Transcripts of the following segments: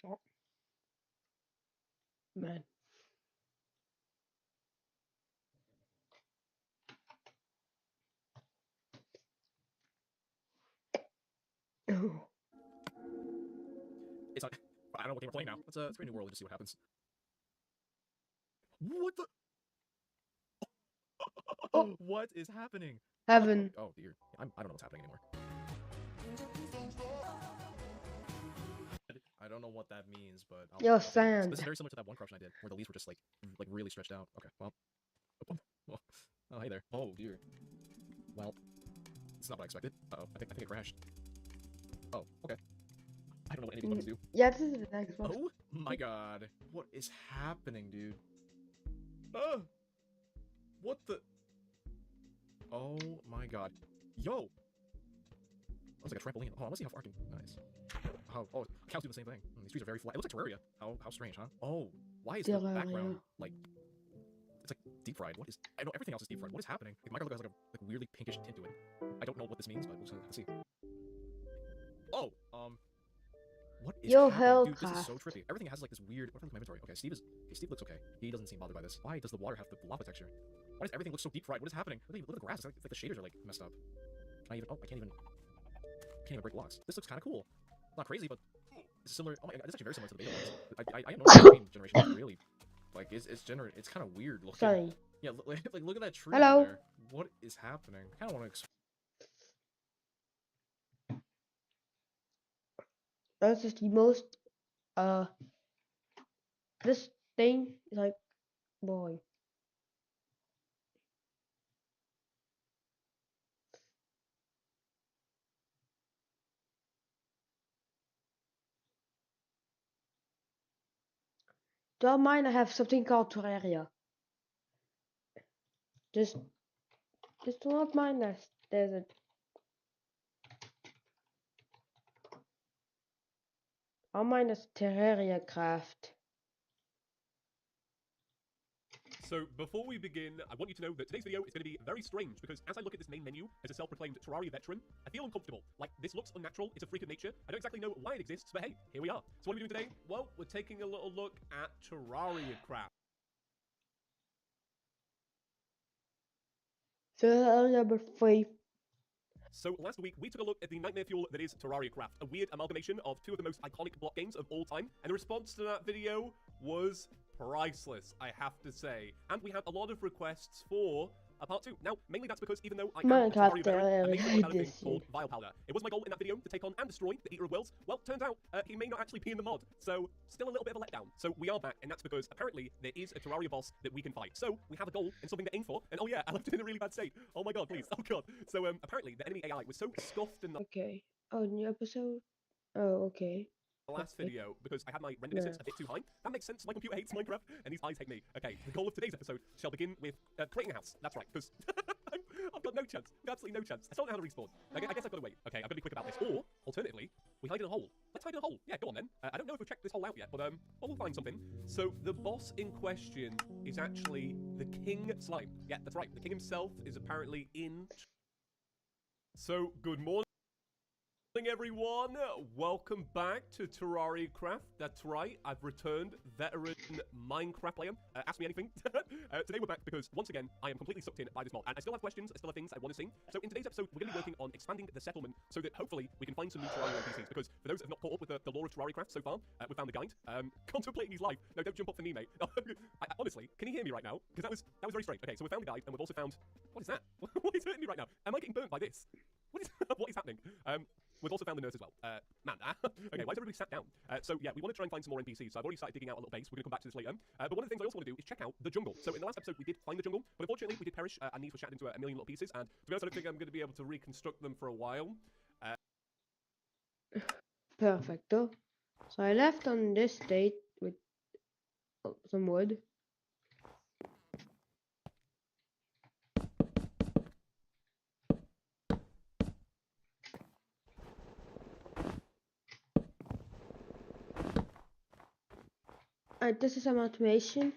Oh, man. Oh. It's not. I don't know what game we're playing now. Let's create a new world and just see what happens. What the? Oh, What is happening? What? heaven. Oh dear. I don't know what's happening anymore. I don't know what that means, but Yo, I'll take this. sand. This is very similar to that one corruption I did, where the leaves were just like really stretched out. Okay, well, well, oh hey there. Oh dear. Well, it's not what I expected. Uh oh, I think it crashed. Oh, okay. I don't know what any of these buttons do. Yeah, this is the next one. Oh my god, what is happening, dude? Oh, what the? Oh my god, yo! That was like a trampoline. Oh, I want to see how far I can. Nice. Oh, cows do the same thing. These trees are very flat. It looks like Terraria. How strange, huh? Oh, why is the background Terraria. like it's like deep fried? What is? I know everything else is deep fried. What is happening? Like, my logo has like a weirdly pinkish tint to it. I don't know what this means, but let's see. Oh, what is Yo, happening, dude? This is so Hellcraft. trippy. Everything has like this weird. What if I look at my inventory? Okay, Steve looks okay. He doesn't seem bothered by this. Why does the water have the lava texture? Why does everything look so deep fried? What is happening? Look at the grass. It's like the shaders are like messed up. Can I even? Oh, I can't even break blocks. This looks kind of cool. Not crazy, but it's similar. Oh my god, it's actually very similar to the beta ones. I know the main generation is really like it's kind of weird looking. Sorry. Yeah, like look at that tree Hello. over there. What is happening? I kind of want to. That's just the most, this thing is like, boy. Don't mind, I have something called Terraria. Just do not mind this. There's a. I'll mind this Terraria craft. So before we begin, I want you to know that today's video is going to be very strange because as I look at this main menu as a self-proclaimed Terraria veteran, I feel uncomfortable. Like, this looks unnatural, it's a freak of nature. I don't exactly know why it exists, but hey, here we are. So what are we doing today? Well, we're taking a little look at Terraria Craft. Terraria number 3. So last week, we took a look at the nightmare fuel that is Terraria Craft, a weird amalgamation of two of the most iconic block games of all time, and the response to that video was priceless, I have to say. And we had a lot of requests for a part 2. Now, mainly that's because even though I am a Minecraft Terraria veteran, I made Terraria a thing edition. called Vile Powder. It was my goal in that video to take on and destroy the Eater of Worlds. Well, turns out he may not actually be in the mod, so still a little bit of a letdown. So we are back, and that's because apparently there is a Terraria boss that we can fight. So we have a goal and something to aim for, and oh yeah, I left it in a really bad state. Oh my god, please, oh god. So apparently the enemy AI was so scuffed in the Okay. Oh, new episode? Oh, okay. last Okay. video because I had my render distance a bit too high. That makes sense. My computer hates Minecraft, and these eyes hate me. Okay, the goal of today's episode shall begin with creating a house. That's right, because I've got no chance. Absolutely no chance. I don't know how to respawn. I guess I've got to wait. Okay, I've got to be quick about this. Or, alternatively, we hide in a hole. Let's hide in a hole. Yeah, go on then. I don't know if we've checked this hole out yet, but well, we'll find something. So, the boss in question is actually the King Slime. Yeah, that's right. The King himself is apparently in... So, good morning, everyone. Welcome back to Terraria Craft. That's right, I've returned, veteran Minecraft player. Ask me anything. Today we're back because, once again, I am completely sucked in by this mod, and I still have questions, I still have things I want to see. So in today's episode, we're going to be working on expanding the settlement so that hopefully we can find some new Terraria NPCs, because for those that have not caught up with the lore of Terraria Craft so far, we found the guide. Contemplating his life. No, don't jump up for me, mate. Honestly, can you hear me right now? Because that was very strange. Okay, so we found the guide, and we've also found... What is that? What is hurting me right now? Am I getting burnt by this? What is happening? We've also found the nurse as well. Man, okay, why is everybody sat down? So yeah, we want to try and find some more NPCs. So I've already started digging out a little base. We're going to come back to this later. But one of the things I also want to do is check out the jungle. So in the last episode, we did find the jungle, but unfortunately, we did perish, and these were shattered into a million little pieces. And to be honest, I don't think I'm going to be able to reconstruct them for a while. Perfecto. So I left on this state with some wood. This is some automation.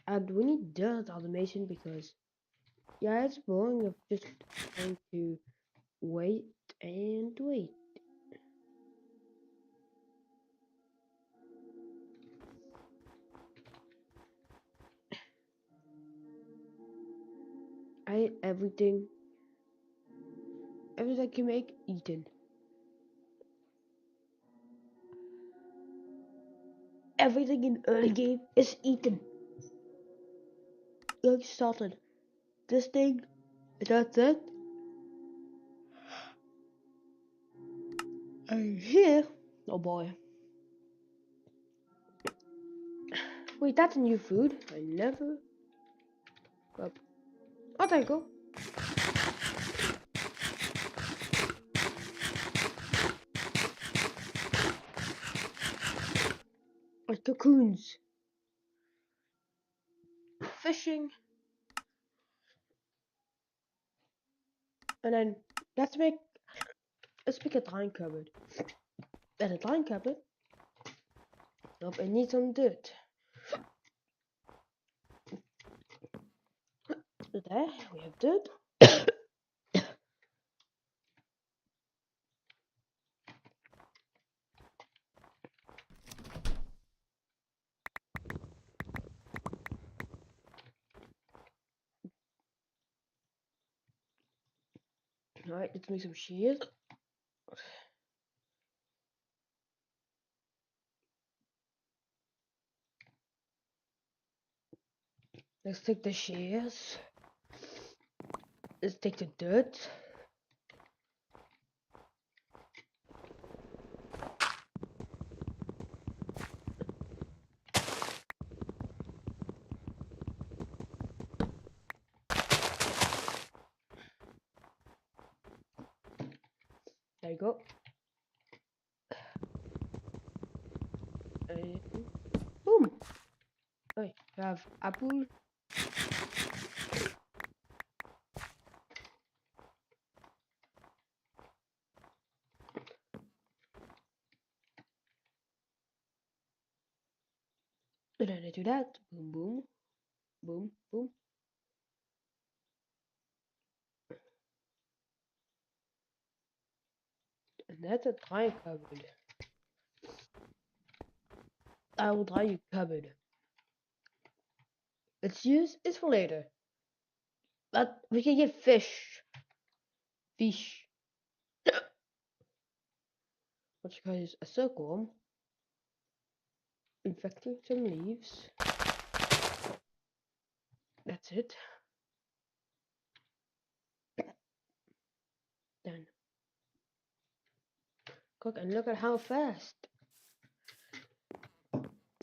And we need dirt automation because, yeah, it's boring of just trying to wait and wait. I ate everything. Everything I can make, eaten. Everything in early game is eaten. Like started. This thing, that's it. And here, oh boy. Wait, that's new food. I never. Well, oh, there you go. Like cocoons. Fishing. And then let's make a drying cupboard. And a drying cupboard. Nope, I need some dirt. So there, we have dirt. Alright, let's make some shears. Let's take the shears. Let's take the dirt. There you go. And boom! Wait, we have apple. And then I do that. Boom, boom, boom, boom. And that's a dry cupboard. I will dry your cupboard. Its use is for later. But we can get fish. Fish. What you call is a silkworm. Infecting some leaves. That's it. Done. Cook and look at how fast. Now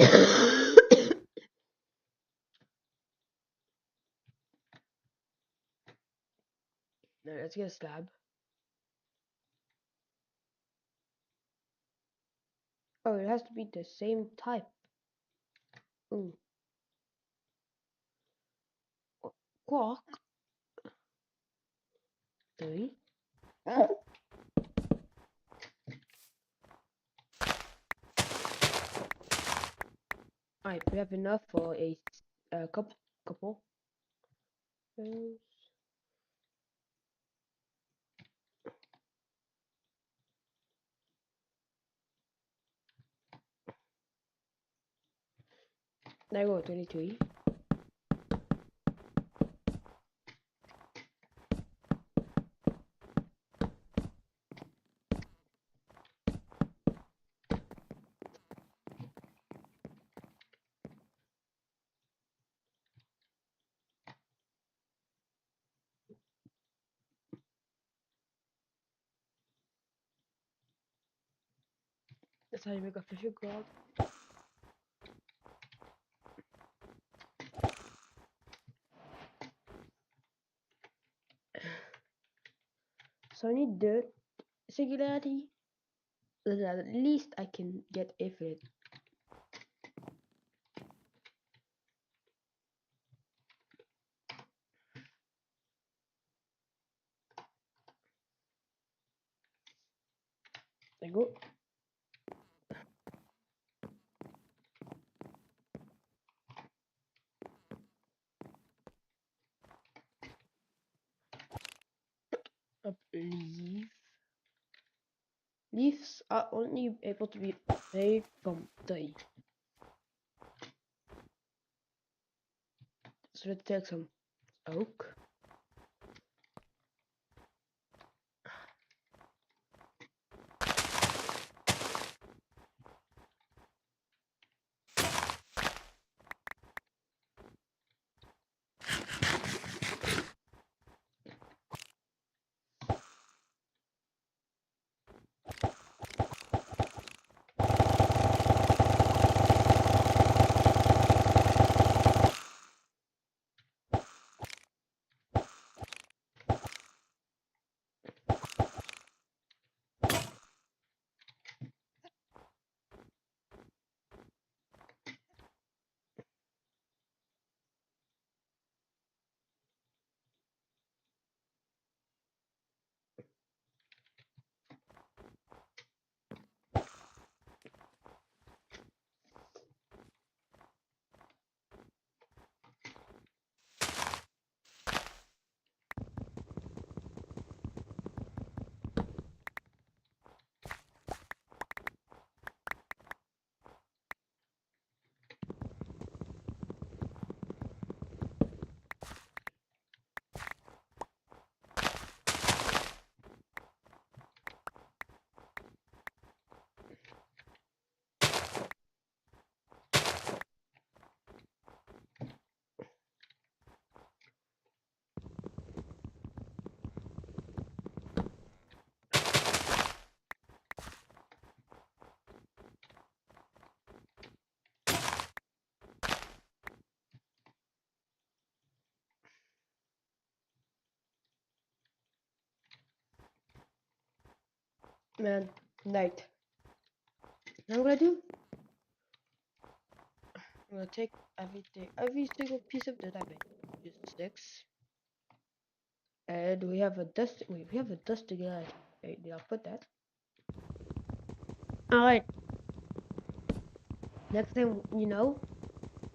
let's get a slab. Oh, it has to be the same type. Ooh. Quark. 3. Alright, we have enough for a couple. There you go, 23. That's how you make a fishing rod. So I need dirt, singularity, so that at least I can get infinite. There you go. Up leaf. Leaves are only able to be made from tree. So let's take some oak. Man, night. What I'm gonna do? I'm gonna take every single piece of dirt I made. Use sticks. And we have a dust. Wait, we have a dust again. Wait, did I put that? All right. Next thing you know,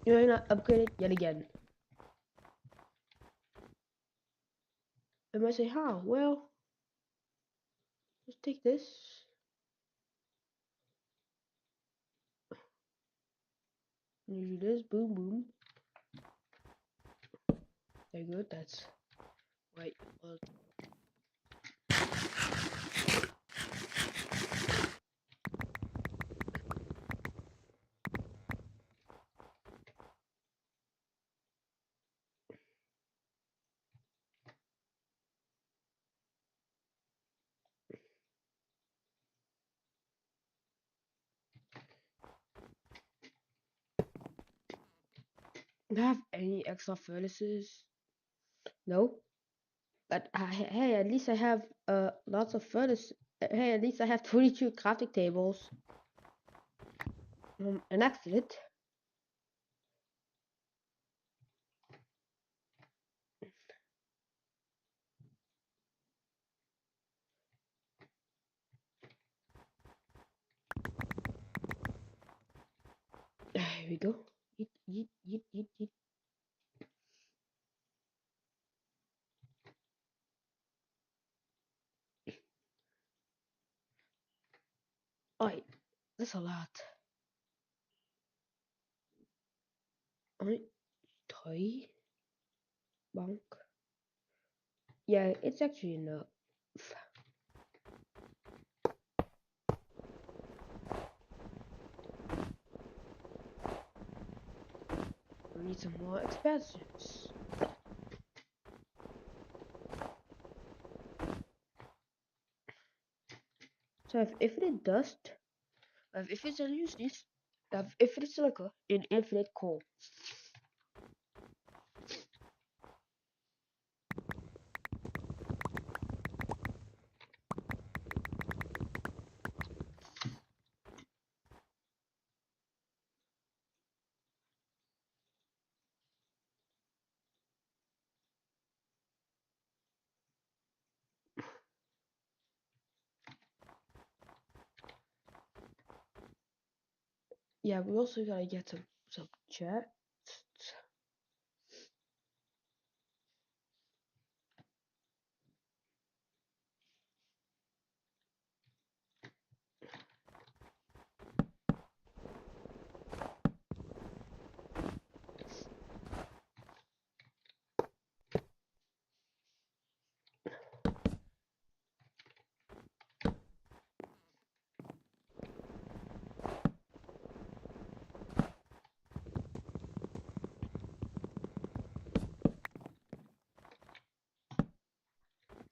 you're gonna upgrade it yet again. You might say, how? Well, let's take this. You do this. Boom, boom. Very good. That's right. Well, do I have any extra furnaces? No. But hey, at least I have lots of furnace. Hey, at least I have 22 crafting tables. An accident. Here we go. Eat, eat, eat, eat, eat. Alright, that's a lot. Alright, toy, bonk. Yeah, it's actually enough. We need some more expansions. So I have infinite dust. I have infinite uses. I have infinite silica and infinite coal. Yeah, we also gotta get some chests.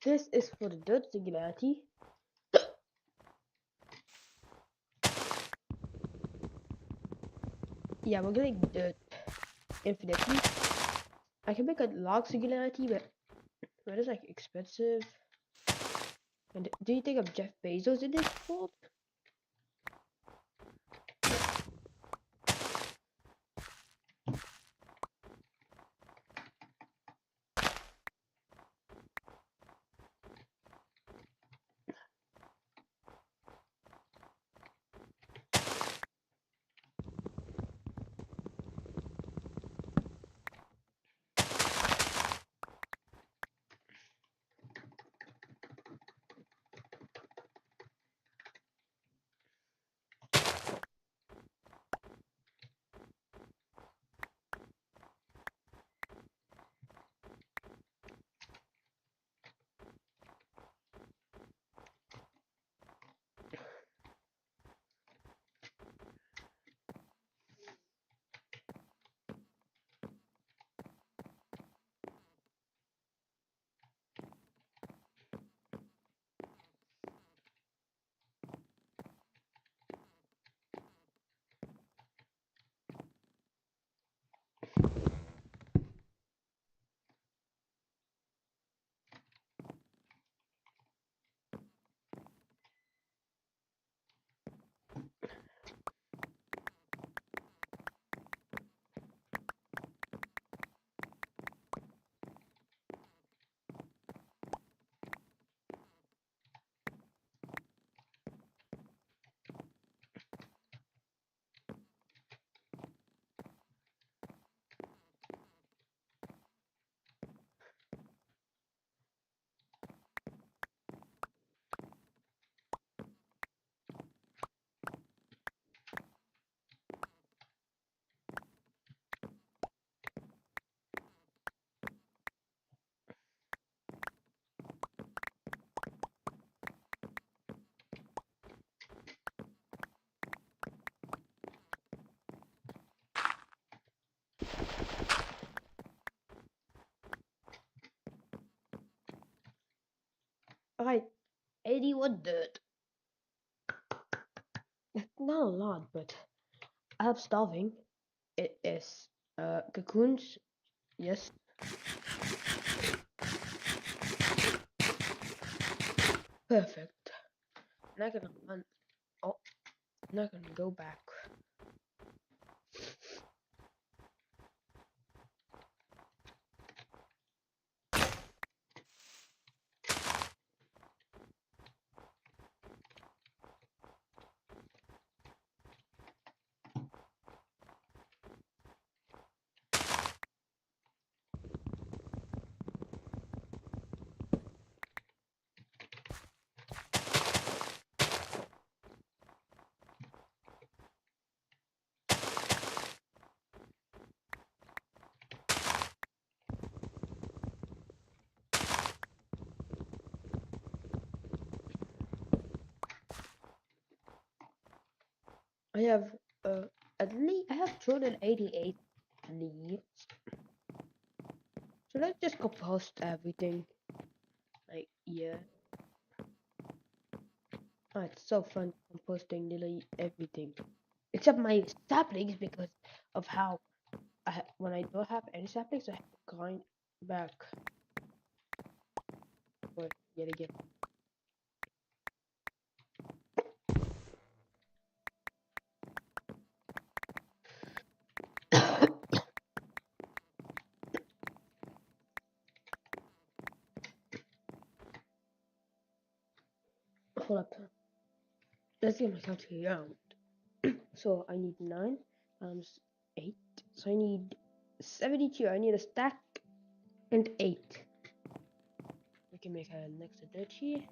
This is for the dirt singularity. Yeah, we're getting dirt infinitely. I can make a log singularity, but it's like expensive. And do you think of Jeff Bezos in this world? Alright, 81 dirt. It's not a lot, but I'm starving. It is cocoons. Yes. Perfect. Not gonna run. Oh, not gonna go back. I have at least I have 288 leaves. So let's just compost everything. Like yeah. Oh, it's so fun composting literally everything. Except my saplings because of how when I don't have any saplings I have to grind back. But yet again. Hold up. Let's get my calculator out. So I need 9 times 8. So I need 72. I need a stack and 8. We can make a next to dirt here.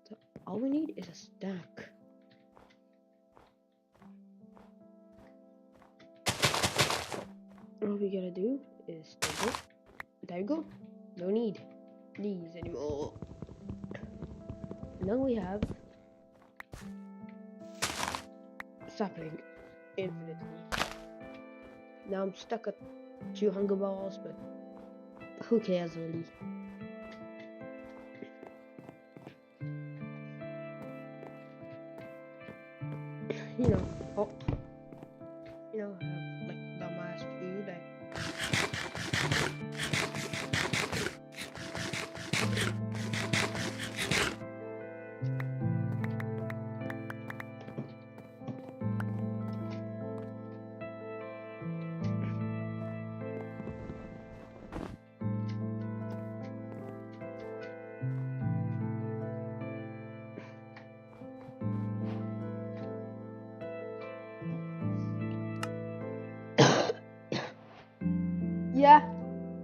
So all we need is a stack. All we gotta do is there we go. No need these anymore. Now we have sapling infinitely. Now I'm stuck at 2 hunger balls, but who cares really? You know, have like dumbass food.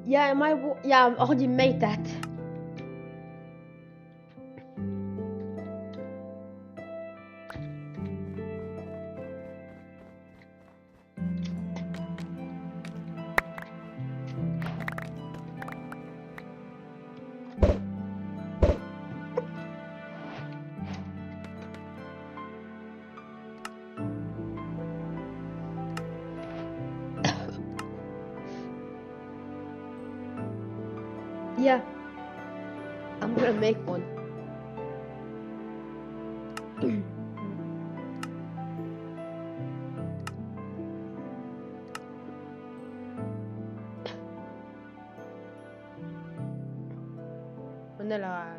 Yeah, I already made that. Yeah, I'm gonna make one. Vanilla.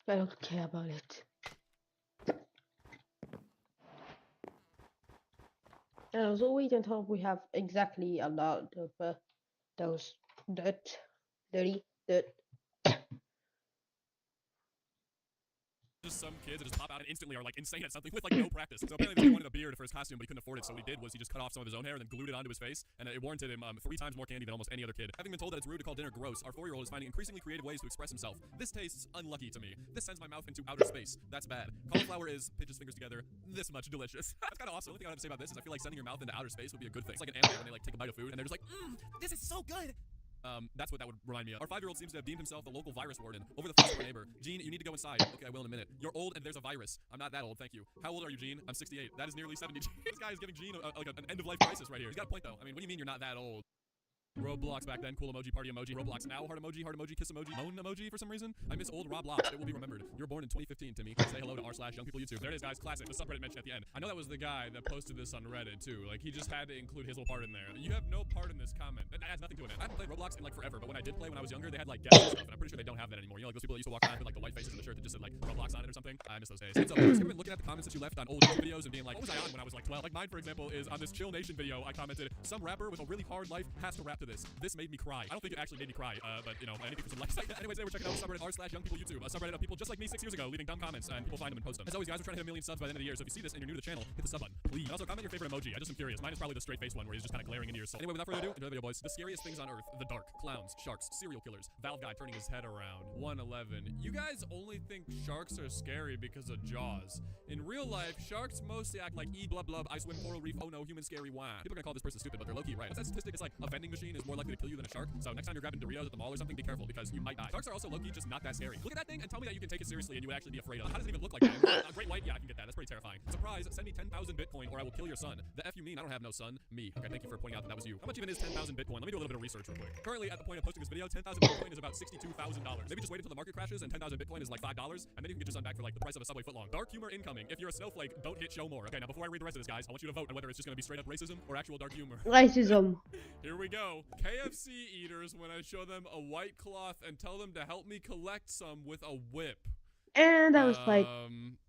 I don't care about it. So wait until we have exactly a lot of those dirty dirt. some kids that just pop out and instantly are like insane at something with like no practice. So apparently he wanted a beard for his costume, but he couldn't afford it. So what he did was he just cut off some of his own hair and then glued it onto his face, and it warranted him 3 times more candy than almost any other kid. Having been told that it's rude to call dinner gross, our 4-year-old is finding increasingly creative ways to express himself. This tastes unlucky to me. This sends my mouth into outer space. That's bad. Cauliflower is pinches fingers together. This much delicious. That's kind of awesome. The only thing I have to say about this is I feel like sending your mouth into outer space would be a good thing. It's like an animal when they like take a bite of food and they're just like, this is so good. That's what that would remind me of. Our 5-year-old seems to have deemed himself the local virus warden over the phone to our neighbor. Gene, you need to go inside. Okay, I will in a minute. You're old and there's a virus. I'm not that old, thank you. How old are you, Gene? I'm 68. That is nearly 70. This guy is giving Gene like an end-of-life crisis right here. He's got a point, though. I mean, what do you mean you're not that old? Roblox back then, cool emoji, party emoji, Roblox now, heart emoji, kiss emoji, moan emoji for some reason. I miss old Roblox, it will be remembered. You were born in 2015, Timmy. Say hello to r/YoungPeopleYouTube. There it is, guys, classic, the subreddit mention at the end. I know that was the guy that posted this on Reddit, too. Like, he just had to include his little part in there. You have no part in this comment. That adds nothing to it. I haven't played Roblox in, like, forever, but when I did play when I was younger, they had, like, guests and stuff, and I'm pretty sure they don't have that anymore. You know, like, those people that used to walk around with, like, the white faces in the shirt that just said, like, Roblox on it or something. I miss those days. So, have you been looking at the comments that you left on old YouTube videos and being like, what was I on when I was, like, 12? Like, mine, for example, is on this Chill Nation video, I commented, some rapper with a really hard life has to rap to this. This made me cry. I don't think it actually made me cry, but you know, anything for some likes. Anyways, today we're checking out the subreddit r/YoungPeopleYouTube, a subreddit of people just like me 6 years ago leaving dumb comments, and people find them and post them. As always, guys, we're trying to hit 1 million subs by the end of the year, so if you see this and you're new to the channel, hit the sub button, please. And also comment your favorite emoji. I just am curious. Mine is probably the straight face one where he's just kind of glaring into your soul. Anyway, without further ado, enjoy the video, boys. The scariest things on Earth: the dark, clowns, sharks, serial killers, Valve guy turning his head around. 111. You guys only think sharks are scary because of Jaws. In real life, sharks mostly act like blub blub, I swim coral reef, oh no, human scary wah. People are gonna call this person stupid, but they're low-key right. What's that statistic? It's like a vending machine is more likely to kill you than a shark. So next time you're grabbing Doritos at the mall or something, be careful because you might die. Sharks are also low-key just not that scary. Look at that thing and tell me that you can take it seriously and you would actually be afraid of it. How does it even look like that? A great white? Yeah, I can get that. That's pretty terrifying. Surprise, send me 10,000 Bitcoin or I will kill your son. The F you mean? I don't have no son. Me. Okay, thank you for pointing out that was you. How much even is 10,000 Bitcoin? Let me do a little bit of research real quick. Currently, at the point of posting this video, 10,000 Bitcoin is about $62,000. Maybe just wait until the market crashes and 10,000 Bitcoin is like $5, and then you can get your son back for like the price of a Subway footlong. Dark humor incoming. If you're a snowflake, don't hit show more. Okay, now before I read the rest of this, guys, I want you to vote on whether it's just gonna be straight up racism or actual dark humor. Racism. Here we go. KFC eaters when I show them a white cloth and tell them to help me collect some with a whip. And I was like,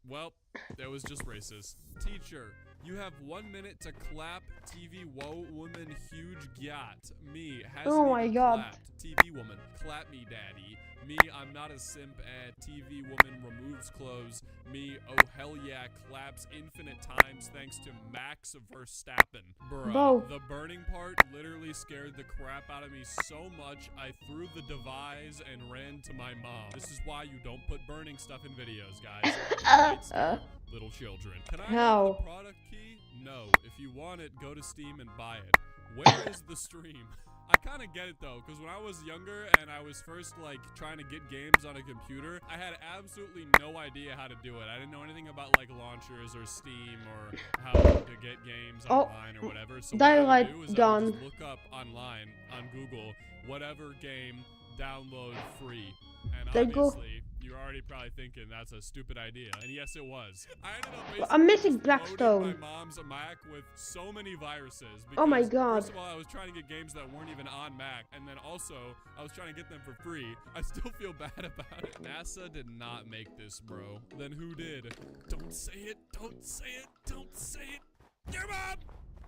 well, that was just racist. Teacher, you have 1 minute to clap. TV woman huge gat. Me has oh my god. Clapped. TV woman, clap me daddy. Me, I'm not a simp at TV woman removes clothes. Me, oh hell yeah, claps infinite times thanks to Max Verstappen. Bruh, Bro. the burning part literally scared the crap out of me so much I threw the device and ran to my mom. This is why you don't put burning stuff in videos, guys. It might scare little children. Can I have the product key? No. If you want it, go to Steam and buy it. Where is the stream? I kind of get it though, because when I was younger and I was first like trying to get games on a computer, I had absolutely no idea how to do it. I didn't know anything about like launchers or Steam or how to get games online or whatever. So what I would do is I would just look up online on Google whatever game download free, and obviously you're already probably thinking that's a stupid idea, and yes it was. I ended up basically I'm missing Blackstone. my mom's Mac with so many viruses because, oh my god. First of all, I was trying to get games that weren't even on Mac, and then also I was trying to get them for free. I still feel bad about it. NASA did not make this, bro. Then who did? Don't say it, don't say it, don't say it. Your mom!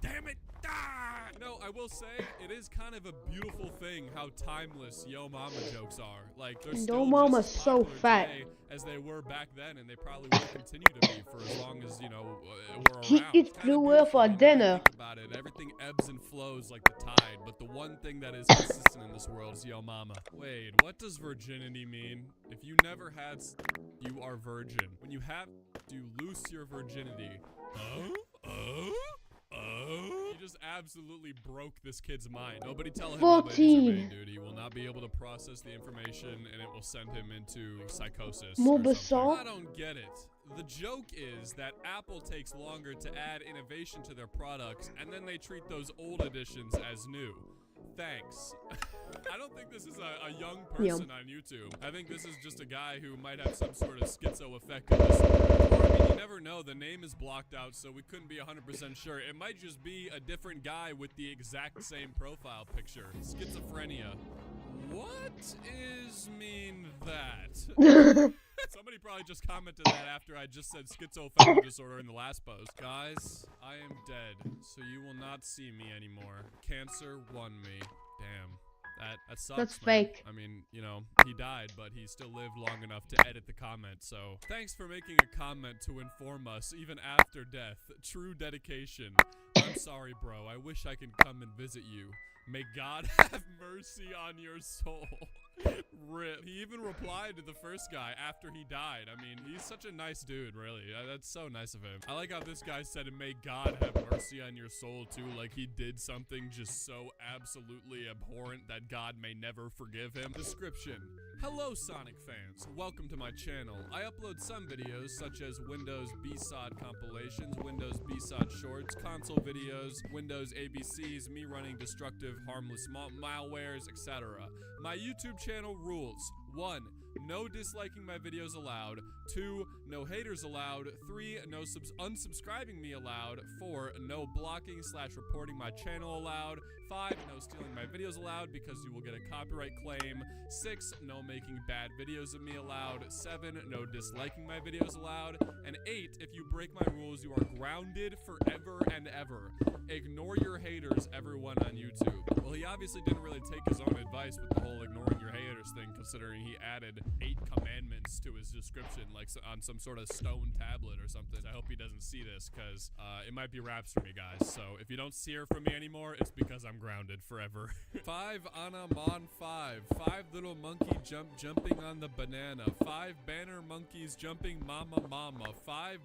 Damn it! Ah! No, I will say, it is kind of a beautiful thing how timeless Yo Mama jokes are. Like, they're still Yo Mama's just as so popular fat. today as they were back then, and they probably will continue to be for as long as, you know, we're He around. eats It's kinda blue beautiful for when you dinner. think about it. Everything ebbs and flows like the tide, but the one thing that is consistent in this world is Yo Mama. Wait, what does virginity mean? If you never had, you are virgin. When you have, you lose your virginity. You just absolutely broke this kid's mind. Nobody tell him about his 14. dude. He will not be able to process the information, and it will send him into psychosis. Mobisol? I don't get it. The joke is that Apple takes longer to add innovation to their products, and then they treat those old editions as new. Thanks. I don't think this is a young person on YouTube. I think this is just a guy who might have some sort of schizo effect in this world. Or, I mean, you never know. The name is blocked out, so we couldn't be 100% sure. It might just be a different guy with the exact same profile picture. Schizophrenia. What is mean that? Somebody probably just commented that after I just said schizoaffective disorder in the last post. Guys, I am dead, so you will not see me anymore. Cancer won me. Damn. That sucks, That's man. fake. I mean, you know, he died, but he still lived long enough to edit the comment, so thanks for making a comment to inform us even after death. True dedication. I'm sorry, bro. I wish I could come and visit you. May God have mercy on your soul. Rip. He even replied to the first guy after he died. I mean, he's such a nice dude, really. That's so nice of him. I like how this guy said, may God have mercy on your soul, too. Like he did something just so absolutely abhorrent that God may never forgive him. Description. Hello, Sonic fans. Welcome to my channel. I upload some videos, such as Windows BSOD compilations, Windows BSOD shorts, console videos, Windows ABCs, me running destructive, harmless malwares, etc. My YouTube channel rules. 1. No disliking my videos allowed. 2. No haters allowed. 3. No unsubscribing me allowed. 4. No blocking / reporting my channel allowed. 5. No stealing my videos allowed because you will get a copyright claim. 6. No making bad videos of me allowed. 7. No disliking my videos allowed. And 8. If you break my rules, you are grounded forever and ever. Ignore your haters, everyone on YouTube. Well, he obviously didn't really take his own advice with the whole ignoring your haters thing, considering he added 8 commandments to his description, like on some sort of stone tablet or something. I hope he doesn't see this, because it might be raps for me, guys. So if you don't hear from me anymore, it's because I'm grounded forever. 5 Anna Mon 5. 5 little monkey jumping on the banana. 5 banner monkeys jumping mama mama. 5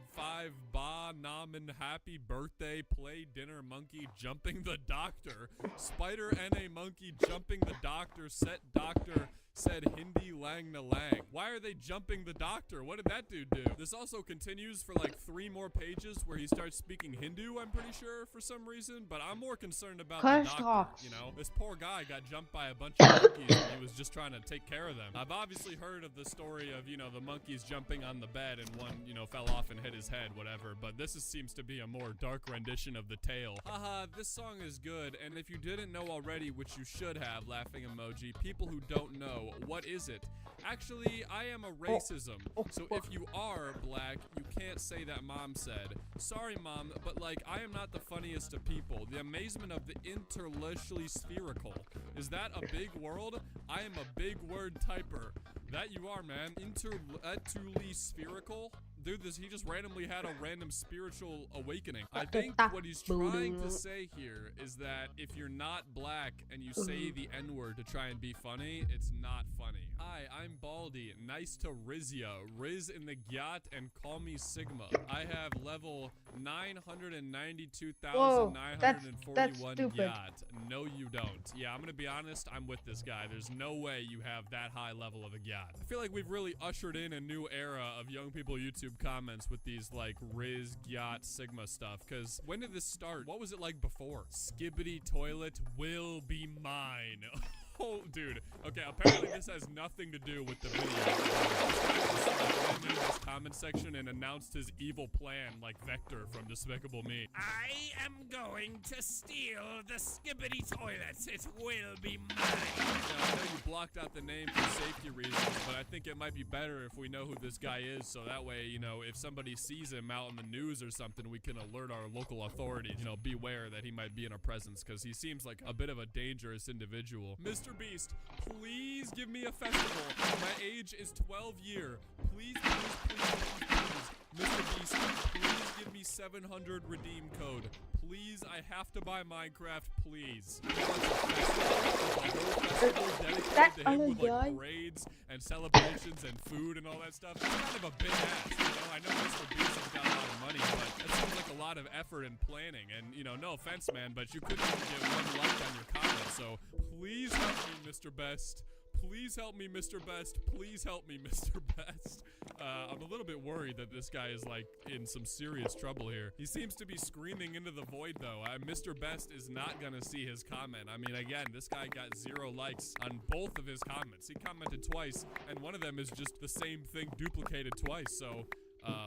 ba namen happy birthday play dinner monkey jumping the doctor. Spider and a monkey jumping the doctor. Set doctor said Hindi lang na lang. Why are they jumping the doctor? What did that dude do? This also continues for like 3 more pages where he starts speaking Hindu, I'm pretty sure, for some reason, but I'm more concerned about the doctor, you know? This poor guy got jumped by a bunch of monkeys and he was just trying to take care of them. I've obviously heard of the story of, you know, the monkeys jumping on the bed and one, you know, fell off and hit his head, whatever, but this seems to be a more dark rendition of the tale. Haha, this song is good, and if you didn't know already, which you should have, laughing emoji, people who don't know, what is it? Actually, I am a racism. So if you are black, you can't say that mom said. Sorry, mom, but like, I am not the funniest of people. The amazement of the interliterally spherical. Is that a big world? I am a big word typer. That you are, man. Interliterally spherical? Dude, he just randomly had a random spiritual awakening. I think what he's trying to say here is that if you're not black and you say the N-word to try and be funny, it's not funny. Hi, I'm Baldy. Nice to Rizya. Riz in the Gyat and call me Sigma. I have level 992,941 Gyat. No, you don't. Yeah, I'm gonna be honest, I'm with this guy. There's no way you have that high level of a Gyat. I feel like we've really ushered in a new era of young people YouTube comments with these like Riz, Gyat, Sigma stuff, because when did this start? What was it like before? Skibbity toilet will be mine. Oh, dude. Okay, apparently this has nothing to do with the video. This guy just went into this comment section and announced his evil plan like Vector from Despicable Me. I am going to steal the Skibbity toilets. It will be mine. Now, I know you blocked out the name for safety reasons, but I think it might be better if we know who this guy is, so that way, you know, if somebody sees him out in the news or something, we can alert our local authorities, you know, beware that he might be in our presence, because he seems like a bit of a dangerous individual. Mr. Beast, please give me a festival. My age is 12 year. Please, please, please, please, please. Mr. Beast, please give me 700 redeem code. Please, I have to buy Minecraft, please. He wants a festival dedicated to him with like parades and celebrations and food and all that stuff. It's kind of a big ass, you know? I know Mr. Beast has got a lot of money, but that seems like a lot of effort and planning. And, you know, no offense, man, but you couldn't even get 1 like on your comment, so please help me, Mr. Best. Please help me, Mr. Best. Please help me, Mr. Best. I'm a little bit worried that this guy is, like, in some serious trouble here. He seems to be screaming into the void, though. Mr. Best is not gonna see his comment. I mean, again, this guy got 0 likes on both of his comments. He commented twice, and one of them is just the same thing duplicated twice, so...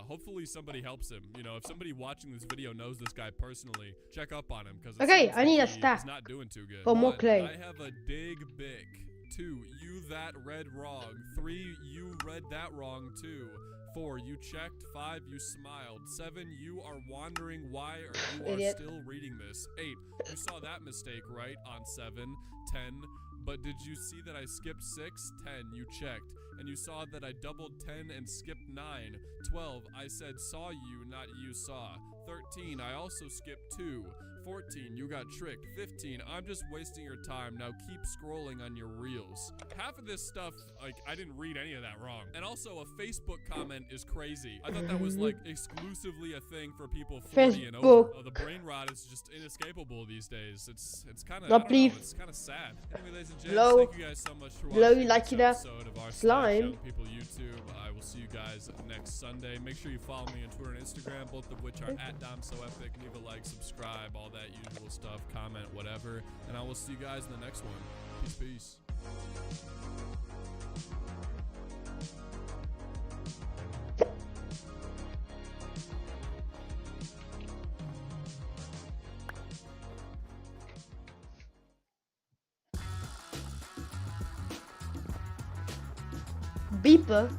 hopefully somebody helps him. You know, if somebody watching this video knows this guy personally, check up on him, because okay, I need a stack. He's not doing too good. For more clay. I have a dig big. 2, you that read wrong. 3, you read that wrong too. 4, you checked. 5, you smiled. 7, you are wondering why you are still reading this. 8, you saw that mistake right on 7. 10, But did you see that I skipped 6? 10, you checked. And you saw that I doubled 10 and skipped 9. 12, I said saw you, not you saw. 13, I also skipped 2. 14, you got tricked. 15, I'm just wasting your time. Now keep scrolling on your reels. Half of this stuff, like, I didn't read any of that wrong. And also, a Facebook comment is crazy. I thought that was, like, exclusively a thing for people 40 and over. Facebook. Oh, the brain rot is just inescapable these days. It's kind of, Not believe. it's kind of sad. Anyway, ladies and gents, Hello. thank you guys so much for Hello, watching you like this that episode of our slime? Young People YouTube. I will see you guys next Sunday. Make sure you follow me on Twitter and Instagram, both of which are at DomSoEpic. Leave a like, subscribe, all that usual stuff. Comment, whatever. And I will see you guys in the next one. Peace, peace. Beeper.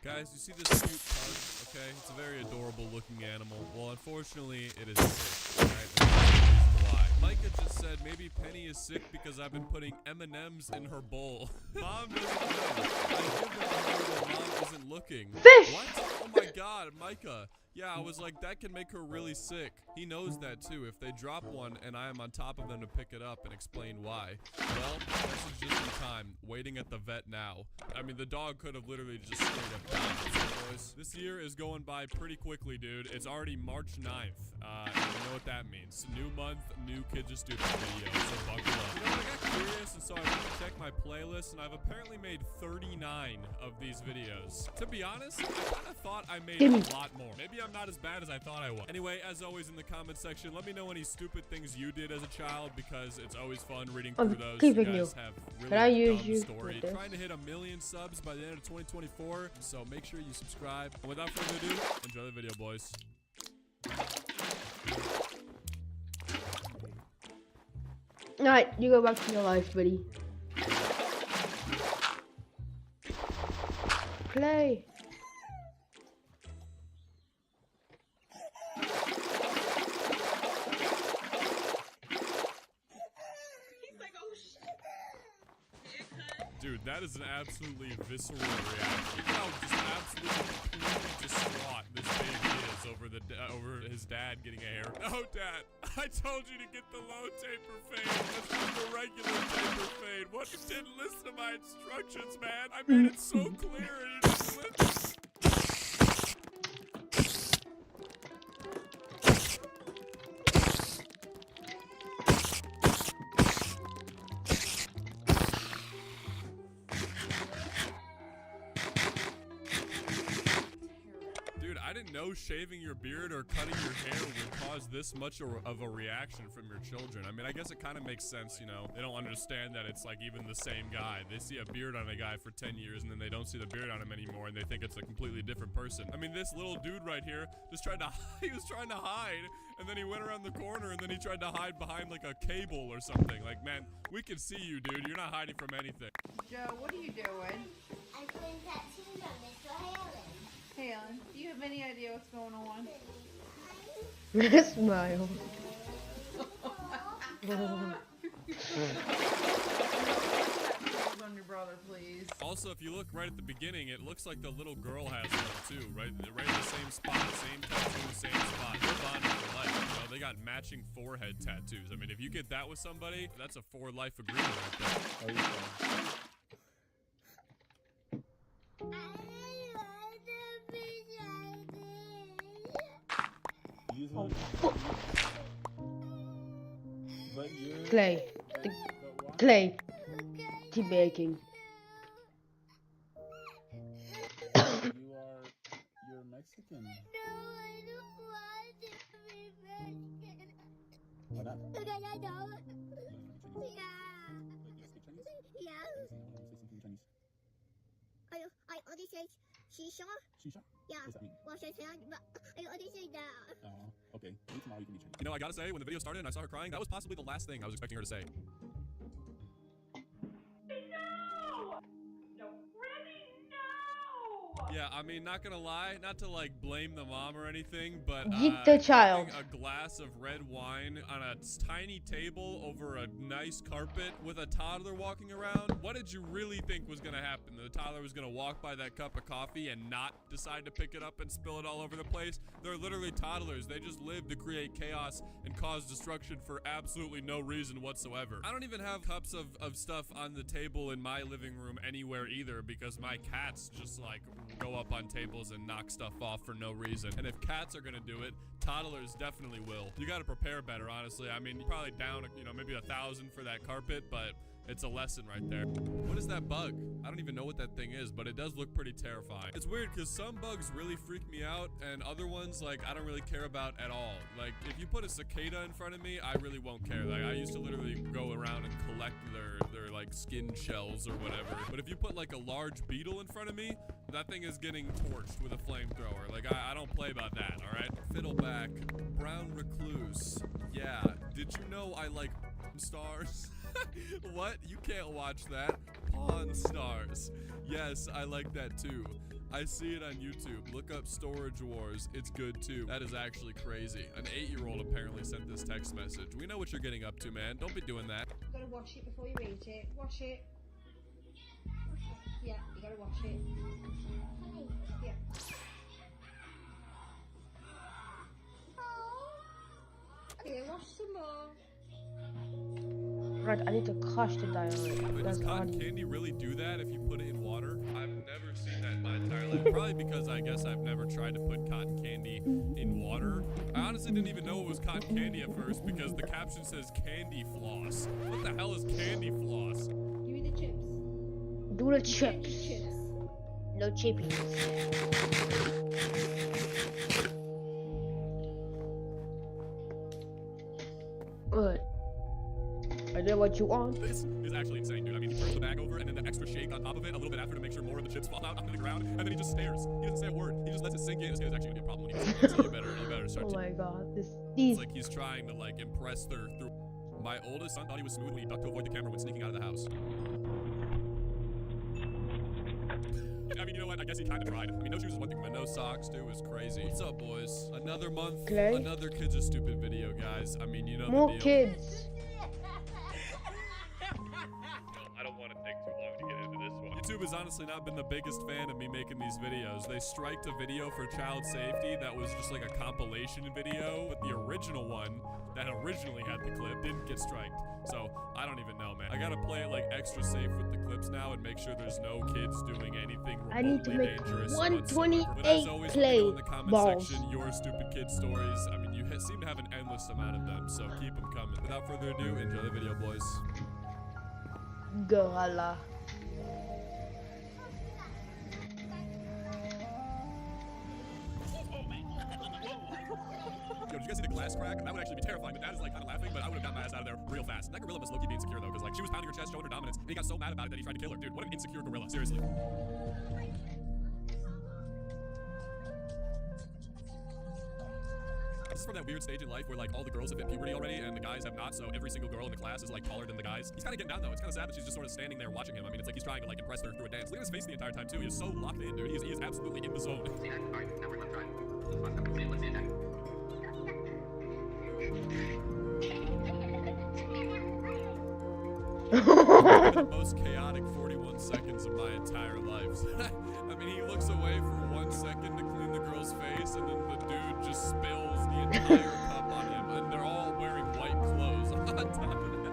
Guys, you see this cute pug? Okay, it's a very adorable looking animal. Well, unfortunately, it is sick. Right? And that's the reason why. Micah just said maybe Penny is sick because I've been putting M&Ms in her bowl. Mom doesn't know. I give it to her when Mom isn't looking. Fish! What? Oh my God, Micah. Yeah, I was like, that can make her really sick. He knows that too. If they drop one and I am on top of them to pick it up and explain why. Well, this is just in time. Waiting at the vet now. I mean, the dog could have literally just straight up died. So, boys, this year is going by pretty quickly, dude. It's already March 9th. And you know what that means. New month, new Kid Just Stupid video. So buckle up. You know, I got curious, and so I went to check my playlist, and I've apparently made 39 of these videos. To be honest, I kind of thought I made a lot more. Maybe I'm not as bad as I thought I was. Anyway, as always in the comment section, let me know any stupid things you did as a child, because it's always fun reading through those. You guys have Can I really use dumb you stories. with this? Trying to hit 1 million subs by the end of 2024, so make sure you subscribe. And without further ado, enjoy the video, boys. Alright, you go back to your life, buddy. Play. Dude, that is an absolutely visceral reaction. Look how just absolutely completely distraught this baby is over his dad getting a hair. No, Dad, I told you to get the low taper fade. That's just the regular taper fade. What? You didn't listen to my instructions, man. I made it so clear and you didn't listen. I didn't know shaving your beard or cutting your hair would cause this much of a reaction from your children. I mean, I guess it kind of makes sense, you know. They don't understand that it's like even the same guy. They see a beard on a guy for 10 years and then they don't see the beard on him anymore and they think it's a completely different person. I mean, this little dude right here just he was trying to hide, and then he went around the corner and then he tried to hide behind like a cable or something. Like, man, we can see you, dude. You're not hiding from anything. Joe, what are you doing? I'm putting tattoos on Mr. Halen. Halen, do you have any idea what's going on? Smile. On your brother, please. Also, if you look right at the beginning, it looks like the little girl has one too, right? Right in the same spot, same tattoo, same spot. They're bonding for life. You know, they got matching forehead tattoos. I mean, if you get that with somebody, that's a for life agreement right there. Clay. Clay. Keep baking. You're Mexican. No, I don't want to be Mexican. Why not? Because I don't. You Yeah. speak Chinese? Yeah. Say something in Chinese. I only say shisha. Shisha? Yeah. What does that mean? Well, I only say that. Oh, okay. Maybe tomorrow you can be Chinese. You know, I gotta say, when the video started and I saw her crying, that was possibly the last thing I was expecting her to say. No! No, Remy, no! Yeah, I mean, not gonna lie, not to like blame the mom or anything, but Yeet the child. having a glass of red wine on a tiny table over a nice carpet with a toddler walking around, what did you really think was gonna happen? The toddler was gonna walk by that cup of coffee and not decide to pick it up and spill it all over the place? They're literally toddlers. They just live to create chaos and cause destruction for absolutely no reason whatsoever. I don't even have cups of stuff on the table in my living room anywhere either, because my cats just like go up on tables and knock stuff off for no reason. And if cats are gonna do it, toddlers definitely will. You gotta prepare better, honestly. I mean, you're probably down, you know, maybe 1,000 for that carpet, but it's a lesson right there. What is that bug? I don't even know what that thing is, but it does look pretty terrifying. It's weird because some bugs really freak me out and other ones, like, I don't really care about at all. Like, if you put a cicada in front of me, I really won't care. Like, I used to literally go around and collect their like, skin shells or whatever. But if you put, like, a large beetle in front of me, that thing is getting torched with a flamethrower. Like, I don't play about that, all right? Fiddleback, brown recluse. Yeah, did you know I like stars? What? You can't watch that. Pawn Stars. Yes, I like that too. I see it on YouTube. Look up Storage Wars. It's good too. That is actually crazy. An 8-year-old apparently sent this text message. We know what you're getting up to, man. Don't be doing that. You gotta wash it before you eat it. Wash it. Yeah, you gotta wash it. Yeah. Okay, wash some more. Right, I need to crush the diarrhea. But That's does cotton on. candy really do that if you put it in water? I've never seen that in my entire life. Probably because I guess I've never tried to put cotton candy in water. I honestly didn't even know it was cotton candy at first because the caption says candy floss. What the hell is candy floss? Give me the chips. Do the chips. Chips. No chippies. Good. I did what you want. This is actually insane, dude. I mean, he turns the bag over and then the extra shake on top of it a little bit after to make sure more of the chips fall out onto the ground, and then he just stares. He doesn't say a word. He just lets it sink in. It's actually gonna be a problem when he gets it, so you better start. Oh my god, It's these. like he's trying to like impress their through. My oldest son thought he was smooth when he ducked to avoid the camera when sneaking out of the house. I mean, you know what? I guess he kind of tried. I mean, no shoes is one thing, but no socks, too, is crazy. What's up, boys? Another month, Clay? another Kids Are Stupid video, guys. I mean, you know More the deal. kids. I don't want to take too long to get into this one. YouTube has honestly not been the biggest fan of me making these videos. They striked a video for child safety that was just like a compilation video, but the original one that originally had the clip didn't get striked. So I don't even know, man. I gotta play it like extra safe with the clips now and make sure there's no kids doing anything remotely I need to make dangerous 128 whatsoever. But as always, let me know play in the comment balls. section your stupid kid stories. I mean, you seem to have an endless amount of them, so keep them coming. Without further ado, enjoy the video, boys. Gorilla. Yo, did you guys see the glass crack? That would actually be terrifying. My dad is like kind of laughing, but I would have gotten my ass out of there real fast. That gorilla must low-key be insecure though, because like she was pounding her chest, showing her dominance, and he got so mad about it that he tried to kill her. Dude, what an insecure gorilla. Seriously. This is from that weird stage in life where like all the girls have hit puberty already and the guys have not, so every single girl in the class is like taller than the guys. He's kind of getting down though. It's kind of sad that she's just sort of standing there watching him. I mean, it's like he's trying to like impress her through a dance. Look at his face the entire time too. He is so locked in, dude. He is absolutely in the zone. The most chaotic 41 seconds of my entire life. I mean, he looks away for 1 second to clean the girl's face, and then the dude just spills the entire cup on him, and they're all wearing white clothes on top of that.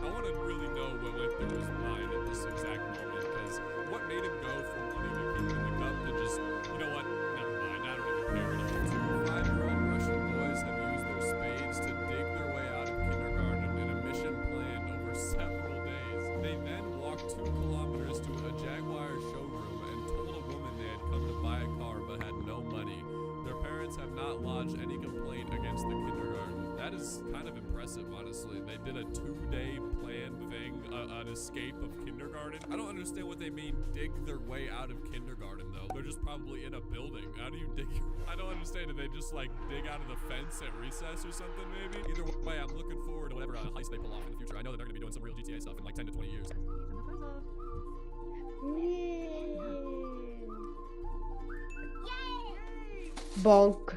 I want to really know what went through his mind at this exact moment, because what made him go from wanting to keep in the cup to just, you know what, never mind, I don't even care anymore. 2 5-year-old Russian boys have used their spades to dig their way out of kindergarten in a mission planned over several days. They then walked 2 kilometers to a Jaguar showroom and told a woman they had come to buy a car but had no money. Their parents have not lodged any complaint against the kindergarten. That is kind of impressive, honestly. They did a 2-day planned thing, an escape of kindergarten. I don't understand what they mean dig their way out of kindergarten though. They're just probably in a building. How do you dig? I don't understand. Do they just like dig out of the fence at recess or something maybe? Either way, I'm looking forward to whatever heist they pull off in the future. I know that they're gonna be doing some real GTA stuff in like 10 to 20 years. Bonk.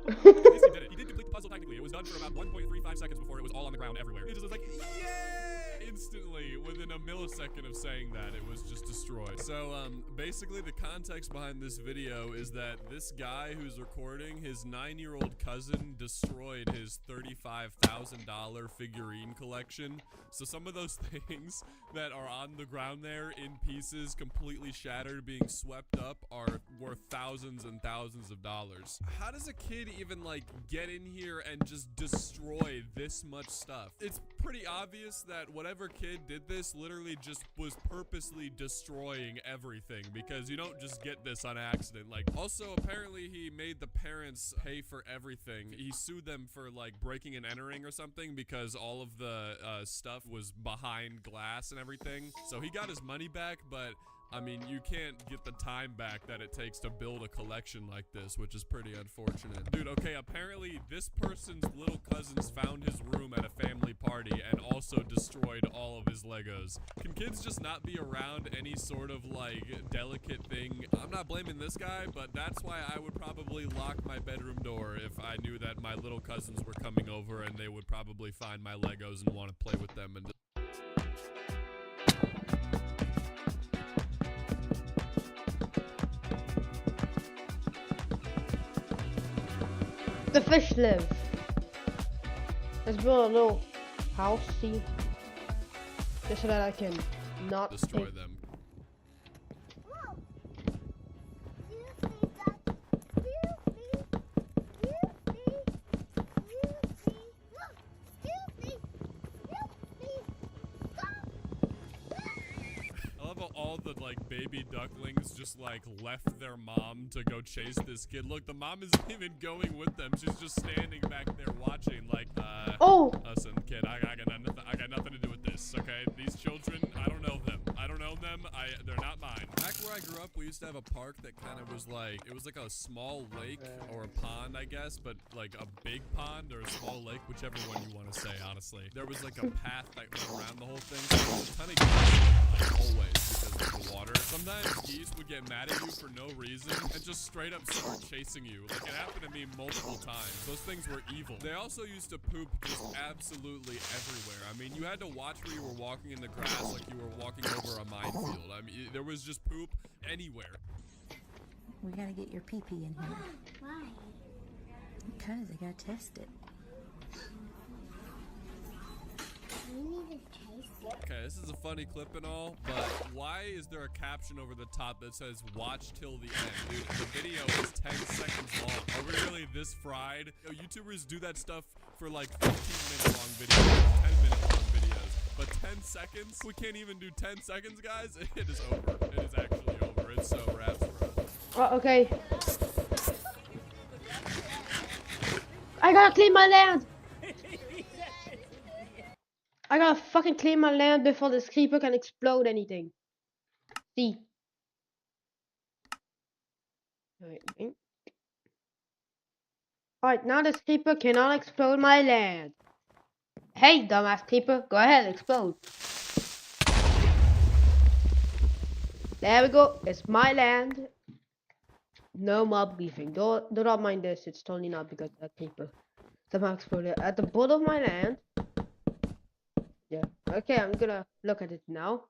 At least he did it. He did complete the puzzle technically. It was done for about 1.35 seconds before it was all on the ground everywhere. He just was like, yay! Instantly, within a millisecond of saying that, it was just destroyed. So, basically the context behind this video is that this guy who's recording, his 9-year-old cousin destroyed his $35,000 figurine collection. So some of those things that are on the ground there in pieces, completely shattered, being swept up, are worth thousands and thousands of dollars. How does a kid even like get in here and just destroy this much stuff? It's pretty obvious that whatever kid did this literally just was purposely destroying everything, because you don't just get this on accident. Like, also apparently he made the parents pay for everything. He sued them for like breaking and entering or something because all of the stuff was behind glass and everything. So he got his money back, but I mean, you can't get the time back that it takes to build a collection like this, which is pretty unfortunate. Dude, okay, apparently this person's little cousins found his room at a family party and also destroyed all of his Legos. Can kids just not be around any sort of, like, delicate thing? I'm not blaming this guy, but that's why I would probably lock my bedroom door if I knew that my little cousins were coming over and they would probably find my Legos and want to play with them. And The fish live. Let's build a little house, see? Just so that I can not destroy take- them. I love how all the like baby ducklings just like left their mom to go chase this kid. Look, the mom isn't even going with them. She's just standing back there watching like, Oh! listen, kid, I got nothing to do with this, okay? These children, I don't know them. They're not mine. Back where I grew up, we used to have a park that kind of was like, it was like a small lake or a pond, I guess, but like a big pond or a small lake, whichever one you want to say, honestly. There was like a path that went around the whole thing, so there was a ton of geese, like always, because of the water. Sometimes geese would get mad at you for no reason and just straight up start chasing you. Like, it happened to me multiple times. Those things were evil. They also used to poop just absolutely everywhere. I mean, you had to watch where you were walking in the grass like you were walking over a minefield. I mean, there was just poop anywhere. We gotta get your pee-pee in here. Why? Because I gotta test it. We need to taste it. Okay, this is a funny clip and all, but why is there a caption over the top that says watch till the end? Dude, the video is 10 seconds long. Are we really this fried? Yo, YouTubers do that stuff for like 15-minute long videos, 10-minute long videos. But 10 seconds? We can't even do 10 seconds, guys? It is over. It is actually over. It's so raps, bro. Oh, okay. I gotta clean my land! I gotta fucking clean my land before this creeper can explode anything. See. Alright, now this creeper cannot explode my land. Hey, dumbass creeper, go ahead, explode. There we go, it's my land. No mob griefing. Do not mind this, it's totally not because of that creeper somehow exploded at the bottom of my land. Yeah, okay, I'm gonna look at it now.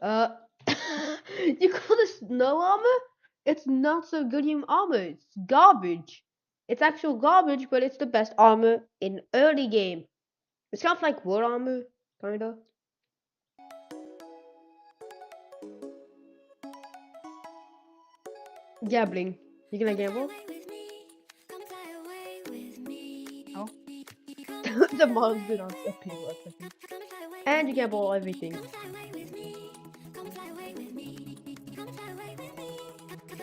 You call this snow armor? It's not so good armor, it's garbage. It's actual garbage, but it's the best armor in early game. It's kind of like wood armor, kinda. Gambling. You gonna gamble? Oh. The mom's been on the people. And you gamble everything.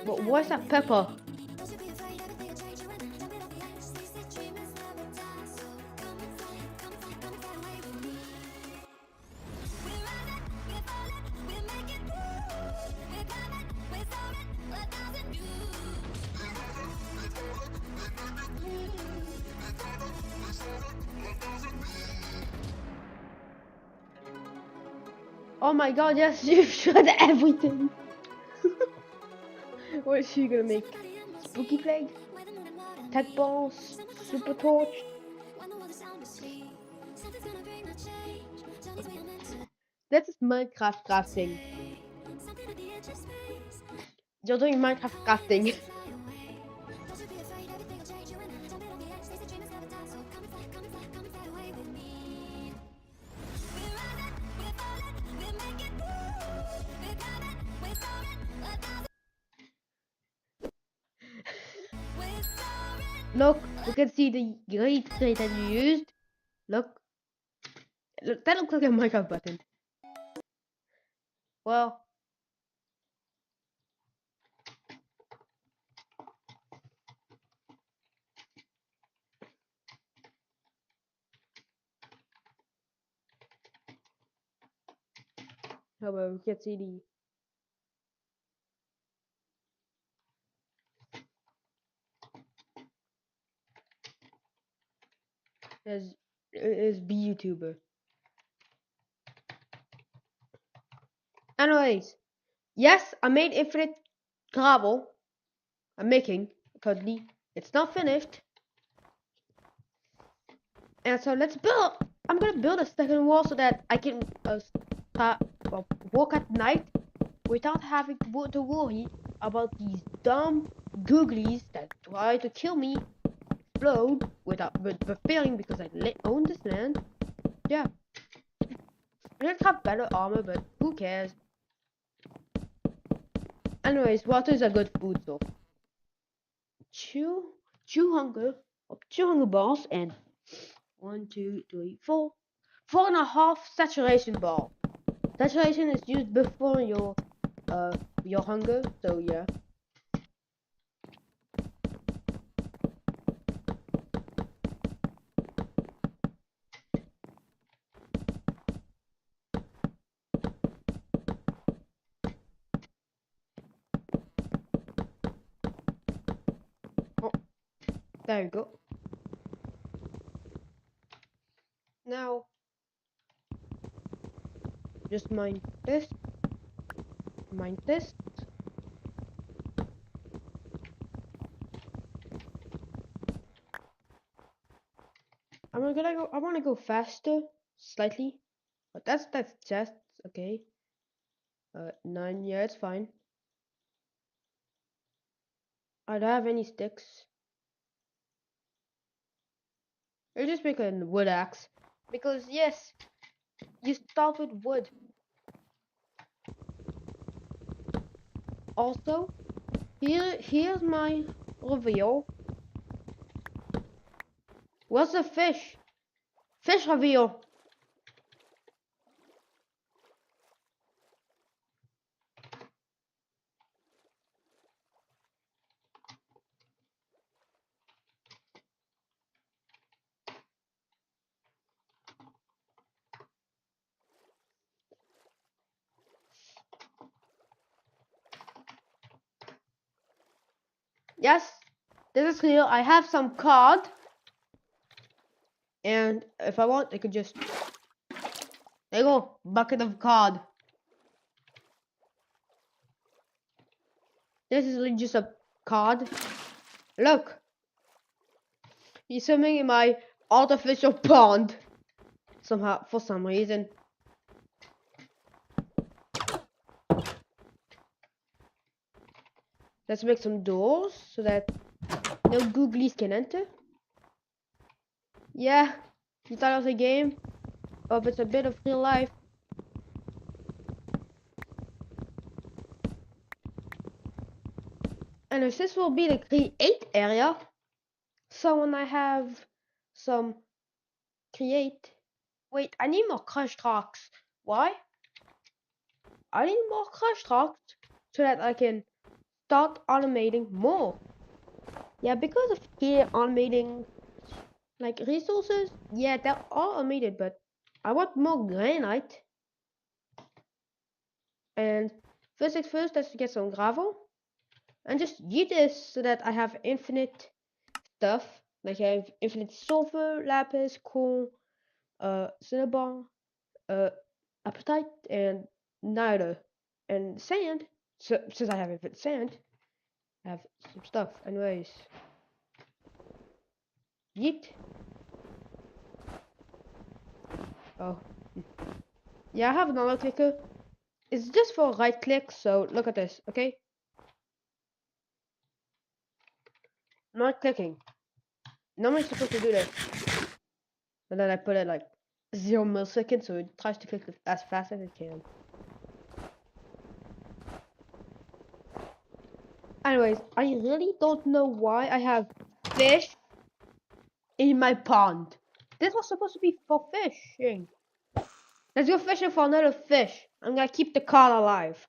But what's that pepper? Oh my god, yes, you've shot everything. What is she gonna make? Spooky Plague? Tech Balls? Super Torch? This is Minecraft crafting. You're doing Minecraft crafting. Look, you can see the grade crate that you used. Look. Look, that looks like a Minecraft button. Well. However, we can see the is B YouTuber. Anyways, yes, I made infinite gravel. I'm making currently. It's not finished. And so let's build. I'm gonna build a second wall so that I can walk at night without having to worry about these dumb googlies that try to kill me. Explode but failing because I own this land. Yeah. I don't have better armor, but who cares? Anyways, water is a good food source. Two hunger balls and 1, 2, 3, 4. 4.5 saturation ball. Saturation is used before your hunger, so yeah. Oh, there you go. Now, just mine this. Mine this. I want to go faster, slightly, but that's just okay. 9, yeah, it's fine. I don't have any sticks. I'll just make a wood axe because yes, you start with wood. Also, here's my reveal. What's the fish? Fish reveal. Yes, this is real. I have some cod. And if I want, I could just... There you go, bucket of cod. This is really just a cod. Look. He's swimming in my artificial pond. Somehow, for some reason. Let's make some doors so that no googlies can enter. Yeah, you thought it was a game? Oh, but it's a bit of real life. And this will be the create area. So when I have some create... Wait, I need more crushed rocks. Why? I need more crushed rocks so that I can start automating more. Yeah, because of here automating like resources, yeah, they're all automated, but I want more granite. And first things first, let's get some gravel. And just use this so that I have infinite stuff. Like I have infinite sulfur, lapis, coal, cinnabar, appetite and neither. And sand, so since I have infinite sand, I have some stuff. Anyways, yeet. Oh, yeah, I have another clicker. It's just for right click, so look at this, okay? Not clicking. Normally supposed to do this. And then I put it like 0 milliseconds, so it tries to click as fast as it can. Anyways, I really don't know why I have fish in my pond. This was supposed to be for fishing. Let's go fishing for another fish. I'm gonna keep the cod alive.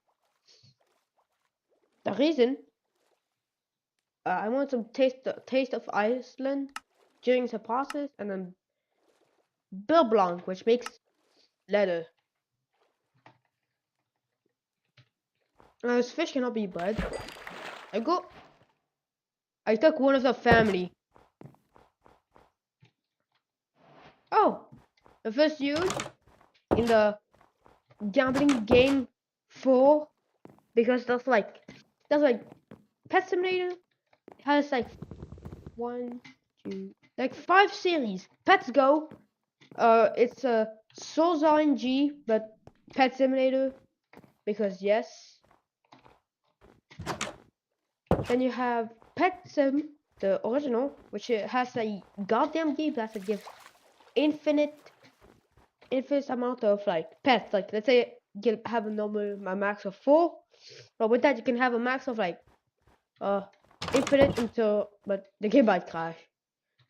The reason I want some taste of Iceland during the process, and then Bill Blanc, which makes leather. This fish cannot be bred. I took one of the family. Oh, the first used in the gambling game 4, because that's like Pet Simulator has like 1, 2, like 5 series. Pets Go, it's a Souls RNG, but Pet Simulator, because yes. Then you have Pet Sim, the original, which it has a goddamn game pass that gives infinite amount of like pets. Like let's say you have a max of 4, but with that you can have a max of like infinite until, but the game might crash.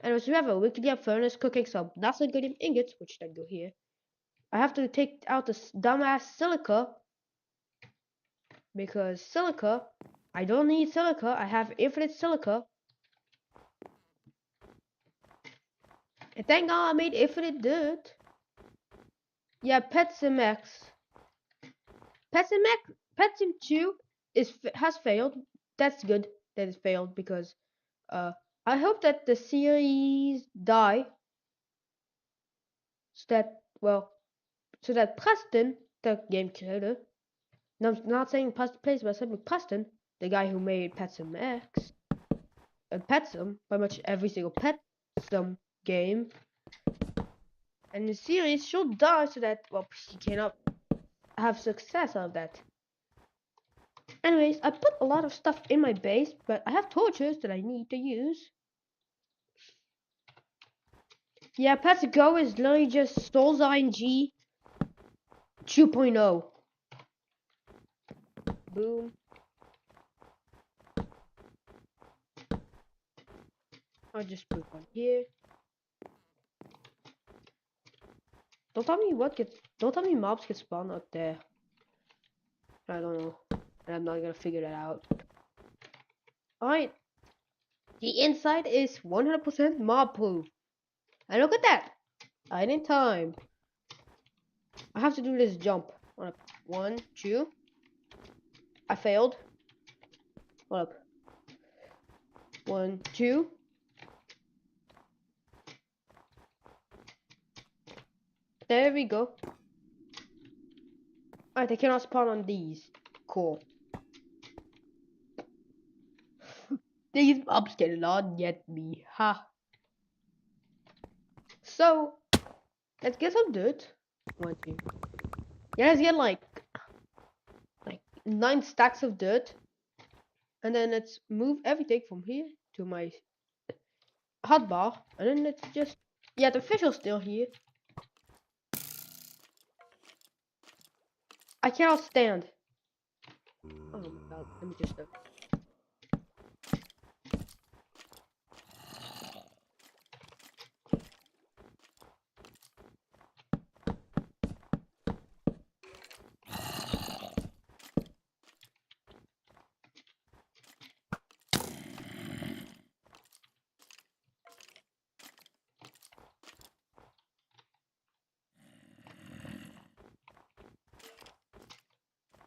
And we have a wicked furnace cooking some Nasogodium ingots, which then go here. I have to take out this dumbass silica, because silica, I don't need silica. I have infinite silica. And thank God I made infinite dirt. Yeah, Pet Sim X. Pet Sim 2 has failed. That's good that it failed, because I hope that the series die, so that Preston, the game creator, and I'm not saying Preston Plays, but I'm saying Preston, the guy who made Pet Sim X and Pet Sim, pretty much every single Pet Sim game, and the series should die, so that he cannot have success out of that. Anyways, I put a lot of stuff in my base, but I have torches that I need to use. Yeah, Pets Go is literally just Souls RNG 2.0. Boom. I'll just put one here. Don't tell me mobs get spawned out there. I don't know. And I'm not gonna figure that out. Alright. The inside is 100% mob proof. And look at that. I in time. I have to do this jump. 1, 2. I failed. Hold up. 1, 2. There we go. Alright, I cannot spawn on these. Cool. These mobs cannot get me. Ha. So, let's get some dirt. 1, 2. Yeah, let's get like 9 stacks of dirt. And then let's move everything from here to my hotbar. And then let's just... Yeah, the fish are still here. I cannot stand. Oh my god, let me just...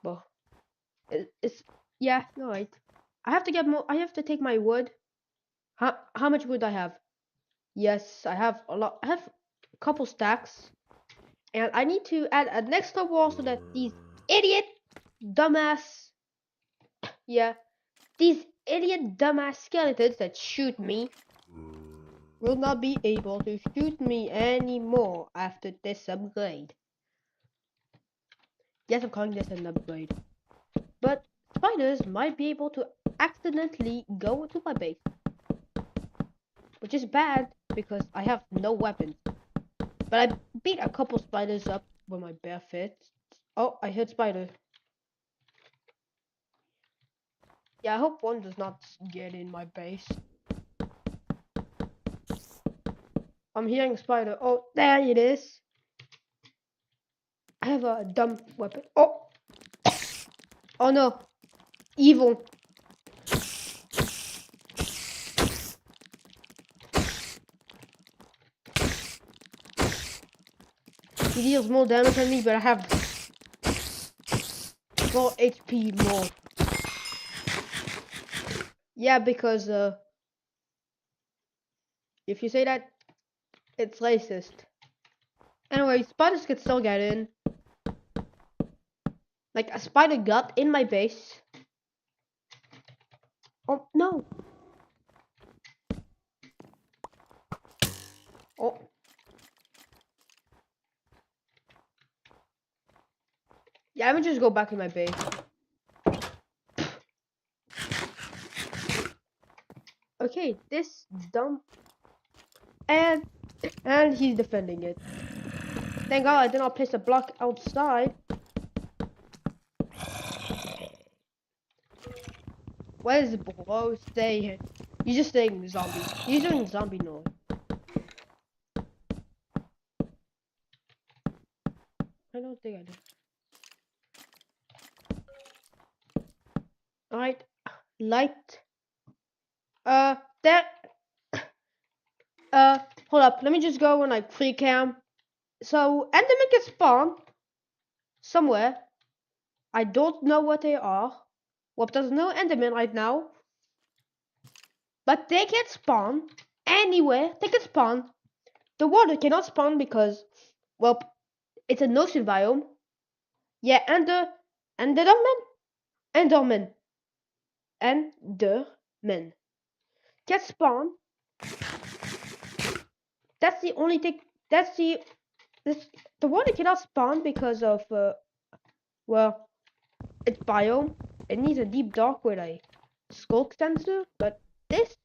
Well, it's... Yeah, you're right. I have to get more... I have to take my wood. How much wood I have? Yes, I have a lot. I have a couple stacks. And I need to add an extra wall so that these idiot, dumbass, these idiot, dumbass skeletons that shoot me will not be able to shoot me anymore after this upgrade. Yes, I'm calling this an upgrade. But spiders might be able to accidentally go into my base. Which is bad because I have no weapons. But I beat a couple spiders up with my bare fists. Oh, I hit spider. Yeah, I hope one does not get in my base. I'm hearing spider. Oh, there it is. I have a dumb weapon. Oh! Oh no. Evil. He deals more damage than me, but I have 4 HP more. Yeah, because if you say that, it's racist. Anyway, spiders could still get in. Like, a spider got in my base. Oh, no. Oh. Yeah, I'm gonna just go back in my base. Okay, this dumb. And he's defending it. Thank God I did not place a block outside. What is bro saying? You're just saying zombie. He's doing zombie noise. I don't think I did. Alright. Light. There. Hold up. Let me just go and like free cam. So, Enderman can spawn somewhere. I don't know what they are. Well, there's no Enderman right now. But they can spawn anywhere. They can spawn. The water cannot spawn because, well, it's an ocean biome. Yeah, Enderman can spawn. That's the only thing. The water cannot spawn because of well, its biome. It needs a deep dark with a skulk sensor, but this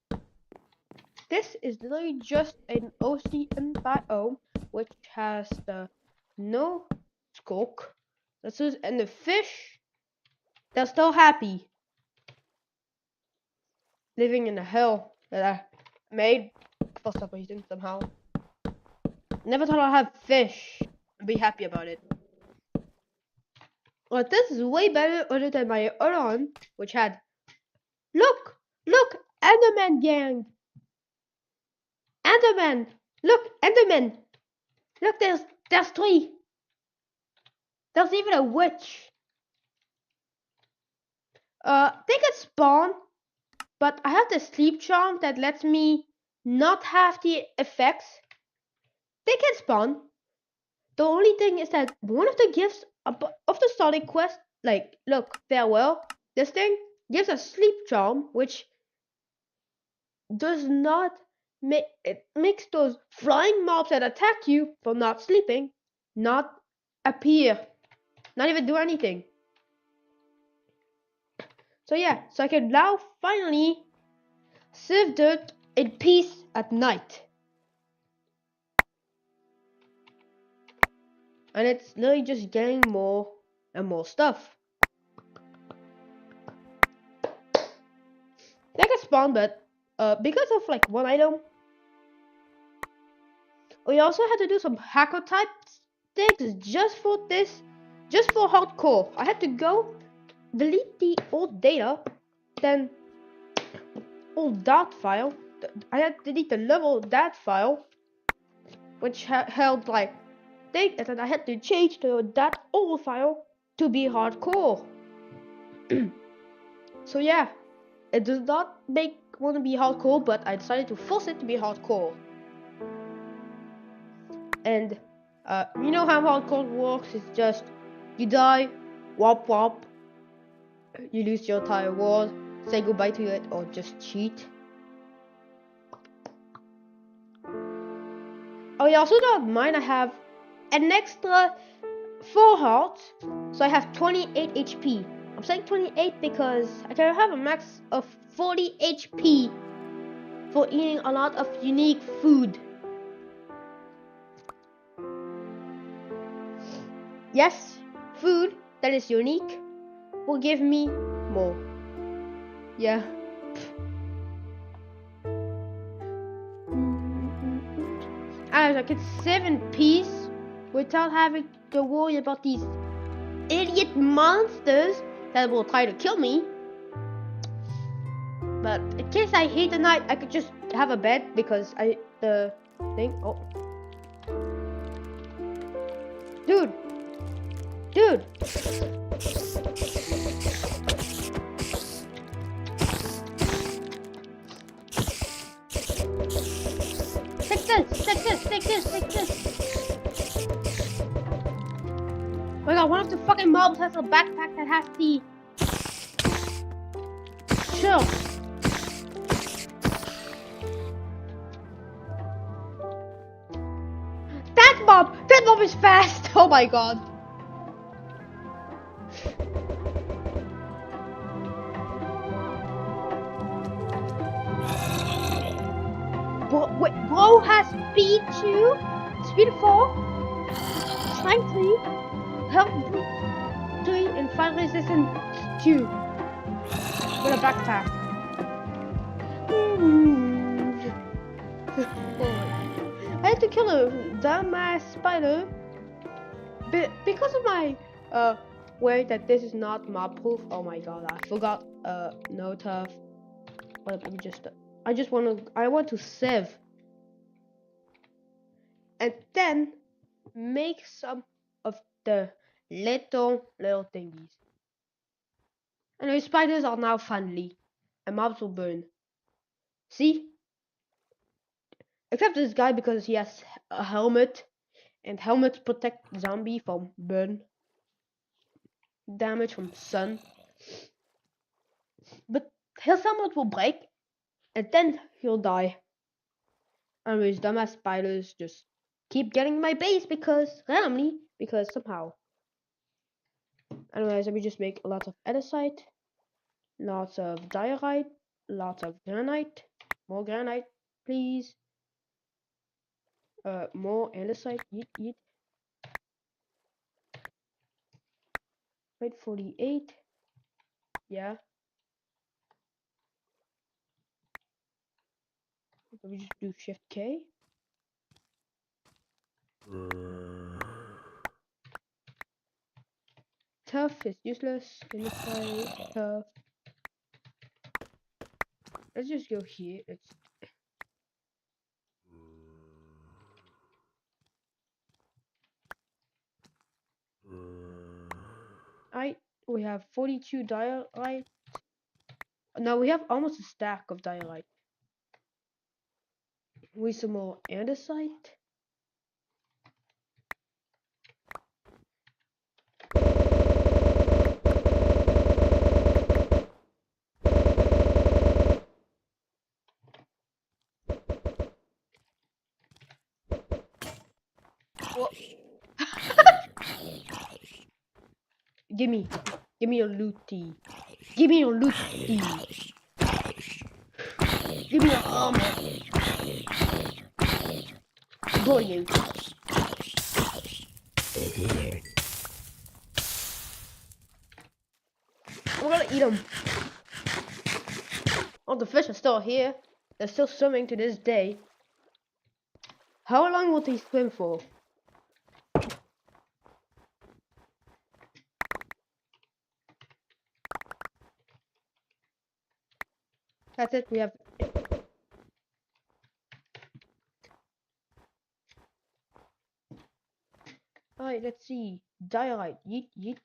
is literally just an ocean biome which has the no skulk. And the fish, they're still happy living in the hell that I made for some reason somehow. Never thought I'd have fish and be happy about it. But this is way better other than my other one, which had look, Enderman gang. Enderman, look, Enderman. Look, there's 3. There's even a witch. They can spawn, but I have the sleep charm that lets me not have the effects. They can spawn. The only thing is that one of the gifts of the starting quest, like, look, farewell, this thing gives a sleep charm, which does not make, it makes those flying mobs that attack you for not sleeping, not appear, not even do anything. So yeah, so I can now finally sieve dirt in peace at night. And it's literally just getting more and more stuff. They can spawn, but because of like one item, we also had to do some hacker type things just for this, just for hardcore. I had to go delete the old data, then old dot file. I had to delete the level dat file, which held like thing, and then I had to change that old file to be hardcore. So yeah, it does not want to be hardcore, but I decided to force it to be hardcore. And You know how hardcore works? It's just you die, wop wop, you lose your entire world, say goodbye to it, or just cheat. Oh yeah, also don't mind, I have an extra 4 hearts, so I have 28 HP. I'm saying 28 because I can have a max of 40 HP for eating a lot of unique food. Yes, food that is unique will give me more. Yeah. As I could 7 peace without having to worry about these idiot monsters that will try to kill me. But in case I hate the night, I could just have a bed because the thing. Oh, dude. Take this. Oh my god, one of the fucking mobs has a backpack that has the chill. That mob is fast. Oh my god. Bro has speed 2, speed 4, strength 3, health 3, and fire resistance 2. With a backpack. I had to kill a dumbass spider because of my way that this is not mob proof. Oh my god, I forgot no tough. But let me just I want to save and then make some of the little thingies. Anyway, spiders are now friendly and mobs will burn. See? Except this guy because he has a helmet, and helmets protect zombie from burn damage from sun. But his helmet will break and then he'll die. Anyways, dumbass spiders just keep getting my base randomly because somehow. Anyways, let me just make lots of andesite, lots of diorite, lots of granite, more granite, please. More andesite, yeet. Wait, 48. Yeah. Let me just do Shift K. Tough is useless. Andesite, tough. Let's just go here. We have 42 diorite. Now we have almost a stack of diorite. With some more andesite. Give me your looty. Give me your looty. Give me your armor. Brilliant. I'm gonna eat them. Oh, the fish are still here. They're still swimming to this day. How long will they swim for? That's it, we have... Alright, let's see. Diorite, yeet.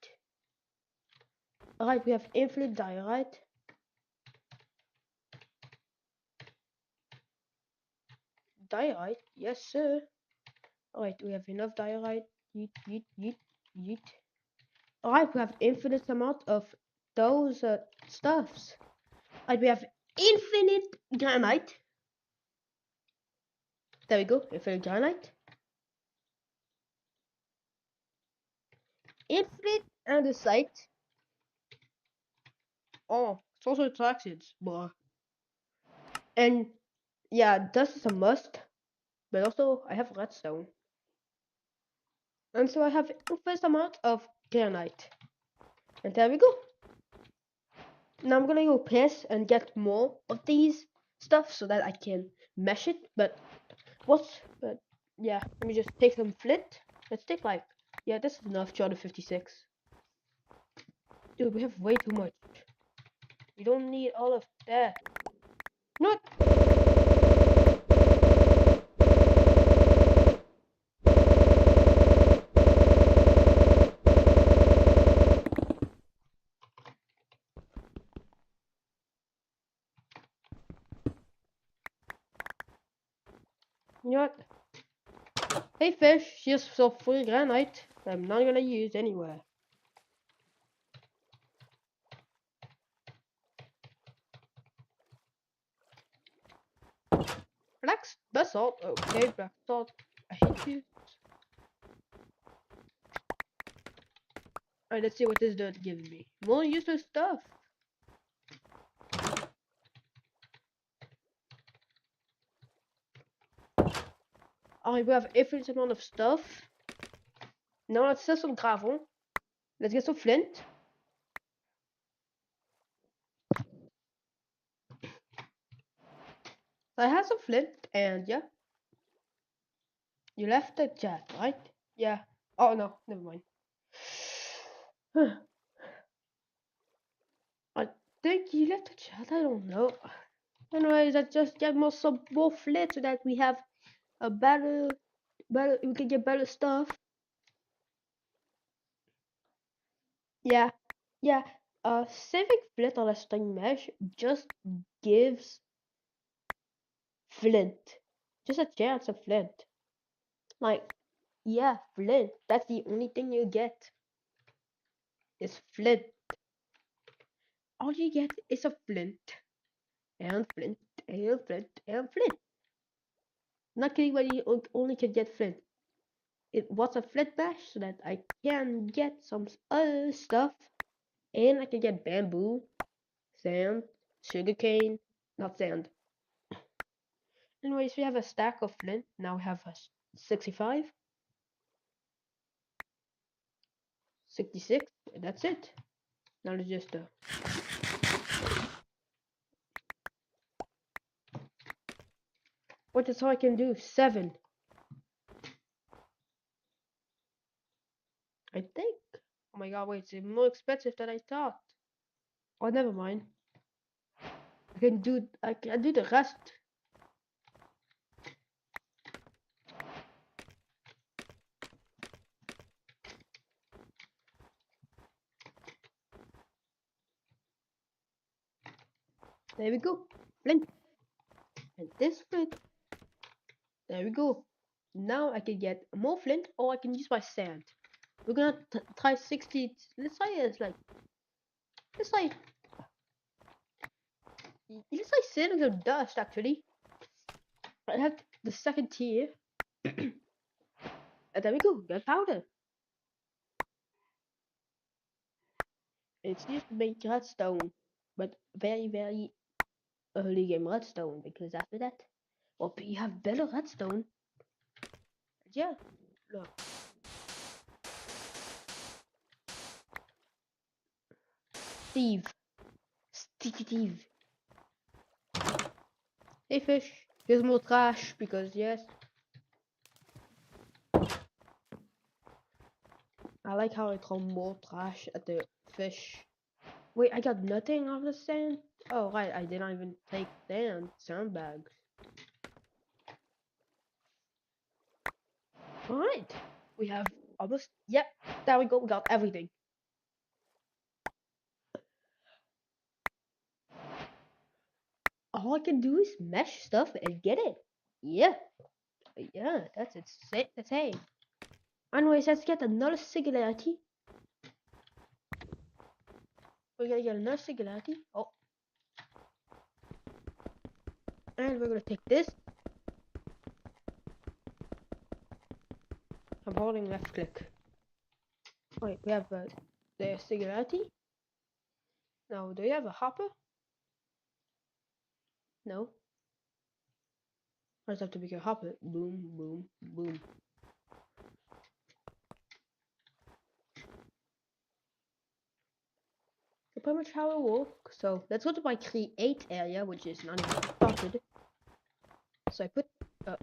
Alright, we have infinite diorite. Diorite, yes sir. Alright, we have enough diorite. Yeet, yeet, yeet, yeet. Alright, we have infinite amount of those stuffs. Alright, we have infinite granite. There we go, infinite granite. Infinite andesite. Oh, it's also attractions, but and yeah, dust is a must. But also, I have redstone, and so I have infinite amount of granite. And there we go. Now I'm gonna go piss and get more of these stuff so that I can mesh it. But yeah, let me just take some flint. Let's take like, yeah, this is enough. 256. Dude, we have way too much. We don't need all of that. Not. You know what? Hey fish, here's some free granite I'm not gonna use anywhere. Black basalt, okay, black salt. I hate you. Alright, let's see what this dirt gives me. More useless stuff. Alright, we have infinite amount of stuff. Now let's get some gravel. Let's get some flint. I have some flint, and yeah. You left the chat, right? Yeah. Oh no, never mind. I think you left the chat, I don't know. Anyways, let's just get some more flint so that we have a better, we can get better stuff. Yeah, yeah. Saving flint on a string mesh just gives flint, just a chance of flint. Like, yeah, flint. That's the only thing you get. Is flint. All you get is a flint, and flint, and flint, and flint. Not kidding, but you only can get flint. It was a flint bash so that I can get some other stuff, and I can get bamboo, sand, sugarcane, not sand. Anyways, we have a stack of flint. Now we have a 65, 66, and that's it. Now let's just what is all I can do? 7. I think. Oh my god, wait, it's more expensive than I thought. Oh, never mind. I can do the rest. There we go. Flint. And this flint. There we go. Now I can get more flint, or I can use my sand. We're gonna try 60. Let's say it's like. Let's say 7 of dust actually. I have the second tier. And there we go. Gunpowder. It's used to make redstone, but very, very early game redstone, because after that, well, you have better redstone. Yeah, look. Steve. Steve. Hey fish, here's more trash, because yes. I like how I throw more trash at the fish. Wait, I got nothing off the sand? Oh, right, I didn't even take sandbags. Alright, we have almost, yep, there we go, we got everything. All I can do is mesh stuff and get it. Yeah. Yeah, that's it. That's hay. Anyways, let's get another singularity. We're gonna get another singularity. Oh. And we're gonna take this. I'm holding left click. Wait, we have the singularity. Now, do you have a hopper? No. I just have to make a hopper. Boom, boom, boom. That's pretty much how it works. So let's go to my create area, which is not even started. So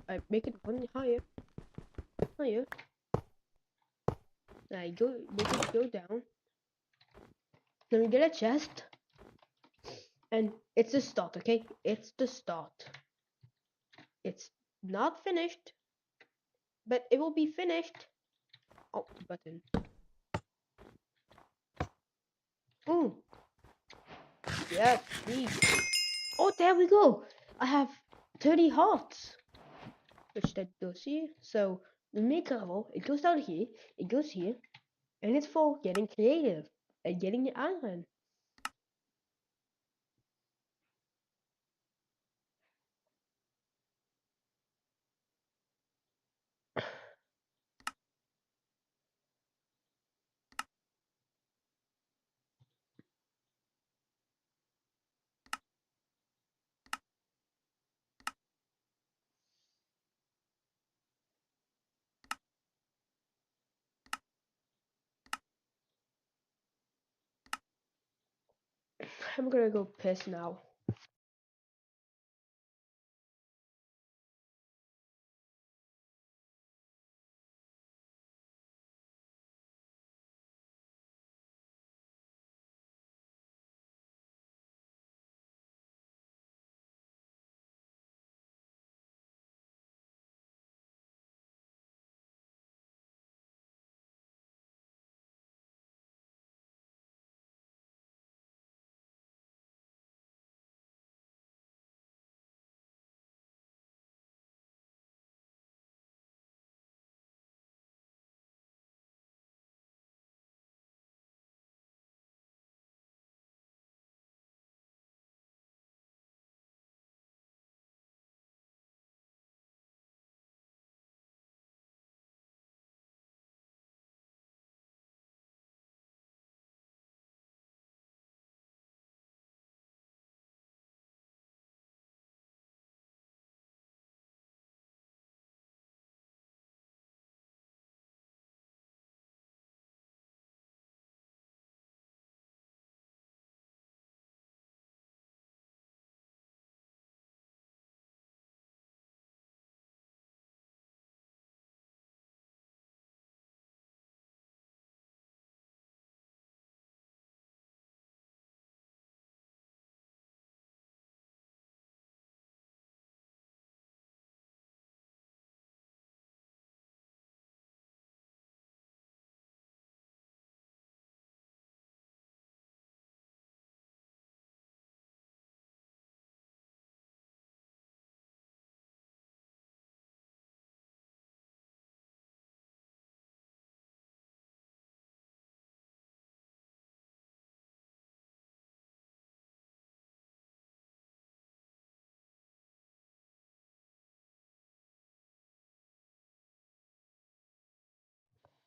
I make it one higher. Higher. I go make it go down. Then we get a chest. And it's the start, okay? It's the start. It's not finished, but it will be finished. Oh, button. Ooh. Yes, please. Oh, there we go. I have 30 hearts, which that does here. So the make level, it goes down here, it goes here, and it's for getting creative and getting the iron. I'm gonna go piss now.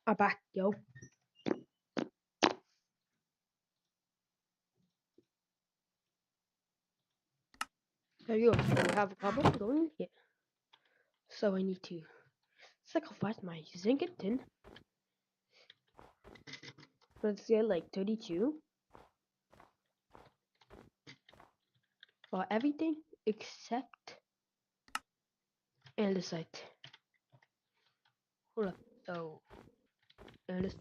I'm back, yo. There you go. So we have a cobble going here. So I need to sacrifice my zinc and tin. Let's get like 32 for everything except andesite. Hold up. So andesite.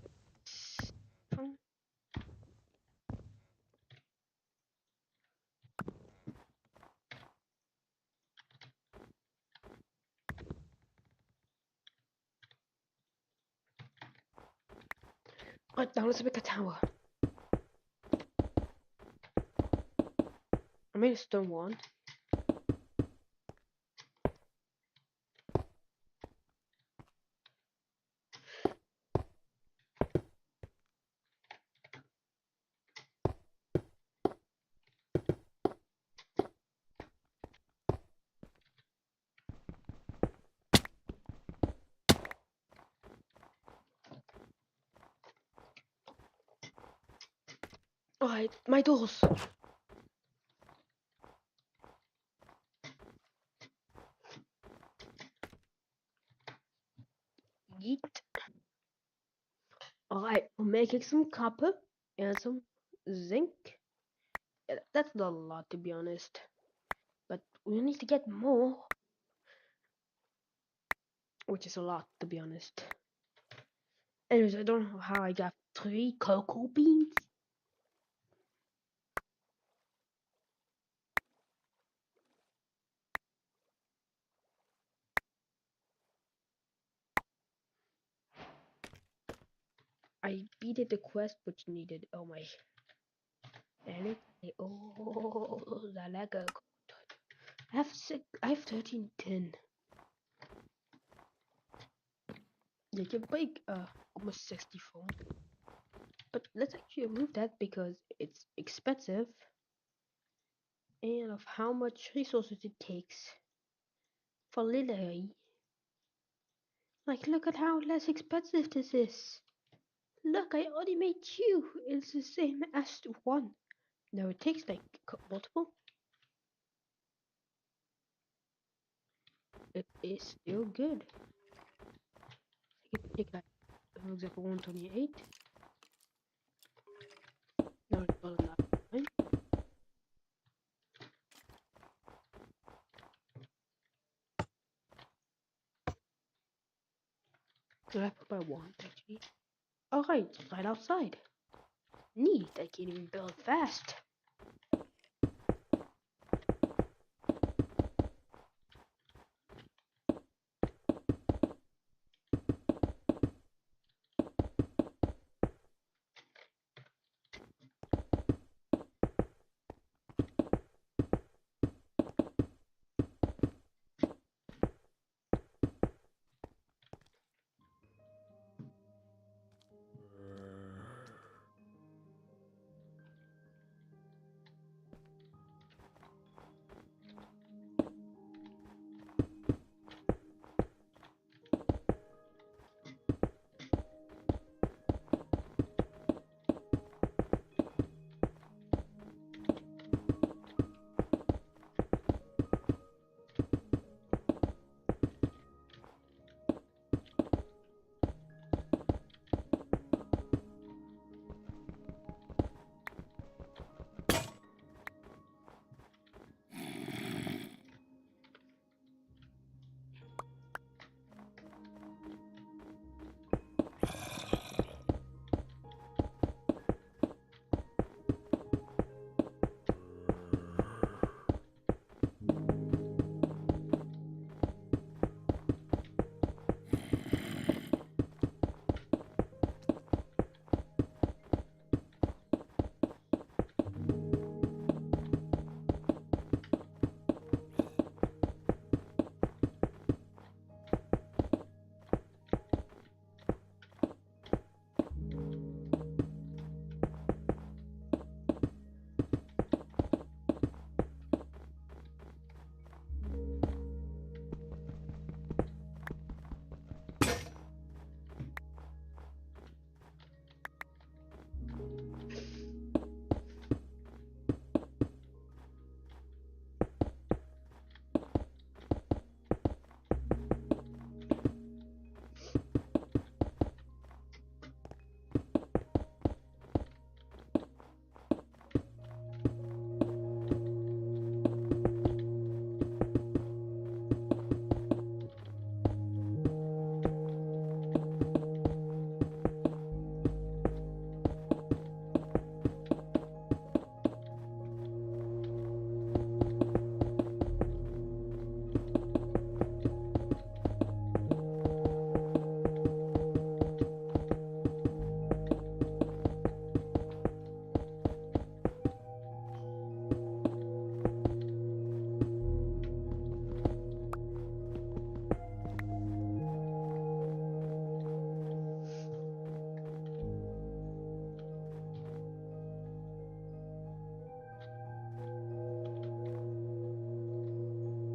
Right now, let's make a tower. I made a stone one. Alright, my tools. Yeet. Alright, we're making some copper and some zinc. That's not a lot to be honest. But we need to get more. Which is a lot to be honest. Anyways, I don't know how I got 3 cocoa beans. I beat the quest which needed my the Lego. I have 13 tin. You can break almost 64. But let's actually remove that because it's expensive and of how much resources it takes for literally. Like look at how less expensive this is. Look, I already made 2. It's the same as 1. No, it takes like multiple. It is still good. I can take like, for example, 128. No, it's not enough. Right? So I put by 1 actually. Alright, right outside. Neat, I can even build fast.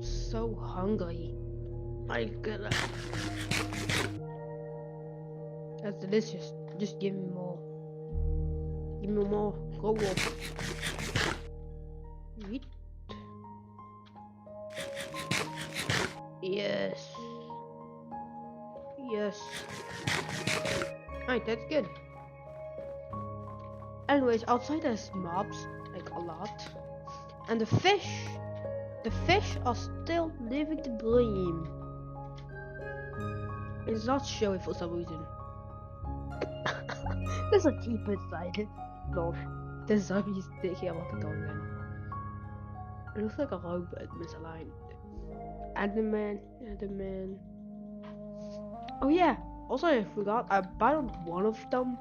So hungry. My goodness. That's delicious. Just give me more. Give me more. Go wolf. Yeet. Yes. Yes. Alright, that's good. Anyways, outside there's mobs, like a lot. And the fish are still living the dream. It's not showy for some reason. There's a jeep inside it. Lol. The zombies taking about the dog again. It looks like a robot misaligned. Enderman. Oh yeah, also I forgot, I battled one of them.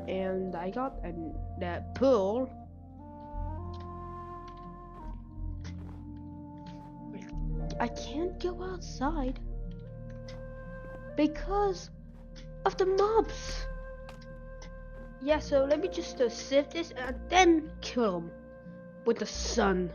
And I got that pearl. I can't go outside because of the mobs. Yeah, so let me just sift this and then kill them with the sun.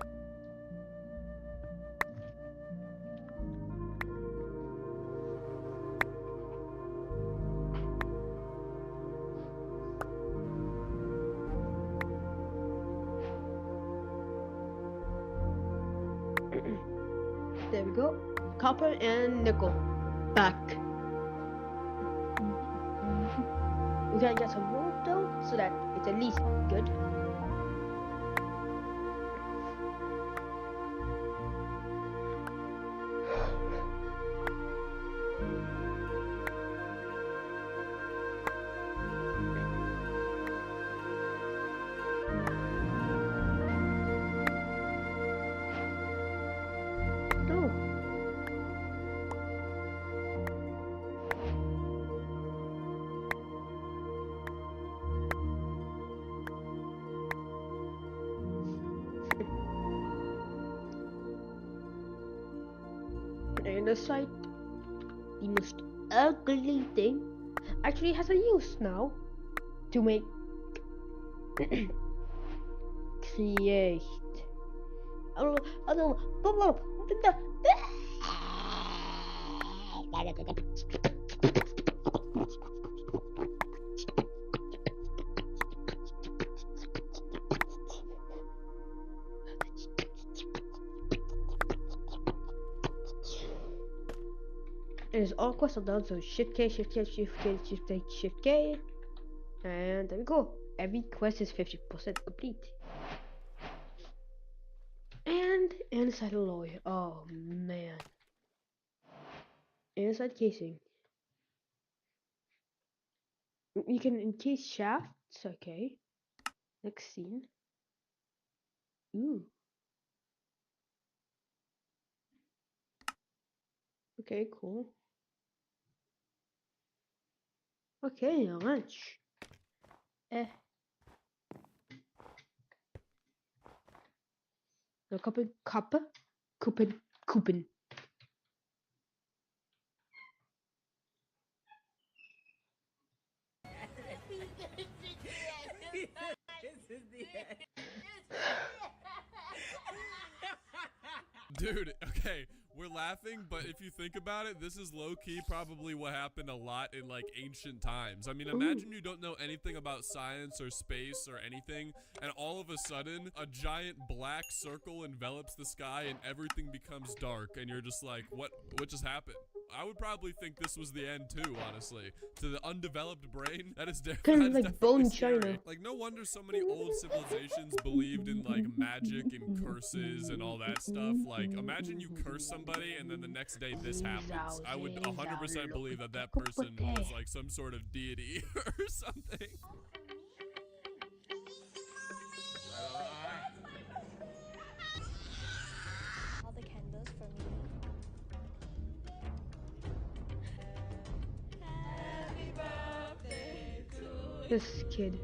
There we go. Copper and nickel. Back. We gotta get some more though, so that it's at least good. No. And the site, the most ugly thing, actually has a use now to make create. It is all quests are done, so shift K, shift K, shift K, shift K, shift K, and there we go. Every quest is 50% complete. And inside alloy. Oh man. Inside casing. You can encase shafts, okay. Next scene. Ooh. Okay, cool. Okay, lunch. No, Kupen. Dude, okay, we're laughing, but if you think about it, this is low-key probably what happened a lot in, like, ancient times. I mean, imagine you don't know anything about science or space or anything, and all of a sudden, a giant black circle envelops the sky and everything becomes dark, and you're just like, what just happened? I would probably think this was the end too, honestly. To the undeveloped brain, that is Kind of like Bone scary. China. Like, no wonder so many old civilizations believed in, like, magic and curses and all that stuff. Like, imagine you curse somebody and then the next day this happens. I would 100% believe that that person was, like, some sort of deity or something. All the candles for me. This kid.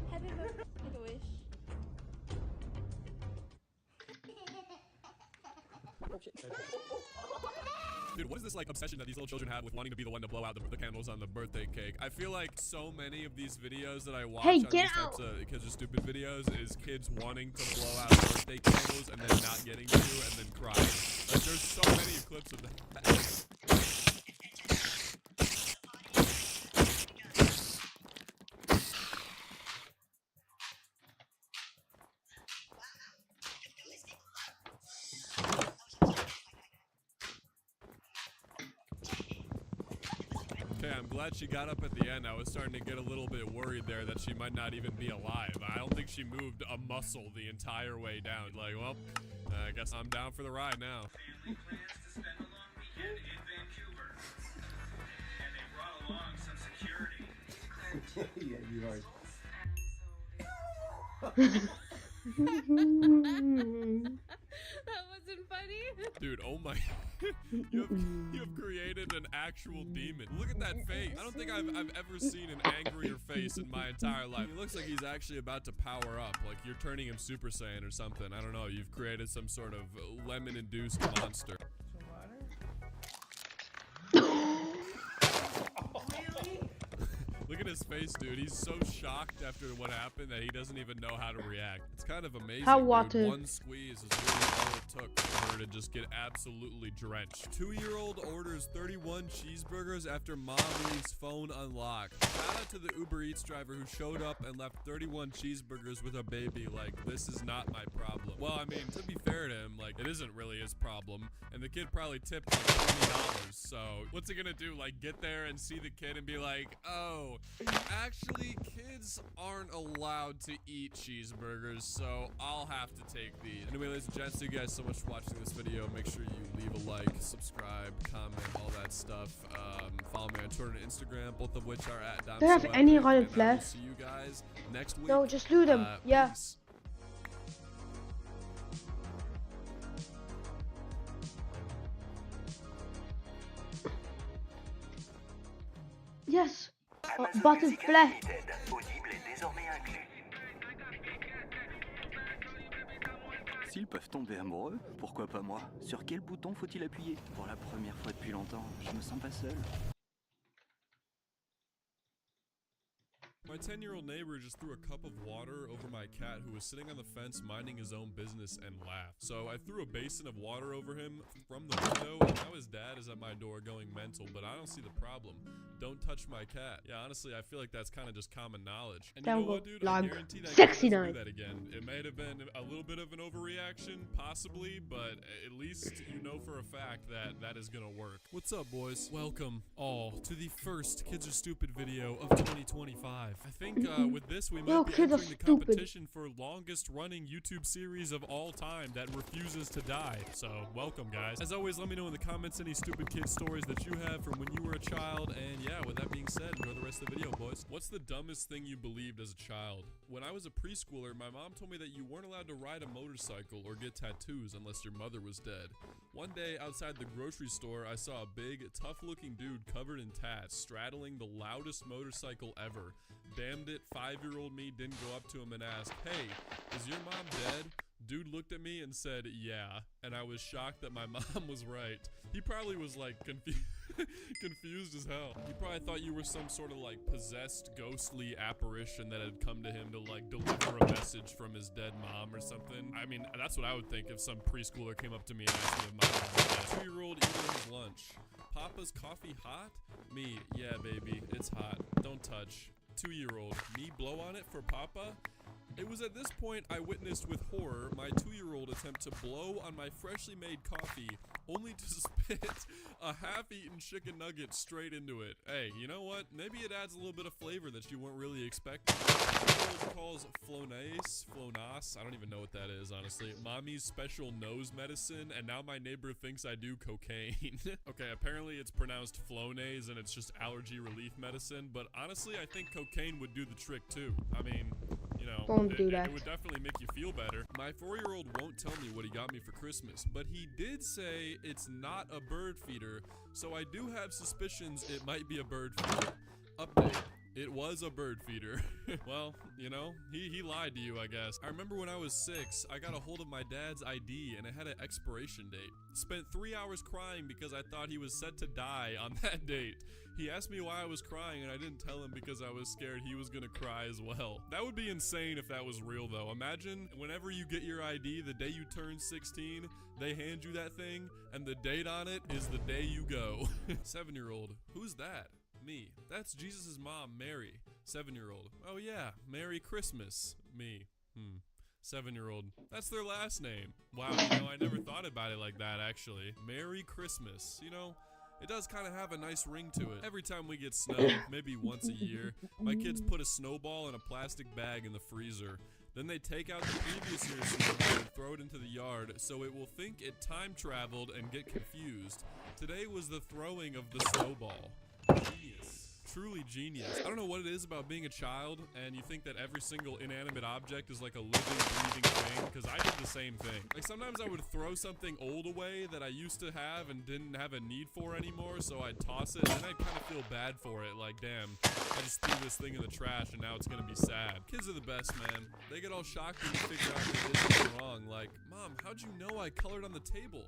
Happy birthday, make a wish. Dude, what is this, like, obsession that these little children have with wanting to be the one to blow out the candles on the birthday cake? I feel like so many of these videos that I watch Hey, on get these out! types of Kids Are Stupid videos is kids wanting to blow out birthday candles and then not getting to and then crying. Like, there's so many clips of that. I'm glad she got up at the end. I was starting to get a little bit worried there that she might not even be alive. I don't think she moved a muscle the entire way down. Like, well, I guess I'm down for the ride now. Yeah, you are. That wasn't funny. Dude, oh my. you have created an actual demon. Look at that face. I don't think I've ever seen an angrier face in my entire life. He looks like he's actually about to power up. Like you're turning him Super Saiyan or something. I don't know. You've created some sort of lemon-induced monster. Look at his face, dude. He's so shocked after what happened that he doesn't even know how to react. It's kind of amazing, Hot dude. water. One squeeze is really all it took for her to just get absolutely drenched. 2-year-old orders 31 cheeseburgers after mom leaves phone unlocked. Shout out to the Uber Eats driver who showed up and left 31 cheeseburgers with a baby. Like, this is not my problem. Well, I mean, to be fair to him, like, it isn't really his problem. And the kid probably tipped like $20. So what's he gonna do? Like, get there and see the kid and be like, oh, actually, kids aren't allowed to eat cheeseburgers, so I'll have to take these. Anyway, ladies and gents, thank you guys so much for watching this video. Make sure you leave a like, subscribe, comment, all that stuff. Follow me on Twitter and Instagram, both of which are at Do you have any DomSoEpic, Royal and I will Flash? see you guys next week. No, just do them. Yeah. Peace. Yes. Butterfly. S'ils peuvent tomber amoureux, pourquoi pas moi? Sur quel bouton faut-il appuyer? Pour la première fois depuis longtemps, je me sens pas seul. My 10-year-old neighbor just threw a cup of water over my cat who was sitting on the fence minding his own business and laughed. So I threw a basin of water over him from the window, and now his dad is at my door going mental, but I don't see the problem. Don't touch my cat. Yeah, honestly, I feel like that's kind of just common knowledge. And you know what, dude? I guarantee that kid doesn't do that again. It may have been a little bit of an overreaction, possibly, but at least you know for a fact that that is gonna work. What's up, boys? Welcome all to the first Kids Are Stupid video of 2025. I think with this we might be entering the competition for longest running YouTube series of all time that refuses to die. So welcome, guys. As always, let me know in the comments any stupid kid stories that you have from when you were a child. And yeah, with that being said, enjoy the rest of the video, boys. What's the dumbest thing you believed as a child? When I was a preschooler, my mom told me that you weren't allowed to ride a motorcycle or get tattoos unless your mother was dead. One day outside the grocery store, I saw a big, tough-looking dude covered in tats straddling the loudest motorcycle ever. Damned it, 5-year-old me didn't go up to him and ask, "Hey, is your mom dead?" Dude looked at me and said, "Yeah," and I was shocked that my mom was right. He probably was like confused as hell. He probably thought you were some sort of like possessed ghostly apparition that had come to him to like deliver a message from his dead mom or something. I mean, that's what I would think if some preschooler came up to me and asked me if my mom was dead. 2-year-old eating his lunch. Papa's coffee hot? Me, yeah baby, it's hot. Don't touch. 2-year-old, me blow on it for Papa? It was at this point I witnessed with horror my 2-year-old attempt to blow on my freshly made coffee, only to spit a half-eaten chicken nugget straight into it. Hey, you know what? Maybe it adds a little bit of flavor that you weren't really expecting. 2-year-old calls Flonase, I don't even know what that is, honestly, mommy's special nose medicine, and now my neighbor thinks I do cocaine. Okay, apparently it's pronounced Flonase and it's just allergy relief medicine, but honestly I think cocaine would do the trick too. I mean, you know, it would definitely make you feel better. My 4-year-old won't tell me what he got me for Christmas, but he did say it's not a bird feeder, so I do have suspicions it might be a bird feeder. Update. It was a bird feeder. Well, you know, he lied to you, I guess. I remember when I was 6, I got a hold of my dad's ID and it had an expiration date. Spent 3 hours crying because I thought he was set to die on that date. He asked me why I was crying and I didn't tell him because I was scared he was gonna cry as well. That would be insane if that was real though. Imagine whenever you get your ID, the day you turn 16, they hand you that thing and the date on it is the day you go. 7-year-old, who's that? Me. That's Jesus' mom, Mary. 7-year-old. Oh yeah, Merry Christmas. Me. 7-year-old. That's their last name. Wow, you know, I never thought about it like that, actually. Merry Christmas. You know, It does kind of have a nice ring to it. Every time we get snow, maybe once a year, my kids put a snowball in a plastic bag in the freezer. Then they take out the previous year's snowball and throw it into the yard so it will think it time traveled and get confused. Today was the throwing of the snowball. Genius. Truly genius. I don't know what it is about being a child and you think that every single inanimate object is like a living, breathing thing, because I did the same thing. Like sometimes I would throw something old away that I used to have and didn't have a need for anymore, so I'd toss it, and then I'd kind of feel bad for it, like damn, I just threw this thing in the trash and now it's gonna be sad. Kids are the best, man. They get all shocked when you figure out they did something wrong, like, Mom, how'd you know I colored on the table?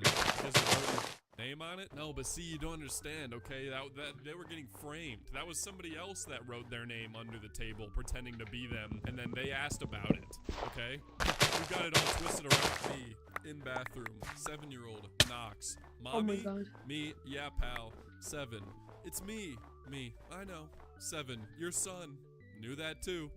Because it wrote your name on it? No, but see, you don't understand, okay? That they were getting framed. That was somebody else that wrote their name under the table, pretending to be them, and then they asked about it, okay? You got it all twisted around me. In bathroom, 7-year-old, knocks. Mommy? Oh my God. Me? Yeah, pal. 7. It's me. Me. I know. 7. Your son. Knew that too.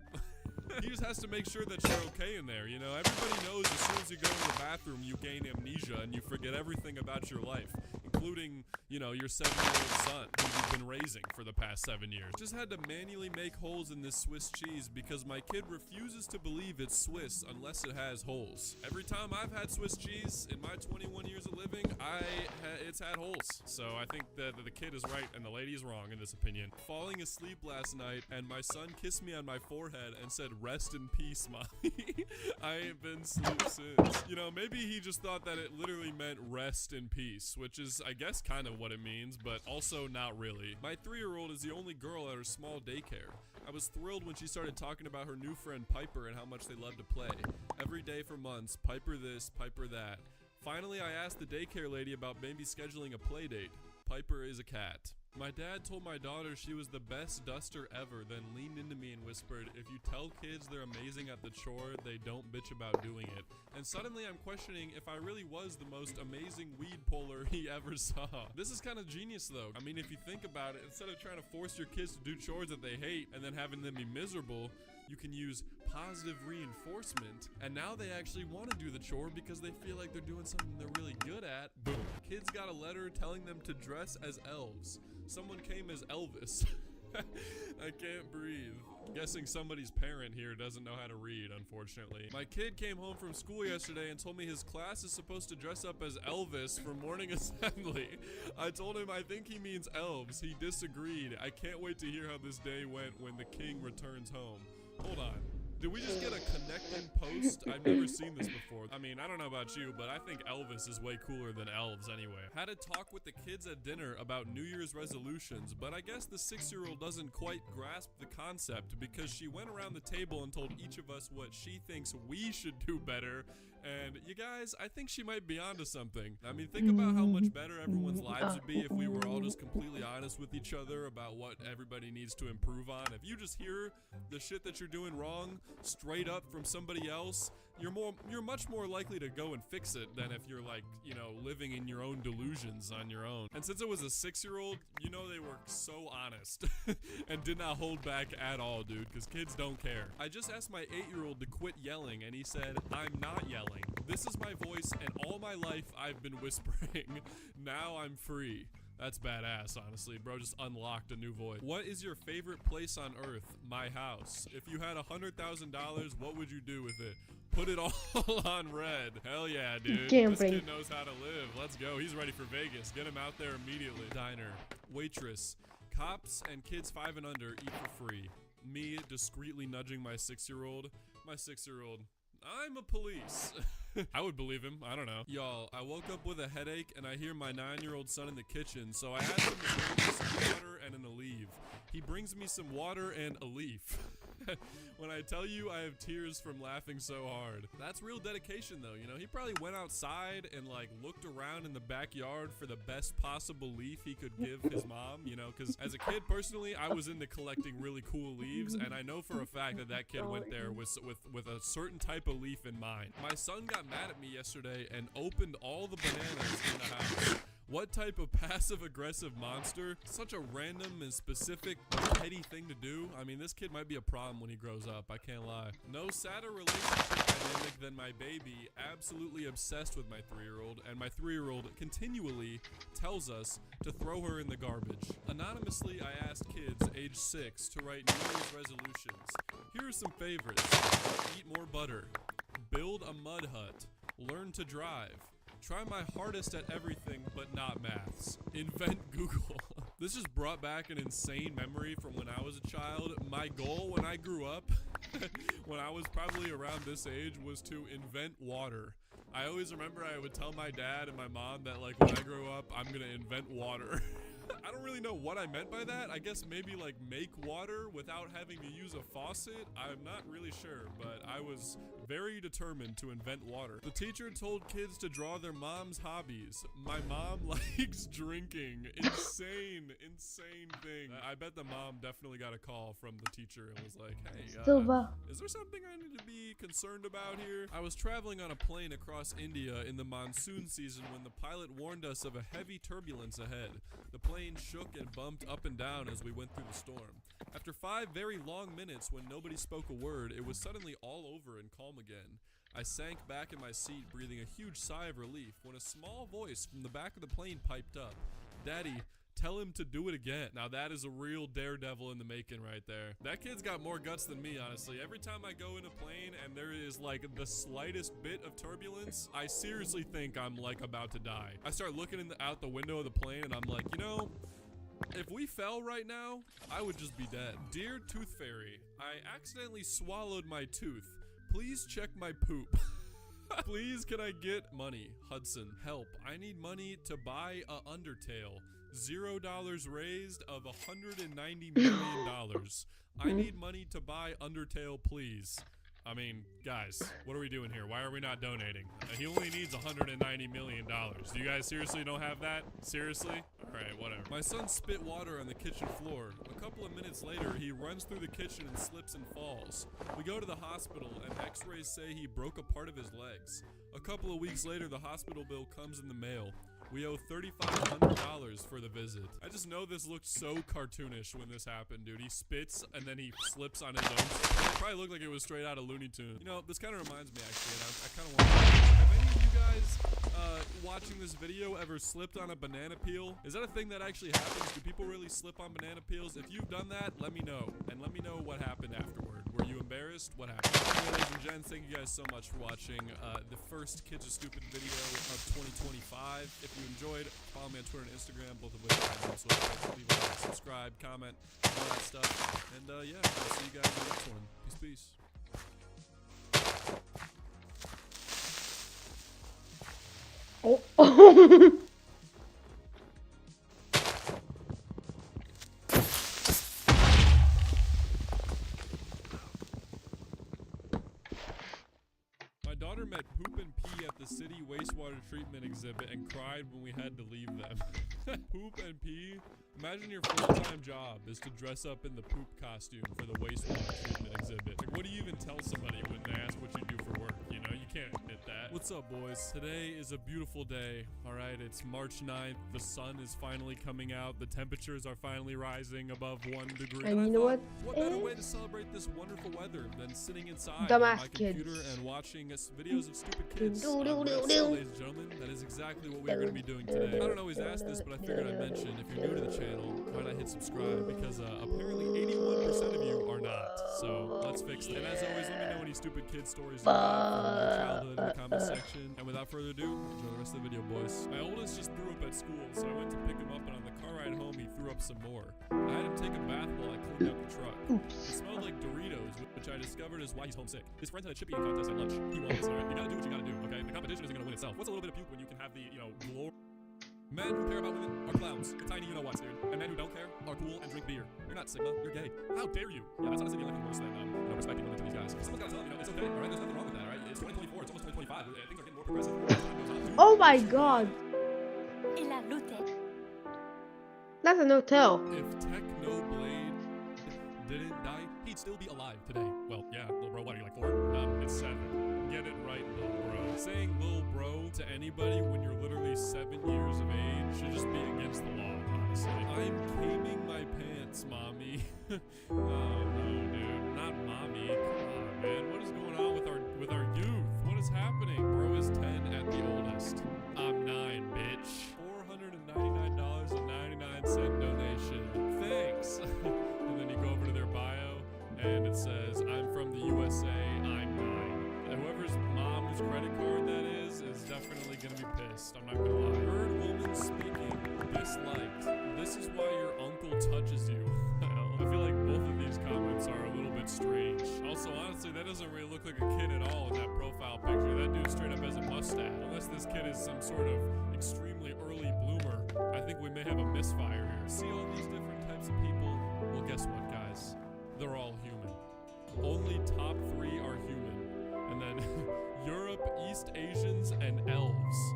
He just has to make sure that you're okay in there, you know? Everybody knows as soon as you go in the bathroom, you gain amnesia and you forget everything about your life, including, you know, your 7-year-old son who you've been raising for the past 7 years. Just had to manually make holes in this Swiss cheese because my kid refuses to believe it's Swiss unless it has holes. Every time I've had Swiss cheese in my 21 years of living, it's had holes. So I think that the kid is right and the lady is wrong in this opinion. Falling asleep last night and my son kissed me on my forehead and said, "Rest in peace, Mommy." I ain't been asleep since. You know, maybe he just thought that it literally meant rest in peace, which is, I guess, kind of what it means, but also not really. My 3-year-old is the only girl at her small daycare. I was thrilled when she started talking about her new friend Piper and how much they love to play. Every day for months, Piper this, Piper that. Finally, I asked the daycare lady about maybe scheduling a play date. Piper is a cat. My dad told my daughter she was the best duster ever, then leaned into me and whispered, "If you tell kids they're amazing at the chore, they don't bitch about doing it." And suddenly I'm questioning if I really was the most amazing weed puller he ever saw. This is kind of genius though. I mean, if you think about it, instead of trying to force your kids to do chores that they hate and then having them be miserable, you can use positive reinforcement, and now they actually want to do the chore because they feel like they're doing something they're really good at. Boom. Kids got a letter telling them to dress as elves. Someone came as Elvis. I can't breathe. Guessing somebody's parent here doesn't know how to read, unfortunately. My kid came home from school yesterday and told me his class is supposed to dress up as Elvis for morning assembly. I told him I think he means elves. He disagreed. I can't wait to hear how this day went when the king returns home. Hold on. Did we just get a connecting post? I've never seen this before. I mean, I don't know about you, but I think Elvis is way cooler than elves anyway. Had a talk with the kids at dinner about New Year's resolutions, but I guess the 6-year-old doesn't quite grasp the concept because she went around the table and told each of us what she thinks we should do better. And you guys, I think she might be onto something. I mean, think about how much better everyone's lives would be if we were all just completely honest with each other about what everybody needs to improve on. If you just hear the shit that you're doing wrong straight up from somebody else, you're much more likely to go and fix it than if you're like, you know, living in your own delusions on your own. And since it was a 6-year-old, you know they were so honest and did not hold back at all, dude, because kids don't care. I just asked my 8-year-old to quit yelling and he said, "I'm not yelling. This is my voice and all my life I've been whispering. Now I'm free." That's badass, honestly. Bro just unlocked a new voice. What is your favorite place on earth? My house. If you had $100,000, what would you do with it? Put it all on red. Hell yeah, dude. This kid knows how to live. Let's go. He's ready for Vegas. Get him out there immediately. Diner. Waitress. Cops and kids 5 and under eat for free. Me discreetly nudging my 6-year-old. My 6-year-old. I'm a police. I would believe him. I don't know. Y'all, I woke up with a headache and I hear my 9-year-old son in the kitchen, so I asked him to bring me some water and an Aleve. He brings me some water and a leaf. When I tell you I have tears from laughing so hard. That's real dedication though, you know? He probably went outside and like looked around in the backyard for the best possible leaf he could give his mom, you know? Because as a kid, personally, I was into collecting really cool leaves, and I know for a fact that that kid went there with a certain type of leaf in mind. My son got mad at me yesterday and opened all the bananas in the house. What type of passive-aggressive monster? Such a random and specific, petty thing to do. I mean, this kid might be a problem when he grows up, I can't lie. No sadder relationship dynamic than my baby, absolutely obsessed with my 3-year-old, and my 3-year-old continually tells us to throw her in the garbage. Anonymously, I asked kids age 6 to write New Year's resolutions. Here are some favorites. Eat more butter. Build a mud hut. Learn to drive. Try my hardest at everything, but not maths. Invent Google. This just brought back an insane memory from when I was a child. My goal when I grew up, when I was probably around this age, was to invent water. I always remember I would tell my dad and my mom that, like, when I grow up, I'm gonna invent water. I don't really know what I meant by that. I guess maybe like make water without having to use a faucet. I'm not really sure, but I was very determined to invent water. The teacher told kids to draw their mom's hobbies. My mom likes drinking. Insane thing. I bet the mom definitely got a call from the teacher and was like, hey, is there something I need to be concerned about here? I was traveling on a plane across India in the monsoon season when the pilot warned us of a heavy turbulence ahead. The plane shook and bumped up and down as we went through the storm. After 5 very long minutes when nobody spoke a word, it was suddenly all over and calm again. I sank back in my seat, breathing a huge sigh of relief, when a small voice from the back of the plane piped up. Daddy, tell him to do it again. Now that is a real daredevil in the making right there. That kid's got more guts than me, honestly. Every time I go in a plane and there is like the slightest bit of turbulence, I seriously think I'm like about to die. I start looking out the window of the plane and I'm like, you know, if we fell right now, I would just be dead. Dear Tooth Fairy, I accidentally swallowed my tooth. Please check my poop. Please, can I get money? Hudson, help. I need money to buy a Undertale. $0 raised of $190 million. I need money to buy Undertale, please. I mean, guys, what are we doing here? Why are we not donating? He only needs $190 million. Do you guys seriously don't have that? Seriously? Alright, whatever. My son spit water on the kitchen floor. A couple of minutes later, he runs through the kitchen and slips and falls. We go to the hospital, and x-rays say he broke a part of his legs. A couple of weeks later, the hospital bill comes in the mail. We owe $3,500 for the visit. I just know this looked so cartoonish when this happened, dude. He spits and then he slips on his own. It probably looked like it was straight out of Looney Tunes. You know, this kind of reminds me, actually, and I kind of want to... Have any of you guys watching this video ever slipped on a banana peel? Is that a thing that actually happens? Do people really slip on banana peels? If you've done that, let me know. And let me know what happened afterward. Were you embarrassed? What happened? Anyway, ladies and gents, thank you guys so much for watching the first Kids Are Stupid video of 2025. If you enjoyed, follow me on Twitter and Instagram, both of which are also leave a like, subscribe, comment, all that stuff. And yeah, I'll see you guys in the next one. Peace. Oh. My daughter met poop and pee at the city wastewater treatment exhibit and cried when we had to leave them. Poop and pee? Imagine your full-time job is to dress up in the poop costume for the wastewater treatment exhibit. Like, what do you even tell somebody when they ask what you do for work? You know, you can't admit that. What's up, boys? Today is a beautiful day, alright? It's March 9th. The sun is finally coming out. The temperatures are finally rising above 1 degree. And you know what? What better way to celebrate this wonderful weather than sitting inside Dumbass on my computer kids. and watching videos of stupid kids? So, ladies and gentlemen, that is exactly what we're going to be doing today. I don't always ask this, but I figured I'd mention, if you're new to the channel, why not hit subscribe? Because apparently 81% of you are not. So let's fix that. And as always, let me know any stupid kid stories you have from your childhood in the comment section. And without further ado, enjoy the rest of the video, boys. My oldest just threw up at school, so I went to pick him up, and on the car ride home, he threw up some more. I had him take a bath while I cleaned out the truck. It smelled like Doritos, which I discovered is why he's homesick. His friends had a chip eating contest at lunch. He won this, alright? You gotta do what you gotta do, okay? The competition isn't gonna win itself. What's a little bit of puke when you can have the, you know, glory? Men who care about women are clowns. The tiny you-know-whats, dude. And men who don't care are cool and drink beer. You're not Sigma, you're gay. How dare you? Yeah, that's honestly the only thing worse than, you know, respecting women to these guys. Someone's gotta tell them, you know, it's okay, alright? There's nothing wrong with that, alright? It's 2024, it's almost 2025. Things are getting more progressive. Oh my god. That's an hotel. If Technoblade didn't die, he'd still be alive today. Well, yeah, little bro, what are you, like 4? It's 7. Get it right, little bro. Saying little bro to anybody when you're literally 7 years of age should just be against the law, honestly. I'm caming my pants, mommy. Oh no, dude, not mommy. Come on, man. What is going on with our youth? What is happening? Bro is 10 at the oldest. I'm 9, bitch. $499.99 donation. Thanks. And then you go over to their bio, and it says, "I'm from the USA. I'm 9." And whoever's mom's credit card that is definitely gonna be pissed. I'm not gonna lie. Third woman speaking disliked. This is why your uncle touches you. I feel like both of these comments are a little bit strange. Also, honestly, that doesn't really look like a kid at all in that profile picture. That dude straight up has a mustache. Unless this kid is some sort of extremely early bloomer, I think we may have a misfire here. See all these different types of people? Well, guess what, guys? They're all human. Only top 3 are human. And then Europe, East Asians, and elves.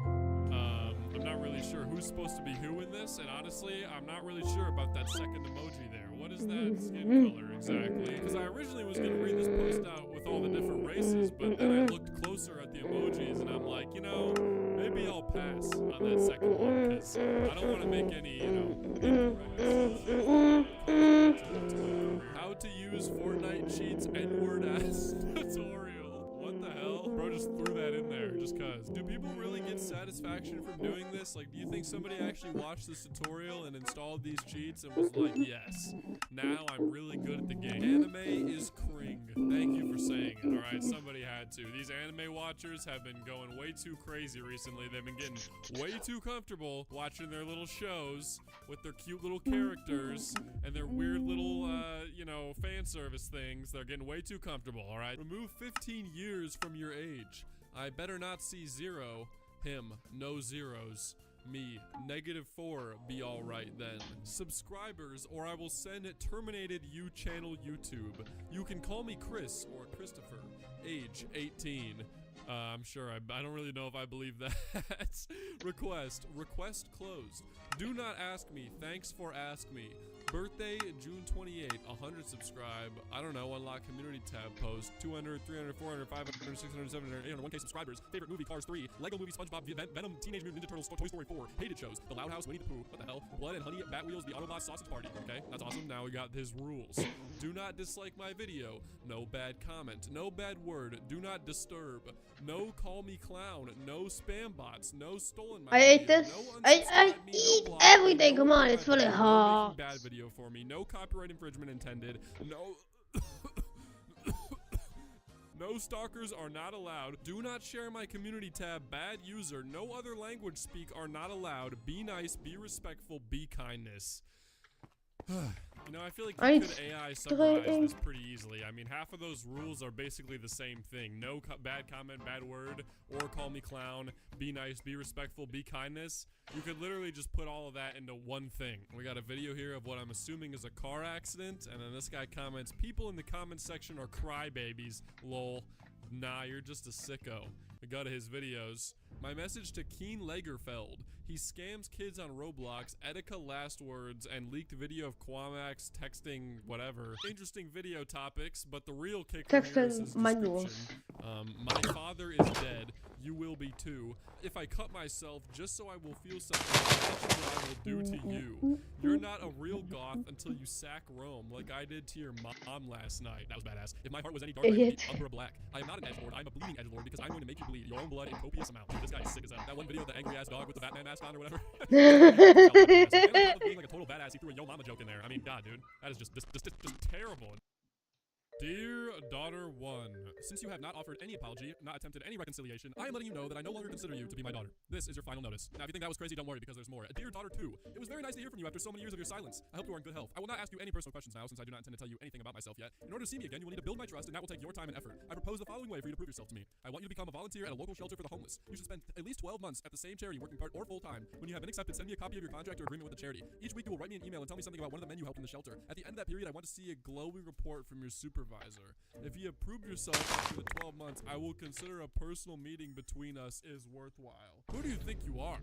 I'm not really sure who's supposed to be who in this, and honestly, I'm not really sure about that second emoji there. What is that skin color exactly? Because I originally was going to read this post out with all the different races, but then I looked closer at the emojis, and I'm like, you know, maybe I'll pass on that second one, because I don't want to make any, you know, incorrect. How to use Fortnite cheats N-word ass tutorial. What the hell? Bro just threw that in there just cause. Do people really get satisfaction from doing this? Like, do you think somebody actually watched this tutorial and installed these cheats and was like, yes, now I'm really good at the game? Anime is cring. Thank you for saying it. Alright, somebody had to. These anime watchers have been going way too crazy recently. They've been getting way too comfortable watching their little shows with their cute little characters and their weird little, you know, fan service things. They're getting way too comfortable, alright? Remove 15 years from your age. I better not see 0. Him, no zeros. Me, -4, be alright then. Subscribers, or I will send it terminated you channel YouTube. You can call me Chris or Christopher. Age, 18. I'm sure I don't really know if I believe that. Request closed. Do not ask me, thanks for ask me. Birthday, June 28, 100 subscribe. I don't know, unlock community tab post. 200, 300, 400, 500, 600, 700, 800, 1K subscribers. Favorite movie, Cars 3. Lego Movie, SpongeBob, Venom, Teenage Mutant Ninja Turtles, Toy Story 4. Hated shows, The Loud House, Winnie the Pooh. What the hell? Blood and Honey, Bat Wheels, The Autobots, Sausage Party. Okay, that's awesome. Now we got his rules. Do not dislike my video. No bad comment. No bad word. Do not disturb. No call me clown. No spam bots. No stolen my I video. ate this. No I unsubscribe me, eat no block everything. me, Come no on, it's comment, really no hard. making bad video for me. No copyright infringement intended. No. No stalkers are not allowed. Do not share my community tab. Bad user. No other language speak are not allowed. Be nice. Be respectful. Be kindness. You know, I feel like you could AI summarize this pretty easily. I mean, half of those rules are basically the same thing. No bad comment, bad word, or call me clown. Be nice, be respectful, be kindness. You could literally just put all of that into one thing. We got a video here of what I'm assuming is a car accident, and then this guy comments, people in the comment section are crybabies. Lol. Nah, you're just a sicko. We go to his videos. My message to Keen Lagerfeld. He scams kids on Roblox, Etika last words, and leaked video of Quamax texting whatever. Interesting video topics, but the real kicker here is his description. My father is dead. You will be too. If I cut myself just so I will feel something, imagine what I will do to you. You're not a real goth until you sack Rome, like I did to your mom last night. That was badass. If my heart was any darker, it would be Umbra Black. I am not an edgelord. I'm a bleeding edgelord because I'm going to make you bleed your own blood in copious amounts. Dude, this guy is sick as hell. That one video of the angry ass dog with the Batman mask on or whatever. Being like a total badass, he threw a yo mama joke in there. I mean, God, dude, that is just terrible. Dear Daughter 1, since you have not offered any apology, not attempted any reconciliation, I am letting you know that I no longer consider you to be my daughter. This is your final notice. Now, if you think that was crazy, don't worry, because there's more. Dear Daughter 2, it was very nice to hear from you after so many years of your silence. I hope you are in good health. I will not ask you any personal questions now, since I do not intend to tell you anything about myself yet. In order to see me again, you will need to build my trust, and that will take your time and effort. I propose the following way for you to prove yourself to me. I want you to become a volunteer at a local shelter for the homeless. You should spend at least 12 months at the same charity, working part or full-time. When you have been accepted, send me a copy of your contract or agreement with the charity. Each week, you will write me an email and tell me something about one of the men you helped in the shelter. At the end of that period, I want to see a glowing report from your supervisor. If you have proved yourself after the 12 months, I will consider a personal meeting between us is worthwhile. Who do you think you are?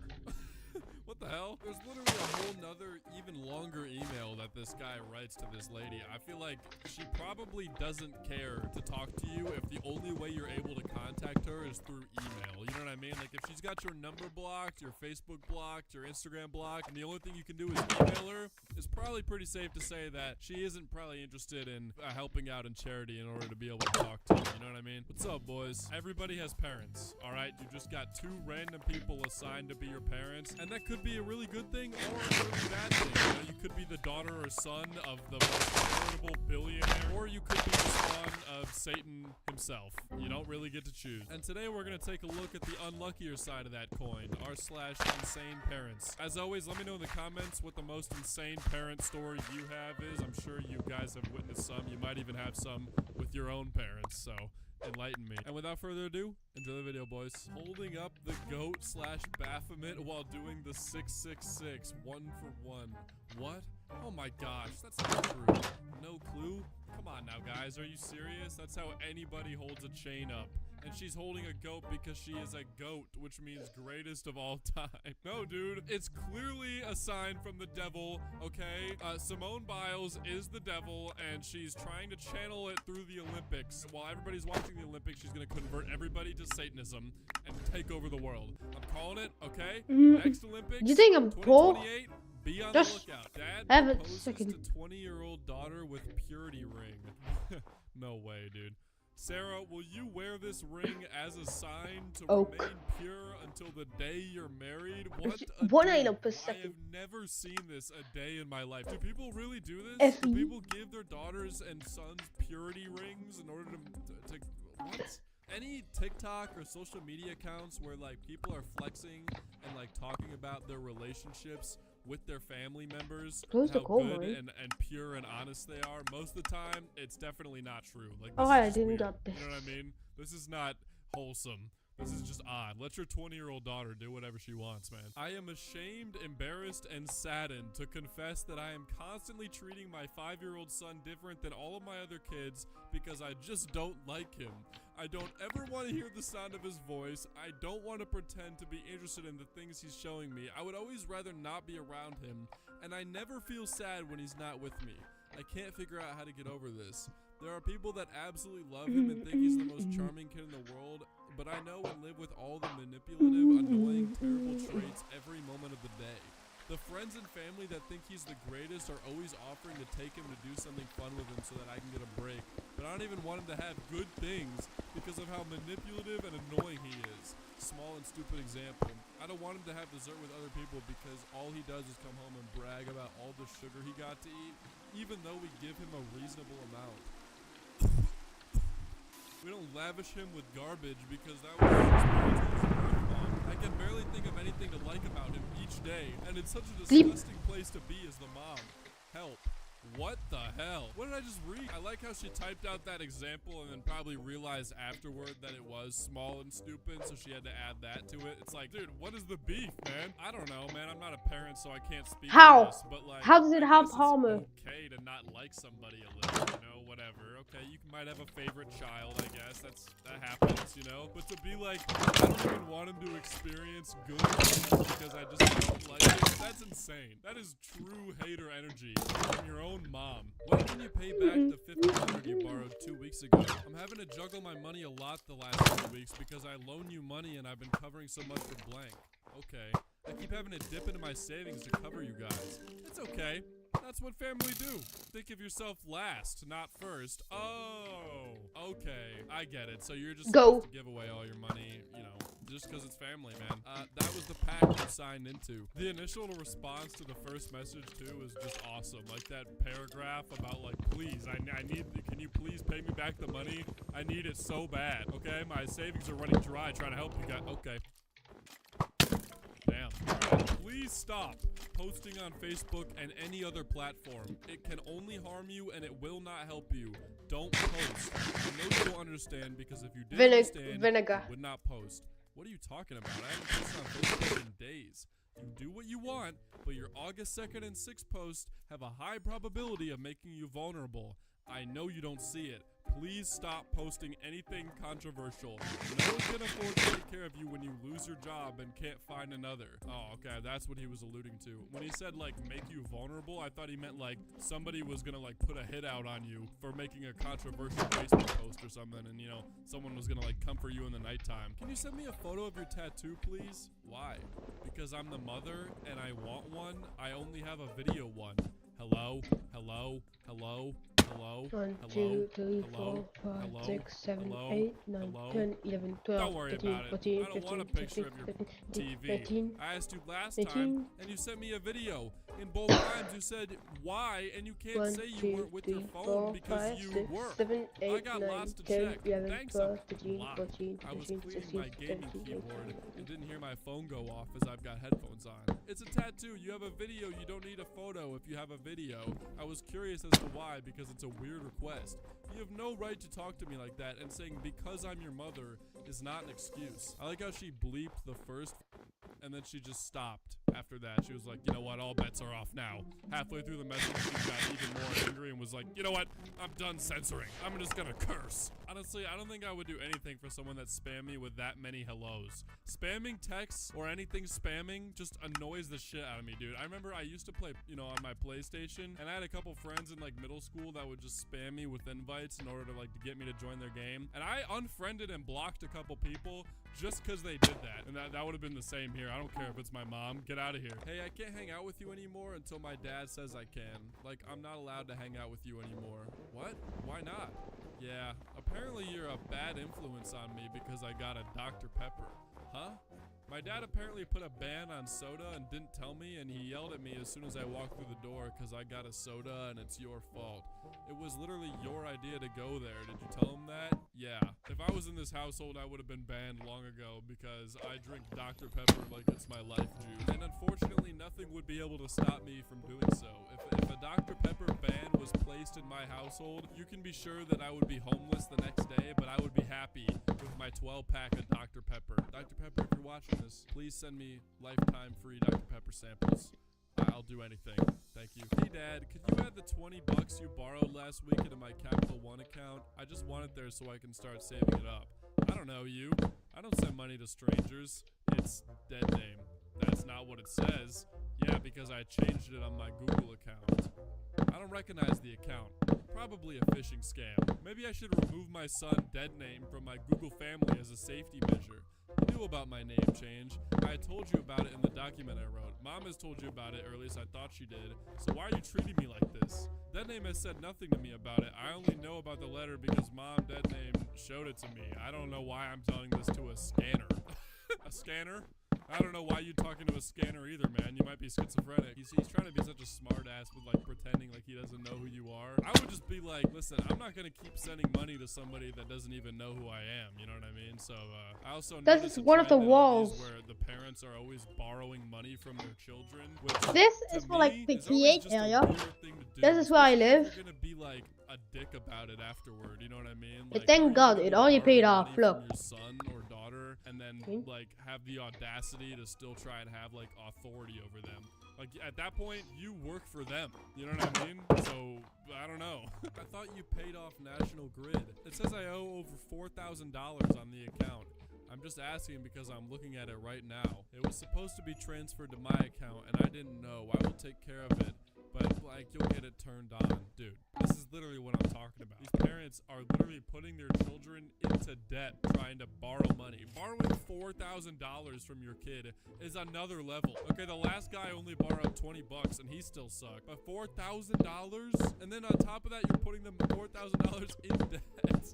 What the hell? There's literally a whole nother, even longer email that this guy writes to this lady. I feel like she probably doesn't care to talk to you if the only way you're able to contact her is through email. You know what I mean? Like, if she's got your number blocked, your Facebook blocked, your Instagram blocked, and the only thing you can do is email her, it's probably pretty safe to say that she isn't probably interested in helping out in charity in order to be able to talk to you. You know what I mean? What's up, boys? Everybody has parents, all right? You just got 2 random people assigned to be your parents, and that could be a really good thing or a really bad thing. You know, you could be the daughter or son of the most charitable billionaire, or you could be the son of Satan himself. You don't really get to choose. And today we're gonna take a look at the unluckier side of that coin, r/insane parents. As always, let me know in the comments what the most insane parent story you have is. I'm sure you guys have witnessed some. You might even have some with your own parents, so enlighten me. And without further ado, enjoy the video, boys. Holding up the goat/Baphomet while doing the 666 1-for-1. What? Oh my gosh, that's not true. No clue? Come on now, guys. Are you serious? That's how anybody holds a chain up. And she's holding a goat because she is a goat, which means greatest of all time. No, dude, it's clearly a sign from the devil, okay? Simone Biles is the devil, and she's trying to channel it through the Olympics. While everybody's watching the Olympics, she's gonna convert everybody to Satanism and take over the world. I'm calling it, okay? Next Olympics, You think I'm poor? 2028, be on Just the lookout. Dad have a proposes second. to 20-year-old daughter with purity ring. No way, dude. Sarah, will you wear this ring as a sign to Oak. remain pure until the day you're married? What a 1 day. item per I have second. never seen this a day in my life. Do people really do this? F Do you. people give their daughters and sons purity rings in order to what? Any TikTok or social media accounts where like people are flexing and like talking about their relationships with their family members, Close the how call, good man. and pure and honest they are, most of the time it's definitely not true. Like, this Oh, is I just didn't weird. got this. You know what I mean? This is not wholesome. This is just odd. Let your 20-year-old daughter do whatever she wants, man. I am ashamed, embarrassed, and saddened to confess that I am constantly treating my 5-year-old son different than all of my other kids because I just don't like him. I don't ever want to hear the sound of his voice. I don't want to pretend to be interested in the things he's showing me. I would always rather not be around him, and I never feel sad when he's not with me. I can't figure out how to get over this. There are people that absolutely love him and think he's the most charming kid in the world, but I know and live with all the manipulative, annoying, terrible traits every moment of the day. The friends and family that think he's the greatest are always offering to take him to do something fun with him so that I can get a break, but I don't even want him to have good things because of how manipulative and annoying he is. Small and stupid example. I don't want him to have dessert with other people because all he does is come home and brag about all the sugar he got to eat, even though we give him a reasonable amount. We don't lavish him with garbage because that was his birthmark. I can barely think of anything to like about him each day, and it's such a disgusting place to be as the mom. Help. What the hell? What did I just read? I like how she typed out that example and then probably realized afterward that it was small and stupid, so she had to add that to it. It's like, dude, what is the beef, man? I don't know, man. I'm not a parent, so I can't speak How? to this, but like, How does it I help guess it's Homer? okay to not like somebody a little, you know, whatever. Okay, you might have a favorite child, I guess. That happens, you know? But to be like, I don't even want him to experience good things because I just don't like it, that's insane. That is true hater energy from your own mom. When can you pay back the $1,500 you borrowed 2 weeks ago? I'm having to juggle my money a lot the last 2 weeks because I loan you money and I've been covering so much for blank. Okay. I keep having to dip into my savings to cover you guys. It's okay. That's what family do. Think of yourself last, not first. Oh, okay. I get it. So you're just Go. supposed to give away all your money, you know, just because it's family, man. That was the pact you signed into. The initial response to the first message, too, is just awesome. Like that paragraph about, like, please, I need, can you please pay me back the money? I need it so bad, okay? My savings are running dry trying to help you guys. Okay. Damn. Alright, please stop posting on Facebook and any other platform. It can only harm you and it will not help you. Don't post. I know you don't understand because if you did understand, Vinegar. you would not post. What are you talking about? I haven't posted on Facebook in days. You do what you want, but your August 2nd and 6th posts have a high probability of making you vulnerable. I know you don't see it. please stop posting anything controversial. No one can afford to take care of you when you lose your job and can't find another. Oh, okay, that's what he was alluding to. When he said, like, make you vulnerable, I thought he meant, like, somebody was gonna, like, put a hit out on you for making a controversial Facebook post or something, and, you know, someone was gonna, like, comfort you in the nighttime. Can you send me a photo of your tattoo, please? Why? Because I'm the mother, and I want one. I only have a video one. Hello? Hello? Hello? Hello? 1, Hello? 2, 3, Hello? 4, 5, Hello? 6, 7, Hello? 8, 9, Hello? 10, 11, 12, Don't worry 13, about it. 14, I don't 15, want a picture 16, of your 17, 18, TV. 18. I asked you last 18. time, and you sent me a video. In both times, you said why, and you can't 1, say you 2, weren't with 3, your phone 4, because 5, you 6, were. 7, I 8, got 9, lots to 10, check. 11, Thanks 12, a 13, lot. 14, I was 15, cleaning 16, my gaming 17, keyboard 18, and didn't hear my phone go off as I've got headphones on. It's a tattoo. You have a video. You don't need a photo if you have a video. I was curious as to why, because it's a weird request. You have no right to talk to me like that, and saying because I'm your mother is not an excuse. I like how she bleeped the first and then she just stopped after that. She was like, you know what, all bets are off now. Halfway through the message, she got even more angry and was like, you know what, I'm done censoring. I'm just gonna curse. Honestly, I don't think I would do anything for someone that spammed me with that many hellos. Spamming texts or anything spamming just annoys the shit out of me, dude. I remember I used to play, you know, on my PlayStation, and I had a couple friends in like middle school that would just spam me with invites in order to like to get me to join their game. And I unfriended and blocked a couple people just because they did that. And that would have been the same here. I don't care if it's my mom. Get out of here. Hey, I can't hang out with you anymore until my dad says I can. Like, I'm not allowed to hang out with you anymore. What? Why not? Yeah, apparently you're a bad influence on me because I got a Dr. Pepper. Huh? My dad apparently put a ban on soda and didn't tell me, and he yelled at me as soon as I walked through the door because I got a soda and it's your fault. It was literally your idea to go there. Did you tell him that? Yeah. If I was in this household, I would have been banned long ago because I drink Dr. Pepper like it's my life juice. And unfortunately, nothing would be able to stop me from doing so. If a Dr. Pepper ban was placed in my household, you can be sure that I would be homeless the next day, but I would be happy with my 12-pack of Dr. Pepper. Dr. Pepper, if you're watching this, please send me lifetime free Dr. Pepper samples. I'll do anything. Thank you. Hey, Dad, could you add the 20 bucks you borrowed last week into my Capital One account? I just want it there so I can start saving it up. I don't know you. I don't send money to strangers. It's dead name. That's not what it says. Yeah, because I changed it on my Google account. I don't recognize the account. Probably a phishing scam. Maybe I should remove my son dead name from my Google family as a safety measure. You knew about my name change. I told you about it in the document I wrote. Mom has told you about it, or at least I thought she did. So why are you treating me like this? Dead name has said nothing to me about it. I only know about the letter because Mom Dead name showed it to me. I don't know why I'm telling this to a scanner. A scanner? I don't know why you're talking to a scanner either, man. You might be schizophrenic. He's trying to be such a smart ass with like pretending like he doesn't know who you are. I would just be like, listen, I'm not gonna keep sending money to somebody that doesn't even know who I am. You know what I mean? So I also This noticed is a one of the trend nowadays walls. where the parents are always borrowing money from their children. Which This to is for like me the is always T8 just a area. weird thing to do, This is where I especially if live. You're gonna be like a dick about it afterward. You know what I mean? But Like, thank are you God, gonna it be only paid borrowing off, money look. from your son or daughter and then like have the audacity to still try and have like authority over them? Like at that point, you work for them. You know what I mean? So I don't know. I thought you paid off National Grid. It says I owe over $4,000 on the account. I'm just asking because I'm looking at it right now. It was supposed to be transferred to my account and I didn't know. I will take care of it. But like you'll get it turned on. Dude, this is literally what I'm talking about. These parents are literally putting their children into debt trying to borrow money. Borrowing $4,000 from your kid is another level. Okay, the last guy only borrowed 20 bucks and he still sucked. But $4,000? And then on top of that, you're putting them $4,000 in debt.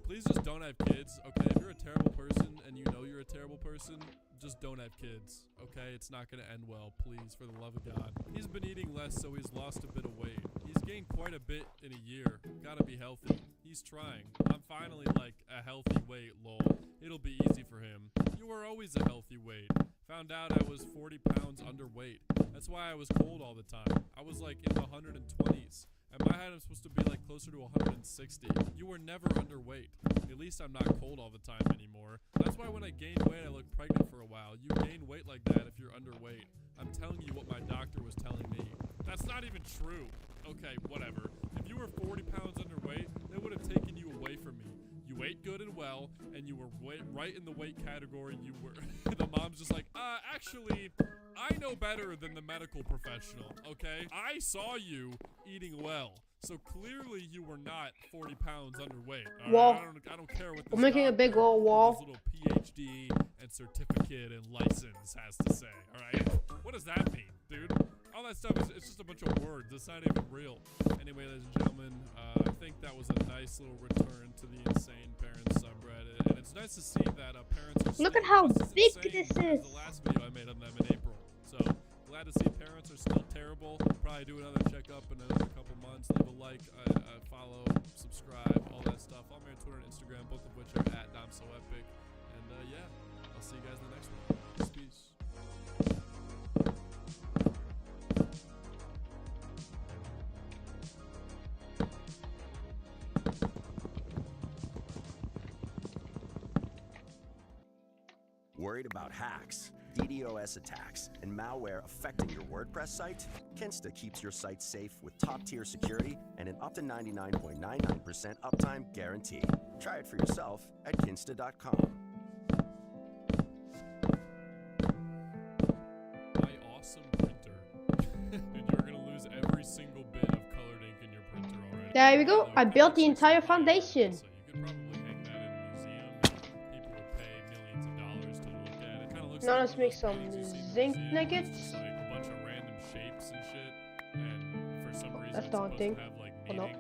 Please just don't have kids, okay? If you're a terrible person and you know you're a terrible person, just don't have kids, okay? It's not gonna end well, please, for the love of God. He's been eating less, so he's lost a bit of weight. He's gained quite a bit in a year. Gotta be healthy. He's trying. I'm finally like a healthy weight, lol. It'll be easy for him. You were always a healthy weight. Found out I was 40 pounds underweight. That's why I was cold all the time. I was like in the 120s. And my height, I'm supposed to be like closer to 160. You were never underweight. At least I'm not cold all the time anymore. That's why when I gained weight, I looked pregnant for a while. You gain weight like that if you're underweight. I'm telling you what my doctor was telling me. That's not even true. Okay, whatever. If you were 40 pounds underweight, they would have taken you away from me. well, and you were right in the weight category you were. The mom's just like, actually, I know better than the medical professional, okay? I saw you eating well. So clearly you were not 40 pounds underweight. Wall. I don't care what this I'm making a big doctor old with wall. his little PhD and certificate and license has to say, alright? What does that mean, dude? All that stuff it's just a bunch of words. It's not even real. Anyway, ladies and gentlemen, I think that was a nice little return to the Insane Parents subreddit. And it's nice to see that parents are Look at still how just as big insane this as is. the last video I made on them in April. So glad to see parents are still terrible. Probably do another checkup in another couple months. Leave a like, follow, subscribe, all that stuff. Follow me on Twitter and Instagram, both of which are at DomSoEpic. And yeah, I'll see you guys in the next one. Peace. Worried about hacks, DDoS attacks, and malware affecting your WordPress site? Kinsta keeps your site safe with top-tier security and an up to 99.99% uptime guarantee. Try it for yourself at kinsta.com. My awesome printer. Dude, you're gonna lose every single bit of colored ink in your printer already. There we go. I built the entire foundation. So you could probably hang that in a museum. People would pay millions of dollars to look at it. It kind of looks Now like let's make some zinc It's nuggets. just like a bunch of random shapes and shit. And for some reason That's it's supposed daunting. to have like Oh, no. meaning.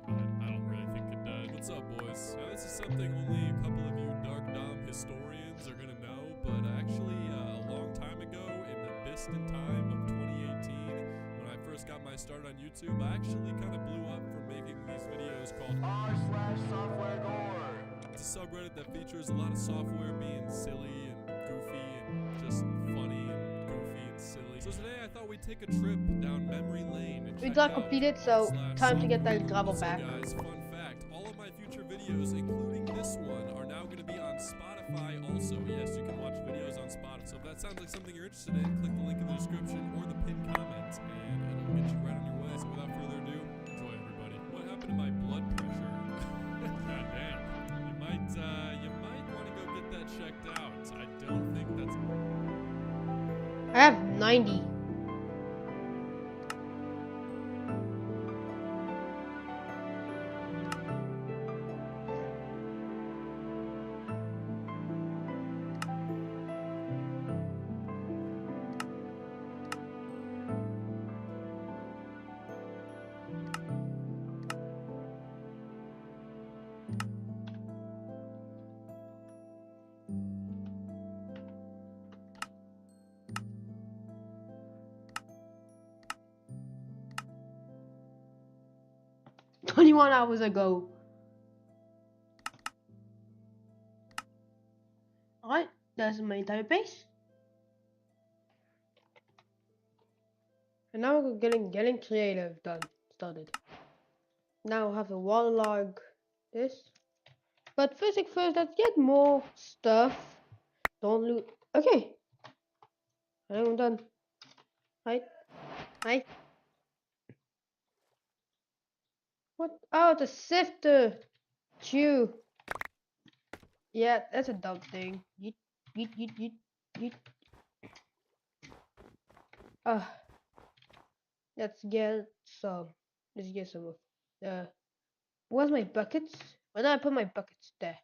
But I don't really think it does. What's up, boys? Now, this is something only a couple of you Dark Dom historians are gonna know, but actually a long time ago, in the distant time of 2018, when I first got my start on YouTube, I actually kind of blew up for making these videos called r/softwaregore. It's a subreddit that features a lot of software being silly and goofy and just funny and goofy and silly. So today I thought we'd take a trip down memory lane and We check got out completed, so time to get that r/softwaregore. gravel Also, back. guys, fun fact, all of my future videos, including this one, are now going to be on Spotify also. Yes, you can watch videos on Spotify. So if that sounds like something you're interested in, click the link in the description or the pinned comment, and it'll get you right on your way. So without further ado, enjoy, everybody. What happened to my blood pressure? God damn. You might want to go get that checked out. I don't think that's... I have 90. "21 hours ago." Alright, that's my entire base. And now we're getting creative started. Now I have to waterlog this. But first thing first, let's get more stuff. Don't loot. Okay. I think I'm done. Right? Right? What? Oh, the sifter. Chew. Yeah, that's a dumb thing. Yeet. Let's get some. Let's get some of. Where's my buckets? Where did I put my buckets? There.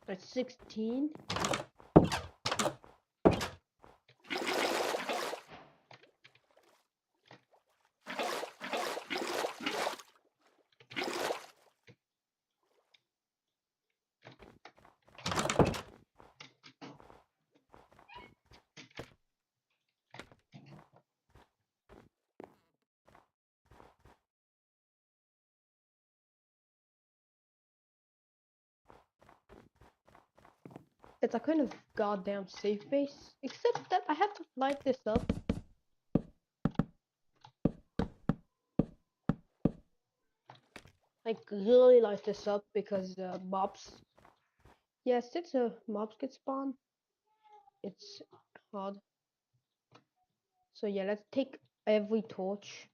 That's 16. It's a kind of goddamn safe base, except that I have to light this up. Like really light this up because mobs. Yes, it's a mobs get spawned. It's hard. So yeah, let's take every torch.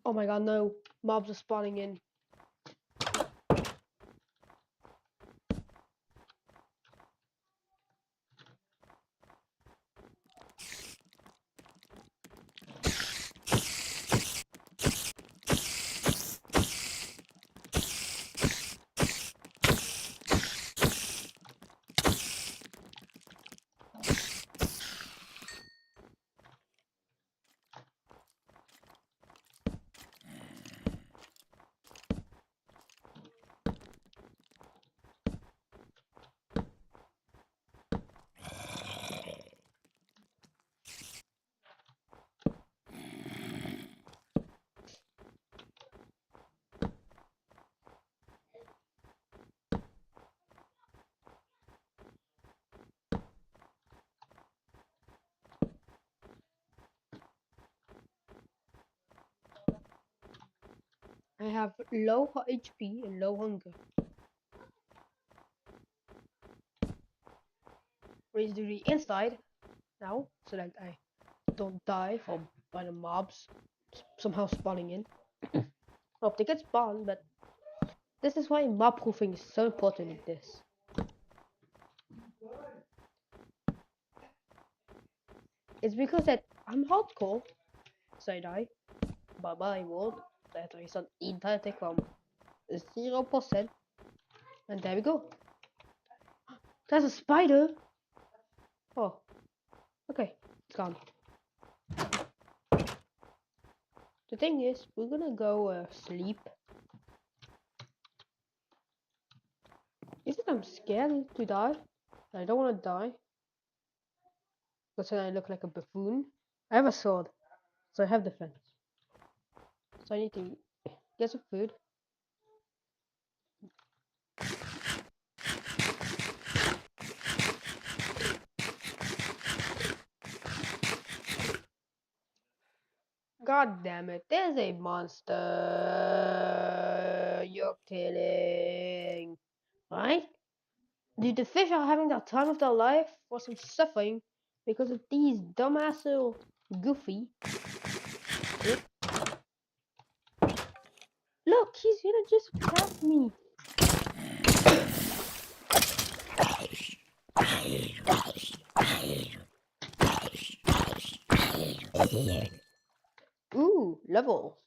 Oh my god, no! Mobs are spawning in. have low HP and low hunger. Let's do the inside now, so that I don't die from by the mobs somehow spawning in. Hope they get spawned, but this is why mob proofing is so important in this. It's because that I'm hardcore, so I die. Bye bye world. Dat er is een internet kwam 0%. And there we go. There's a spider. Oh, okay, it's gone. The thing is, we're gonna go sleep. Is it I'm scared to die? I don't want to die. Because then I look like a buffoon. I have a sword, so I have defense. So I need to get some food. God damn it, there's a monster you're killing. Right? Dude, the fish are having the time of their life for some suffering because of these dumbass little Goofy. Yep. Look, he's gonna just attack me. Ooh, level.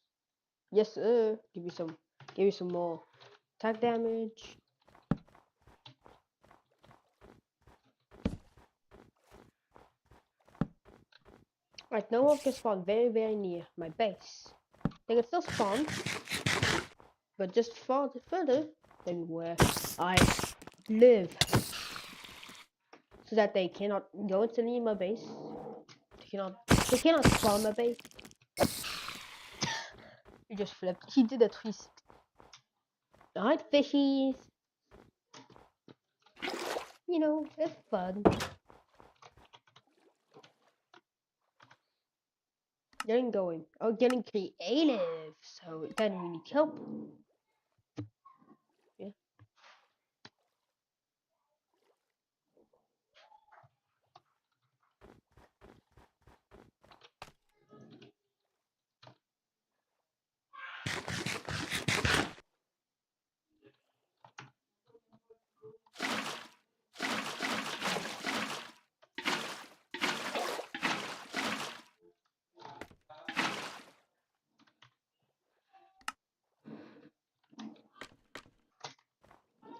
Yes, sir. Give you some more attack damage. Right, no one can spawn very near my base. They can still spawn, but just further than where I live, so that they cannot go into my base. They cannot spawn my base. He just flipped. He did a 360. Alright, fishies. You know, it's fun. Getting going. Oh, getting creative. So it doesn't really help. Yeah.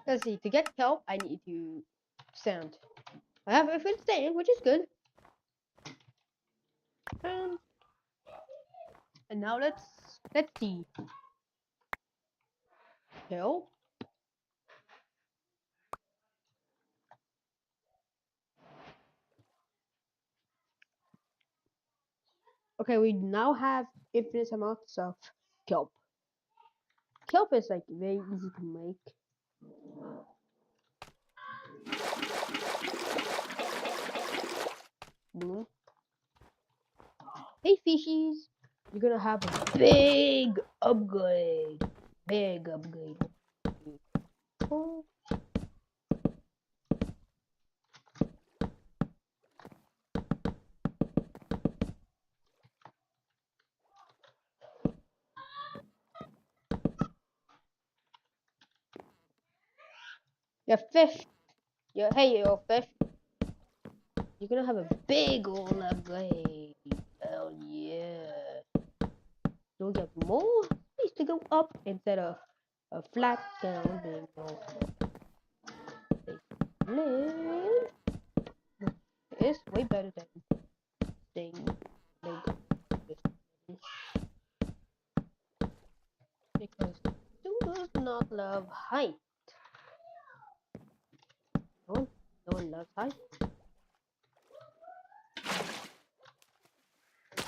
Let's see, to get kelp, I need to sand. I have a good sand, which is good. And now let's see. Kelp. Okay, we now have infinite amounts of kelp. Kelp is like very easy to make. Boom. Hey fishies, you're gonna have a big upgrade. Big upgrade. Oh. Yeah, fish. Yeah, hey, yo, fish. You're gonna have a big old upgrade. Hell yeah. You'll get more space to go up instead of a flat down big old land. It's way better than staying big. Because who does not love height? No one loves height.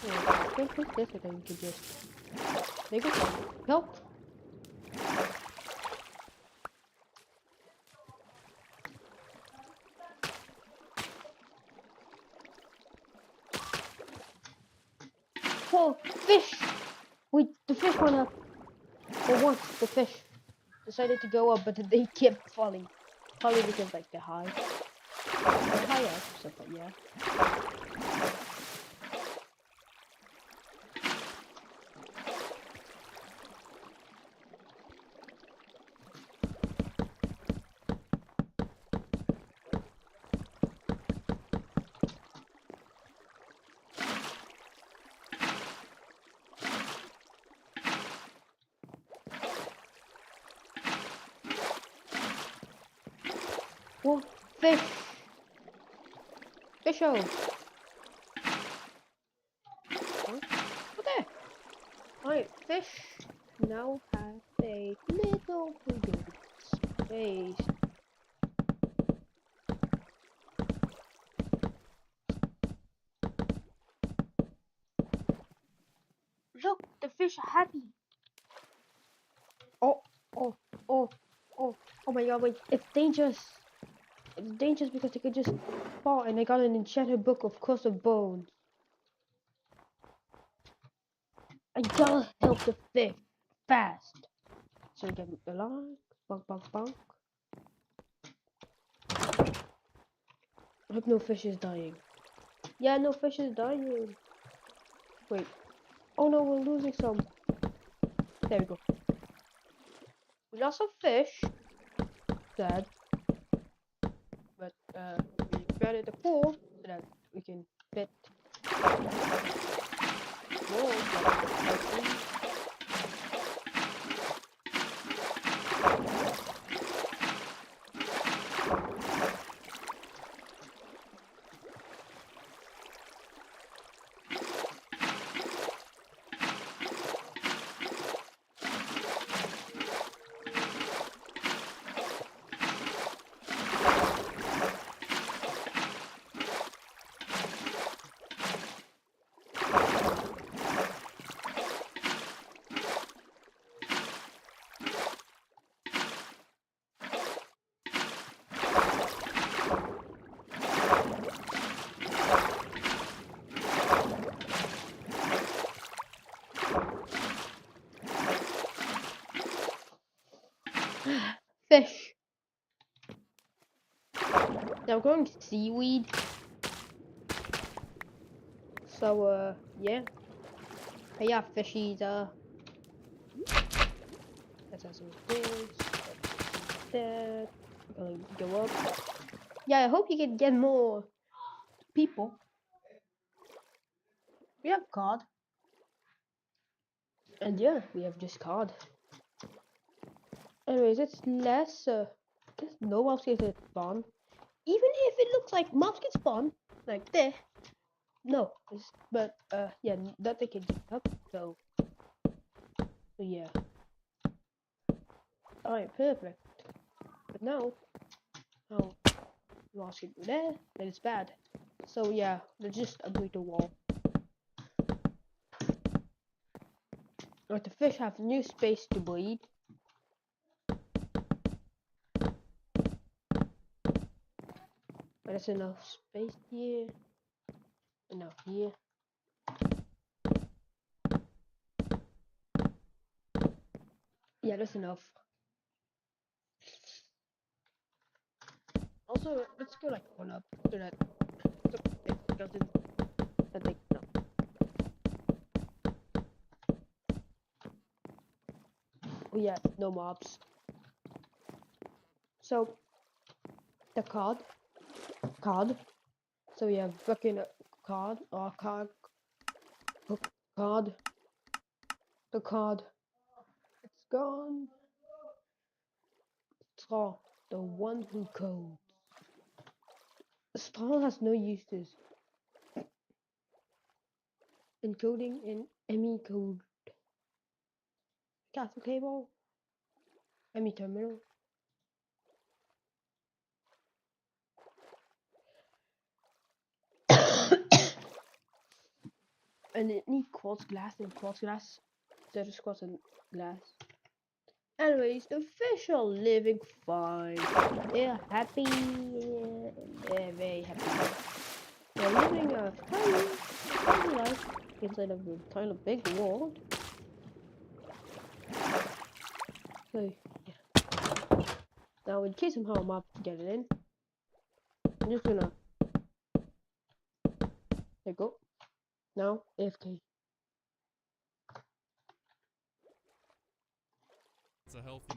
I think with this, I think you could just make it help. Oh, fish! Wait, the fish went up. For once, the fish decided to go up, but they kept falling. Probably because like they're high. They're high up, so but yeah. Whoa, fish! Fisho! Huh? What there? Alright, fish now have a little bigger space. Look, the fish are happy. Oh my god, wait, it's dangerous. It's dangerous because they could just fall, and I got an enchanted book of Curse of Bones. I gotta help the fish fast. So we get the line, bonk, bonk, bonk. I hope no fish is dying. Yeah, no fish is dying. Wait. Oh no, we're losing some. There we go. We lost some fish. Sad. But we created the pool so that we can fit more. Fish. Now we're going seaweed. So yeah. Hey, yeah, fishies. Let's have some things. That. We're gonna go up. Yeah, I hope you can get more people. We have cod. And yeah, we have just cod. Anyways, it's less, there's no mobs get spawn. Even if it looks like mobs get spawn, like this. No, but, yeah, nothing can get up, so yeah. Alright, perfect. But now, mobs can go there, then it's bad. So yeah, let's just upgrade the wall. Alright, the fish have new space to breed. There's enough space here. Enough here. Yeah, that's enough. Also, let's go like one up so that it doesn't. I think no. Oh yeah, no mobs. So the cod. So we have fucking cod or cod. The cod. It's gone. Straw, the one who codes. Straw has no uses. Encoding in ME code. Castle cable. ME terminal. And it needs quartz glass and quartz glass. So just quartz and glass. Anyways, the fish are living fine. They're happy. They're very happy. They're living a tiny life inside of a tiny big world. So, yeah. Now, in case somehow I'm up to get it in, I'm just gonna. There you go. Now, AFK. It's a healthy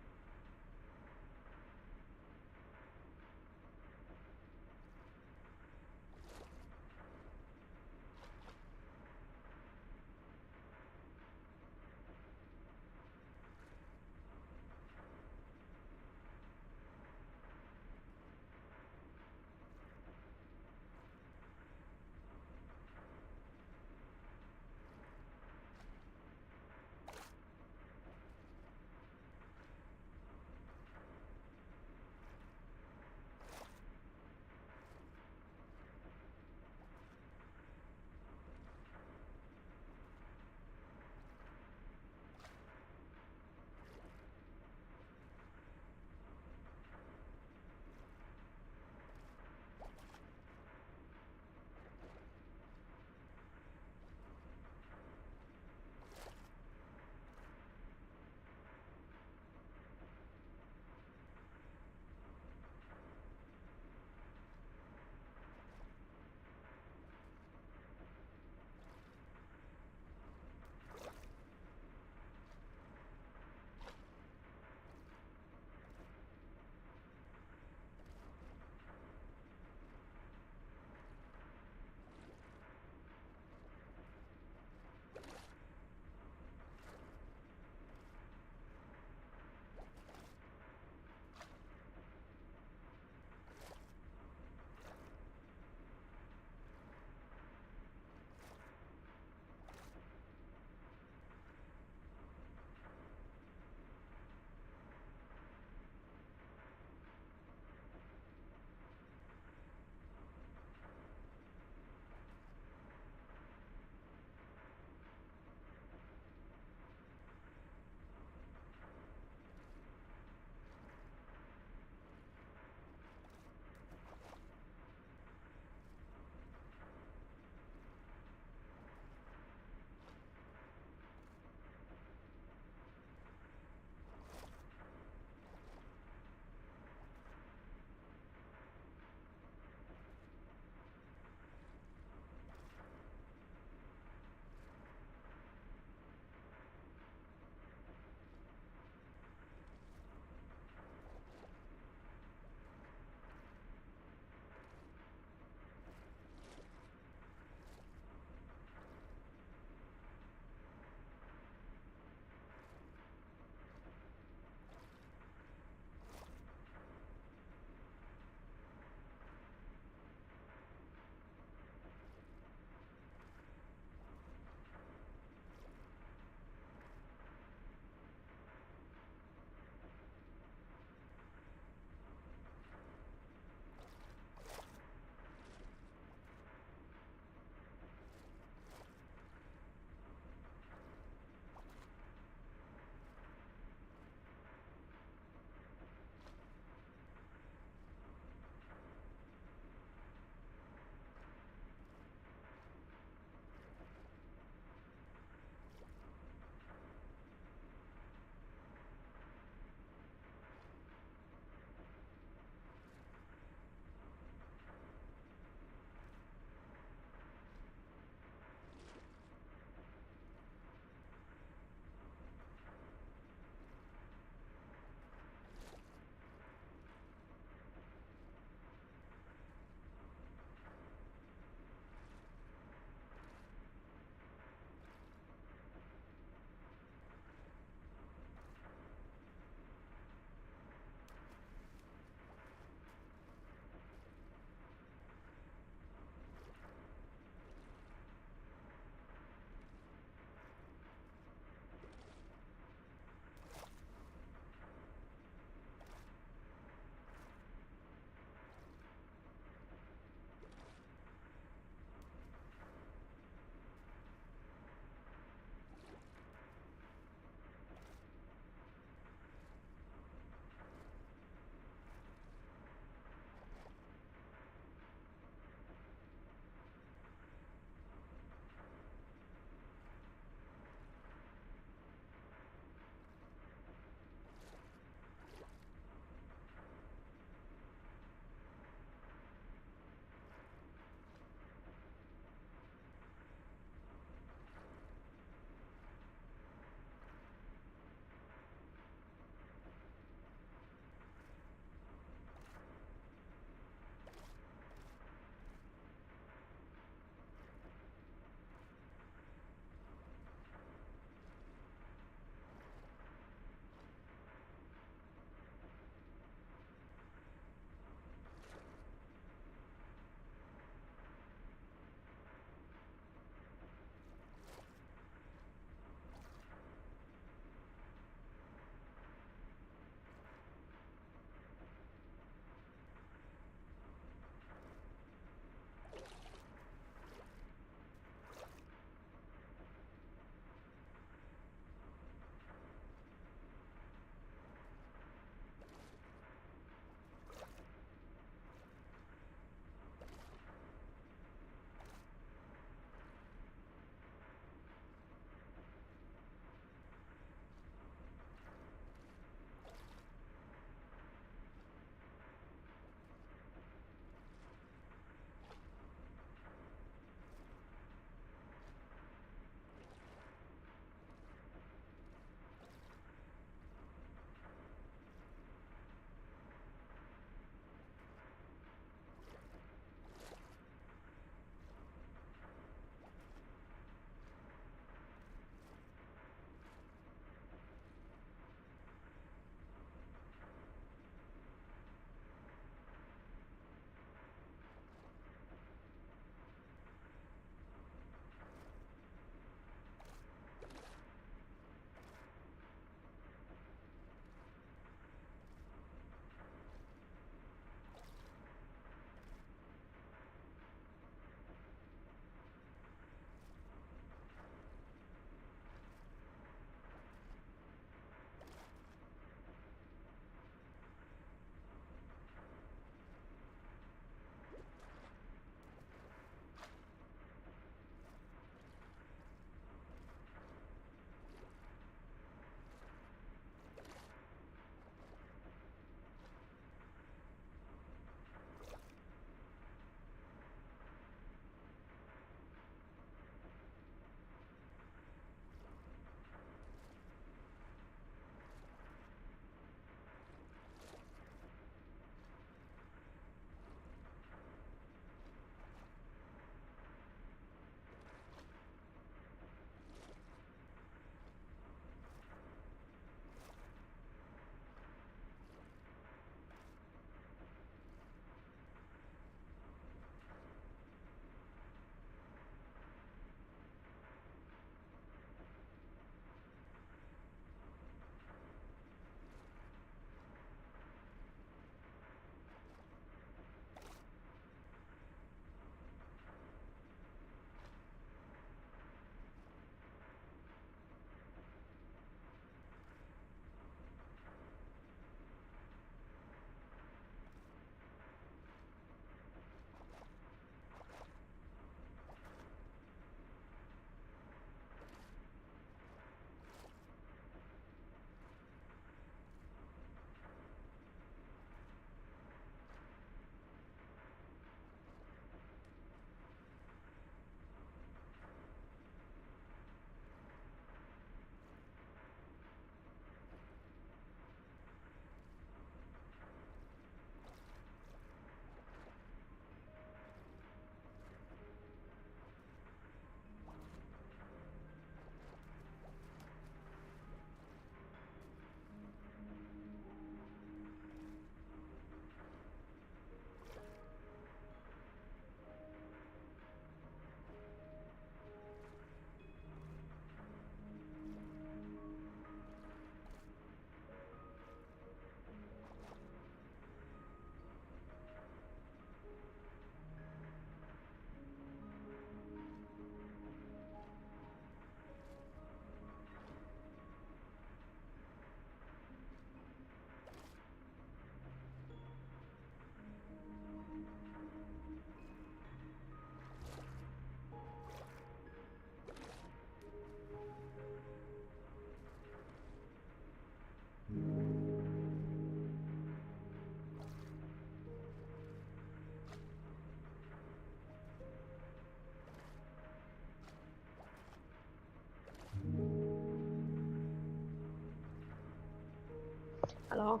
Hello,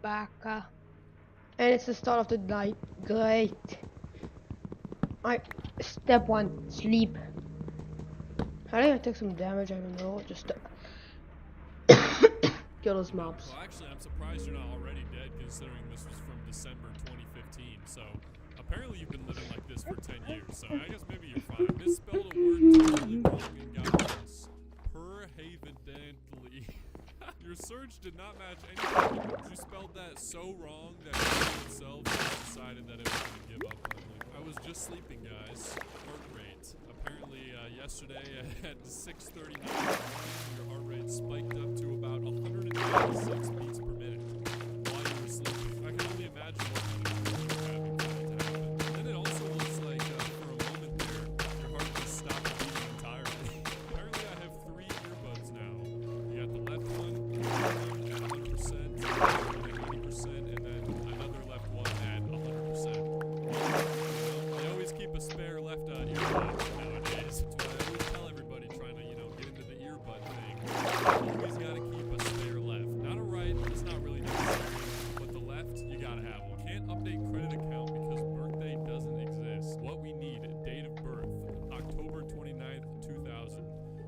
back. And it's the start of the night. Great. Alright, step 1, sleep. I think I took some damage, I don't know, just kill those mobs. Well, actually, I'm surprised you're not already dead, considering this was from December 2015. So, apparently you've been living like this for 10 years. So, I guess maybe you're fine. Misspelled a word totally wrong and got this. Perhavidently. Your search did not match anything. You spelled that so wrong that it itself decided that it was going to give up on you. I was just sleeping, guys. Heart rate. Apparently, yesterday at 6:39, your heart rate spiked up to about 196 beats per minute while you were sleeping. I can only imagine what kind of things you're having for that to happen. And then it also looks like, for a moment there, your heart just stopped beating entirely. Apparently, I have 3 earbuds now. You got the left one at 100%, at 90%, and then another left one at 100%. I always keep a spare left earbud nowadays. That's what I always tell everybody trying to, get into the earbud thing. You always gotta keep a spare left. Not a right, it's not really necessary. But the left, you gotta have one. Can't update credit account because birthday doesn't exist. What we need, date of birth, October 29th, 2000.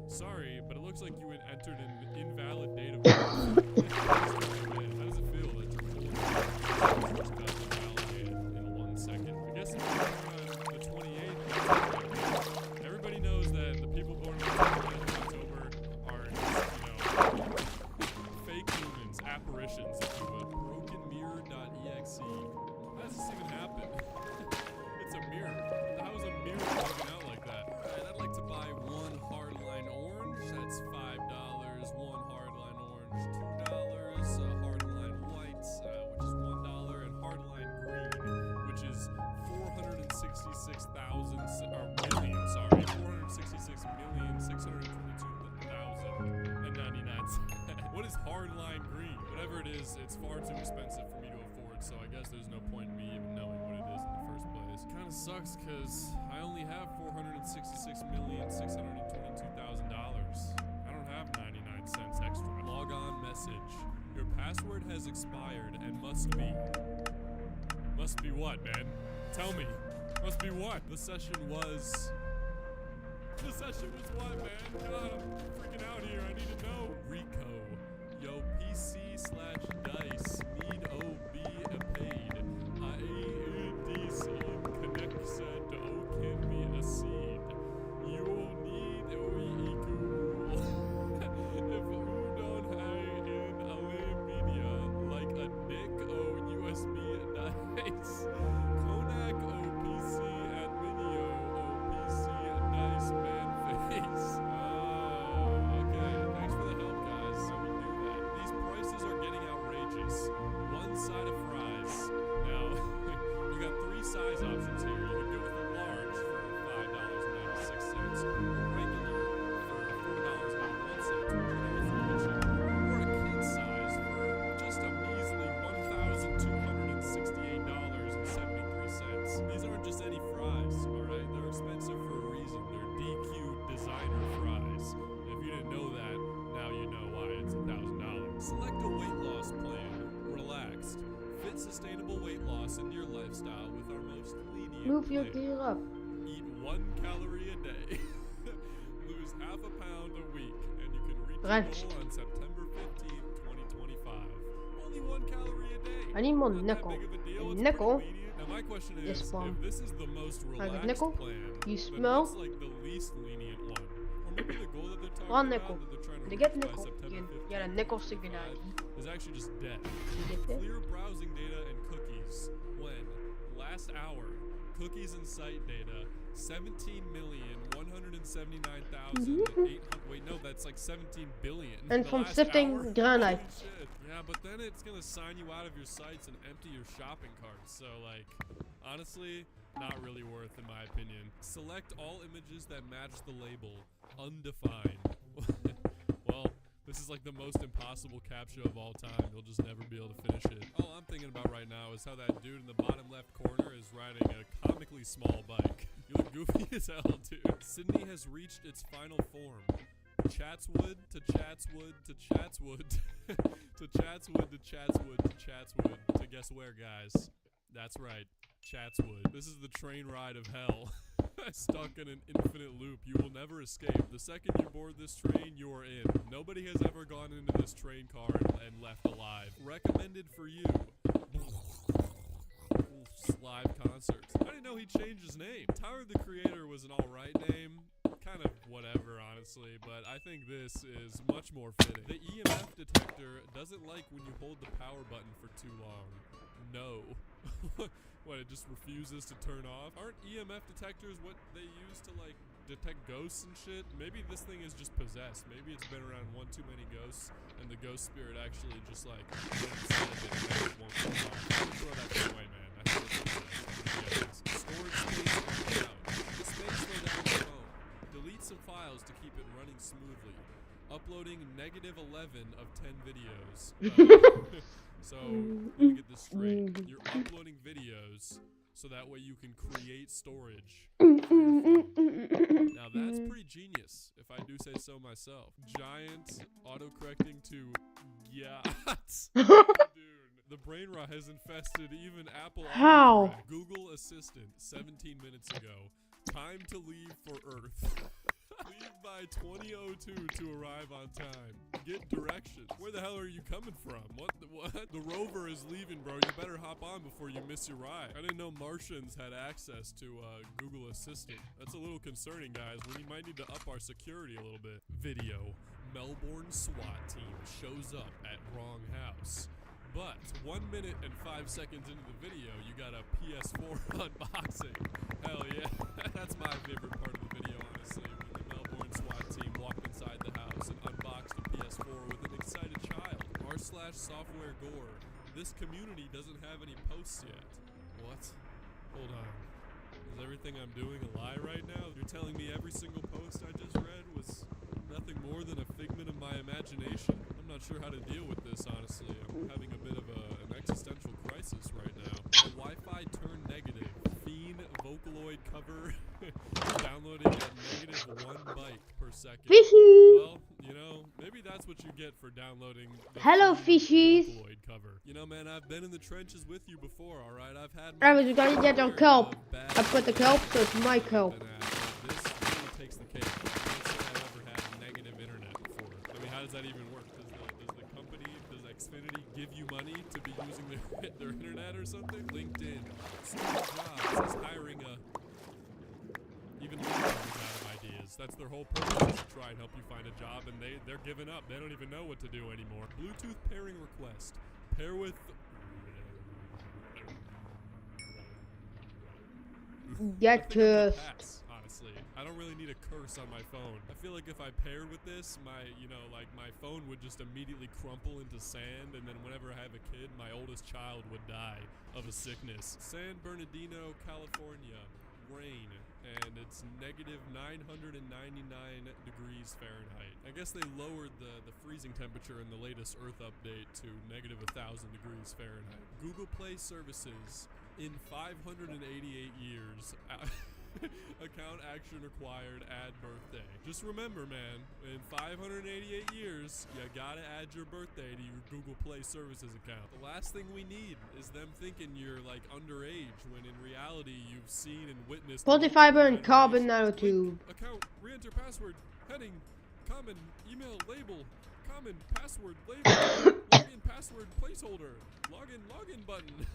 Sorry, but it looks like you entered an invalid date of birth. How does it feel that your full just got invalidated in 1 second? I guess if you're on the 28th, everybody knows that the people born on the 28th of October are just, fake humans, apparitions, if you will. Brokenmirror.exe. How does this even happen? It's a mirror. How is a mirror bugging out like that? Alright, I'd like to buy 1 hardline orange. That's $5. 1 hardline orange, $2. Hardline white, which is $1, and hardline green, which is 466,000 million. Sorry, 466,622,099 cents. What is hardline green? Whatever it is, it's far too expensive for me to afford. So I guess there's no point in me even knowing what it is in the first place. Kind of sucks because I only have $466,622,000. I don't have 99 cents extra. Log on message. Your password has expired and must be. Must be what, man? Tell me. Must be what? The session was what, man? God, I'm freaking out here. I need to know. Rico. Yo, PC/dice. Need OB paid. IADC. Connect said O can be a seed. You will need OEQ. If you don't have in Ale media like a dick O USB dice. Konak OPC at video OPC dice man face. Oh, okay. Thanks for the help, guys. So we do that. These prices are getting outrageous. 1 side of fries. Now, you got 3 size options here. You can go with a large for $5.96, a regular for $4.91, or a kid size for just a measly $1,268.73. These aren't just any fries, alright? They're expensive for a reason. They're DQ designer fries. If you didn't know that, now you know why it's $1,000. Select a weight loss plan. Relaxed. Fit sustainable weight loss into your lifestyle with our most lenient Move your plan. gear up. Eat 1 calorie a day. Lose half a pound a week, and you can reach Right. your goal on September 15th, 2025. Only 1 calorie a day. I need more Not that nickel. big of a deal, And it's nickel pretty lenient. Now my question is is, from- if this is the most relaxed nickel, plan, you then smell? what's like the least lenient one? Or maybe the goal that they're talking 1 about nickel. that they're trying to To reach get by nickel, September you 15th, get a nickel signal. is actually just death. You get that? Clear browsing data and cookies. When? Last hour. Cookies and site data. 17,179,800. Wait, no, that's like 17 billion. And The from last sifting hour? granite. Holy shit. Yeah, but then it's gonna sign you out of your sites and empty your shopping carts. So, like, honestly, not really worth in my opinion. Select all images that match the label. Undefined. Well, this is like the most impossible captcha of all time. You'll just never be able to finish it. All I'm thinking about right now is how that dude in the bottom left corner is riding a comically small bike. You look goofy as hell, dude. Sydney has reached its final form. Chatswood to Chatswood to Chatswood to Chatswood to Chatswood to Chatswood to guess where, guys? That's right, Chatswood. This is the train ride of hell. Stuck in an infinite loop. You will never escape. The second you board this train, you are in. Nobody has ever gone into this train car and left alive. Recommended for you. Live concerts. I didn't know he changed his name. Tyler the Creator was an alright name. Kind of whatever, honestly, but I think this is much more fitting. The EMF detector doesn't like when you hold the power button for too long. No. What, it just refuses to turn off? Aren't EMF detectors what they use to, like, detect ghosts and shit? Maybe this thing is just possessed. Maybe it's been around one too many ghosts, and the ghost spirit actually just, like, won't turn off. Throw that thing away, man. I think it's storage space and cloud. The space slow down the phone. Delete some files to keep it running smoothly. Uploading -11 of 10 videos. So, let me get this straight. You're uploading videos so that way you can create storage. Now that's pretty genius, if I do say so myself. Giant autocorrecting to yachts. Dude, the brain rot has infested even Apple. How? Autocorrect. Google Assistant, 17 minutes ago. Time to leave for Earth. Leave by 20:02 to arrive on time. Get directions. Where the hell are you coming from? What? The rover is leaving, bro. You better hop on before you miss your ride. I didn't know Martians had access to Google Assistant. That's a little concerning, guys. We might need to up our security a little bit. Video. Melbourne SWAT team shows up at wrong house. But 1 minute and 5 seconds into the video, you got a PS4 unboxing. Hell yeah. That's my favorite part of the video, honestly. When the Melbourne SWAT team walked inside the house and unboxed a PS4 with an excited child. r/software gore. This community doesn't have any posts yet. What? Hold on. Is everything I'm doing a lie right now? You're telling me every single post I just read was nothing more than a figment of my imagination? I'm not sure how to deal with this, honestly. I'm having a bit of an existential crisis right now. The Wi-Fi turned negative. Fiend Vocaloid cover downloading at -1 byte per second. Fishy! Well, you know, maybe that's what you get for downloading the Hello, Fiend fishies. Vocaloid cover. You know, man, I've been in the trenches with you before, alright? I've had I was gonna get your share kelp. of bad I put the kelp, so it's my I've kelp. been at, but this really takes the cake. I can't say I've ever had negative internet before. I mean, how does that even work? Does the company, does Xfinity give you money to be using their internet or something? LinkedIn, Steve Jobs is hiring a... Even LinkedIn is out of ideas. That's their whole purpose, is to try and help you find a job, and they're giving up. They don't even know what to do anymore. Bluetooth pairing request. Pair with... Get cursed. Pass, honestly. I don't really need a curse on my phone. I feel like if I paired with this, my phone would just immediately crumple into sand, and then whenever I have a kid, my oldest child would die of a sickness. San Bernardino, California. Rain. And it's -999 degrees Fahrenheit. I guess they lowered the freezing temperature in the latest Earth update to -1,000 degrees Fahrenheit. Google Play services in 588 years. Account action required, add birthday. Just remember, man, in 588 years, you gotta add your birthday to your Google Play Services account. The last thing we need is them thinking you're, like, underage, when in reality, you've seen and witnessed... Multi-fiber and carbon nanotube. Account, re-enter password, heading, common, email, label, common, password, label, login, password, placeholder, login button,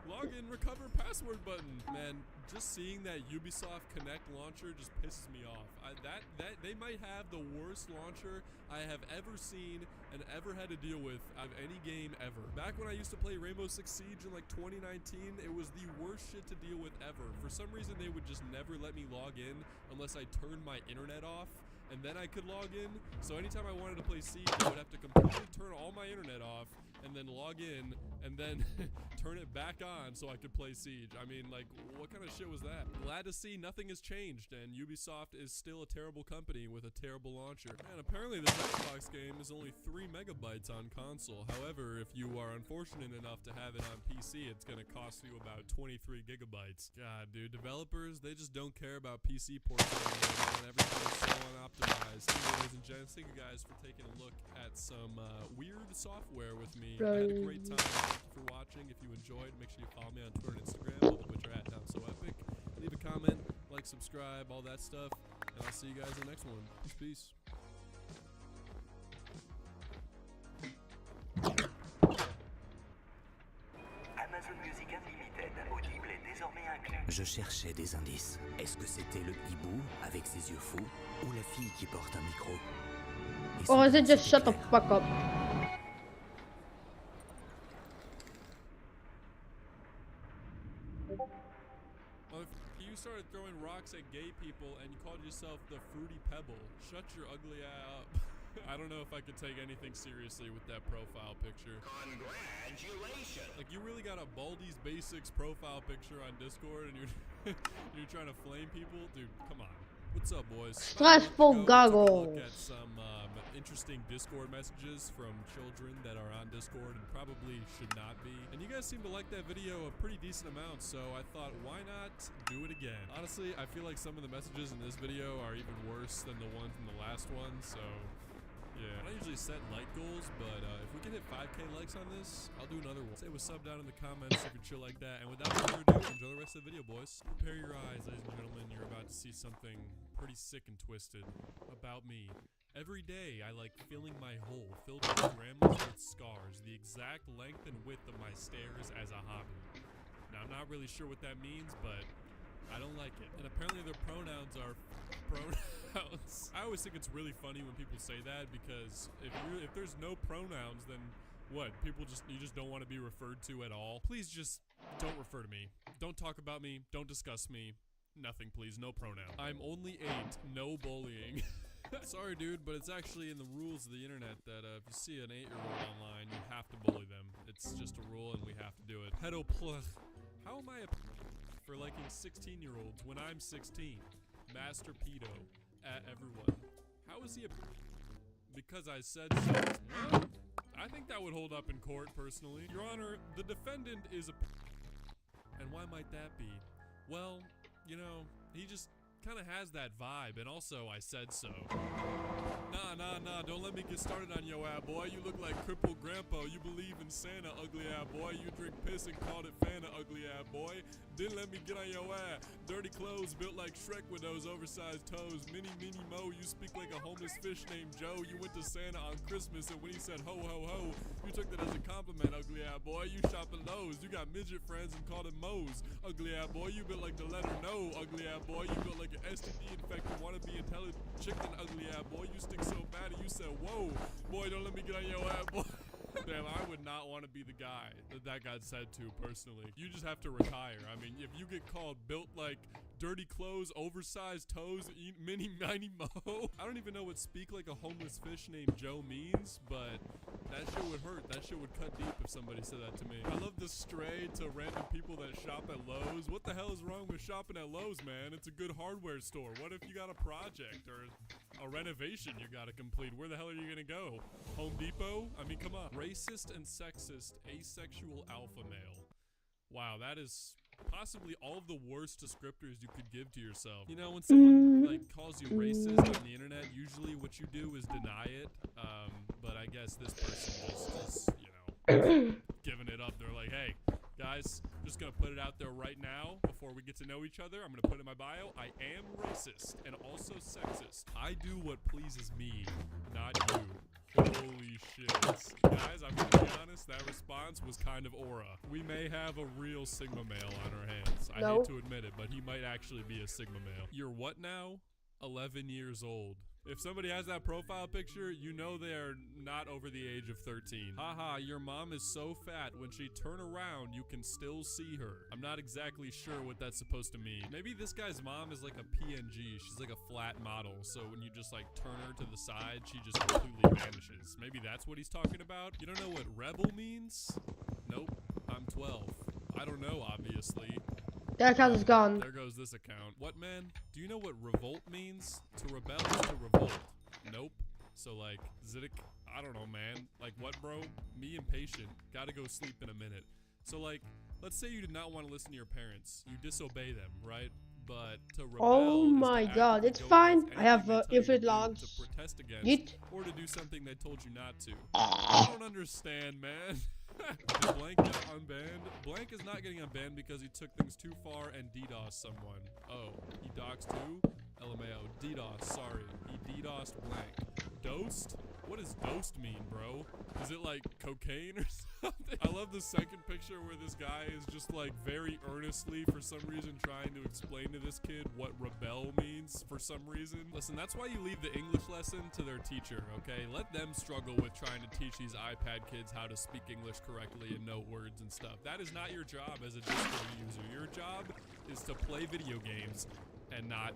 login, recover password button. Man, just seeing that Ubisoft Connect launcher just pisses me off. That they might have the worst launcher I have ever seen and ever had to deal with out of any game ever. Back when I used to play Rainbow Six Siege in like 2019, it was the worst shit to deal with ever. For some reason, they would just never let me log in unless I turned my internet off, and then I could log in. So anytime I wanted to play Siege, I would have to completely turn all my internet off, and then log in and then turn it back on so I could play Siege. I mean, like, what kind of shit was that? Glad to see nothing has changed and Ubisoft is still a terrible company with a terrible launcher. And apparently this Xbox game is only 3 megabytes on console. However, if you are unfortunate enough to have it on PC, it's gonna cost you about 23 gigabytes. God, dude, developers, they just don't care about PC ports anymore, and everything is so unoptimized. Ladies and gents, thank you guys for taking a look at some weird software with me. I had a great time. Thank you for watching. If you enjoyed, make sure you follow me on Twitter and Instagram, both of which are @DownSoEpic. Leave a comment, like, subscribe, all that stuff, and I'll see you guys in the next one. Peace. Amazon Music Unlimited, audible est désormais inclus. Je cherchais des indices. Est-ce que c'était le hibou avec ses yeux fous ou la fille qui porte un micro? Or is it just shut the fuck up? Well, if you started throwing rocks at gay people and you called yourself the Fruity Pebble, shut your ugly ass up. I don't know if I could take anything seriously with that profile picture. Congratulations! Like, you really got a Baldi's Basics profile picture on Discord and you're you're trying to flame people? Dude, come on. What's up, boys? Stressful goggles. Look at some interesting Discord messages from children that are on Discord and probably should not be. And you guys seem to like that video a pretty decent amount, so I thought, why not do it again? Honestly, I feel like some of the messages in this video are even worse than the ones in the last one, so yeah. I don't usually set like goals, but if we can hit 5K likes on this, I'll do another one. Say what's up down in the comments if you're chill like that. And without further ado, enjoy the rest of the video, boys. Prepare your eyes, ladies and gentlemen. You're about to see something pretty sick and twisted about me. Every day, I like filling my hole, filled with ramblings with scars, the exact length and width of my stairs as a hobby. Now, I'm not really sure what that means, but I don't like it. And apparently their pronouns are pronouns. I always think it's really funny when people say that, because if there's no pronouns, then what? You just don't want to be referred to at all? Please just don't refer to me. Don't talk about me. Don't discuss me. Nothing, please. No pronoun. I'm only 8. No bullying. Sorry, dude, but it's actually in the rules of the internet that if you see an 8-year-old online, you have to bully them. It's just a rule, and we have to do it. Pedoplug. How am I a for liking 16-year-olds when I'm 16? Master pedo at everyone. How is he a because I said so? Well, I think that would hold up in court, personally. Your Honor, the defendant is a and why might that be? Well, you know, he just kind of has that vibe, and also I said so. Nah, don't let me get started on yo ass, boy. You look like crippled grandpa. You believe in Santa, ugly ass, boy. You drink piss and called it Fanta, ugly ass, boy. Didn't let me get on your ass. Dirty clothes built like Shrek with those oversized toes. Mini Mo, you speak like a homeless fish named Joe. You went to Santa on Christmas, and when he said ho ho ho, you took that as a compliment, ugly ass, boy. You shop at Lowe's. You got midget friends and called them Mo's, ugly ass, boy. You built like the letter no, ugly ass, boy. You built like an STD infected, wanna be intelligent chicken, ugly ass, boy. You stink so bad, and you said whoa, boy. Don't let me get on your ass, boy. Damn, I would not want to be the guy that got said to, personally. You just have to retire. I mean, if you get called built like dirty clothes, oversized toes, mini Mo. I don't even know what speak like a homeless fish named Joe means, but that shit would hurt. That shit would cut deep if somebody said that to me. I love the stray to random people that shop at Lowe's. What the hell is wrong with shopping at Lowe's, man? It's a good hardware store. What if you got a project or a renovation you gotta complete? Where the hell are you gonna go? Home Depot? I mean, come on. Racist and sexist, asexual alpha male. Wow, that is possibly all of the worst descriptors you could give to yourself. You know, when someone like calls you racist on the internet, usually what you do is deny it. But I guess this person just you know, giving it up. They're like, hey, guys, just gonna put it out there right now before we get to know each other. I'm gonna put in my bio, I am racist and also sexist. I do what pleases me, not you. Holy shit. Guys, I'm gonna be honest, that response was kind of aura. We may have a real Sigma male on our hands. I hate to admit it, but he might actually be a Sigma male. You're what now? 11 years old. If somebody has that profile picture, you know they're not over the age of 13. Haha, your mom is so fat when she turn around, you can still see her. I'm not exactly sure what that's supposed to mean. Maybe this guy's mom is like a PNG. She's like a flat model. So when you just like turn her to the side, she just completely vanishes. Maybe that's what he's talking about. You don't know what rebel means? Nope, I'm 12. I don't know, obviously. That account is gone. There goes this account. What, man? Do you know what revolt means? To rebel is to revolt. Nope. So, like, Ziddick, I don't know, man. Like, what, bro? Me impatient. Gotta go sleep in a minute. So, like, let's say you did not want to listen to your parents. You disobey them, right? But to rebel Oh is to my actively god, it's go fine. against I have anything they tell you infinite to do, logs. to protest against, Yeet. or to do something they told you not to. I don't understand, man. Is Blank get unbanned? Blank is not getting unbanned because he took things too far and DDoS someone. Oh, he doxed who? LMAO. DDoS, sorry. He DDoSed Blank. Dosed? What does dosed mean, bro? Is it like cocaine or something? I love the second picture where this guy is just like very earnestly for some reason trying to explain to this kid what rebel means for some reason. Listen, that's why you leave the English lesson to their teacher, okay? Let them struggle with trying to teach these iPad kids how to speak English correctly and know words and stuff. That is not your job as a Discord user. Your job is to play video games and not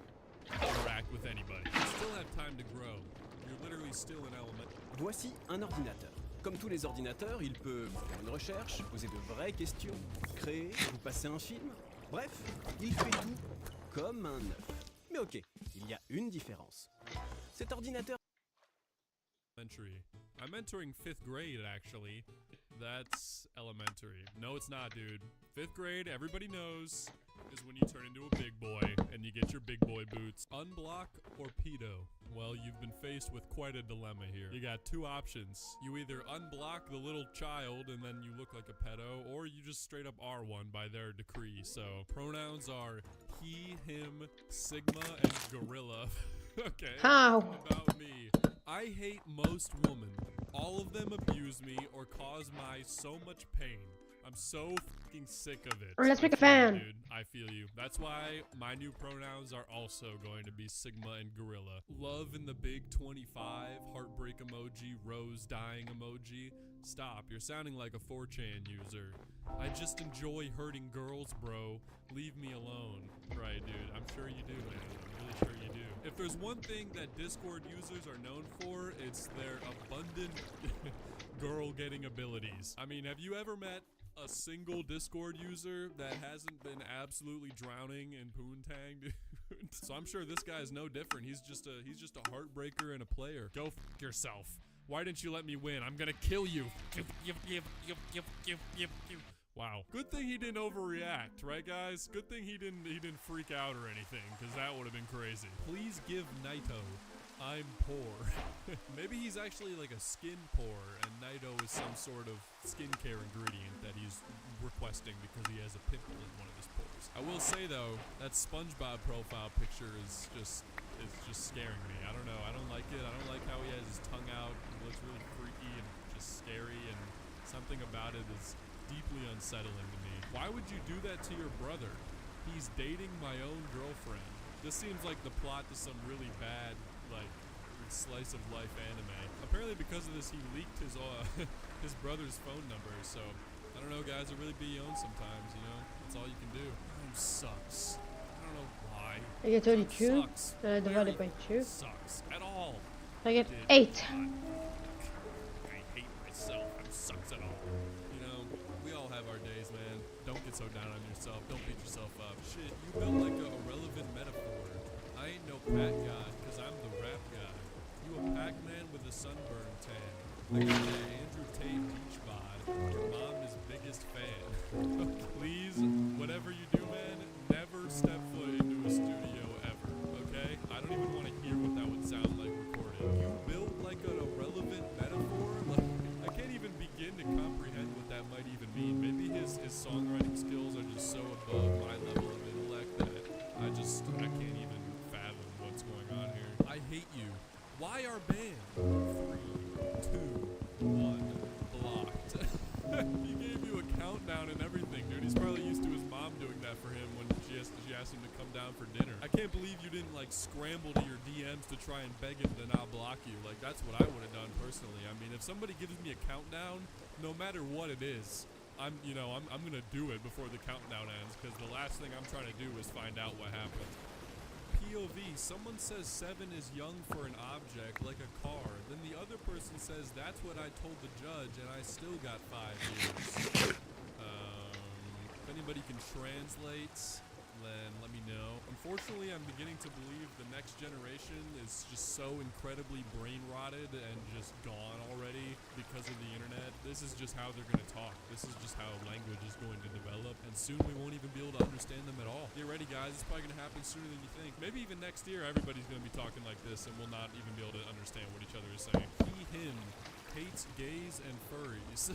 interact with anybody. You still have time to grow. You're literally still an element. Voici un ordinateur. Comme tous les ordinateurs, il peut faire une recherche, poser de vraies questions, créer, vous passer un film. Bref, il fait tout comme un œuf. Mais ok, il y a une différence. Cet ordinateur... Elementary. I'm entering 5th grade, actually. That's elementary. No, it's not, dude. 5th grade, everybody knows, is when you turn into a big boy and you get your big boy boots. Unblock or pedo? Well, you've been faced with quite a dilemma here. You got two options. You either unblock the little child and then you look like a pedo, or you just straight up are one by their decree. So, pronouns are he, him, sigma, and gorilla. Okay. How? About me. I hate most women. All of them abuse me or cause my so much pain. I'm so fucking sick of it. Let's make a I feel you, fan. dude. I feel you. That's why my new pronouns are also going to be Sigma and Gorilla. Love in the big 25, heartbreak emoji, rose dying emoji. Stop, you're sounding like a 4chan user. I just enjoy hurting girls, bro. Leave me alone. Right, dude. I'm sure you do, man. I'm really sure you do. If there's one thing that Discord users are known for, it's their abundant girl-getting abilities. I mean, have you ever met a single Discord user that hasn't been absolutely drowning in Poontang, dude? So I'm sure this guy is no different. He's just a heartbreaker and a player. Go f yourself. Why didn't you let me win? I'm gonna kill you. Wow. Good thing he didn't overreact, right, guys? Good thing he didn't freak out or anything, because that would have been crazy. Please give Naito. I'm poor. Maybe he's actually like a skin poor, and Naito is some sort of skincare ingredient that he's requesting because he has a pimple in one of his pores. I will say though, that SpongeBob profile picture is just scaring me. I don't know. I don't like it. I don't like how he has his tongue out. It looks really freaky and just scary, and something about it is deeply unsettling to me. Why would you do that to your brother? He's dating my own girlfriend. This seems like the plot to some really bad, like, slice of life anime. Apparently because of this, he leaked his his brother's phone number, so I don't know, guys. It really be your own sometimes, you know? That's all you can do. Time sucks. I don't know why. I get 32, Sucks. then I divide it by 2. Sucks at all. I get Did 8. I hate myself. I'm sucks at all. You know, we all have our days, man. Don't get so down on yourself. Don't beat yourself up. Shit, you built like a irrelevant metaphor. I ain't no Pat God, cause I'm the rap guy. You a Pac-Man with a sunburn tan. I got that Andrew Tate beach bod. Your mom is biggest fan. Please, whatever you do, man, never step foot into a studio ever, okay? I don't even want to hear what that would sound like recorded. You built like an irrelevant metaphor? Like, I can't even begin to comprehend what that might even mean. Maybe his songwriting skills are just so above my level of intellect that I can't even fathom what's going on here. I hate you. Why our band? 3, 2, 1, blocked. He gave you a countdown and everything, dude. He's probably used to his mom doing that for him when she has ask him to come down for dinner. I can't believe you didn't like scramble to your DMs to try and beg him to not block you. Like that's what I would have done personally. I mean, if somebody gives me a countdown, no matter what it is, I'm gonna do it before the countdown ends, because the last thing I'm trying to do is find out what happened. POV, someone says 7 is young for an object, like a car. Then the other person says, that's what I told the judge, and I still got 5 years. If anybody can translate, then let me know. Unfortunately, I'm beginning to believe the next generation is just so incredibly brain rotted and just gone already because of the internet. This is just how they're going to talk. This is just how language is going to develop, and soon we won't even be able to understand them at all. Get ready, guys. It's probably going to happen sooner than you think. Maybe even next year, everybody's going to be talking like this, and we'll not even be able to understand what each other is saying. He, him, hates gays and furries.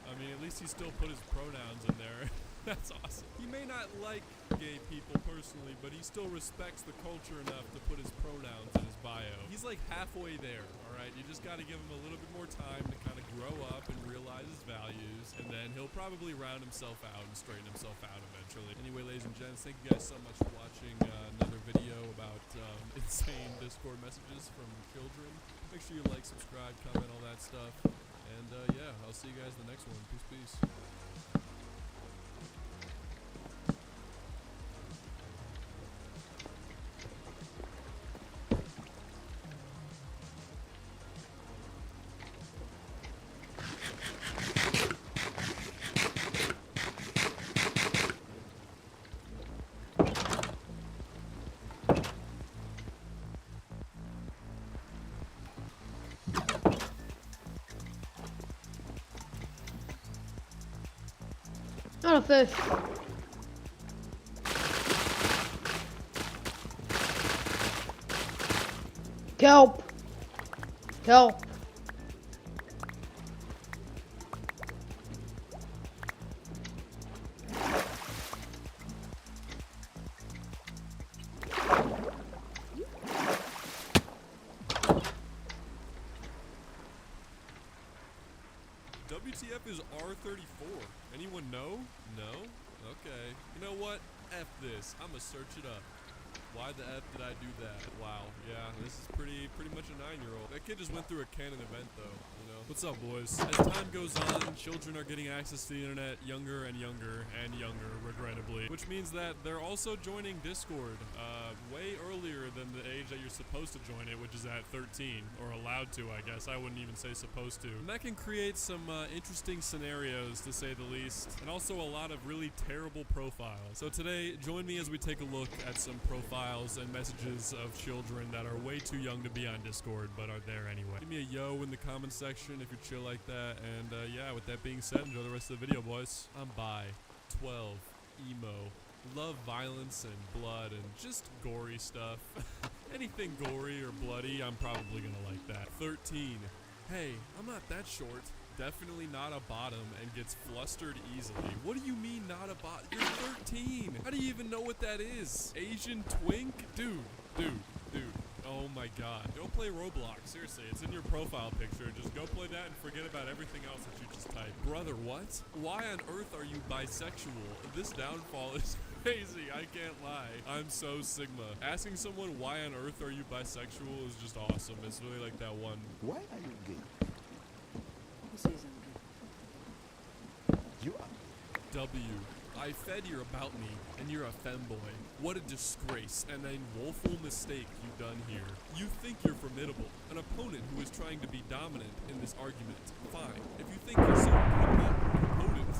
I mean, at least he still put his pronouns in there. That's awesome. He may not like gay people personally, but he still respects the culture enough to put his pronouns in his bio. He's like halfway there, all right? You just got to give him a little bit more time to kind of grow up and realize his values, and then he'll probably round himself out and straighten himself out eventually. Anyway, ladies and gents, thank you guys so much for watching another video about insane Discord messages from children. Make sure you like, subscribe, comment, all that stuff. And yeah, I'll see you guys in the next one. Peace, peace. Not a fish. Kelp. Kelp. WTF is R34? Anyone know? No? Okay. You know what? F this. I'ma search it up. Why the F did I do that? Wow. Yeah, this is pretty much a 9-year-old. That kid just went through a canon event though, you know? What's up, boys? As time goes on, children are getting access to the internet younger and younger and younger, regrettably. Which means that they're also joining Discord way earlier than the age that you're supposed to join it, which is at 13. Or allowed to, I guess. I wouldn't even say supposed to. And that can create some interesting scenarios, to say the least. And also a lot of really terrible profiles. So today, join me as we take a look at some profiles and messages of children that are way too young to be on Discord, but are there anyway. Give me a yo in the comment section if you're chill like that. And yeah, with that being said, enjoy the rest of the video, boys. I'm bi, 12, emo, love violence and blood and just gory stuff. Anything gory or bloody, I'm probably gonna like that. 13, hey, I'm not that short. Definitely not a bottom and gets flustered easily. What do you mean not a bot? You're 13. How do you even know what that is? Asian twink? Dude. Oh my god. Go play Roblox. Seriously, it's in your profile picture. Just go play that and forget about everything else that you just typed. Brother, what? Why on earth are you bisexual? This downfall is crazy. I can't lie. I'm so Sigma. Asking someone why on earth are you bisexual is just awesome. It's really like that one. Why are you gay? You are. W. I fed you about me, and you're a femboy. What a disgrace and a woeful mistake you've done here. You think you're formidable, an opponent who is trying to be dominant in this argument. Fine. If you think you're so opponent,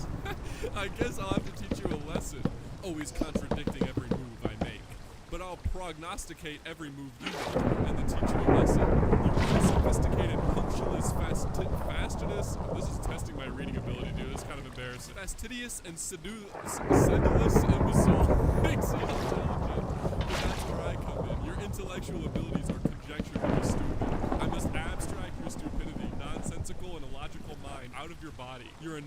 I guess I'll have to teach you a lesson. Always contradicting every move I make. But I'll prognosticate every move you make and then teach you a lesson. You unsophisticated, punctilious, fastidious. This is testing my reading ability, dude. It's kind of embarrassing. Fastidious and sedulous imbecile. Makes you intelligent. But that's where I come in. Your intellectual abilities are conjecturally stupid. I must abstract your stupidity, nonsensical and illogical mind out of your body. You're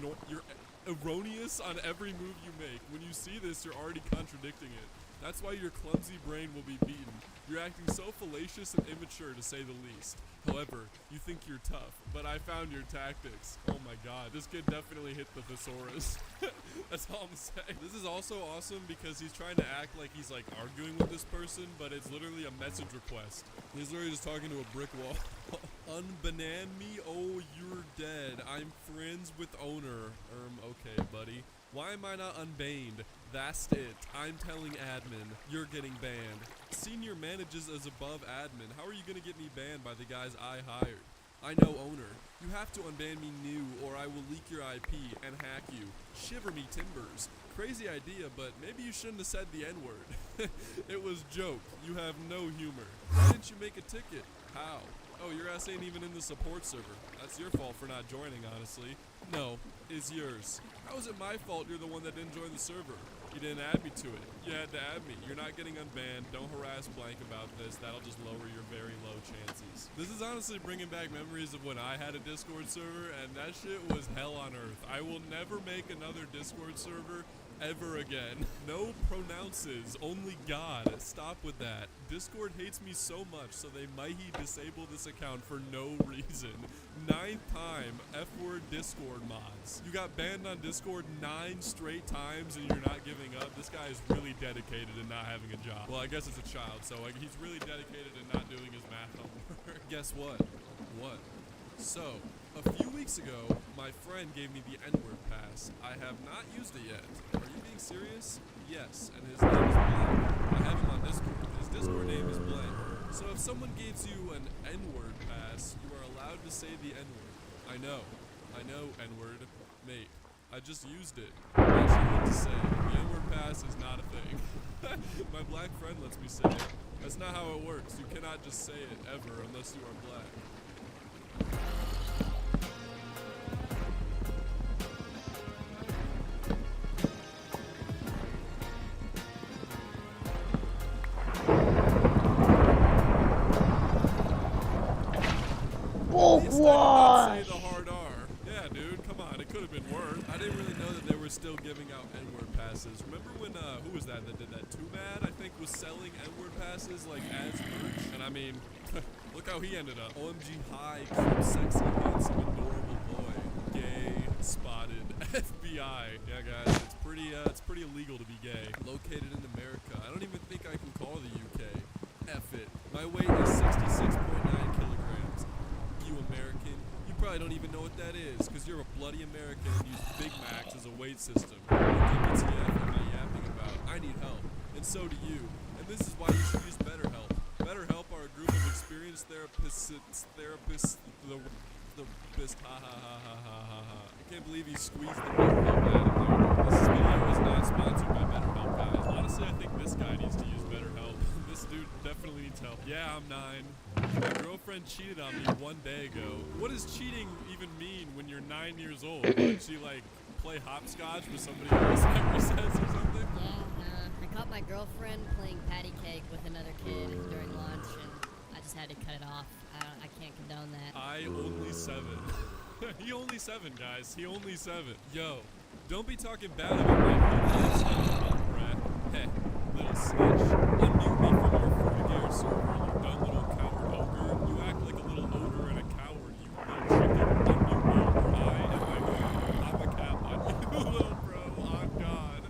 erroneous on every move you make. When you see this, you're already contradicting it. That's why your clumsy brain will be beaten. You're acting so fallacious and immature to say the least. However, you think you're tough, but I found your tactics. Oh my god, this kid definitely hit the thesaurus. That's all I'm saying. This is also awesome because he's trying to act like he's like arguing with this person, but it's literally a message request. He's literally just talking to a brick wall. Unbanan me? Oh, you're dead. I'm friends with owner. Okay, buddy. Why am I not unbanned? That's it. I'm telling admin, you're getting banned. Senior manages as above admin. How are you gonna get me banned by the guys I hired? I know owner. You have to unban me new or I will leak your IP and hack you. Shiver me timbers. Crazy idea, but maybe you shouldn't have said the N-word. It was joke. You have no humor. Why didn't you make a ticket? How? Oh, your ass ain't even in the support server. That's your fault for not joining, honestly. No, it's yours. How is it my fault you're the one that didn't join the server? You didn't add me to it. You had to add me. You're not getting unbanned. Don't harass Blank about this. That'll just lower your very low chances. This is honestly bringing back memories of when I had a Discord server, and that shit was hell on earth. I will never make another Discord server ever again. No pronounces, only God. Stop with that. Discord hates me so much, so they might disable this account for no reason. 9th time, F-word Discord mods. You got banned on Discord 9 straight times and you're not giving up. This guy is really dedicated to not having a job. Well, I guess it's a child, so like he's really dedicated to not doing his math homework. Guess what? What? So, a few weeks ago, my friend gave me the N-word pass. I have not used it yet. Are you being serious? Yes, and his name is Blank. I have him on Discord. His Discord name is Blank. So if someone gives you an N-word pass, you are allowed to say the N-word. I know, N-word. Mate, I just used it. I'm actually what to say. The N-word pass is not a thing. My black friend lets me say it. That's not how it works. You cannot just say it ever unless you are black. Oh, what? Say the hard R. Yeah, dude, come on, it could have been worse. I didn't really know that they were still giving out N-word passes. Remember when, who was that did that? Too Mad, I think, was selling N-word passes, like, as merch? And I mean, look how he ended up. OMG high, cute, sexy, handsome, adorable boy. Gay, spotted, FBI. Yeah, guys, it's pretty illegal to be gay. Located in America. I don't even think I can call the UK. F it. My weight is 66.9 kilograms. You American, you probably don't even know what that is, because you're a bloody American and use Big Macs as a weight system. What WTF am I yapping about? I need help, and so do you. And this is why you should use BetterHelp. BetterHelp are a group of experienced therapists, ha ha ha ha ha ha ha. I can't believe he squeezed the BetterHelp out of there. This video is not sponsored by BetterHelp, guys. Honestly, I think this guy needs to use BetterHelp. This dude definitely needs help. Yeah, I'm 9. My girlfriend cheated on me 1 day ago. What does cheating even mean when you're 9 years old? Did she like play hopscotch with somebody else at recess or something? Yeah, I caught my girlfriend playing patty cake with another kid during lunch, and I just had to cut it off. I can't condone that. I only 7. He only 7, guys. He only 7. Yo, don't be talking bad about my rat. Heh, little snitch. Unmute me from your free-to-gear server, you dumb little coward ogre. You act like a little ogre and a coward, you little chicken. Unmute me or I am my god. I'm a cap on you, little bro. I'm God.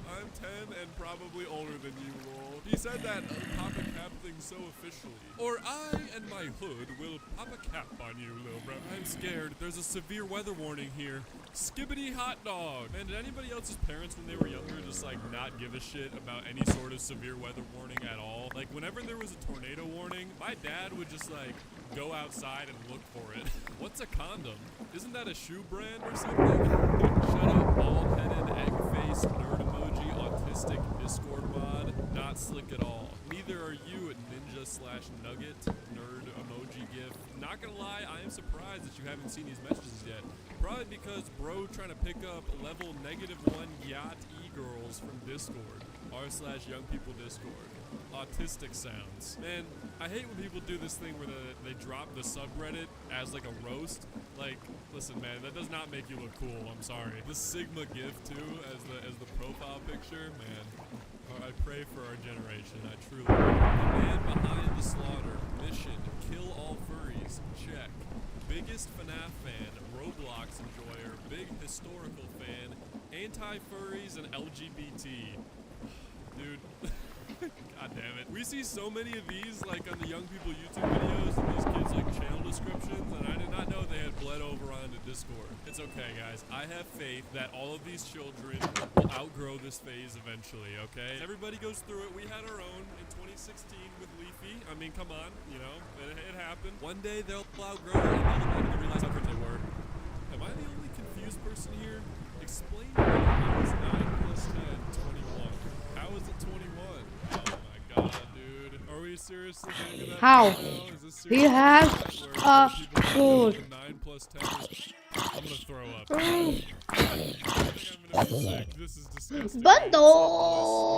I'm 10 and probably older than you, lol. He said that pop a cap thing so officially. Or I and my hood will pop a cap on you, little bro. I'm scared. There's a severe weather warning here. Skibbity hot dog. Man, did anybody else's parents when they were younger just like not give a shit about any sort of severe weather warning at all? Like whenever there was a tornado warning, my dad would just like go outside and look for it. What's a condom? Isn't that a shoe brand or something? Shut up, bald-headed, egg-faced, nerd emoji, autistic Discord mod. Not slick at all. Neither are you, ninja/nugget, nerd emoji gif. Not gonna lie, I am surprised that you haven't seen these messages yet. Probably because bro trying to pick up level -1 yacht e-girls from Discord. r/young people Discord. Autistic sounds. Man, I hate when people do this thing where they drop the subreddit as like a roast. Like, listen man, that does not make you look cool, I'm sorry. The Sigma gif too as the profile picture, man. I pray for our generation. I truly do. The man behind the slaughter. Mission: kill all furries. Check. Biggest FNAF fan. Roblox enjoyer. Big historical fan. Anti-furries and LGBT. Dude. God damn it. We see so many of these like on the young people YouTube videos and these kids like channel descriptions, and I did not know they had bled over onto Discord. It's okay, guys. I have faith that all of these children will outgrow this phase eventually, okay? Everybody goes through it. We had our own in 2016 with Leafy. I mean, come on, you know, it happened. One day they'll outgrow it and they'll realize how cringe they were. Am I the only confused person here? Explain to me how is 9 plus 10 21? How is it 21? Oh my god, dude. Are we seriously getting to that How? point now? Is this He seriously has where a people food. think 9 plus 10 is... I'm gonna throw up. I think I'm gonna be sick. This is disgusting. Bundle.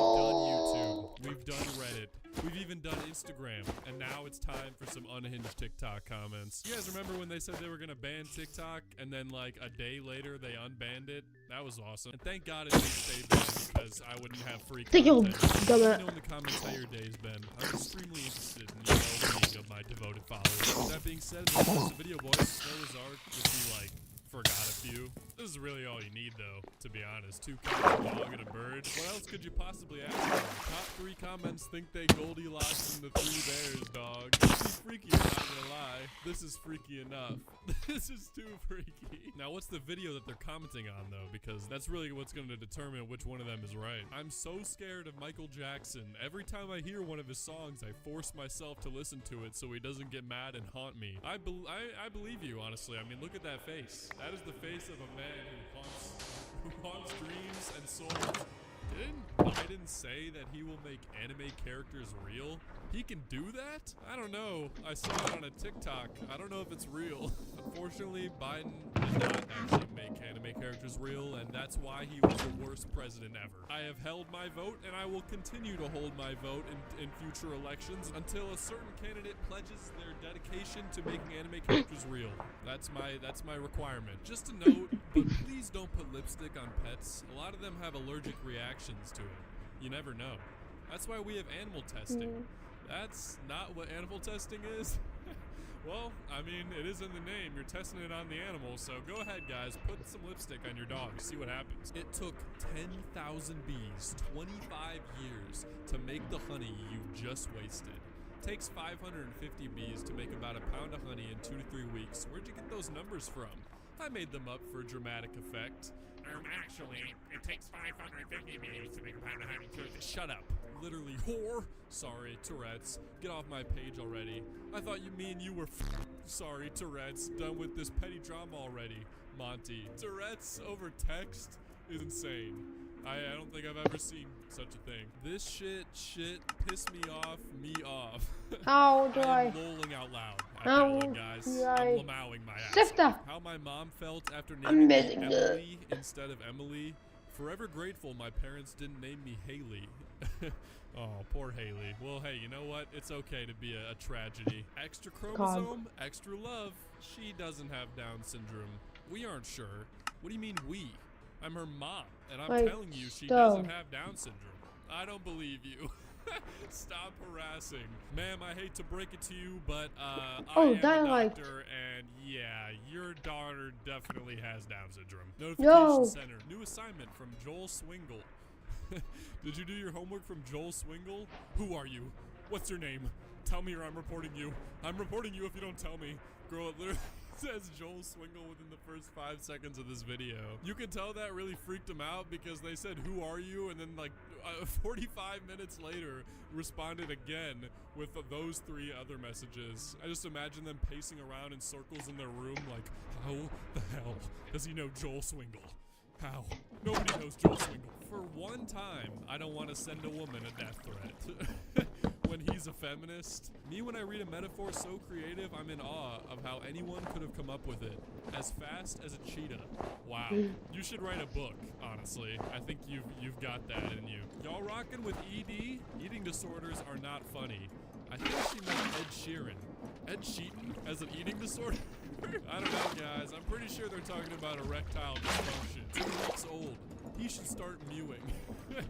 We've done Reddit. We've even done Instagram, and now it's time for some unhinged TikTok comments. You guys remember when they said they were gonna ban TikTok, and then like a day later they unbanned it? That was awesome. And thank God it didn't stay banned, because I wouldn't have free content. Let me know in the comments how your day's been. I'm extremely interested in the well-being of my devoted followers. With that being said, this is the video, boys. Noah's Ark, if you like forgot a few. This is really all you need, though, to be honest. 2 cats, a dog, and a bird. What else could you possibly ask for? Top 3 comments think they Goldilocks in the 3 bears, dog. This is freaky, I'm not gonna lie. This is freaky enough. This is too freaky. Now, what's the video that they're commenting on, though? Because that's really what's going to determine which one of them is right. I'm so scared of Michael Jackson. Every time I hear one of his songs, I force myself to listen to it so he doesn't get mad and haunt me. I believe you, honestly. I mean, look at that face. That is the face of a man who haunts dreams and souls. Didn't Biden say that he will make anime characters real? He can do that? I don't know. I saw it on a TikTok. I don't know if it's real. Unfortunately, Biden did not actually make anime characters real, and that's why he was the worst president ever. I have held my vote, and I will continue to hold my vote in future elections until a certain candidate pledges their dedication to making anime characters real. That's my requirement. Just a note, but please don't put lipstick on pets. A lot of them have allergic reactions to it. You never know. That's why we have animal testing. That's not what animal testing is. Well, I mean, it is in the name. You're testing it on the animal, so go ahead, guys. Put some lipstick on your dog. See what happens. It took 10,000 bees 25 years to make the honey you just wasted. Takes 550 bees to make about a pound of honey in 2 to 3 weeks. Where'd you get those numbers from? I made them up for dramatic effect. Actually, it takes 550 bees to make a pound of honey. Shut up. Literally, whore. Sorry, Tourette's. Get off my page already. I thought me and you were sorry, Tourette's. Done with this petty drama already. Monty. Tourette's over text is insane. I don't think I've ever seen such a thing. This shit pissed me off. How do I'm lolling out loud. Guys. I'm lamowing my ass. Sifter. How my mom felt after naming me missing Emily instead of Emily. Forever grateful my parents didn't name me Haley. Oh, poor Haley. Well, hey, you know what? It's okay to be a tragedy. Extra chromosome, extra love. She doesn't have Down syndrome. We aren't sure. What do you mean we? I'm her mom, and I'm telling you she doesn't have Down syndrome. I don't believe you. Stop harassing. Ma'am, I hate to break it to you, but I am a doctor, and yeah, your daughter definitely has Down syndrome. Notification Center. New assignment from Joel Swingle. Did you do your homework from Joel Swingle? Who are you? What's your name? Tell me or I'm reporting you. I'm reporting you if you don't tell me. Girl, it literally says Joel Swingle within the first 5 seconds of this video. You can tell that really freaked him out because they said, who are you? And then like 45 minutes later responded again with those 3 other messages. I just imagine them pacing around in circles in their room like, how the hell does he know Joel Swingle? How? Nobody knows Joel Swingle. For one time, I don't want to send a woman a death threat. When he's a feminist. Me, when I read a metaphor so creative, I'm in awe of how anyone could have come up with it. As fast as a cheetah. Wow. You should write a book, honestly. I think you've got that in you. Y'all rocking with ED? Eating disorders are not funny. I think she meant Ed Sheeran. Ed Sheeran as an eating disorder? I don't know, guys. I'm pretty sure they're talking about erectile dysfunction. 2 weeks old. He should start mewing. Bro,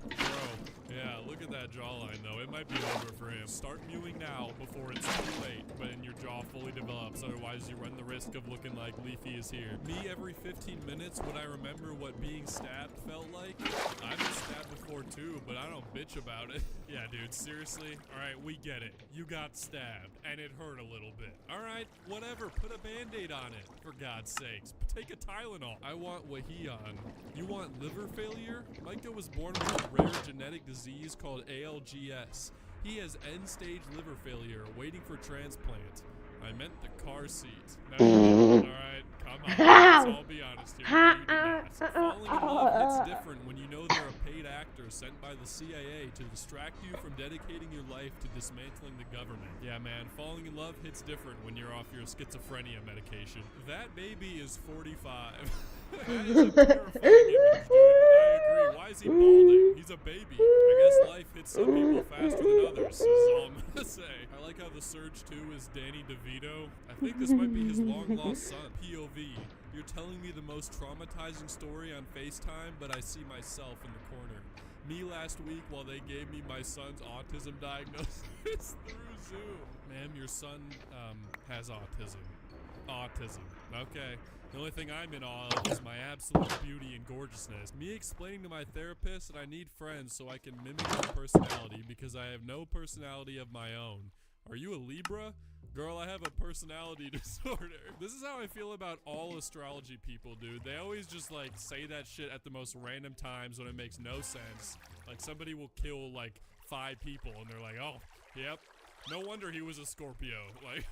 yeah, look at that jawline though. It might be over for him. Start mewing now before it's too late when your jaw fully develops. Otherwise, you run the risk of looking like Leafy is here. Me, every 15 minutes, would I remember what being stabbed felt like? I've been stabbed before too, but I don't bitch about it. Yeah, dude, seriously? Alright, we get it. You got stabbed, and it hurt a little bit. Alright, whatever, put a band-aid on it, for God's sakes. Take a Tylenol. I want Wahion. You want liver failure? Micah was born with a rare genetic disease called ALGS. He has end-stage liver failure, waiting for transplant. I meant the car seat. Alright, come on. Let's all be honest here. Falling in love hits different when you know they're a paid actor sent by the CIA to distract you from dedicating your life to dismantling the government. Yeah, man, falling in love hits different when you're off your schizophrenia medication. That baby is 45. That is a terrifying image, dude. I agree. Why is he balding? He's a baby. I guess life hits some people faster than others, is all I'm gonna say. I like how the Surge 2 is Danny DeVito. I think this might be his long-lost son. POV. You're telling me the most traumatizing story on FaceTime, but I see myself in the corner. Me last week while they gave me my son's autism diagnosis through Zoom. Ma'am, your son, has autism. Autism. Okay. The only thing I'm in awe of is my absolute beauty and gorgeousness. Me explaining to my therapist that I need friends so I can mimic his personality because I have no personality of my own. Are you a Libra? Girl, I have a personality disorder. This is how I feel about all astrology people, dude. They always just, like, say that shit at the most random times when it makes no sense. Like, somebody will kill, like, 5 people, and they're like, oh, yep. No wonder he was a Scorpio. Like,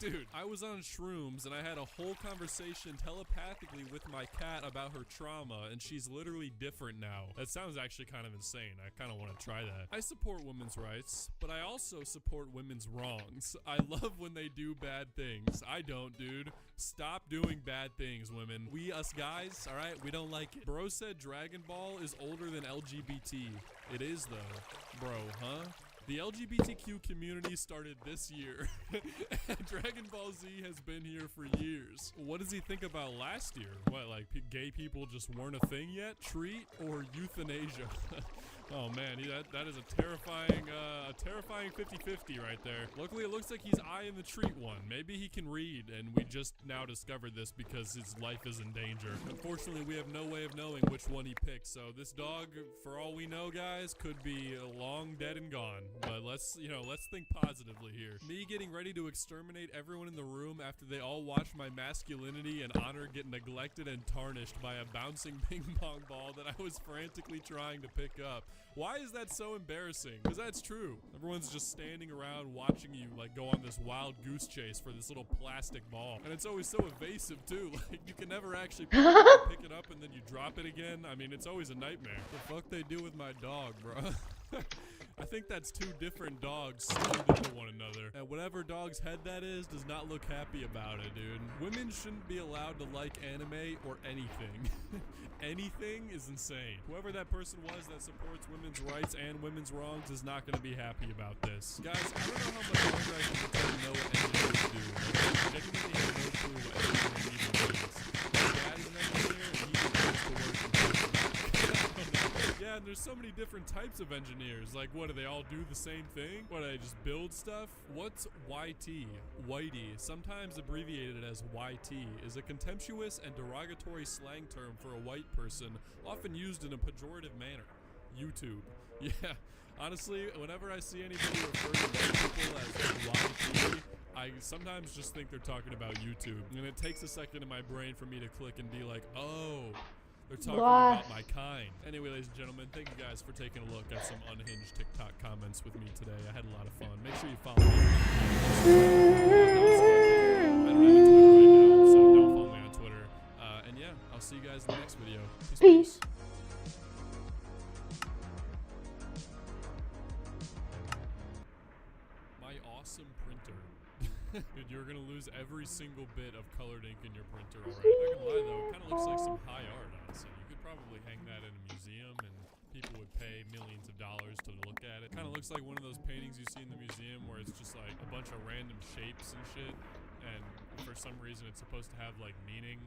dude, I was on shrooms and I had a whole conversation telepathically with my cat about her trauma, and she's literally different now. That sounds actually kind of insane. I kind of want to try that. I support women's rights, but I also support women's wrongs. I love when they do bad things. I don't, dude. Stop doing bad things, women. We, us guys, all right? We don't like it. Bro said Dragon Ball is older than LGBT. It is, though. Bro, huh? The LGBTQ community started this year. Dragon Ball Z has been here for years. What does he think about last year? What, like gay people just weren't a thing yet? Treat or euthanasia? Oh man, that is a terrifying 50-50 right there. Luckily, it looks like he's eyeing the treat one. Maybe he can read, and we just now discovered this because his life is in danger. Unfortunately, we have no way of knowing which one he picked, so this dog, for all we know, guys, could be long dead and gone. But let's think positively here. Me getting ready to exterminate everyone in the room after they all watch my masculinity and honor get neglected and tarnished by a bouncing ping pong ball that I was frantically trying to pick up. Why is that so embarrassing? Because that's true. Everyone's just standing around watching you like go on this wild goose chase for this little plastic ball. And it's always so evasive too. Like you can never actually pick it up and then you drop it again. I mean, it's always a nightmare. The fuck they do with my dog, bro? I think that's 2 different dogs suited to one another. And whatever dog's head that is does not look happy about it, dude. Women shouldn't be allowed to like anime or anything. Anything is insane. Whoever that person was that supports women's rights and women's wrongs is not going to be happy about this. Guys, I don't know how much longer I can pretend to know what engineers do. Like, I genuinely have no clue what engineering even means. My dad is an engineer and he goes to work in Yeah, and there's so many different types of engineers. Like, what, do they all do the same thing? What, do they just build stuff? What's YT? Whitey, sometimes abbreviated as YT, is a contemptuous and derogatory slang term for a white person, often used in a pejorative manner. YouTube. Yeah, honestly, whenever I see anybody refer to white people as YT, I sometimes just think they're talking about YouTube. And it takes a second in my brain for me to click and be like, oh, they're talking about my kind. Anyway, ladies and gentlemen, thank you guys for taking a look at some unhinged TikTok comments with me today. I had a lot of fun. Make sure you follow me. I don't have a Twitter right now, so don't follow me on Twitter. And yeah, I'll see you guys in the next video. Peace. My awesome printer. Dude, you're gonna lose every single bit of colored ink in your printer, alright? Not gonna lie though, it kinda looks like some high art, honestly. You could probably hang that in a museum and people would pay millions of dollars to look at it. Kinda looks like one of those paintings you see in the museum where it's just like a bunch of random shapes and shit, and for some reason it's supposed to have like meaning,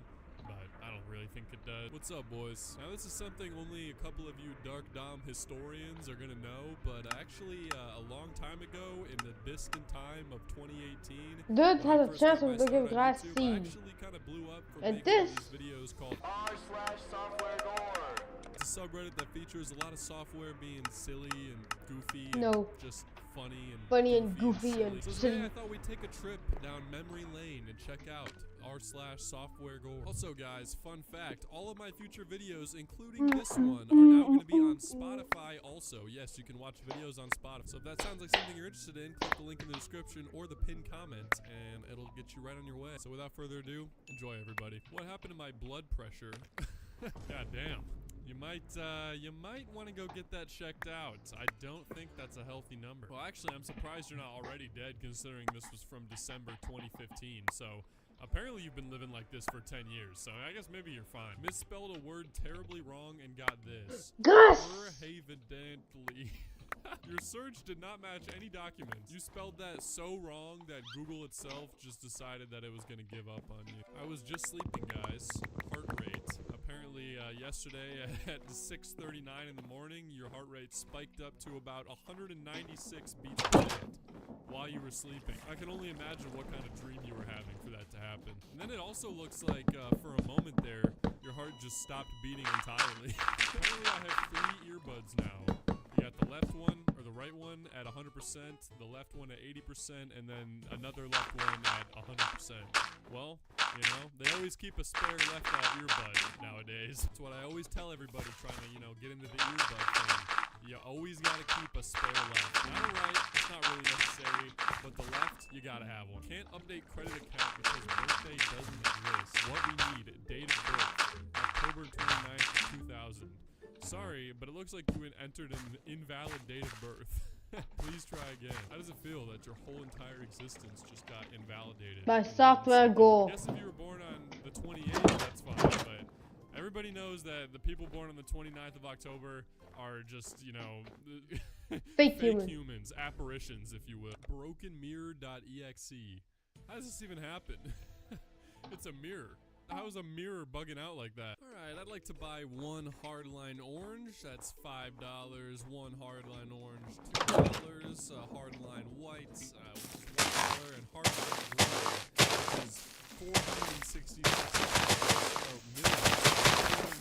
but I don't don't really think it does. What's up, boys? Now, this is something only a couple of you Dark Dom historians are gonna know, but actually, a long time ago, in the distant time of 2018, Dude when I has a first chance got to my begin start on grass YouTube, I seed. actually kind of blew up for And making this these videos called r/softwaregore. It's a subreddit that features a lot of software being silly and goofy and No. just funny and Goofy silly. and So silly. today I thought we'd take a trip down memory lane and check out r/softwaregore. Also, guys, fun fact, all of my future videos, including this one, are now going to be on Spotify also. Yes, you can watch videos on Spotify. So if that sounds like something you're interested in, click the link in the description or the pinned comment, and it'll get you right on your way. So without further ado, enjoy, everybody. What happened to my blood pressure? God damn. You might want to go get that checked out. I don't think that's a healthy number. Well, actually, I'm surprised you're not already dead, considering this was from December 2015. So apparently you've been living like this for 10 years. So I guess maybe you're fine. Misspelled a word terribly wrong and got this. Gus! Evidently. Your search did not match any documents. You spelled that so wrong that Google itself just decided that it was going to give up on you. I was just sleeping, guys. Heart rate. Apparently, yesterday at 6:39 in the morning, your heart rate spiked up to about 196 beats per minute while you were sleeping. I can only imagine what kind of dream you were having for that to happen. And then it also looks like, for a moment there, your heart just stopped beating entirely. Apparently, I have 3 earbuds now. You got the left one, or the right one at 100%, the left one at 80%, and then another left one at 100%. Well, you know, they always keep a spare left earbud nowadays. That's what I always tell everybody trying to, you know, get into the earbud thing. You always gotta keep a spare left. Not a right, it's not really necessary, but the left, you gotta have one. Can't update credit account because birthday doesn't exist. What we need, date of birth, October 29th, 2000. Sorry, but it looks like you entered an invalid date of birth. Please try again. How does it feel that your whole entire existence just got invalidated? By SoftwareGore. Yes, if you were born on the 28th, that's fine, but everybody knows that the people born on the 29th of October are just, you know, Fake humans, apparitions, if you will. Brokenmirror.exe. How does this even happen? It's a mirror. How's a mirror bugging out like that? Alright, I'd like to buy 1 hardline orange. That's $5. 1 hardline orange, $2. Hardline white, which is $1. And hardline green, which is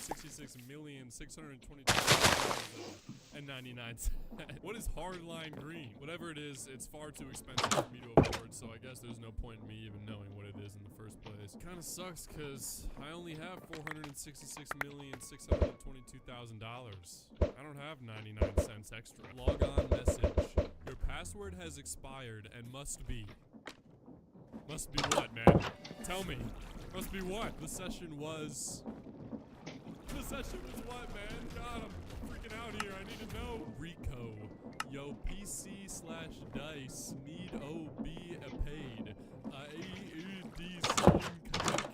466,622,099 cents. What is hardline green? Whatever it is, it's far too expensive for me to afford, so I guess there's no point in me even knowing what it is in the first place. Kinda sucks, cause I only have $466,622,000. I don't have 99 cents extra. Log on message. Your password has expired and must be. Must be what, man? Tell me. Must be what? The session was what, man? God, I'm freaking out here. I need to know. Rico. Yo, PC/dice need OB paid. AEDC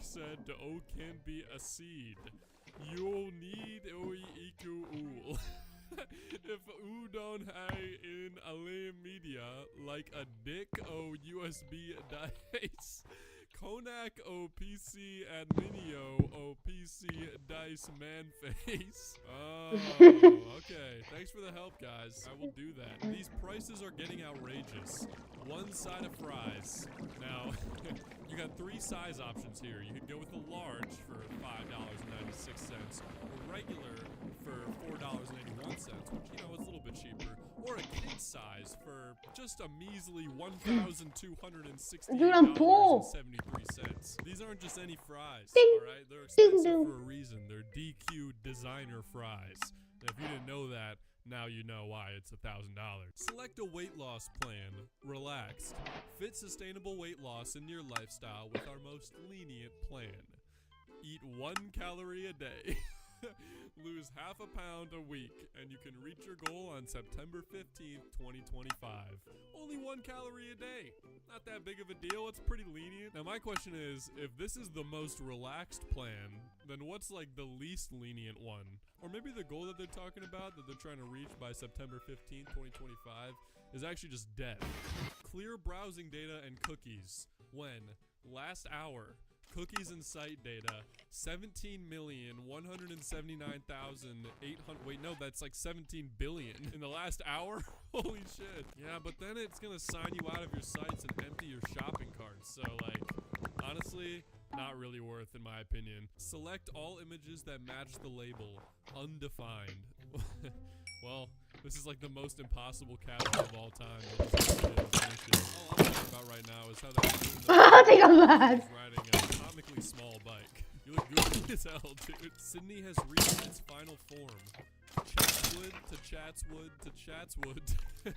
said O can be a seed. You'll need OEQ. If U don't have in a media like a dick o USB dice. Konak o PC adminio o PC dice man face. Oh, okay. Thanks for the help, guys. I will do that. These prices are getting outrageous. 1 side of fries. Now, you got 3 size options here. You can go with the large for $5.96, or regular for $4.81, which, you know, is a little bit cheaper, or a kid size for just a measly $1,268.73. These aren't just any fries, alright? They're expensive for a reason. They're DQ designer fries. And if you didn't know that, now you know why it's $1,000. Select a weight loss plan. Relaxed. Fit sustainable weight loss in your lifestyle with our most lenient plan. Eat 1 calorie a day. Lose half a pound a week, and you can reach your goal on September 15th, 2025. Only 1 calorie a day. Not that big of a deal. It's pretty lenient. Now, my question is, if this is the most relaxed plan, then what's like the least lenient one? Or maybe the goal that they're talking about, that they're trying to reach by September 15th, 2025, is actually just death. Clear browsing data and cookies. When? Last hour. Cookies and site data, 17,179,800. Wait, no, that's like 17 billion in the last hour. Holy shit. Yeah, but then it's gonna sign you out of your sites and empty your shopping carts. So like, honestly, not really worth in my opinion. Select all images that match the label, undefined. Well, this is like the most impossible caption of all time. All I'm talking about right now is how that I think I'm mad. is riding a comically small bike. You look goofy as hell, dude. Sydney has reached its final form. Chatswood to Chatswood to Chatswood to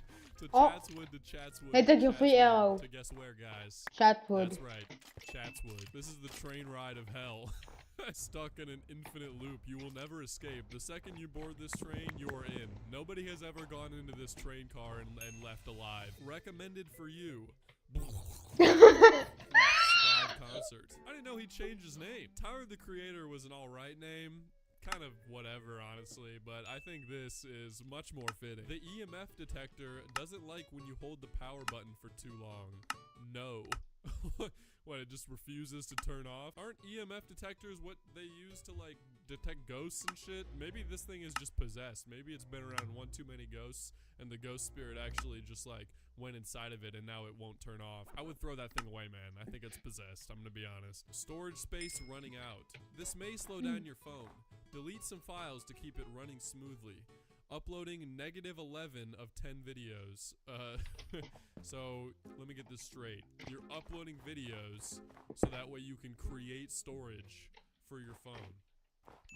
Chatswood to Chatswood. Hey, took your free arrow. To guess where, guys? Chatswood. That's right, Chatswood. This is the train ride of hell. Stuck in an infinite loop. You will never escape. The second you board this train, you are in. Nobody has ever gone into this train car and left alive. Recommended for you. Live concert. I didn't know he changed his name. Tyler the Creator was an alright name. Kind of whatever, honestly, but I think this is much more fitting. The EMF detector doesn't like when you hold the power button for too long. No. What, it just refuses to turn off? Aren't EMF detectors what they use to, like, detect ghosts and shit? Maybe this thing is just possessed. Maybe it's been around one too many ghosts, and the ghost spirit actually just, like, went inside of it, and now it won't turn off. I would throw that thing away, man. I think it's possessed. I'm gonna be honest. Storage space running out. This may slow down your phone. Delete some files to keep it running smoothly. Uploading -11 of 10 videos. So let me get this straight. You're uploading videos so that way you can create storage for your phone.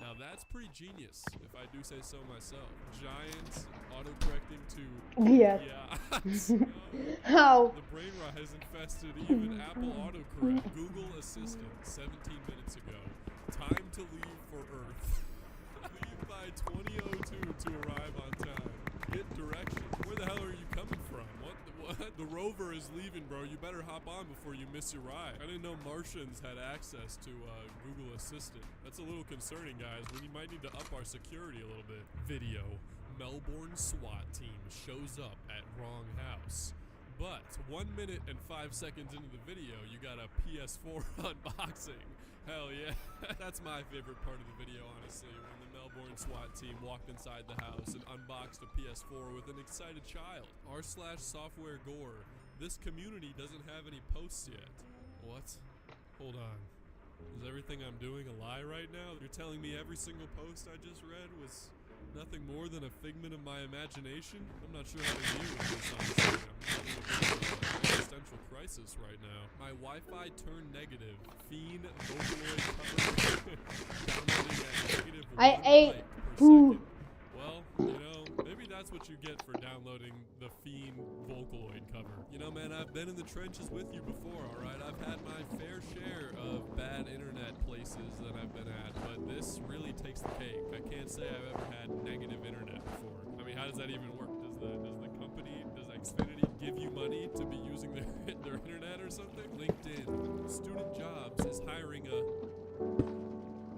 Now that's pretty genius, if I do say so myself. Giant autocorrecting to Yes. Yeah. How? The brain rot has infested even Apple autocorrect. Google Assistant 17 minutes ago. Time to leave for Earth. Leave by 20:02 to arrive on time. Get directions. Where the hell are you coming from? What? The rover is leaving, bro. You better hop on before you miss your ride. I didn't know Martians had access to Google Assistant. That's a little concerning, guys. We might need to up our security a little bit. Video. Melbourne SWAT team shows up at wrong house. But 1 minute and 5 seconds into the video, you got a PS4 unboxing. Hell yeah. That's my favorite part of the video, honestly, when the Melbourne SWAT team walked inside the house and unboxed a PS4 with an excited child. r/software gore. This community doesn't have any posts yet. What? Hold on. Is everything I'm doing a lie right now? You're telling me every single post I just read was nothing more than a figment of my imagination? I'm not sure how to deal with this, honestly. I'm having a existential crisis right now. My Wi-Fi turned negative. Fiend Vocaloid cover. Downloading at negative I 1 ate byte per poo. second. Well, you know, maybe that's what you get for downloading the Fiend Vocaloid cover. You know, man, I've been in the trenches with you before, alright? I've had my fair share of bad internet places that I've been at, but this really takes the cake. I can't say I've ever had negative internet before. I mean, how does that even work? Does the company, does Xfinity give you money to be using their internet or something? LinkedIn. Student Jobs is hiring a...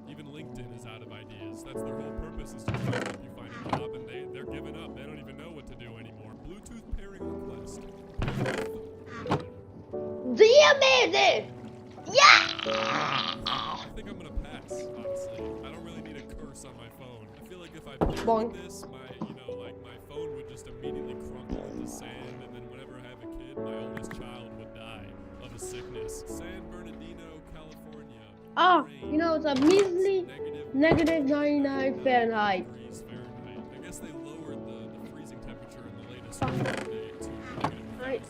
Even LinkedIn is out of ideas. That's their whole purpose, is to try to help you find a job, and they're giving up. They don't even know what to do anymore. Bluetooth pairing request. Amazing! Yeah! I think I'm gonna pass, honestly. I don't really need a curse on my phone. I feel like if I paired this, my phone would just immediately crumble into sand, and then whenever I have a kid, my oldest child would die of a sickness. San Bernardino, California. Oh, you know, it's a measly -99 Fahrenheit. Degrees Fahrenheit. I guess they lowered the freezing temperature in the latest update to Right.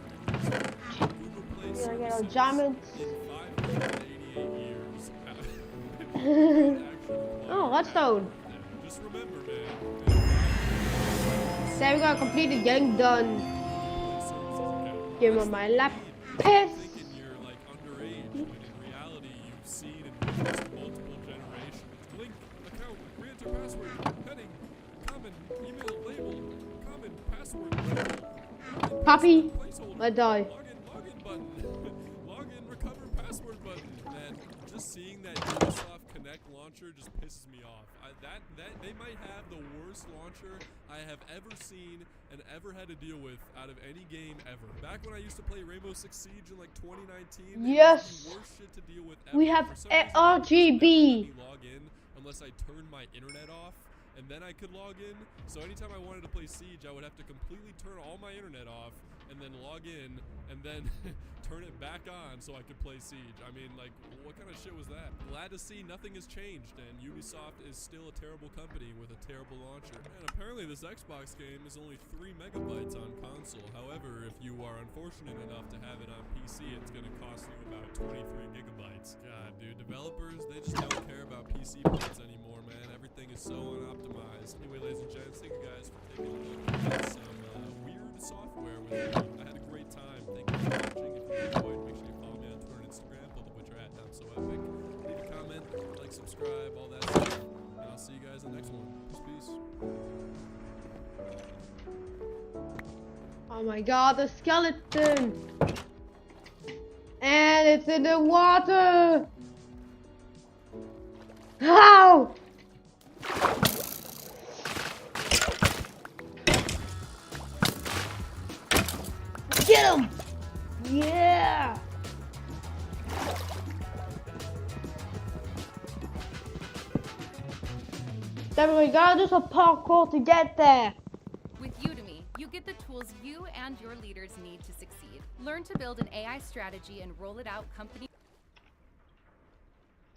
Google Play We're gonna get our services diamonds. in 588 years. Oh, redstone. Just remember, man. So we got completed getting done. Give me my lapis. Thinking you're like underage, when in reality you've seen and witnessed multiple generations. Link, account, re-enter password, heading, common, email, label, common, password, label, Poppy, placeholder, I die. login button, login, recover password button. And just seeing that Ubisoft Connect launch launcher just pisses me off. That they might have the worst launcher I have ever seen and ever had to deal with out of any game ever. Back when I used to play Rainbow Six Siege in like 2019, yes, it was the worst shit to deal with ever. We have RGB. RGB. Log in unless I turned my internet off, and then I could log in. So anytime I wanted to play Siege, I would have to completely turn all my internet off and then log in and then turn it back on so I could play Siege. I mean, like, what kind of shit was that? Glad to see nothing has changed, and Ubisoft is still a terrible company with a terrible launcher. And apparently this Xbox game is only 3 megabytes on console. However, if you are unfortunate enough to have it on PC, it's gonna cost you about 23 gigabytes. God, dude, developers, they just don't care about PC ports anymore, man. Everything is so unoptimized. Anyway, ladies and gents, thank you guys for taking a look at some weird software with me. I had a great time. Thank you for watching. If you enjoyed, make sure you follow me on Twitter and Instagram, both of which are at @DomSoEpic. Leave a comment, like, subscribe, all that stuff. And I'll see you guys in the next one. Peace. Oh my god, the skeleton! And it's in the water! How? Get him! Yeah! Then we gotta do some parkour to get there. With Udemy, you get the tools you and your leaders need to succeed. Learn to build an AI strategy and roll it out company.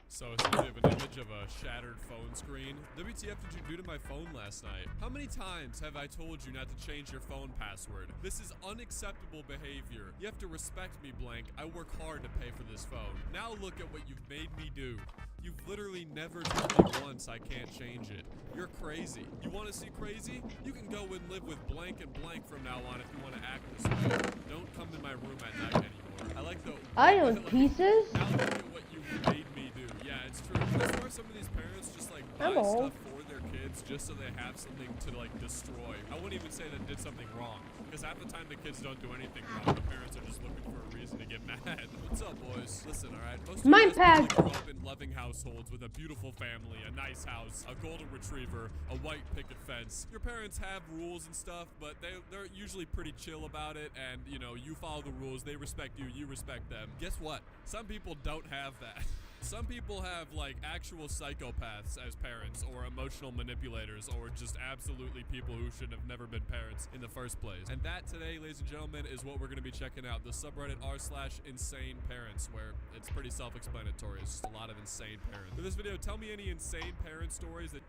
So it's a bit of an image of a shattered phone screen. WTF did you do to my phone last night? How many times have I told you not to change your phone password? This is unacceptable behavior. You have to respect me, Blank. I work hard to pay for this phone. Now look at what you've made me do. You've literally never told me once I can't change it. You're crazy. You want to see crazy? You can go and live with Blank and Blank from now on if you want to act this way. Don't come to my room at night anymore. I like the... Iron pieces? Now look at what you made me do. Yeah, it's true. That's why some of these parents just like buy stuff for their kids just so they have something to like destroy. I wouldn't even say that did something wrong, because half the time the kids don't do anything wrong. The parents are just looking for a reason to get mad. What's up, boys? Listen, alright? Most of you guys grew up in loving households with a beautiful family, a nice house, a golden retriever, a white picket fence. Your parents have rules and stuff, but they're usually pretty chill about it, and you know, you follow the rules, they respect you, you respect them. Guess what? Some people don't have that. Some people have like actual psychopaths as parents, or emotional manipulators, or just absolutely people who should have never been parents in the first place. And that today, ladies and gentlemen, is what we're going to be checking out. The subreddit r/insane parents, where it's pretty self-explanatory. It's just a lot of insane parents. For this video, tell me any insane parent stories that...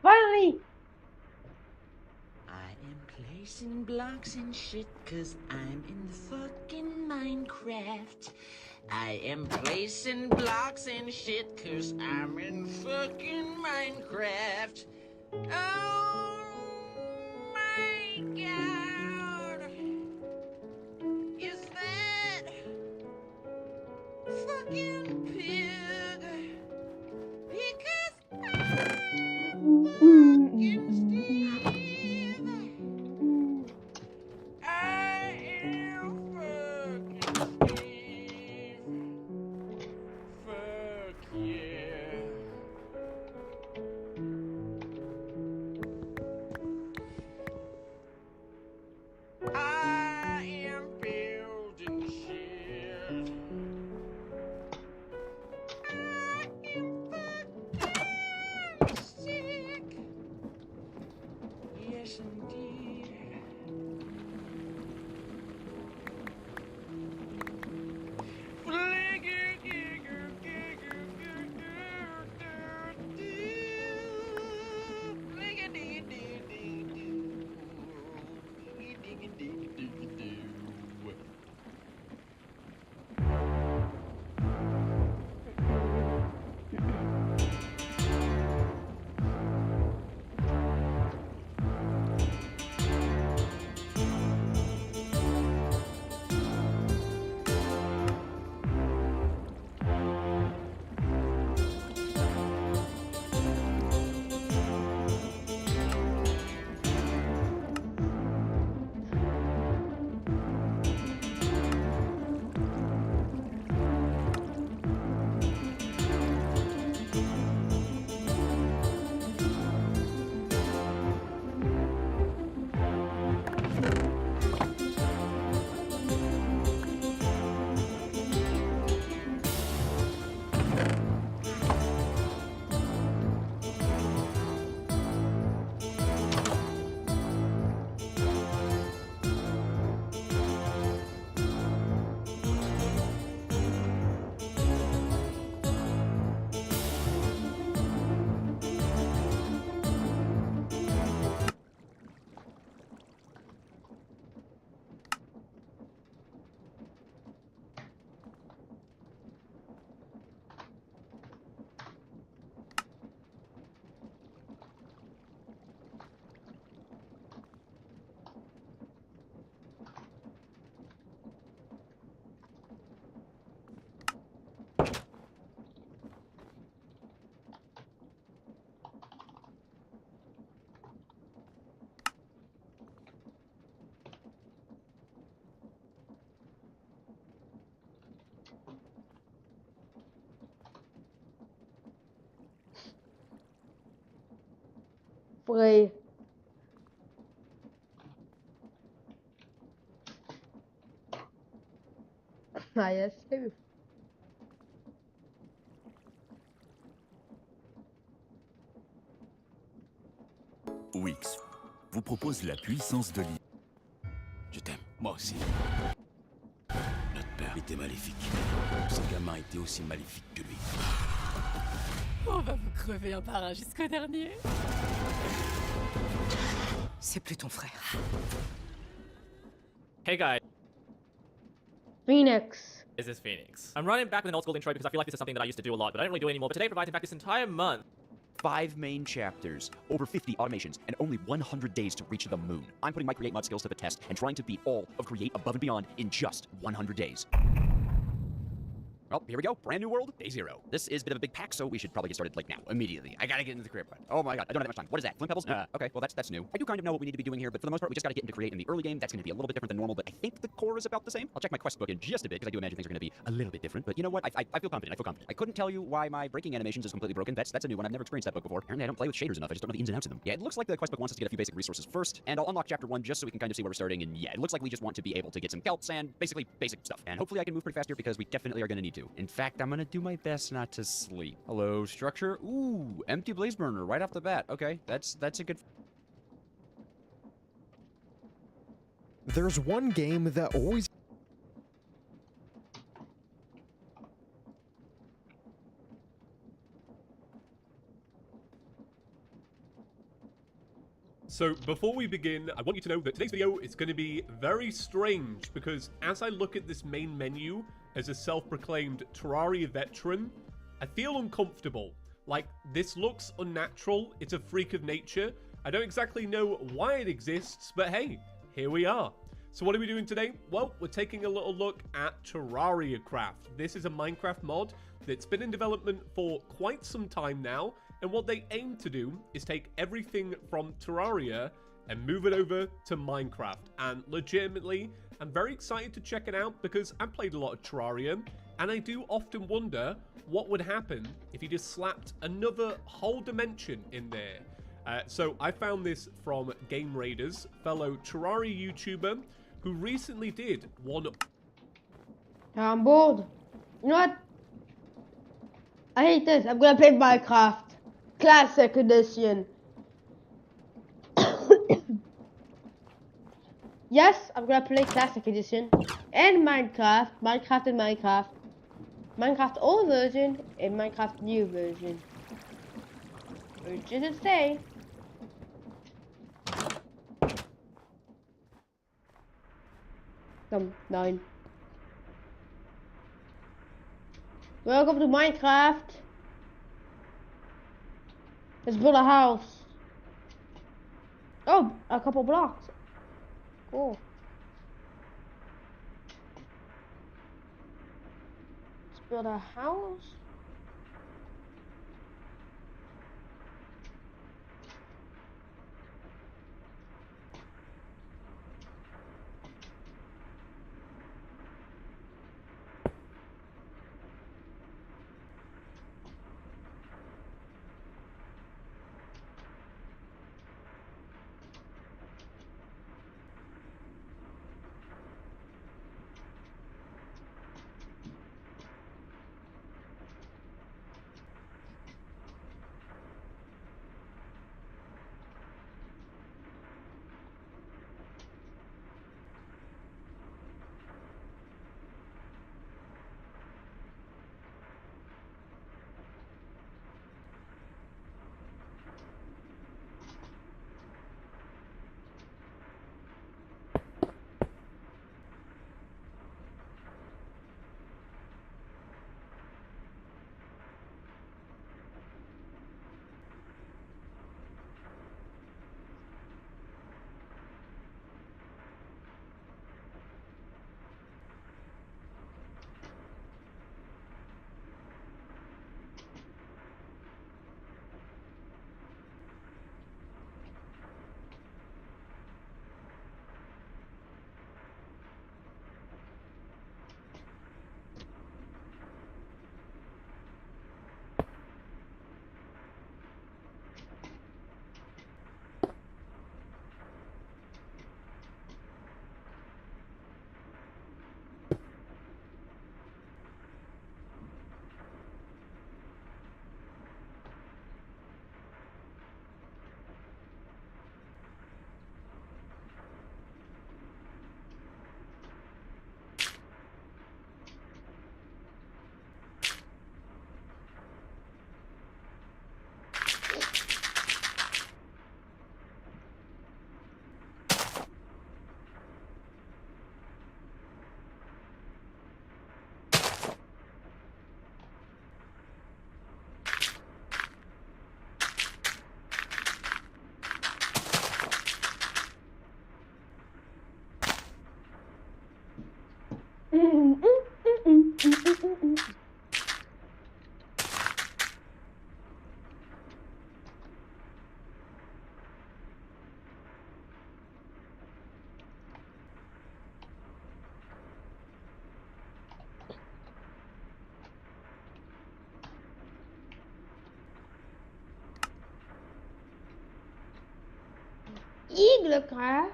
Finally! I am placing blocks and shit cause I'm in the fucking Minecraft. I am placing blocks and shit cause I'm in fucking Minecraft. Oh my god! Is that fucking pig? Because I'm fucking Steve. I am fucking Steve. Fuck yeah. I am building shit. I am fucking sick. Yes, indeed. Free. Ah, yes, too. Wix vous propose la puissance de l'IA. Je t'aime, moi aussi. Notre père était maléfique. Ce gamin était aussi maléfique que lui. On va vous crever un par un jusqu'au dernier. C'est plus ton frère. Hey guys, Phoenix. this is Phoenix. I'm running back with an old school intro because I feel like this is something that I used to do a lot, but I don't really do it anymore. But today provides, in fact, this entire month. 5 main chapters, over 50 automations, and only 100 days to reach the moon. I'm putting my Create Mod skills to the test and trying to beat all of Create Above and Beyond in just 100 days. Well, here we go. Brand new world, day 0. This is a bit of a big pack, so we should probably get started, like, now, immediately. I gotta get into the crib. Oh my god, I don't have that much time. What is that? Flint Pebbles? Okay, well, that's new. I do kind of know what we need to be doing here, but for the most part, we just gotta get into Create in the early game. That's gonna be a little bit different than normal, but I think the core is about the same. I'll check my quest book in just a bit, because I do imagine things are gonna be a little bit different. But you know what? I feel confident. I couldn't tell you why my breaking animations is completely broken. That's a new one. I've never experienced that book before. Apparently, I don't play with shaders enough. I just don't know the ins and outs of them. Yeah, it looks like the quest book wants us to get a few basic resources first, and I'll unlock chapter 1 just so we can kind of see where we're starting. And yeah, it looks like we just want to be able to get some kelps and basically basic stuff. And hopefully I can move pretty fast here because we definitely are gonna need to. In fact, I'm gonna do my best not to sleep. Hello, structure. Ooh, empty blaze burner right off the bat. Okay, that's a good. There's one game that always. So before we begin, I want you to know that today's video is going to be very strange because as I look at this main menu as a self-proclaimed Terraria veteran, I feel uncomfortable. Like, this looks unnatural, it's a freak of nature. I don't exactly know why it exists, but hey, here we are. So what are we doing today? Well, we're taking a little look at Terraria Craft. This is a Minecraft mod that's been in development for quite some time now, and what they aim to do is take everything from Terraria and move it over to Minecraft. And legitimately, I'm very excited to check it out because I've played a lot of Terraria, and I do often wonder what would happen if you just slapped another whole dimension in there. So I found this from Game Raiders, fellow Terraria YouTuber, who recently did one. I'm bored. You know what? I hate this. I'm gonna play Minecraft Classic Edition. Yes, I'm gonna play Classic Edition and Minecraft, Minecraft old version and Minecraft new version. Which is to say, come 9. Welcome to Minecraft. Let's build a house. Oh, a couple blocks. Cool. Let's build a house. Eaglecraft?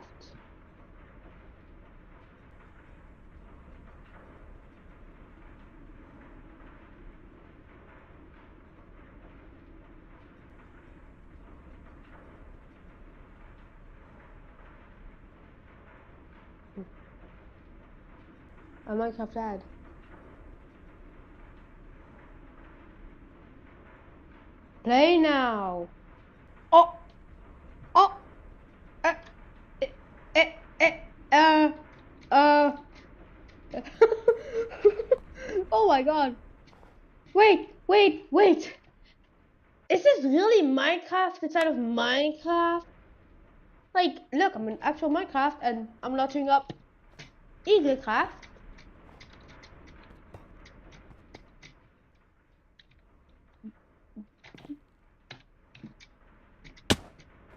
A Minecraft ad. Play now. Oh. Oh. Oh my god. Wait. Is this really Minecraft inside of Minecraft? Like, look, I'm in actual Minecraft and I'm launching up Eaglecraft.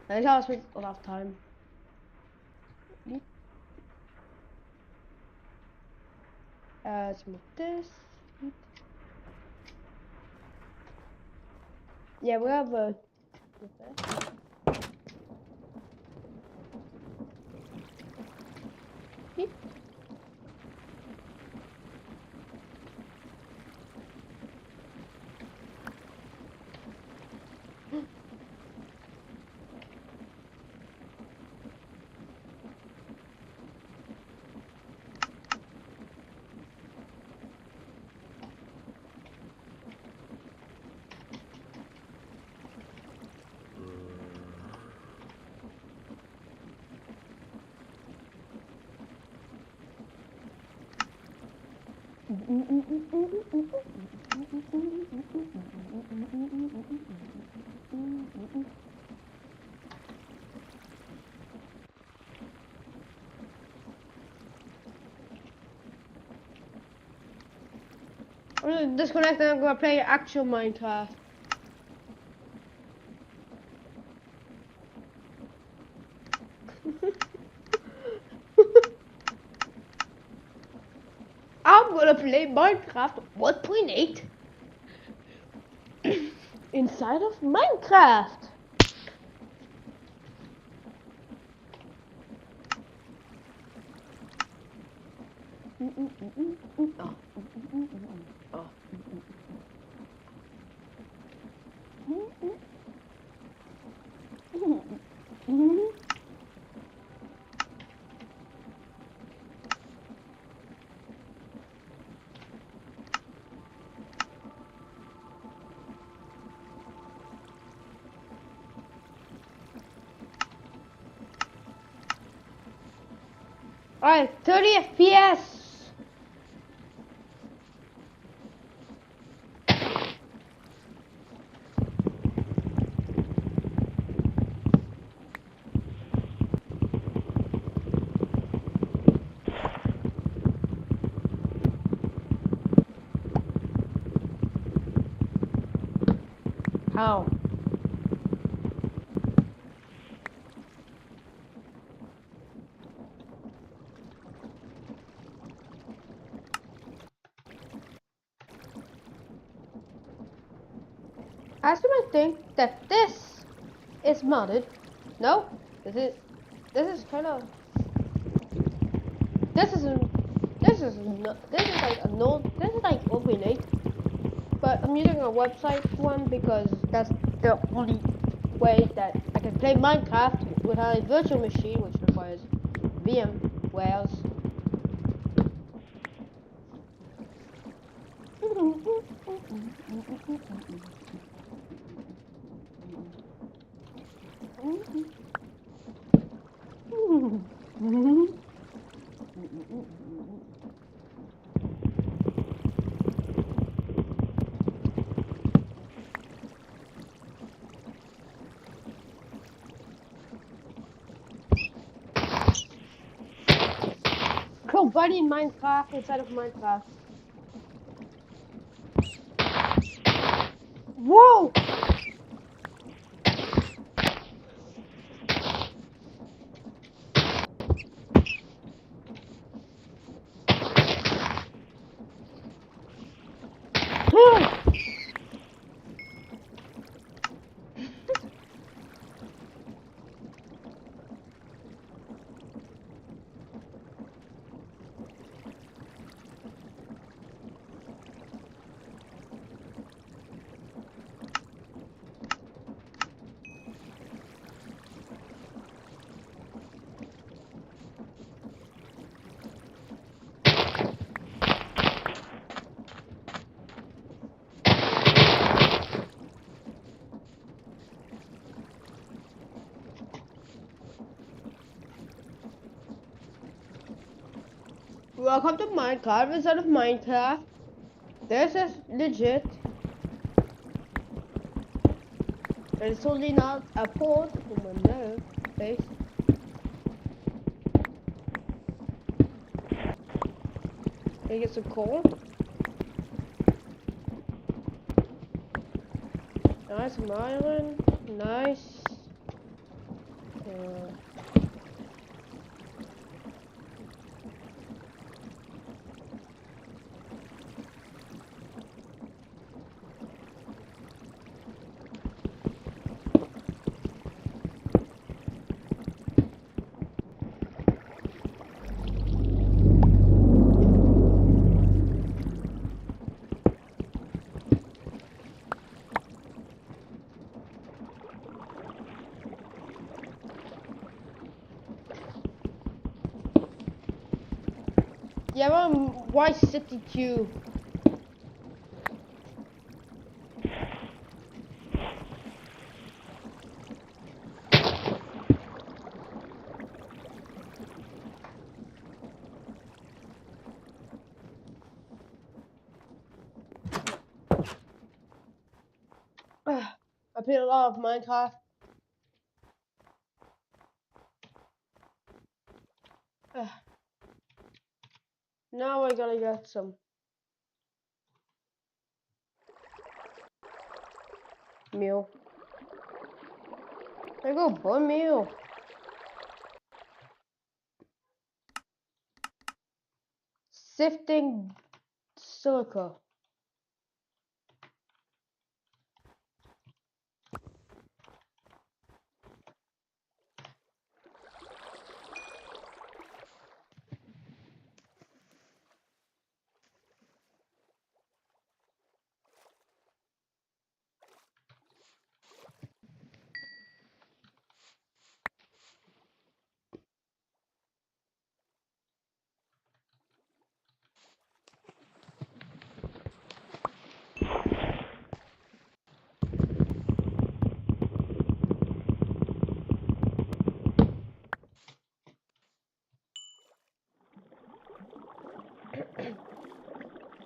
I think I was wasting a lot of time. Let's move this. Yeah, we have a. I'm gonna disconnect and I'm gonna play actual Minecraft. I'm gonna play Minecraft 1.8 inside of Minecraft. Alright, 30 FPS. How? I actually might think that this is modded. No, this is kind of this is like a no, this is like OpenAid, but I'm using a website one because that's the only way that I can play Minecraft without a virtual machine, which requires VMwares. Cool, buddy in Minecraft inside of Minecraft. Whoa! Welcome to Minecraft instead of Minecraft. This is legit. And it's totally not a port from another place. Can I get some coal? Nice, some iron. Nice. Yeah, why 62? I played a lot of Minecraft. Now I gotta get some meal. There you go, bone meal. Sifting silica.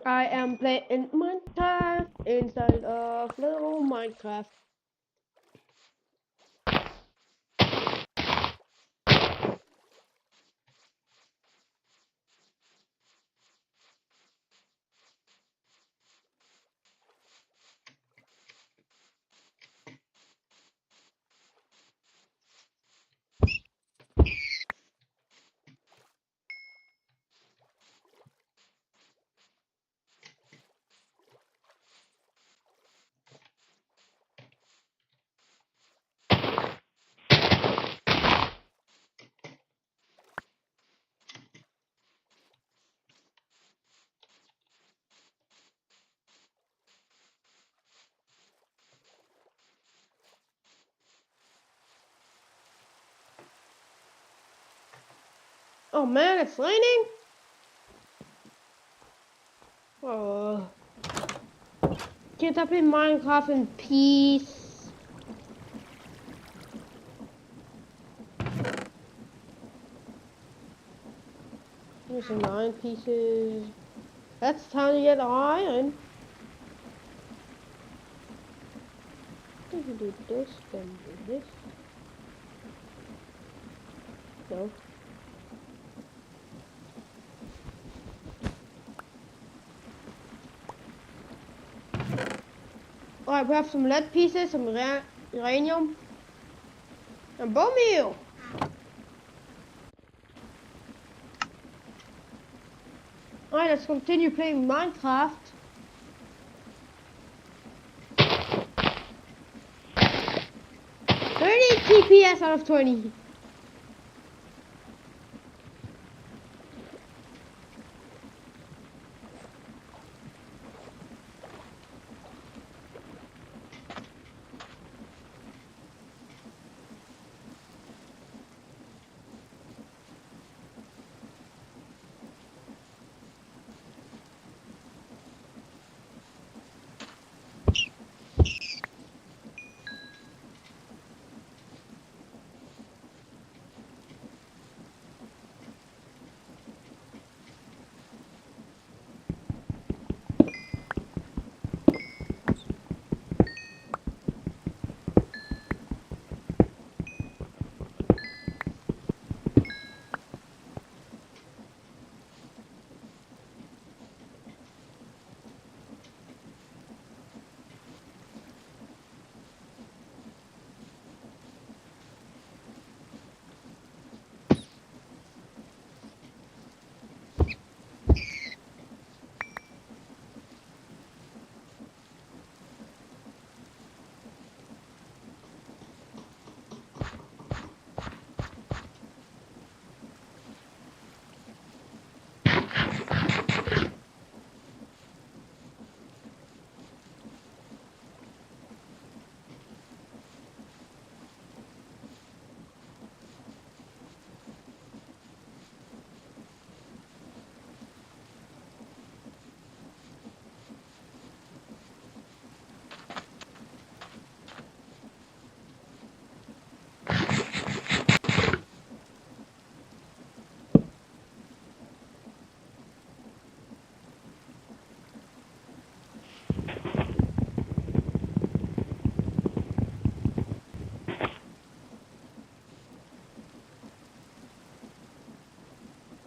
I am playing Minecraft inside of little Minecraft. Oh man, it's raining? Oh. Can't I play Minecraft in peace? Here's some iron pieces. That's time to get iron. We can do this, then do this. No. Alright, we have some lead pieces, some uranium, and bone meal. Alright, let's continue playing Minecraft. 30 TPS out of 20.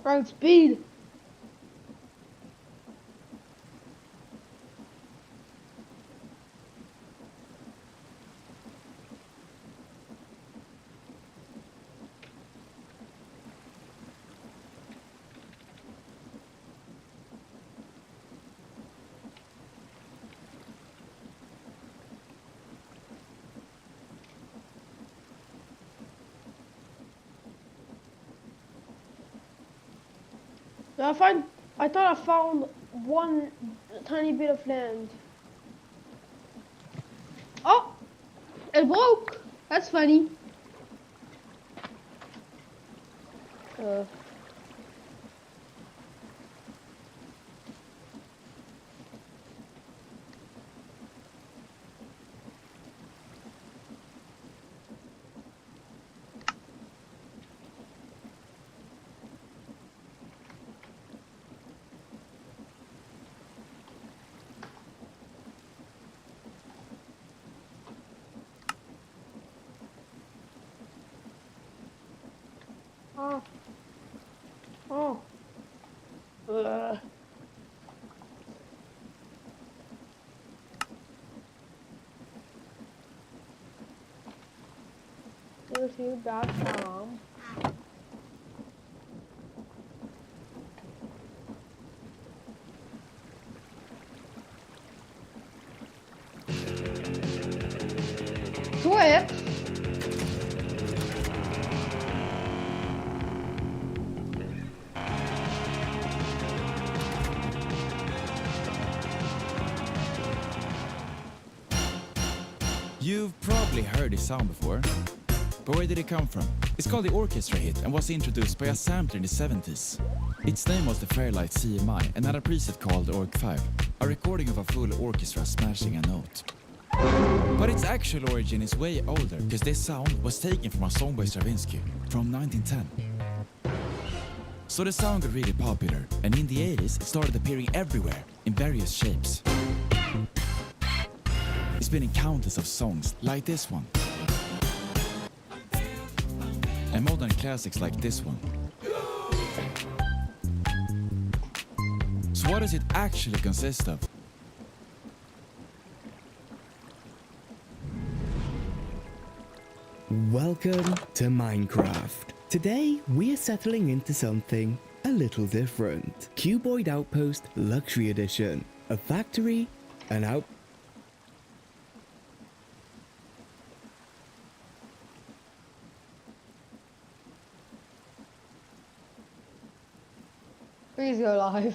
Right, speed. I thought I found one tiny bit of land. Oh, it broke. That's funny. YouTube.com. Twitch. You've probably heard this sound before, but where did it come from? It's called the Orchestra Hit and was introduced by a sampler in the 70s. Its name was the Fairlight CMI and had a preset called Orc 5, a recording of a full orchestra smashing a note. But its actual origin is way older, because this sound was taken from a song by Stravinsky from 1910. So the sound got really popular, and in the 80s it started appearing everywhere in various shapes. It's been in countless of songs like this one, and modern classics like this one. So what does it actually consist of? Welcome to Minecraft. Today we are settling into something a little different. Cuboid Outpost Luxury Edition. A factory, an out... Please go live.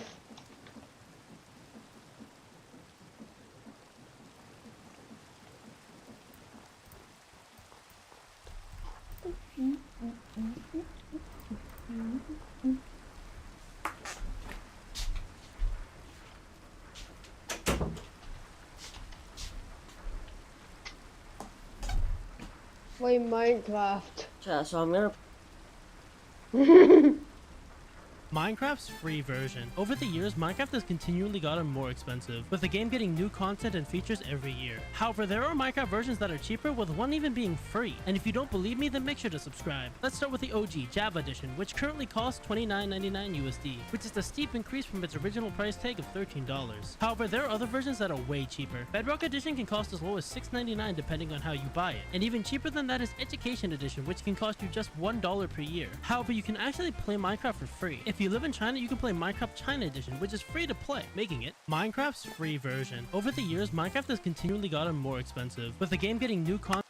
Play Minecraft. Yeah, so I'm gonna... Minecraft's free version. Over the years, Minecraft has continually gotten more expensive, with the game getting new content and features every year. However, there are Minecraft versions that are cheaper, with one even being free. And if you don't believe me, then make sure to subscribe. Let's start with the OG Java Edition, which currently costs $29.99 USD, which is a steep increase from its original price tag of $13. However, there are other versions that are way cheaper. Bedrock Edition can cost as low as $6.99 depending on how you buy it. And even cheaper than that is Education Edition, which can cost you just $1 per year. However, you can actually play Minecraft for free. If you live in China, you can play Minecraft China Edition, which is free to play, making it Minecraft's free version. Over the years, Minecraft has continually gotten more expensive, with the game getting new content.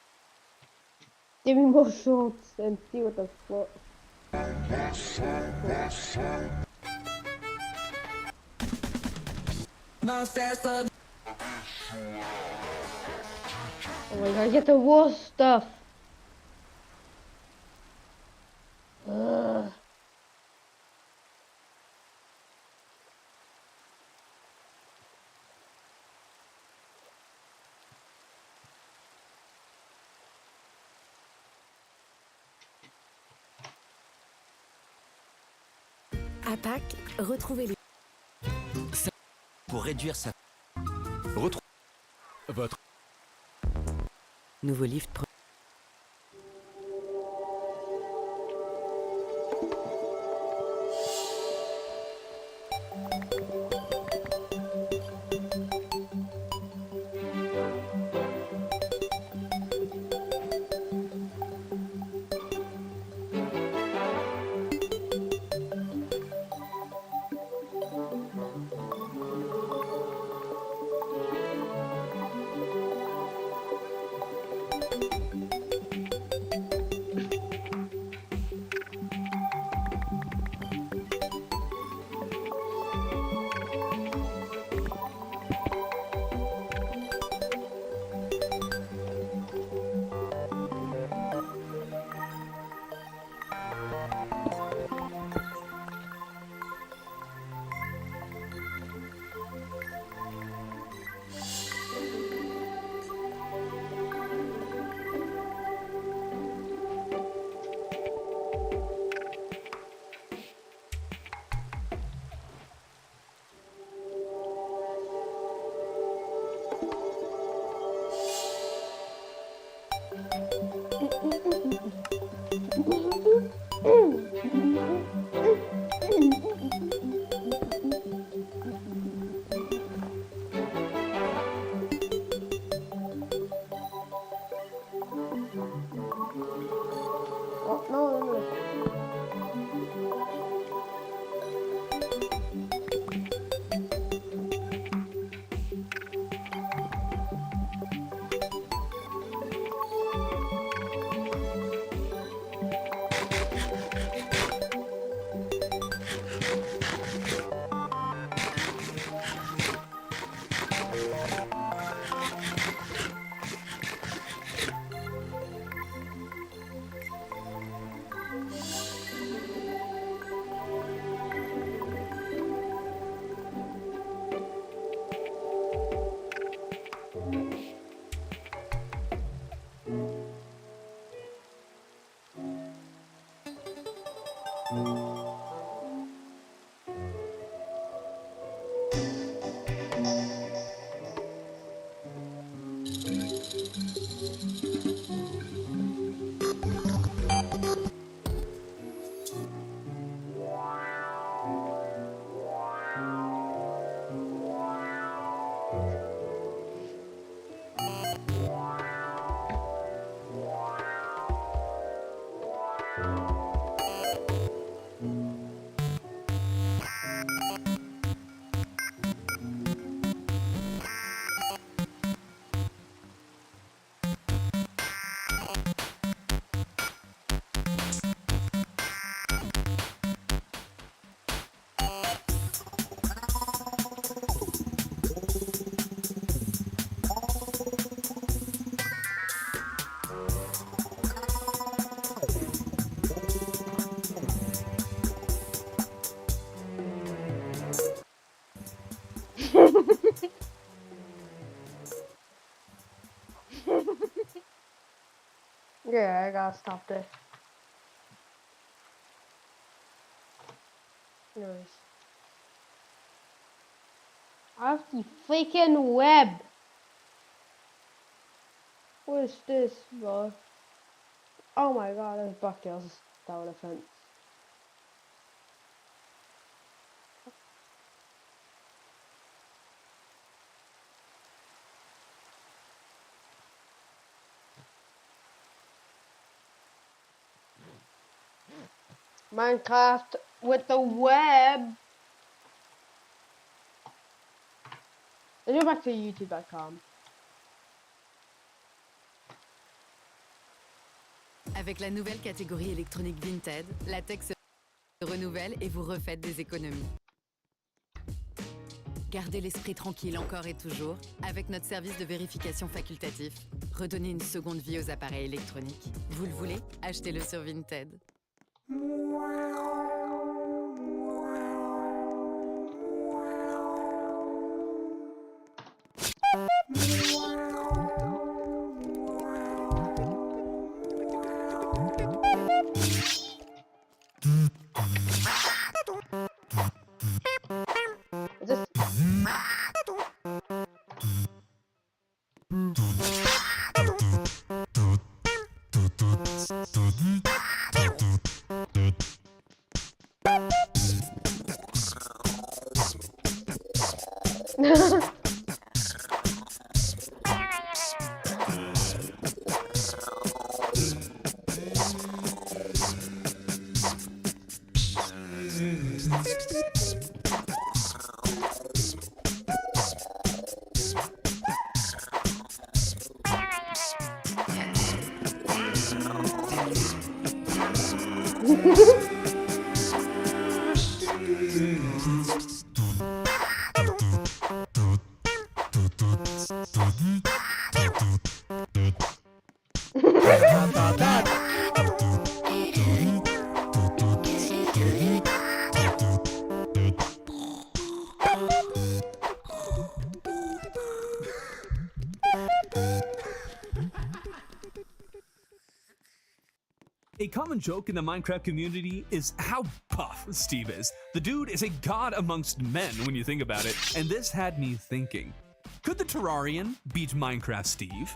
Give me more shorts and see what the fuck. Oh my god, I get the worst stuff. Ugh. Attaque, retrouvez les... Pour réduire sa... Votre... Nouveau lift... Oh, no. Yeah, I gotta stop this. Anyways. Off the freaking web! What is this, bro? Oh my god, there's bucktails down the fence. Minecraft with the web. Let's go back to youtube.com. Avec la nouvelle catégorie électronique Vinted, la tech se renouvelle et vous refaites des économies. Gardez l'esprit tranquille encore et toujours avec notre service de vérification facultatif. Redonnez une seconde vie aux appareils électroniques. Vous le voulez? Achetez-le sur Vinted. A common joke in the Minecraft community is how buff Steve is. The dude is a god amongst men when you think about it, and this had me thinking. Could the Terrarian beat Minecraft Steve?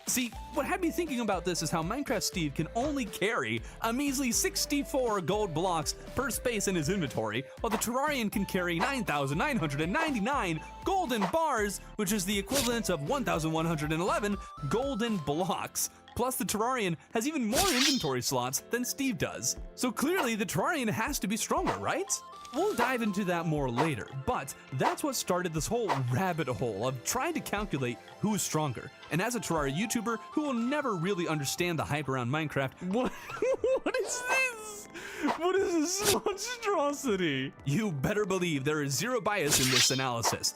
See, what had me thinking about this is how Minecraft Steve can only carry a measly 64 gold blocks per space in his inventory, while the Terrarian can carry 9,999 golden bars, which is the equivalent of 1,111 golden blocks. Plus, the Terrarian has even more inventory slots than Steve does. So clearly, the Terrarian has to be stronger, right? We'll dive into that more later, but that's what started this whole rabbit hole of trying to calculate who's stronger. And as a Terraria YouTuber who will never really understand the hype around Minecraft, what is this? What is this monstrosity? You better believe there is zero bias in this analysis.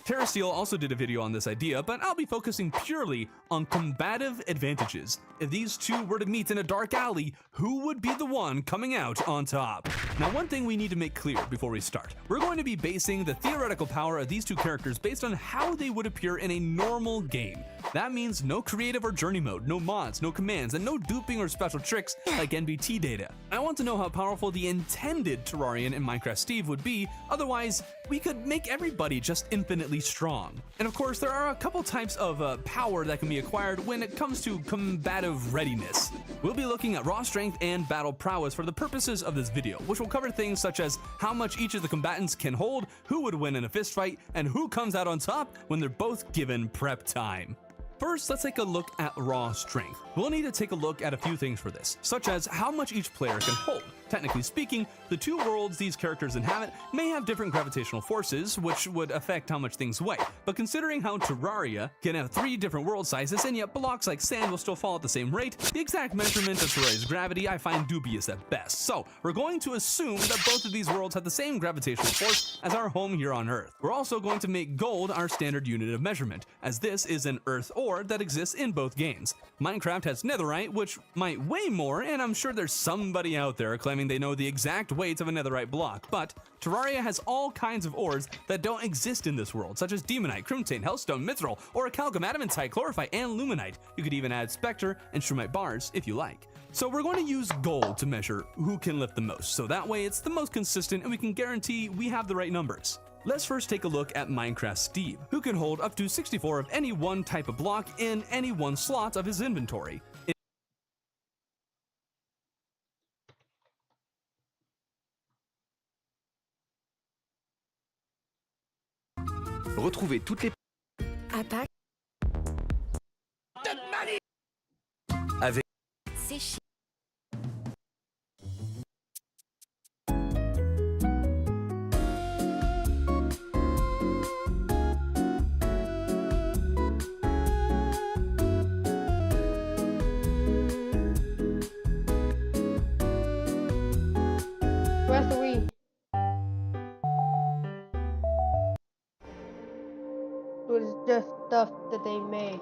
TerraSteel also did a video on this idea, but I'll be focusing purely on combative advantages. If these two were to meet in a dark alley, who would be the one coming out on top? Now, one thing we need to make clear before we start. We're going to be basing the theoretical power of these two characters based on how they would appear in a normal game. That means no creative or journey mode, no mods, no commands, and no duping or special tricks like NBT data. I want to know how powerful the intended Terrarian in Minecraft Steve would be, otherwise we could make everybody just infinitely strong. And of course, there are a couple types of power that can be acquired when it comes to combative readiness. We'll be looking at raw strength and battle prowess for the purposes of this video, which will cover things such as how much each of the combatants can hold, who would win in a fist fight, and who comes out on top when they're both given prep time. First, let's take a look at raw strength. We'll need to take a look at a few things for this, such as how much each player can hold. Technically speaking, the two worlds these characters inhabit may have different gravitational forces, which would affect how much things weigh. But considering how Terraria can have 3 different world sizes and yet blocks like sand will still fall at the same rate, the exact measurement of Terraria's gravity I find dubious at best. So we're going to assume that both of these worlds have the same gravitational force as our home here on Earth. We're also going to make gold our standard unit of measurement, as this is an Earth ore that exists in both games. Minecraft has netherite, which might weigh more, and I'm sure there's somebody out there claiming they know the exact weight of a netherite block, but Terraria has all kinds of ores that don't exist in this world, such as demonite, crimtane, hellstone, mithril, orichalcum, adamantite, chlorophyte, and luminite. You could even add spectre and strumite bars if you like. So we're going to use gold to measure who can lift the most, so that way it's the most consistent and we can guarantee we have the right numbers. Let's first take a look at Minecraft Steve, who can hold up to 64 of any one type of block in any one slot of his inventory. Retrouvez toutes les Attaque. avec C'est chiant. Where's the Wii? It was just stuff that they made.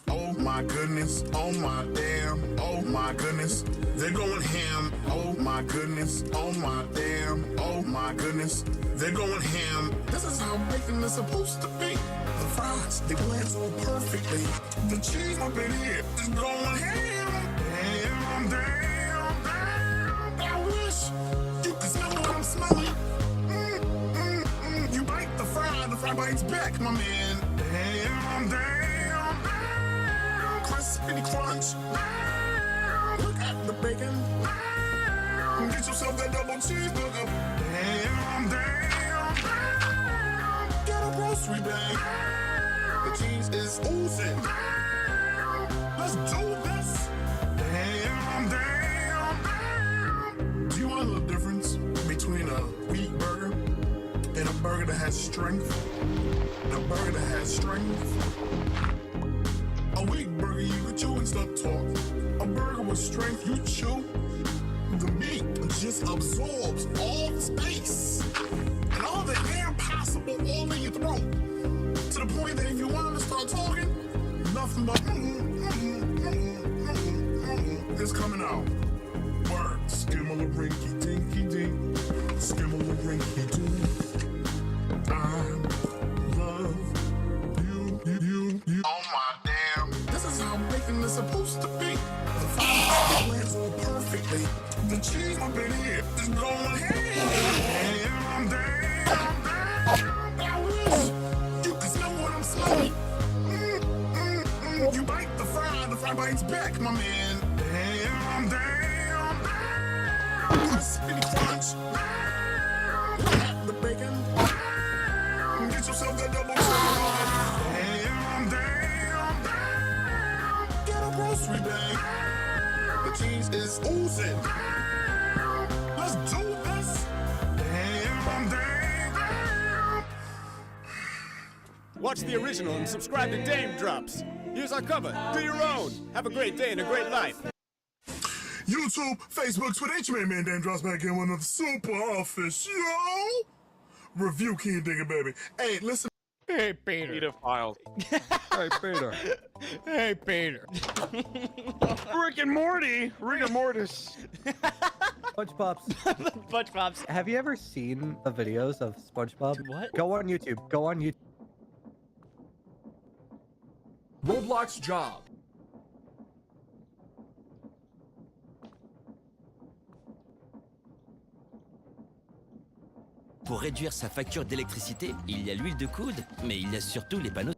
Oh my goodness, oh my damn, oh my goodness, they're going ham. Oh my goodness, oh my damn, oh my goodness, they're going ham. This is how bacon is supposed to be. The fries, they blend so perfectly. The cheese up in here is going ham. Damn, damn, damn. I wish you could smell what I'm smelling. You bite the fry bites back, my man. Damn, damn, damn. Crispy crunch. Damn. Look at the bacon. Damn. Get yourself that double cheeseburger. Damn, damn, damn. Get a grocery bag. Damn. The cheese is oozing. Damn. Let's do this. Damn, damn, damn. Do you want to know the difference between a wheat burger and a burger that has strength? And a burger that has strength. A weak burger you can chew and stop talking. A burger with strength you chew. The meat just absorbs all the space and all the air possible all in your throat. To the point that if you want to start talking, nothing but is coming out. Word, skimmel-a-rinky dinky dink, skimmel-a-rinky dink. I love you. Oh my damn. This is how bacon is supposed to be. The fries lands all perfectly. The cheese up in here is going ham. Damn. I wish you could smell what I'm smelling. You bite the fry bites back, my man. Damn. Crispy crunch. The bacon. Get yourself that double cheese. Damn. Get a grocery bag. The cheese is oozing. Let's do this. Damn. Watch the original and subscribe to Dame Drops. Use our cover. Do your own. Have a great day and a great life. YouTube, Facebook, Twitter, HMA Dame Drops back in with another super official review, King Digger, baby. Hey, listen. Hey, Peter. Pedophile. Hey, Peter. Hey, Peter. Rick and Morty. Rigor mortis. SpongeBob's. SpongeBob's. Have you ever seen the videos of SpongeBob? What? Go on YouTube. Go on YouTube. Roblox job. Pour réduire sa facture d'électricité, il y a l'huile de coude, mais il y a surtout les panneaux.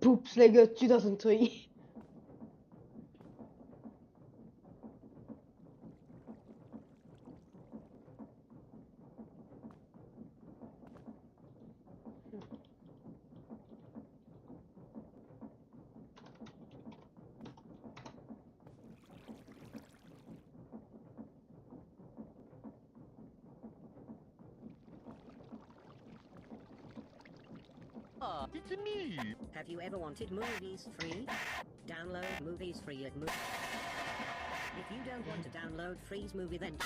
Poops Lego 2003. It's me. Have you ever wanted movies free? Download movies free at If you don't want to download Free's movie, then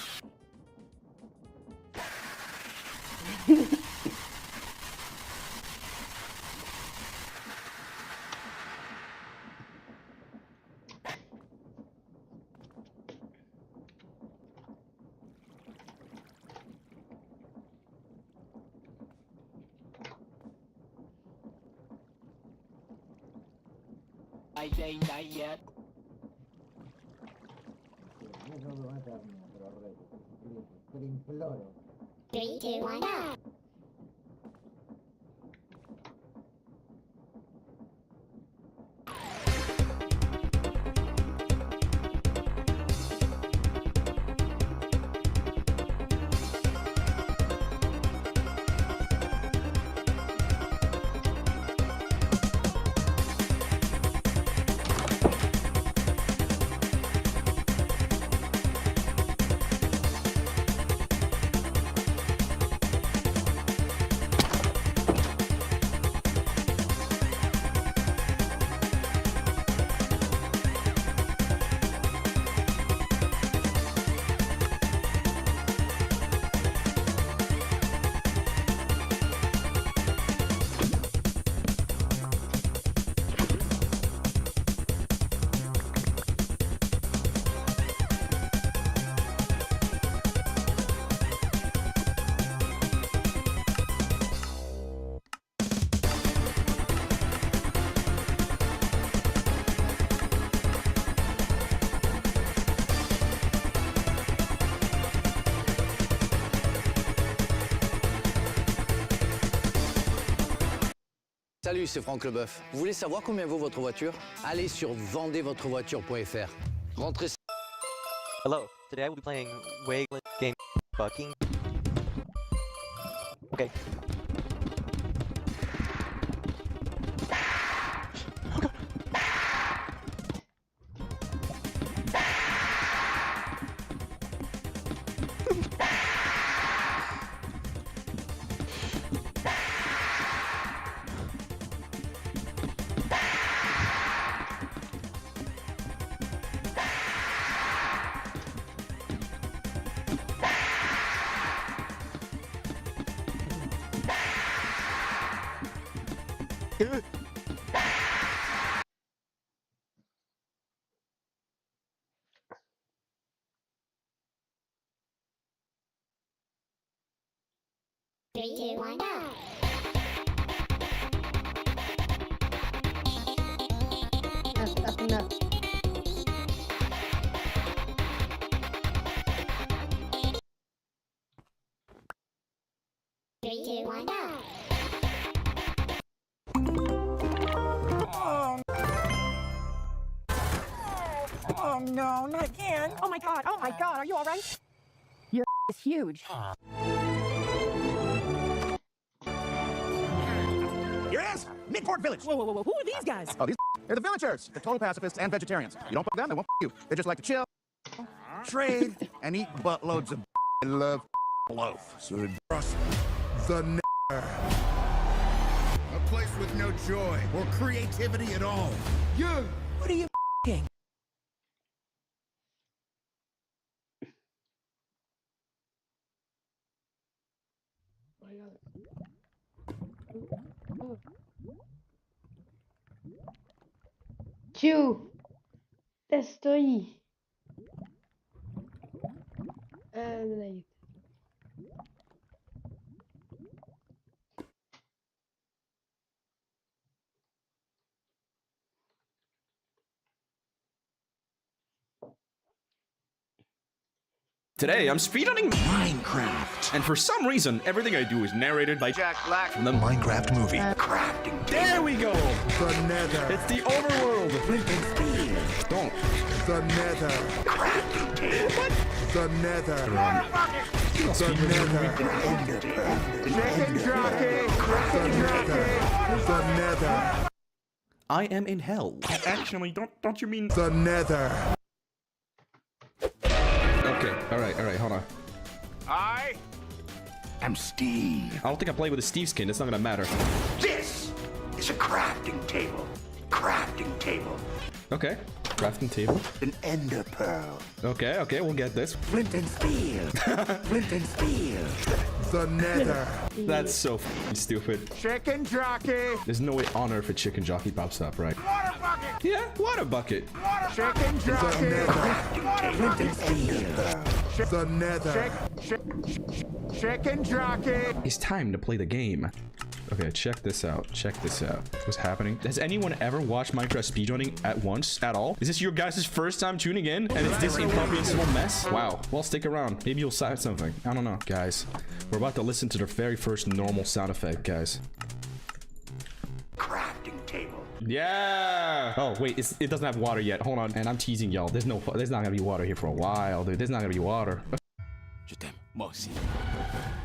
Not yet. 3, 2, 1, go! Salut, c'est Franck Leboeuf. Vous voulez savoir combien vaut votre voiture? Allez sur vendezvotrevoiture.fr. Rentrez. Hello, today I will be playing Wayland game fucking. Okay. Three, two, one, go. Up and up. Three, two, one, go. Oh no, not again. Oh my god, are you alright? Your is huge. Here it is! Midport Village! Whoa, who are these guys? Oh, they're the villagers! They're total pacifists and vegetarians. You don't fuck them, they won't you. They just like to chill, trade, and eat buttloads of love loaf. So they trust the A place with no joy or creativity at all. You! What are you f***ing? Q. Estoy. Nee. Today, I'm speedrunning Minecraft. And for some reason, everything I do is narrated by Jack Black from the Minecraft movie. Crafting. There we go! The Nether. It's the overworld. Don't. The Nether. Crafting table. What? The Nether. The Nether. Chicken jockey. The Nether. The Nether. I am in hell. Actually, don't you mean the Nether? Okay, alright, hold on. I am Steve. I don't think I play with a Steve skin, it's not gonna matter. This is a crafting table. Crafting table. Okay, crafting table. An ender pearl. Okay, we'll get this. Flint and steel. Flint and steel. The Nether. That's so f***ing stupid. Chicken jockey. There's no way on earth a chicken jockey pops up, right? Water bucket. Yeah, water bucket. Chicken jockey. Flint and steel. The Nether. Chicken jockey. It's time to play the game. Okay, check this out. What's happening? Has anyone ever watched Minecraft speedrunning at once? At all? Is this your guys' first time tuning in? And it's this incomprehensible mess? Wow. Well, stick around. Maybe you'll sight something. I don't know. Guys, we're about to listen to the very first normal sound effect, guys. Crafting table. Yeah! Oh, wait, it doesn't have water yet. Hold on. And I'm teasing y'all. There's not gonna be water here for a while, dude. There's not gonna be water. Je t'aime, moi aussi.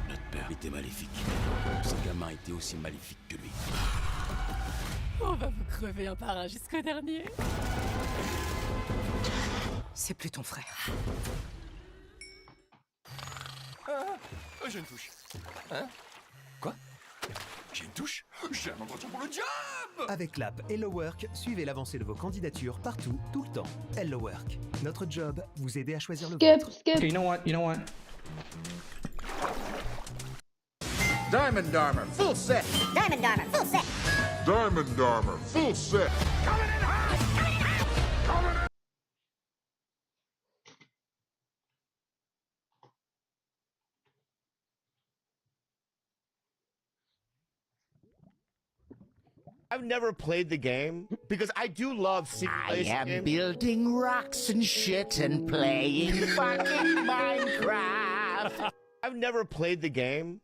Notre père était maléfique. Ce gamin était aussi maléfique que lui. On va vous crever un par un jusqu'au dernier. C'est plus ton frère. J'ai une touche. Hein? Quoi? J'ai une touche? J'ai un entretien pour le job! Avec l'app HelloWork, suivez l'avancée de vos candidatures partout, tout le temps. HelloWork. Notre job, vous aider à choisir le vôtre. Okay, you know what? Diamond armor, full set. Diamond armor, full set. Diamond armor, full set. Coming in hot. Coming in. I've never played the game because I do love simulation. I am building rocks and shit and playing fucking Minecraft. I've never played the game.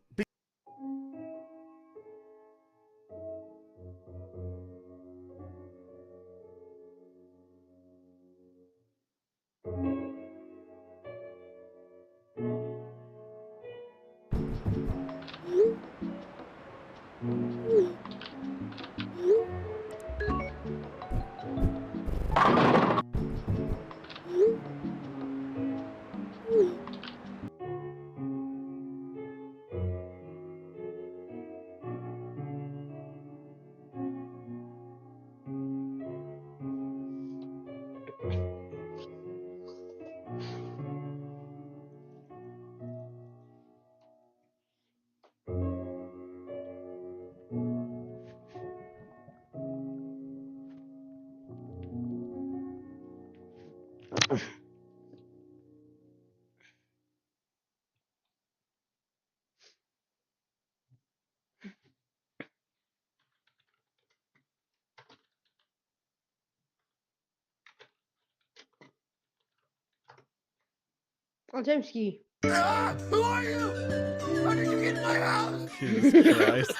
Oh, Timsky. Who are you? How did you get in my house? Jesus Christ.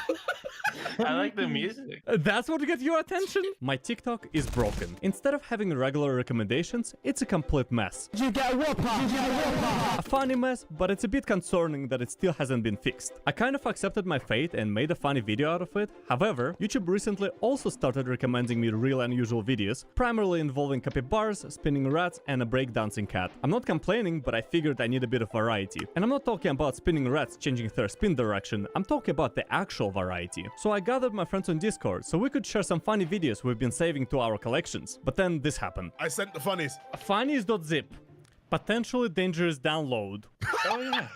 I like the music. That's what gets your attention? My TikTok is broken. Instead of having regular recommendations, it's a complete mess. You get a funny mess, but it's a bit concerning that it still hasn't been fixed. I kind of accepted my fate and made a funny video out of it. However, YouTube recently also started recommending me real unusual videos, primarily involving capybaras, spinning rats, and a breakdancing cat. I'm not complaining, but I figured I need a bit of variety. And I'm not talking about spinning rats changing their spin direction, I'm talking about the actual variety. So I gathered my friends on Discord so we could share some funny videos we've been saving to our collections. But then this happened. I sent the funnies. Funnies.zip. Potentially dangerous download. Oh yeah.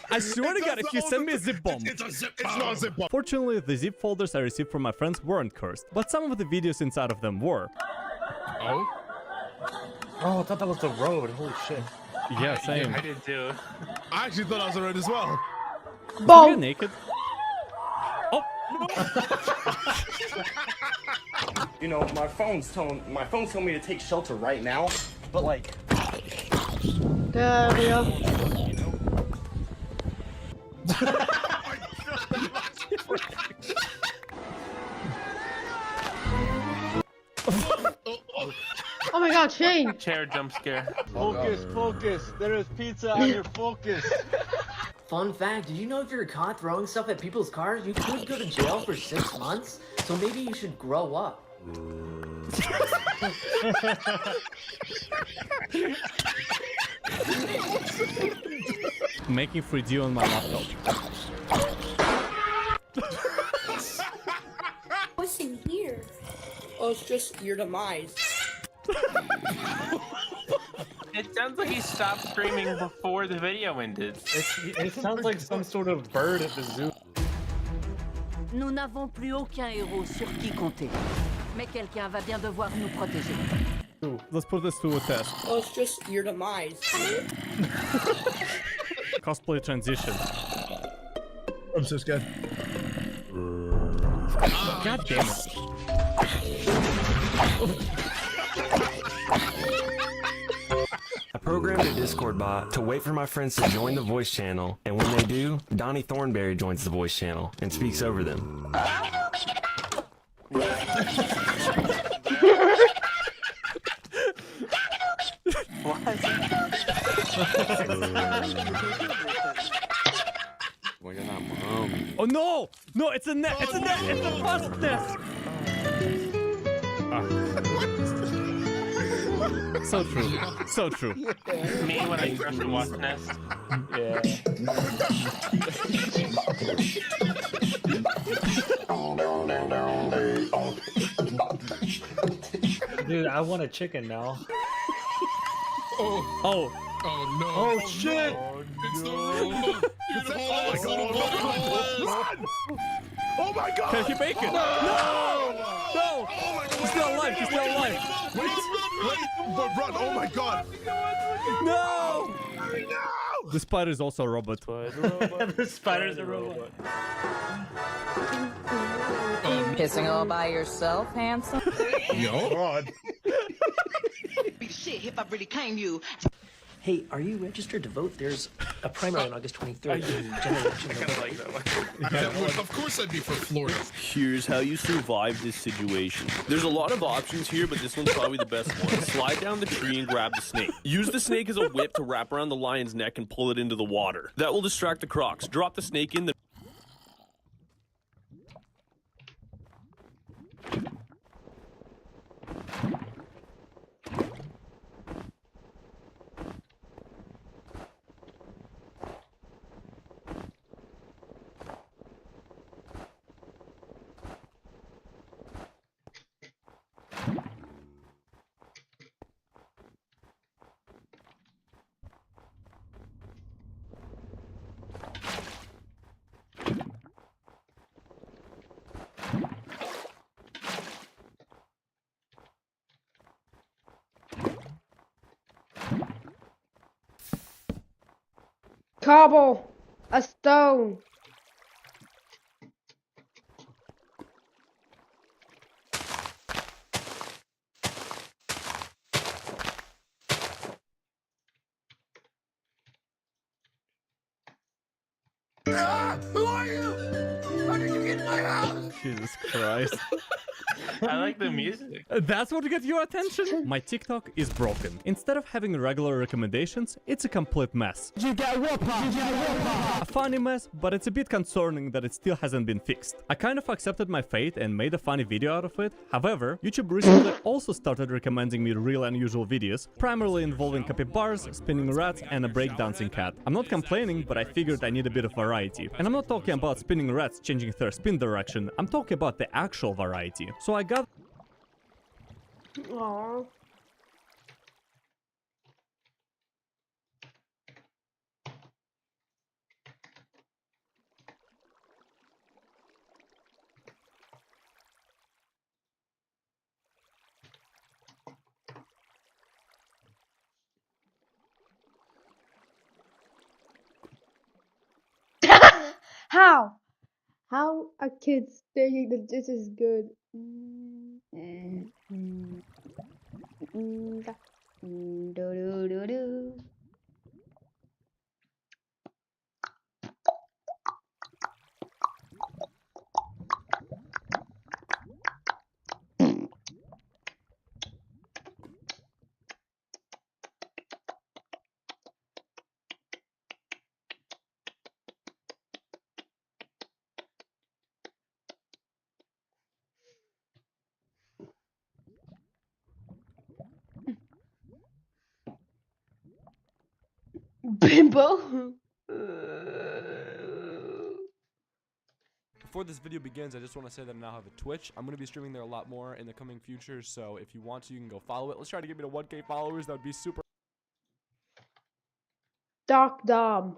I swear to God, if you send me a zip bomb. It's a zip bomb. It's not a zip bomb. Fortunately, the zip folders I received from my friends weren't cursed, but some of the videos inside of them were. Oh? Oh, I thought that was the road. Holy shit. Yeah, same. I did too. I actually thought I was the road as well. Are you naked? Oh! You know, my phone's telling me to take shelter right now, but like. There we go. Oh my God, Shane! Chair jump scare. Focus, focus. There is pizza on your focus. Fun fact, did you know if you're caught throwing stuff at people's cars, you could go to jail for 6 months? So maybe you should grow up. Making 3D on my laptop. What's in here? Oh, it's just your demise. It sounds like he stopped screaming before the video ended. It sounds like some sort of bird at the zoo. Nous n'avons plus aucun héros sur qui compter. Mais quelqu'un va bien devoir nous protéger. Let's put this to a test. Oh, it's just your demise. Cosplay transition. I'm so scared. God damn it. I programmed a Discord bot to wait for my friends to join the voice channel, and when they do, Donnie Thornberry joins the voice channel and speaks over them. Oh no! No, it's a net! It's a net! It's a wasp nest! So true. So true. Me when I crush a wasp nest. Yeah. Dude, I want a chicken now. Oh. Oh no. Oh shit! It's the robot. It's the robot. Oh my God! Can he make it? No! No! He's still alive! He's still alive! Wait! Run! Oh my God! No! The spider is also a robot. The spider's a robot. Kissing all by yourself, handsome? Yo! God. Shit, if I really claim you. Hey, are you registered to vote? There's a primary on August 23rd. I kind of like that one. Of course I'd be for Florida. Here's how you survive this situation. There's a lot of options here, but this one's probably the best one. Slide down the tree and grab the snake. Use the snake as a whip to wrap around the lion's neck and pull it into the water. That will distract the crocs. Drop the snake in the... Cobble! A stone! Who are you? How did you get in my house? Jesus Christ. I like the music. That's what got your attention? My TikTok is broken. Instead of having regular recommendations, it's a complete mess. You got a funny mess, but it's a bit concerning that it still hasn't been fixed. I kind of accepted my fate and made a funny video out of it. However, YouTube recently also started recommending me real unusual videos, primarily involving capybaras, spinning rats, and a breakdancing cat. I'm not complaining, but I figured I need a bit of variety. And I'm not talking about spinning rats changing their spin direction, I'm talking about the actual variety. So I got... Aww. How? How are kids thinking that this is good? Bimbo. Before this video begins, I just want to say that I now have a Twitch. I'm going to be streaming there a lot more in the coming future, so if you want to, you can go follow it. Let's try to get me to 1K followers. That would be super. Dark Dom.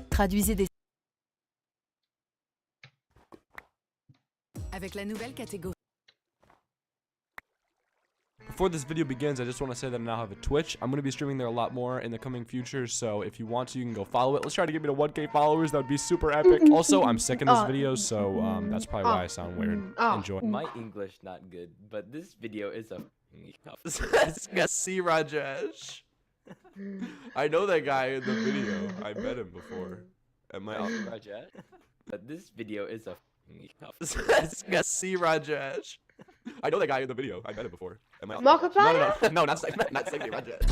Traduisez des... Avec la nouvelle catégorie. Before this video begins, I just want to say that I now have a Twitch. I'm going to be streaming there a lot more in the coming future, so if you want to, you can go follow it. Let's try to get me to 1K followers. That would be super epic. Also, I'm sick in this video, so that's probably why I sound weird. Enjoy. My English not good, but this video is a See Rajesh. I know that guy in the video. I met him before. Am I Rajesh? But this video is a See Rajesh. I know that guy in the video. I met him before. Am I Markiplier? No, not Safety Rajesh.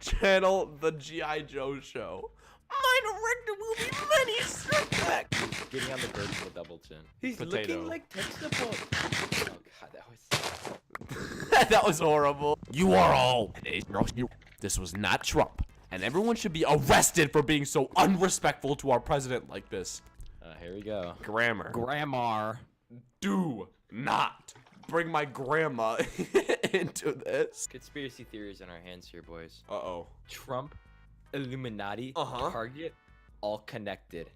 Channel the G.I. Joe show. Mine director will be many back. Getting on the bird with a double chin. He's looking like textbook. Oh god, that was that was horrible. You are all. This was not Trump. And everyone should be arrested for being so unrespectful to our president like this. Here we go. Grammar. Do not bring my grandma into this. Conspiracy theories on our hands here, boys. Uh-oh. Trump, Illuminati, Target, all connected.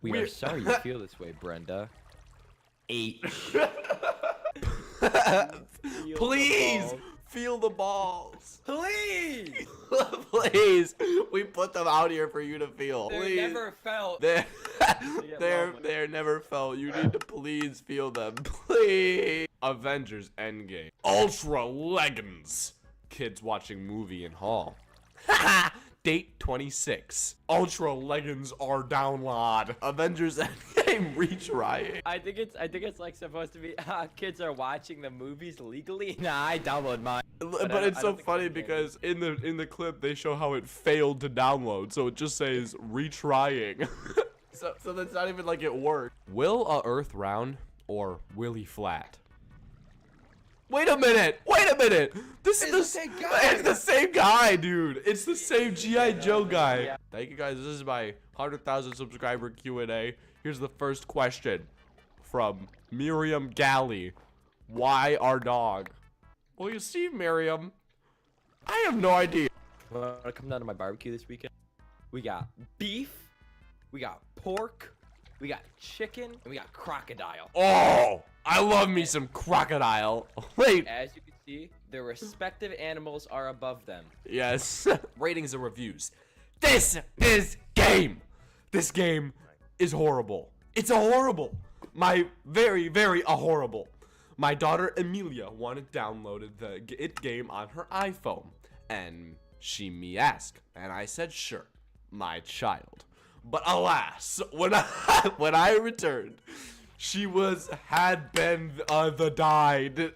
We are sorry you feel this way, Brenda. Please feel the balls. Please. Please. We put them out here for you to feel. They're never felt. They're never felt. You need to please feel them. Please. Avengers Endgame. Ultra Leggings. Kids watching movie in hall. Date 26. Ultra Leggings are download. Avengers Endgame retrying. I think it's like supposed to be kids are watching the movies legally. Nah, I download mine. But it's so funny because in the clip they show how it failed to download, so it just says retrying. so that's not even like it worked. Will a Earth round or Willy flat? Wait a minute! This is the same guy! It's the same guy, dude! It's the same G.I. Joe guy! Yeah. Thank you guys, this is my 100,000 subscriber Q&A. Here's the first question from Miriam Galley. Why our dog? Well, you see, Miriam, I have no idea. Want to come down to my barbecue this weekend? We got beef, we got pork, we got chicken, and we got crocodile. Oh, I love me some crocodile. Wait. As you can see, their respective animals are above them. Yes. Ratings and reviews. This is game. This game is horrible. It's a horrible. My very, very horrible. My daughter Emilia wanted downloaded the it game on her iPhone, and she me asked, and I said sure, my child. But alas, when I returned, she had been the died.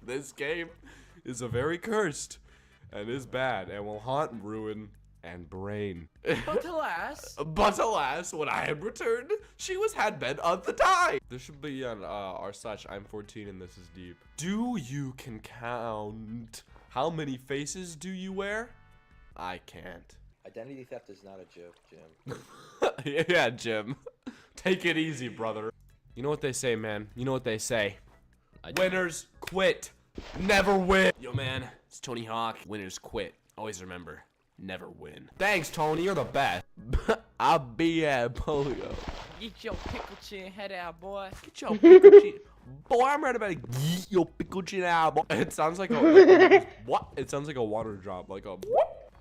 This game is a very cursed, and is bad, and will haunt, ruin, and brain. But alas, when I had returned, she had been the die. This should be on r/. I'm 14 and this is deep. Do you can count how many faces do you wear? I can't. Identity theft is not a joke, Jim. Yeah, Jim. Take it easy, brother. You know what they say, man. You know what they say. Winners quit. Never win. Yo, man. It's Tony Hawk. Winners quit. Always remember. Never win. Thanks, Tony. You're the best. I'll be at polio. Get your pickle chin head out, boy. Get your pickle chin. Boy, I'm ready about to get your pickle chin out, boy. It sounds like a what? It sounds like a water drop, like a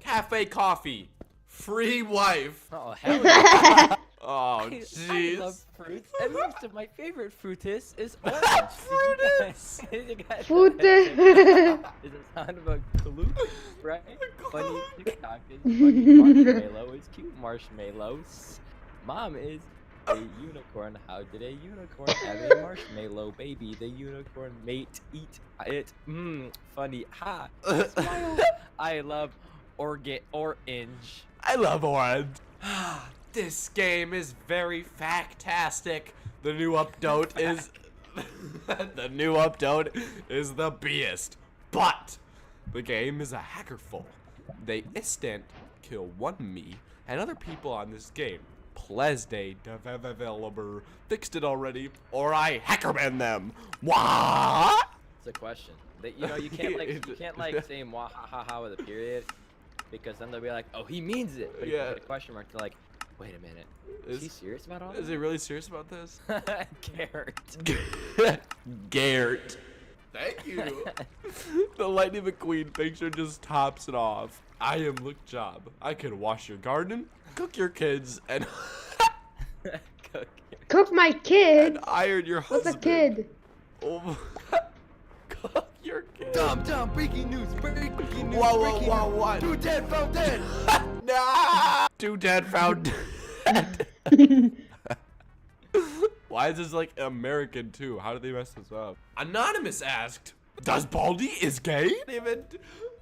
cafe coffee. Free wife. Oh, hell yeah. Oh, jeez. I love fruits, and most of my favorite fruitus is orange. Fruitus. Fruitus. Is it sound of a klute, right? Funny TikTok is funny. Marshmallow is cute marshmallows. Mom is a unicorn. How did a unicorn have a marshmallow baby? The unicorn mate eat it. Funny. Ha. Smile. I love orange. I love orange. This game is very factastic. The new update is the beast. But the game is a hackerful. They instant kill one me and other people on this game. Please they developer fixed it already, or I hackerman them. What? It's a question. You can't like say wah ha ha ha with a period, because then they'll be like, oh, he means it. But if you put a question mark, they're like, wait a minute. Is he serious about all this? Is he really serious about this? Garrett. Garrett. Thank you. The Lightning McQueen picture just tops it off. I am Luke Job. I can wash your garden, cook your kids, and cook my kid. And iron your husband. What's a kid? Oh. Cook your kid. Dumb, breaking news. Whoa. 2 dead found dead. Nah. 2 dead found dead. Why is this like American too? How did they mess this up? Anonymous asked, does Baldi is gay?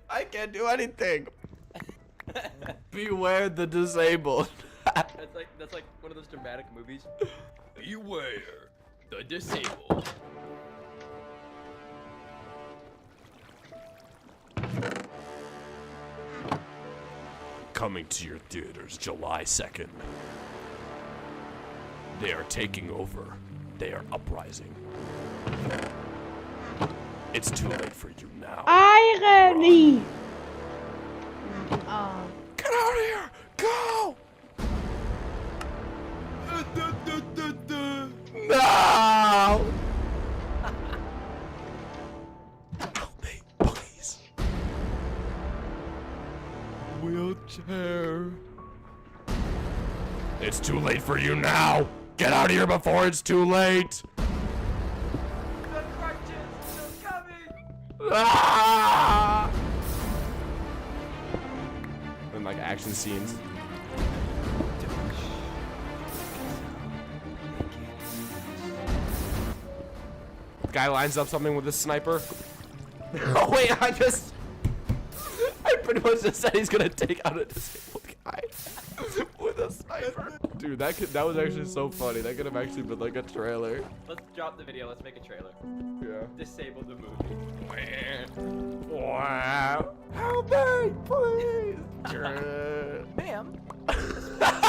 I can't do anything. Beware the disabled. That's like one of those dramatic movies. Beware the disabled. Coming to your theaters July 2nd. They are taking over. They are uprising. It's too late for you now. Irony! Oh. Get out of here! Go! No! Help me, please. Wheelchair. It's too late for you now. Get out of here before it's too late. The crutches still coming. Ah! And like action scenes. Guy lines up something with a sniper. Oh wait, I pretty much just said he's gonna take out a disabled guy with a sniper. Dude, that was actually so funny. That could have actually been like a trailer. Let's drop the video. Let's make a trailer. Yeah. Disable the movie. Wow. Help me, please. Ma'am, a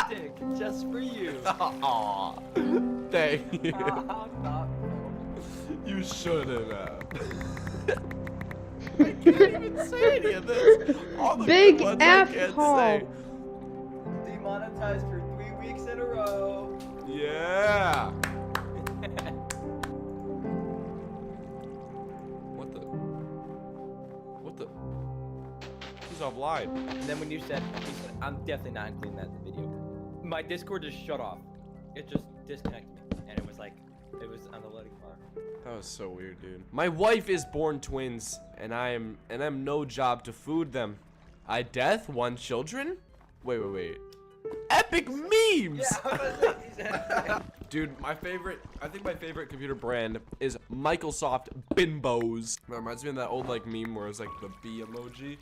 stick just for you. Aw. Thank you. You shouldn't have. I can't even say any of this. All the Big good ones I F can't hole. say. Demonetized for 3 weeks in a row. Yeah. What the? He's offline. And then when you said, I'm definitely not including that in the video. My Discord just shut off. It just disconnected me, and it was like, it was on the loading bar. That was so weird, dude. My wife is born twins, and I'm no job to food them. I death 1 children? Wait. Epic memes! Yeah, dude, I think my favorite computer brand is Microsoft Bimbos. That reminds me of that old like meme where it's like the B emoji.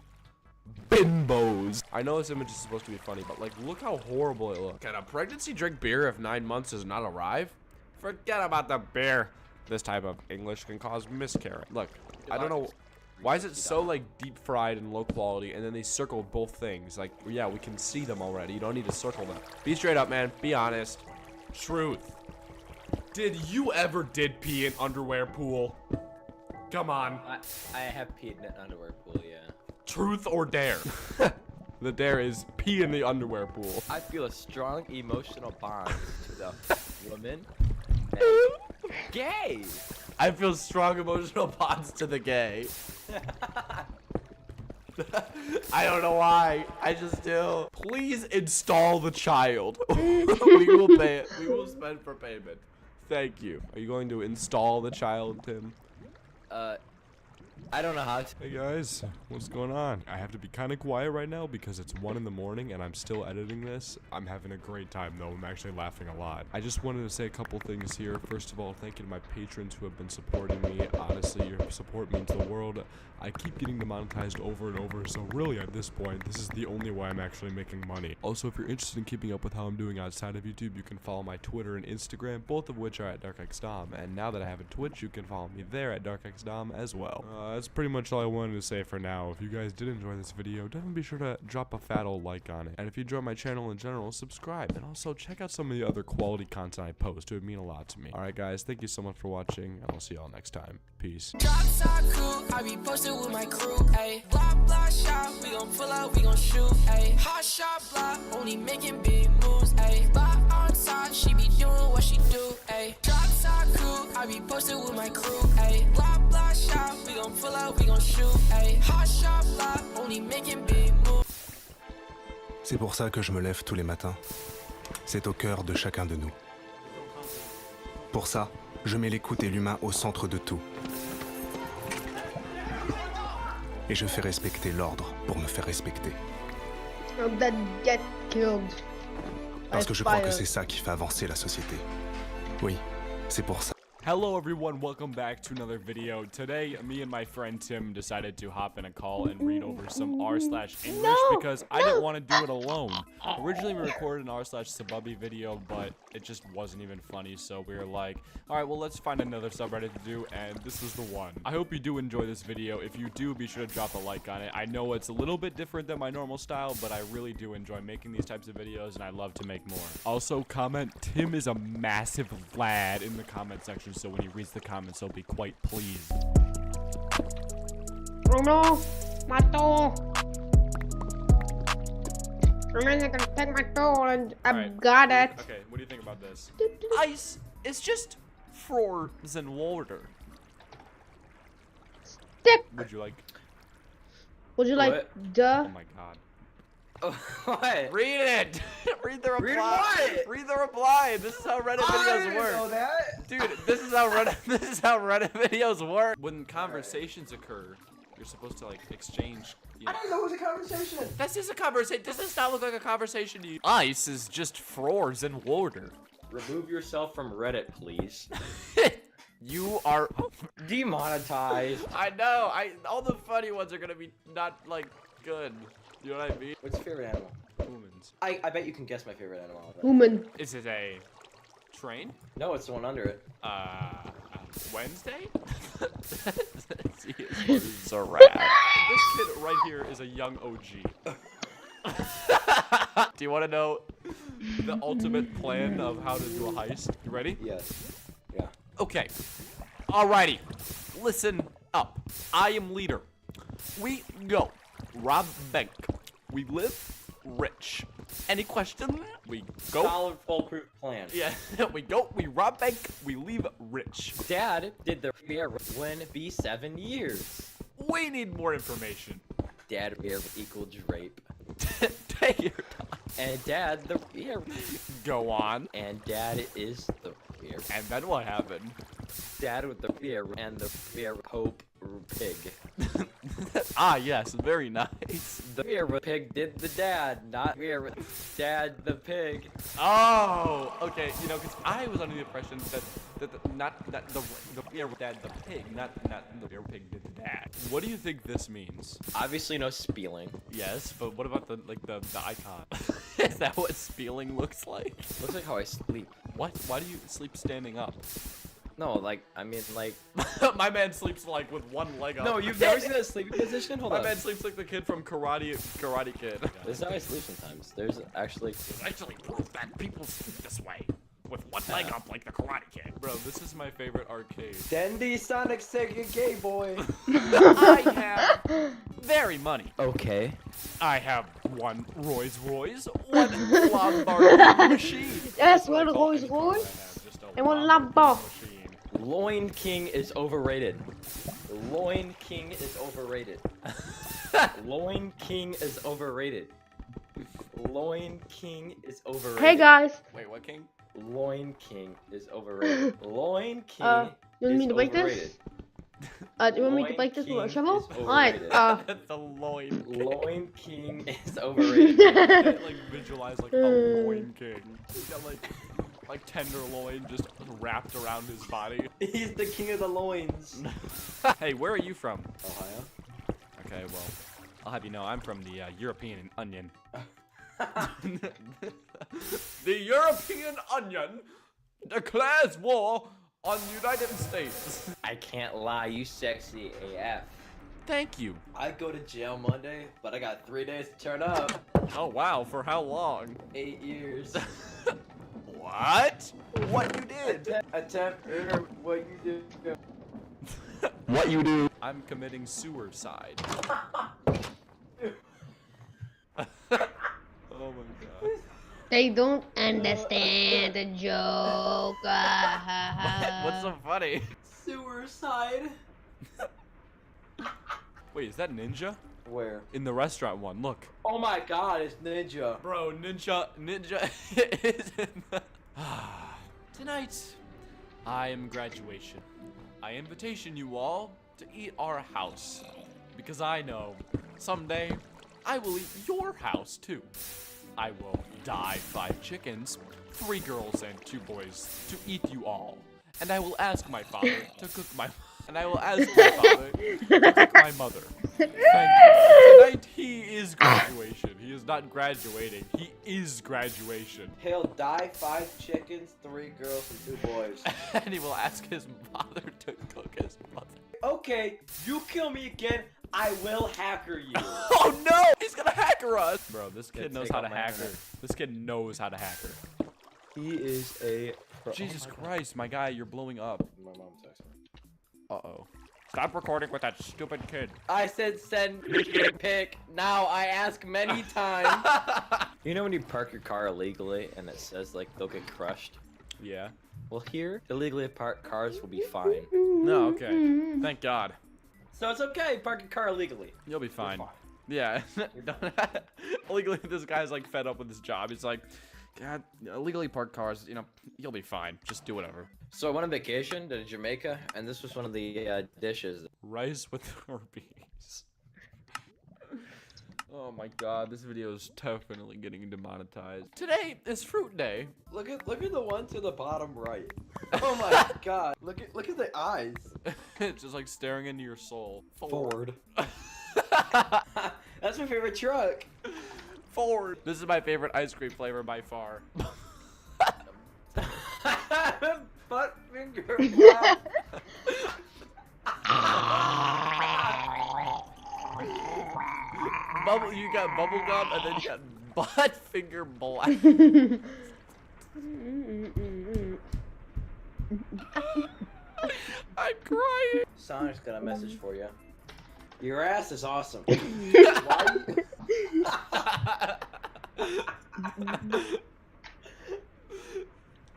Bimbos. I know this image is supposed to be funny, but like look how horrible it looks. Can a pregnancy drink beer if 9 months does not arrive? Forget about the beer. This type of English can cause miscarriage. Look, I don't know. Why is it so like deep fried and low quality and then they circled both things? Like, yeah, we can see them already. You don't need to circle them. Be straight up, man. Be honest. Truth. Did you ever pee in underwear pool? Come on. I have peed in an underwear pool, yeah. Truth or dare? The dare is pee in the underwear pool. I feel a strong emotional bond to the woman and gay. I feel strong emotional bonds to the gay. I don't know why. I just do. Please install the child. We will pay it. We will spend for payment. Thank you. Are you going to install the child, Tim? I don't know how to. Hey guys, what's going on? I have to be kind of quiet right now because it's 1 in the morning and I'm still editing this. I'm having a great time though. I'm actually laughing a lot. I just wanted to say a couple things here. First of all, thank you to my patrons who have been supporting me. Honestly, your support means the world. I keep getting demonetized over and over, so really at this point, this is the only way I'm actually making money. Also, if you're interested in keeping up with how I'm doing outside of YouTube, you can follow my Twitter and Instagram, both of which are at DarkXDom. And now that I have a Twitch, you can follow me there at DarkXDom as well. That's pretty much all I wanted to say for now. If you guys did enjoy this video, definitely be sure to drop a fat old like on it. And if you enjoy my channel in general, subscribe. And also check out some of the other quality content I post. It would mean a lot to me. Alright guys, thank you so much for watching, and I'll see y'all next time. Peace. I be posted with my crew, ayy. Blah blah shot, we gon' pull up, we gon' shoot, ayy. Hot shot block, only making big moves, ayy. By on top, she be doing what she do, ayy. Drop top crew, I be posted with my crew, ayy. Blah blah shot, we gon' pull up, we gon' shoot, ayy. Hot shot block, only making big moves. C'est pour ça que je me lève tous les matins. C'est au cœur de chacun de nous. Pour ça, je mets l'écoute et l'humain au centre de tout. Et je fais respecter l'ordre pour me faire respecter. That get killed. Parce que je crois que c'est ça qui fait avancer la société. Oui, c'est pour ça. Hello everyone, welcome back to another video. Today, me and my friend Tim decided to hop in a call and read over some r/English because I didn't want to do it alone. Originally we recorded an r/Sububby video, but it just wasn't even funny, so we were like, alright, well let's find another subreddit to do, and this was the one. I hope you do enjoy this video. If you do, be sure to drop a like on it. I know it's a little bit different than my normal style, but I really do enjoy making these types of videos, and I love to make more. Also, comment, Tim is a massive lad in the comment section, so when he reads the comments, he'll be quite pleased. Bruno, Mato. I'm gonna take my tool and I've got it. Okay, what do you think about this? Ice is just frozen water. Stick. Would you like? Would you like the? Oh my god. What? Read it! Read the reply! Read what? Read the reply! This is how Reddit videos work! know that. Dude, this is how Reddit videos work! When conversations occur, you're supposed to like exchange. I didn't know it was a conversation. This is a conversation. Does this not look like a conversation to you? Ice is just frozen water. Remove yourself from Reddit, please. You are demonetized. I know. All the funny ones are gonna be not like good. You know what I mean? What's your favorite animal? Humans. I bet you can guess my favorite animal. Human. Is it a train? No, it's the one under it. Wednesday? It's a rat. This kid right here is a young OG. Do you want to know the ultimate plan of how to do a heist? You ready? Yes. Yeah. Okay. Alrighty. Listen up. I am leader. We go. Rob bank. We live rich. Any question? We go. Solid foolproof plan. Yeah, we go. We rob bank. We leave rich. Dad did the beer when be 7 years. We need more information. Dad beer equal drape. Take your time. And Dad the beer. Go on. And Dad is the beer. And then what happened? Dad with the beer and the beer Pope pig. Ah, yes, very nice. The beer pig did the dad, not beer with Dad the pig. Oh, okay. You know, because I was under the impression that not the beer dad the pig, not the beer pig did the dad. What do you think this means? Obviously, no spieling. Yes, but what about the icon? Is that what spieling looks like? Looks like how I sleep. What? Why do you sleep standing up? No, like, I mean, like... My man sleeps, like, with one leg up. No, you've never seen a sleeping position? Hold on. My man sleeps like the kid from Karate Kid. This is how I sleep sometimes. There's actually proof that people sleep this way. With one leg up like the Karate Kid. Bro, this is my favorite arcade. Dendy Sonic Sega Gay Boy. I have very money. Okay. I have one Rolls Royce, one Lombard machine. Yes, one Rolls Royce and one Lambo. Loin King is overrated. Loin King is overrated. Loin King is overrated. Loin King is overrated. Hey guys. Wait, what king? Loin King is overrated. Loin King you want me to break overrated. this? Do you want me to break this with a shovel? Alright, The loin. Loin King is overrated. Like visualize like a loin king. He's got like tenderloin just wrapped around his body. He's the king of the loins. Hey, where are you from? Ohio. Okay, well, I'll have you know I'm from the European Onion. The European Onion declares war on the United States. I can't lie, you sexy AF. Thank you. I go to jail Monday, but I got 3 days to turn up. Oh wow, for how long? 8 years. What? What you did? Attempt murder, what you do. What you do? I'm committing suicide. Oh my god. They don't understand the joke. What's so funny? Suicide. Wait, is that Ninja? Where? In the restaurant one, look. Oh my god, it's Ninja. Bro, Ninja is in the... Tonight, I am graduation. I invitation you all to eat our house. Because I know, someday, I will eat your house too. I will dye 5 chickens, 3 girls and 2 boys to eat you all. And I will ask my father to cook my... And I will ask my father to cook my mother. Thank you. Tonight he is graduation. He is not graduating. He is graduation. He'll dye 5 chickens, 3 girls, and 2 boys. And he will ask his father to cook his mother. Okay, you kill me again, I will hacker you. Oh no! He's gonna hacker us! Bro, this kid knows take how to out my hacker. internet. This kid knows how to hacker. He is a pro. Jesus Christ, my guy, you're blowing up. My mom texted me. Uh-oh. Stop recording with that stupid kid. I said send me a pic. Now I ask many times. You know when you park your car illegally and it says like they'll get crushed? Yeah. Well here, illegally parked cars will be fine. No, okay. Thank God. So it's okay, park your car illegally. You'll be fine. Yeah. Illegally, this guy's like fed up with his job. He's like, God, illegally parked cars, you know, you'll be fine. Just do whatever. So I went on vacation to Jamaica, and this was one of the dishes. Rice with herpes. Oh my god, this video is definitely getting demonetized. Today is fruit day. Look at the one to the bottom right. Oh my god. Look at the eyes. It's just like staring into your soul. Ford. That's my favorite truck. Ford. This is my favorite ice cream flavor by far. Butt finger. Bubble, you got bubble gum and then you got butt finger black. I'm crying. Sonic's got a message for you. Your ass is awesome.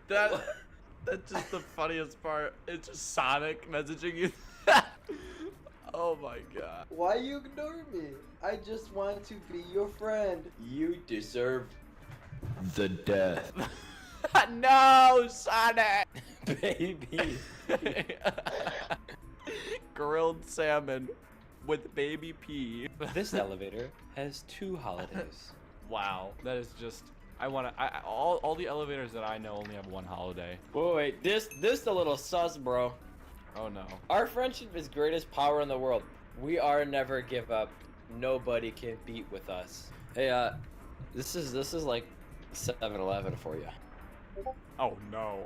That's just the funniest part. It's just Sonic messaging you. Oh my god. Why you ignore me? I just want to be your friend. You deserve the death. No, Sonic! Baby. Grilled salmon with baby pea. This elevator has 2 holidays. Wow, that is just. All the elevators that I know only have 1 holiday. Wait, this a little sus, bro. Oh no. Our friendship is greatest power in the world. We are never give up. Nobody can beat with us. Hey, this is like 7-Eleven for you. Oh no.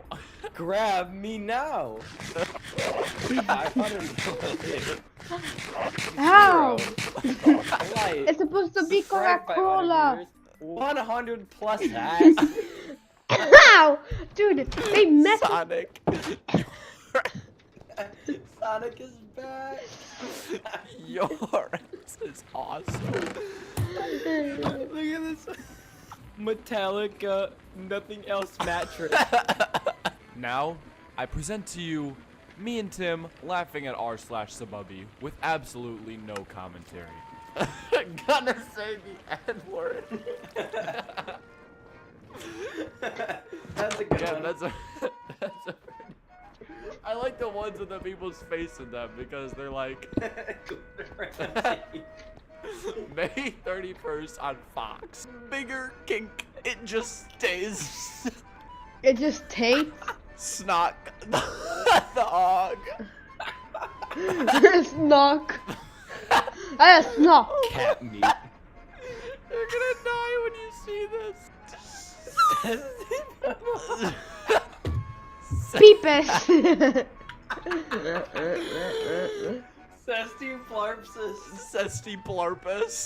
Grab me now. 500 How? Light. It's supposed to be Subscribe by Coca-Cola. 100 plus ass. How? Dude, they messed. Sonic. Sonic is back. Your ass is awesome. Look at this. Metallica, nothing else mattress. Now, I present to you me and Tim laughing at r/Sububby with absolutely no commentary. Gonna say the N-word. That's a good Yeah, one. that's a I like the ones with the people's face in them because they're like May 31st on Fox. Bigger kink, it just stays. It just tastes. Snot the hog. Snock. Snock. Cat meat. You're gonna die when you see this. Peepus. Cesty Flarpsus. Cesty Plarpus.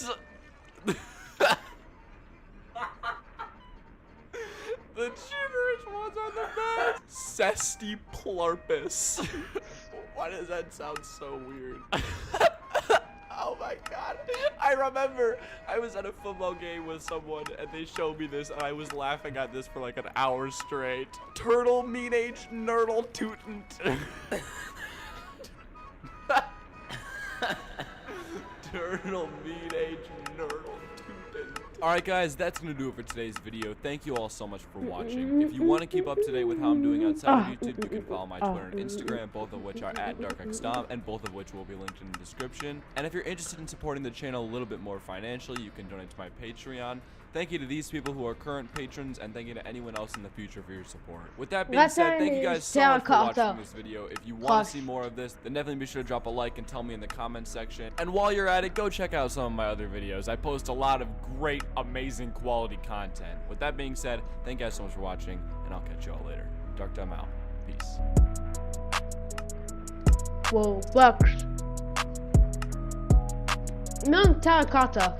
The gibberish ones are the best. Cesty Plarpus. Why does that sound so weird? Oh my god. I remember I was at a football game with someone and they showed me this and I was laughing at this for like an hour straight. Turtle mean age nurdle tootant. Turtle mean age nurdle tootant. Alright guys, that's gonna do it for today's video. Thank you all so much for watching. If you want to keep up to date with how I'm doing outside of YouTube, you can follow my Twitter and Instagram, both of which are at DarkXDom, and both of which will be linked in the description. And if you're interested in supporting the channel a little bit more financially, you can donate to my Patreon. Thank you to these people who are current patrons, and thank you to anyone else in the future for your support. With that being said, thank you guys so much for watching this video. If you want to see more of this, then definitely be sure to drop a like and tell me in the comments section. And while you're at it, go check out some of my other videos. I post a lot of great, amazing quality content. With that being said, thank you guys so much for watching, and I'll catch you all later. DarkDom out. Peace. Whoa, bucks. No terracotta.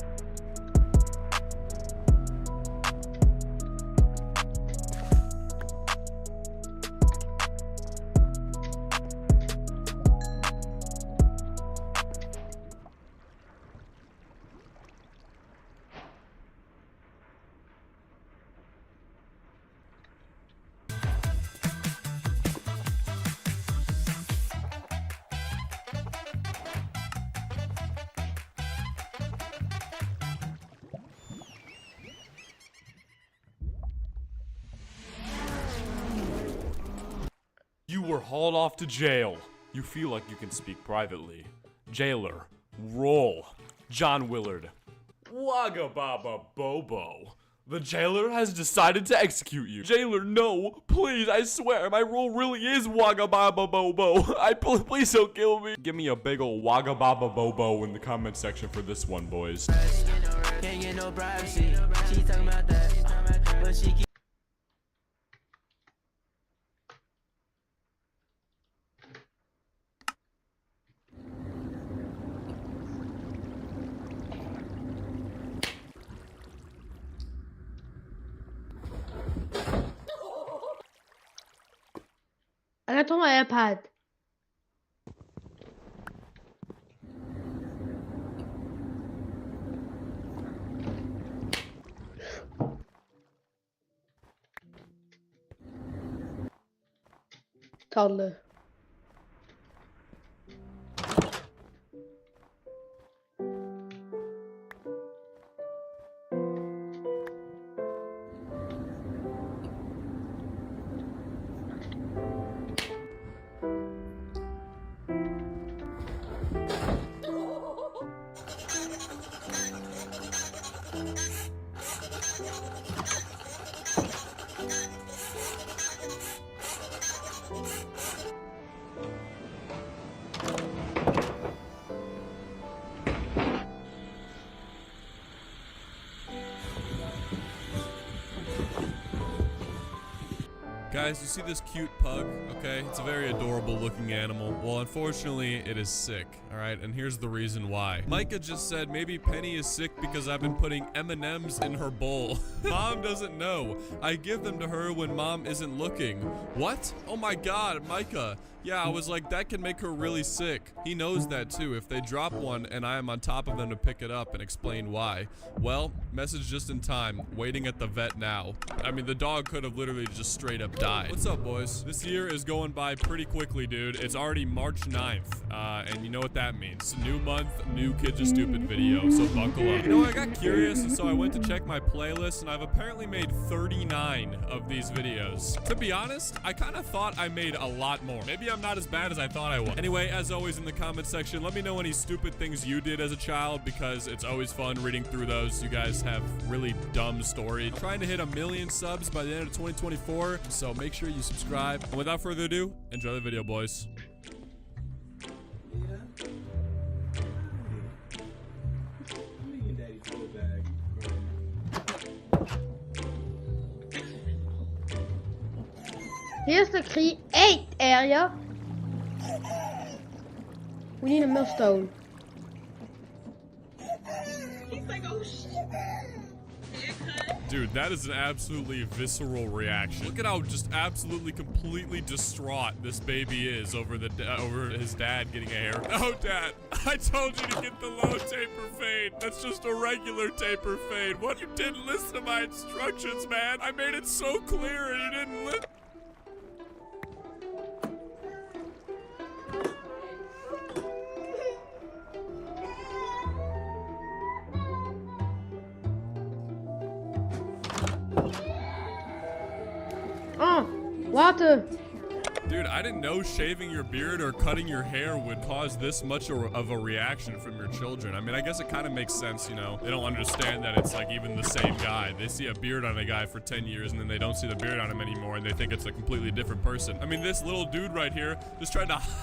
You were hauled off to jail. You feel like you can speak privately. Jailer, roll. John Willard. Wagga Baba Bobo. The jailer has decided to execute you. Jailer, no. Please, I swear, my role really is Wagga Baba Bobo. Please don't kill me. Give me a big ol' Wagga Baba Bobo in the comment section for this one, boys. Can't get no privacy. She talking about that, but she keep I got on my iPad. toddler. Guys, you see this cute pug, okay? It's a very adorable looking animal. Well, unfortunately, it is sick, alright? And here's the reason why. Micah just said maybe Penny is sick because I've been putting M&Ms in her bowl. Mom doesn't know. I give them to her when Mom isn't looking. What? Oh my god, Micah. Yeah, I was like, that can make her really sick. He knows that too. If they drop one and I am on top of them to pick it up and explain why. Well, message just in time. Waiting at the vet now. I mean, the dog could have literally just straight up died. What's up, boys? This year is going by pretty quickly, dude. It's already March 9th. And you know what that means. New month, new Kids Are Stupid video. So buckle up. You know, I got curious, and so I went to check my playlist, and I've apparently made 39 of these videos. To be honest, I kind of thought I made a lot more. Maybe I'm not as bad as I thought I was. Anyway, as always in the comment section, let me know any stupid things you did as a child, because it's always fun reading through those. You guys have really dumb stories. Trying to hit 1 million subs by the end of 2024, so make sure you subscribe. And without further ado, enjoy the video, boys. Here's the create area. We need a millstone. He's like, oh shit. Dude, that is an absolutely visceral reaction. Look at how just absolutely completely distraught this baby is over his dad getting a hair. Oh, Dad, I told you to get the low taper fade. That's just a regular taper fade. What? You didn't listen to my instructions, man. I made it so clear and you didn't listen. Oh, water. Dude, I didn't know shaving your beard or cutting your hair would cause this much of a reaction from your children. I mean, I guess it kind of makes sense, you know. They don't understand that it's like even the same guy. They see a beard on a guy for 10 years and then they don't see the beard on him anymore and they think it's a completely different person. I mean, this little dude right here just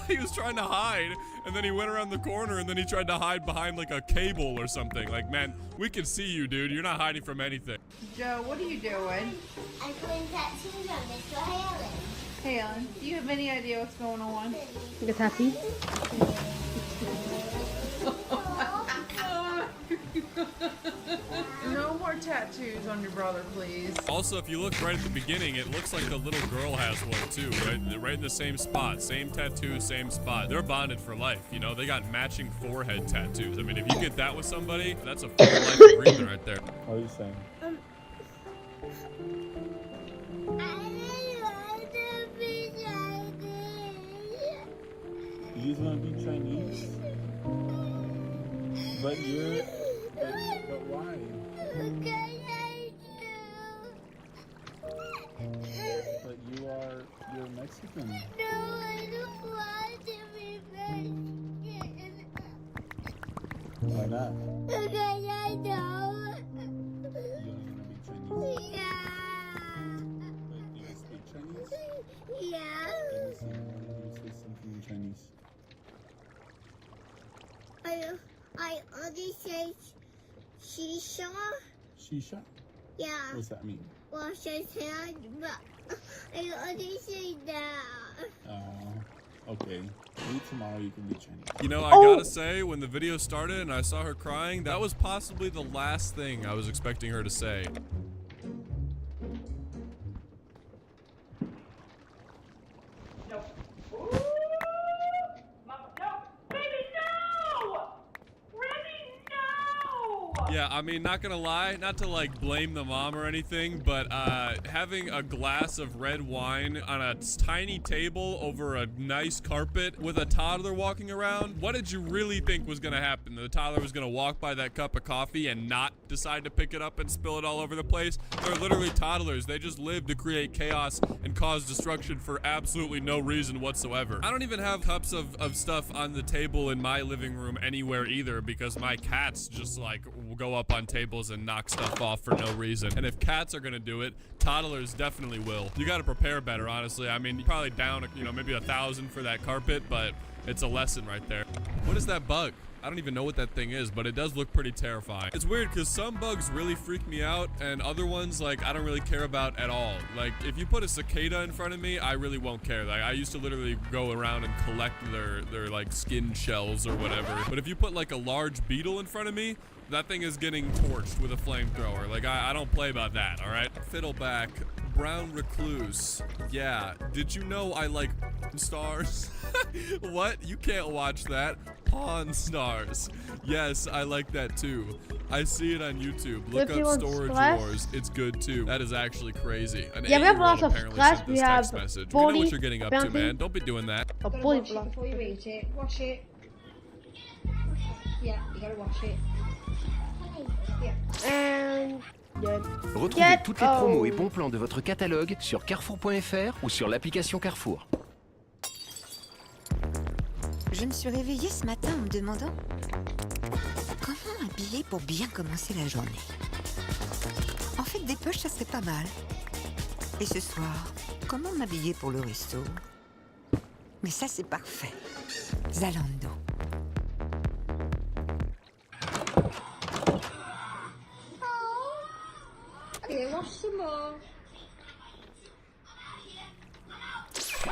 he was trying to hide, and then he went around the corner and then he tried to hide behind like a cable or something. Like, man, we can see you, dude. You're not hiding from anything. Joe, what are you doing? I'm putting tattoos on Mr. Halen. Hey, Ellen, do you have any idea what's going on? Get happy. No more tattoos on your brother, please. Also, if you look right at the beginning, it looks like the little girl has one too, right in the same spot. Same tattoo, same spot. They're bonded for life, you know? They got matching forehead tattoos. I mean, if you get that with somebody, that's a full life agreement right there. What are you saying? You just want to be Chinese? But you're... But why? But you're Mexican. No, I don't want to be Mexican. Why not? Because I don't. You don't want to be Chinese? Yeah. But do you speak Chinese? Yeah. Let me see. Let me say something in Chinese. I only say shisha. Shisha? Yeah. What's that mean? Well, I said, but I only say that. Okay. Maybe tomorrow you can be Chinese. You know, I gotta say, when the video started and I saw her crying, that was possibly the last thing I was expecting her to say. Yeah, I mean, not gonna lie, not to like blame the mom or anything, but having a glass of red wine on a tiny table over a nice carpet with a toddler walking around, what did you really think was gonna happen? The toddler was gonna walk by that cup of coffee and not decide to pick it up and spill it all over the place? They're literally toddlers. They just live to create chaos and cause destruction for absolutely no reason whatsoever. I don't even have cups of stuff on the table in my living room anywhere either, because my cats just like go up on tables and knock stuff off for no reason. And if cats are gonna do it, toddlers definitely will. You gotta prepare better, honestly. I mean, you're probably down, you know, maybe 1,000 for that carpet, but it's a lesson right there. What is that bug? I don't even know what that thing is, but it does look pretty terrifying. It's weird because some bugs really freak me out and other ones, like, I don't really care about at all. Like, if you put a cicada in front of me, I really won't care. Like, I used to literally go around and collect their like skin shells or whatever. But if you put like a large beetle in front of me, that thing is getting torched with a flamethrower. Like, I don't play about that, all right? Fiddleback, brown recluse. Yeah, did you know I like stars? What? You can't watch that. Pawn Stars. Yes, I like that too. I see it on YouTube. Look up Storage Wars. It's good too. That is actually crazy. Yeah, we have lots of Splash. We have message. We know what you're getting up to, man. Don't be doing that. Wash it before you eat it. Wash it. Yeah, you gotta wash it. And retrouvez toutes les promos et bons plans de votre catalogue sur carrefour.fr ou sur l'application Carrefour. Je me suis réveillée ce matin en me demandant comment m'habiller pour bien commencer la journée. En fait, des poches, ça serait pas mal. Et ce soir, comment m'habiller pour le resto? Mais ça, c'est parfait. Zalando. Okay, wash some more.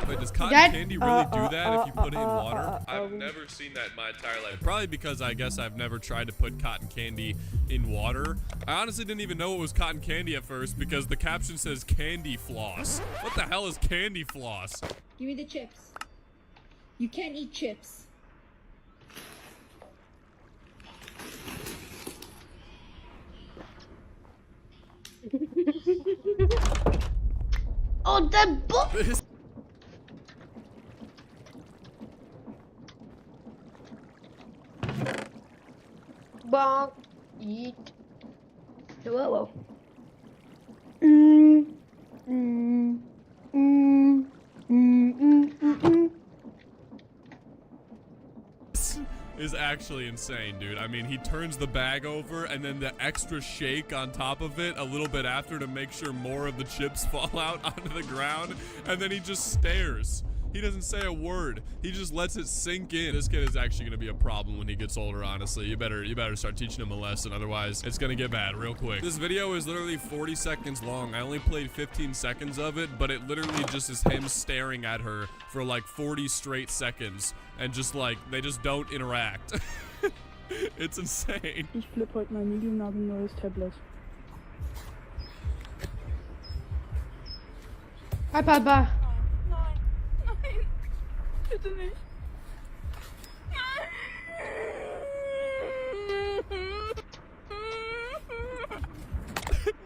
Wait, does cotton candy really do that if you put it in water? I've never seen that in my entire life. Probably because I guess I've never tried to put cotton candy in water. I honestly didn't even know it was cotton candy at first because the caption says candy floss. What the hell is candy floss? Give me the chips. You can't eat chips. Oh, that book! Bonk. Eat. Whoa. Is actually insane, dude. I mean, he turns the bag over and then the extra shake on top of it a little bit after to make sure more of the chips fall out onto the ground, and then he just stares. He doesn't say a word. He just lets it sink in. This kid is actually gonna be a problem when he gets older, honestly. You better start teaching him a lesson, otherwise it's gonna get bad real quick. This video is literally 40 seconds long. I only played 15 seconds of it, but it literally just is him staring at her for like 40 straight seconds and just like, they just don't interact. It's insane. Ich flippe heute mein neues Tablet. Hi, Papa. Bitte nicht.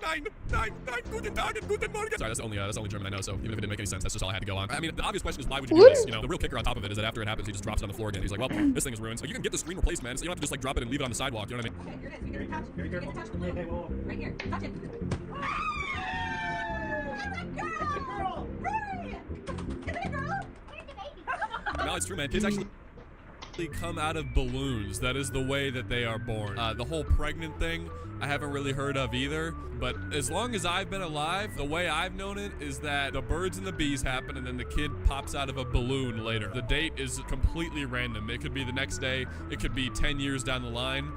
Nein, guten Morgen. Sorry, that's the only German I know, so even if it didn't make any sense, that's just all I had to go on. I mean, the obvious question is, why would you do this? You know, the real kicker on top of it is that after it happens, he just drops it on the floor again. He's like, well, this thing is ruined. So you can get the screen replaced, man, so you don't have to just like drop it and leave it on the sidewalk, you know what I mean? Right here, touch it. It's a girl! Hurry! Is it a girl? Where's the baby? No, it's true, man. Kids actually come out of balloons. That is the way that they are born. The whole pregnant thing, I haven't really heard of either, but as long as I've been alive, the way I've known it is that the birds and the bees happen and then the kid pops out of a balloon later. The date is completely random. It could be the next day, it could be 10 years down the line,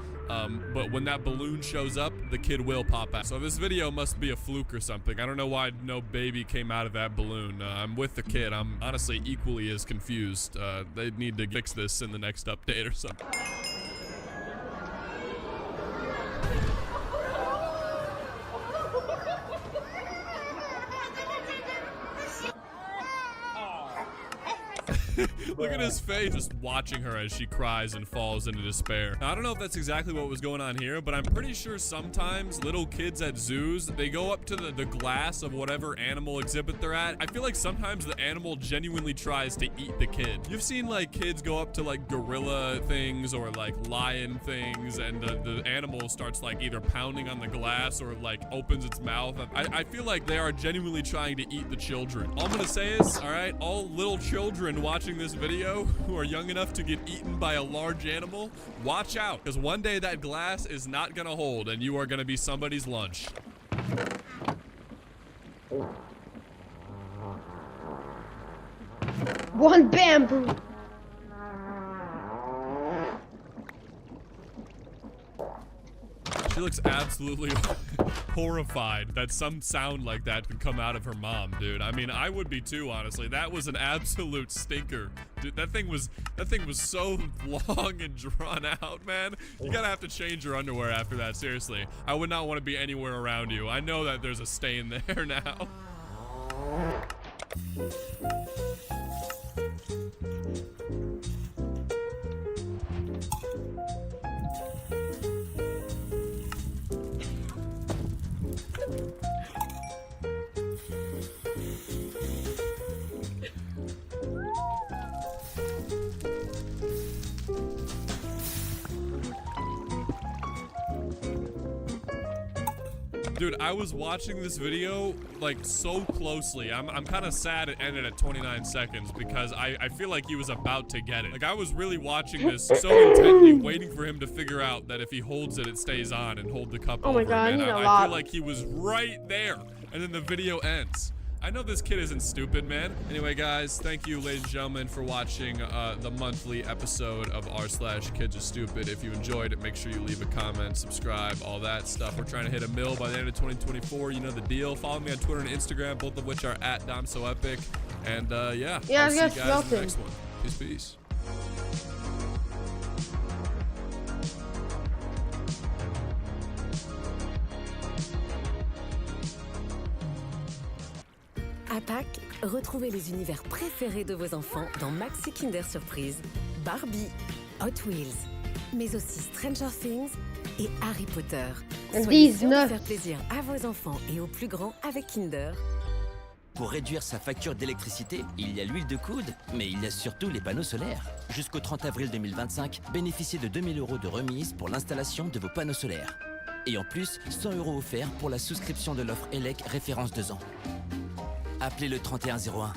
but when that balloon shows up, the kid will pop out. So this video must be a fluke or something. I don't know why no baby came out of that balloon. I'm with the kid. I'm honestly equally as confused. They need to fix this in the next update or something. Look at his face just watching her as she cries and falls into despair. Now, I don't know if that's exactly what was going on here, but I'm pretty sure sometimes little kids at zoos, they go up to the glass of whatever animal exhibit they're at. I feel like sometimes the animal genuinely tries to eat the kid. You've seen like kids go up to like gorilla things or like lion things, and the animal starts like either pounding on the glass or like opens its mouth. I feel like they are genuinely trying to eat the children. All I'm gonna say is, all right, all little children watching this video who are young enough to get eaten by a large animal, watch out, because one day that glass is not gonna hold and you are gonna be somebody's lunch. One bamboo. She looks absolutely horrified that some sound like that can come out of her mom, dude. I mean, I would be too, honestly. That was an absolute stinker. Dude, that thing was so long and drawn out, man. You gotta have to change your underwear after that, seriously. I would not want to be anywhere around you. I know that there's a stain there now. Dude, I was watching this video like so closely. I'm kind of sad it ended at 29 seconds because I feel like he was about to get it. Like I was really watching this so intently, waiting for him to figure out that if he holds it, it stays on and hold the cup Oh over. my God, Man, I need a I lot. feel like he was right there, and then the video ends. I know this kid isn't stupid, man. Anyway, guys, thank you, ladies and gentlemen, for watching the monthly episode of r/Kids Are Stupid. If you enjoyed it, make sure you leave a comment, subscribe, all that stuff. We're trying to hit 1 mil by the end of 2024. You know the deal. Follow me on Twitter and Instagram, both of which are at DomSoEpic. And yeah, Yeah, I'll see I you guess guys in the melting. next one. Peace, peace. À Pâques, retrouvez les univers préférés de vos enfants dans Maxi Kinder Surprise, Barbie, Hot Wheels, mais aussi Stranger Things et Harry Potter. Soyez sûrs de faire plaisir à vos enfants et aux plus grands avec Kinder. Pour réduire sa facture d'électricité, il y a l'huile de coude, mais il y a surtout les panneaux solaires. Jusqu'au 30 avril 2025, bénéficiez de 2000 € de remise pour l'installation de vos panneaux solaires. Et en plus, 100 € offerts pour la souscription de l'offre ELEC référence 2 ans. Appelez le 3101.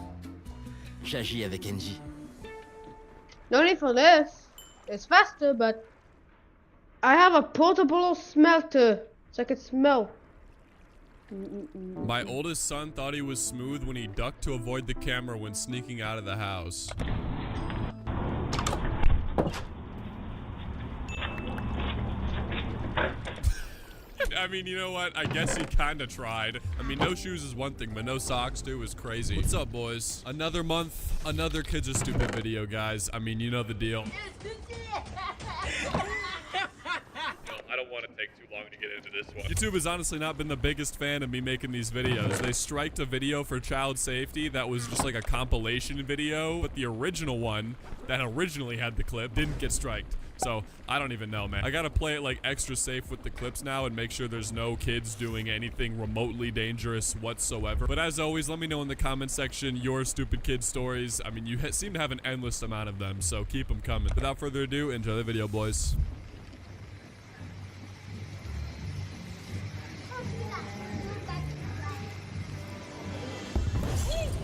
J'agis avec Engie. No need for this. It's faster, but I have a portable smelter, so I can smell. My oldest son thought he was smooth when he ducked to avoid the camera when sneaking out of the house. I mean, you know what? I guess he kind of tried. I mean, no shoes is one thing, but no socks, too, is crazy. What's up, boys? Another month, another Kids Are Stupid video, guys. I mean, you know the deal. I don't want to take too long to get into this one. YouTube has honestly not been the biggest fan of me making these videos. They striked a video for child safety that was just like a compilation video, but the original one that originally had the clip didn't get striked. So I don't even know, man. I gotta play it like extra safe with the clips now and make sure there's no kids doing anything remotely dangerous whatsoever. But as always, let me know in the comment section your stupid kid stories. I mean, you seem to have an endless amount of them, so keep them coming. Without further ado, enjoy the video, boys.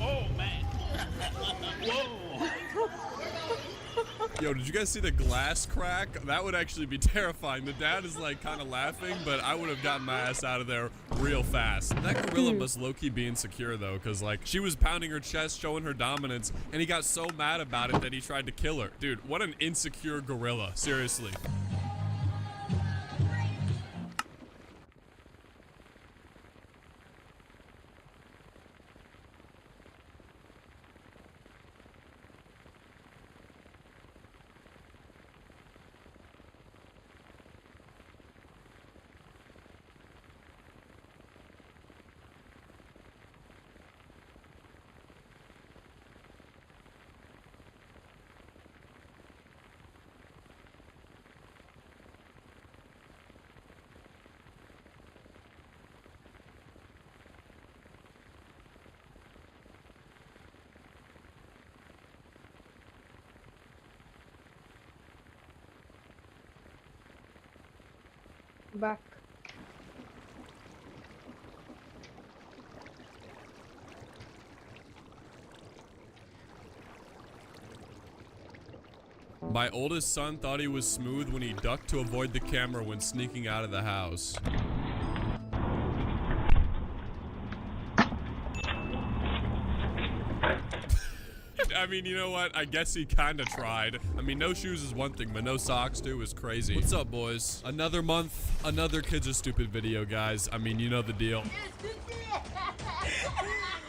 Oh, man. Whoa. Yo, did you guys see the glass crack? That would actually be terrifying. The dad is like kind of laughing, but I would have gotten my ass out of there real fast. That gorilla must low-key be insecure though, because like she was pounding her chest, showing her dominance, and he got so mad about it that he tried to kill her. Dude, what an insecure gorilla, seriously. Back. My oldest son thought he was smooth when he ducked to avoid the camera when sneaking out of the house. I mean, you know what? I guess he kind of tried. I mean, no shoes is one thing, but no socks too is crazy. What's up, boys? Another month, another Kids Are Stupid video, guys. I mean, you know the deal.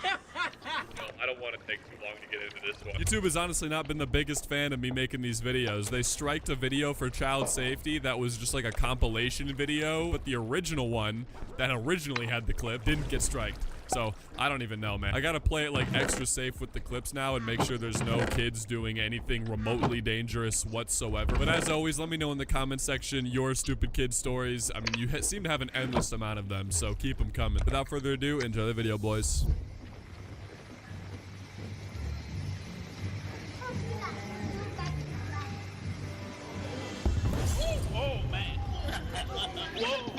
I don't want to take too long to get into this one. YouTube has honestly not been the biggest fan of me making these videos. They striked a video for child safety that was just like a compilation video, but the original one that originally had the clip didn't get striked. So, I don't even know, man. I gotta play it like extra safe with the clips now and make sure there's no kids doing anything remotely dangerous whatsoever. But as always, let me know in the comment section your stupid kid stories. I mean, you seem to have an endless amount of them, so keep them coming. Without further ado, enjoy the video, boys. Oh, man. Whoa.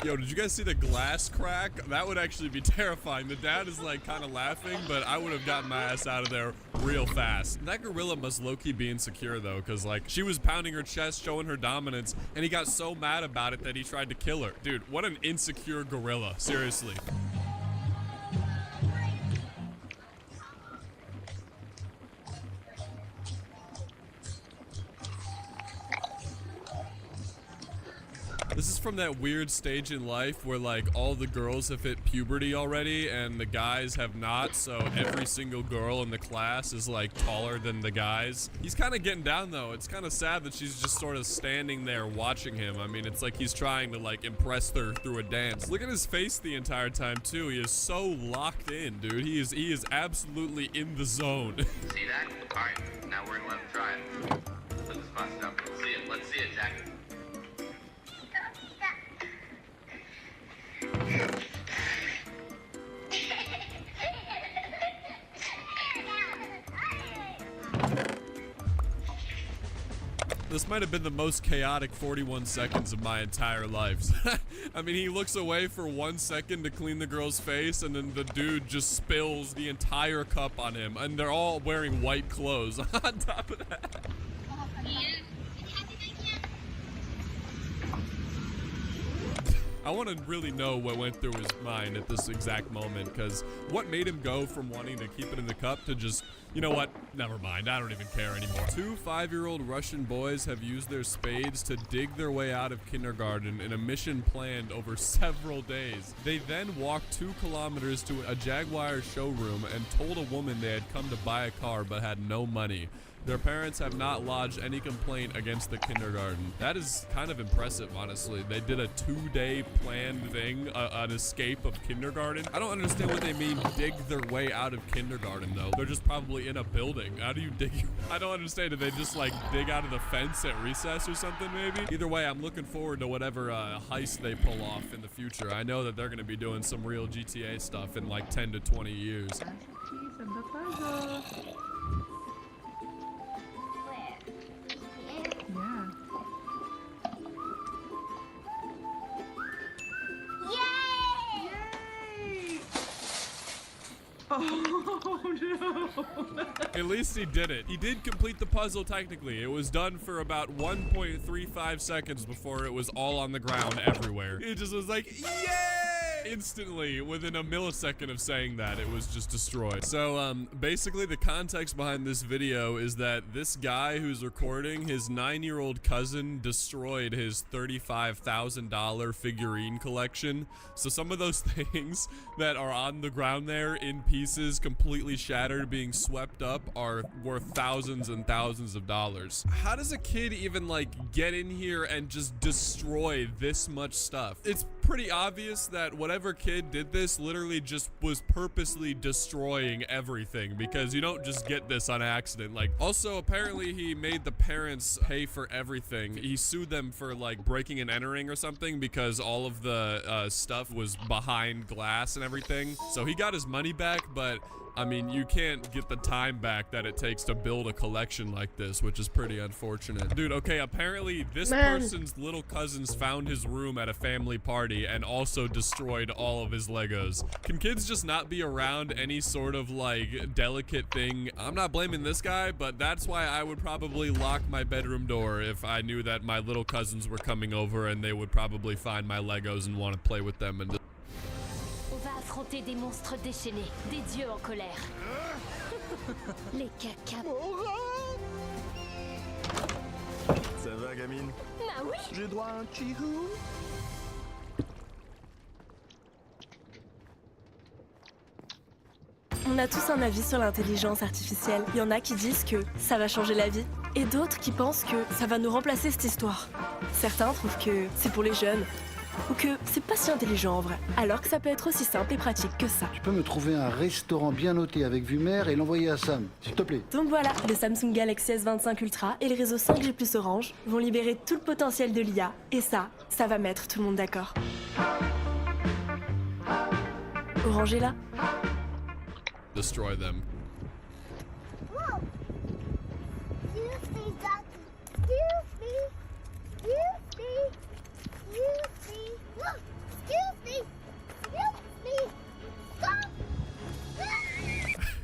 Yo, did you guys see the glass crack? That would actually be terrifying. The dad is like kind of laughing, but I would have gotten my ass out of there real fast. That gorilla must low-key be insecure though, because like she was pounding her chest, showing her dominance, and he got so mad about it that he tried to kill her. Dude, what an insecure gorilla, seriously. This is from that weird stage in life where like all the girls have hit puberty already and the guys have not, so every single girl in the class is like taller than the guys. He's kind of getting down though. It's kind of sad that she's just sort of standing there watching him. I mean, it's like he's trying to like impress her through a dance. Look at his face the entire time too. He is so locked in, dude. He is absolutely in the zone. See that? All right, now we're gonna let him try it. Put this bust up. Let's see it. Let's see it, Jack. This might have been the most chaotic 41 seconds of my entire life. I mean, he looks away for 1 second to clean the girl's face, and then the dude just spills the entire cup on him, and they're all wearing white clothes on top of that. I want to really know what went through his mind at this exact moment, because what made him go from wanting to keep it in the cup to just, you know what, never mind, I don't even care anymore. Two 5-year-old Russian boys have used their spades to dig their way out of kindergarten in a mission planned over several days. They then walked 2 kilometers to a Jaguar showroom and told a woman they had come to buy a car but had no money. Their parents have not lodged any complaint against the kindergarten. That is kind of impressive, honestly. They did a 2-day planned thing, an escape of kindergarten. I don't understand what they mean dig their way out of kindergarten, though. They're just probably in a building. How do you dig? I don't understand. Did they just like dig out of the fence at recess or something, maybe? Either way, I'm looking forward to whatever heist they pull off in the future. I know that they're going to be doing some real GTA stuff in like 10 to 20 years. Yeah. Yay! Oh no! At least he did it. He did complete the puzzle technically. It was done for about 1.35 seconds before it was all on the ground everywhere. It just was like, yay! Instantly, within a millisecond of saying that, it was just destroyed. So, basically the context behind this video is that this guy who's recording, his 9-year-old cousin destroyed his $35,000 figurine collection. So some of those things that are on the ground there in pieces, completely shattered, being swept up, are worth thousands and thousands of dollars. How does a kid even like get in here and just destroy this much stuff? It's pretty obvious that whatever kid did this literally just was purposely destroying everything, because you don't just get this on accident. Like, also apparently he made the parents pay for everything. He sued them for like breaking and entering or something, because all of the stuff was behind glass and everything. So he got his money back, but I mean, you can't get the time back that it takes to build a collection like this, which is pretty unfortunate. Dude, okay, apparently this person's little cousins found his room at a family party and also destroyed all of his Legos. Can kids just not be around any sort of like delicate thing? I'm not blaming this guy, but that's why I would probably lock my bedroom door if I knew that my little cousins were coming over and they would probably find my Legos and want to play with them. And On va affronter des monstres déchaînés, des dieux en colère. Les cacas. Ça va, gamine? Bah oui. J'ai droit à un chihou? On a tous un avis sur l'intelligence artificielle. Il y en a qui disent que ça va changer la vie, et d'autres qui pensent que ça va nous remplacer cette histoire. Certains trouvent que c'est pour les jeunes, ou que c'est pas si intelligent en vrai, alors que ça peut être aussi simple et pratique que ça. Tu peux me trouver un restaurant bien noté avec vue mer et l'envoyer à Sam, s'il te plaît. Donc voilà, le Samsung Galaxy S25 Ultra et le réseau 5G+ Orange vont libérer tout le potentiel de l'IA, et ça va mettre tout le monde d'accord. Orange est là. destroy them. Whoa! Excuse me, Ducky. Stop!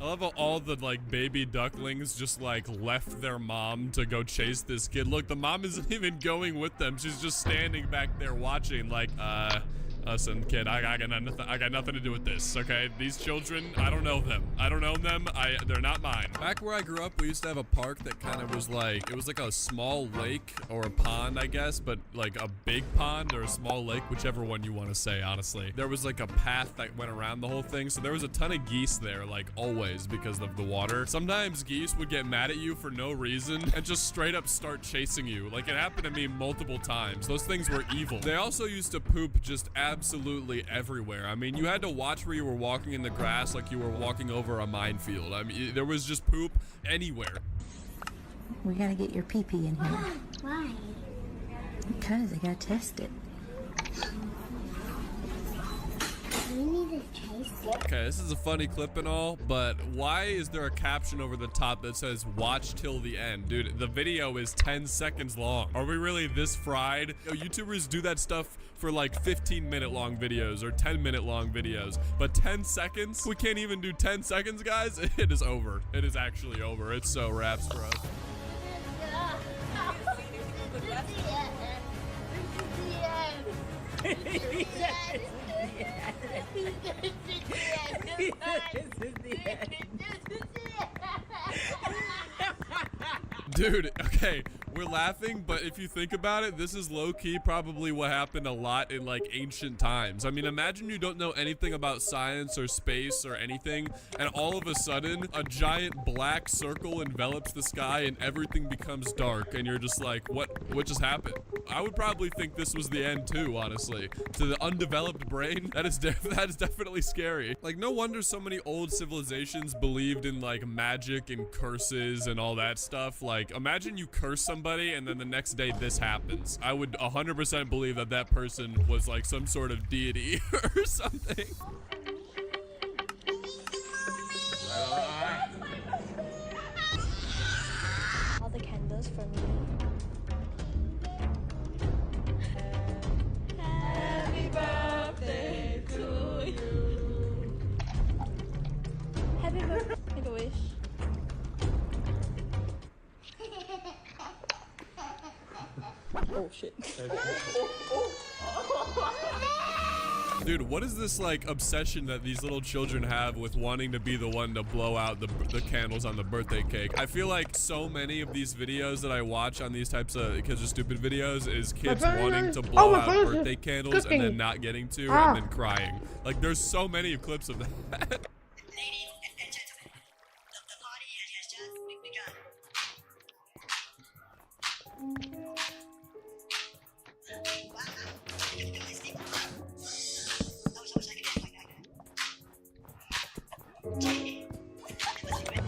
I love how all the like baby ducklings just like left their mom to go chase this kid. Look, the mom isn't even going with them. She's just standing back there watching like, listen, kid, I got nothing to do with this, okay? These children, I don't know them. They're not mine. Back where I grew up, we used to have a park that kind of was like, it was like a small lake or a pond, I guess, but like a big pond or a small lake, whichever one you want to say, honestly. There was like a path that went around the whole thing, so there was a ton of geese there, like always, because of the water. Sometimes geese would get mad at you for no reason and just straight up start chasing you. Like, it happened to me multiple times. Those things were evil. They also used to poop just absolutely everywhere. I mean, you had to watch where you were walking in the grass like you were walking over a minefield. I mean, there was just poop anywhere. We gotta get your pee-pee in here. Why? Because I gotta test it. We need to taste it. Okay, this is a funny clip and all, but why is there a caption over the top that says watch till the end? Dude, the video is 10 seconds long. Are we really this fried? Yo, YouTubers do that stuff for like 15-minute long videos or 10-minute long videos, but 10 seconds? We can't even do 10 seconds, guys? It is over. It is actually over. It's so wraps for us. Dude, okay, we're laughing, but if you think about it, this is low-key probably what happened a lot in like ancient times. I mean, imagine you don't know anything about science or space or anything, and all of a sudden a giant black circle envelops the sky and everything becomes dark, and you're just like, what just happened? I would probably think this was the end too, honestly. To the undeveloped brain, that is definitely scary. Like, no wonder so many old civilizations believed in like magic and curses and all that stuff. Like, imagine you curse somebody and then the next day this happens. I would 100% believe that that person was like some sort of deity or something. All the candles for me. Happy birthday to you. Happy birthday. Make a wish. Oh shit. Dude, what is this like obsession that these little children have with wanting to be the one to blow out the candles on the birthday cake? I feel like so many of these videos that I watch on these types of Kids Are Stupid videos is kids wanting to blow out birthday candles and then not getting to and then crying. Like, there's so many clips of that.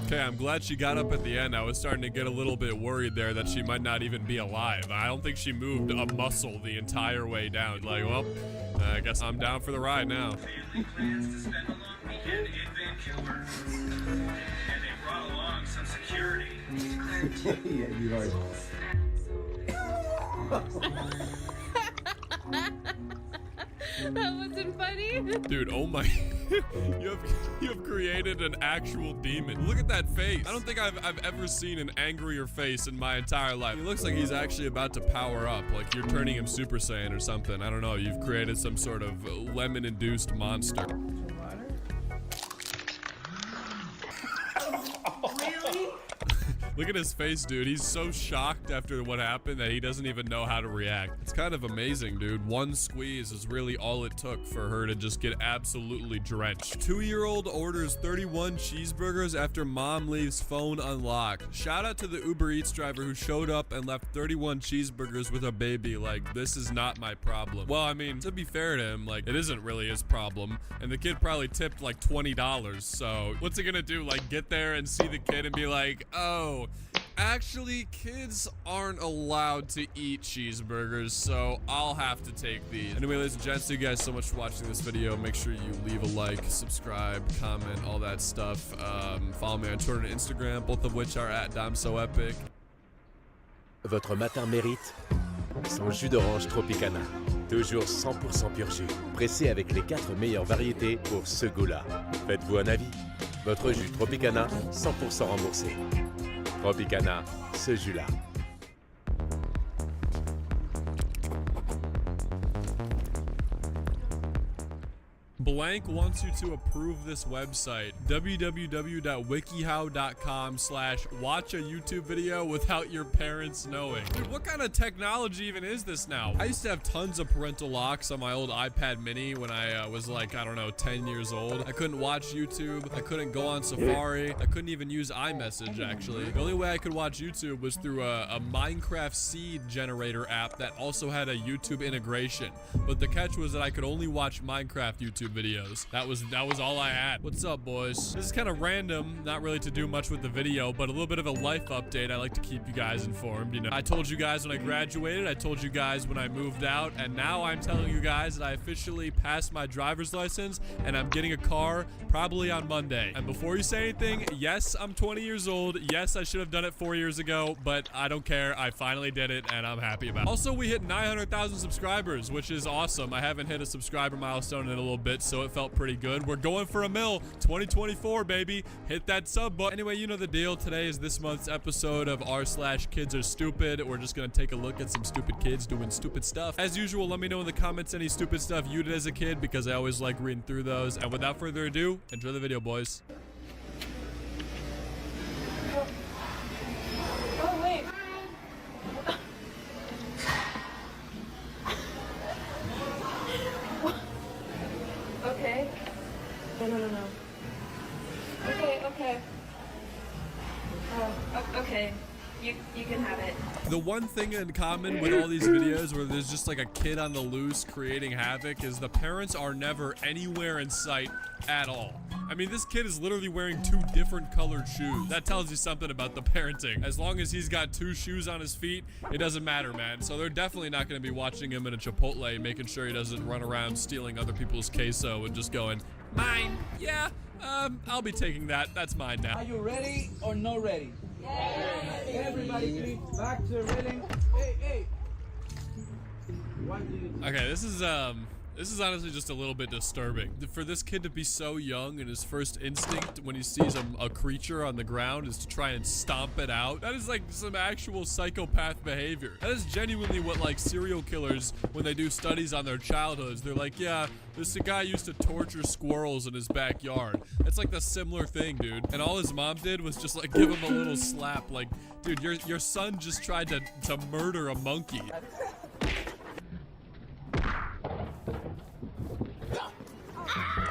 Okay, I'm glad she got up at the end. I was starting to get a little bit worried there that she might not even be alive. I don't think she moved a muscle the entire way down. Like, well, I guess I'm down for the ride now. killed her. And they brought along some security. Yeah, you are. That wasn't funny. Dude, oh my. you have created an actual demon. Look at that face. I don't think I've ever seen an angrier face in my entire life. He looks like he's actually about to power up, like you're turning him Super Saiyan or something. I don't know. You've created some sort of lemon-induced monster. Really? Look at his face, dude. He's so shocked after what happened that he doesn't even know how to react. It's kind of amazing, dude. One squeeze is really all it took for her to just get absolutely drenched. 2-year-old orders 31 cheeseburgers after mom leaves phone unlocked. Shout out to the Uber Eats driver who showed up and left 31 cheeseburgers with a baby. Like, this is not my problem. Well, I mean, to be fair to him, like, it isn't really his problem. And the kid probably tipped like $20. So what's he gonna do? Like, get there and see the kid and be like, oh, actually, kids aren't allowed to eat cheeseburgers, so I'll have to take these. Anyway, ladies and gents, thank you guys so much for watching this video. Make sure you leave a like, subscribe, comment, all that stuff. Follow me on Twitter and Instagram, both of which are at DamSoEpic. Votre matin mérite son jus d'orange Tropicana. Toujours 100% pur jus. Pressé avec les 4 meilleures variétés pour ce goût-là. Faites-vous un avis. Votre jus Tropicana, 100% remboursé. Tropicana, ce jus-là. Blank wants you to approve this website, www.wikihow.com/watch a YouTube video without your parents knowing. Dude, what kind of technology even is this now? I used to have tons of parental locks on my old iPad mini when I was like, I don't know, 10 years old. I couldn't watch YouTube. I couldn't go on Safari. I couldn't even use iMessage, actually. The only way I could watch YouTube was through a Minecraft seed generator app that also had a YouTube integration. But the catch was that I could only watch Minecraft YouTube videos. That was all I had. What's up, boys? This is kind of random, not really to do much with the video, but a little bit of a life update. I like to keep you guys informed, you know. I told you guys when I graduated, I told you guys when I moved out, and now I'm telling you guys that I officially passed my driver's license and I'm getting a car probably on Monday. And before you say anything, yes, I'm 20 years old. Yes, I should have done it 4 years ago, but I don't care. I finally did it and I'm happy about it. Also, we hit 900,000 subscribers, which is awesome. I haven't hit a subscriber milestone in a little bit, so it felt pretty good. We're going for a mill. 2024, baby. Hit that sub button. Anyway, you know the deal. Today is this month's episode of r/Kids Are Stupid. We're just gonna take a look at some stupid kids doing stupid stuff. As usual, let me know in the comments any stupid stuff you did as a kid, because I always like reading through those. And without further ado, enjoy the video, boys. Oh, wait. Okay. No. Okay. Okay. You can have it. The one thing in common with all these videos where there's just like a kid on the loose creating havoc is the parents are never anywhere in sight at all. I mean, this kid is literally wearing 2 different colored shoes. That tells you something about the parenting. As long as he's got 2 shoes on his feet, it doesn't matter, man. So they're definitely not going to be watching him in a Chipotle, making sure he doesn't run around stealing other people's queso and just going, mine, yeah, I'll be taking that. That's mine now. Are you ready or not ready? Everybody please back to the railing. Hey. Okay, this is honestly just a little bit disturbing. For this kid to be so young and his first instinct when he sees a creature on the ground is to try and stomp it out. That is like some actual psychopath behavior. That is genuinely what like serial killers, when they do studies on their childhoods, they're like, yeah, this guy used to torture squirrels in his backyard. It's like the similar thing, dude. And all his mom did was just like give him a little slap. Like, dude, your son just tried to murder a monkey.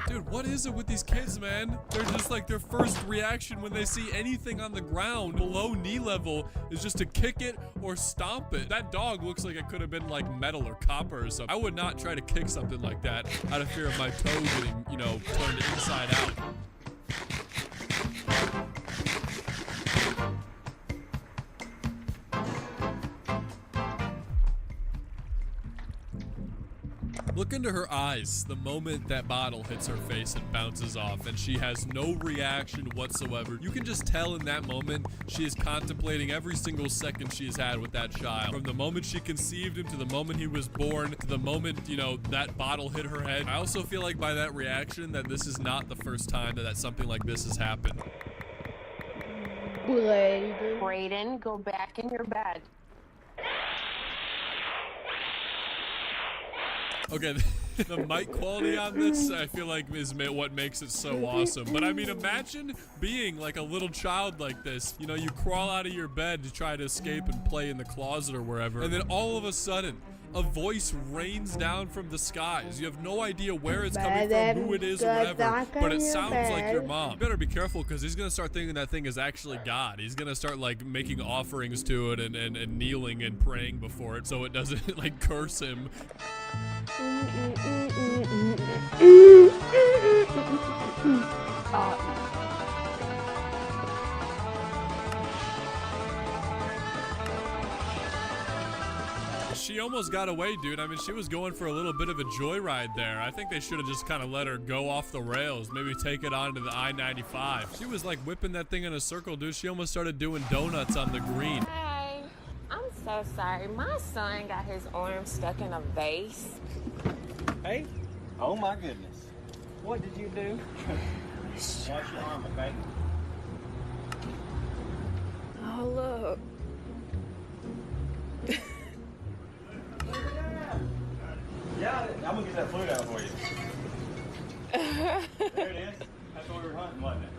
Dude, what is it with these kids, man? They're just like, their first reaction when they see anything on the ground below knee level is just to kick it or stomp it. That dog looks like it could have been like metal or copper or something. I would not try to kick something like that out of fear of my toe getting, you know, turned inside out. Look into her eyes the moment that bottle hits her face and bounces off, and she has no reaction whatsoever. You can just tell in that moment she is contemplating every single second she has had with that child. From the moment she conceived him to the moment he was born to the moment, you know, that bottle hit her head. I also feel like by that reaction that this is not the first time that something like this has happened. Brayden, go back in your bed. Okay, the mic quality on this, I feel like, is what makes it so awesome. But I mean, imagine being like a little child like this. You know, you crawl out of your bed to try to escape and play in the closet or wherever, and then all of a sudden, a voice rains down from the skies. You have no idea where it's coming from, who it is, or whatever, but it sounds like your mom. You better be careful, because he's gonna start thinking that thing is actually God. He's gonna start like making offerings to it and kneeling and praying before it so it doesn't like curse him. She almost got away, dude. I mean, she was going for a little bit of a joyride there. I think they should have just kind of let her go off the rails. Maybe take it onto the I-95. She was like whipping that thing in a circle, dude. She almost started doing donuts on the green. Hey, I'm so sorry. My son got his arm stuck in a vase. Hey? Oh my goodness. What did you do? Wash your arm, okay? Oh, look. Yeah, I'm gonna get that fluid out for you. There it is. That's what we were hunting, wasn't it?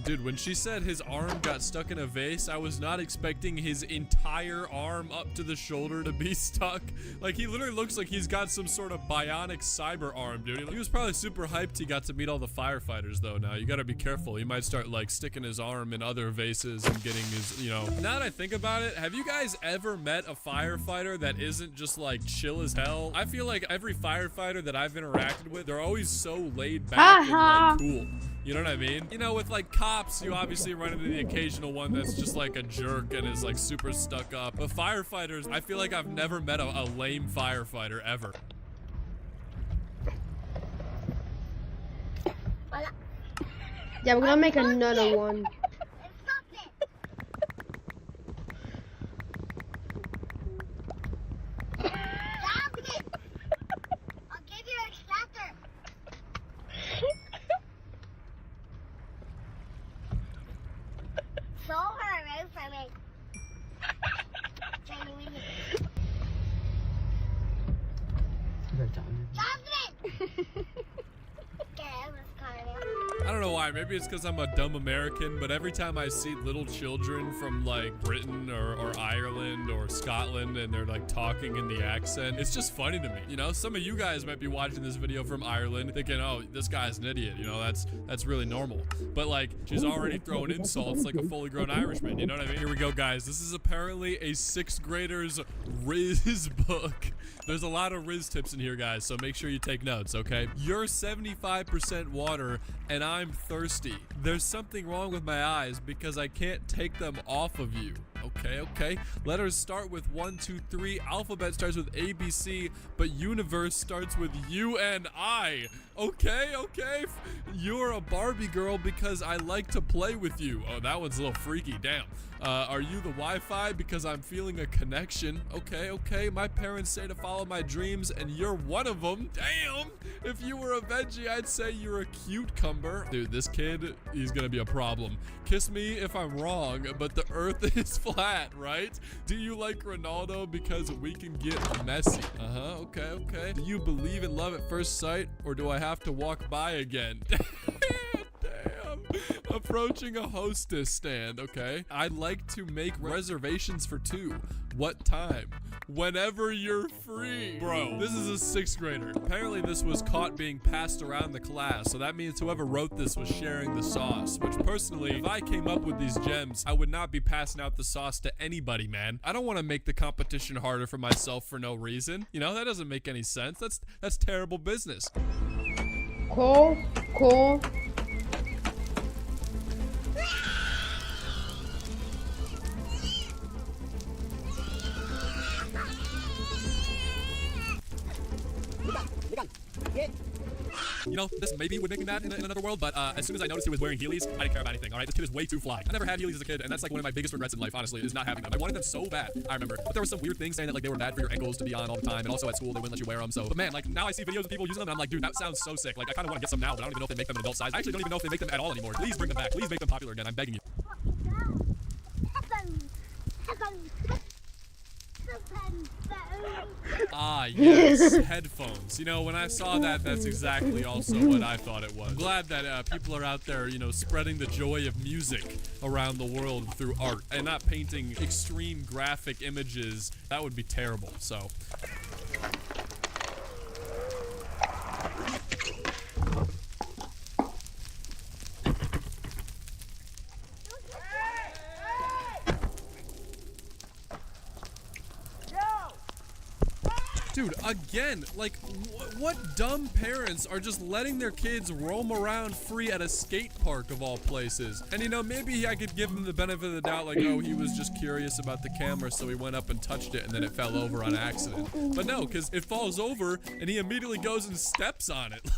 Dude, when she said his arm got stuck in a vase, I was not expecting his entire arm up to the shoulder to be stuck. Like, he literally looks like he's got some sort of bionic cyber arm, dude. He was probably super hyped he got to meet all the firefighters, though. Now, you gotta be careful. He might start, like, sticking his arm in other vases and getting his, you know. Now that I think about it, have you guys ever met a firefighter that isn't just, like, chill as hell? I feel like every firefighter that I've interacted with, they're always so laid back and, like, cool. You know what I mean? You know, with like cops, you obviously run into the occasional one that's just like a jerk and is like super stuck up. But firefighters, I feel like I've never met a lame firefighter ever. Yeah, we're gonna make another one. Throw her away from me. I don't know why, maybe it's because I'm a dumb American, but every time I see little children from like Britain or Ireland or Scotland and they're like talking in the accent, it's just funny to me. You know, some of you guys might be watching this video from Ireland thinking, oh, this guy's an idiot, you know, that's really normal. But like, she's already throwing insults like a fully grown Irishman, you know what I mean? Here we go, guys. This is apparently a 6th grader's Riz book. There's a lot of Riz tips in here, guys, so make sure you take notes, okay? You're 75% water and I'm thirsty. There's something wrong with my eyes because I can't take them off of you. Okay. Letters start with 1, 2, 3. Alphabet starts with A, B, C, but universe starts with U and I. Okay. You're a Barbie girl because I like to play with you. Oh, that one's a little freaky, damn. Are you the Wi-Fi because I'm feeling a connection? Okay. My parents say to follow my dreams and you're one of them. Damn. If you were a veggie, I'd say you're a cucumber. Dude, this kid, he's gonna be a problem. Kiss me if I'm wrong, but the earth is flat, right? Do you like Ronaldo because we can get messy? Okay. Do you believe in love at first sight or do I have to walk by again? Damn. Approaching a hostess stand, okay? I'd like to make reservations for 2. What time? Whenever you're free. Bro, this is a 6th grader. Apparently this was caught being passed around the class, so that means whoever wrote this was sharing the sauce, which personally, if I came up with these gems, I would not be passing out the sauce to anybody, man. I don't want to make the competition harder for myself for no reason. You know, that doesn't make any sense. That's terrible business. Cool. You know, this maybe would make me mad in another world, but as soon as I noticed he was wearing Heelys, I didn't care about anything, alright? This kid is way too fly. I never had Heelys as a kid, and that's like one of my biggest regrets in life, honestly, is not having them. I wanted them so bad, I remember. But there was some weird thing saying that like they were bad for your ankles to be on all the time, and also at school they wouldn't let you wear them, so. But man, like now I see videos of people using them, and I'm like, dude, that sounds so sick. Like I kind of want to get some now, but I don't even know if they make them in adult size. I actually don't even know if they make them at all anymore. Please bring them back. Please make them popular again. I'm begging you. Ah, yes, headphones. You know, when I saw that, that's exactly also what I thought it was. I'm glad that people are out there, you know, spreading the joy of music around the world through art and not painting extreme graphic images. That would be terrible, so. Dude, again, like, what dumb parents are just letting their kids roam around free at a skate park of all places? And you know, maybe I could give him the benefit of the doubt, like, oh, he was just curious about the camera, so he went up and touched it, and then it fell over on accident. But no, because it falls over, and he immediately goes and steps on it.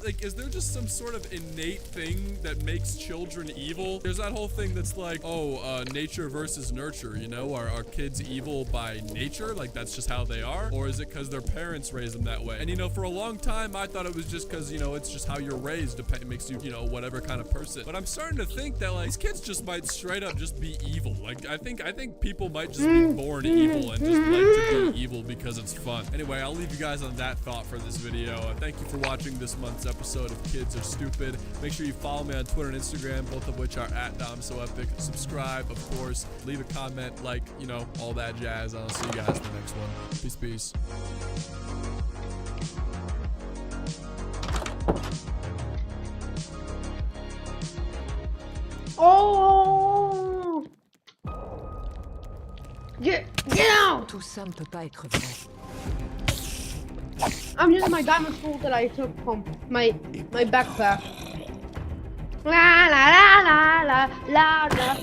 Like, is there just some sort of innate thing that makes children evil? There's that whole thing that's like, oh, nature versus nurture, you know? Are kids evil by nature? Like, that's just how they are? Or is it because their parents raise them that way? And you know, for a long time I thought it was just because, you know, it's just how you're raised. It makes you, you know, whatever kind of person. But I'm starting to think that like these kids just might straight up just be evil. Like I think people might just be born evil and just like to be evil because it's fun. Anyway, I'll leave you guys on that thought for this video. Thank you for watching this month's episode of Kids Are Stupid. Make sure you follow me on Twitter and Instagram, both of which are @DomSoEpic. Subscribe, of course. Leave a comment, like, you know, all that jazz. I'll see you guys in the next one. Peace, peace. Oh! Get out! Tout ça ne peut pas être vrai. I'm using my diamond sword that I took from my backpack. La la la la la la la.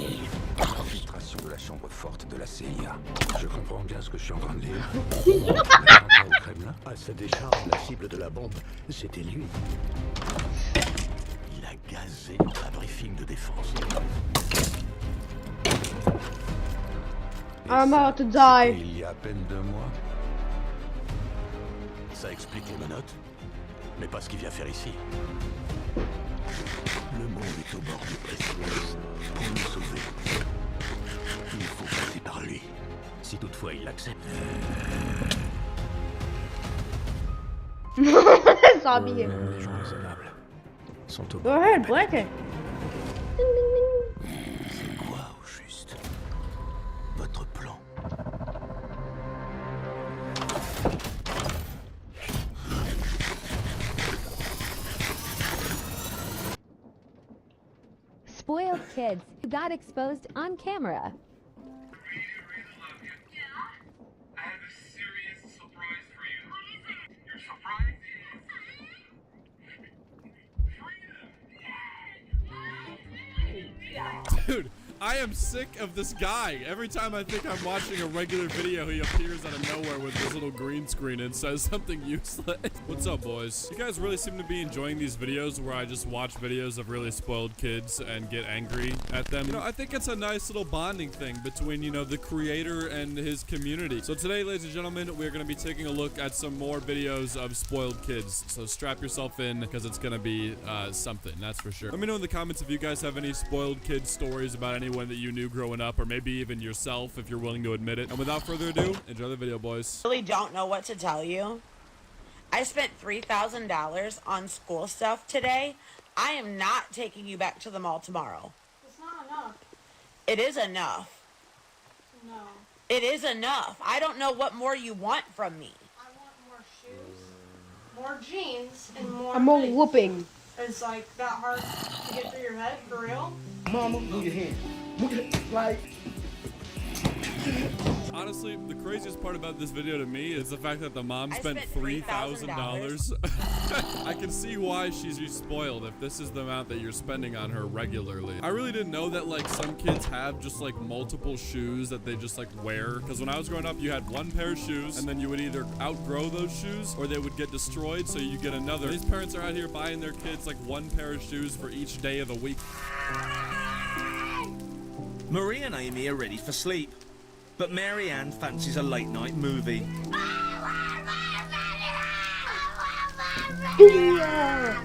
Infiltration de la chambre forte de la CIA. Je comprends bien ce que je suis en train de lire. Au Kremlin, à sa décharge, la cible de la bombe, c'était lui. Il a gazé un briefing de défense. I'm about to die. Il y a à peine 2 mois. Ça explique les menottes, mais pas ce qu'il vient faire ici. Le monde est au bord du précipice. Pour nous sauver, il faut passer par lui. Si toutefois il l'accepte. Zombie. Les gens raisonnables sont au Go bord. ahead, break it. C'est quoi au juste votre plan? Spoiled kids who got exposed on camera. Dude, I am sick of this guy. Every time I think I'm watching a regular video, he appears out of nowhere with this little green screen and says something useless. What's up, boys? You guys really seem to be enjoying these videos where I just watch videos of really spoiled kids and get angry at them. You know, I think it's a nice little bonding thing between, you know, the creator and his community. So today, ladies and gentlemen, we're going to be taking a look at some more videos of spoiled kids. So strap yourself in because it's going to be something, that's for sure. Let me know in the comments if you guys have any spoiled kid stories about anyone that you knew growing up, or maybe even yourself if you're willing to admit it. And without further ado, enjoy the video, boys. I really don't know what to tell you. I spent $3,000 on school stuff today. I am not taking you back to the mall tomorrow. It's not enough. It is enough. No. It is enough. I don't know what more you want from me. I want more shoes, more jeans, and more. I'm more things. whooping. It's like that hard to get through your head, for real? Mama, move your hand. Move your, like. Honestly, the craziest part about this video to me is the fact that the mom spent $3,000. $3,000. I can see why she's spoiled if this is the amount that you're spending on her regularly. I really didn't know that like some kids have just like multiple shoes that they just like wear. Because when I was growing up, you had one pair of shoes and then you would either outgrow those shoes or they would get destroyed, so you get another. These parents are out here buying their kids like one pair of shoes for each day of the week. Marie and Amy are ready for sleep, but Mary Ann fancies a late night movie. Yeah.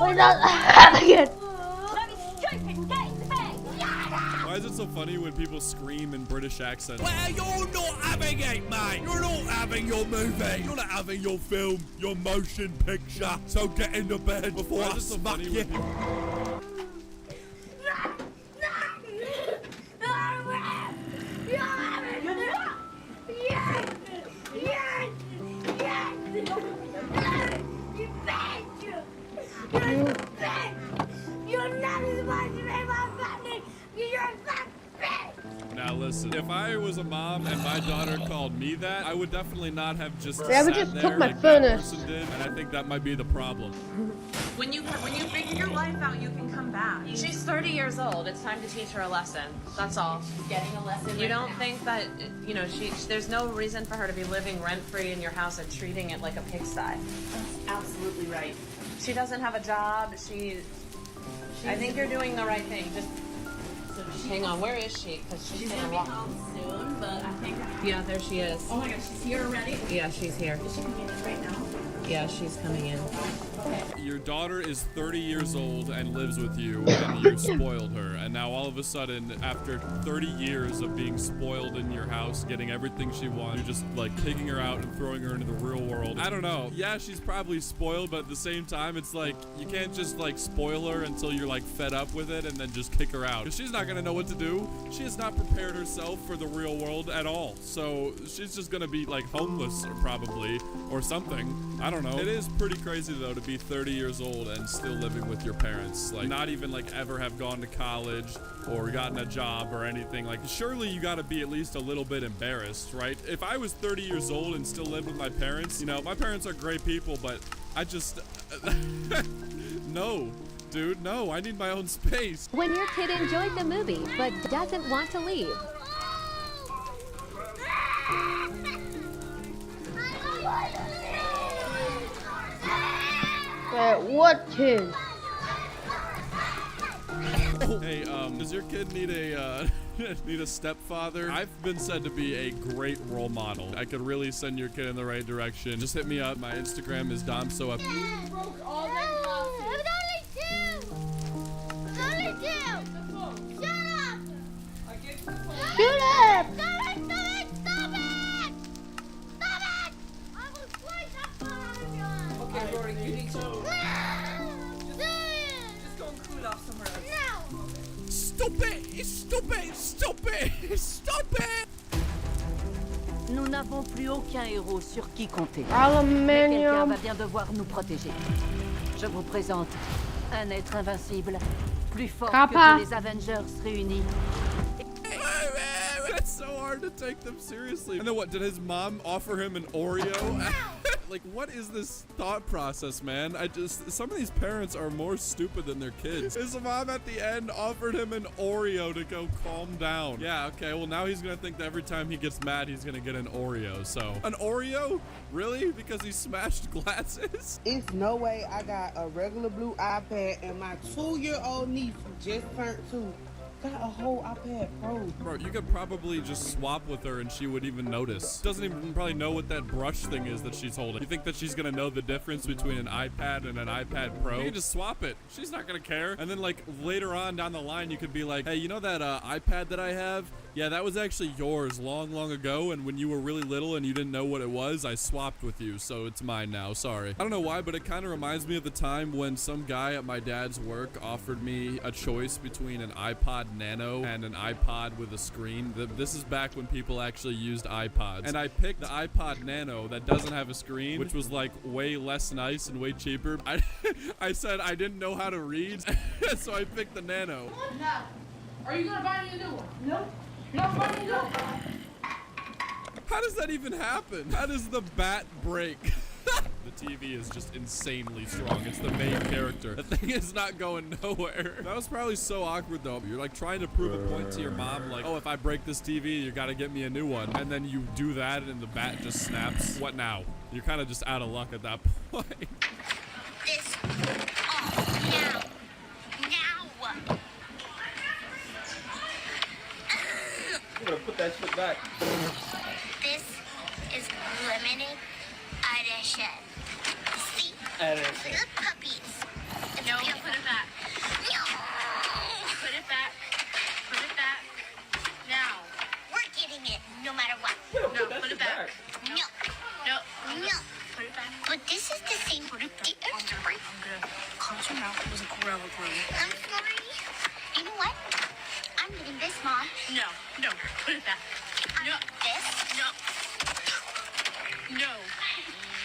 We're not having it. Why is it so funny when people scream in British accents? Well, you're not having it, mate. You're not having your movie. You're not having your film, your motion picture. So get into bed before I smack you. Now listen, if I was a mom and my daughter called me that, I would definitely not have just Yeah, I would sat just there cook my like that furnace. person did, and I think that might be the problem. When you figure your life out, you can come back. She's 30 years old. It's time to teach her a lesson. That's all. She's getting a lesson. You don't think that, you know, there's no reason for her to be living rent-free in your house and treating it like a pigsty. That's absolutely right. She doesn't have a job. I think you're doing the right thing. Just hang on. Where is she? Because she's gonna be home soon. But I think. Yeah, there she is. Oh my gosh, she's here already. Yeah, she's here. Is she coming in right now? Yeah, she's coming in. Okay. Your daughter is 30 years old and lives with you, and you spoiled her. And now all of a sudden, after 30 years of being spoiled in your house, getting everything she wants, you're just like taking her out and throwing her into the real world. I don't know. Yeah, she's probably spoiled, but at the same time, it's like you can't just like spoil her until you're like fed up with it and then just kick her out. Because she's not gonna know what to do. She has not prepared herself for the real world at all. So she's just gonna be like homeless probably or something. I don't know. It is pretty crazy though to be 30 years old and still living with your parents. Like not even like ever have gone to college or gotten a job or anything. Like surely you gotta be at least a little bit embarrassed, right? If I was 30 years old and still lived with my parents, you know, my parents are great people, but I just, no. Dude, no, I need my own space. When your kid enjoyed the movie but doesn't want to leave. What kid? Hey, does your kid need a need a stepfather? I've been said to be a great role model. I could really send your kid in the right direction. Just hit me up. My Instagram is DomSoUp. Shoot up! Okay, Rory, you need to. Just go and cool off somewhere else. Stop it! Stop it! Stop it! Stop it! Nous n'avons plus aucun héros sur qui compter. Aluminium. Mais quelqu'un va bien devoir nous protéger. Je vous présente un être invincible, plus fort Kappa. que tous les Avengers réunis. It's so hard to take them seriously. And then what, did his mom offer him an Oreo? Like, what is this thought process, man? Some of these parents are more stupid than their kids. His mom at the end offered him an Oreo to go calm down. Yeah, okay, well now he's gonna think that every time he gets mad, he's gonna get an Oreo, so. An Oreo? Really? Because he smashed glasses? It's no way I got a regular blue iPad and my 2-year-old niece who just turned 2 got a whole iPad Pro. Bro, you could probably just swap with her and she would even notice. Doesn't even probably know what that brush thing is that she's holding. You think that she's gonna know the difference between an iPad and an iPad Pro? You can just swap it. She's not gonna care. And then like later on down the line, you could be like, hey, you know that iPad that I have? Yeah, that was actually yours long, long ago. And when you were really little and you didn't know what it was, I swapped with you. So it's mine now. Sorry. I don't know why, but it kind of reminds me of the time when some guy at my dad's work offered me a choice between an iPod Nano and an iPod with a screen. This is back when people actually used iPods. And I picked the iPod Nano that doesn't have a screen, which was like way less nice and way cheaper. I said I didn't know how to read, so I picked the Nano. No. Are you gonna buy me a new one? No. No, buy me a new one. How does that even happen? How does the bat break? The TV is just insanely strong. It's the main character. The thing is not going nowhere. That was probably so awkward though. You're like trying to prove a point to your mom, like, oh, if I break this TV, you gotta get me a new one. And then you do that and the bat just snaps. What now? You're kind of just out of luck at that point. This. Oh, now. Now. You gotta put that shit back. This is limited edition. See? Edition. The puppies. No, put it back. No. Put it back. Put it back. Now. We're getting it no matter what. No, put it back. No. No. No. Put it back. But this is the same. I'm sorry. I'm good. Close your mouth. It was a gorilla glue. I'm sorry. You know what? I'm getting this, Mom. No. No. Put it back. No. This? No. No.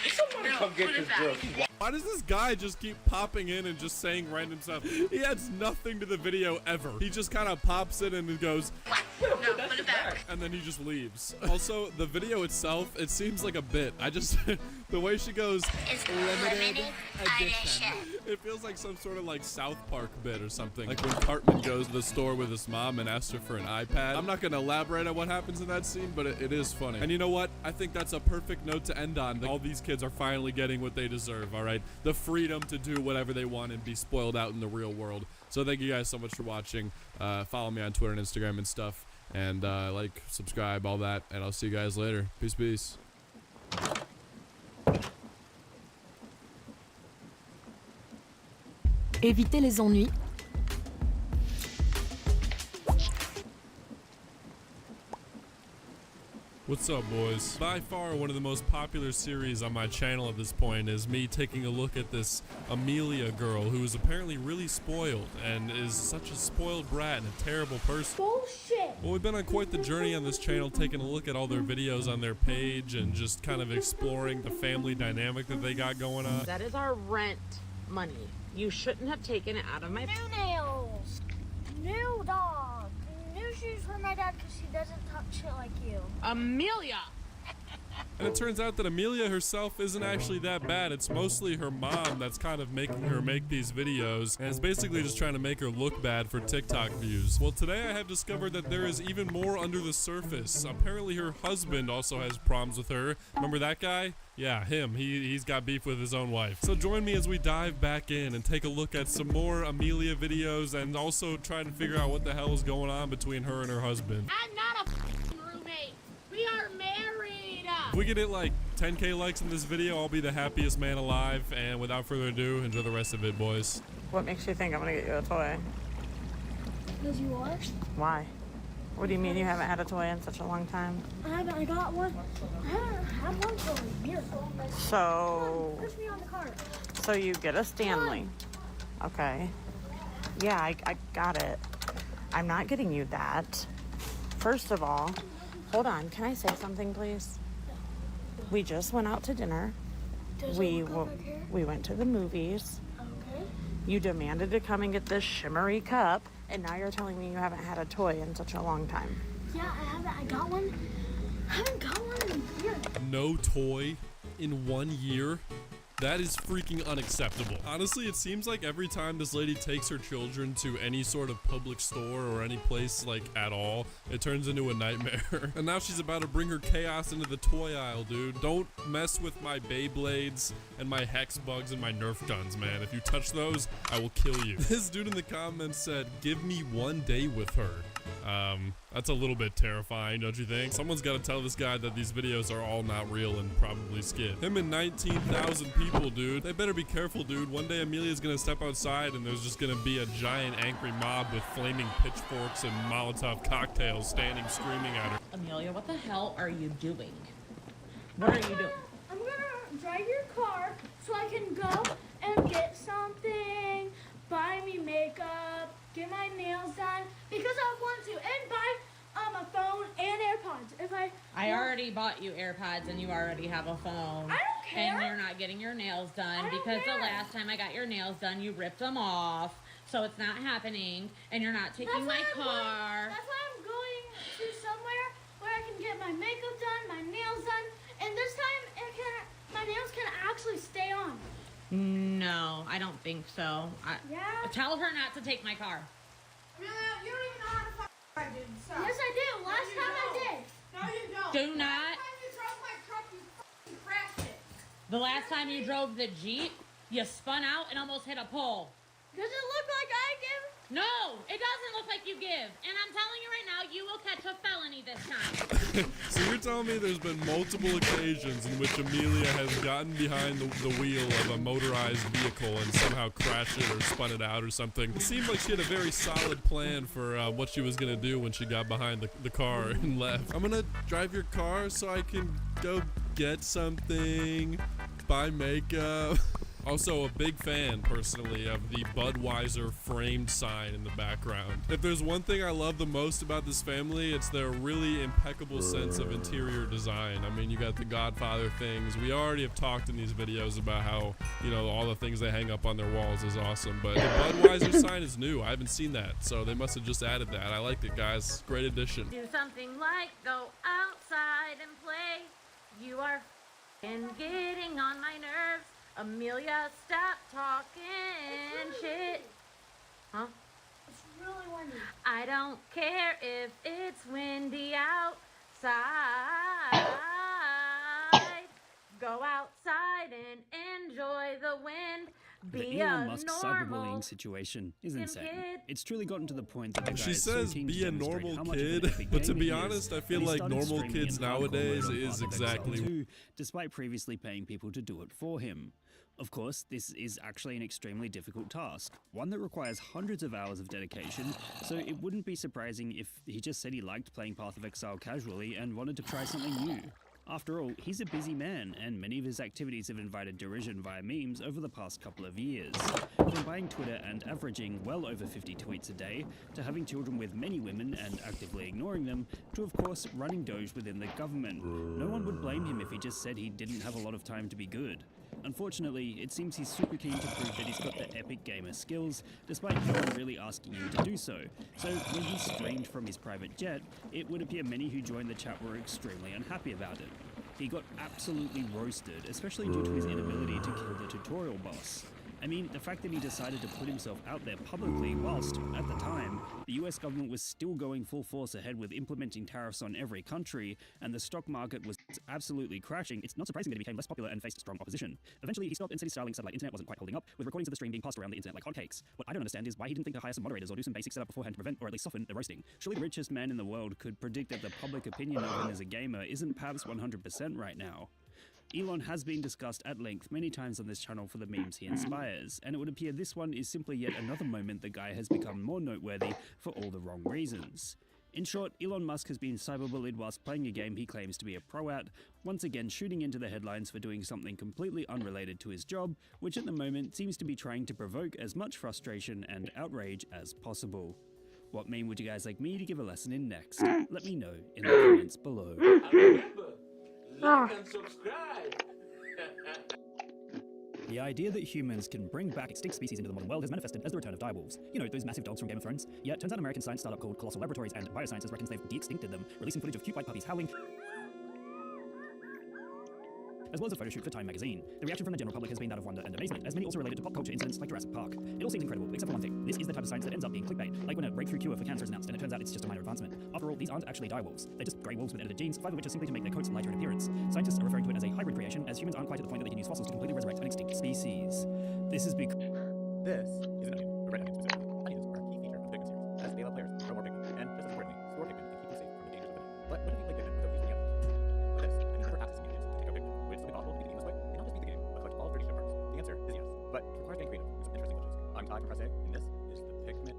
Somebody come get this girl. Why does this guy just keep popping in and just saying random stuff? He adds nothing to the video ever. He just kind of pops in and goes, No, put it back. and then he just leaves. Also, the video itself, it seems like a bit. I just, the way she goes, It's limited edition. it feels like some sort of like South Park bit or something. Like when Cartman goes to the store with his mom and asks her for an iPad. I'm not gonna elaborate on what happens in that scene, but it is funny. And you know what? I think that's a perfect note to end on. All these kids are finally getting what they deserve, all right? The freedom to do whatever they want and be spoiled out in the real world. So thank you guys so much for watching. Follow me on Twitter and Instagram and stuff. And like, subscribe, all that. And I'll see you guys later. Peace, peace. Évitez les ennuis. What's up, boys? By far one of the most popular series on my channel at this point is me taking a look at this Amelia girl who is apparently really spoiled and is such a spoiled brat and a terrible person. Bullshit. Well, we've been on quite the journey on this channel, taking a look at all their videos on their page and just kind of exploring the family dynamic that they got going on. That is our rent money. You shouldn't have taken it out of my... New nails. New dog. New shoes for my dad because he doesn't talk shit like you. Amelia! And it turns out that Amelia herself isn't actually that bad. It's mostly her mom that's kind of making her make these videos, and it's basically just trying to make her look bad for TikTok views. Well, today I have discovered that there is even more under the surface. Apparently her husband also has problems with her. Remember that guy? Yeah, him. He's got beef with his own wife. So join me as we dive back in and take a look at some more Amelia videos and also try to figure out what the hell is going on between her and her husband. I'm not a roommate. We are married. If we get it like 10K likes in this video, I'll be the happiest man alive. And without further ado, enjoy the rest of it, boys. What makes you think I'm gonna get you a toy? Because you are? Why? What do you mean you haven't had a toy in such a long time? I got one. I haven't had one for a year. So... Push me on the cart. So you get a Stanley. Okay. Yeah, I got it. I'm not getting you that. First of all, hold on. Can I say something, please? We just went out to dinner. We went to the movies. Okay. You demanded to come and get this shimmery cup, and now you're telling me you haven't had a toy in such a long time. Yeah, I haven't. I got one. I haven't got one in a year. No toy in 1 year? That is freaking unacceptable. Honestly, it seems like every time this lady takes her children to any sort of public store or any place like at all, it turns into a nightmare. And now she's about to bring her chaos into the toy aisle, dude. Don't mess with my Beyblades and my Hex Bugs and my Nerf guns, man. If you touch those, I will kill you. This dude in the comments said, give me 1 day with her. That's a little bit terrifying, don't you think? Someone's got to tell this guy that these videos are all not real and probably skit. Him and 19,000 people, dude. They better be careful, dude. One day Amelia's gonna step outside and there's just gonna be a giant angry mob with flaming pitchforks and Molotov cocktails standing screaming at her. Amelia, what the hell are you doing? What are you doing? I'm gonna drive your car so I can go and get something, buy me makeup, get my nails done, because I want to, and buy a phone and AirPods. I already bought you AirPods and you already have a phone. I don't care. And you're not getting your nails done because the last time I got your nails done, you ripped them off. So it's not happening, and you're not taking my car. That's why I'm going to somewhere where I can get my makeup done, my nails done, and this time my nails can actually stay on. No, I don't think so. Yeah? Tell her not to take my car. You don't even know how to fucking drive, dude. Stop. Yes, I did. Last time I did. No, you don't. Do not. Last time you drove my truck, you fucking crashed it. The last time you drove the Jeep, you spun out and almost hit a pole. Does it look like I give? No, it doesn't look like you give. And I'm telling you right now, you will catch a felony this time. So you're telling me there's been multiple occasions in which Amelia has gotten behind the wheel of a motorized vehicle and somehow crashed it or spun it out or something. It seemed like she had a very solid plan for what she was gonna do when she got behind the car and left. I'm gonna drive your car so I can go get something, buy makeup. Also, a big fan, personally, of the Budweiser framed sign in the background. If there's one thing I love the most about this family, it's their really impeccable sense of interior design. I mean, you got the Godfather things. We already have talked in these videos about how, you know, all the things they hang up on their walls is awesome. But the Budweiser sign is new. I haven't seen that, so they must have just added that. I liked it, guys. Great addition. Do something like go outside and play. You are f***ing getting on my nerves. Amelia, stop talking shit. Huh? It's really windy. I don't care if it's windy outside. Go outside and enjoy the wind. The Be Elon a Musk normal cyberbullying situation is kid. insane. It's truly gotten to the point that the guy She is so says keen to be a demonstrate normal how much of an kid, epic but to gamer be he is, honest, I that feel he like started normal streaming kids in hardcore nowadays mode on is Path of exactly Exile 2, despite previously paying people to do it for him. Of course, this is actually an extremely difficult task, one that requires hundreds of hours of dedication, so it wouldn't be surprising if he just said he liked playing Path of Exile casually and wanted to try something new. After all, he's a busy man, and many of his activities have invited derision via memes over the past couple of years. From buying Twitter and averaging well over 50 tweets a day, to having children with many women and actively ignoring them, to of course running Doge within the government. No one would blame him if he just said he didn't have a lot of time to be good. Unfortunately, it seems he's super keen to prove that he's got the epic gamer skills, despite no one really asking him to do so. So when he streamed from his private jet, it would appear many who joined the chat were extremely unhappy about it. He got absolutely roasted, especially due to his inability to kill the tutorial boss. I mean, the fact that he decided to put himself out there publicly whilst, at the time, the US government was still going full force ahead with implementing tariffs on every country, and the stock market was absolutely crashing, it's not surprising that he became less popular and faced strong opposition. Eventually, he stopped and said his Starlink satellite internet wasn't quite holding up, with recordings of the stream being passed around the internet like hotcakes. What I don't understand is why he didn't think to hire some moderators or do some basic setup beforehand to prevent or at least soften the roasting. Surely the richest man in the world could predict that the public opinion of him as a gamer isn't perhaps 100% right now. Elon has been discussed at length many times on this channel for the memes he inspires, and it would appear this one is simply yet another moment the guy has become more noteworthy for all the wrong reasons. In short, Elon Musk has been cyberbullied whilst playing a game he claims to be a pro at, once again shooting into the headlines for doing something completely unrelated to his job, which at the moment seems to be trying to provoke as much frustration and outrage as possible. What meme would you guys like me to give a lesson in next? Let me know in the comments below. Like and subscribe. The idea that humans can bring back extinct species into the modern world has manifested as the return of direwolves. You know, those massive dogs from Game of Thrones? Yeah, it turns out an American science startup called Colossal Laboratories and Biosciences reckons they've de-extincted them, releasing footage of cute white puppies howling, as well as a photo shoot for Time magazine. The reaction from the general public has been that of wonder and amazement, as many also related to pop culture incidents like Jurassic Park. It all seems incredible, except for one thing. This is the type of science that ends up being clickbait, like when a breakthrough cure for cancer is announced and it turns out it's just a minor advancement. After all, these aren't actually direwolves. They're just grey wolves with edited genes, 5 of which are simply to make their coats lighter in appearance. Scientists are referring to it as a hybrid creation, as humans aren't quite at the point that they can use fossils to completely resurrect an extinct species. This is because... This is an onion, a red onion specifically. Onions are a key feature of pigment series, as they allow players to grow more pigment, and just as importantly, store pigment and keep them safe from the dangers of it. But what if you play pigment without using the onions? With this, I mean never accessing the onions to take out pigment. Would it still be possible to beat the game this way? And not just beat the game, but collect all 30 ship parts? The answer is yes, but it requires getting creative with some interesting glitches. I'm Todd from Press A, and this is the Pigment.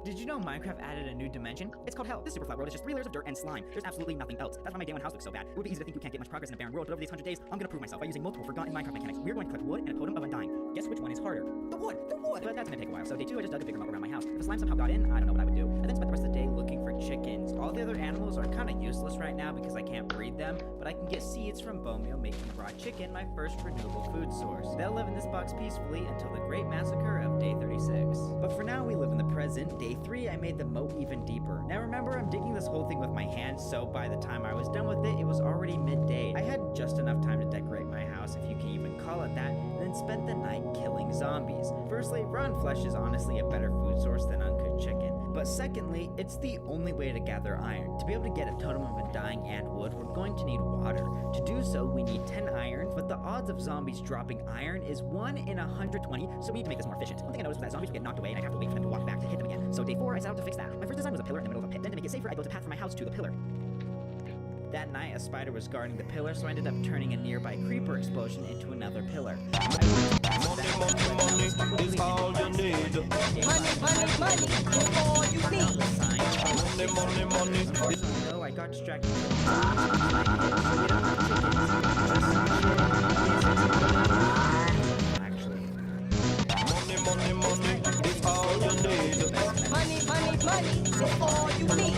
Did you know Minecraft added a new dimension? It's called Hell. This super flat world is just 3 layers of dirt and slime. There's absolutely nothing else. That's why my day one house looks so bad. It would be easy to think you can't get much progress in a barren world, but over these 100 days, I'm gonna prove myself by using multiple forgotten Minecraft mechanics. We're going to collect wood and a totem of undying. Guess which one is harder? The wood! The wood! But that's gonna take a while, so day 2 I just dug a bigger moat around my house. If the slime somehow got in, I don't know what I would do. And then spent the rest of the day looking for chickens. All the other animals are kinda useless right now because I can't breed them, but I can get seeds from bone meal, making raw chicken my first renewable food source. They'll live in this box peacefully until the great massacre of day 36. But for now, we live in the present, day day 3, I made the moat even deeper. Now remember, I'm digging this whole thing with my hands, so by the time I was done with it, it was already midday. I had just enough time to decorate my house, if you can even call it that, and then spent the night killing zombies. Firstly, raw flesh is honestly a better food source than uncooked chicken. But secondly, it's the only way to gather iron. To be able to get a totem of undying and wood, we're going to need water. To do so, we need 10 iron, but the odds of zombies dropping iron is 1 in 120, so we need to make this more efficient. One thing I noticed was that zombies would get knocked away and I'd have to wait for them to walk back to hit them again. So day 4, I set out to fix that. My first design was a pillar in the middle of a pit. Then to make it safer, I built a path from my house to the pillar. That night, a spider was guarding the pillar, so I ended up turning a nearby creeper explosion into another pillar. Money is all you need. Money is all you need. Money. No, I got distracted. Actually. Money is all you need. Money is all you need.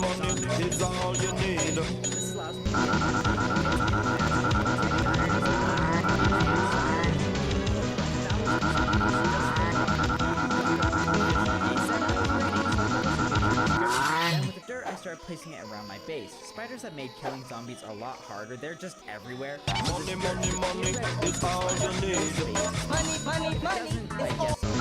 Money is all you need. This allows me I started placing it around my base. Spiders have made killing zombies a lot harder. They're just everywhere. Money is all you need. Money is all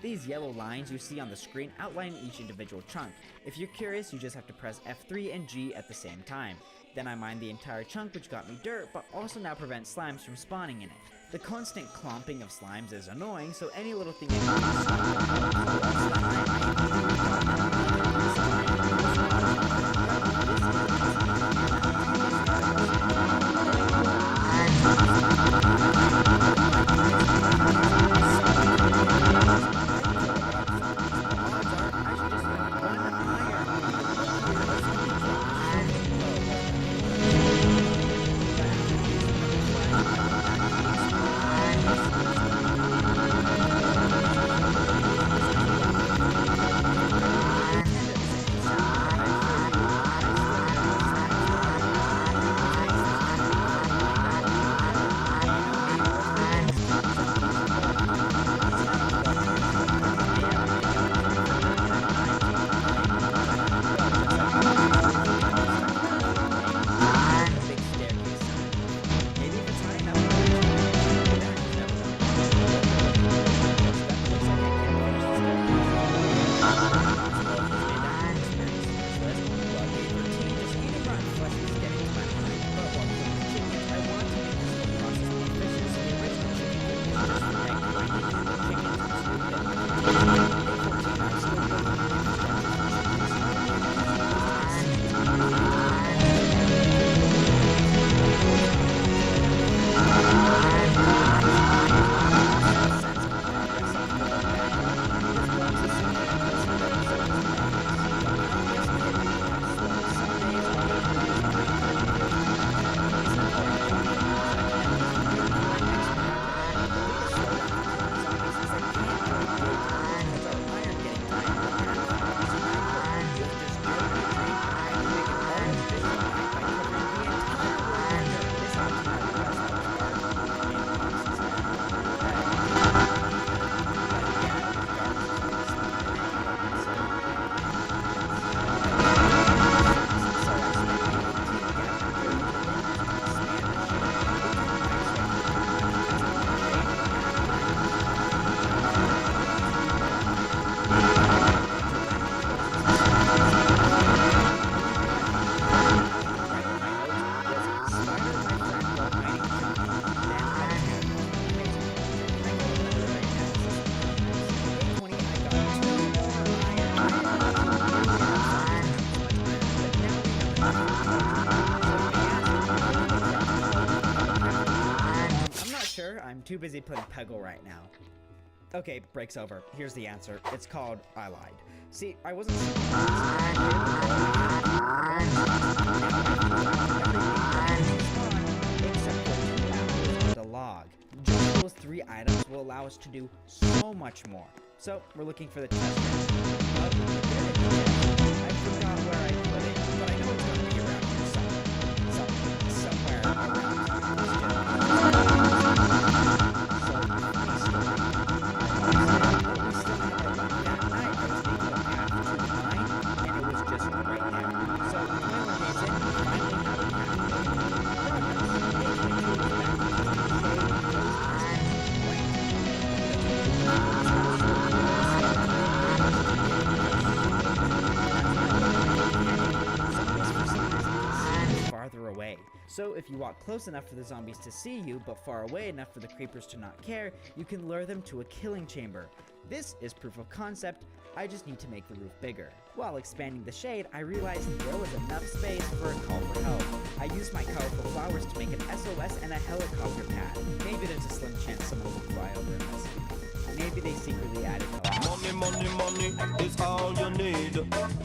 These yellow lines you see on the screen outline each individual chunk. If you're curious, you just have to press F3 and G at the same time. Then I mined the entire chunk, which got me dirt, but also now prevents slimes from spawning in it. The constant clomping of slimes is annoying, so any little thing I'm too busy playing Peggle right now. Okay, break's over. Here's the answer. It's called I lied. See, I wasn't... except for the log. Just those 3 3 items will allow us to do so much more. So we're looking for the chest. I forgot where I put it, but I know it's going to be around here somewhere around here. So if you walk close enough for the zombies to see you, but far away enough for the creepers to not care, you can lure them to a killing chamber. This is proof of concept, I just need to make the roof bigger. While expanding the shade, I realized there was enough space for a call for help. I used my colorful flowers to make an SOS and a helicopter pad. Maybe there's a slim chance someone will fly over and rescue me. Maybe they secretly added help. Money, money, money is all you need.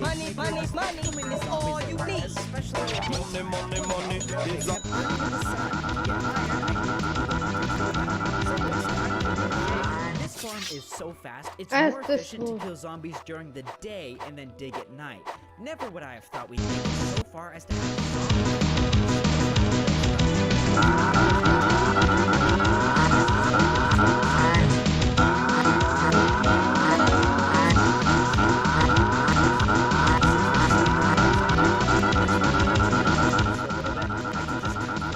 Money, money, money is all you need. Money, money, money is all. This farm is so fast, it's more efficient to kill zombies during the day and then dig at night. Never would I have thought we'd make it so far as to have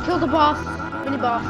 Kill the boss, mini boss.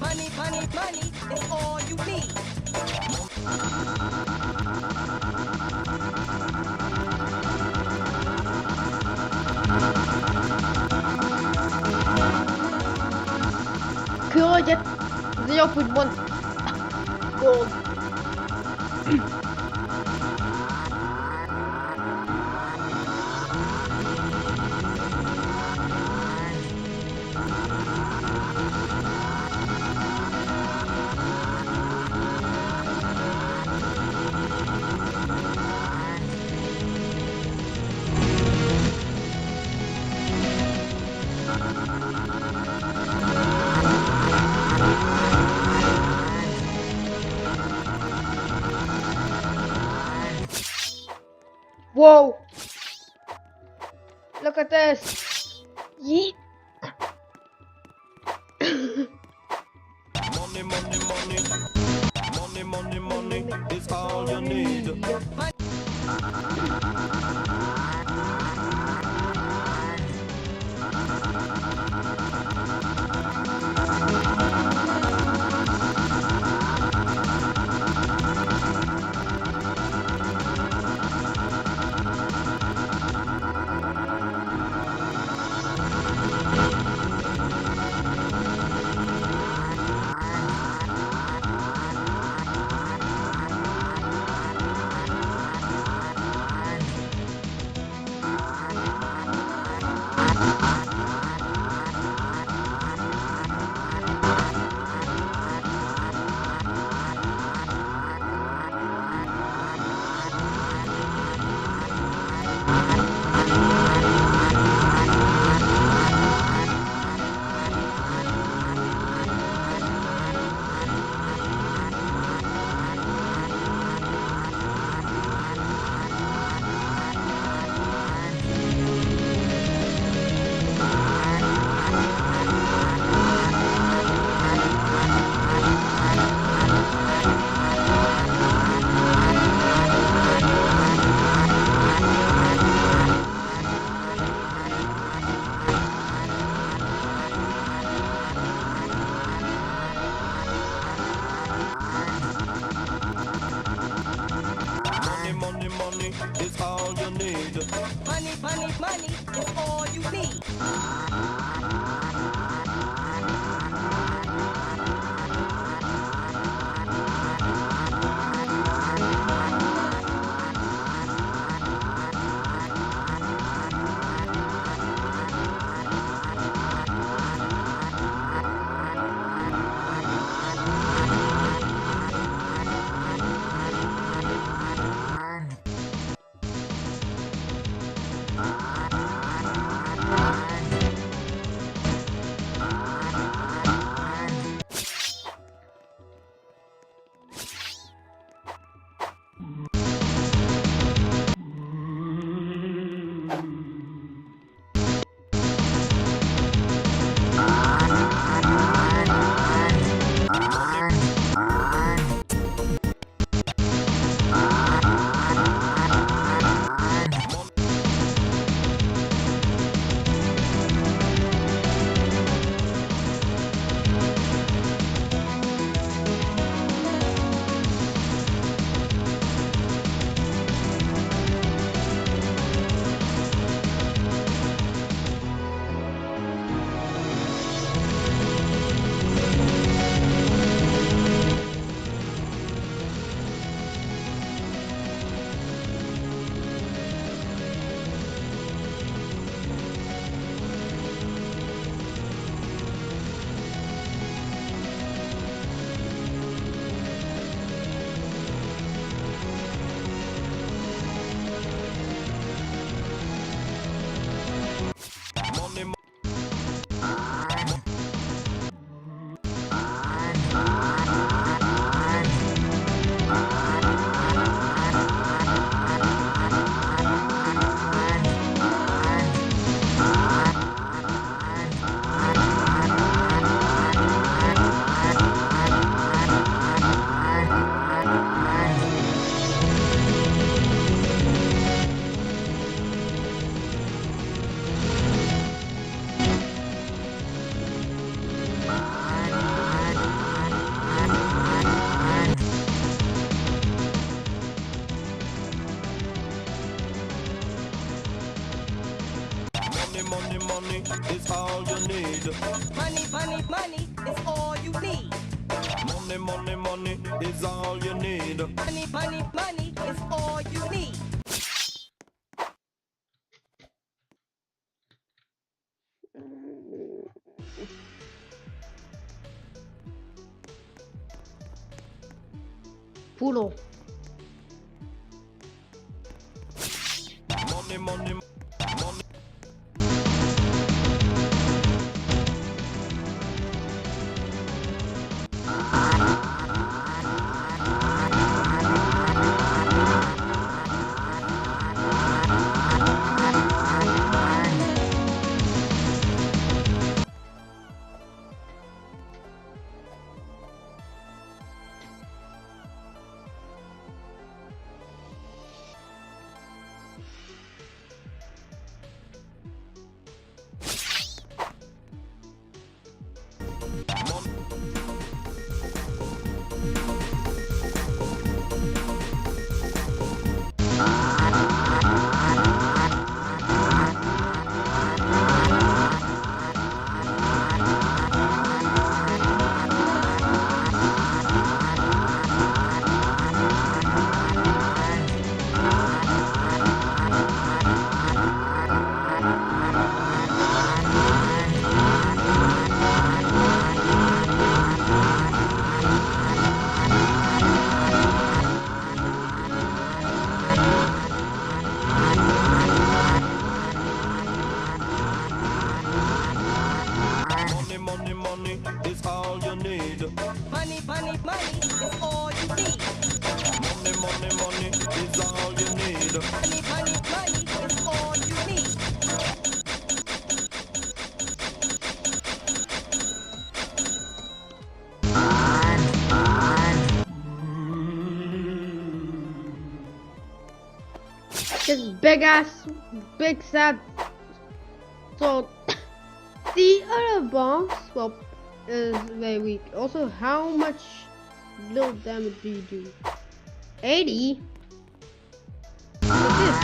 Money, money, money is all you need. Could I get 0.1 gold? Whoa! Look at this! Yeet! Money, money, money. Money, money, money is all you need. you need. Money, money, money is all you need. Money, money, money is all you need. Money, money, money is all you need. Poodle. Money, money, money. Money, money is all you need. Money, money, money is all you need. Money, money, money is all you need. Money, money, money is all you need. This big sad. So the other bombs, well, is very weak. Also, how much little damage do you do? 80? What's this?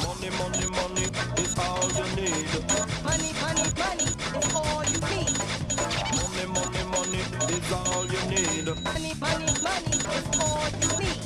Money, money, money is all you need. Money, money, money is all you need. Money, money, money is all you need. Money, money, money is all you need.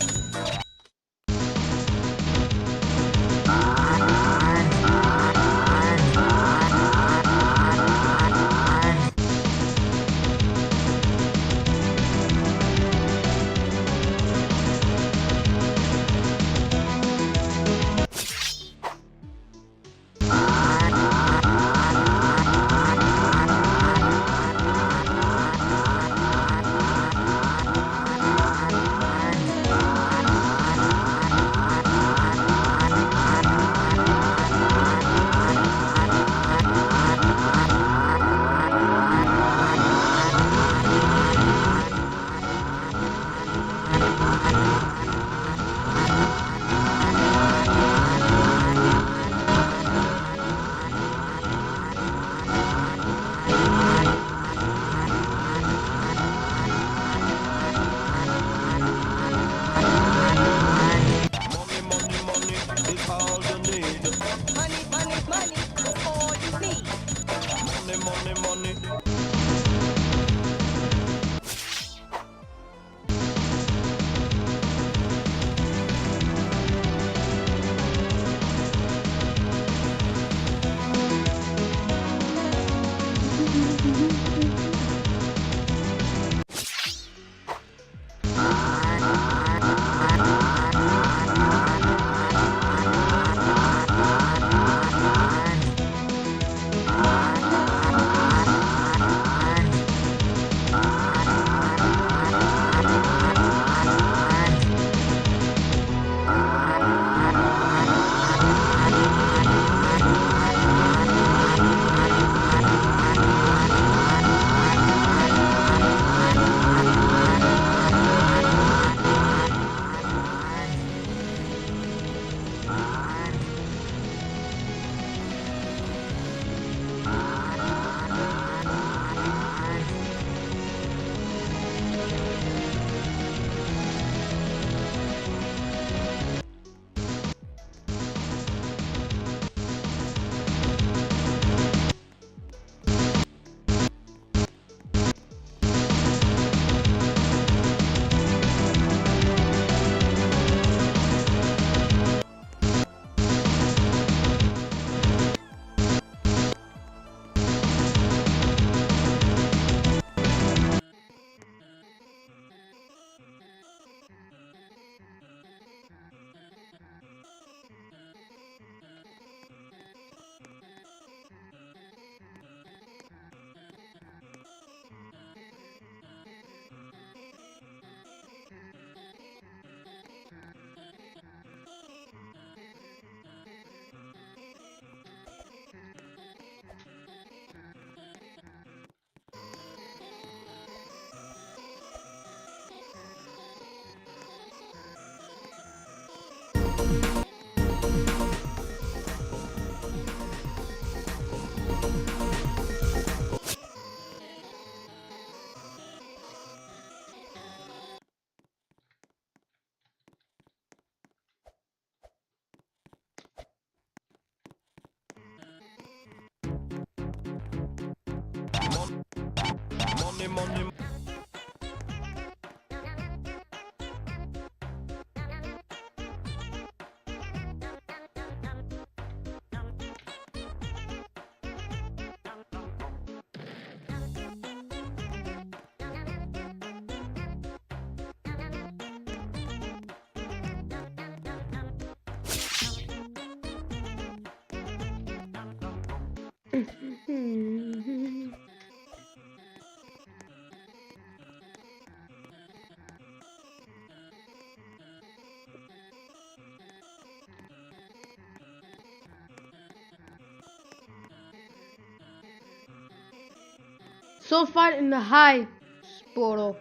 Money, money. So far in the high portal.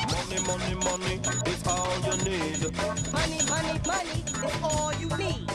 Money, money, money is all you need. Money, money, money is all you need.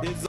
is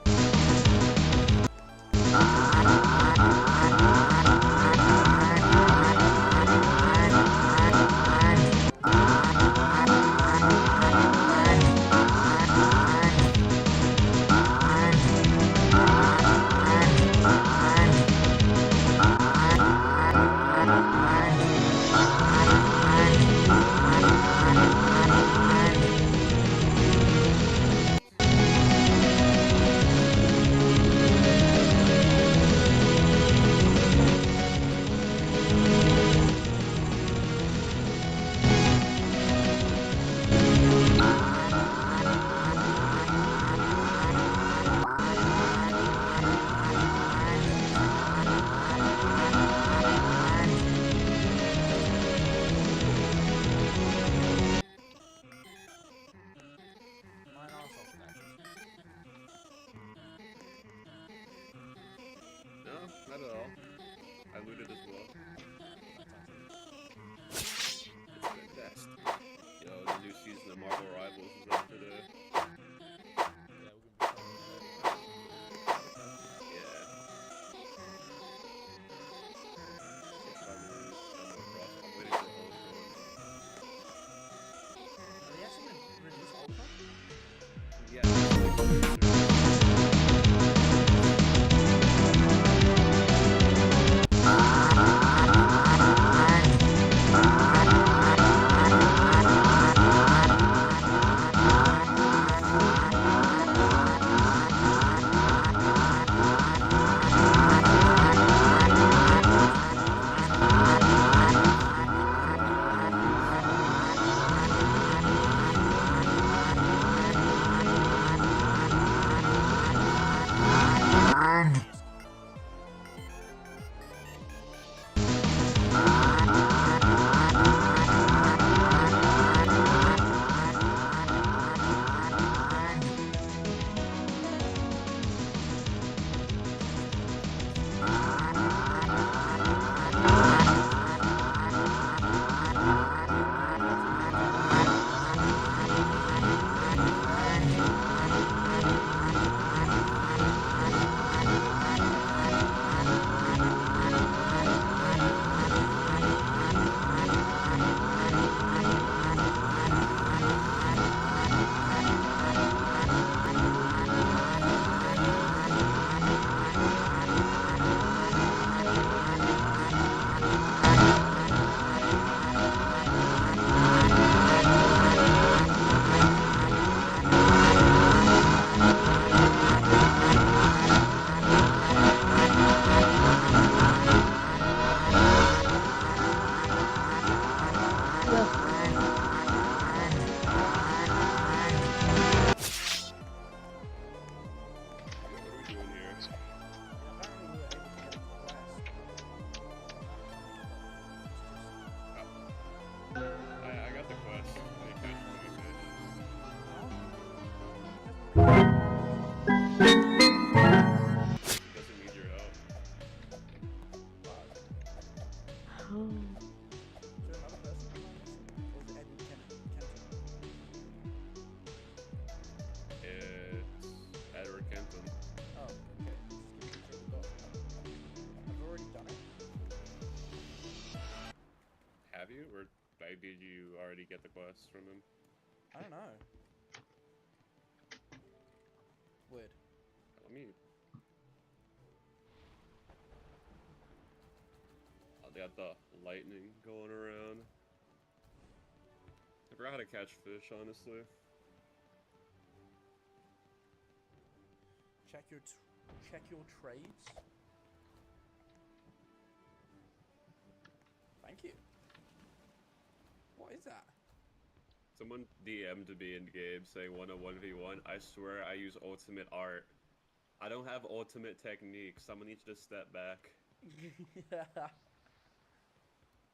No, not at all. I looted as well. It's fantastic. Yo, the new season of Marvel Rivals is out today. Did you already get the quest from him? I don't know. Weird. Let me. Oh, they got the lightning going around. I forgot how to catch fish, honestly. Check your trades. Thank you. What is that? Someone DM'd me in game saying 101v1. I swear I use ultimate art. I don't have ultimate technique. Someone needs to step back.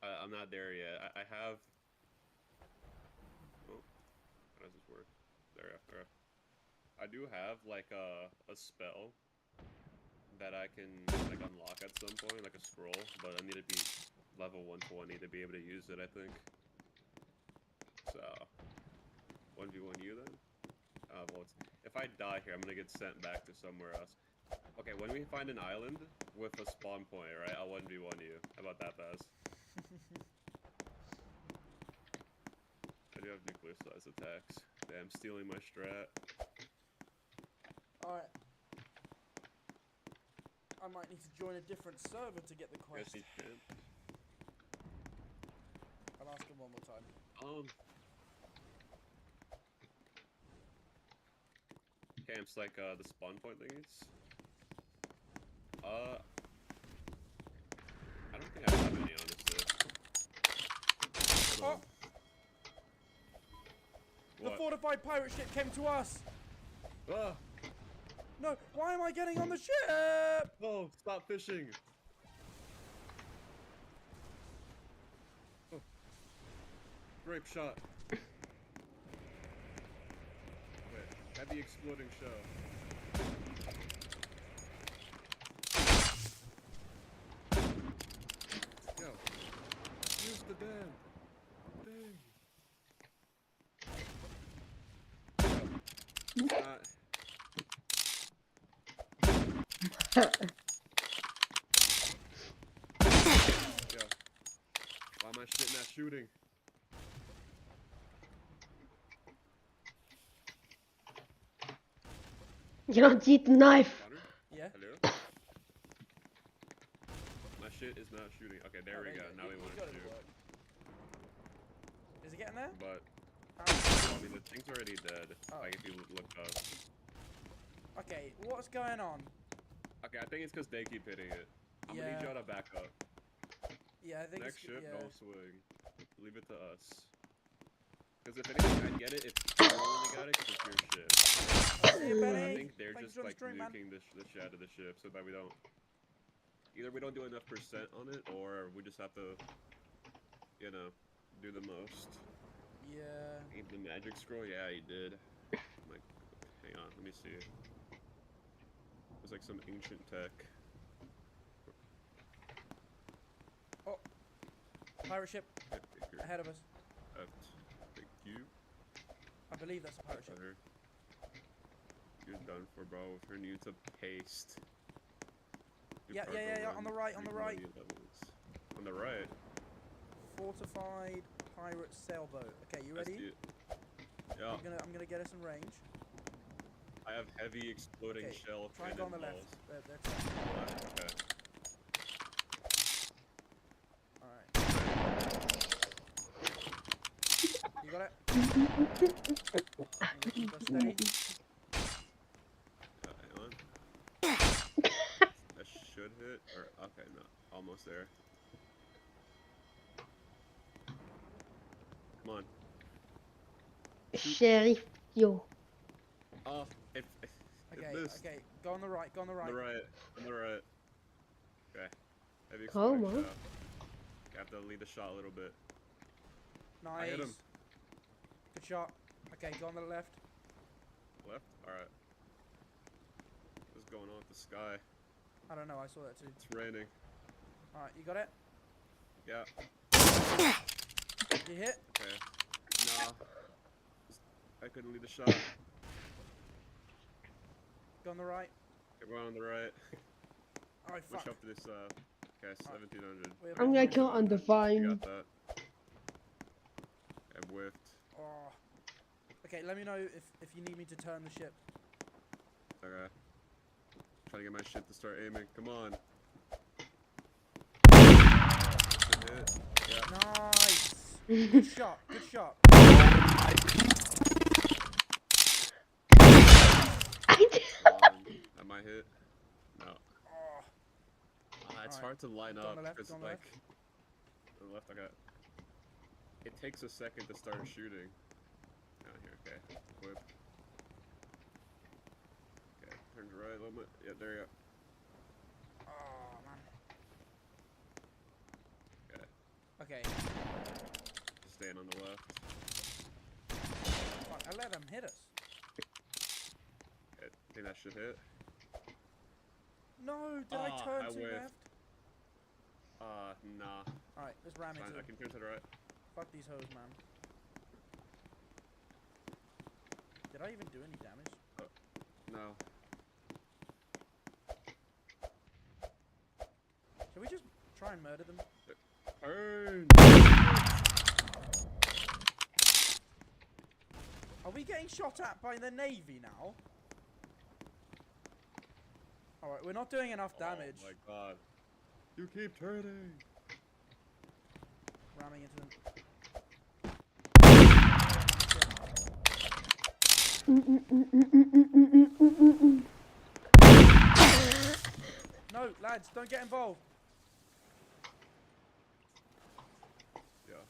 I'm not there yet. I have. Oh, how does this work? There we go. I do have like a spell that I can like unlock at some point, like a scroll, but I need to be level 120 to be able to use it, I think. So 1v1 you then? Well, if I die here, I'm gonna get sent back to somewhere else. Okay, when we find an island with a spawn point, right? I'll 1v1 you. How about that, Baz? I do have nuclear size attacks. Damn, stealing my strat. Alright. I might need to join a different server to get the quest. Yes, you can. I'll ask him one more time. Camps like the spawn point thingies. I don't think I have any, honestly. Oh! The What? fortified pirate ship came to us! Ah! No, why am I getting on the ship? Oh, stop fishing! Oh. Grape shot. Wait, heavy exploding shell. Yo, use the dam. Dang. Yo, why am I shit not shooting? You don't need the knife. Yeah. Hello? My shit is not shooting. Okay, there we go. Now we want to shoot. Is it getting there? But I mean, the thing's already dead. Like if you look up. Okay, what's going on? Okay, I think it's because they keep hitting it. I'm gonna need y'all to back up. Yeah, I think Next ship, yeah. don't swing. Leave it to us. Because if anything, I get it if you only got it because it's your ship. But I think they're just like nuking the shit out of the ship so that we don't. Either we don't do enough percent on it, or we just have to, you know, do the most. Yeah. The magic scroll? Yeah, he did. Like, hang on, let me see. It's like some ancient tech. Oh, pirate ship ahead of us. Thank you. I believe that's a pirate ship. You're done for, bro. Her new to paste. Yeah, on the right, on the right. On the right. Fortified pirate sailboat. Okay, you ready? Yeah. I'm gonna get us in range. I have heavy exploding shell. Try and go on the left. They're Okay. Alright. You got it? Go steady. Hang on. That should hit. Or okay, no, almost there. Come on. Sheriff, yo. Oh, Okay, go on the right, go on the right. On the right. Okay. Heavy Come exploding on. shell. You have to lead the shot a little bit. Nice. I hit him. Good shot. Okay, go on the left. Left? Alright. What's going on with the sky? I don't know, I saw that too. It's raining. Alright, you got it? Yeah. You hit? Okay. Nah. I couldn't lead the shot. Go on the right. Okay, we're on the right. Alright, Which fuck. up to this, okay, 1700. I'm gonna kill You Undefined. got that. I whiffed. Oh. Okay, let me know if you need me to turn the ship. Okay. Trying to get my ship to start aiming. Come on. Good hit. Yeah. Nice. Good shot. Good shot. That might hit. No. It's hard to line Go on up the left, because go on the like the left. I got. It takes a second to start shooting. Down here, okay. Whip. Okay, turns right a little bit. Yeah, there you go. Oh man. Okay. Okay. Just staying on the left. Fuck, I let him hit us. Okay, think that should hit. No, did I turn to whiffed. left? Nah. Alright, let's ram Fine, into I him. can turn to the right. Fuck these hoes, man. Did I even do any damage? No. Shall we just try and murder them? Turn. Are we getting shot at by the Navy now? Alright, we're not doing enough damage. Oh my god. You keep turning. Ramming into them. No, lads, don't get involved. Yeah.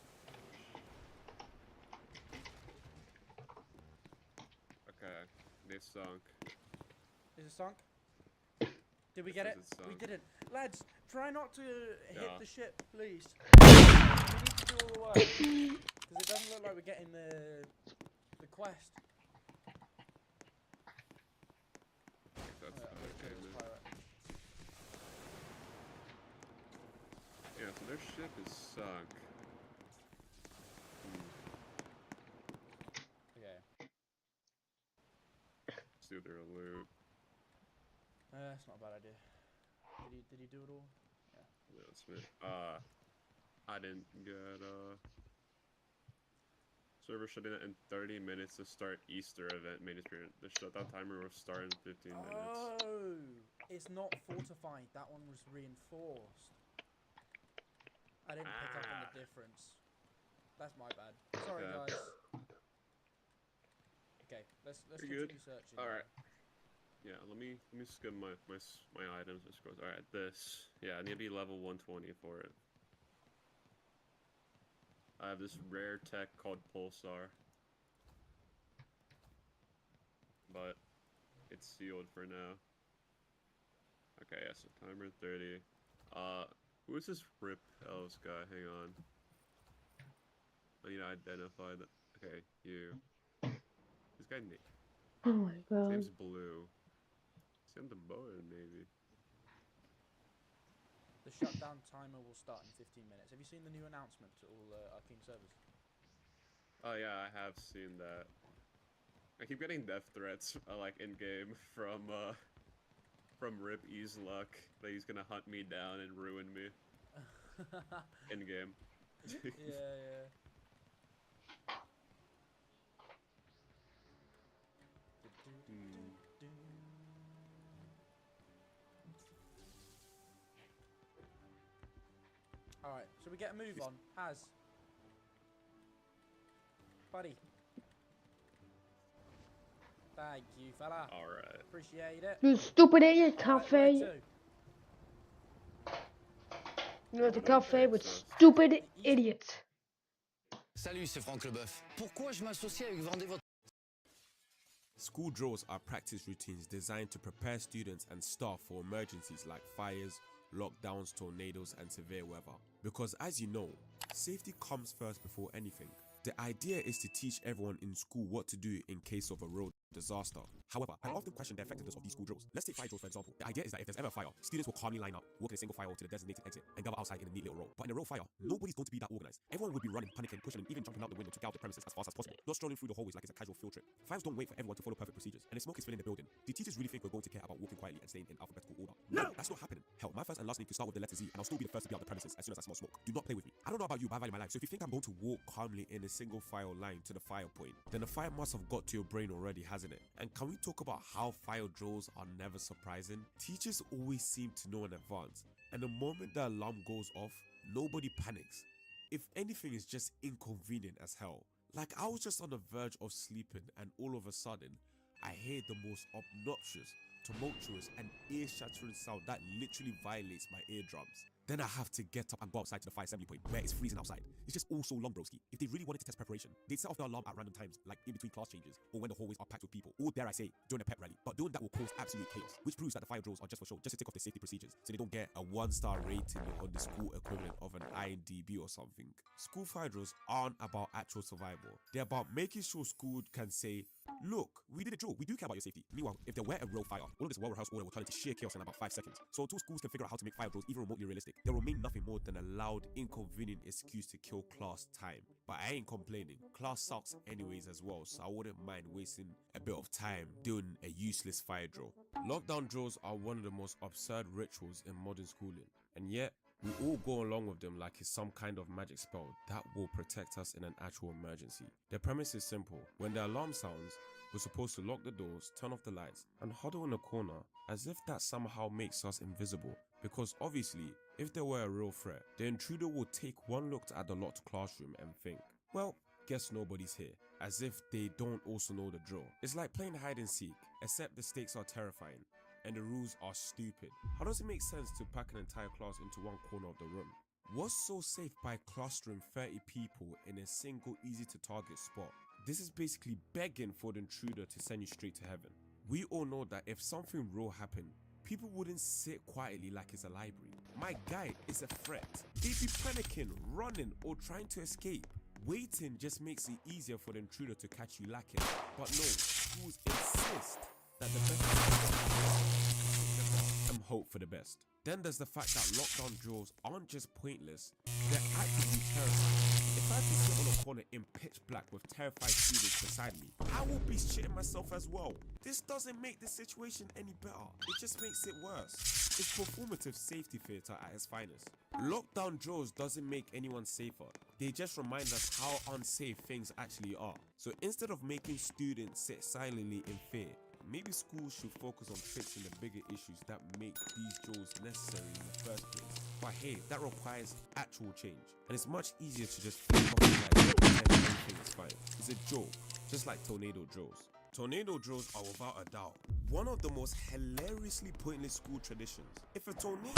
Okay, they sunk. Is it sunk? Did we get it? We didn't. Lads, try not to hit the ship, please. We need to do all the work. Because it doesn't look like we're getting the quest. That's okay, man. Yeah, so their ship is sunk. Okay. Let's do their loot. That's not a bad idea. Did he do it all? Yeah. Yeah, that's me. I didn't get server shutting in 30 minutes to start Easter event main experience. The shutdown timer will start in 15 minutes. Oh, it's not fortified. That one was reinforced. I didn't pick up on the difference. That's my bad. Sorry, guys. Okay, let's continue searching. All right. Yeah, let me skim my items and scrolls. All right, this. Yeah, I need to be level 120 for it. I have this rare tech called Pulsar, but it's sealed for now. Okay, yeah, so timer 30. Who is this Rip Elves guy? Hang on. I need to identify that. Okay, you. This guy Nick. Oh my god. His name's Blue. Send the board, maybe. The shutdown timer will start in 15 minutes. Have you seen the new announcement to all Arcane servers? Oh yeah, I have seen that. I keep getting death threats, like in game from Rip Ease Luck that he's gonna hunt me down and ruin me. In game. Yeah. Alright, should we get a move on? Has. Buddy. Thank you, fella. Alright. Appreciate it. You stupid idiot, cafe. You know the cafe with stupid idiots. Salut, c'est Franck Leboeuf. Pourquoi je m'associe avec Vendez votre... School drills are practice routines designed to prepare students and staff for emergencies like fires, lockdowns, tornadoes, and severe weather. Because as you know, safety comes first before anything. The idea is to teach everyone in school what to do in case of a road disaster. However, I often question the effectiveness of these school drills. Let's take fire drills for example. The idea is that if there's ever a fire, students will calmly line up, walk in a single file to the designated exit, and gather outside in a neat little row. But in a row fire, nobody's going to be that organized. Everyone would be running, panicking, pushing, and even jumping out the window to get out the premises as fast as possible. Not strolling through the hallways like it's a casual field trip. Fires don't wait for everyone to follow perfect procedures, and the smoke is filling the building. Do teachers really think we're going to care about walking quietly and staying in alphabetical order? No, that's not happening. Hell, my first and last name could start with the letter Z, and I'll still be the first to be out the premises as soon as I smell smoke. Do not play with me. I don't know about you, but I value my life. So if you think I'm going to walk calmly in a single file line to the fire point, then the fire must have got to your brain already, hasn't it? And can we talk about how fire drills are never surprising? Teachers always seem to know in advance, and the moment the alarm goes off, nobody panics. If anything, it's just inconvenient as hell. Like I was just on the verge of sleeping, and all of a sudden, I hear the most obnoxious, tumultuous, and ear-shattering sound that literally violates my eardrums. Then I have to get up and go outside to the fire assembly point where it's freezing outside. It's just all so long, broski. If they really wanted to test preparation, they'd set off the alarm at random times, like in between class changes, or when the hallways are packed with people, or dare I say, during a pep rally. But doing that will cause absolute chaos, which proves that the fire drills are just for show, just to tick off the safety procedures, so they don't get a 1-star rating on the school equivalent of an IMDb or something. School fire drills aren't about actual survival. They're about making sure school can say, Look, we did a drill. We do care about your safety. Meanwhile, if there were a real fire, all of this well-rehearsed order will turn into sheer chaos in about 5 seconds. So until schools can figure out how to make fire drills even remotely realistic, there will remain nothing more than a loud, inconvenient excuse to kill class time. But I ain't complaining. Class sucks anyways as well, so I wouldn't mind wasting a bit of time doing a useless fire drill. Lockdown drills are one of the most absurd rituals in modern schooling, and yet we all go along with them like it's some kind of magic spell that will protect us in an actual emergency. The premise is simple. When the alarm sounds, we're supposed to lock the doors, turn off the lights, and huddle in a corner as if that somehow makes us invisible. Because obviously, if there were a real threat, the intruder would take one look at the locked classroom and think, well, guess nobody's here, as if they don't also know the drill. It's like playing hide and seek, except the stakes are terrifying and the rules are stupid. How does it make sense to pack an entire class into one corner of the room? What's so safe by clustering 30 people in a single easy to target spot? This is basically begging for the intruder to send you straight to heaven. We all know that if something real happened, people wouldn't sit quietly like it's a library. My guy is a threat. They'd be panicking, running, or trying to escape. Waiting just makes it easier for the intruder to catch you lacking. But no, schools insist that the best and hope for the best. Then there's the fact that lockdown drills aren't just pointless, they're actively terrifying. If I had to sit on a corner in pitch black with terrified students beside me, I will be shitting myself as well. This doesn't make the situation any better, it just makes it worse. It's performative safety theatre at its finest. Lockdown drills doesn't make anyone safer, they just remind us how unsafe things actually are. So instead of making students sit silently in fear, maybe schools should focus on fixing the bigger issues that make these drills necessary in the first place. But hey, that requires actual change. And it's much easier to just flip off the lights and pretend everything is fine. It's a joke, just like tornado drills. Tornado drills are without a doubt one of the most hilariously pointless school traditions. If a tornado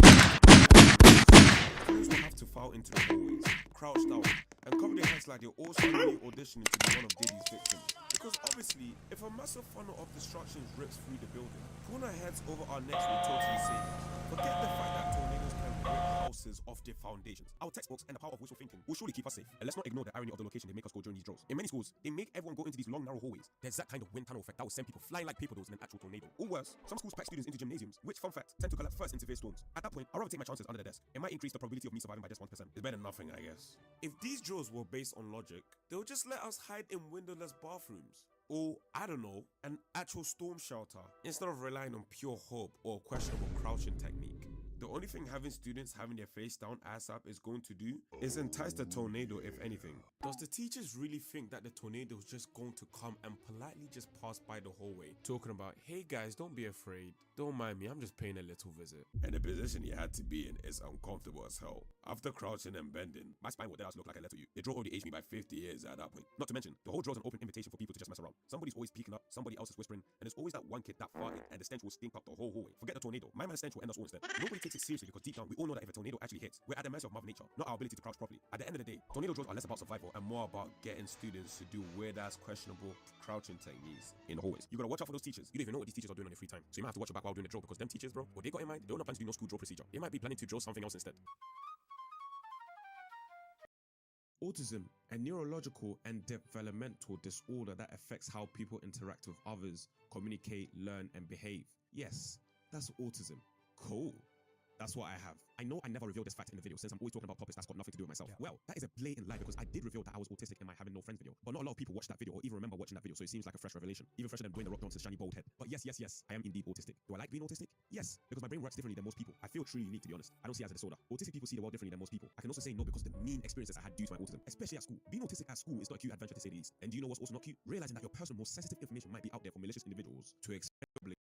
schools will have to file into the hallways, crouch down, and cover their heads like they're all suddenly auditioning to be one of Diddy's victims. Because obviously, if a massive funnel of destruction rips through the building, pulling our heads over our necks will totally save us. Forget the fact that tornadoes can break houses off their foundations. Our textbooks and the power of wishful thinking will surely keep us safe. And let's not ignore the irony of the location they make us go during these drills. In many schools, they make everyone go into these long, narrow hallways. There's that kind of wind tunnel effect that will send people flying like paper dolls in an actual tornado. Or worse, some schools pack students into gymnasiums, which, fun fact, tend to collapse first in severe storms. At that point, I'd rather take my chances under the desk. It might increase the probability of me surviving by just 1%. It's better than nothing, I guess. If these drills were based on logic, they'll just let us hide in windowless bathrooms. Or, I don't know, an actual storm shelter, instead of relying on pure hope or questionable crouching technique. The only thing having students having their face down ass up is going to do is entice the tornado, if anything. Does the teachers really think that the tornado is just going to come and politely just pass by the hallway, talking about, hey guys, don't be afraid, don't mind me, I'm just paying a little visit? And the position he had to be in is uncomfortable as hell. After crouching and bending, my spine would does look like I let you. The drill already aged me by 50 years at that point. Not to mention, the whole drill is an open invitation for people to just mess around. Somebody's always peeking up, somebody else is whispering, and there's always that one kid that farted and the stench will stink up the whole hallway. Forget the tornado, my man's stench will end us all instead. Nobody takes it seriously because deep down we all know that if a tornado actually hits, we're at the mercy of Mother Nature, not our ability to crouch properly. At the end of the day, tornado drills are less about survival and more about getting students to do weird ass questionable crouching techniques in the hallways. You gotta watch out for those teachers. You don't even know what these teachers are doing on their free time. So you might have to watch your back while doing the drill, because them teachers, bro, what they got in mind, they don't have plans to do no school drill procedure. They might be planning to drill something else instead. Autism, a neurological and developmental disorder that affects how people interact with others, communicate, learn, and behave. Yes, that's autism. Cool. That's what I have. I know I never revealed this fact in the video since I'm always talking about topics that's got nothing to do with myself. Yeah. Well, that is a blatant lie because I did reveal that I was autistic in my having no friends video. But not a lot of people watched that video or even remember watching that video, so it seems like a fresh revelation. Even fresher than Dwayne The Rock Johnson's shiny bald head. But yes, I am indeed autistic. Do I like being autistic? Yes, because my brain works differently than most people. I feel truly unique, to be honest. I don't see it as a disorder. Autistic people see the world differently than most people. I can also say no because of the mean experiences I had due to my autism, especially at school. Being autistic at school is not a cute adventure to say the least. And do you know what's also not cute? Realizing that your personal, most sensitive information might be out there for malicious individuals to exploit.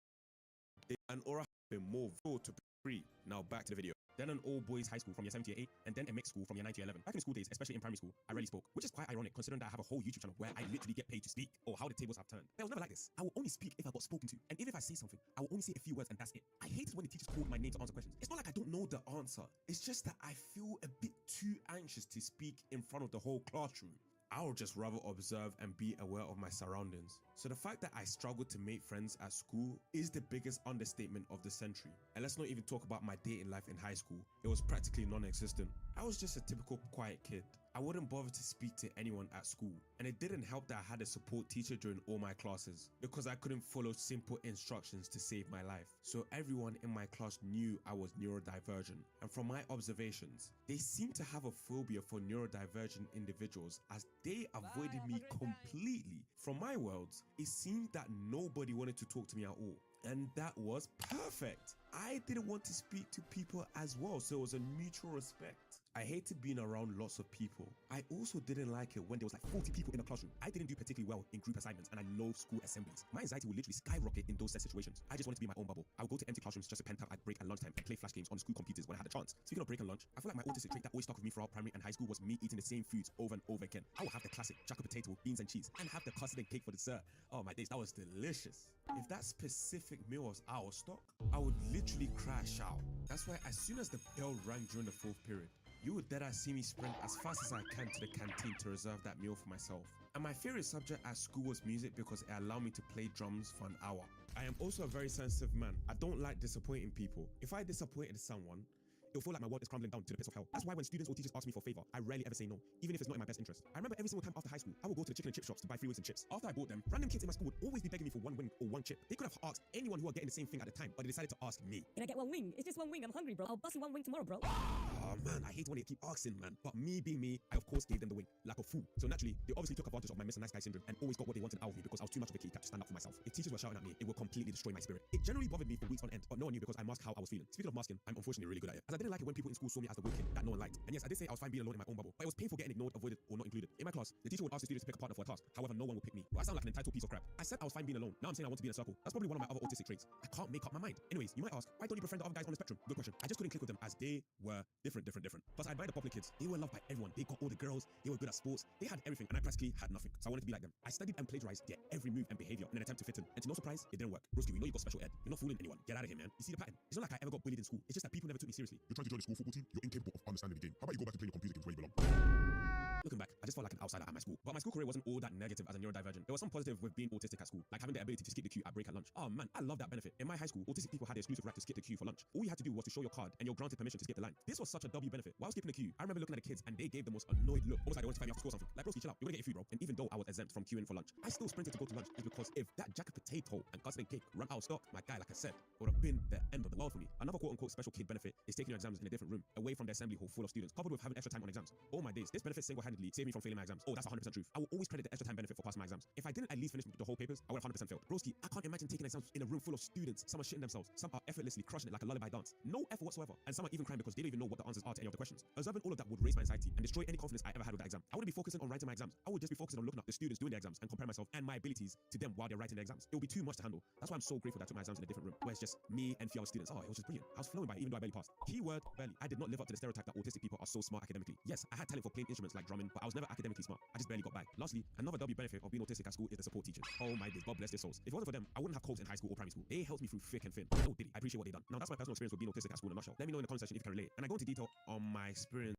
And Aura have been more vital to free. Now back to the video. Then an all-boys high school from year 7 to year 8, and then a mixed school from year 9 to year 11. Back in school days, especially in primary school, I rarely spoke, which is quite ironic considering that I have a whole YouTube channel where I literally get paid to speak, or how the tables have turned. But I was never like this. I will only speak if I got spoken to, and even if I say something, I will only say a few words and that's it. I hate it when the teachers call my name to answer questions. It's not like I don't know the answer. It's just that I feel a bit too anxious to speak in front of the whole classroom. I would just rather observe and be aware of my surroundings. So the fact that I struggled to make friends at school is the biggest understatement of the century. And let's not even talk about my dating life in high school. It was practically non-existent. I was just a typical quiet kid. I wouldn't bother to speak to anyone at school, and it didn't help that I had a support teacher during all my classes because I couldn't follow simple instructions to save my life. So everyone in my class knew I was neurodivergent, and from my observations, they seemed to have a phobia for neurodivergent individuals as they avoided me completely. From my worlds, it seemed that nobody wanted to talk to me at all. And that was perfect. I didn't want to speak to people as well, so it was a mutual respect. I hated being around lots of people. I also didn't like it when there was like 40 people in a classroom. I didn't do particularly well in group assignments, and I love school assemblies. My anxiety would literally skyrocket in those set situations. I just wanted to be in my own bubble. I would go to empty classrooms just to pen out at break and lunchtime and play flash games on school computers when I had a chance. Speaking of break and lunch, I feel like my autistic trait that always stuck with me throughout primary and high school was me eating the same foods over and over again. I would have the classic jack of potato, beans and cheese, and have the custard and cake for dessert. Oh my days, that was delicious. If that specific meal was out of stock, I would literally crash out. That's why as soon as the bell rang during the 4th period, you would deadass see me sprint as fast as I can to the canteen to reserve that meal for myself. And my favorite subject at school was music because it allowed me to play drums for an hour. I am also a very sensitive man. I don't like disappointing people. If I disappointed someone, it'll feel like my world is crumbling down to the pits of hell. That's why when students or teachers ask me for a favor, I rarely ever say no, even if it's not in my best interest. I remember every single time after high school, I would go to the chicken and chip shops to buy 3 wings and chips. After I bought them, random kids in my school would always be begging me for 1 wing or 1 chip. They could have asked anyone who were getting the same thing at the time, but they decided to ask me. Can I get 1 wing? It's just 1 wing. I'm hungry, bro. I'll bust you 1 wing tomorrow, bro. Oh man, I hate when they keep asking, man. But me being me, I of course gave them the wing, like a fool. So naturally, they obviously took advantage of my Mr. Nice Guy syndrome and always got what they wanted out of me because I was too much of a kitty cat to stand up for myself. If teachers were shouting at me, it would completely destroy my spirit. It generally bothered me for weeks on end, but no one knew because I masked how I was feeling. Speaking of masking, I'm unfortunately really good at it, as I didn't like it when people in school saw me as the weird kid that no one liked. And yes, I did say I was fine being alone in my own bubble, but it was painful getting ignored, avoided, or not included. In my class, the teacher would ask the students to pick a partner for a task. However, no one would pick me. Bro, I sound like an entitled piece of crap. I said I was fine being alone. Now I'm saying I want to be in a circle. That's probably one of my other autistic traits. I can't make up my mind. Anyways, you might ask, why don't you befriend the other guys on the spectrum? Good question. I just couldn't click with them as they were different. Plus, I admire the popular kids. They were loved by everyone. They got all the girls. They were good at sports. They had everything, and I practically had nothing. So I wanted to be like them. I studied and plagiarized their every move and behavior in an attempt to fit in. And to no surprise, it didn't work. Broski, we know you got special ed. You're not fooling anyone. Get out of here, man. You see the pattern? It's not like I ever got bullied in school. It's just that people never took me seriously. You're trying to join the school football team? You're incapable of understanding the game. How about you go back to playing the computer games where you belong? Looking back, I just felt like an outsider at my school. But my school career wasn't all that negative as a neurodivergent. There was some positive with being autistic at school, like having the ability to skip the queue at break at lunch. Oh man, I love that benefit. In my high school, autistic people had the exclusive right to skip the queue for lunch. All you had to do was to show your card and you're granted permission to skip the line. This was such a W benefit. While skipping the queue, I remember looking at the kids and they gave the most annoyed look, almost like they wanted to fight me off to score something. Like, bro, chill out. You're gonna get your food, bro. And even though I was exempt from queuing for lunch, I still sprinted to go to lunch is because if that jack of potato and custard and cake run out of stock, my guy, like I said, would have been the end of the world for me. Another quote-unquote special kid benefit is taking your exams in a different room, away from the assembly hall full of students, coupled with having extra time on exams. All my days, this benefit single-handedly saved me from failing my exams. Oh, that's 100% truth. I will always credit the extra time benefit for passing my exams. If I didn't at least finish the whole papers, I would have 100% failed. Broski, I can't imagine taking exams in a room full of students. Some are shitting themselves, some are effortlessly crushing it like a lullaby dance. No effort whatsoever. And some are even crying because they don't even know what the answers are to any of the questions. Observing all of that would raise my anxiety and destroy any confidence I ever had with that exam. I wouldn't be focusing on writing my exams. I would just be focusing on looking up the students doing the exams and compare myself and my abilities to them while they're writing the exams. It would be too much to handle. That's why I'm so grateful that I took my exams in a different room, where it's just me and few other students. Oh, it was just brilliant. I was flowing by it, even though I barely passed. Keyword, barely. I did not live up to the stereotype that autistic people are so smart academically. Yes, I had talent for playing instruments like drumming, but I was never academically smart. I just barely got by. Lastly, another W benefit of being autistic at school is the support teachers. Oh my days, God bless their souls. If it wasn't for them, I wouldn't have coped in high school or primary school. They helped me through thick and thin. Oh, did he? I appreciate what they done. Now that's my personal experience with being autistic at school in a nutshell. Let me know in the comment section if you can relate. And I go into detail on my experience.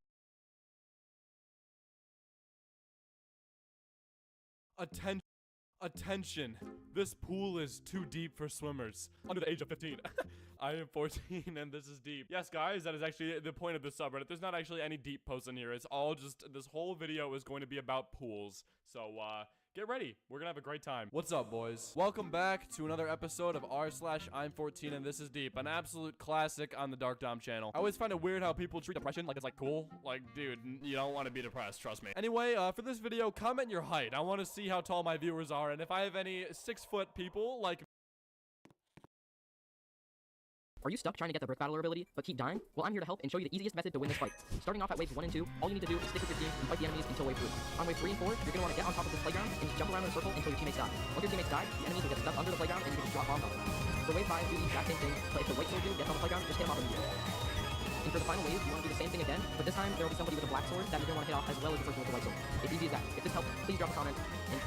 Attention. This pool is too deep for swimmers under the age of 15. I am 14 and this is deep. Yes, guys, that is actually the point of this subreddit. There's not actually any deep posts in here. It's all just, this whole video is going to be about pools. So, get ready. We're gonna have a great time. What's up, boys? Welcome back to another episode of r/I'm14 and This Is Deep, an absolute classic on the Dark Dom channel. I always find it weird how people treat depression like it's like cool. Like, dude, you don't want to be depressed, trust me. Anyway, for this video, comment your height. I want to see how tall my viewers are, and if I have any 6-foot people, like... Are you stuck trying to get the Brick Battler ability, but keep dying? Well, I'm here to help and show you the easiest method to win this fight. Starting off at waves 1 and 2, all you need to do is stick with your team and fight the enemies until wave 3. On wave 3 and 4, you're going to want to get on top of this playground and just jump around in a circle until your teammates die. Once your teammates die, the enemies will get stuck under the playground and you can just drop bombs on them. For wave 5, do the exact same thing, but if the white sword dude gets on the playground, just hit him off immediately. And for the final wave, you want to do the same thing again, but this time there will be somebody with a black sword that you're going to want to hit off as well as the person with the white sword. It's easy as that. If this helps, please drop a comment and...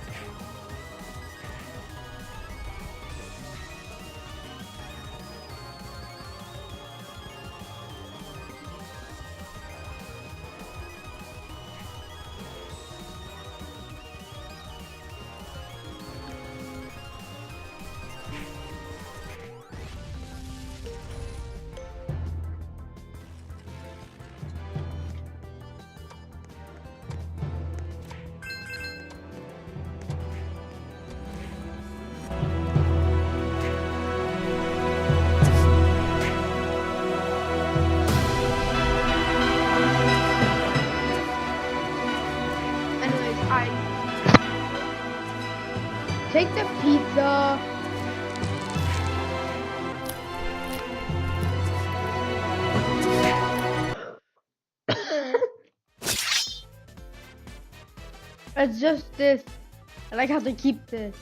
adjust this. I like how to keep this.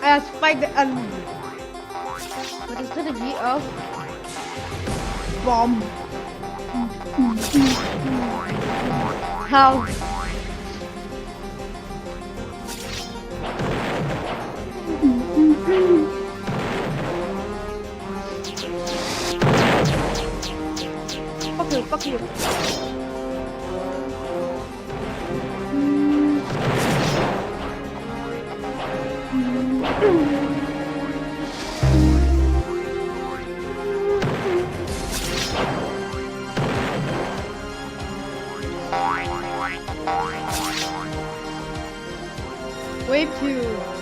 I spiked the enemy. What is strategy of bomb? How? Fuck you. Wave 2.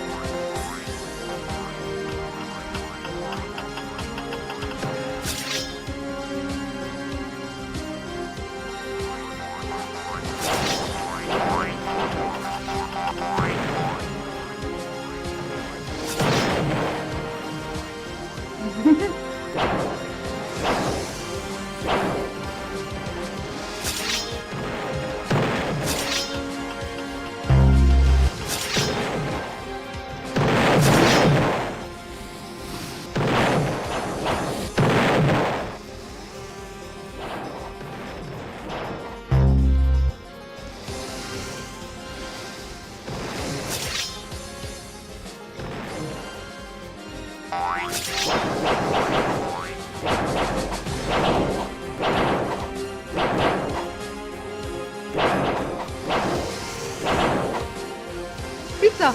Pizza.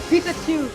Pizza 2.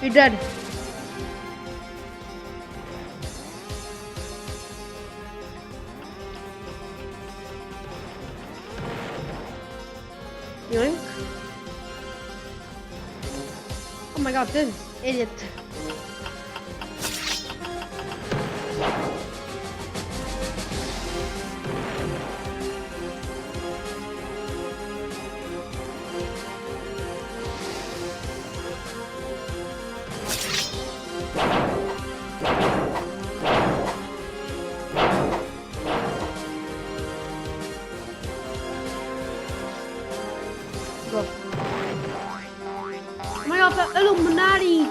You're dead. Yoink. Oh my god, this idiot. Go. Oh my god, the Illuminati!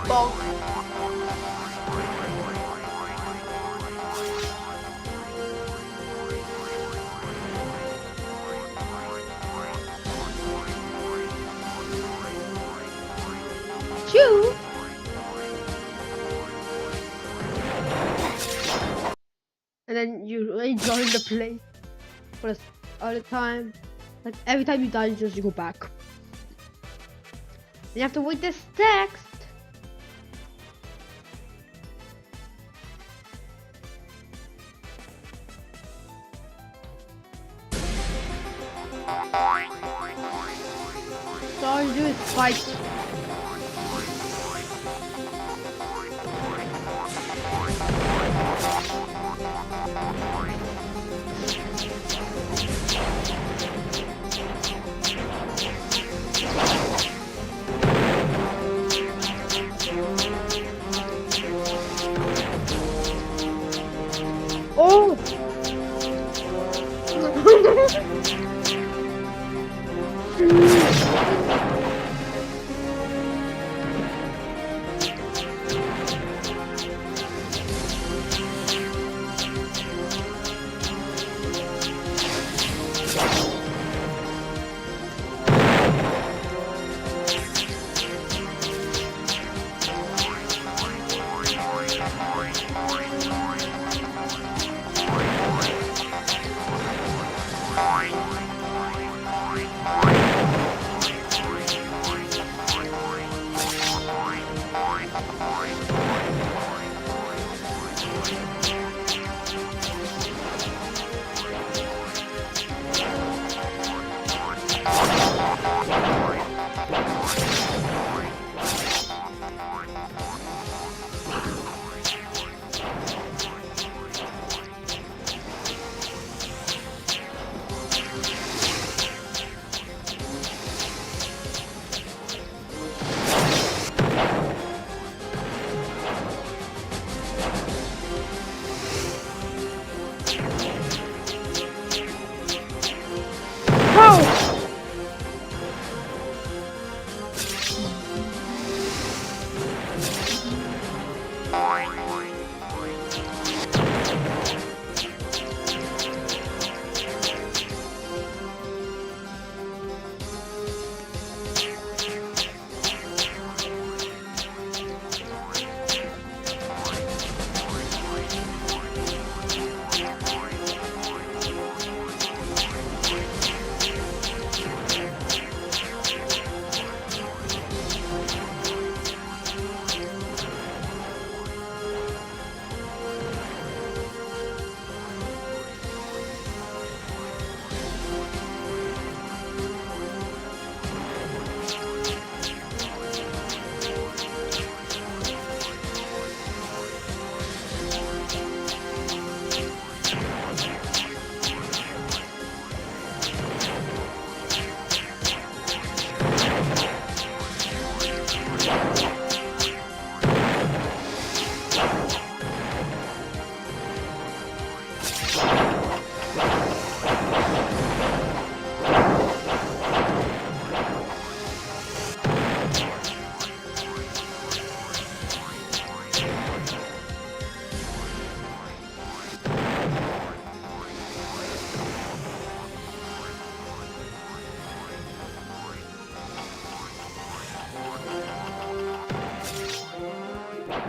Bonk. Chew. And then you rejoin the play for all the time. Like every time you die, you just go back. You have to wait this text. So all you do is fight. Oh!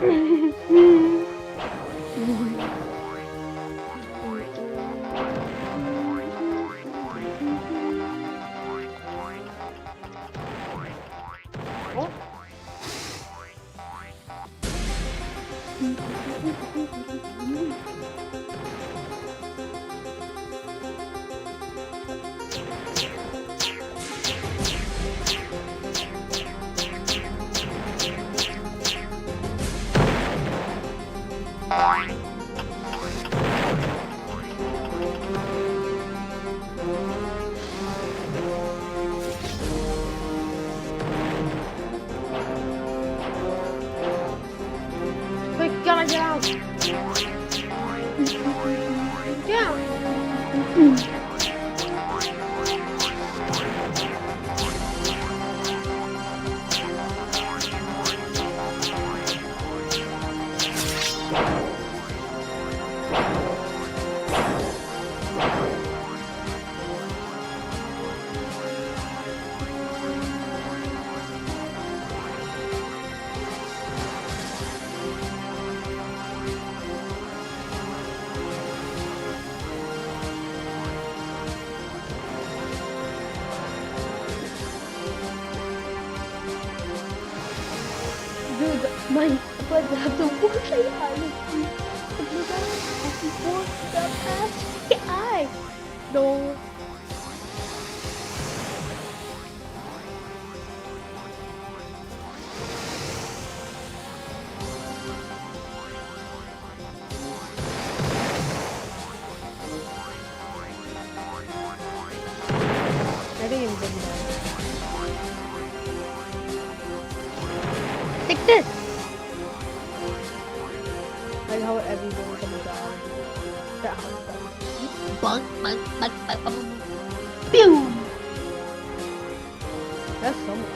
Quick, gotta get out. Yeah. Dude, my butt have to work like honestly. Look at it, I can work the past eye. No. I didn't even get that. Take this! Like how everyone comes down. Bunk, bunk, bunk, bunk, bunk. Pew! That's so much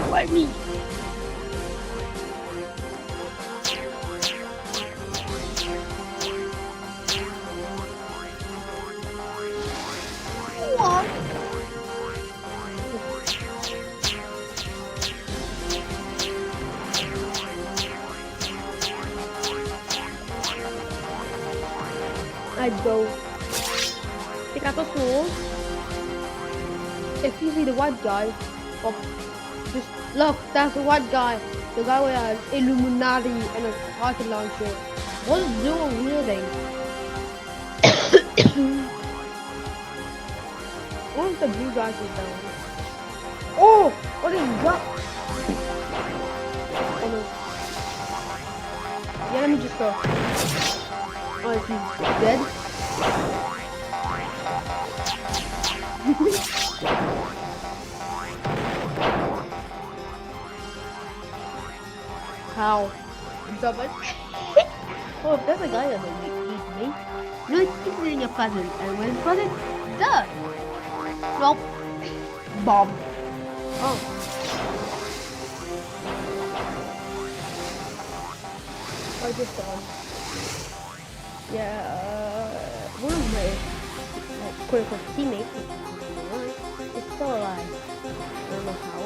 Why me? What? I go. Take out the sword. If you see the white guy, just look, that's the white guy. The guy with an Illuminati and a rocket launcher. What is doing wielding? What if the blue guy is down? Oh! What is that? Oh no. Yeah, let me just go. Oh, is he dead? How? Double? Oh, if there's a guy that will eat me. No, it's eating your present, and when present done. Nope. Bomb. Oh. I just yeah, one of my quote-unquote teammates is still alive. I don't know how.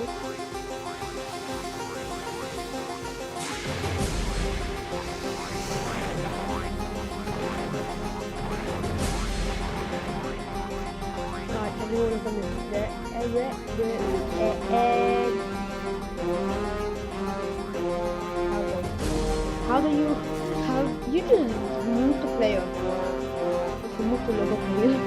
Everyone of them is there. How do you just move the player? Just move the logo player.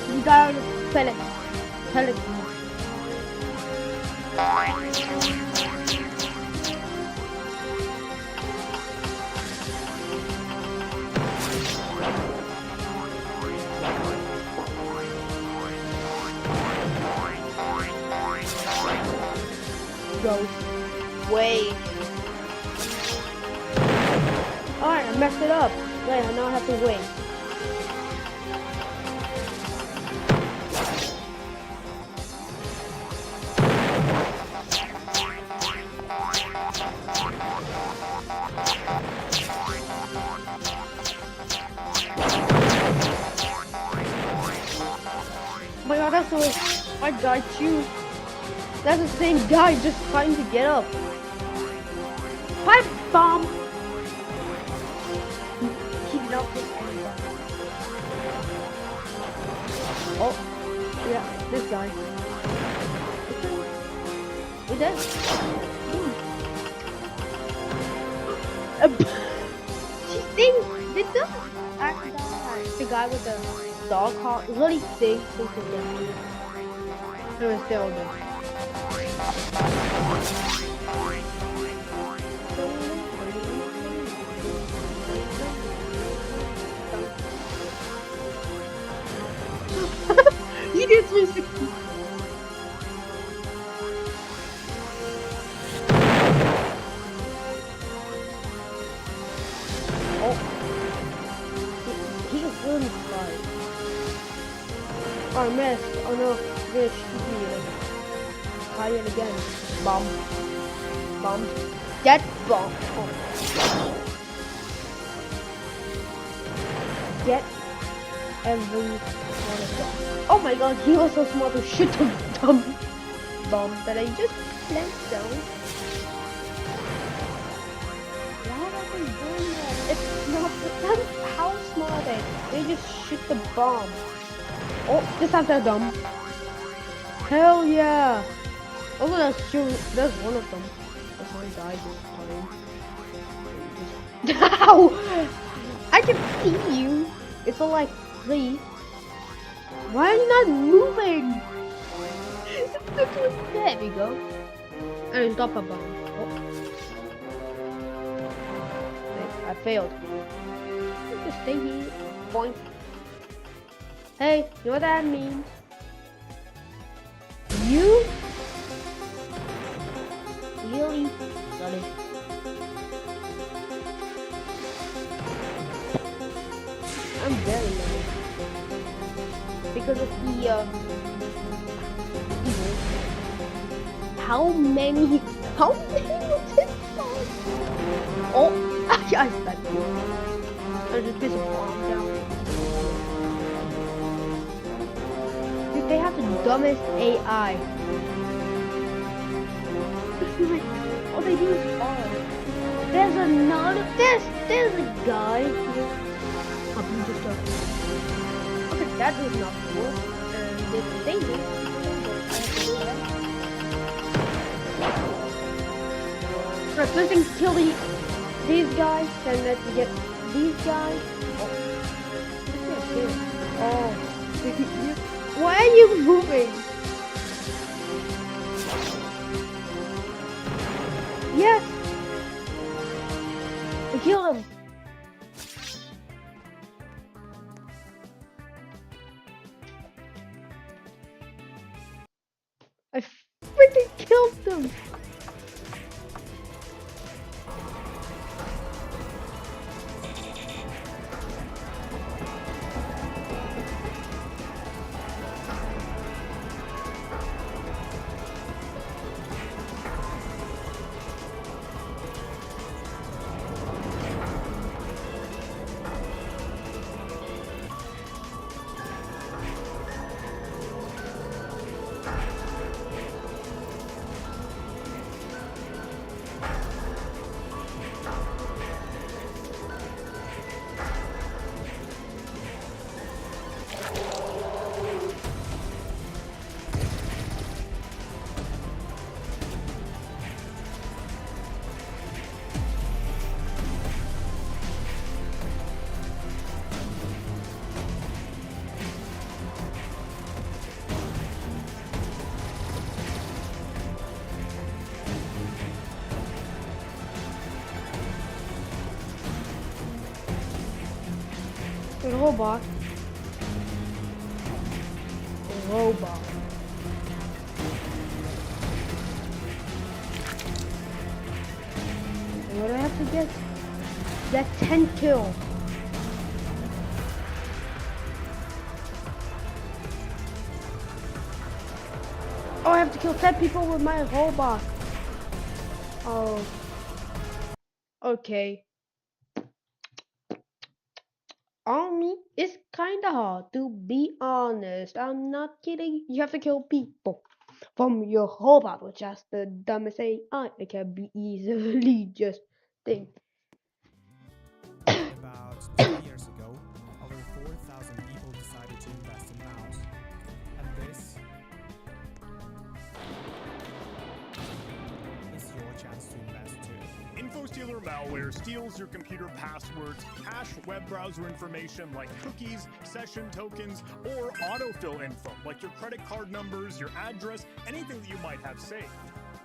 You gotta sell it. Sell it. go. Wait. Alright, I messed it up. Wait, I now have to wait. Oh my god, that's the I died too. That's the same guy just trying to get up. Pipe bomb! Keep up with Oh, yeah, this guy. We dead? She stinks! It does actually die. The guy with the dog collar really stinks. It was still good. He did 360. Oh, he was really fine. Oh, I missed. Oh no, this should be it. Try it again. Bomb. Bomb. Get bomb. Oh. Get every one of them. Oh my god, he was so smart to shoot a dumb bomb that I just planked down. Why are they doing that? It's not. That's how smart are they? They just shoot the bomb. Oh, this time they're dumb. Hell yeah! Oh, there's one of them. That's one died this time. Ow! I can see you. It's all like, please. Why are you not moving? There we go. And stop a bomb. Oh. I failed. Just stay here. Boink. Hey, you know what that means? You really got it. I'm very low because of the evil. How many was this song? Oh, I stuck you. I just pissed a bomb down. Dude, they have the dumbest AI. All they do is fall. There's another. There's a guy. Okay, that was not cool. And this thing is. First, let's kill these guys, and let's get these guys. Oh, why are you moving? Yes! I killed him! I freaking killed him! A robot. A robot. What do I have to get? That 10 kills. Oh, I have to kill 10 people with my robot. Oh. Okay. Army is kinda hard, to be honest. I'm not kidding. You have to kill people from your robot, which is the dumbest AI. It can be easily just think. About 2 years ago, over 4,000 people decided to invest in mouse. And this is your chance to invest too. InfoStealer malware steals your computer passwords, cache web browser information like cookies, session tokens, or autofill info like your credit card numbers, your address, anything that you might have saved.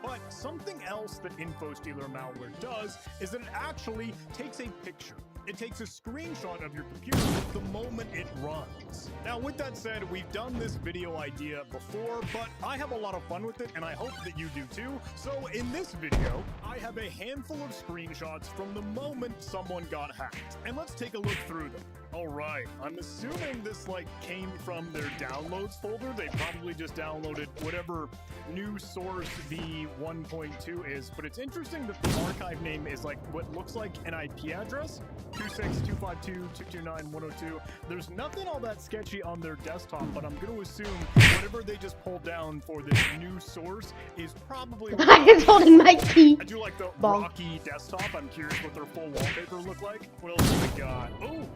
But something else that InfoStealer malware does is that it actually takes a picture. It takes a screenshot of your computer the moment it runs. Now, with that said, we've done this video idea before, but I have a lot of fun with it, and I hope that you do too. So in this video, I have a handful of screenshots from the moment someone got hacked. And let's take a look through them. All right, I'm assuming this came from their downloads folder. They probably just downloaded whatever new source v1.2 is, but it's interesting that the archive name is what looks like an IP address, 262.252.229.102. There's nothing all that sketchy on their desktop, but I'm going to assume whatever they just pulled down for this new source is probably... I am holding my key. I do like the rocky desktop. I'm curious what their full wallpaper look like. What else do we got? Oh!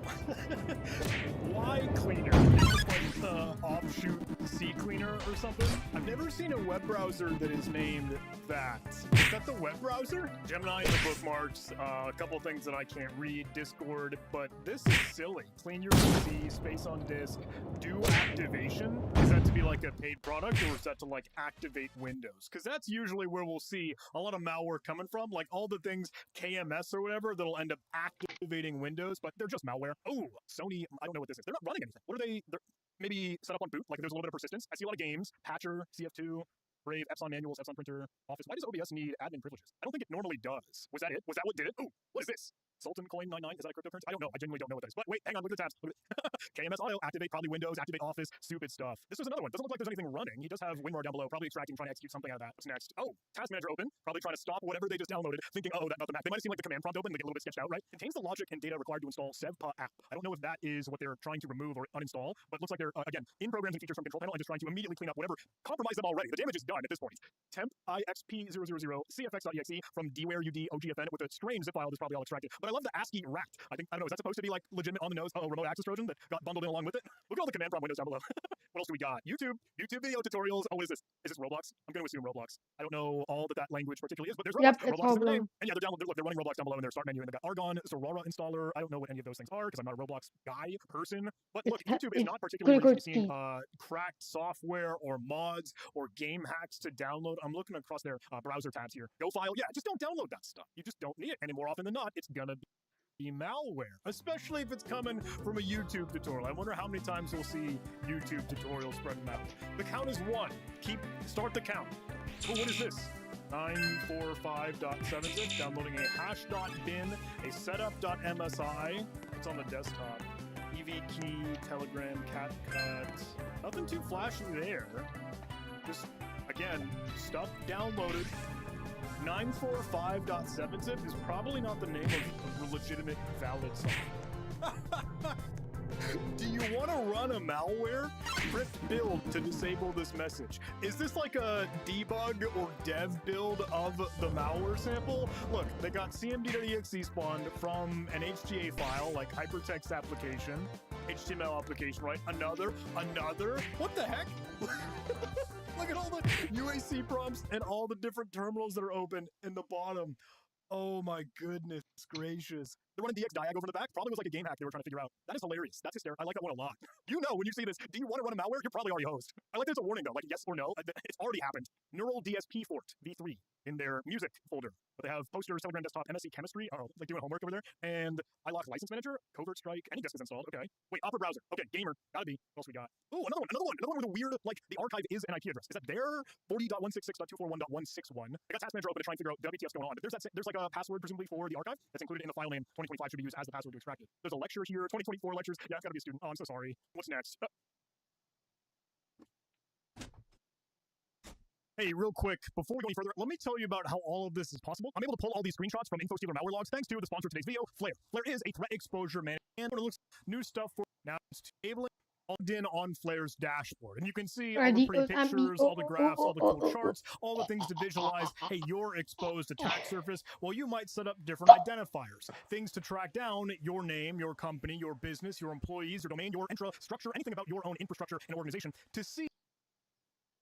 Y Cleaner. It's just offshoot C Cleaner or something. I've never seen a web browser that is named that. Is that the web browser? Gemini in the bookmarks. A couple things that I can't read. Discord. But this is silly. Clean your PC. Space on disk. Do activation. Is that to be a paid product, or is that to activate Windows? Because that's usually where we'll see a lot of malware coming from. All the things KMS or whatever that'll end up activating Windows, but they're just malware. Oh, Sony, I don't know what this is. They're not running anything. What are they? They're maybe set up on boot, there's a little bit of persistence. I see a lot of games, Patcher, CF2, Brave, Epson manuals, Epson printer, Office. Why does OBS need admin privileges? I don't think it normally does. Was that it? Was that what did it? Oh, what is this? Sultan Coin 99, is that a cryptocurrency? I don't know. I genuinely don't know what that is. But wait, hang on, look at the tabs. Look at KMS Auto, activate probably Windows, activate Office, stupid stuff. This was another one. Doesn't look like there's anything running. He does have WinRAR down below, probably extracting, trying to execute something out of that. What's next? Oh, Task Manager open, probably trying to stop whatever they just downloaded, thinking, oh, that's not the Mac. They might have seen the command prompt open, they get a little bit sketched out, right? Contains the logic and data required to install SevPa app. I don't know if that is what they're trying to remove or uninstall, but looks like they're, again, in programs and features from control panel and just trying to immediately clean up whatever compromised them already. The damage is done at this point. Temp IXP000 CFX.exe from dware.ud OGFN with a strange zip file that's probably all extracted. But I love the ASCII rat. I don't know, is that supposed to be legitimate on the nose? Oh, remote access Trojan that got bundled in along with it? Look at all the command prompt windows down below. What else do we got? YouTube video tutorials. Oh, what is this? Is this Roblox? I'm going to assume Roblox. I don't know all that language particularly is, but there's Roblox. Yep, Roblox is in the name. And yeah, they're running Roblox down below in their start menu, and they got Argon, Zorora installer. I don't know what any of those things are because I'm not a Roblox guy person. But look, YouTube is not particularly interested in cracked software or mods or game hacks to download. I'm looking across their browser tabs here. Go file. Yeah, just don't download that stuff. You just don't need it. And more often than not, it's gonna be malware, especially if it's coming from a YouTube tutorial. I wonder how many times we'll see YouTube tutorials spreading out. The count is 1. Start the count. Oh, what is this? 945.76, downloading a hash.bin, a setup.msi. It's on the desktop. EVKey, Telegram, CapCut. Nothing too flashy there. Just, again, stuff downloaded. 945.7zip is probably not the name of a legitimate, valid site. Do you want to run a malware? Crypt build to disable this message. Is this like a debug or dev build of the malware sample? Look, they got cmd.exe spawned from an HTA file, like hypertext application, HTML application, right? Another? What the heck? Look at all the UAC prompts and all the different terminals that are open in the bottom. Oh my goodness gracious. They're running DX Diag over the back. Probably was like a game hack they were trying to figure out. That is hilarious. That's hysterical. I like that one a lot. You know when you see this, do you want to run a malware? You're probably already hosed. I like there's a warning though, like yes or no. It's already happened. Neural DSP Fort v3 in their music folder. But they have posters, Telegram desktop, MSc Chemistry. Oh, like doing homework over there. And iLock License Manager, Covert Strike, any disk is installed. Okay. Wait, Opera Browser. Okay, Gamer. Gotta be. What else we got? Ooh, another one with a weird, like, the archive is an IP address. Is that their 40.166.241.161? I got Task Manager open to try and figure out WTF's going on. But there's like a password presumably for the archive that's included in the file name. 2025 should be used as the password to extract it. There's a lecture here, 2024 lectures. Yeah, I've got to be a student. Oh, I'm so sorry. What's next? Hey, real quick, before we go any further, let me tell you about how all of this is possible. I'm able to pull all these screenshots from InfoStealer malware logs thanks to the sponsor of today's video, Flare. Flare is a threat exposure management, and it looks new stuff for now. It's enabling logged in on Flare's dashboard, and you can see all the pretty pictures, all the graphs, all the cool charts, all the things to visualize. Hey, your exposed attack surface. Well, you might set up different identifiers, things to track down your name, your company, your business, your employees, your domain, your infrastructure, anything about your own infrastructure and organization to see.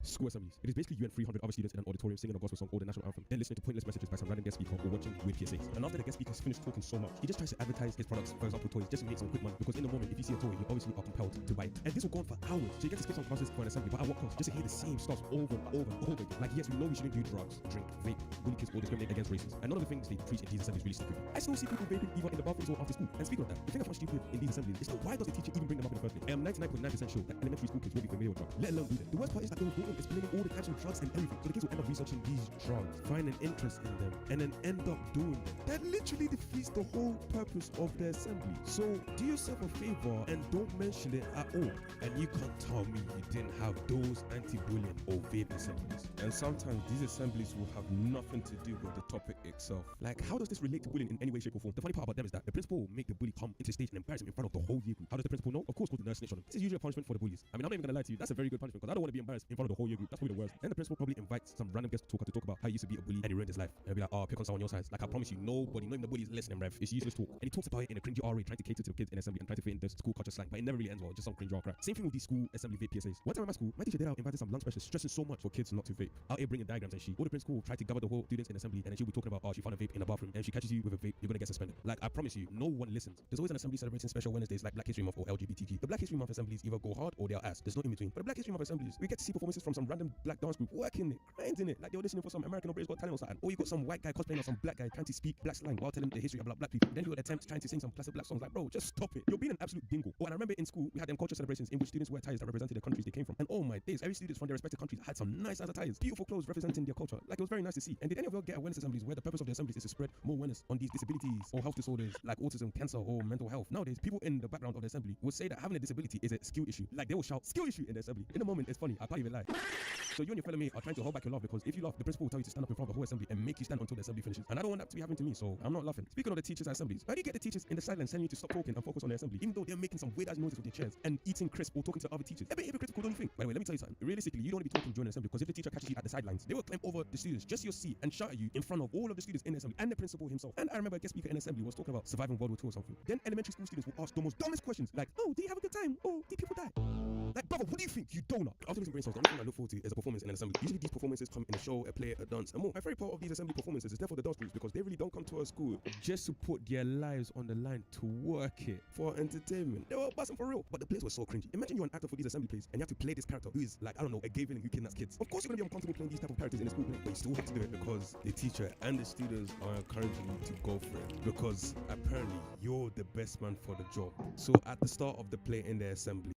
School assemblies. It is basically you and 300 other students in an auditorium singing a gospel song or the national anthem, then listening to pointless messages by some random guest speaker or watching weird PSAs. And after the guest speaker has finished talking so much, he just tries to advertise his products, for example toys, just to make some quick money. Because in the moment, if you see a toy, you obviously are compelled to buy it. And this will go on for hours. So you get to skip some classes for an assembly, but at what cost? Just to hear the same stuff over and over and over again. Like yes, we know we shouldn't do drugs, drink, vape, bully kids, or discriminate against races. And none of the things they preach in these assemblies really stick with me. I still see people vaping either in the bathrooms or after school. And speaking of that, the thing I find stupid in these assemblies is that why does the teacher even bring them up in the first place? I am 99.9% sure that elementary school kids will be familiar with drugs, let alone do them. The worst part is that they will go on explaining all the types of drugs and everything. So the kids will end up researching these drugs, find an interest in them, and then end up doing them. That literally defeats the whole purpose of the assembly. So do yourself a favor and don't mention it at all. And you can't tell me you didn't have those anti-bullying or vape assemblies. And sometimes these assemblies will have nothing to do with the topic itself. Like, how does this relate to bullying in any way, shape, or form? The funny part about them is that the principal will make the bully come into the stage and embarrass him in front of the whole year group. How does the principal know? Of course, put the nurse snitch on him. This is usually a punishment for the bullies. I mean, I'm not even gonna lie to you. That's a very good punishment because I don't want to be embarrassed in front of the whole year group. That's probably the worst. Then the principal probably invites some random guest talker to talk about how he used to be a bully and he ruined his life. And he'll be like, oh, pick on someone on your side. Like, I promise you, nobody, not even the bully is listening, bruv. It's useless talk. And he talks about it in a cringy RA, trying to cater to the kids in assembly and trying to fit in the school culture slang. But it never really ends well. It's just some cringe crap. Same thing with these school assembly vape PSAs. One time at my school, my teacher did out invited some lung specialists, stressing so much for kids not to vape. Out here bringing diagrams and shit. All the principal will try to gather the whole students in assembly and then she'll be talking about, oh, she found a vape in the bathroom and she catches you with a vape, you're gonna get suspended. Like, I promise you, no one listens. There's always an assembly celebrating special Wednesdays like Black History Month or LGBTQ. The Black History Month assemblies either go hard or they're ass. There's no in between. But the Black History Month assemblies, we get to see performances from some random black dance group working it, grinding it, like they're auditioning for some American or British Got Talent or something. Or you got some white guy cosplaying or some black guy trying to speak black slang while telling the history about black people. Then you would attempt trying to sing some classic black songs. Like, bro, just stop it. You're being an absolute dingo. Oh, and I remember in school we had them culture celebrations in which students wear ties that represented the countries they came from. And oh my days, every student from their respective countries had some nice ass attires, beautiful clothes representing their culture. Like, it was very nice to see. And did any of you get awareness assemblies where the purpose of the assemblies is to spread more awareness on these disabilities or health disorders like autism, cancer, or mental health? Nowadays, people in the background of the assembly would say that having a disability is a skill issue. Like, they will shout skill issue in the assembly. In the moment, it's funny. I can't even lie. So you and your fellow mate are trying to hold back your laugh because if you laugh, the principal will tell you to stand up in front of the whole assembly and make you stand until the assembly finishes. And I don't want that to be happening to me, so I'm not laughing. Speaking of the teachers at assemblies, why do you get the teachers in the silence telling you to stop talking and focus on the assembly, even though they're making some weird ass noises with their chairs and eating crisp or talking to other teachers? A bit hypocritical, don't you think? By the way, let me tell you something. Realistically, you don't want to be talking during the assembly because if the teacher catches you at the sidelines, they will climb over the students, just your seat, and shout at you in front of all of the students in the assembly and the principal himself. And I remember a guest speaker in assembly was talking about surviving World War II or something. Then elementary school students will ask the most dumbest questions like, oh, did you have a good time? Oh, did people die? Like, brother, what do you think? You donut. After listening to brainstorms, the only thing I look forward to is a performance in an assembly. Usually these performances come in a show, a play, a dance, and more. My favorite part of these assembly performances is therefore the dance groups because they really don't come to our school just to put their lives on the line to work it for entertainment. They were busting for real, but the plays were so cringy. Imagine you're an actor for these assembly plays and you have to play this character who is like, I don't know, a gay villain who kidnaps kids. Of course you're gonna be uncomfortable playing these type of characters in a school play, but you still have to do it because the teacher and the students are encouraging you to go for it because apparently you're the best man for the job. So at the start of the play in the assembly,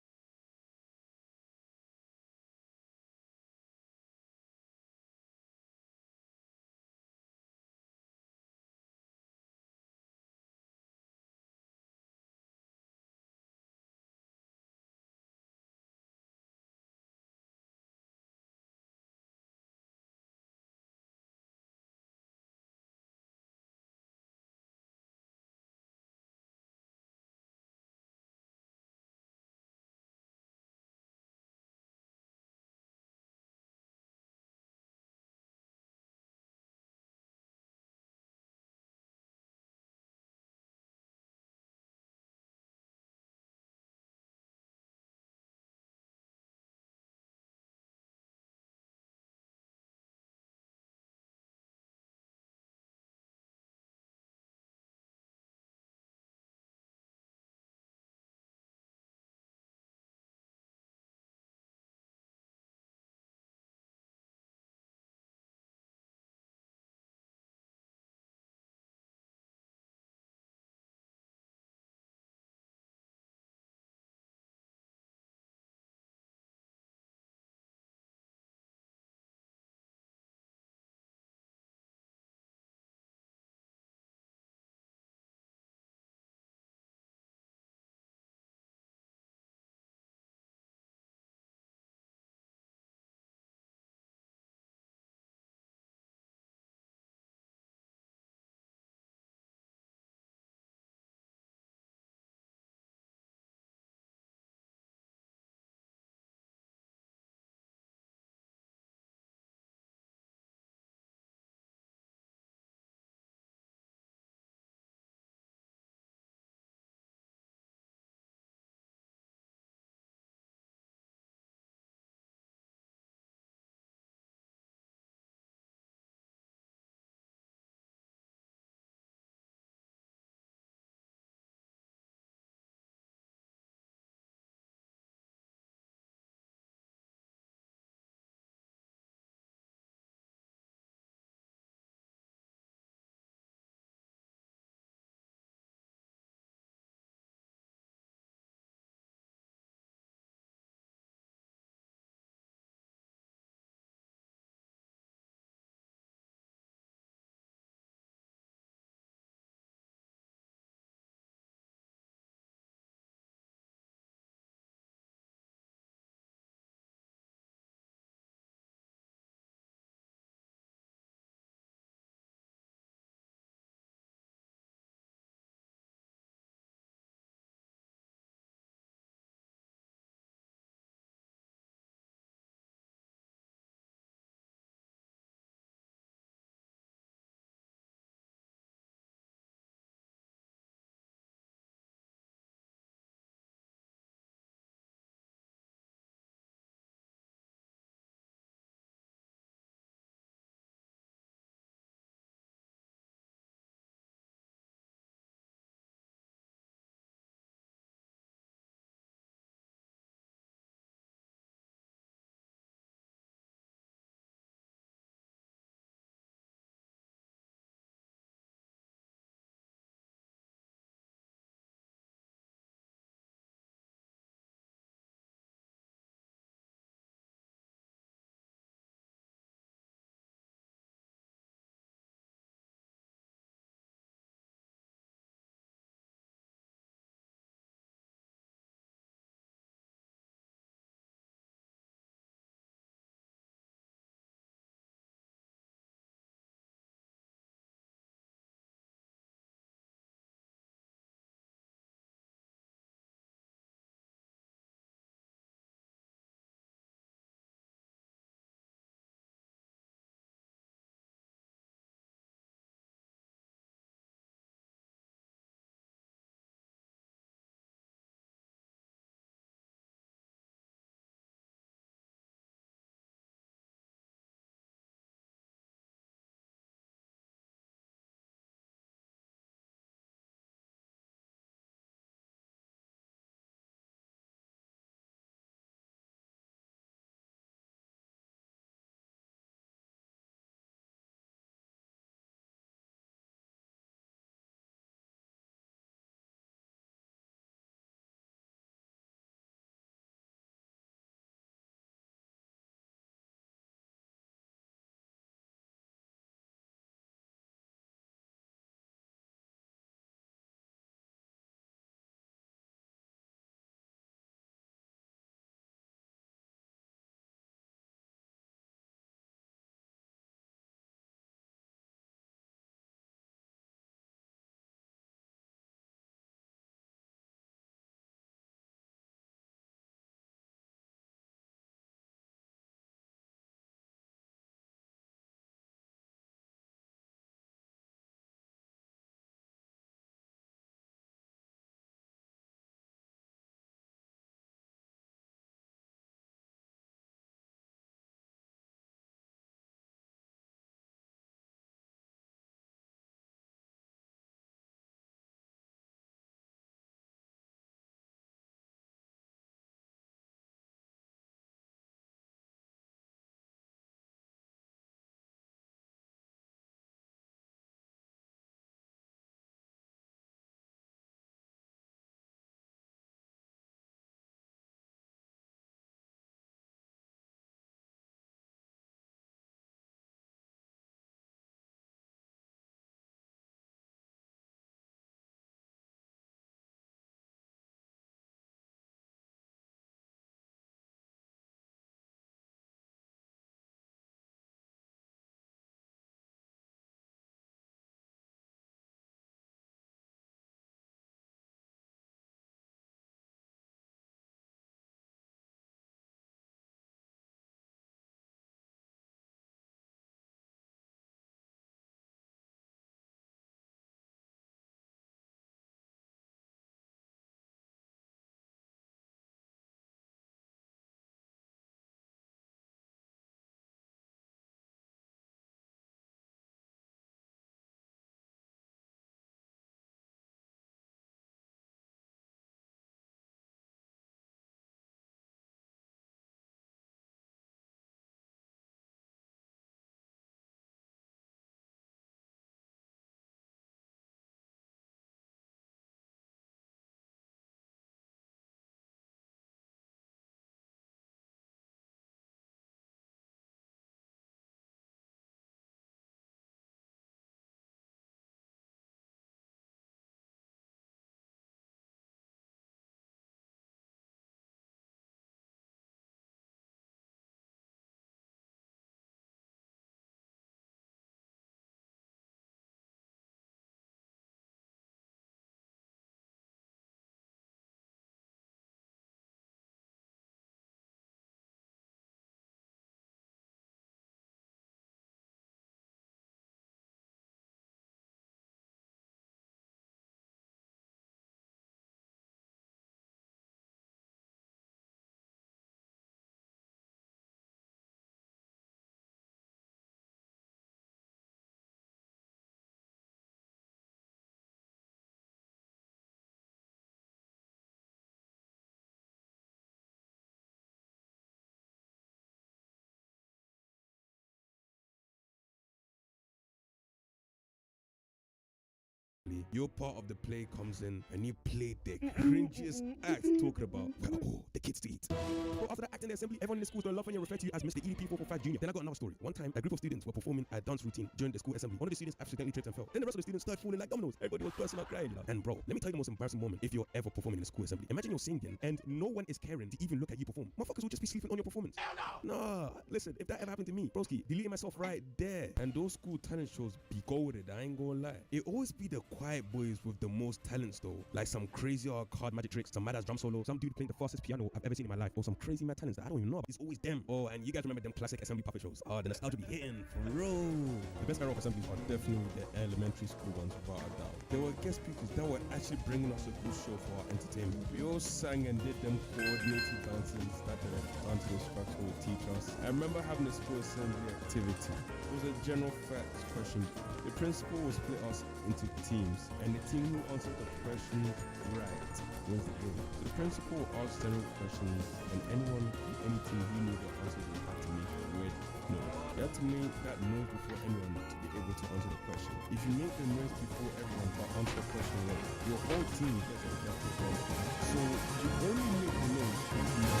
assembly, your part of the play comes in and you play the cringiest act talking about, oh, the kids to eat. Well, after that act in the assembly, everyone in the school is going to love when you refer to you as Mr. EDP445 Jr. Then I got another story. One time, a group of students were performing a dance routine during the school assembly. One of the students accidentally tripped and fell. Then the rest of the students started falling like dominoes. Everybody was bursting out crying. And bro, let me tell you the most embarrassing moment if you're ever performing in a school assembly. Imagine you're singing and no one is caring to even look at you perform. Motherfuckers will just be sleeping on your performance. Hell no! Nah, listen, if that ever happened to me, broski, deleting myself right there. And those school talent shows be golded, I ain't gonna lie. It always be the quiet boys with the most talents though. Like some crazy card magic tricks, some mad ass drum solo, some dude playing the fastest piano I've ever seen in my life, or some crazy mad talents that I don't even know about. It's always them. Oh, and you guys remember them classic assembly puppet shows? Oh, the nostalgia be hitting for real. The best era of assemblies are definitely the elementary school ones, without a doubt. There were guest speakers that were actually bringing us a good show for our entertainment. We all sang and did them coordinated dances that the dance instructor would teach us. I remember having a school assembly activity. It was a general facts question. The principal would split us into teams, and the team who answered the question right was the game. So the principal asked general questions, and anyone in any team who knew the answers would have to make a weird noise. You have to make that noise before anyone to be able to answer the question. If you make the noise before everyone but answer the question wrong, your whole team gets a rejected wrong. So you only make the noise if you know.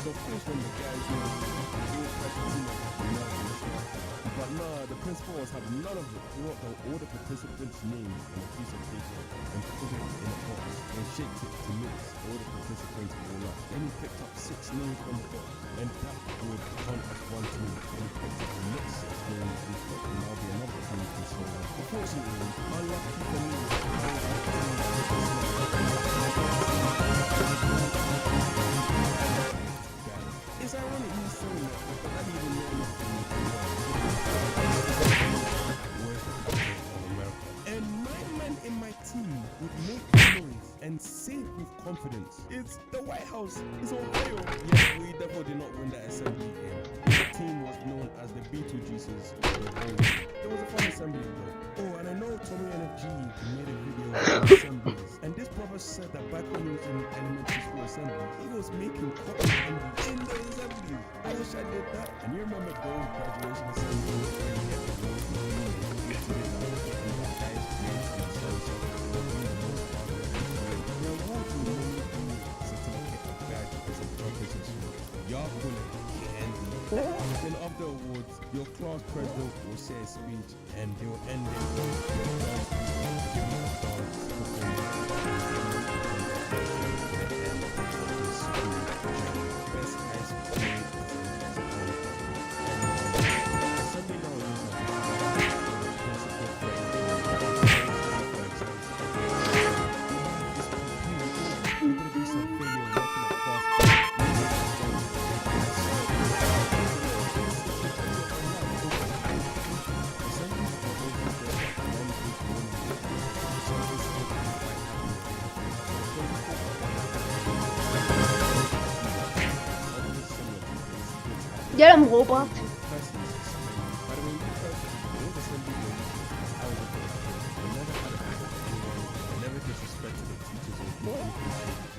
So of course when the guys know, they will try to team up with another. But nah, the principal was having none of it. He wrote down all the participants' names on a piece of paper and put it in a box and shaped it to mix all the participants all up. Then he picked up 6 names from the box, and that would count as one team. And he picked up the next 6 names, which would now be another team and so on. Unfortunately, unlucky for me, it's ironic he's saying that, but that even more and my man in my team would make noise and say with confidence, it's the White House, it's Ohio. Yes, we definitely did not win that assembly game. The team was known as the Beetlejuices. There was a fun assembly though. Oh, and I know Tommy NFG made a video of assemblies. And this brother said that back when he was in elementary school assembly, he was making cotton candy in those assemblies. I wish I did that. And you remember those graduation assemblies where you get the most money and to the most of the guys creating themselves. Your award will normally be a certificate of badge as a proposition. Y'all call it candy. Then after awards, your class president will say a speech and they will end it with your class giving a dance best high school Sunday now Get him, robot.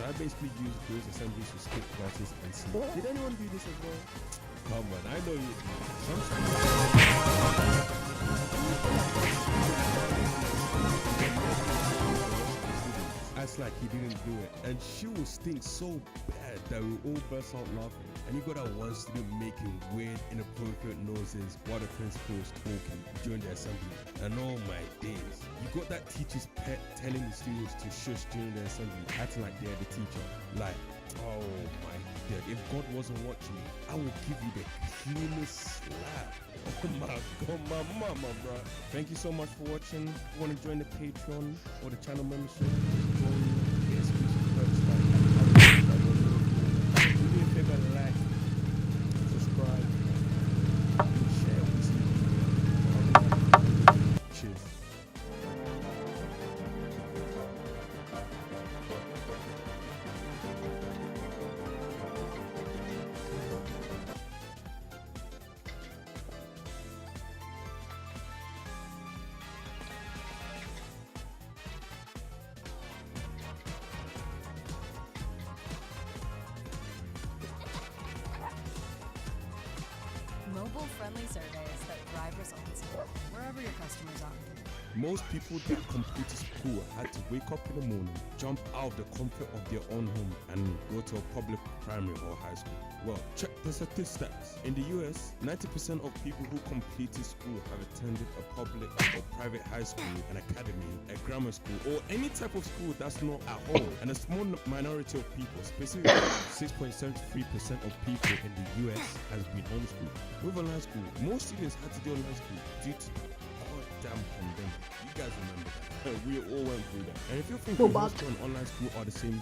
I basically use those assemblies to skip classes and sleep. Did anyone do this as well? Come on, I know you. Acts like he didn't do it, and she will stink so bad that we all burst out laughing. And you got that one student making weird, inappropriate noises while the principal was talking during the assembly. And oh my days, you got that teacher's pet telling the students to shush during the assembly, acting like they're the teacher. Like, oh my God, if God wasn't watching me, I would give you the cleanest slap. Oh my God, my mama, bro. Thank you so much for watching. If you want to join the Patreon or the channel membership, join the exclusive perks like do me a favor, like, subscribe, and share with me. Cheers. Mobile-friendly surveys that drive results wherever your customers are. Most people that completed school had to wake up in the morning, jump out of the comfort of their own home and go to a public primary or high school. Well, check the statistics. In the US, 90% of people who completed school have attended a public or private high school, an academy, a grammar school, or any type of school that's not at home. And a small minority of people, specifically 6.73% of people in the US has been homeschooled. With online school, most students had to do online school due to the goddamn pandemic. You guys remember that? We all went through that. And if you're thinking homeschool and online school are the same,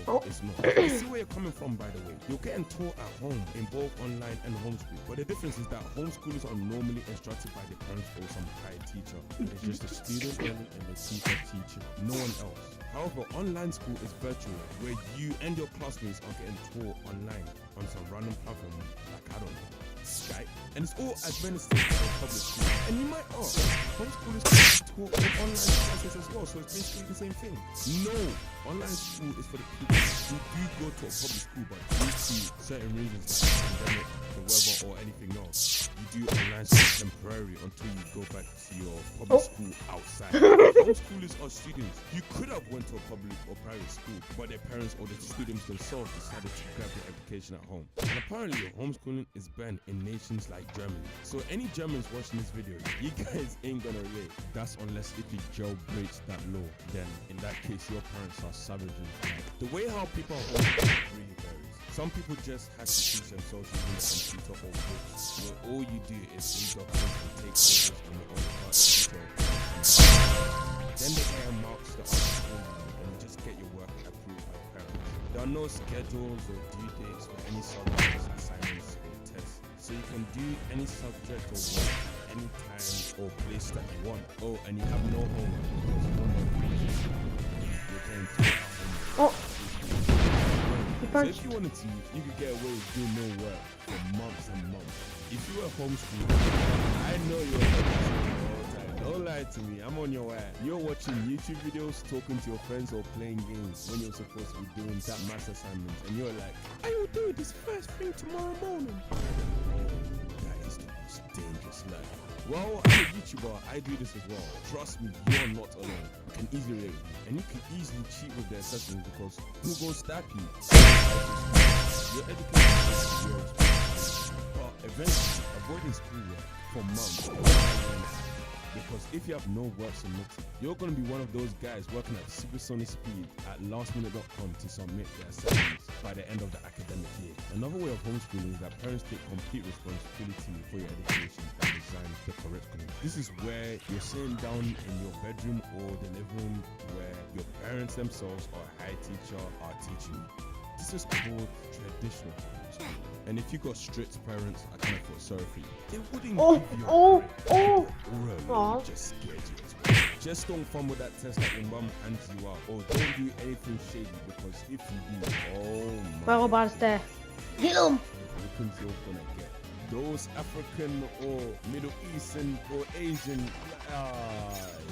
no, it's not. I see where you're coming from, by the way. You're getting taught at home in both online and homeschool. But the difference is that homeschoolers are normally instructed by the parents or some hired teacher. And it's just the student learning and the teacher teaching, no one else. However, online school is virtual, where you and your classmates are getting taught online on some random platform like, I don't know, Skype, and it's all administered by a public school. And you might ask, homeschoolers can taught in online classes as well, so it's basically the same thing. No, online school is for the people who do go to a public school, but due to certain reasons like the pandemic, the weather, or anything else, you do online school temporarily until you go back to your public school outside. Homeschoolers are students. You could have went to a public or private school, but their parents or the students themselves decided to grab their education at home. And apparently, homeschooling is banned in nations like Germany. So any Germans watching this video, you guys ain't gonna relate. That's unless if you jailbreaks that law, then in that case your parents are savages. The way how people are homeschooling really varies. Some people just have to teach themselves using a computer or books, where all you do is read your books and take courses on your own part. Then the AI marks the answers for you and you just get your work approved by parents. There are no schedules or due dates for any subjects, assignments, or tests. So you can do any subject or work anytime or place that you want. Oh, and you have no homework because one of the reasons you're getting taught at home. So if you wanted to, you could get away with doing no work for months and months. If you were homeschooled, I know you're homeschooled all the time. Don't lie to me, I'm on your ass. You're watching YouTube videos, talking to your friends or playing games when you're supposed to be doing that math assignment, and you're like, I will do this first thing tomorrow morning. That is the most dangerous life. Well, I'm a YouTuber, I do this as well. Trust me, you're not alone. You can easily relate with me. And you can easily cheat with the assessments because who goes stab you? Your education is your responsibility. But eventually, avoiding schoolwork for months. Because if you have no work submitted, you're going to be one of those guys working at supersonic speed at lastminute.com to submit their assignments by the end of the academic year. Another way of homeschooling is that parents take complete responsibility for your education and design the curriculum. This is where you're sitting down in your bedroom or the living room where your parents themselves or a high teacher are teaching you. This is called traditional homeschooling. And if you got strict parents, I kind of feel sorry for you. They wouldn't give you a just scared you. Just don't fumble that test that your mum hands you out, or don't do anything shady because if you do, oh my. Robot's there. Get him! The weapons you're gonna get. Those African or Middle Eastern or Asian,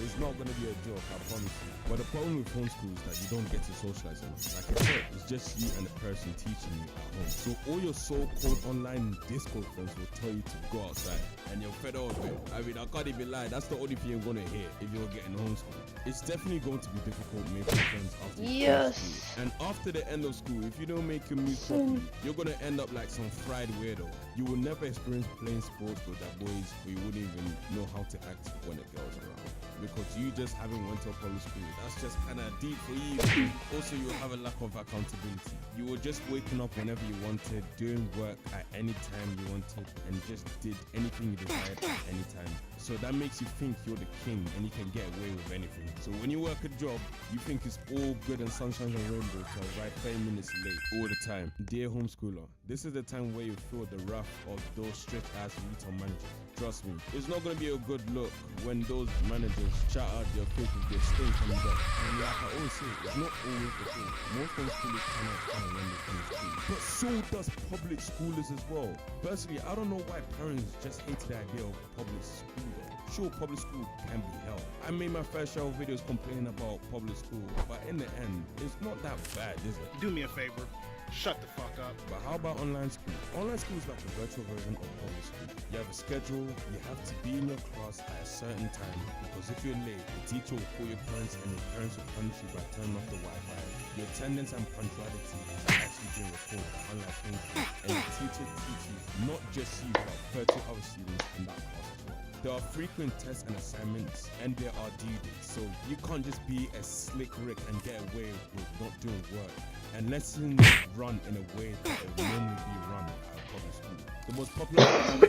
it's not gonna be a joke, I promise you. But the problem with homeschool is that you don't get to socialize enough. Like I said, it's just you and the person teaching you at home. So all your so-called online Discord friends will tell you to go outside, and you're fed up with it. I mean, I can't even lie. That's the only thing you're gonna hear if you're getting homeschooled. It's definitely going to be difficult making friends after you finish school. And after the end of school, if you don't make your move properly, you're gonna end up like some fried weirdo. You will never experience playing sports with the boys, where you wouldn't even know how to act when a girl's around. Because you just haven't went to a public school. That's just kind of deep for you. Also, you have a lack of accountability. You were just waking up whenever you wanted, doing work at any time you wanted, and just did anything you desired at any time. So that makes you think you're the king and you can get away with anything. So when you work a job, you think it's all good and sunshine and rainbow to arrive 30 minutes late all the time. Dear homeschooler, this is the time where you feel the wrath of those strict ass retail managers. Trust me, it's not going to be a good look when those managers shout out your face with their stink coming back. And like I always say, it's not always the thing. Most homeschoolers cannot find when they finish school. But so does public schoolers as well. Personally, I don't know why parents just hate the idea of public school. Sure, public school can be hell. I made my first show videos complaining about public school, but in the end, it's not that bad, is it? Do me a favor. Shut the fuck up. But how about online school? Online school is like a virtual version of public school. You have a schedule, you have to be in your class at a certain time, because if you're late, the teacher will call your parents and your parents will punish you by turning off the Wi-Fi. Your attendance and punctuality is actually being recorded, unlike English. And the teacher teaches not just you, but 30 other students in that class as well. There are frequent tests and assignments, and there are due dates, so you can't just be a slick Rick and get away with not doing work. And lessons run in a way that it would normally be run at public school. The most popular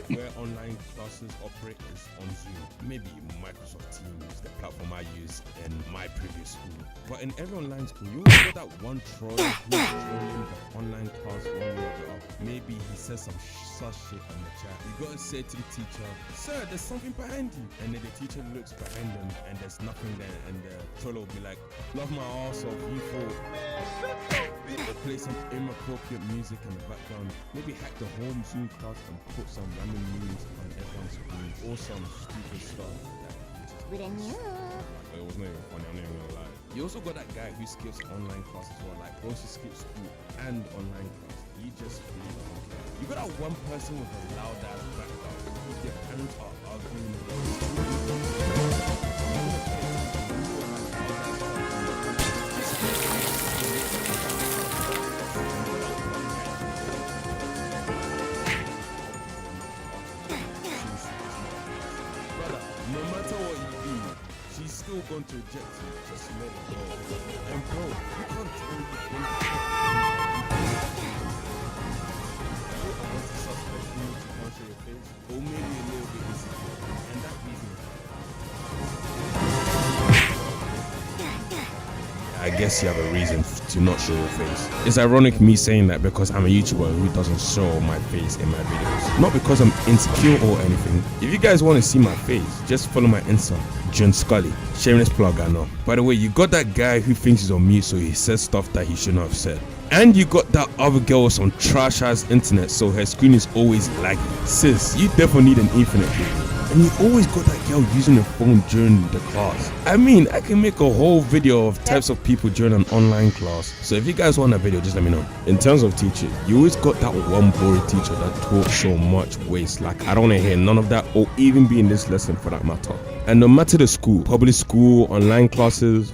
where online classes operate is on Zoom. Maybe Microsoft Teams, the platform I used in my previous school. But in every online school, you always get that one troll who's trolling the online class one way or the other. Maybe he says some sus shit in the chat. You gotta say to the teacher, "Sir, there's something behind you." And then the teacher looks behind them and there's nothing there. And the troller will be like, "Love my arse off, you fool." Or play some inappropriate music in the background. Maybe hack the home Zoom class and put some random memes on everyone's screen. Or some stupid stuff that it was not even funny, I'm not even gonna lie. You also got that guy who skips online class as well. Like goes to skip school and online class. He just really doesn't care. You got that one person with a loud ass background whose their parents are arguing no matter what you do, she's still going to reject you. Just let it go. And bro, you can't tell me when to suspect you to can't show your face, or maybe a little bit insecure. And that reason I guess you have a reason to not show your face. It's ironic me saying that because I'm a YouTuber who doesn't show my face in my videos. Not because I'm insecure or anything. If you guys want to see my face, just follow my Insta, John Scully. Shameless plug, I know. By the way, you got that guy who thinks he's on mute, so he says stuff that he shouldn't have said. And you got that other girl with some trash ass internet, so her screen is always laggy. Sis, you definitely need an infinite baby. And you always got that girl using the phone during the class. I mean, I can make a whole video of types of people during an online class. So if you guys want a video, just let me know. In terms of teaching, you always got that one boring teacher that taught so much waste. Like, I don't want to hear none of that or even be in this lesson for that matter. And no matter the school, public school, online classes,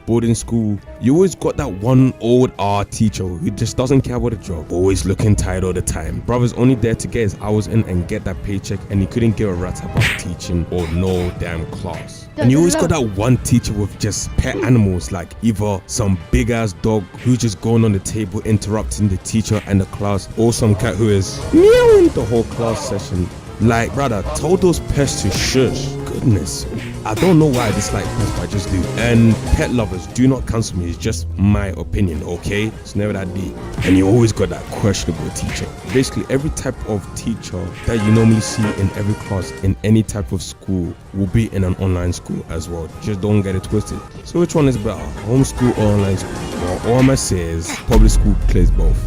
boarding school, you always got that one old teacher who just doesn't care about the job, always looking tired all the time. Brother's only there to get his hours in and get that paycheck, and he couldn't give a rat about teaching or no damn class. And you always got that one teacher with just pet animals, like either some big ass dog who's just going on the table interrupting the teacher and the class, or some cat who is meowing the whole class session. Like, brother, tell those pests to shush. Goodness, I don't know why I dislike pests, but I just do. And pet lovers, do not cancel me. It's just my opinion, okay? It's never that deep. And you always got that questionable teacher. Basically, every type of teacher that you normally see in every class in any type of school will be in an online school as well. Just don't get it twisted. So which one is better, homeschool or online school? Well, all I must say is public school plays both.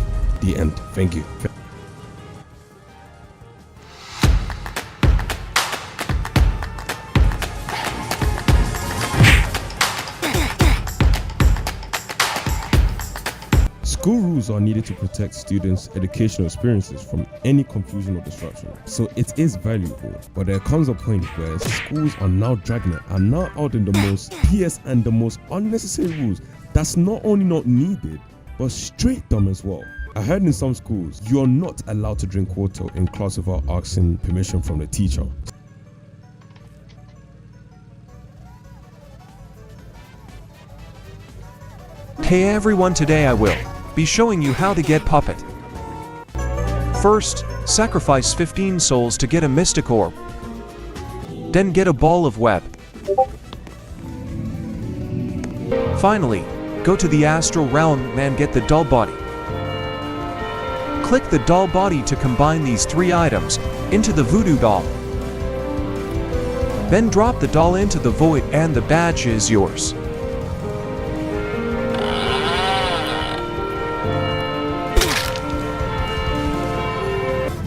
The end. Thank you. School rules are needed to protect students' educational experiences from any confusion or disruption, so it is valuable. But there comes a point where schools are now dragging it and now adding the most BS and the most unnecessary rules that's not only not needed, but straight dumb as well. I heard in some schools, you are not allowed to drink water in class without asking permission from the teacher. Hey everyone, today I will be showing you how to get Puppet. First, sacrifice 15 souls to get a mystic orb. Then get a ball of web. Finally, go to the astral realm and get the doll body. Click the doll body to combine these 3 items into the voodoo doll. Then drop the doll into the void and the badge is yours.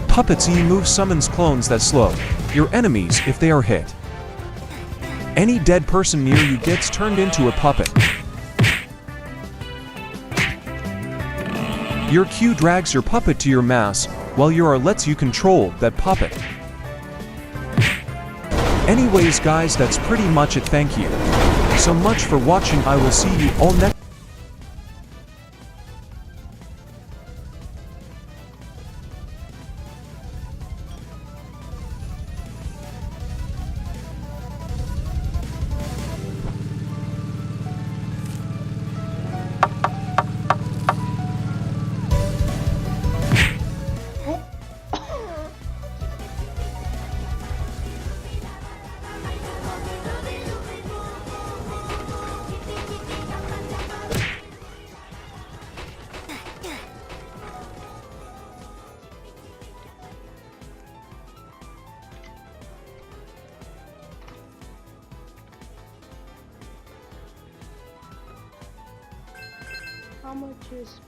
Puppet's E-move summons clones that slow your enemies if they are hit. Any dead person near you gets turned into a puppet. Your Q drags your puppet to your mass, while your R lets you control that puppet. Anyways guys, that's pretty much it. Thank you so much for watching. I will see you all next How much is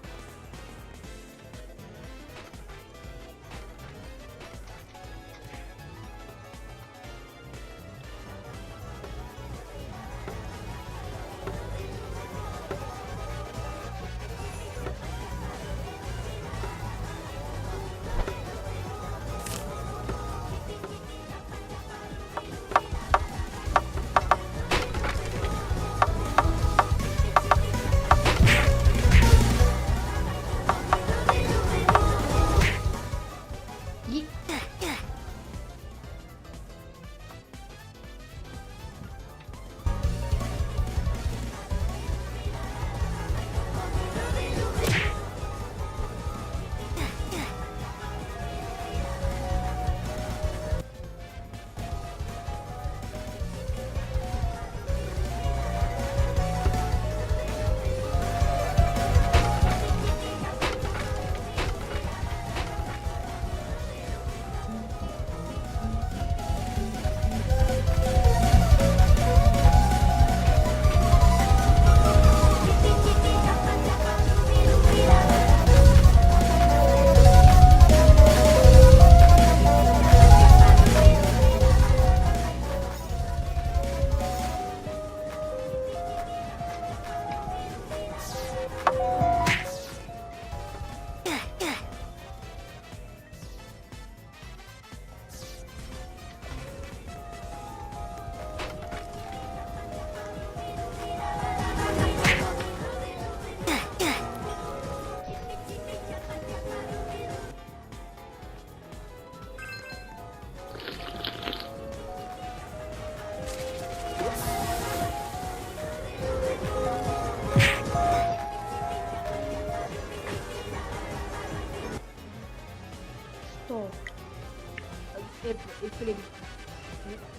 Ik vind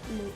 nee.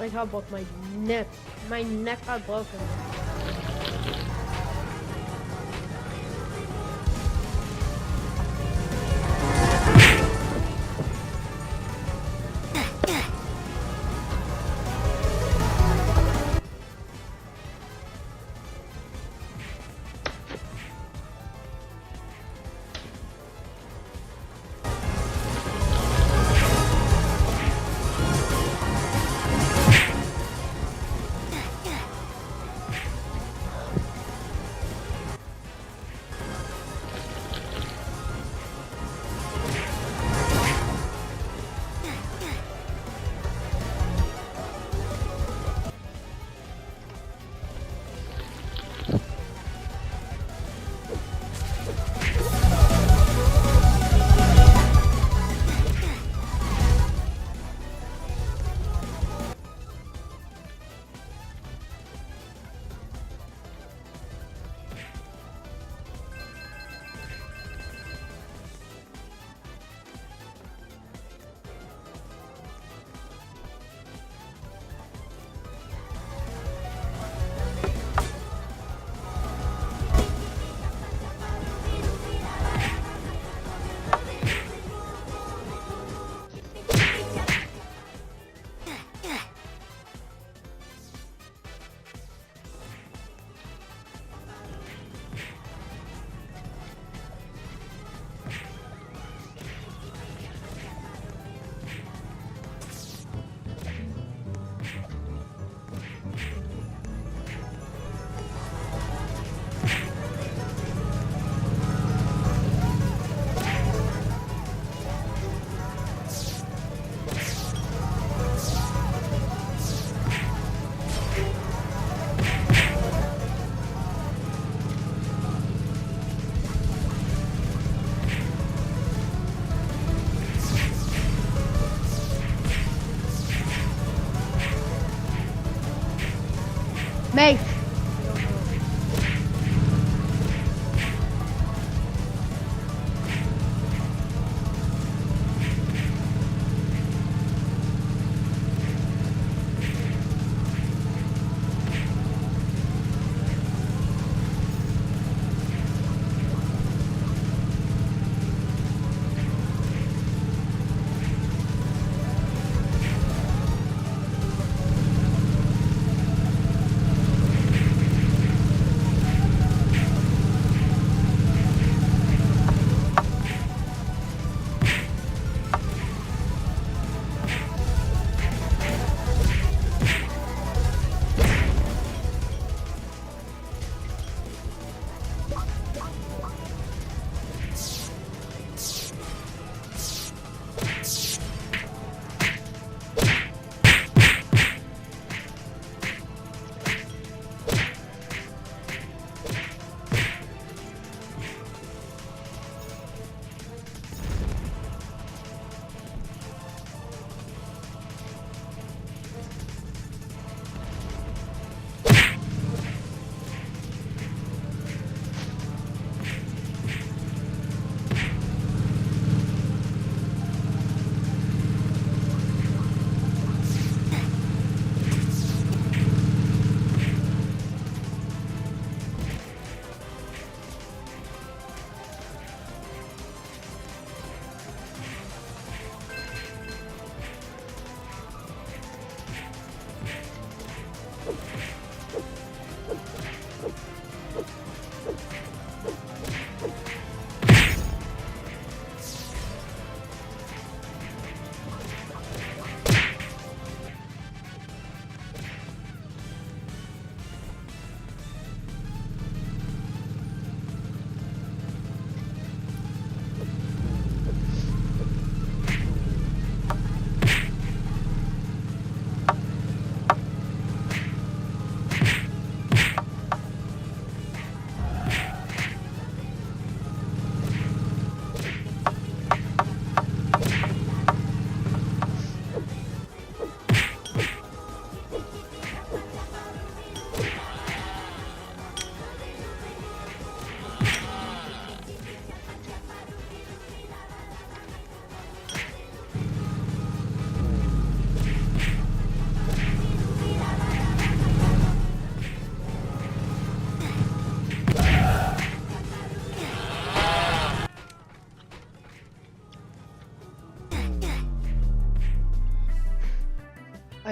Like how about my neck? My neck are broken. Mate.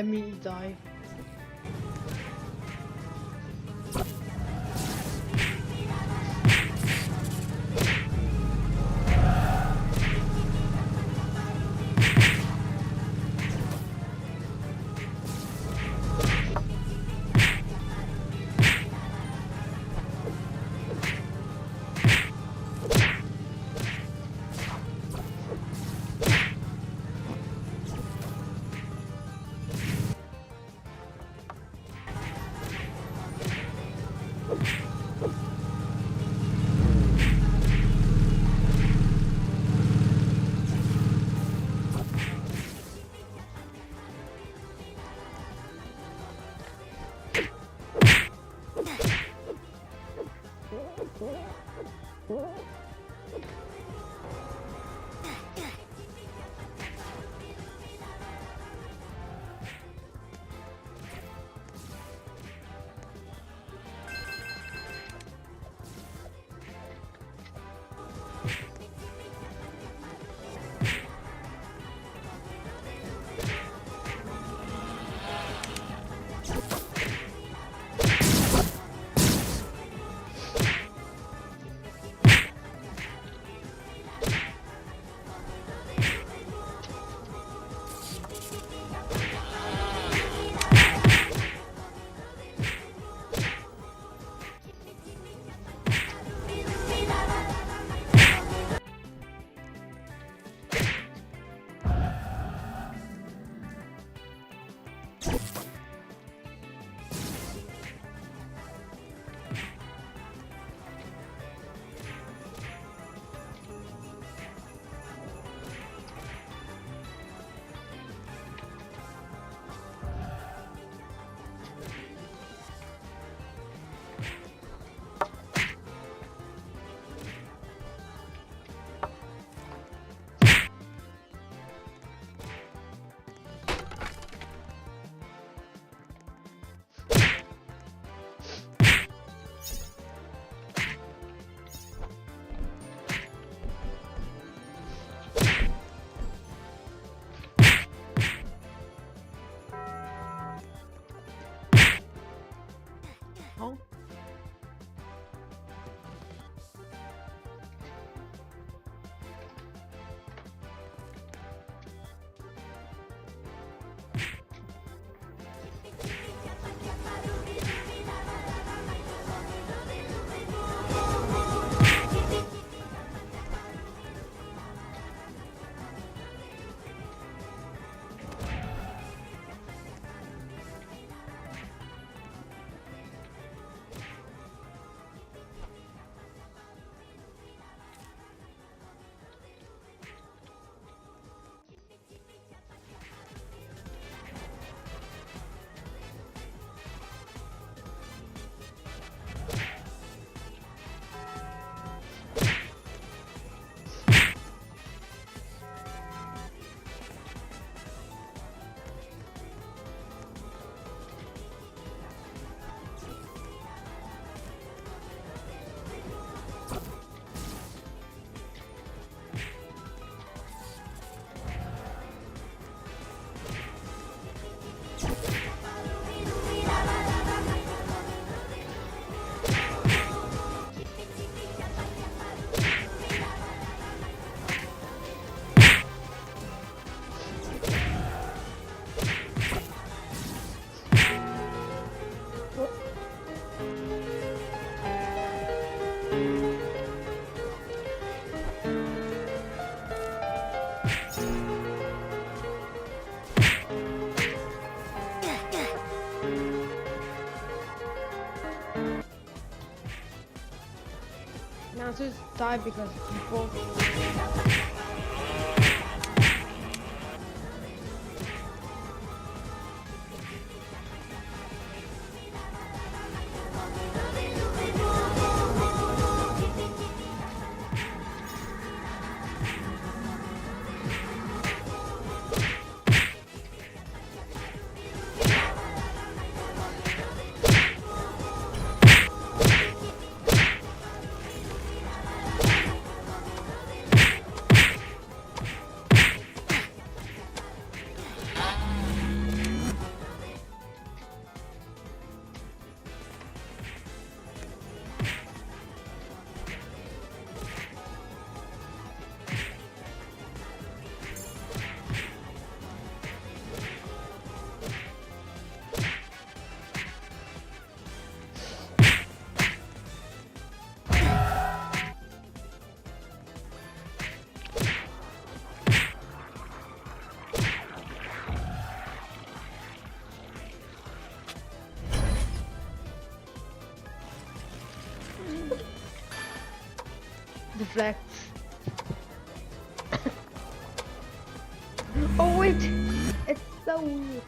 immediately die. Oh. Now just die because people. reflect. Oh wait, it's so weird.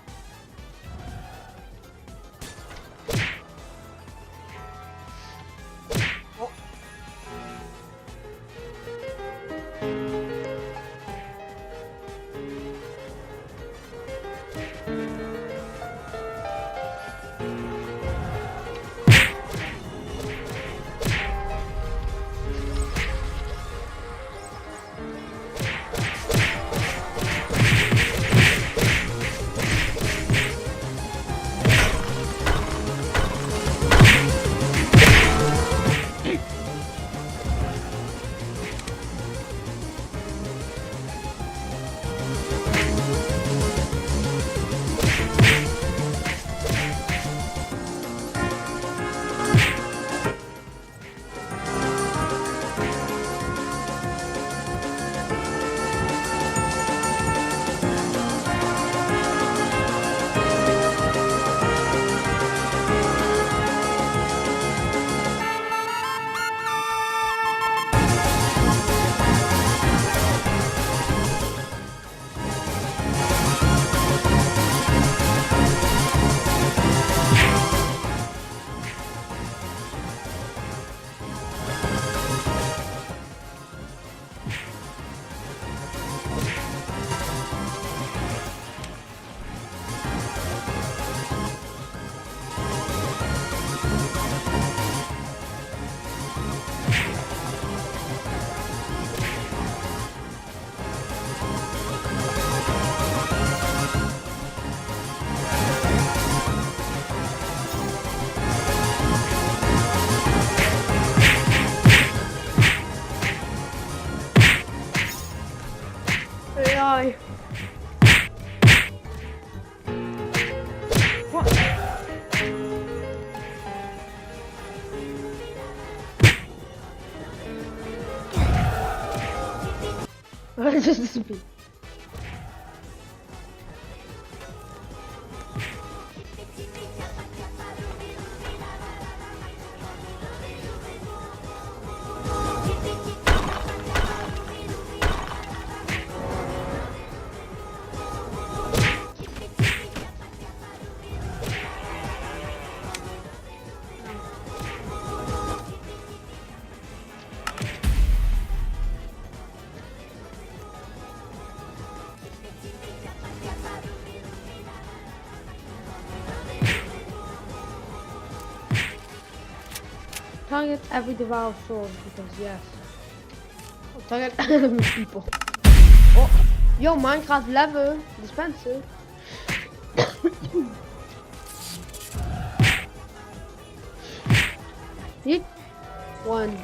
AI. What? I just disappeared. Target every devoured soul because yes. Target enemy people. Oh, yo, Minecraft level dispenser. Hit one.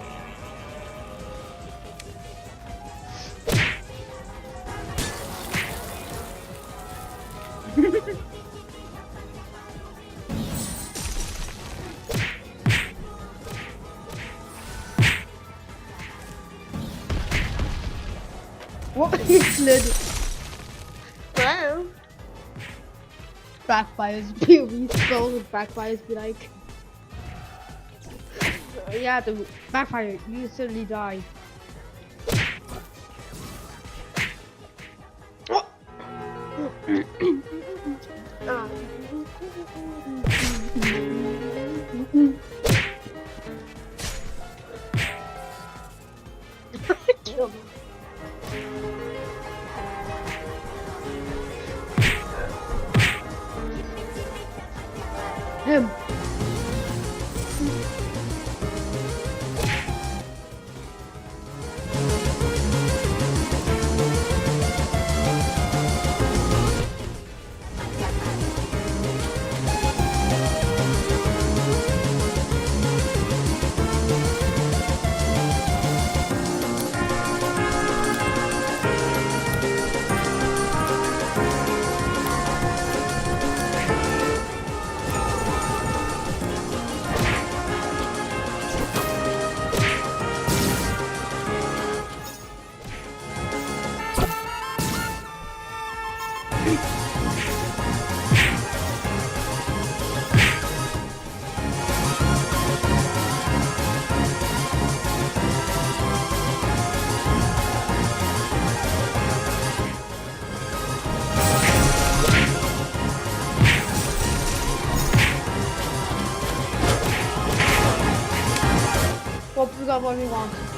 What is it? Wow. Backfires, POV skulls with backfires be like. Yeah, the backfire, you instantly die. Kill him. what we want.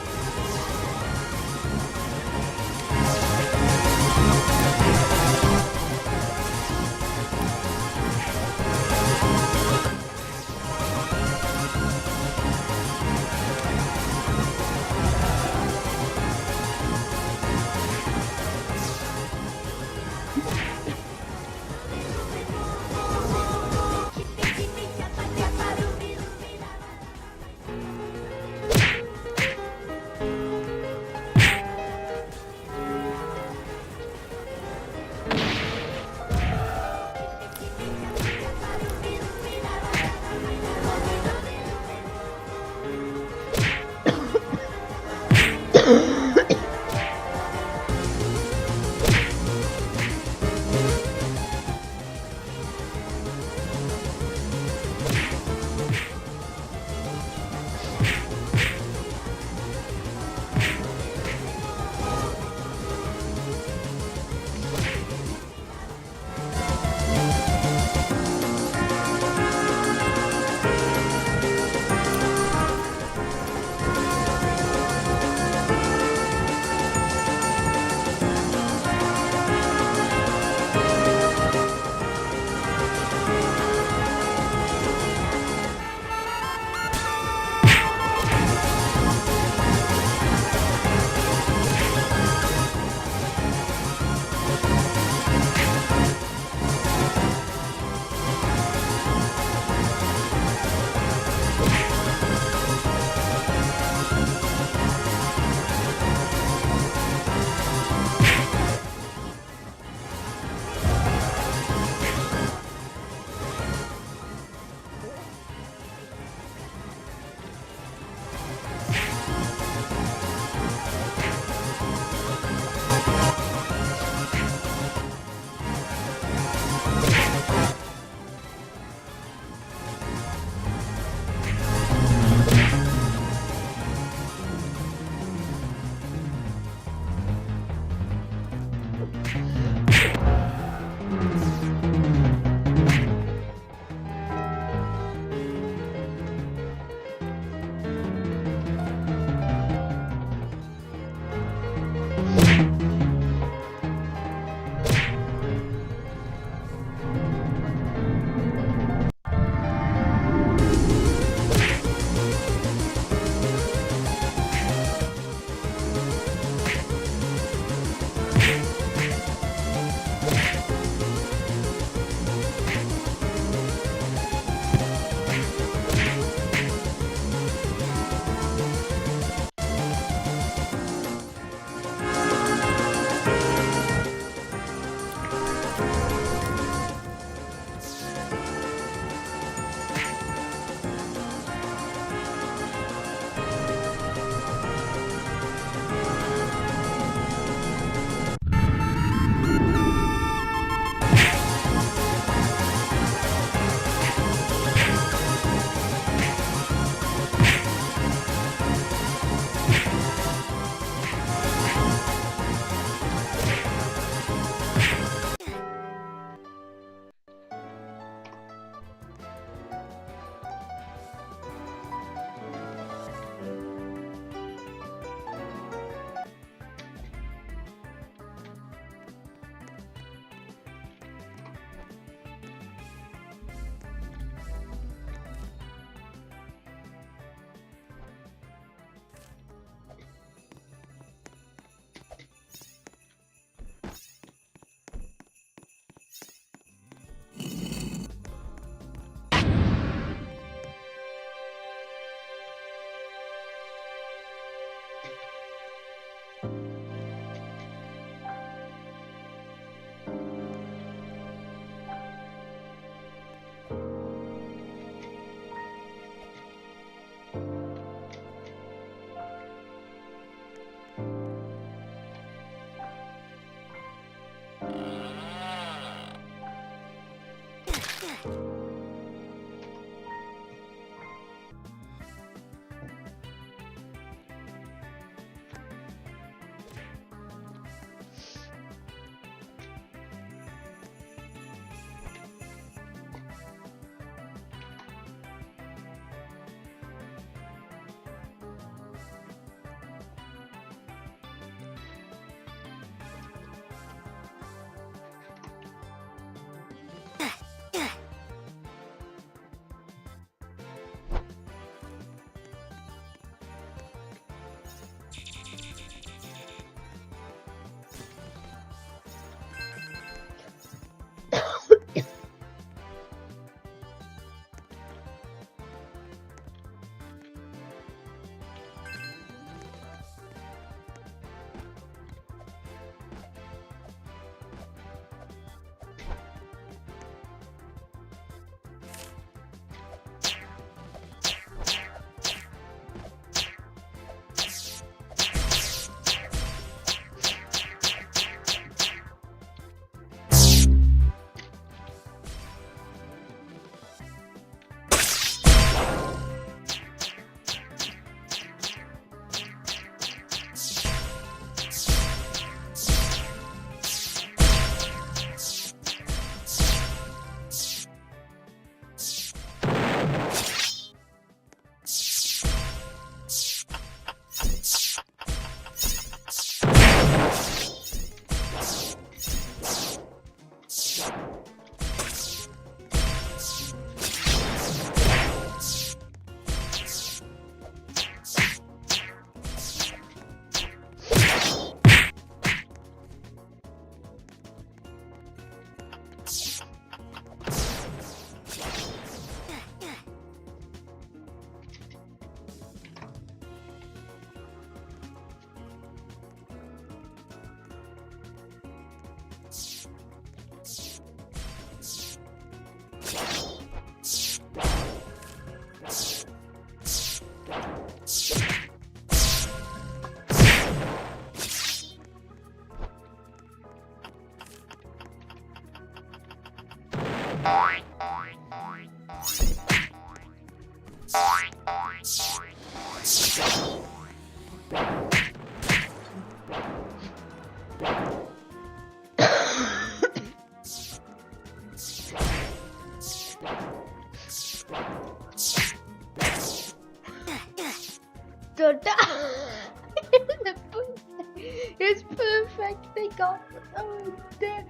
It's perfect. They got. Oh, there.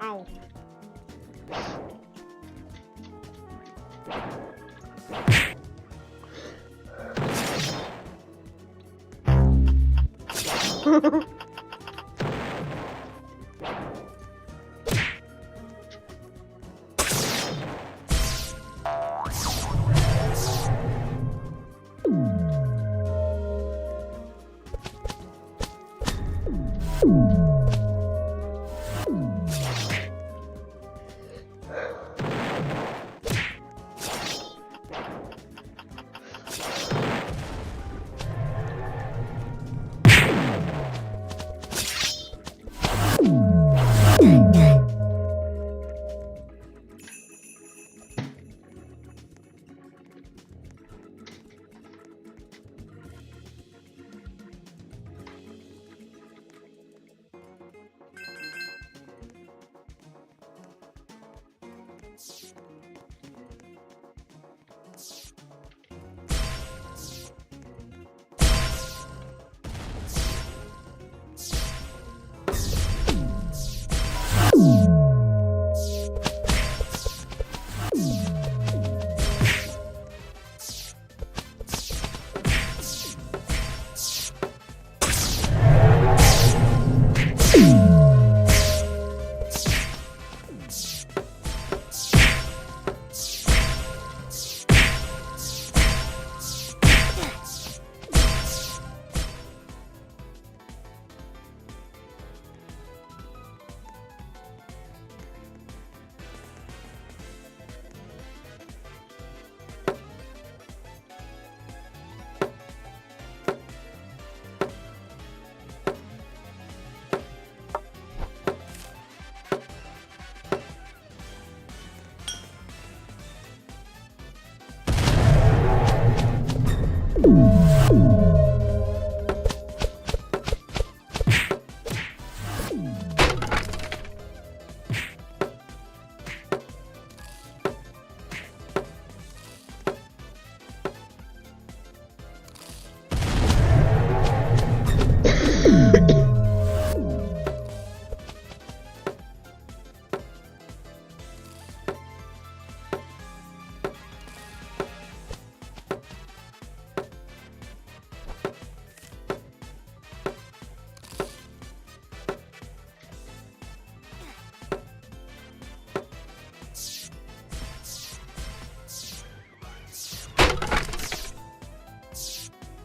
Ow.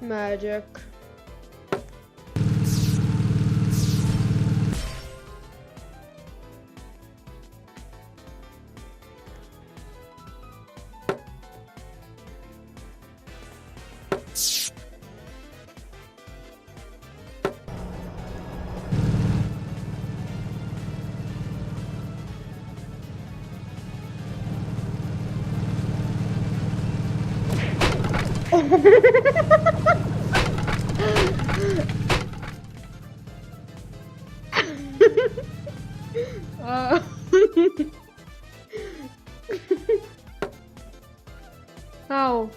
Magic. How?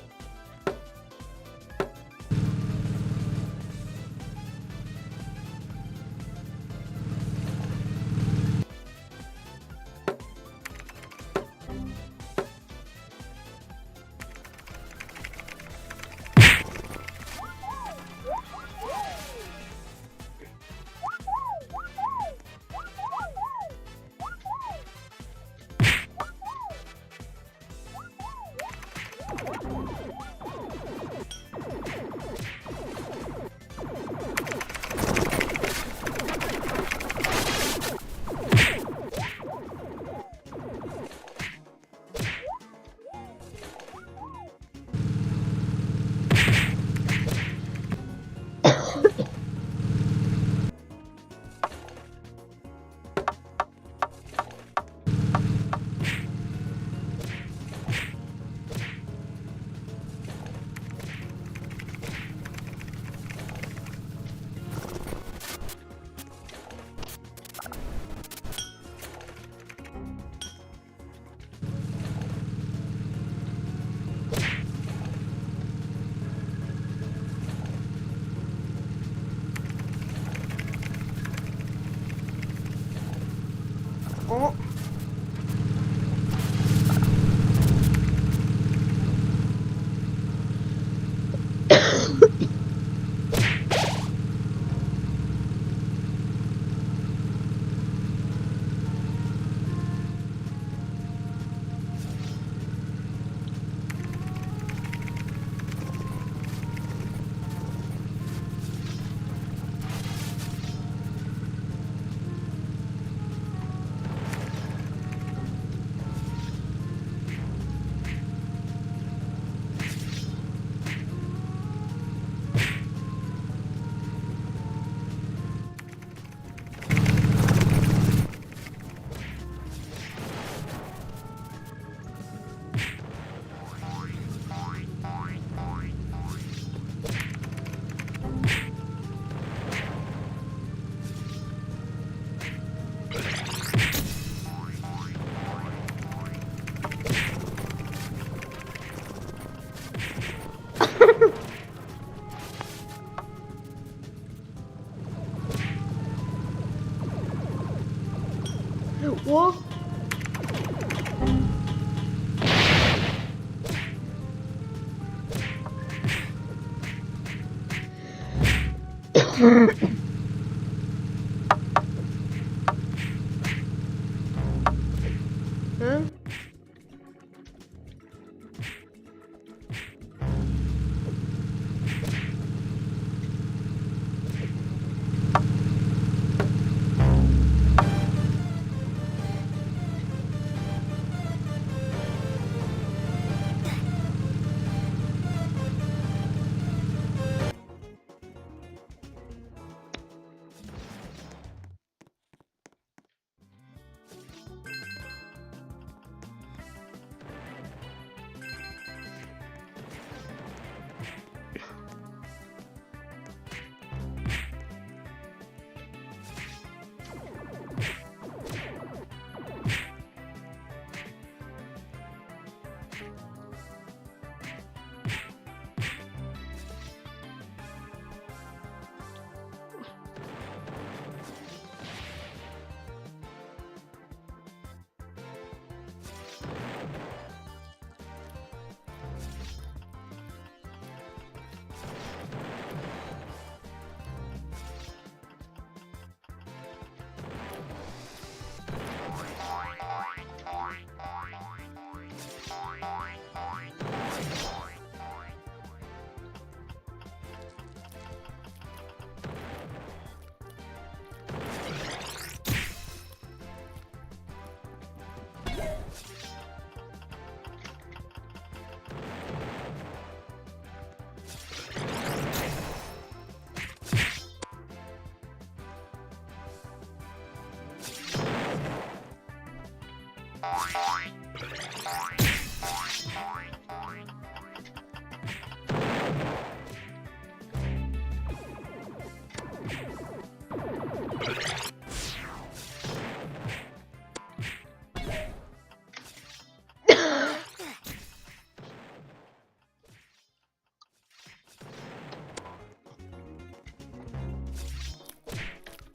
Huh?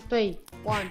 Three, one.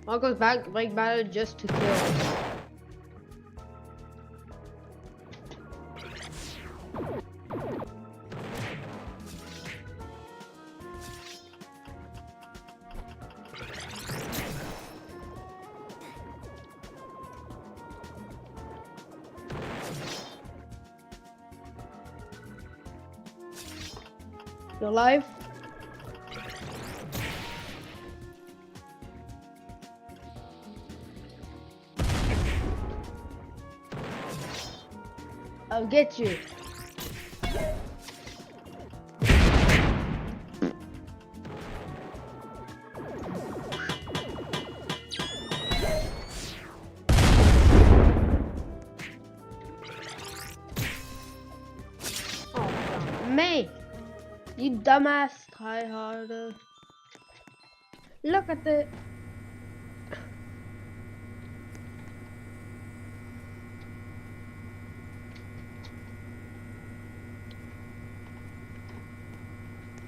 Marco's break battle just to kill. You're alive? I'll get you. Oh, me, you dumbass tryharder. Look at the.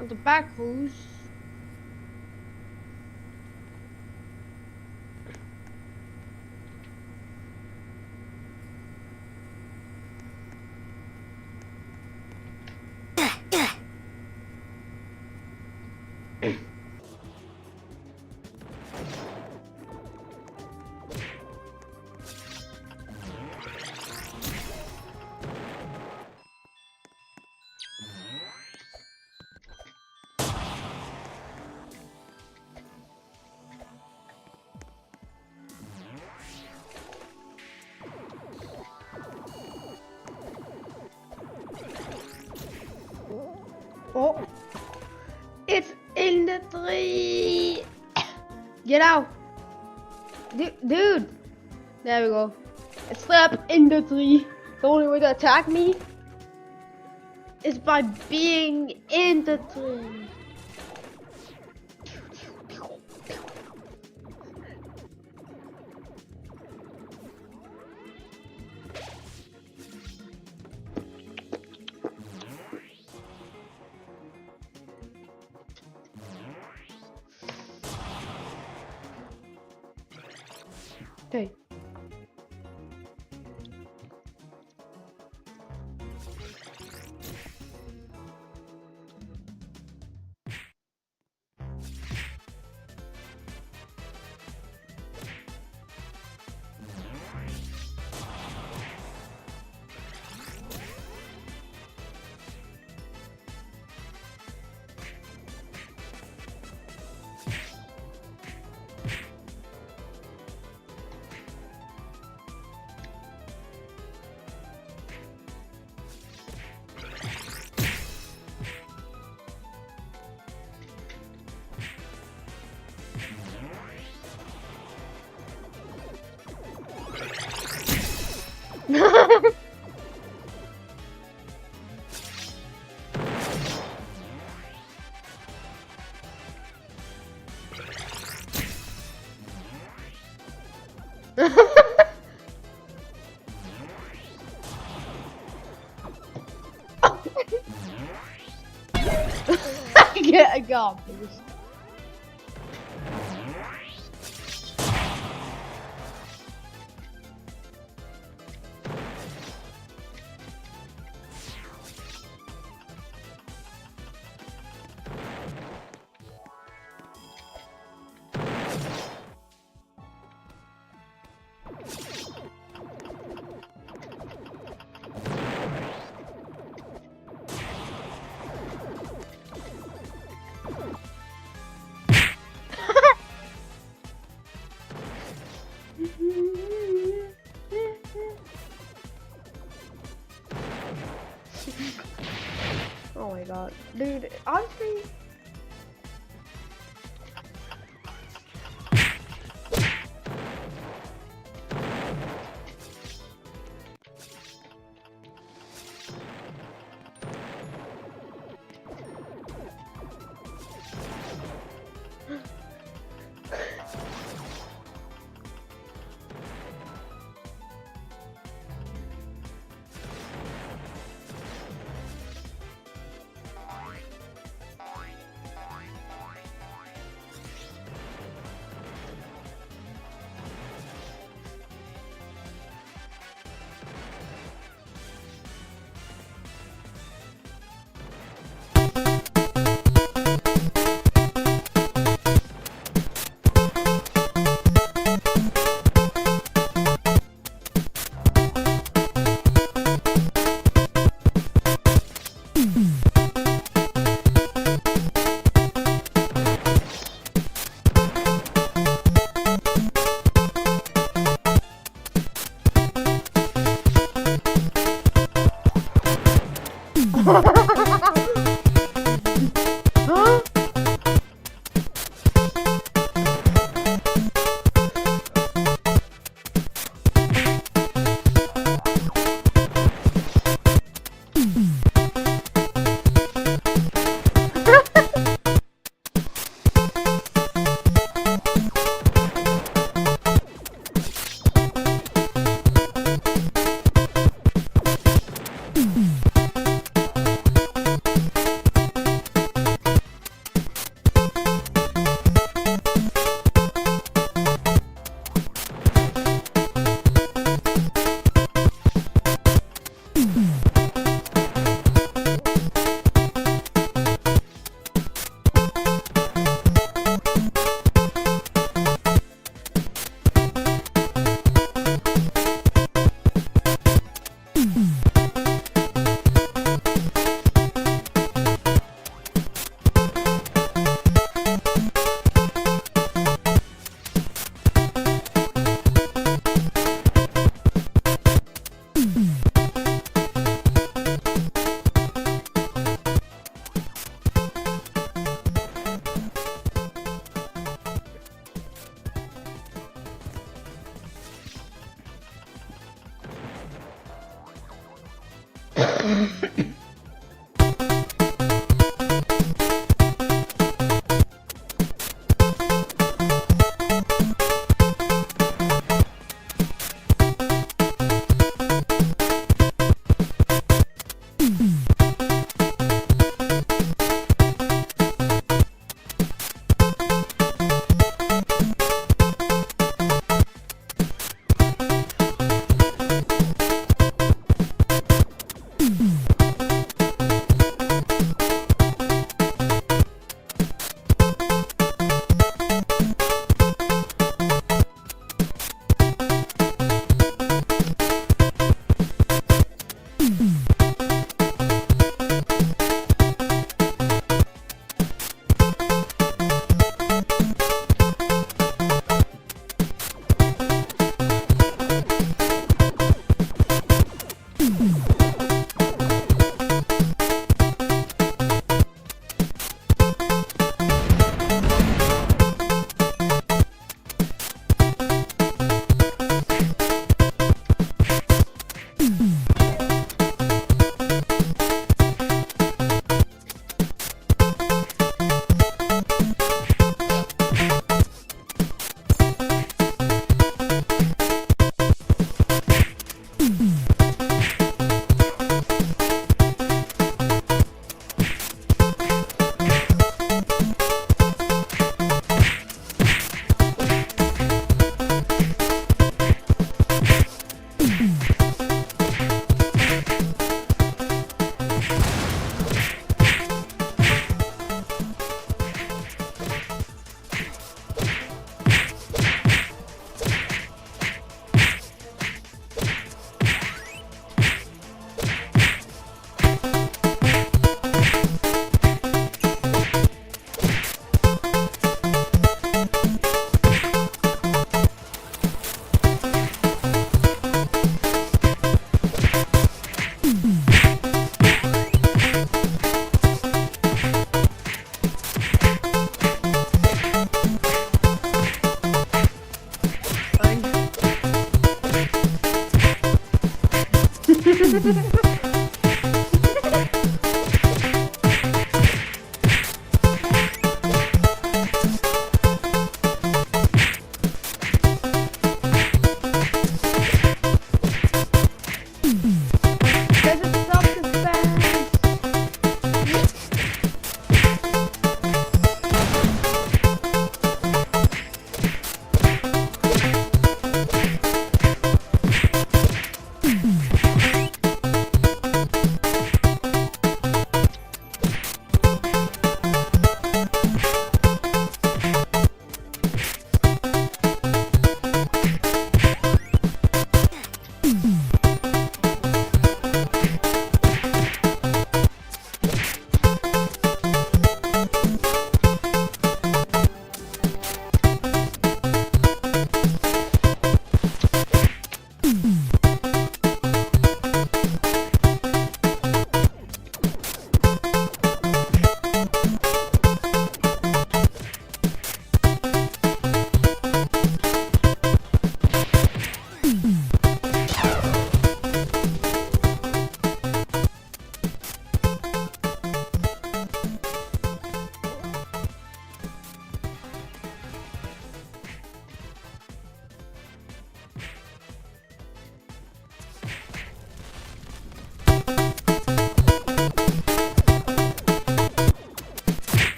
On the back rows. Oh, it's in the tree. Get out. Dude. There we go. I slept in the tree. The only way to attack me is by being in the tree. Hey. Get a gun, please. Oh my god, dude, honestly.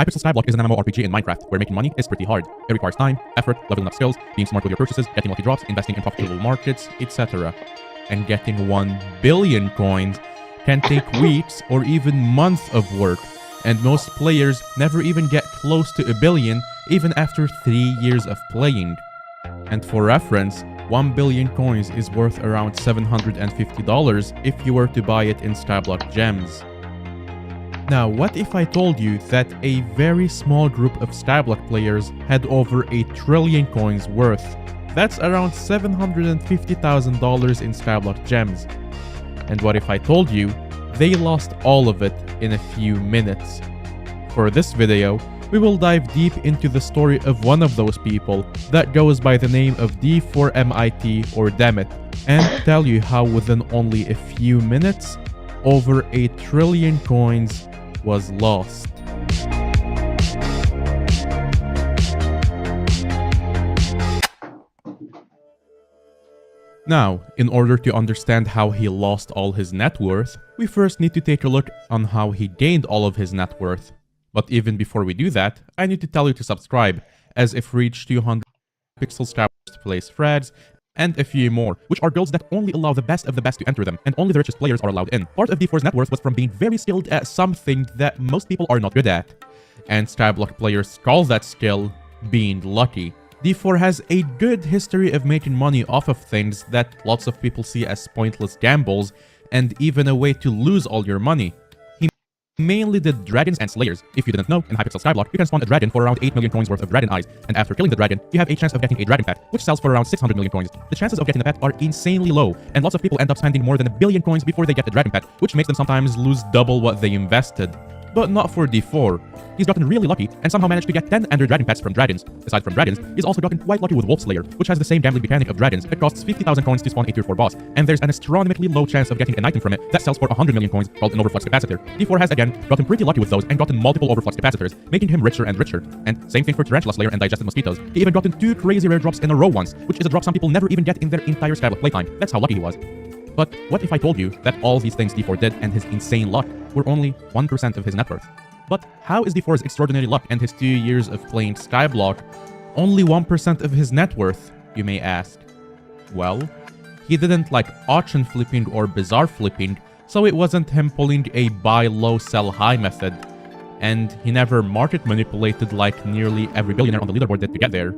Hypixel Skyblock is an MMORPG in Minecraft, where making money is pretty hard. It requires time, effort, leveling up skills, being smart with your purchases, getting multi-drops, investing in profitable markets, etc. And getting 1 billion coins can take weeks or even months of work, and most players never even get close to a billion even after 3 years of playing. And for reference, 1 billion coins is worth around $750 if you were to buy it in Skyblock Gems. Now, what if I told you that a very small group of Skyblock players had over 1 trillion coins worth? That's around $750,000 in Skyblock Gems. And what if I told you they lost all of it in a few minutes? For this video, we will dive deep into the story of one of those people that goes by the name of D4MIT or Dammit, and tell you how within only a few minutes, over 1 trillion coins was lost. Now, in order to understand how he lost all his net worth, we first need to take a look on how he gained all of his net worth. But even before we do that, I need to tell you to subscribe, as if we reach 200 Pixel Skywars place threads, and a few more, which are guilds that only allow the best of the best to enter them, and only the richest players are allowed in. Part of D4's net worth was from being very skilled at something that most people are not good at, and Skyblock players call that skill being lucky. D4 has a good history of making money off of things that lots of people see as pointless gambles, and even a way to lose all your money. He mainly did dragons and slayers. If you didn't know, in Hypixel Skyblock, you can spawn a dragon for around 8 million coins worth of dragon eyes, and after killing the dragon, you have a chance of getting a dragon pet, which sells for around 600 million coins. The chances of getting the pet are insanely low, and lots of people end up spending more than 1 billion coins before they get the dragon pet, which makes them sometimes lose double what they invested. But not for D4. He's gotten really lucky and somehow managed to get 10 Ender Dragon pets from dragons. Aside from dragons, he's also gotten quite lucky with Wolf Slayer, which has the same gambling mechanic of dragons. It costs 50,000 coins to spawn a tier 4 boss, and there's an astronomically low chance of getting an item from it that sells for 100 million coins called an Overflux Capacitor. D4 has again gotten pretty lucky with those and gotten multiple Overflux Capacitors, making him richer and richer. And same thing for Tarantula Slayer and Digested Mosquitoes. He even gotten 2 crazy rare drops in a row once, which is a drop some people never even get in their entire Skyblock playtime. That's how lucky he was. But what if I told you that all these things D4 did and his insane luck were only 1% of his net worth? But how is D4's extraordinary luck and his 2 years of playing Skyblock only 1% of his net worth, you may ask? Well, he didn't like auction flipping or bizarre flipping, so it wasn't him pulling a buy low sell high method, and he never market manipulated like nearly every billionaire on the leaderboard did to get there.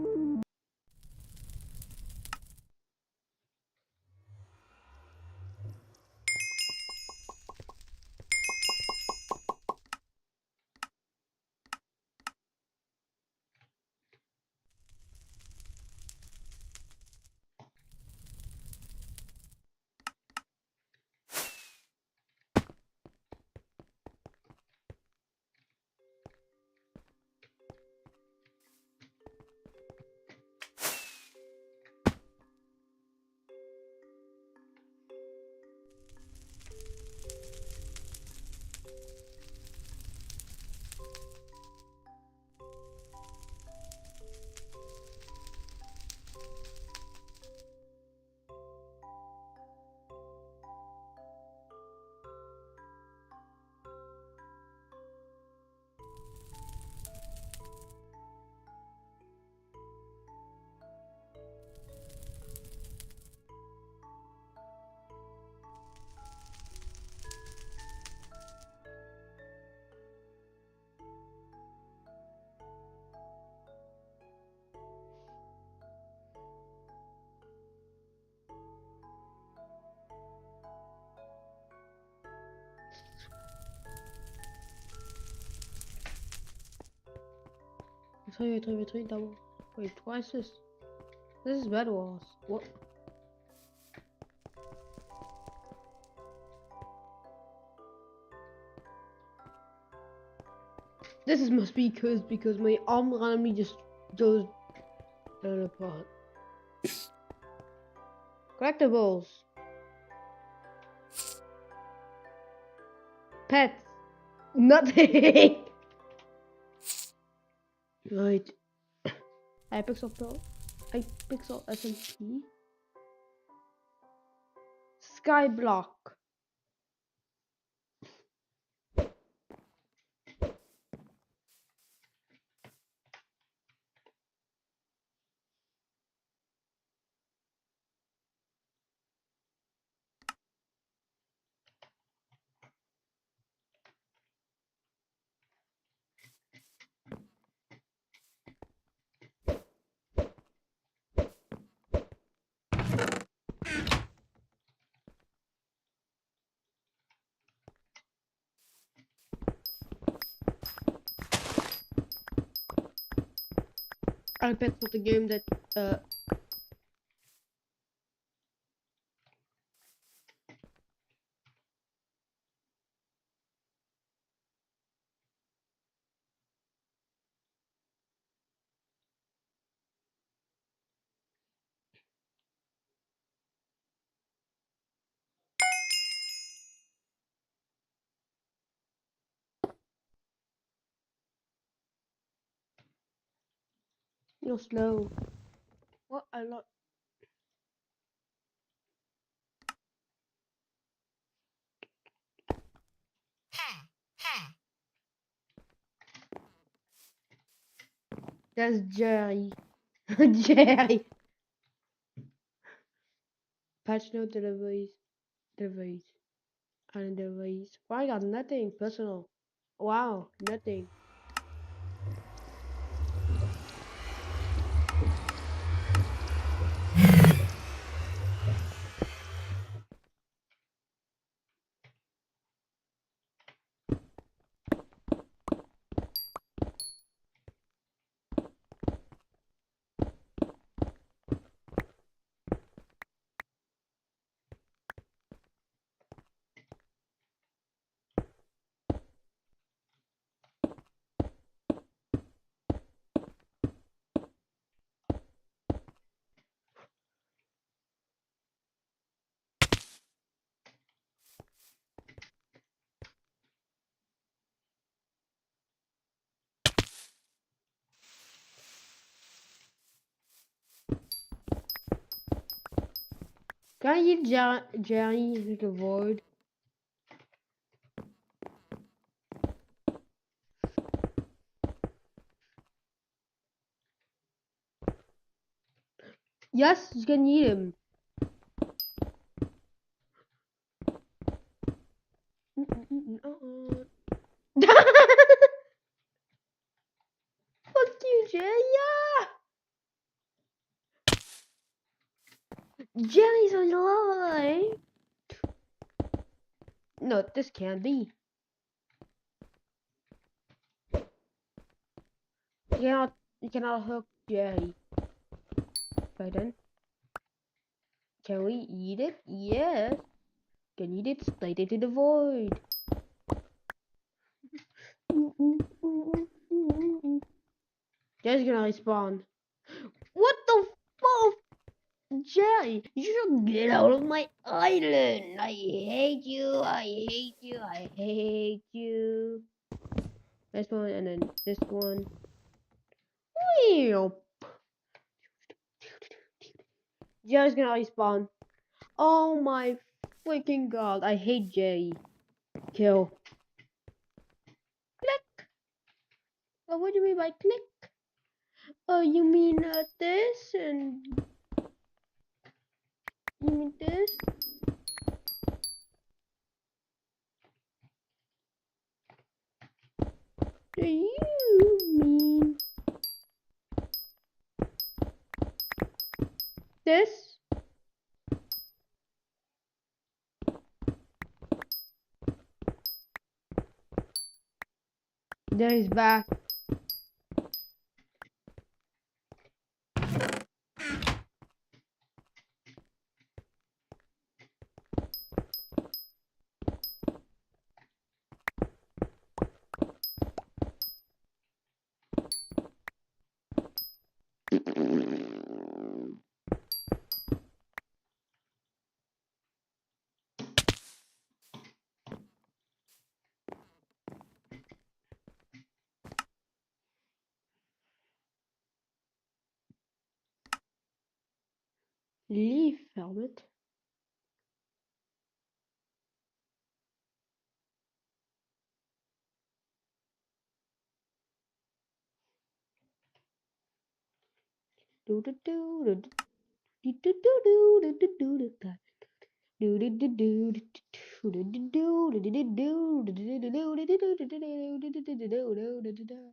Wait, double. Wait, why is this? This is Bed Wars. What? Must be because my arm randomly just goes apart. Collectibles. Pets. Nothing. Right. Hypixel Pro. Hypixel SMP. Skyblock. Apex was the game that you're slow. What a lot. That's Jerry. Jerry. Patch note deliveries. Deliveries. And deliveries. Why I got nothing personal? Wow, nothing. Can I give Jerry the void? Yes, you can eat him. Fuck you, Jerry. Yeah. Jerry's alive. No, this can't be. You cannot hook Jerry. Right then. Can we eat it? Yes. Can eat it, split it to the void. Jerry's gonna respawn. What the fuck? Jerry, you should get out of my island. I hate you, I hate you, I hate you. This one and then this one. Wheel. Jerry's gonna respawn. Oh my freaking god, I hate Jerry. Kill. Click. What do you mean by click? Oh, you mean this and you mean this? Do you mean this? There he's back. Leaf helmet. Do do do do do do do do do do do do. Do do do do do do do do do do do do do.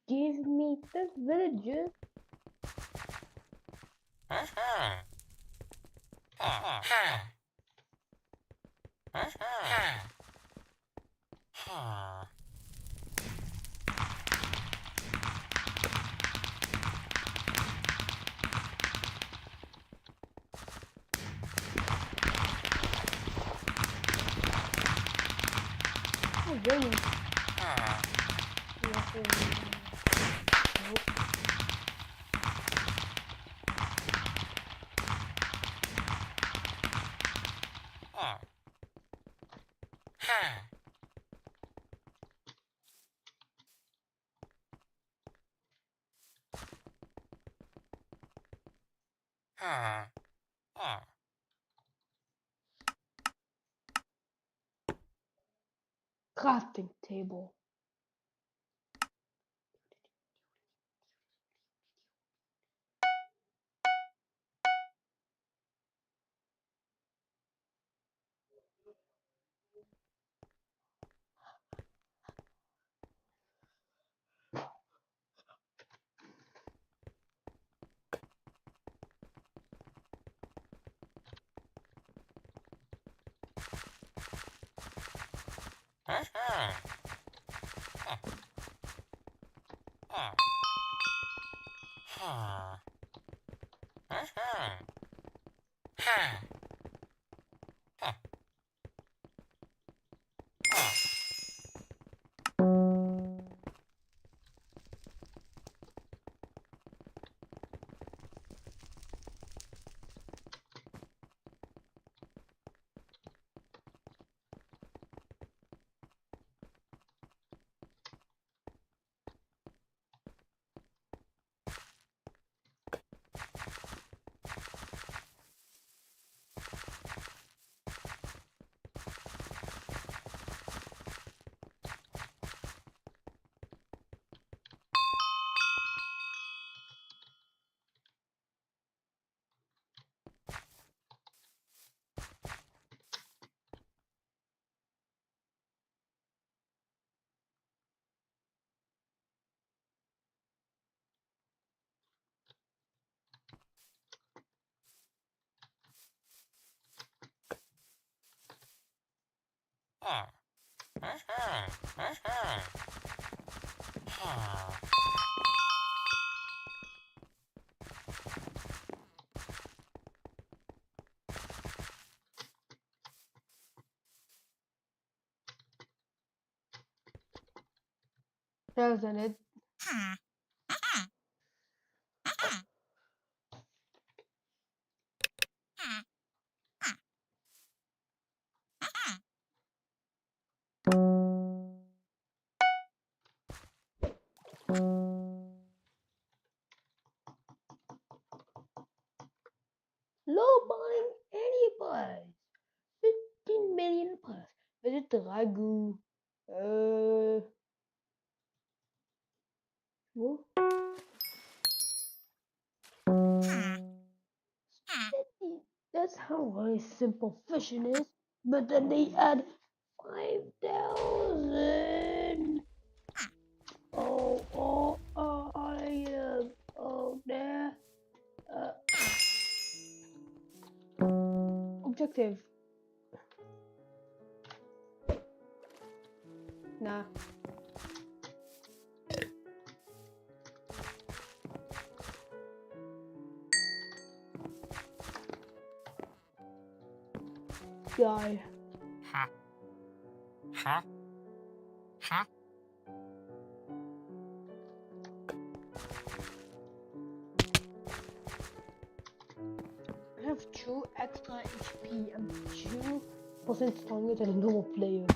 Give me the villages. Oh, goodness. Nope. Crafting table. Doesn't it? Low buying any price. 15 million plus. Visit the Ragu. What? That's how really simple fishing is. But then they add 5,000. Oh, there. Objective. Nah. Die. Ha. Ha. Ha. I have 2 extra HP. I'm 2% stronger than a normal player.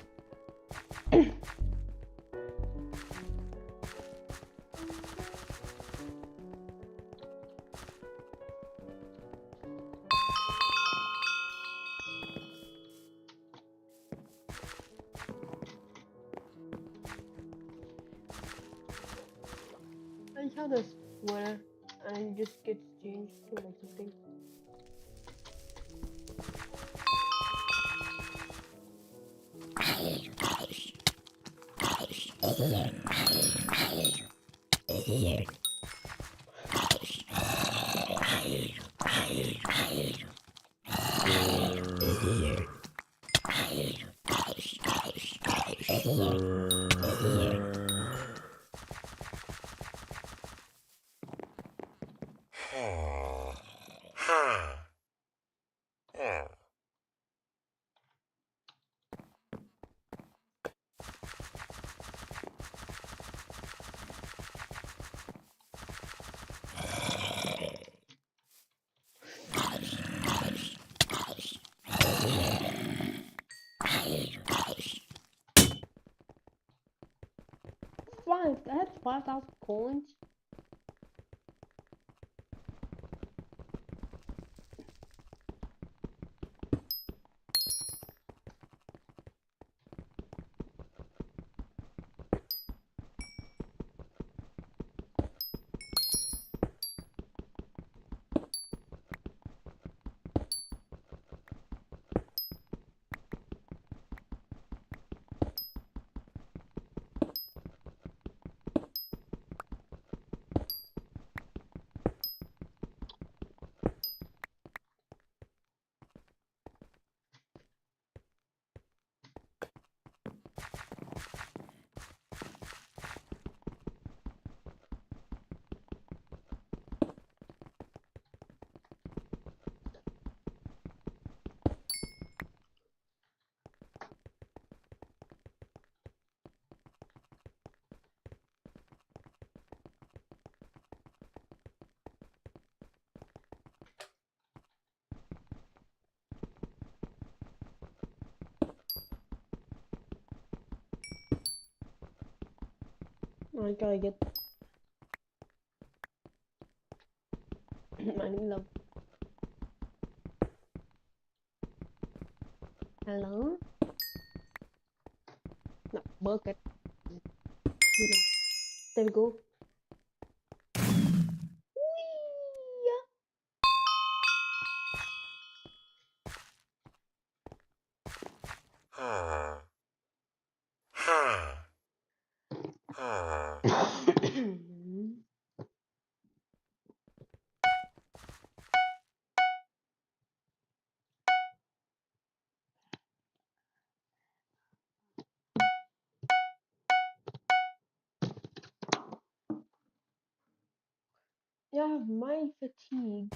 see how this weather and it just gets changed to like something. I had 5,000 coins. I gotta get my new love. Hello? No, bucket. You know. There we go. Yeah, I have mind fatigue.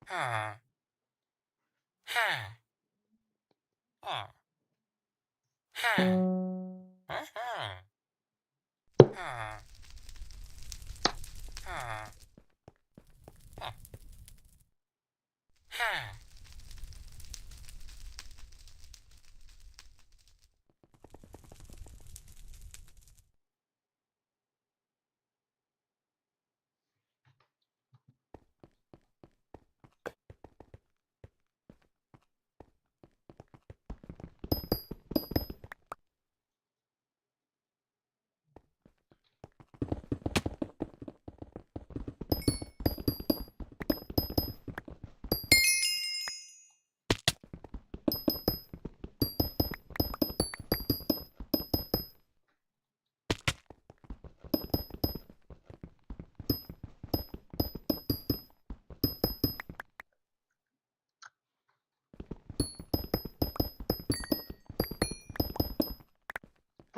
Ah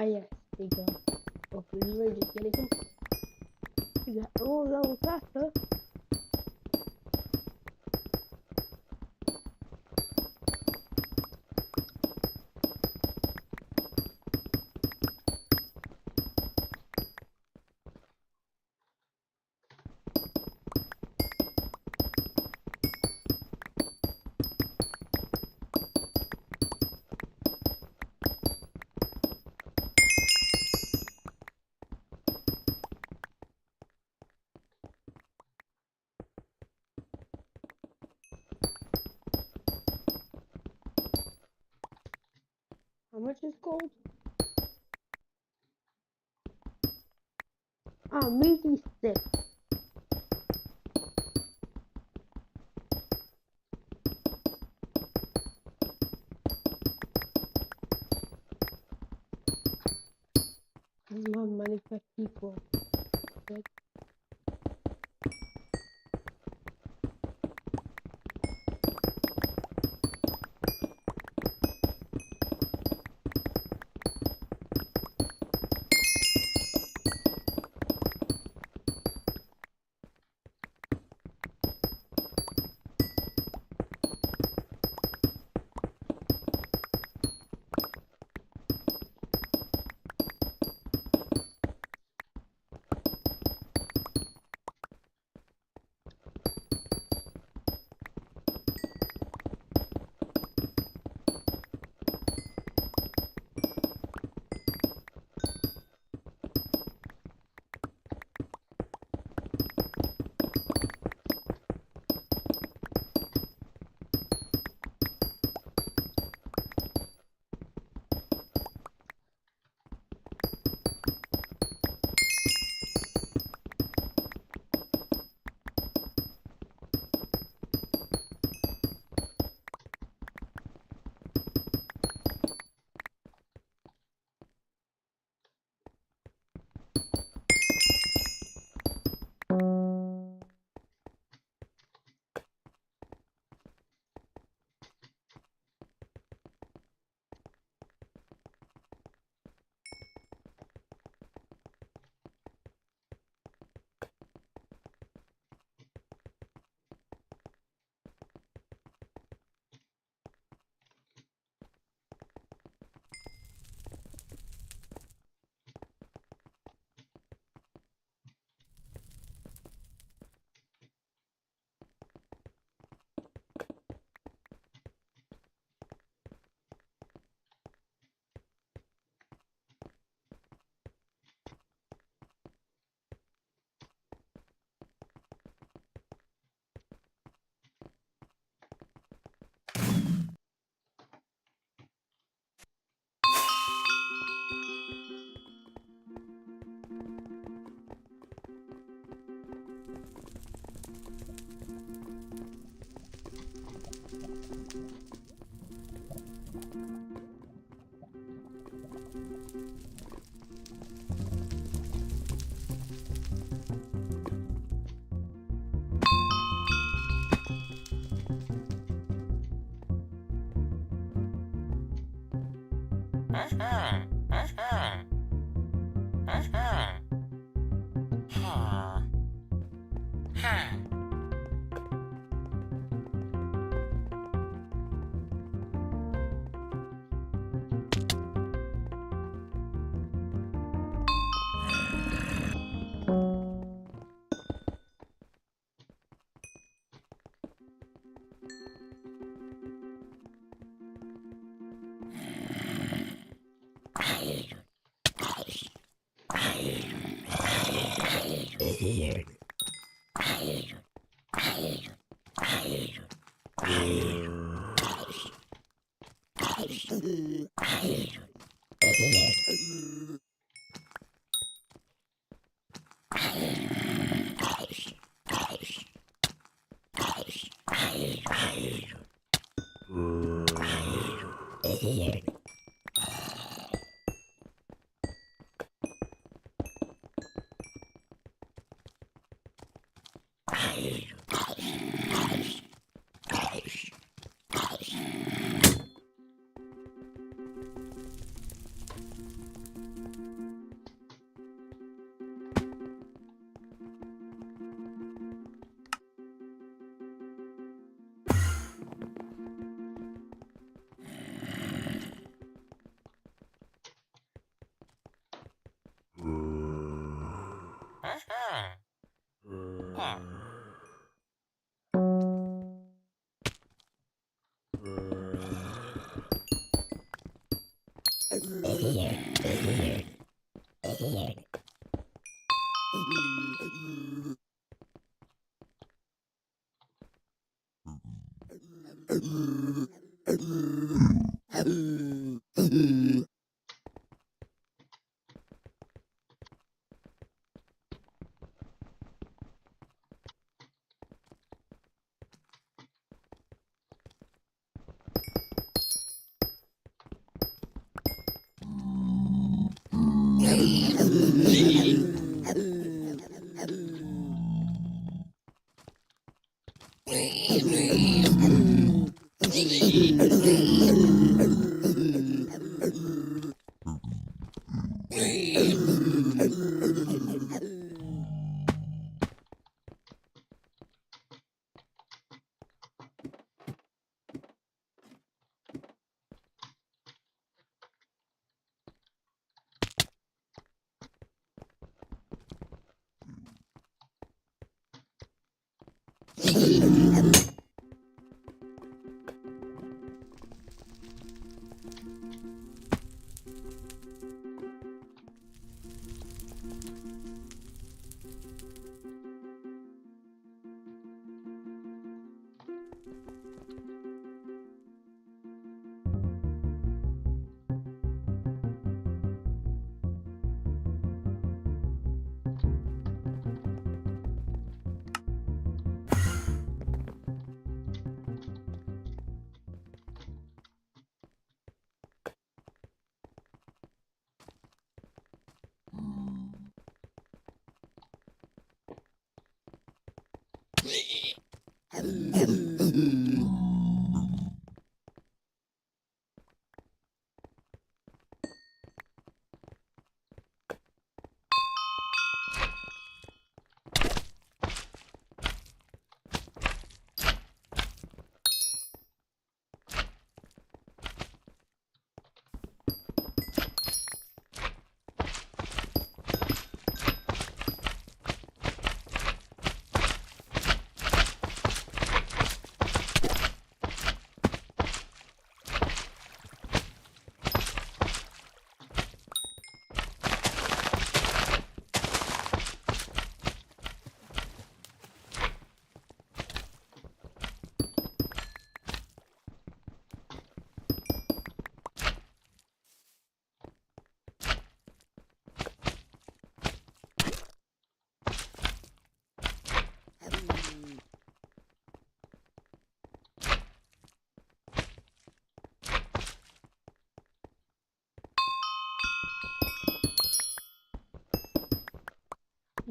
yes, there you go. Hopefully we're just getting him. You got a little faster. How much is gold? Ah, meaty stick. This is my money for people. Good.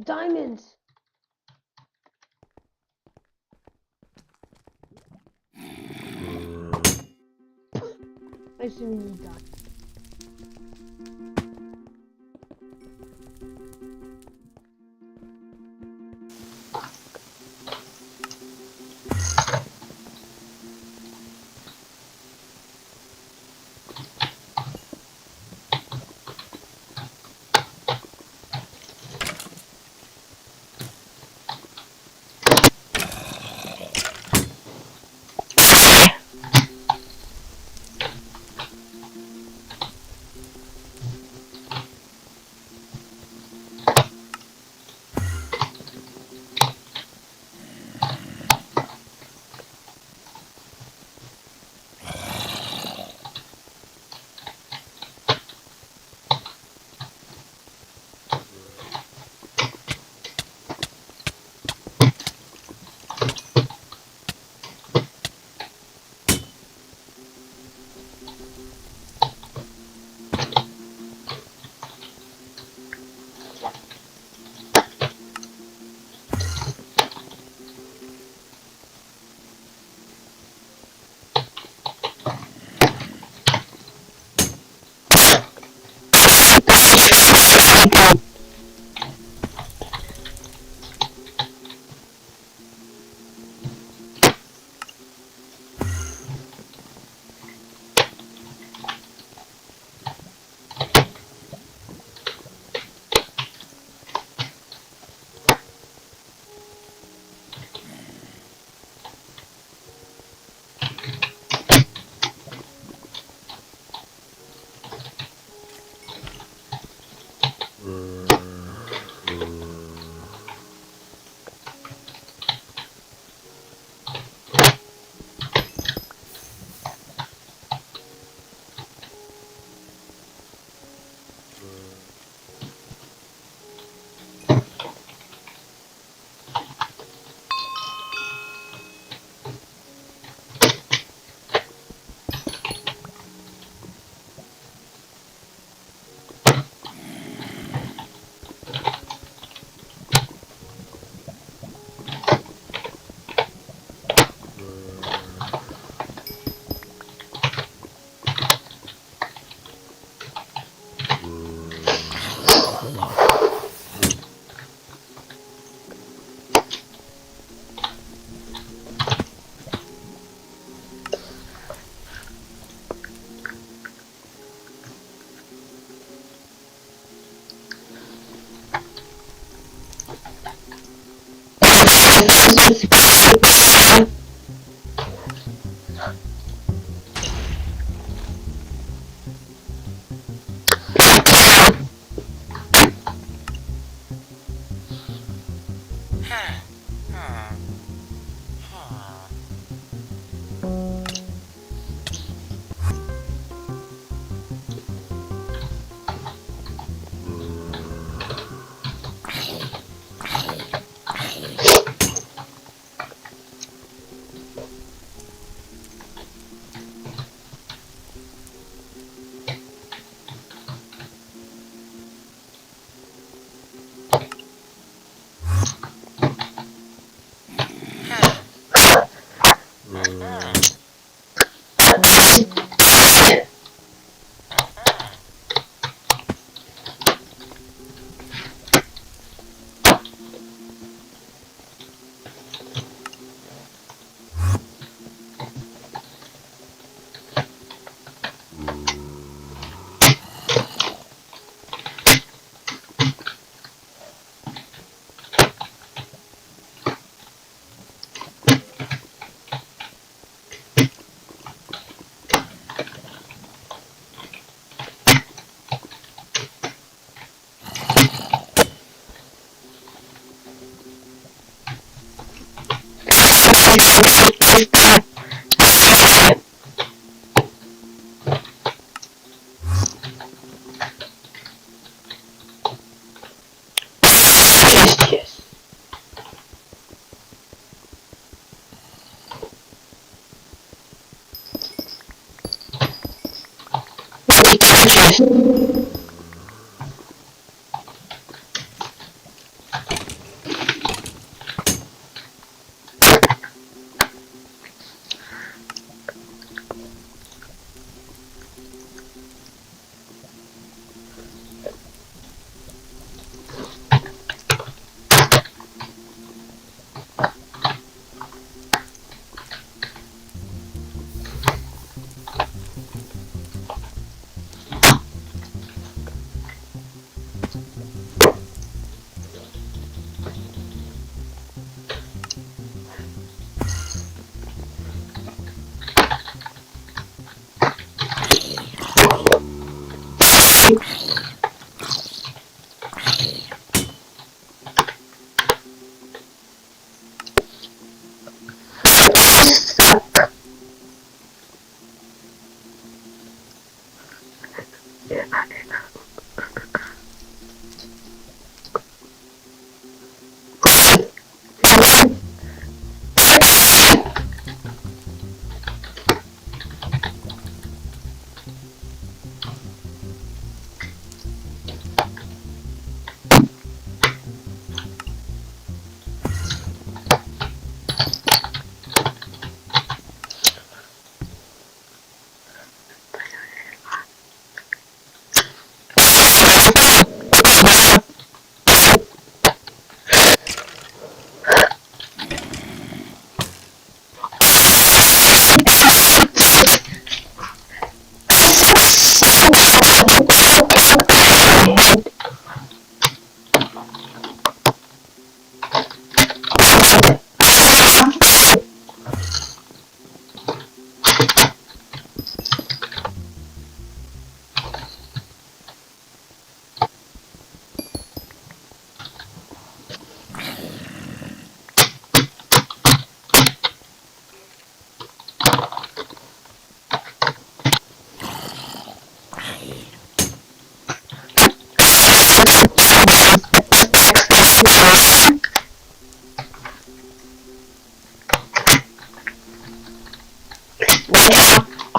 Diamonds! I assume you got.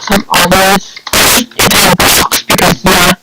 some others into the box because yeah.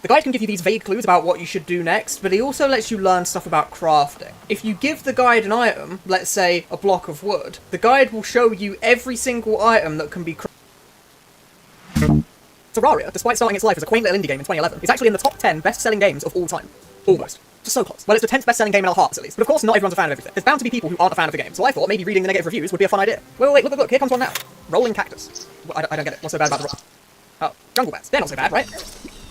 The guide can give you these vague clues about what you should do next, but he also lets you learn stuff about crafting. If you give the guide an item, let's say a block of wood, the guide will show you every single item that can be crafted. Terraria, despite starting its life as a quaint little indie game in 2011, is actually in the top 10 best-selling games of all time. Almost. Just so close. Well, it's the 10th best-selling game in our hearts, at least. But of course, not everyone's a fan of everything. There's bound to be people who aren't a fan of the game, so I thought maybe reading the negative reviews would be a fun idea. Wait, look, here comes one now. Rolling Cactus. I don't get it. What's so bad about the Oh, Jungle Bats. They're not so bad, right?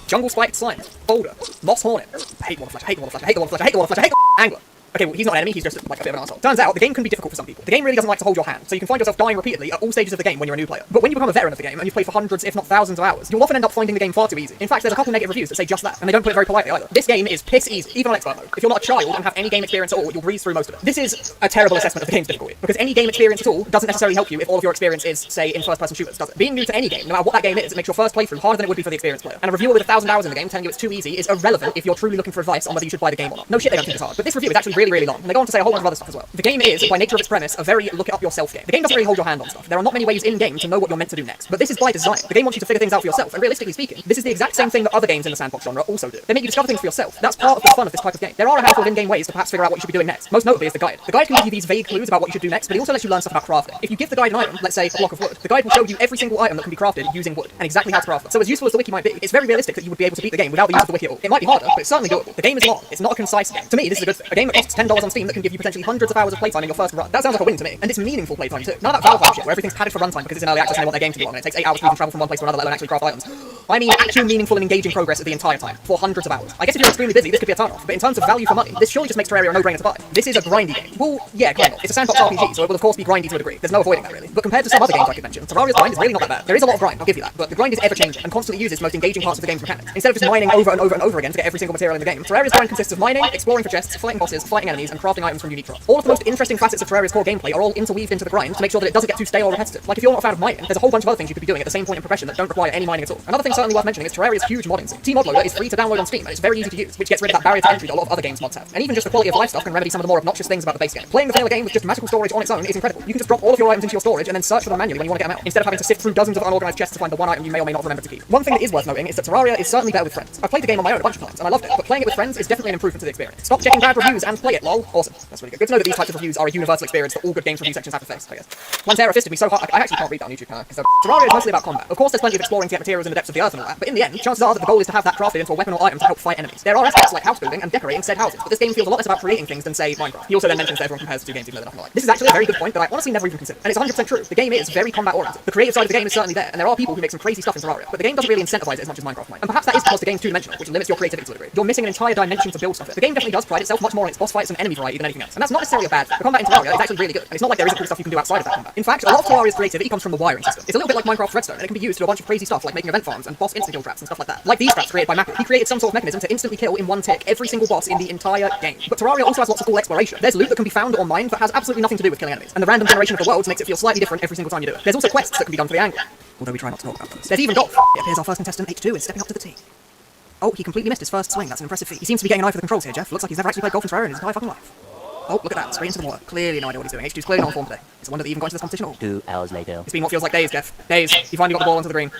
Jungle Spiked Slime, Boulder, Moss Hornet. I hate Water Fletcher, I hate Water Fletcher, I hate the Water Fletcher, I hate the Water Fletcher, I hate the Angler. Okay, well, he's not an enemy, he's just like a bit of an asshole. Turns out, the game can be difficult for some people. The game really doesn't like to hold your hand, so you can find yourself dying repeatedly at all stages of the game when you're a new player. But when you become a veteran of the game, and you've played for hundreds, if not thousands of hours, you'll often end up finding the game far too easy. In fact, there's a couple negative reviews that say just that, and they don't put it very politely either. This game is piss easy, even on expert mode. If you're not a child and have any game experience at all, you'll breeze through most of it. This is a terrible assessment of the game's difficulty, because any game experience at all doesn't necessarily help you if all of your experience is, say, in first-person shooters, does it? Being new to any game, no matter what that game is, it makes your first playthrough harder than it would be for the experienced player. And a reviewer with 1,000 hours in the game telling you it's too easy is irrelevant if you're truly looking for advice on whether you should buy the game or not. No shit, they don't think it's hard. But this review is actually really, really long, and they go on to say a whole bunch of other stuff as well. The game is, by nature of its premise, a very look-it-up-yourself game. The game doesn't really hold your hand on stuff. There are not many ways in-game to know what you're meant to do next. But this is by design. The game wants you to figure things out for yourself, and realistically speaking, this is the exact same thing that other games in the sandbox genre also do. They make you discover things for yourself. That's part of the fun of this type of game. There are a handful of in-game ways to perhaps figure out what you should be doing next. Most notably is the guide. The guide can give you these vague clues about what you should do next, but it also lets you learn stuff about crafting. If you give the guide an item, let's say a block of wood, the guide will show you every single item that can be crafted using wood, and exactly how to craft them. So as useful as the wiki might be, it's very realistic that you would be able to beat the game without the use of the wiki at all. It might be harder, but it's certainly doable. The game is long. It's not a concise game. To me, this is a good thing. A game that costs $10 on Steam that can give you potentially hundreds of hours of playtime in your first run. That sounds like a win to me. And it's meaningful playtime too. None of that Valve hype shit where everything's padded for runtime because it's in early access and they want their game to be long and it takes 8 hours to even travel from one place to another, let alone actually craft items. I mean actual meaningful and engaging progress the entire time, for hundreds of hours. I guess if you're extremely busy, this could be a turn-off, but in terms of value for money, this surely just makes Terraria a no-brainer to buy. This is a grindy game. Well, yeah, kind of. It's a sandbox RPG, so it will of course be grindy to a degree. There's no avoiding that really. But compared to some other games I could mention, Terraria's grind is really not that bad. There is a lot of grind, I'll give you that, but the grind is ever-changing and constantly uses the most engaging parts of the game's mechanics. Instead of just mining over and over and over again to get every single material in the game, Terraria's grind consists of mining, exploring for chests, fighting bosses, fighting fighting enemies and crafting items from unique drops. All of the most interesting facets of Terraria's core gameplay are all interweaved into the grind to make sure that it doesn't get too stale or repetitive. Like if you're not a fan of mining, there's a whole bunch of other things you could be doing at the same point in progression that don't require any mining at all. Another thing certainly worth mentioning is Terraria's huge modding scene. T-Mod Loader is free to download on Steam and it's very easy to use, which gets rid of that barrier to entry that a lot of other games mods have. And even just the quality of life stuff can remedy some of the more obnoxious things about the base game. Playing the vanilla game with just magical storage on its own is incredible. You can just drop all of your items into your storage and then search for them manually when you want to get them out, instead of having to sift through dozens of unorganized chests to find the one item you may or may not remember to keep. One thing that is worth noting is that Terraria is certainly better with friends. I've played the game on my own a bunch of times and I loved it, but playing it with friends is definitely an improvement to the experience. Stop checking bad reviews and play it, lol. Awesome. That's really good. Good to know that these types of reviews are a universal experience that all good games review sections have to face, I guess. Plantera fisted me so hard, I actually can't read that on YouTube, because Terraria is mostly about combat. Of course, there's plenty of exploring to get materials in the depths of the earth and all that, but in the end, chances are that the goal is to have that crafted into a weapon or item to help fight enemies. There are aspects like house building and decorating said houses, but this game feels a lot less about creating things than, say, Minecraft. He also then mentions that everyone compares the two games even though they're nothing alike. This is actually a very good point that I honestly never even considered, and it's 100% true. The game is very combat oriented. The creative side of the game is certainly there, and there are people who make some crazy stuff in Terraria, but the game doesn't really incentivize it as much as Minecraft might. And perhaps that is because the game's two-dimensional, which limits your creativity to a degree. You're missing an entire dimension to build stuff in. The game definitely does pride itself much more on its boss fights and enemy variety than anything else, and that's not necessarily a bad thing. The combat in Terraria is actually really good, and it's not like there isn't cool stuff you can do outside of that combat. In fact, a lot of Terraria's creativity comes from the wiring system. It's a little bit like Minecraft Redstone, and it can be used to do a bunch of crazy stuff like making event farms and boss instant kill traps and stuff like that. Like these traps created by Mapple. He created some sort of mechanism to instantly kill in one tick every single boss in the entire game. But Terraria also has lots of cool exploration. There's loot that can be found or mined that has absolutely nothing to do with killing enemies, and the random generation of the worlds makes it feel slightly different every single time you do it. There's also quests that can be done for the angle, although we try not to talk about those. There's even golf. It appears our first contestant, H2, is stepping up to the tee. Oh, he completely missed his first swing. That's an impressive feat. He seems to be getting an eye for the controls here, Jeff. Looks like he's never actually played golf in Terraria in his entire fucking life. Oh, look at that. Straight into the water. Clearly no idea what he's doing. H2's clearly not on form today. It's a wonder that he even got into this competition at all. 2 hours later. It's been what feels like days, Jeff. Days. He finally got the ball onto the green.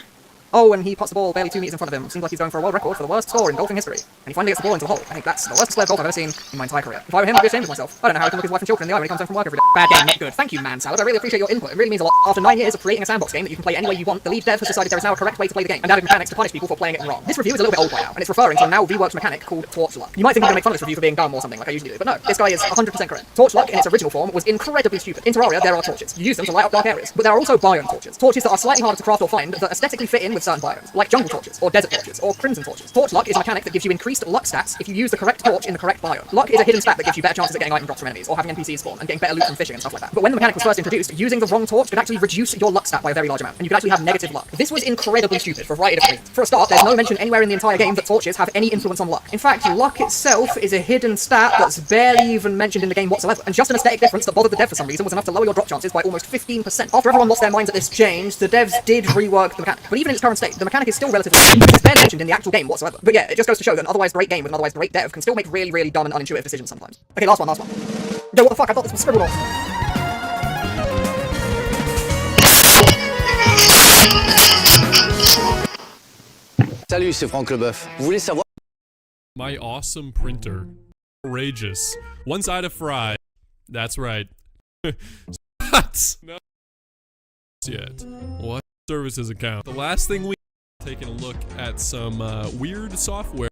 Oh, and he puts the ball barely 2 meters in front of him. Seems like he's going for a world record for the worst score in golfing history. And he finally gets the ball into the hole. I think that's the worst display of golf I've ever seen in my entire career. If I were him, I'd be ashamed of myself. I don't know how he can look his wife and children in the eye when he comes home from work every day. Bad game, not good. Thank you, Man Salad. I really appreciate your input. It really means a lot. After 9 years of creating a sandbox game that you can play any way you want, the lead dev has decided there is now a correct way to play the game, and added mechanics to punish people for playing it wrong. This review is a little bit old by now, and it's referring to a now reworked mechanic called Torch Luck. You might think I'm going to make fun of this review for being dumb or something like I usually do, but no, this guy is 100% correct. Torch Luck, in its original form, was incredibly stupid. In Terraria, there are torches. You use them to light up dark areas, but there are also biome torches. Torches that are slightly harder to craft or find that aesthetically fit in with certain biomes, like jungle torches, or desert torches, or crimson torches. Torch Luck is a mechanic that gives you increased luck stats if you use the correct torch in the correct biome. Luck is a hidden stat that gives you better chances at getting item drops from enemies, or having NPCs spawn, and getting better loot from fishing and stuff like that. But when the mechanic was first introduced, using the wrong torch could actually reduce your luck stat by a very large amount, and you could actually have negative luck. This was incredibly stupid for a variety of reasons. For a start, there's no mention anywhere in the entire game that torches have any influence on luck. In fact, luck itself is a hidden stat that's barely even mentioned in the game whatsoever, and just an aesthetic difference that bothered the dev for some reason was enough to lower your drop chances by almost 15%. After everyone lost their minds at this change, the devs did rework the mechanic, but even in its current state, the mechanic is still relatively new. It's barely mentioned in the actual game whatsoever. But yeah, it just goes to show that an otherwise great game with an otherwise great dev can still make really, really dumb and unintuitive decisions sometimes. Okay, last one. Yo, what the fuck? I thought this was scribbled off. Salut, c'est Franck Leboeuf. Vous voulez savoir? My awesome printer. Outrageous. One side of fry. That's right. What? No. Yet. What services account? The last thing we taking a look at some weird software.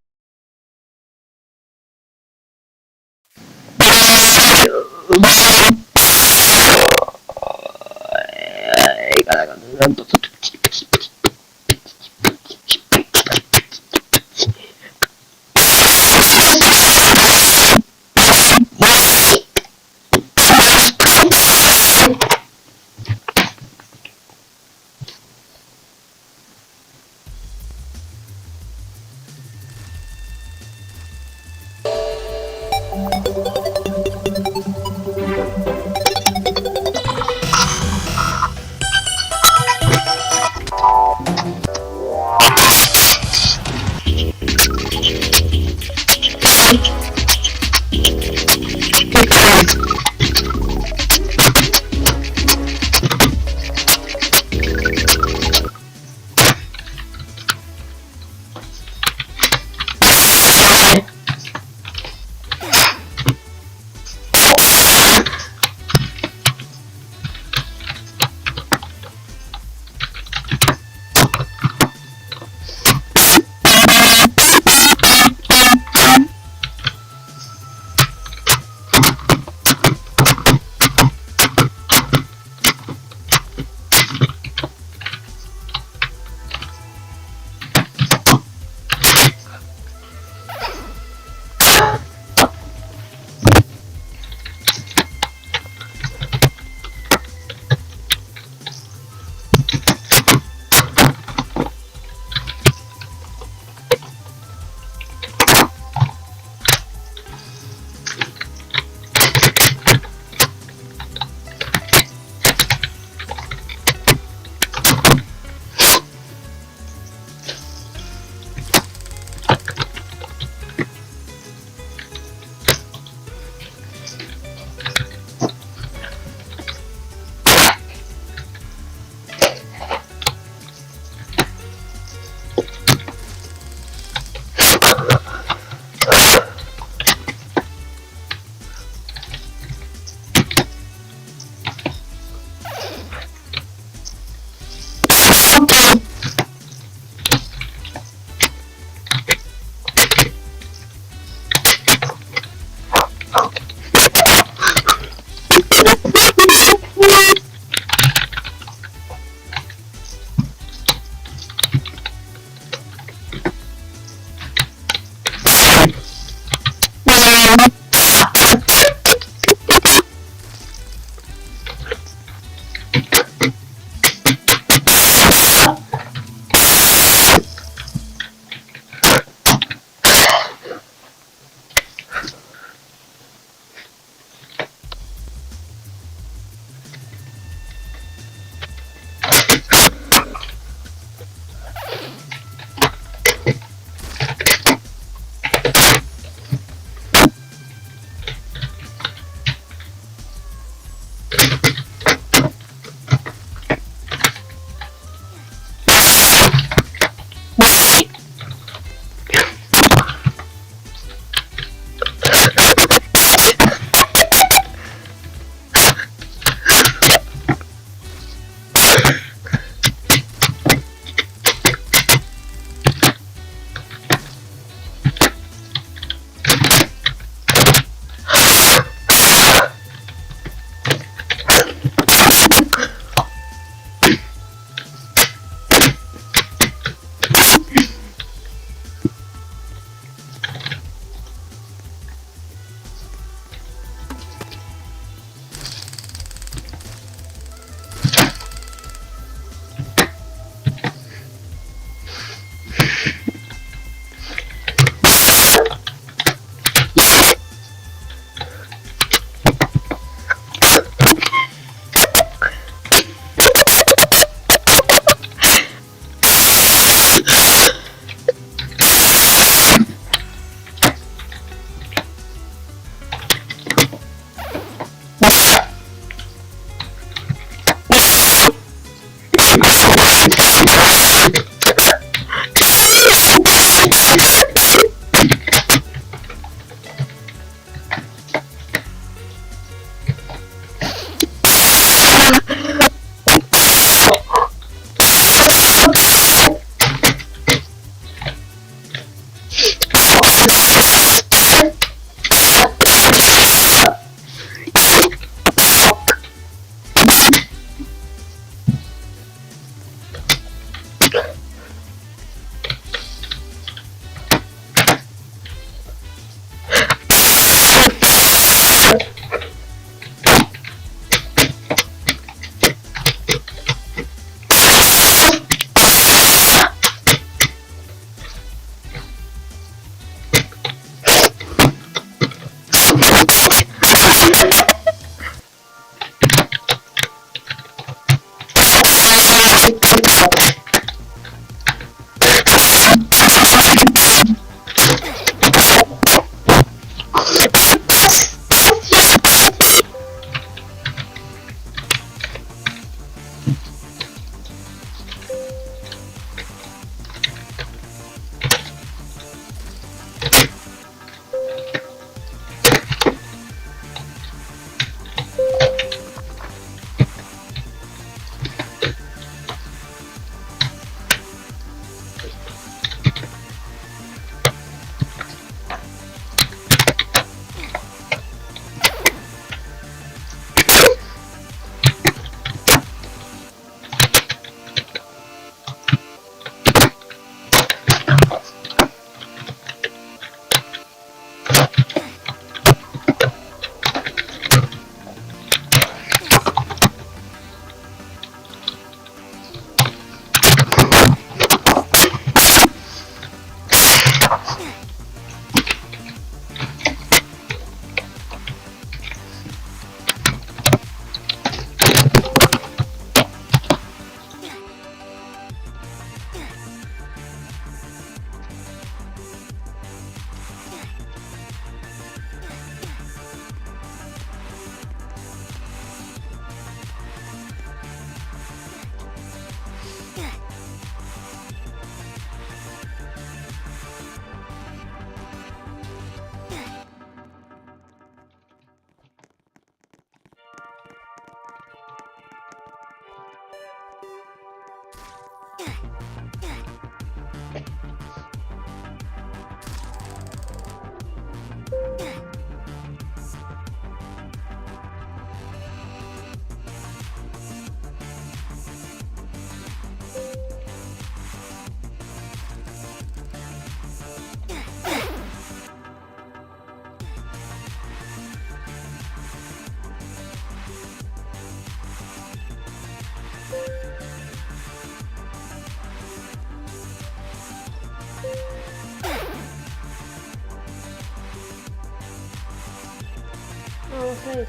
Oh, wait.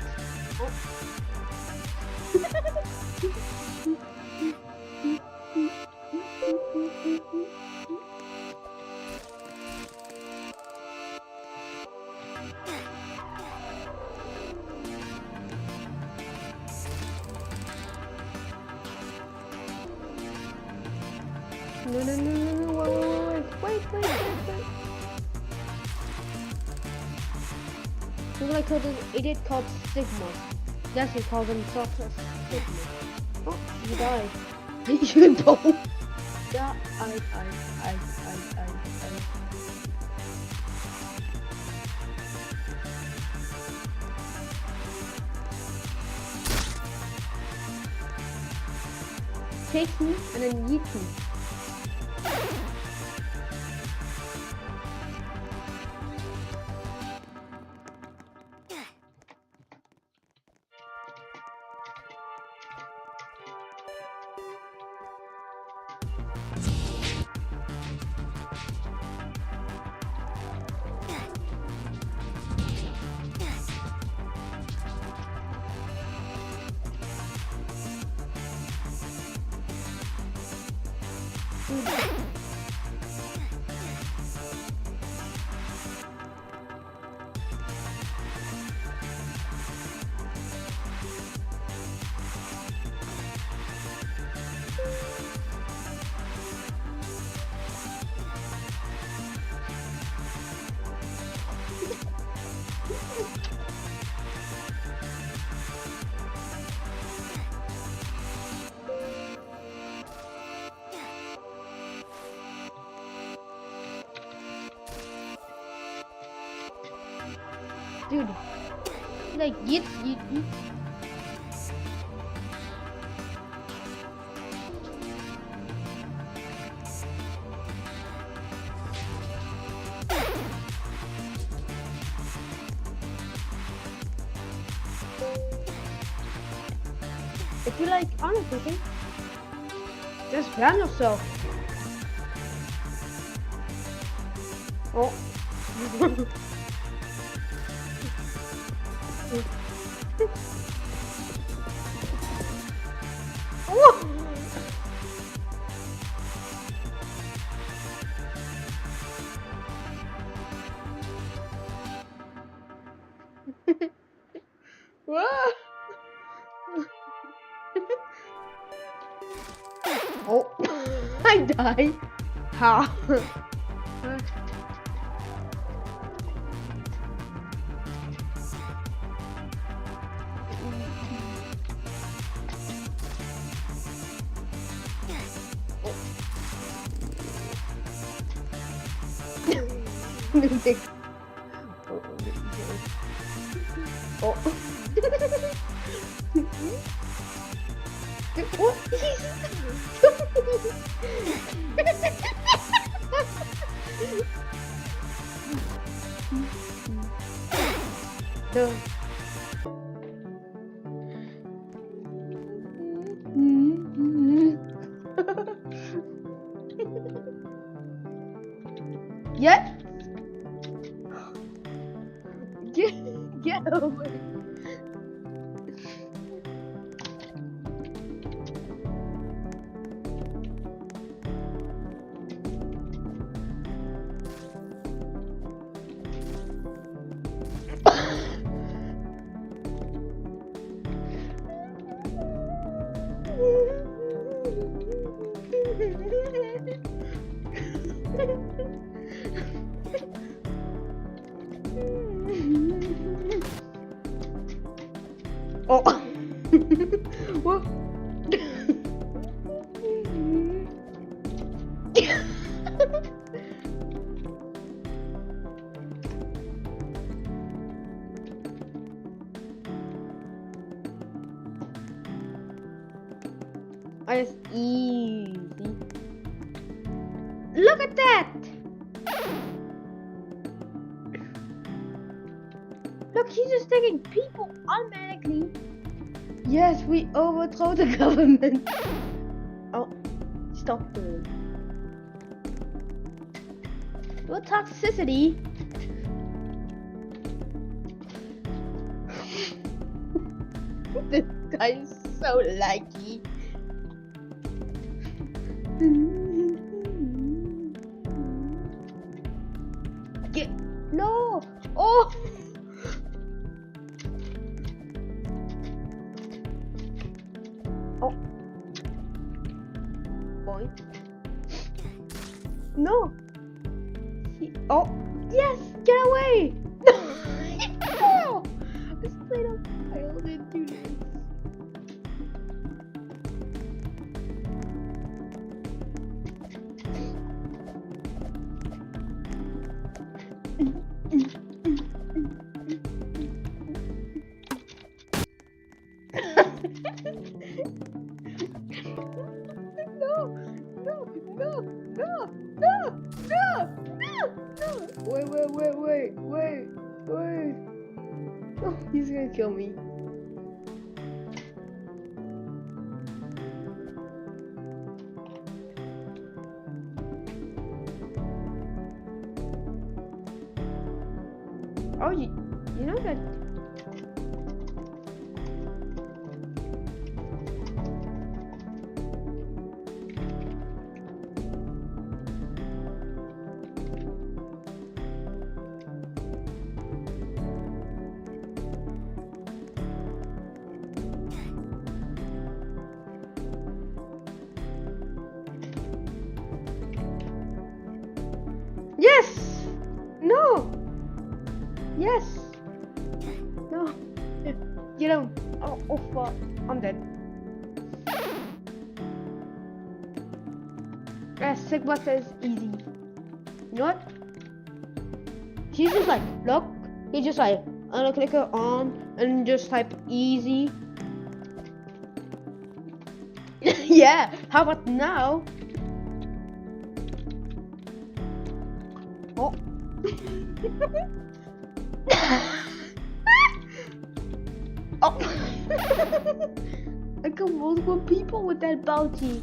No, wait. He's like an idiot called Sigma. Yes, he calls himself a Sigma. Oh, you died. You don't. Yeah, I. Takes me and then yeets me. Dude, like yeet. If you like honor cooking, just ban yourself. Oh. Oh, I died. How? Oh. What? No. Yeah. Get over it. Oh. What? It's easy. Look at that! Look, he's just taking people automatically. Yes, we overthrow the government. Oh, stop doing. No toxicity. This guy is so laggy. Get no! Oh! Oh! Boy! No! Oh! Yes! Get away! No! This played up. I didn't do this. Wait. Oh, he's gonna kill me. Oh, you know that. Yes! No! Yes! No! Get him! Oh fuck. I'm dead. Sigma says easy. You know what? He's just like, look. He just like, I'm gonna click it on and just type easy. Yeah, how about now? Oh. Oh. I got multiple people with that bounty.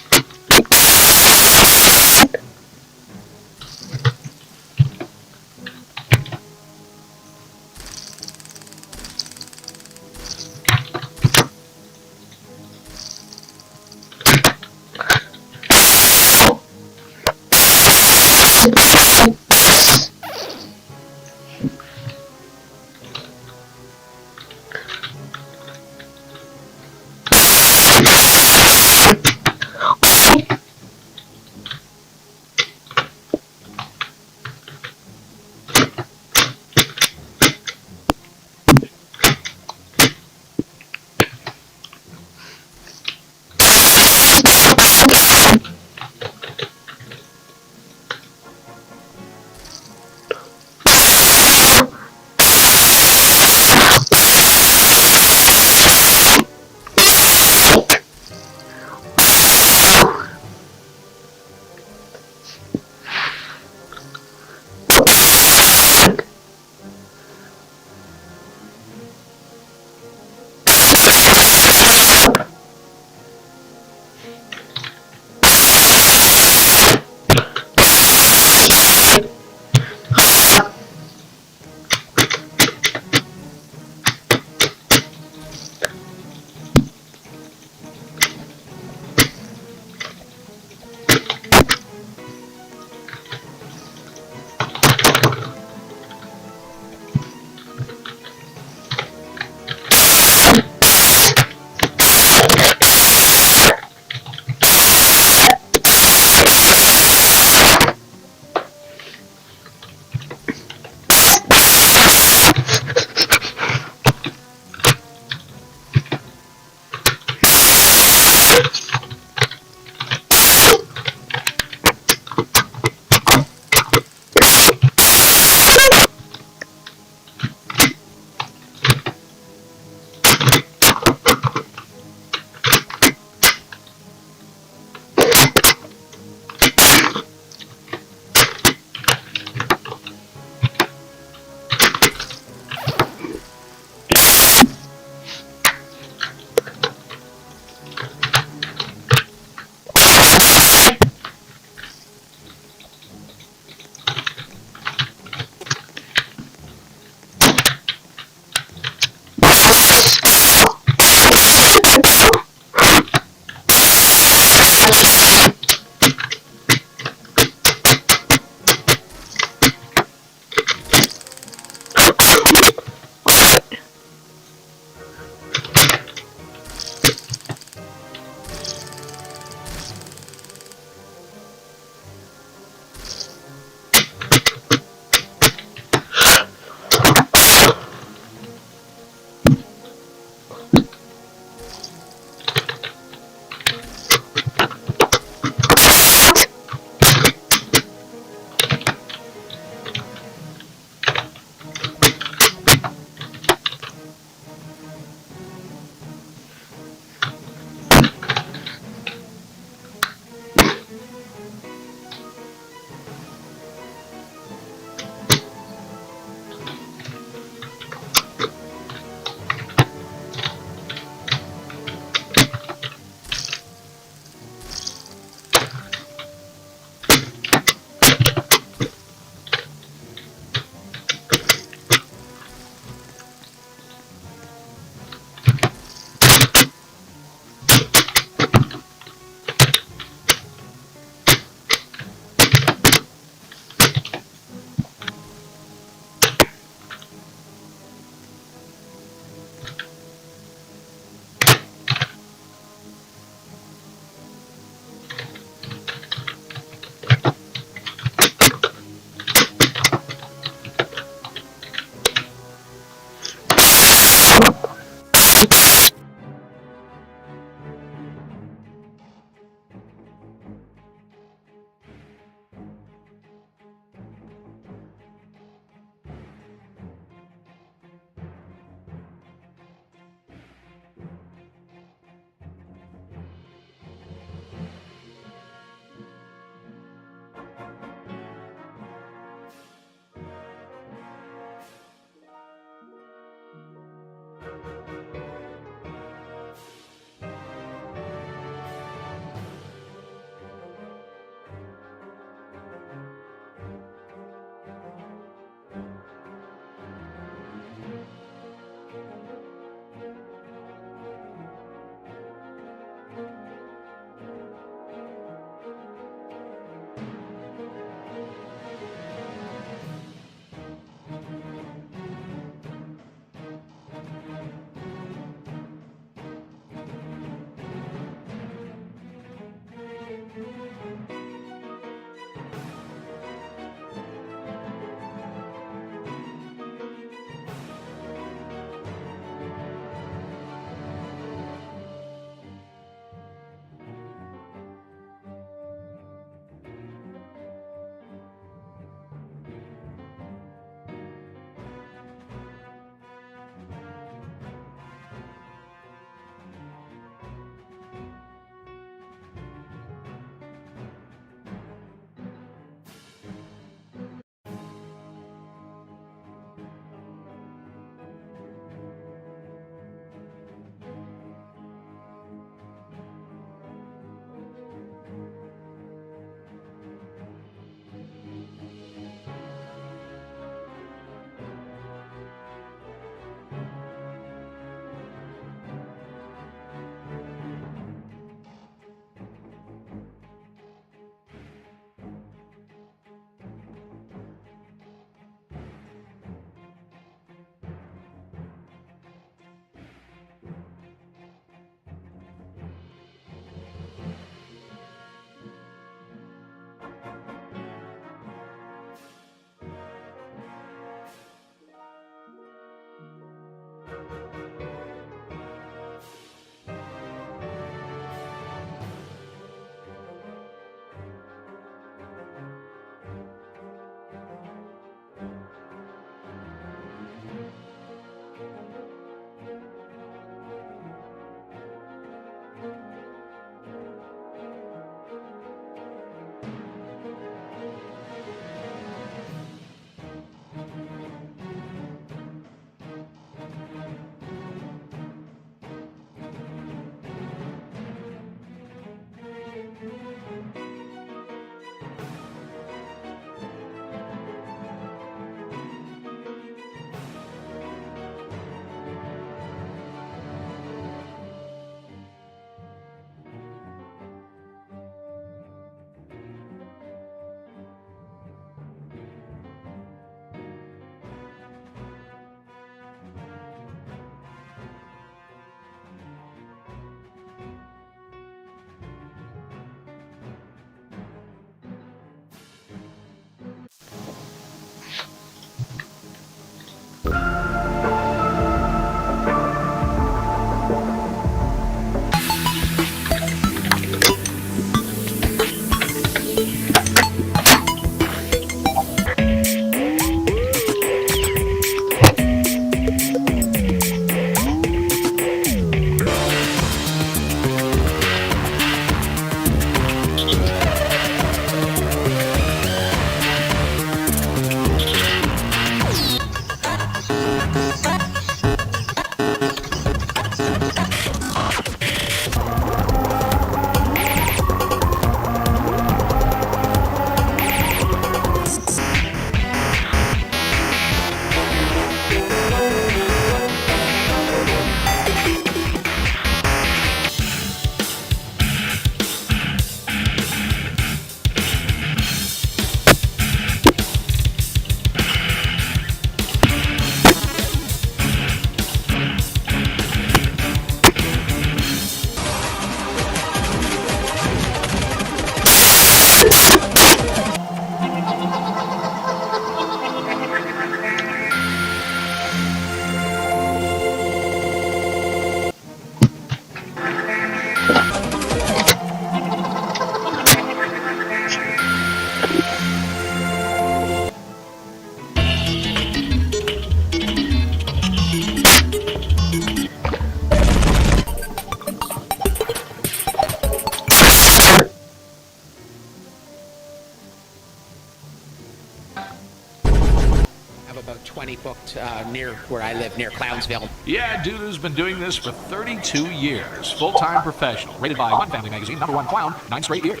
about 20 booked near where I live, near Clownsville. Yeah, dude who's been doing this for 32 years. Full-time professional. Rated by One Family Magazine, #1 clown, 9 straight years.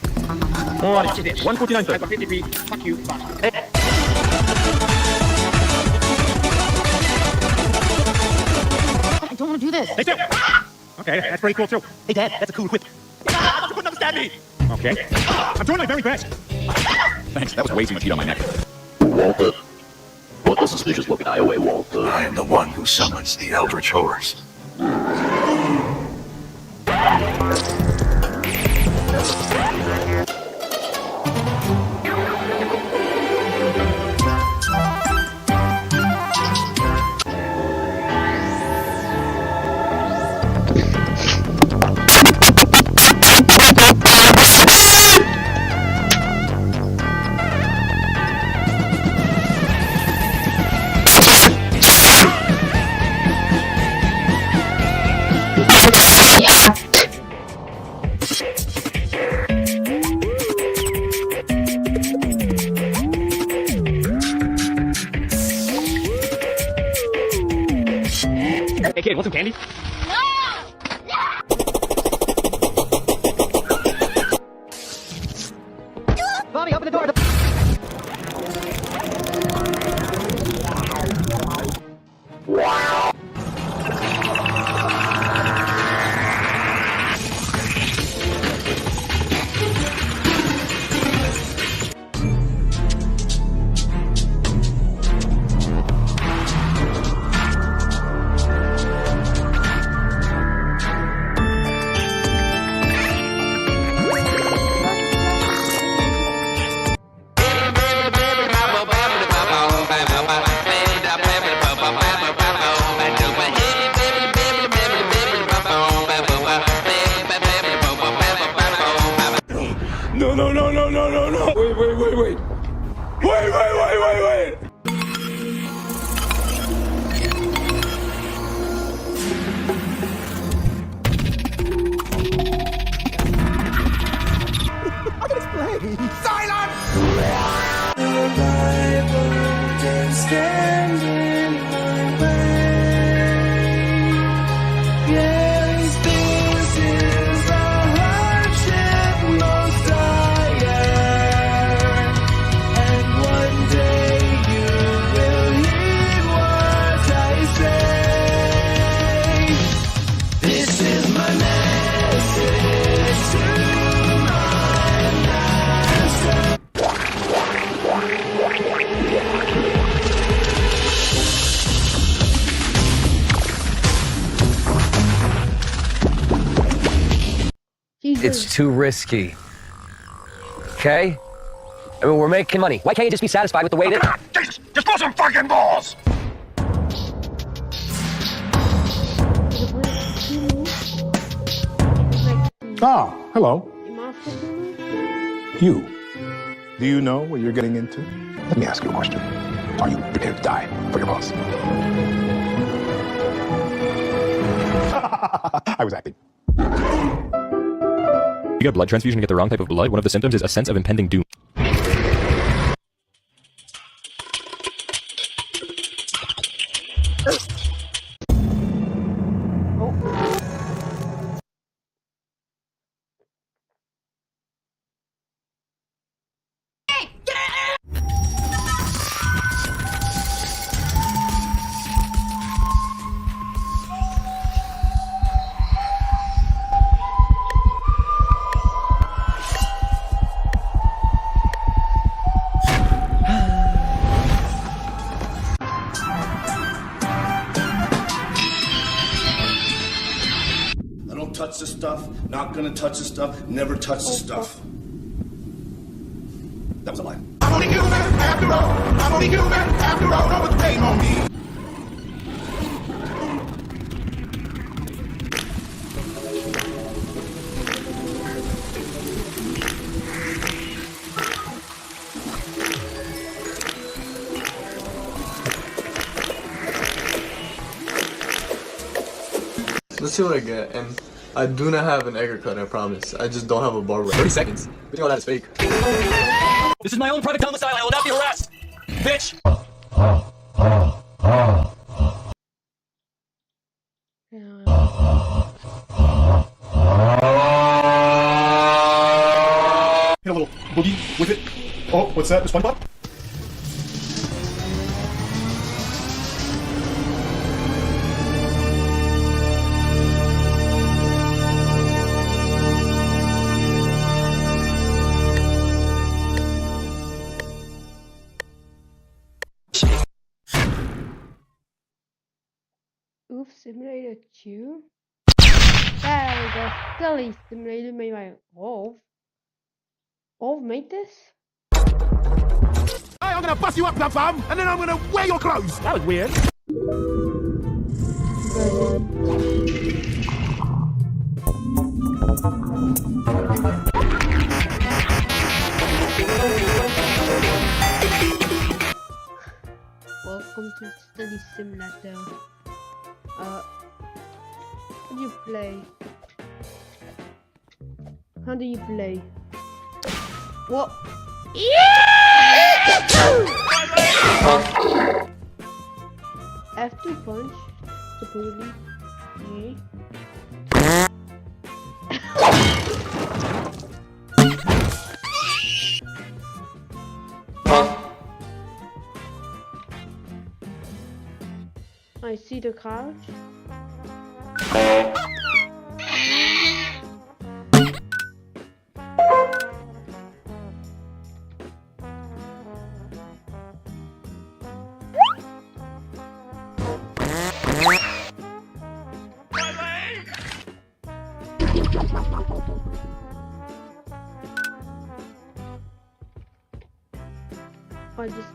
Oh, shit, 149, I got 53. Fuck you. I don't want to do this. Hey, too. Okay, that's pretty cool, too. Hey, Dad, that's a cool whip. You couldn't understand me. Okay. I'm doing my very best. Thanks, that was way too much heat on my neck. Walter. What the suspicious looking eye away, Walter? I am the one who summons the Eldritch Horrors. Hey kid, want some candy? Bonnie, open the door. Wow. No, no, no, no, no, no, no. Wait, wait, wait, wait. Wait, wait, wait, wait, wait. I can explain. Silence! Stand in my way. Yes, this is a hardship most dire. And one day you will heed what I say. This is my message to my master. It's too risky. Okay? I mean, we're making money. Why can't you just be satisfied with the way it is? Jesus, just put some fucking balls! Ah, hello. You. Do you know what you're getting into? Let me ask you a question. Are you prepared to die for your boss? I was acting. You get a blood transfusion and get the wrong type of blood, one of the symptoms is a sense of impending doom. I don't touch the stuff, not gonna touch the stuff, never touch the stuff. That was a lie. I'm only human after all. I'm only human after all. No one's paying on me. Let's see what I get, and I do not have an egger cut, I promise. I just don't have a barber. 30 seconds. We think all that is fake. This is my own private domicile. I will not be harassed. Bitch! Hit a little boogie with it. Oh, what's that? The SpongeBob? Oof Simulator 2. There we go. Scully Simulator made by Wolf. Wolf made this? Hey, I'm gonna bust you up, Plum Bum, and then I'm gonna wear your clothes. That was weird. Welcome to Study Simulator. How do you play? How do you play? What? F2 punch, supposedly. I see the couch. I just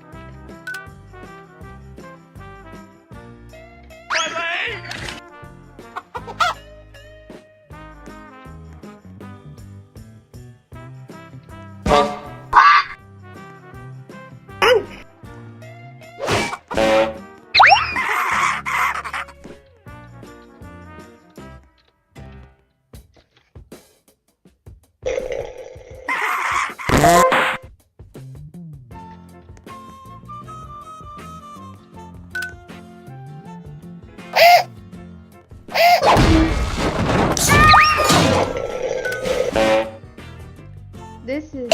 This is.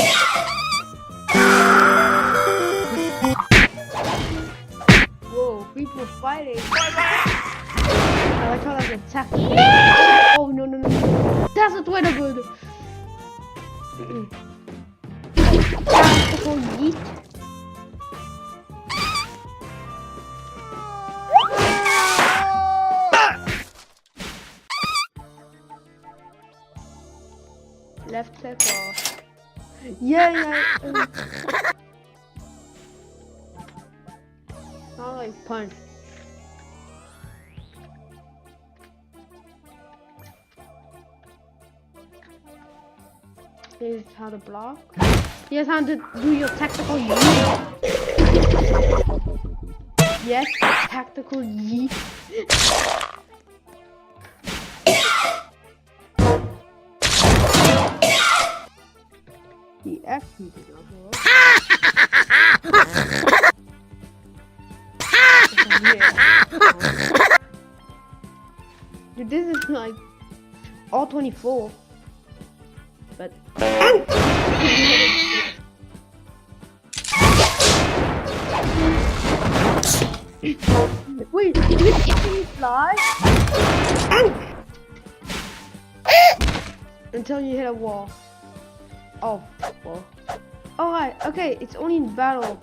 Whoa, people fighting. I like how that's attacking. Oh no no no! That's a Twitter good. Tactical yeet. Left click off. Yeah. Not like punch. Here's how to block. Here's how to do your tactical yeet. Yes, tactical yeet. The F key did not work. Dude, this is like all 24. But wait, did it fly? Until you hit a wall. Oh, well. Alright, okay, it's only in battle.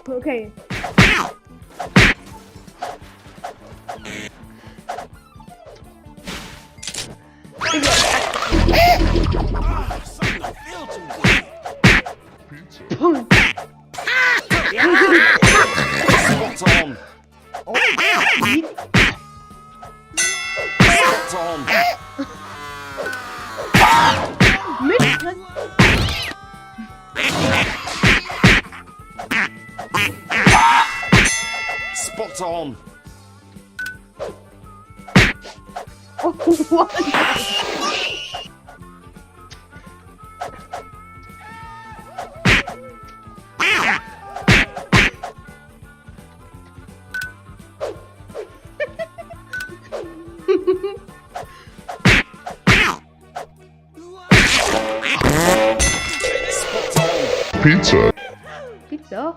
Okay. Spot on. Oh, what? Pizza. Pizza?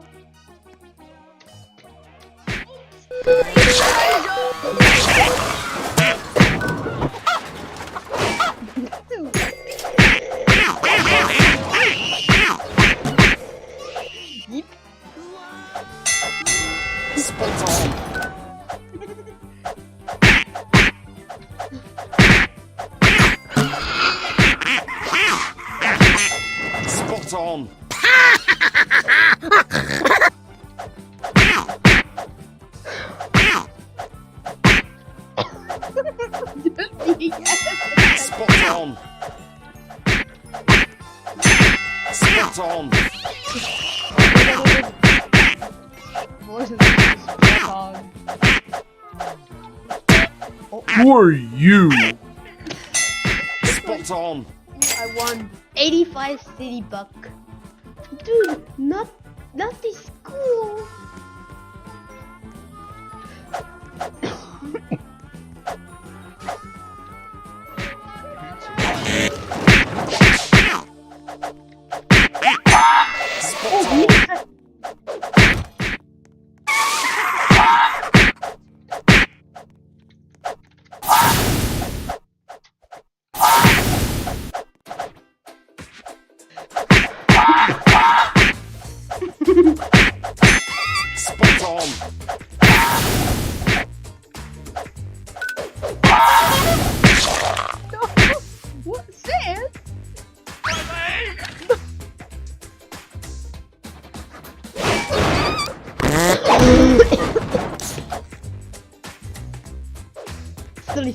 Spot on. Spot on. Spot on. Who are you? Spot on. I won 85 city buck. Dude, not this cool. Spot on. What's this? Silly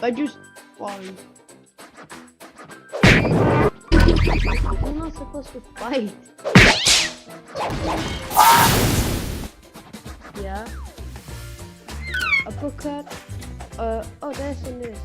I just falling. I'm not supposed to fight. Yeah. Uppercut. Oh, there's in this.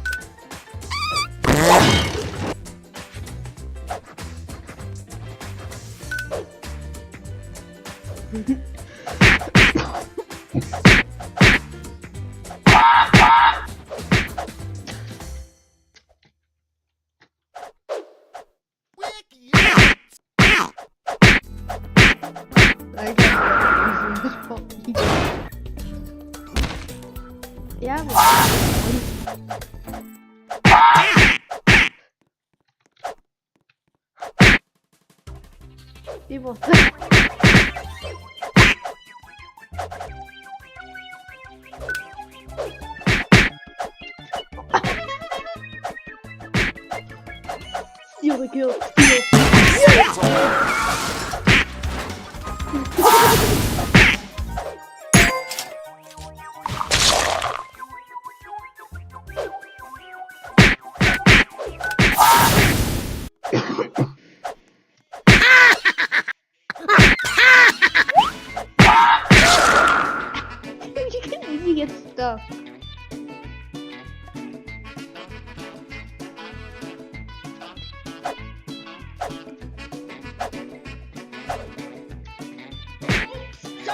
Yeah. People. Steal the kill. You get stuck.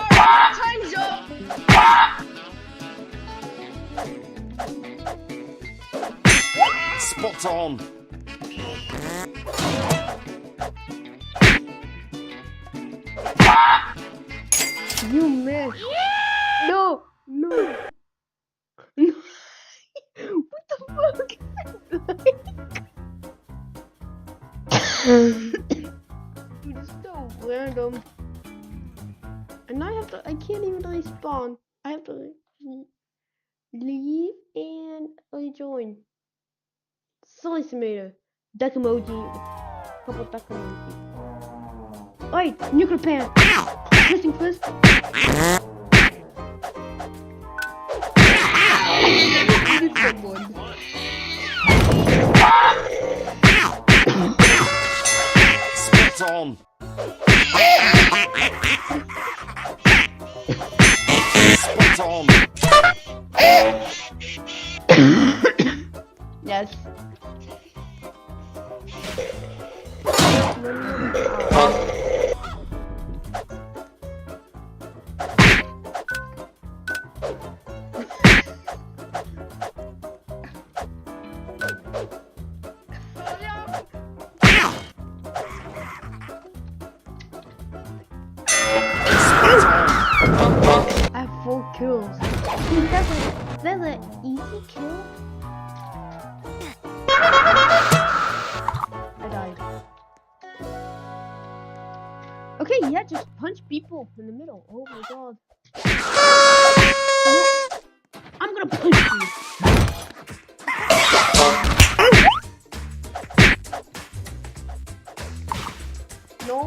Time's up! Spot on. You missed. No, no. No. What the fuck? Dude, it's so random. And I can't even respawn. I have to leave and rejoin. Silly Simulator. Duck emoji. Couple duck emoji. Wait, nuclear pan. Missing first. Someone. Spot on. Spot on. Yes. I have 4 kills. Dude, that's an easy kill. I died. Okay, yeah, just punch people in the middle. Oh my god. I'm gonna punch you. No.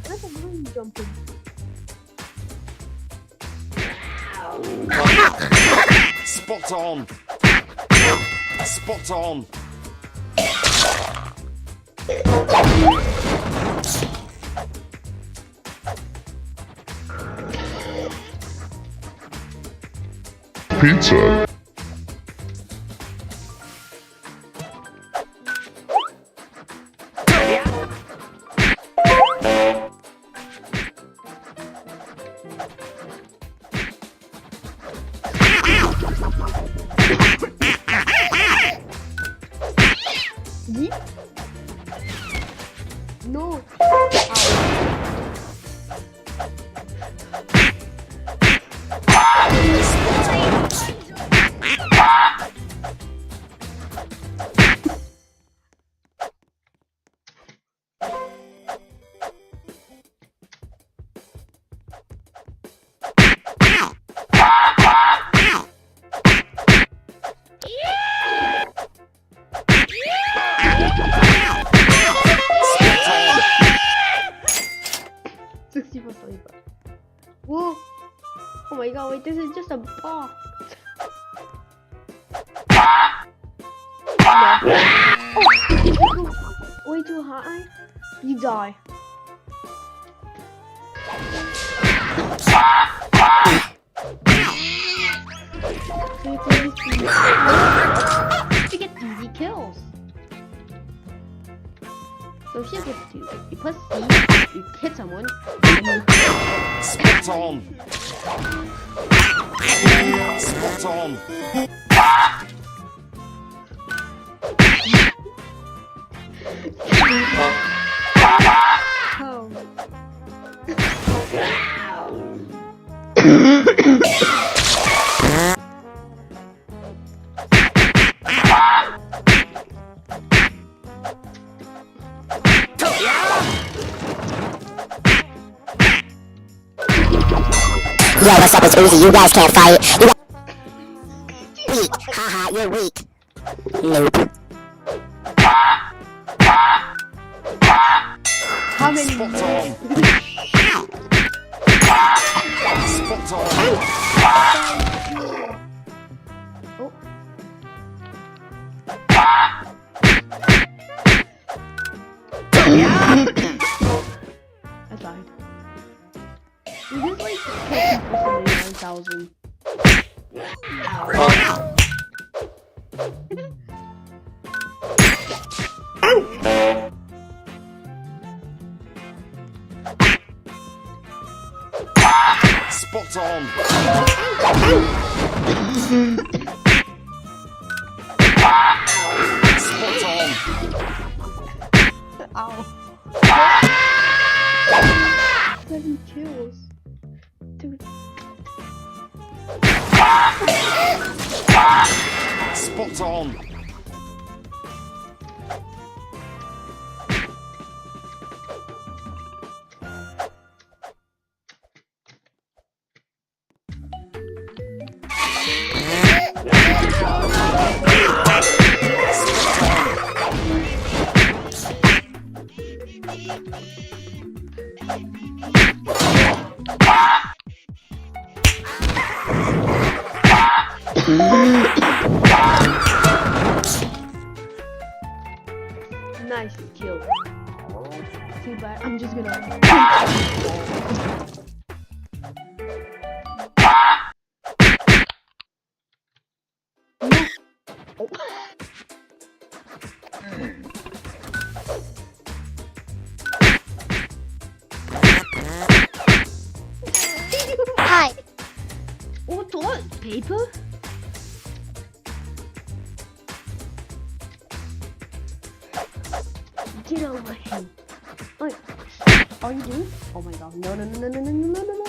That's a room jumping. Spot on. Spot on. Pizza. No. Whoa! Oh my god, wait, this is just a box. Oh, you go way too high, you die. To get easy kills. So here's what you do. You press C, you hit someone, and you... Spot on. Spot on. Yo, what's up? It's Uzi. You guys can't fight. You weak. Haha, you're weak. Nope. How many? Spot on. Spot on. Oh. I died. We just like 9,000. Spot on. Spot on. Ow. 7 kills. Dude. Spot on. Nice kill. Too bad. I'm just gonna. Hi. Oh, toilet paper? Get over him. Wait. Oh, you do? Oh my god. No, no, no, no, no, no, no, no, no, no.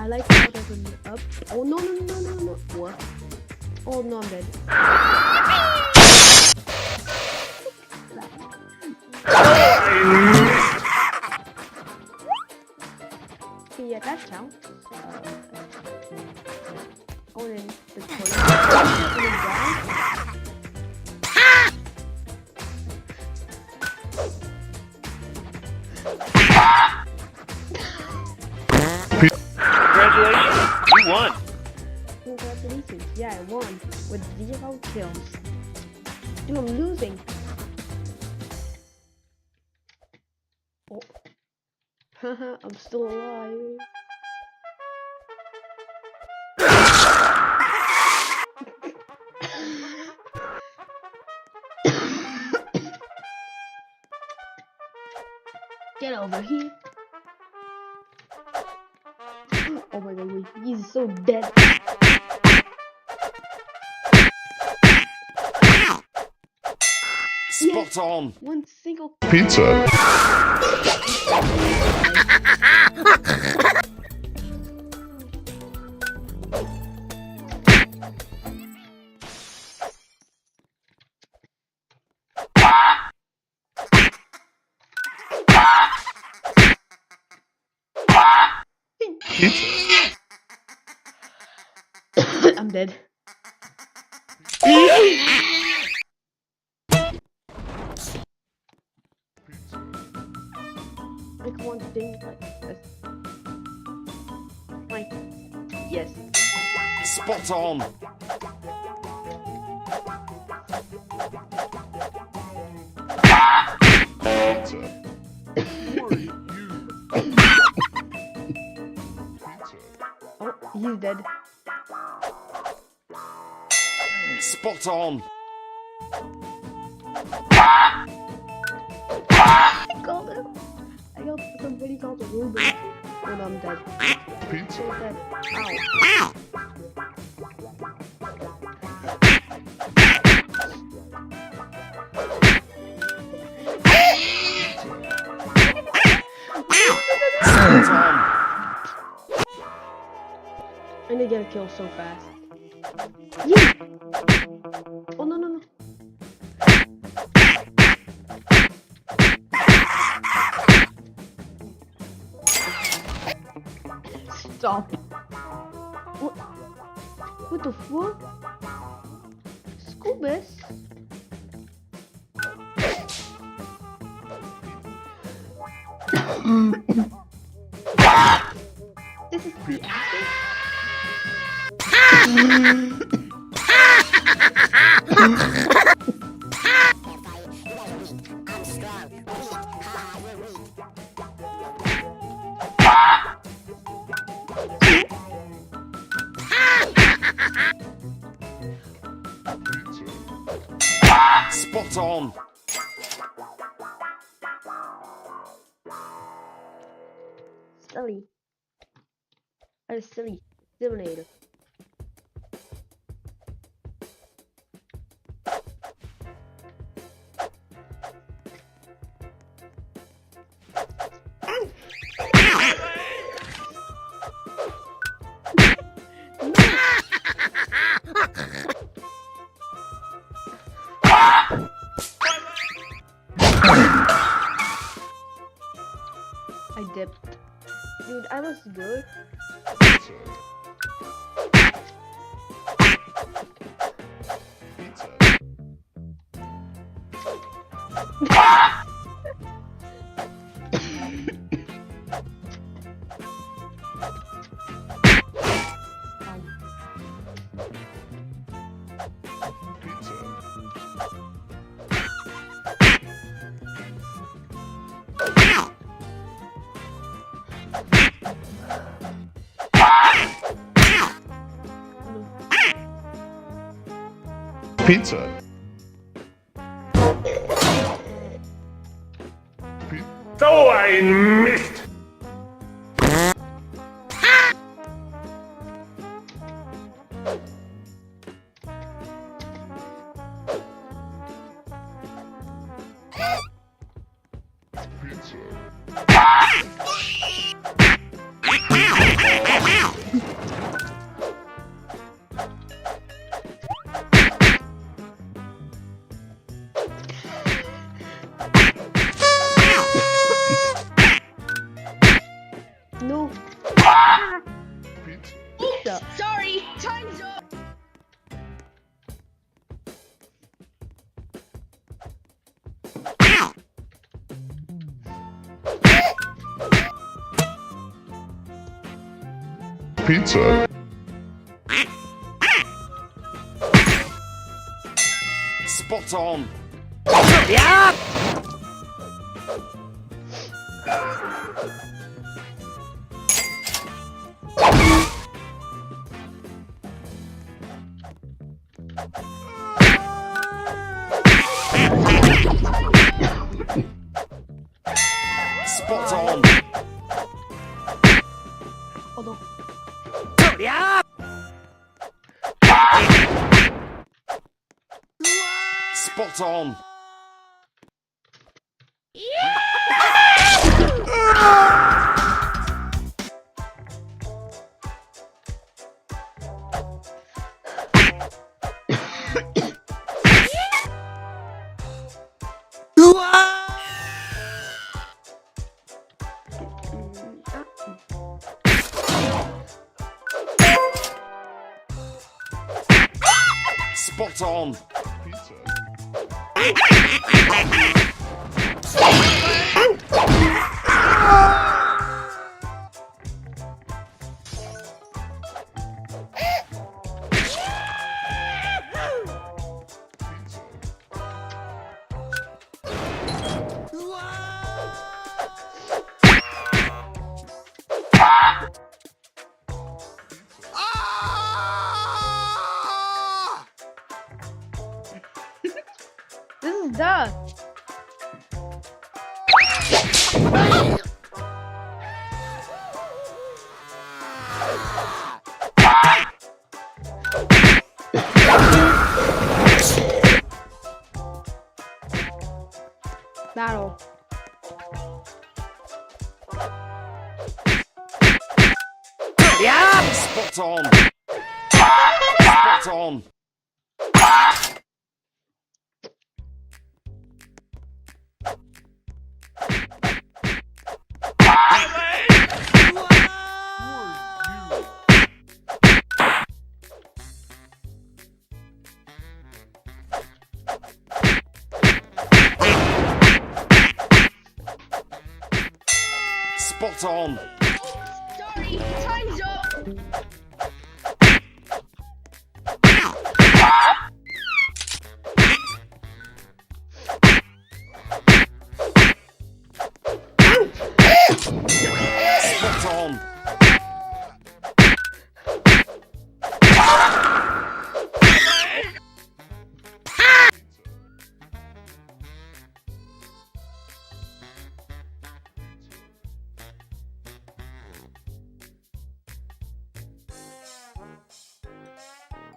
I like how there's an up. Oh, no, no, no, no, no. What? Oh, no, I'm dead. Yeah, that counts. Oh, then the toilet. Congratulations, you won. Congratulations, yeah, I won with 0 kills. Dude, I'm losing. Oh. Haha, I'm still alive. Get over here. Oh my god, he's so dead. Spot on. One single Pizza. I'm dead. Like one thing like this. Like, yes. Spot on. Oh, he's dead. Spot on. I called him. I got somebody called a Ruben. Oh no, I'm dead. Pizza. Ow. And they get a kill so fast. Yeah. Oh no no no. Stop. What the fuck? Scoobus? This is the acid. Spot on. Silly. That is silly. Simulator. I dipped. Dude, I was good. Pizza. So I missed. No. Pizza. Sorry, time's up. Pizza. Spot on. Yeah. Spot on. Hold on. Yeah. Spot on. Spot on. Duh. Battle. Yeah! Spot on! Spot on! Spot on! Sorry, time's up. Spot on!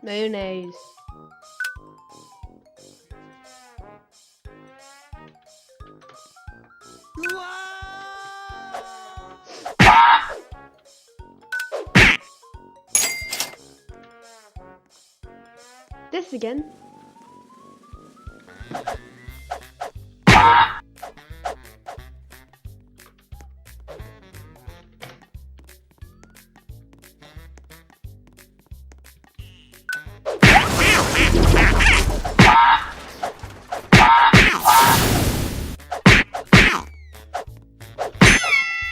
Mayonnaise. This again.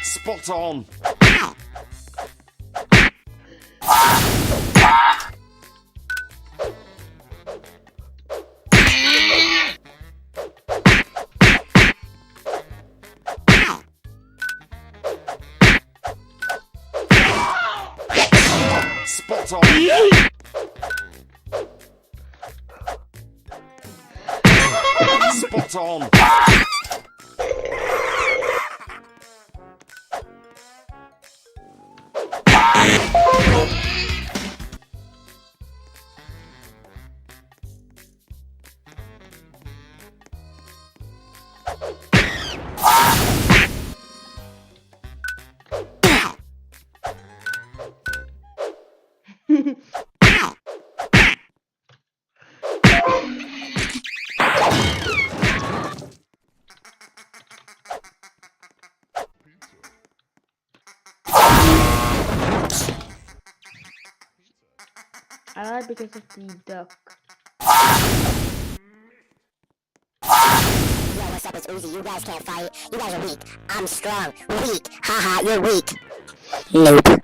Spot on! Spot on! Spot on! I lied because of the duck. Yo, what's up? It's Uzi. You guys can't fight. You guys are weak. I'm strong. Weak. Haha, you're weak. Nope.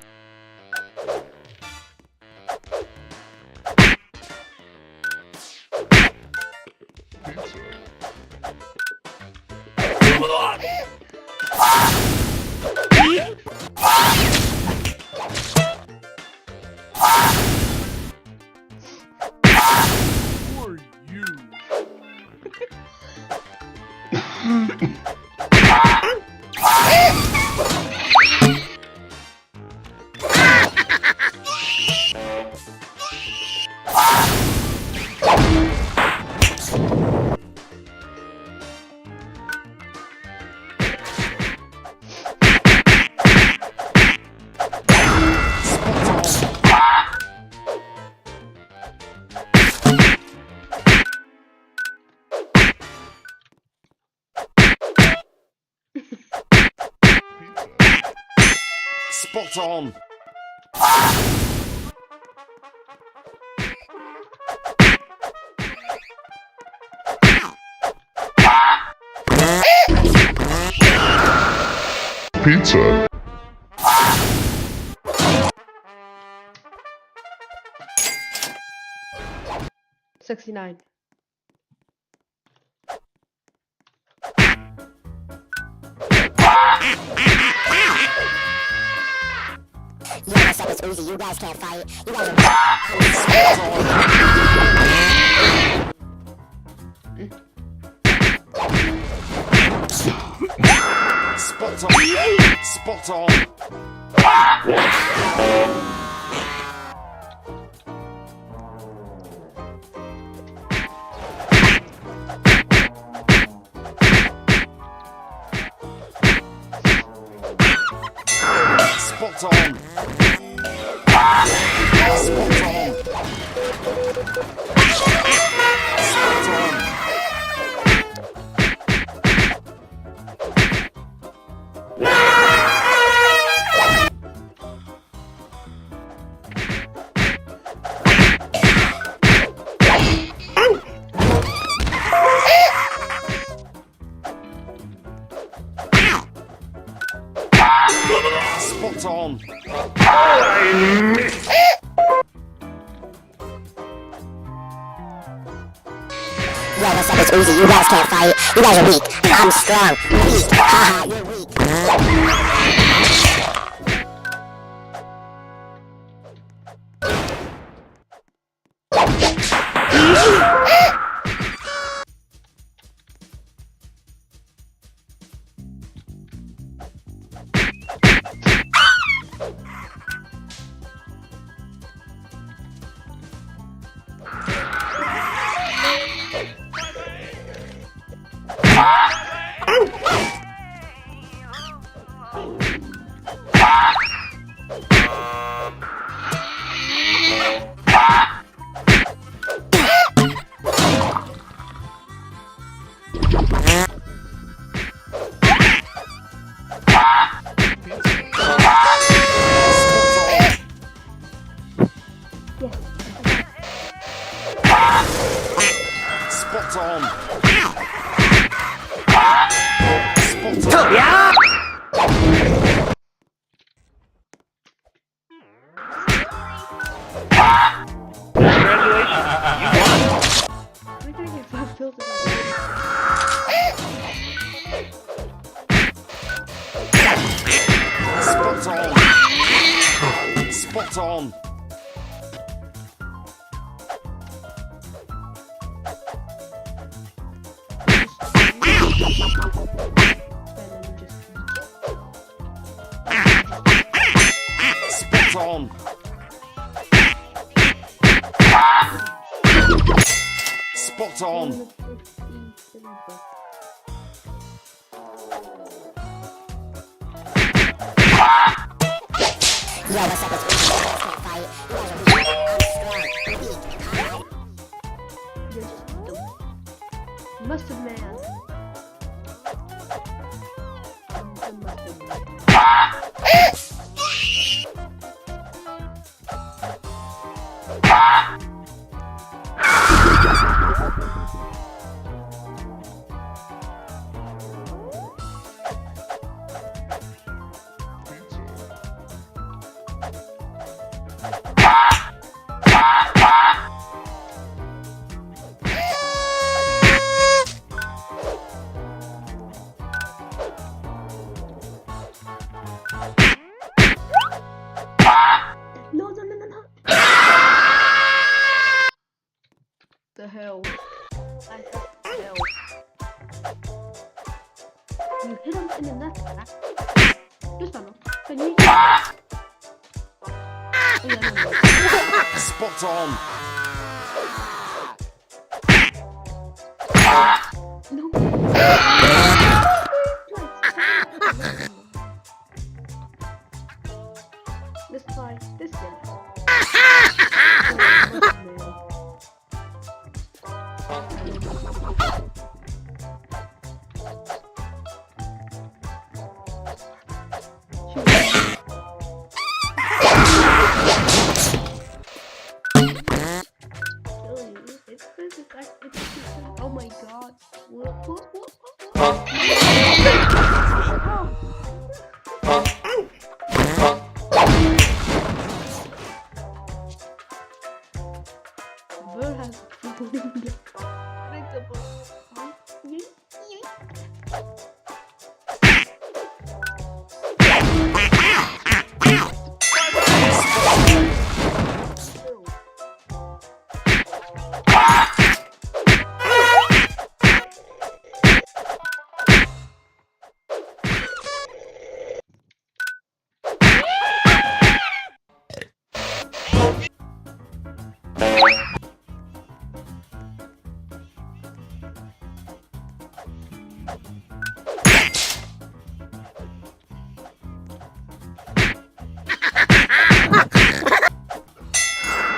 Spot on! Pizza. 69. Yo, what's up? It's Uzi. You guys can't fight. You guys are... Spot on. Spot on. Spot on. Spot on. Spot on. Spot on. I missed. Yo, what's up? It's Uzi. You guys can't fight. You guys are weak. I'm strong. Weak. Haha, you're weak. Spot on. Spot on. Spot on. Spot on. Spot on. Yo, what's up? It's Uzi. You guys can't fight. You guys are weak. I'm strong. Weak. Mustard man. I'm the mustard man. The hell? I have hell. You hit him in the nuts, right? Just don't know. Can you? Oh, yeah, no. Spot on. Let's try this thing. Oh my god. What? Bird has fallen in the predictable. Huh?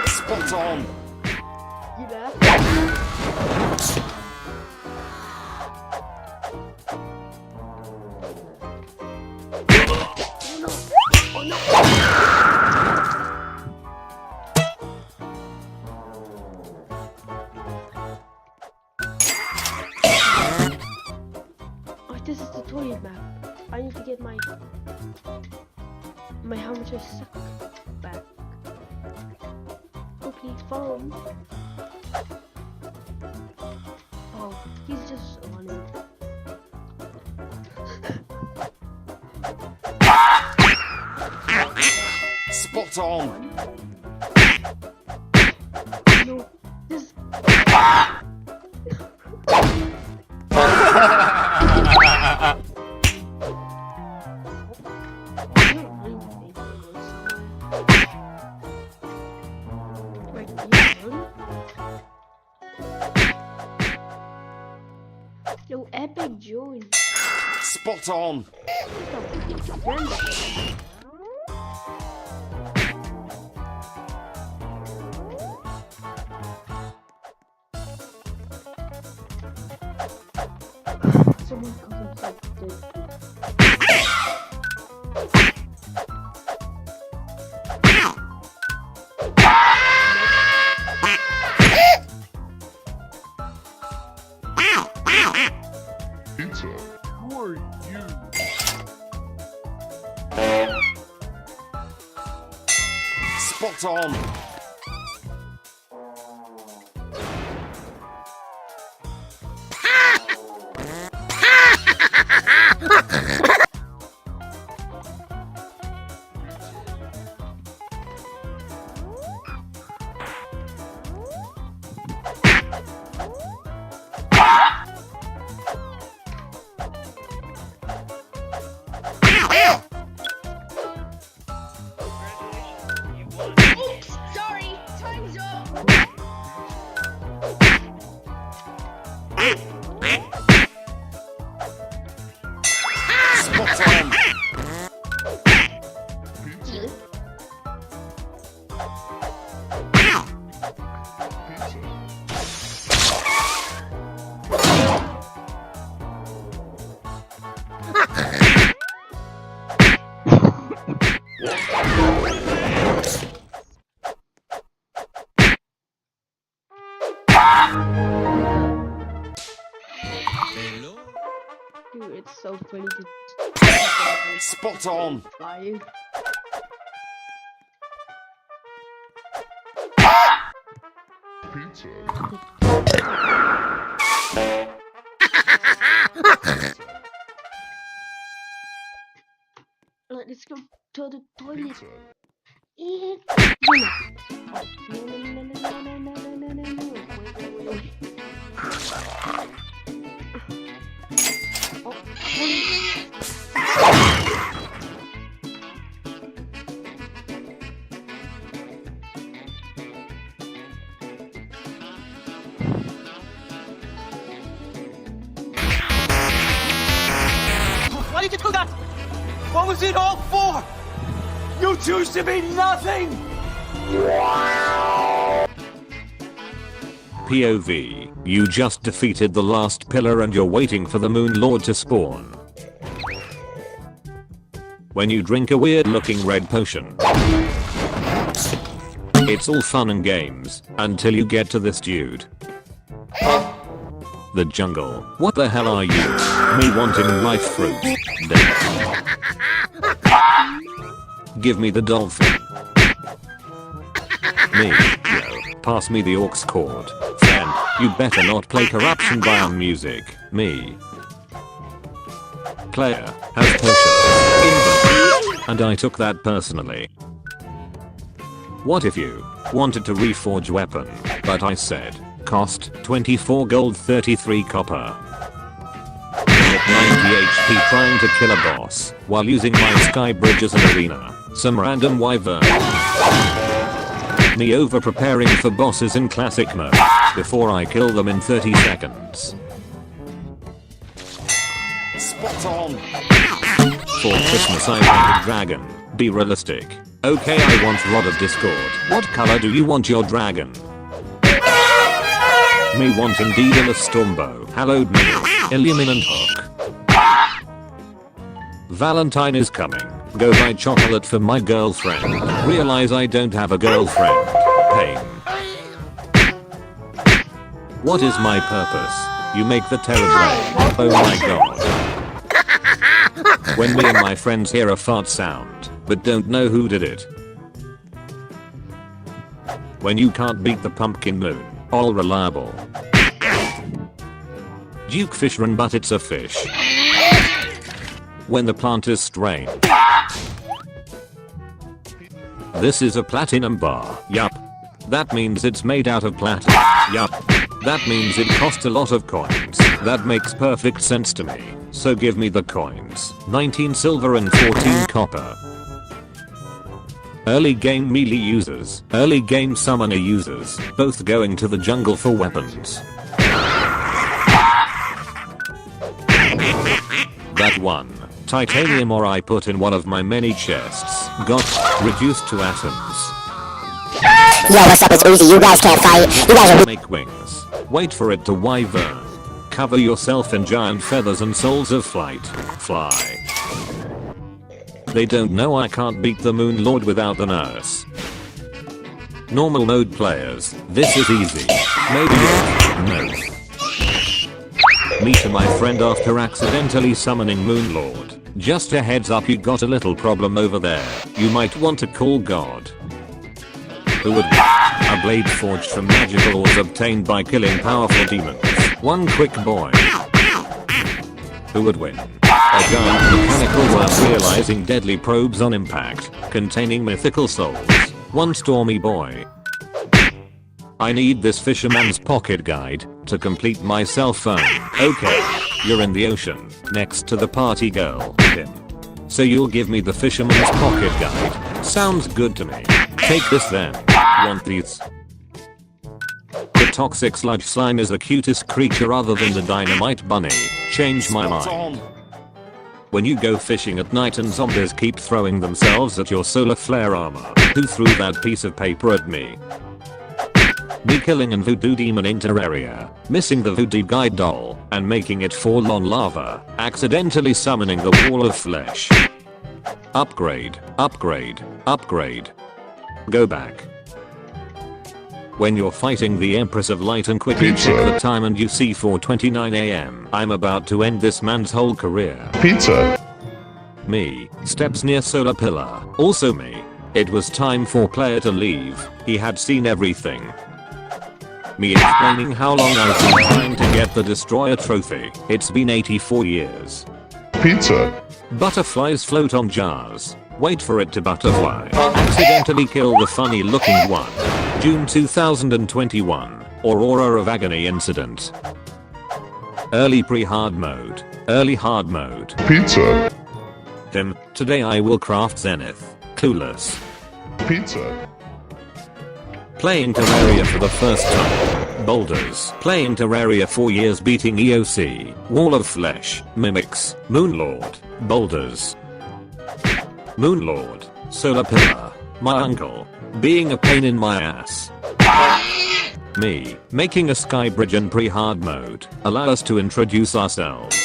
Spot on. You there? Oh no! Oh, this is the toilet map. I need to get my how much I suck back. Oh please, phone. Oh, he's just running. Spot on. No, this. Yo, epic join. Spot on. Someone comes inside this. Pizza. Who are you? Spot on. Oops, sorry, time's up. Spot on. Dude, it's so funny to Spot on. flying. Pizza. Let's go to the toilet. Pizza. Eat. Oh, no, no, no, no, no, no, no, no, no, no. Wait. Why did you do that? What was it all for? You choose to be nothing! POV, you just defeated the last pillar and you're waiting for the Moon Lord to spawn. When you drink a weird looking red potion. It's all fun and games, until you get to this dude. The jungle. What the hell are you? Me wanting life fruit. Death. Give me the dolphin. Me, yo, pass me the aux cord. Fan, you better not play Corruption Bound music. Me. Claire has potions. And I took that personally. What if you wanted to reforge weapon, but I said, cost 24 gold 33 copper. At 90 HP trying to kill a boss, while using my sky bridge as an arena. Some random wyvern. Me over preparing for bosses in classic mode before I kill them in 30 seconds. Spot on. For Christmas I want a dragon. Be realistic. Okay, I want Rod of Discord. What color do you want your dragon? Me want indeed a Stormbow. Hallowed me. Illuminant Hook. Valentine is coming. Go buy chocolate for my girlfriend. Realize I don't have a girlfriend. Pain. What is my purpose? You make the terror play. Oh my god. When me and my friends hear a fart sound, but don't know who did it. When you can't beat the pumpkin moon. All reliable. Duke fish run but it's a fish. When the plant is strained. This is a platinum bar. Yup. That means it's made out of platinum. Yup. That means it costs a lot of coins. That makes perfect sense to me. So give me the coins. 19 silver and 14 copper. Early game melee users, early game summoner users, both going to the jungle for weapons. That one. Titanium ore I put in one of my many chests got reduced to atoms. Yo, what's up? It's Uzi. You guys can't fight. You guys are make wings. Wait for it to wyvern. Cover yourself in giant feathers and souls of flight. Fly. They don't know I can't beat the Moon Lord without the nurse. Normal mode players, this is easy. Maybe no. Me to my friend after accidentally summoning Moon Lord. Just a heads up, you got a little problem over there. You might want to call God. Who would win? A blade forged from magical ores obtained by killing powerful demons. One quick boy. Who would win? A giant mechanical worm realizing deadly probes on impact, containing mythical souls. One stormy boy. I need this fisherman's pocket guide to complete my cell phone. Okay, you're in the ocean, next to the party girl, Tim. So you'll give me the fisherman's pocket guide. Sounds good to me. Take this then. Want these? The toxic sludge slime is the cutest creature other than the dynamite bunny. Change my mind. When you go fishing at night and zombies keep throwing themselves at your solar flare armor, who threw that piece of paper at me? Me killing an voodoo demon in Terraria, missing the voodoo guide doll, and making it fall on lava, accidentally summoning the wall of flesh. Upgrade, upgrade, upgrade. Go back. When you're fighting the Empress of Light and quickly check the time and you see 4:29 AM. I'm about to end this man's whole career. Pizza. Me, steps near solar pillar. Also me. It was time for player to leave. He had seen everything. Me explaining how long I've been trying to get the destroyer trophy. It's been 84 years. Pizza. Butterflies float on jars. Wait for it to butterfly. Accidentally kill the funny looking one. June 2021. Aurora of Agony incident. Early pre-hard mode. Early hard mode. Pizza. Tim, today I will craft Zenith. Clueless. Pizza. Playing Terraria for the first time. Boulders. Playing Terraria 4 years beating EOC. Wall of Flesh. Mimics. Moonlord. Boulders. Moonlord. Solar Pillar. My uncle. Being a pain in my ass. Me. Making a sky bridge in pre-hard mode. Allow us to introduce ourselves.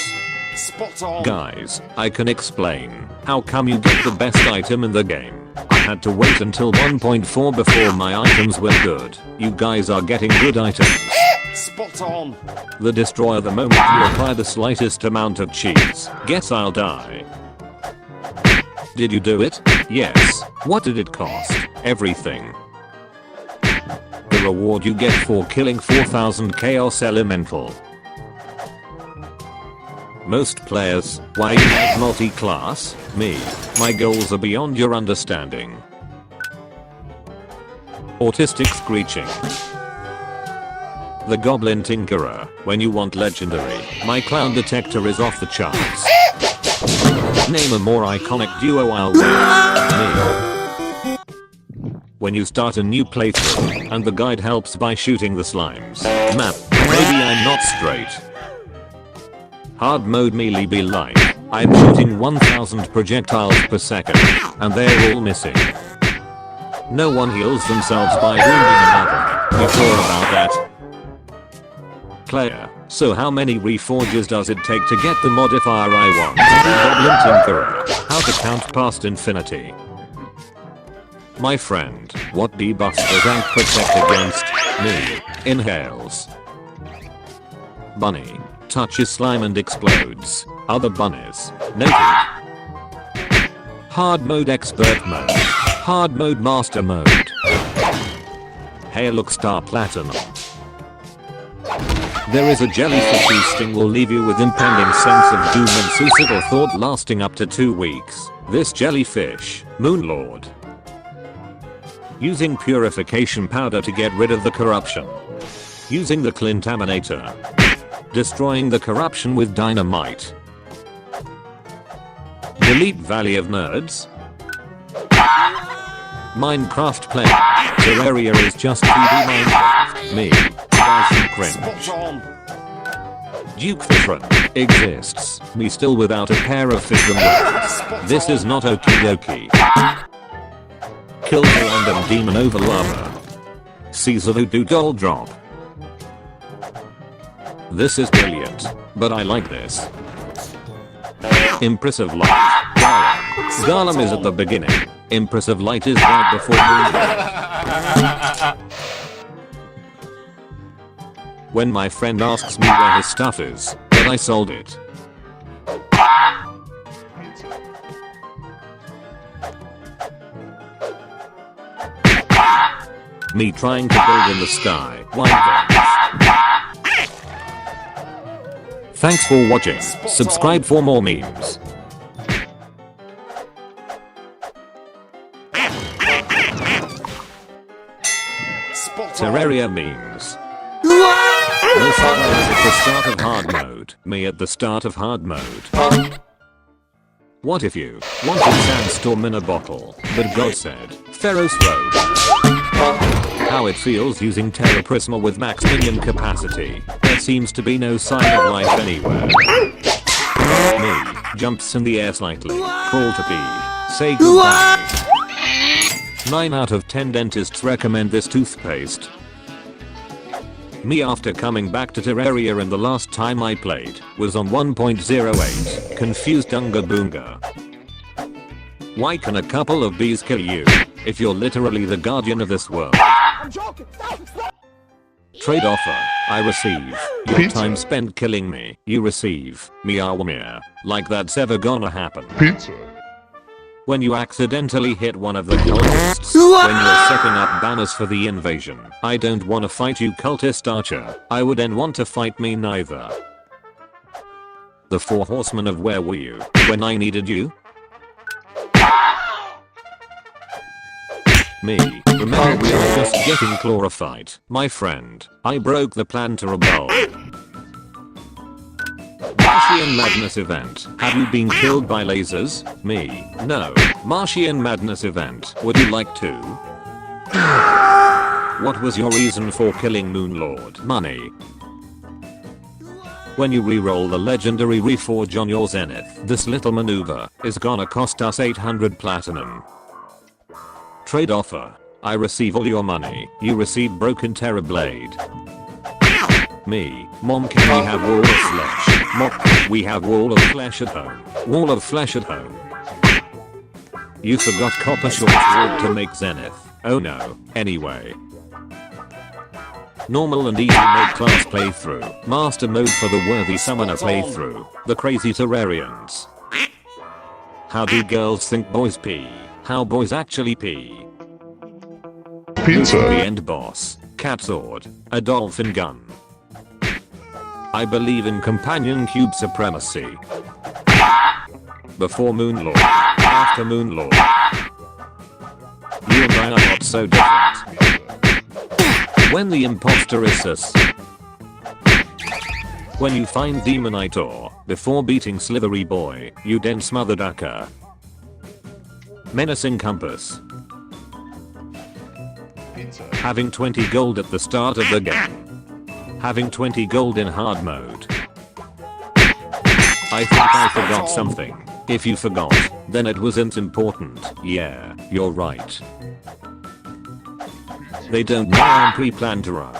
Spot on. Guys, I can explain. How come you get the best item in the game? I had to wait until 1.4 before my items were good. You guys are getting good items. Spot on. The destroyer the moment you apply the slightest amount of cheese. Guess I'll die. Did you do it? Yes. What did it cost? Everything. The reward you get for killing 4000 Chaos Elemental. Most players, why you have multi-class? Me. My goals are beyond your understanding. Autistic screeching. The Goblin Tinkerer. When you want legendary, my clown detector is off the charts. Name a more iconic duo I'll win. Me. when you start a new playthrough, and the guide helps by shooting the slimes. Map, maybe I'm not straight. Hard mode melee be like, I'm shooting 1000 projectiles per second, and they're all missing. No one heals themselves by wounding another. You sure about that? Claire, so how many reforges does it take to get the modifier I want? Goblin Tinkerer, how to count past infinity. My friend, what debuffs does rank protect against me? Inhales. Bunny, touches slime and explodes. Other bunnies, noted. Hard mode expert mode. Hard mode master mode. Hey look, star platinum. There is a jellyfish sting will leave you with impending sense of doom and suicidal thought lasting up to 2 weeks. This jellyfish, Moonlord. Using purification powder to get rid of the corruption. Using the Clintaminator. Destroying the corruption with dynamite. Delete Valley of Nerds. Minecraft player. Terraria is just 2D Minecraft. Me. Dyson Cringe. Duke Fishron exists. Me still without a pair of Fishron legs. This is not okie dokie. Kill the random demon over lava. Caesar Voodoo doll drop. This is brilliant, but I like this. Impressive light. Garlem is at the beginning. Impressive light is right before moving. When my friend asks me where his stuff is, but I sold it. Me trying to build in the sky. Why then? Thanks for watching. Subscribe for more memes. Terraria memes. No survivors at the start of hard mode. Me at the start of hard mode. What if you wanted sandstorm in a bottle, but God said, Pharos Road. How it feels using Terra Prisma with max minion capacity. There seems to be no sign of life anywhere. Me, jumps in the air slightly, crawl to pee, say goodbye. 9 out of 10 dentists recommend this toothpaste. Me after coming back to Terraria and the last time I played was on 1.08, confused Unga Boonga. Why can a couple of bees kill you, if you're literally the guardian of this world? Trade offer, I receive. Your time spent killing me, you receive. Meow. Like that's ever gonna happen. Pizza. When you accidentally hit one of the cultists, when you're setting up banners for the invasion. I don't wanna fight you cultist archer, I wouldn't want to fight me neither. The 4 horsemen of where were you, when I needed you? Me, remember we are just getting glorified, my friend. I broke the plan to rebel. Martian Madness event. Have you been killed by lasers? Me, no. Martian Madness event. Would you like to? What was your reason for killing Moonlord? Money. When you reroll the legendary reforge on your Zenith, this little maneuver is gonna cost us 800 platinum. Trade offer. I receive all your money. You receive broken Terra Blade. Me, Mom, can we have wall of flesh? Mom, we have wall of flesh at home. Wall of flesh at home. You forgot copper short sword to make Zenith. Oh no. Anyway. Normal and easy mode class playthrough. Master mode for the worthy summoner playthrough. The crazy Terrarians. How do girls think boys pee? How boys actually pee. Pizza. The end boss. Cat sword. A dolphin gun. I believe in companion cube supremacy. Before Moonlord. After Moonlord. You and I are not so different. When the imposter is sus. When you find Demonitor, before beating Slithery Boy, you then smother Ducker. Menacing Compass. Having 20 gold at the start of the game. Having 20 gold in hard mode. I think I forgot something. If you forgot, then it wasn't important. Yeah, you're right. They don't know I'm pre-planned to run.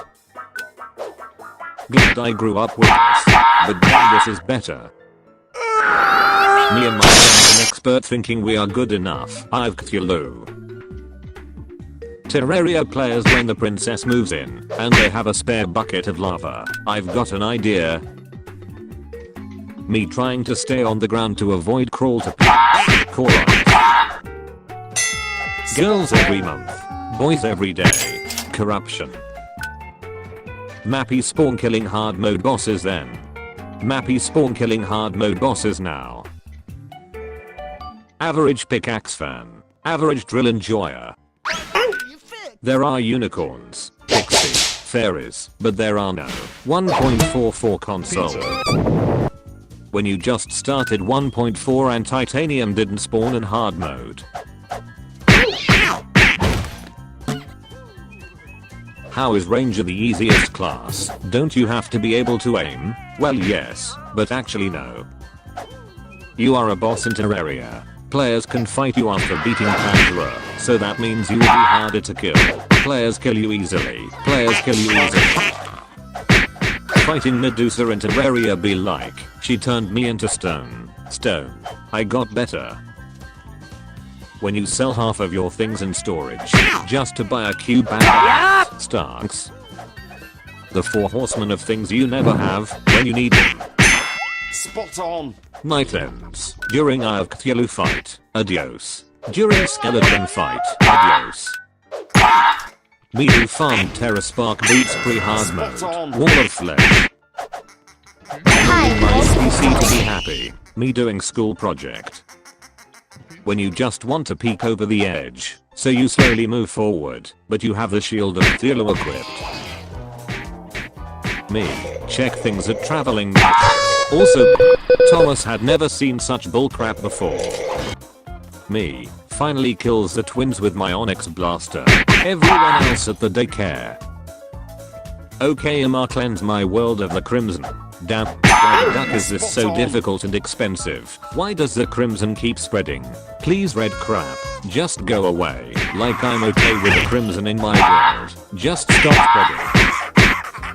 Glad I grew up with this, but now this is better. Me and my friends an expert thinking we are good enough. I've Cthulhu. Terraria players when the princess moves in, and they have a spare bucket of lava. I've got an idea. Me trying to stay on the ground to avoid crawl to peaks. Correct. Girls every month. Boys every day. Corruption. Mappy spawn killing hard mode bosses then. Mappy spawn killing hard mode bosses now. Average pickaxe fan. Average drill enjoyer. There are unicorns, pixie, fairies, but there are no 1.44 console. When you just started 1.4 and titanium didn't spawn in hard mode. How is ranger the easiest class? Don't you have to be able to aim? Well yes, but actually no. You are a boss in Terraria. Players can fight you after beating Pandora, so that means you will be harder to kill. Players kill you easily. Players kill you easily. Fighting Medusa in Terraria be like, she turned me into stone. Stone. I got better. When you sell half of your things in storage, just to buy a cube and Starks. The 4 horsemen of things you never have, when you need them. Spot on. Night ends. During Eye of Cthulhu fight. Adios. During skeleton fight. Adios. Me who farmed Terra Spark boots pre-hard mode. Wall of flesh. My PC to be happy. Me doing school project. When you just want to peek over the edge, so you slowly move forward, but you have the shield of Cthulhu equipped. Me. Check things at traveling. Also, Thomas had never seen such bullcrap before. Me. Finally kills the twins with my Onyx blaster. Everyone else at the daycare. Okay, I'ma cleanse my world of the crimson. Damn, why the duck is this so difficult and expensive? Why does the crimson keep spreading? Please red crap, just go away. Like I'm okay with the crimson in my world. Just stop spreading.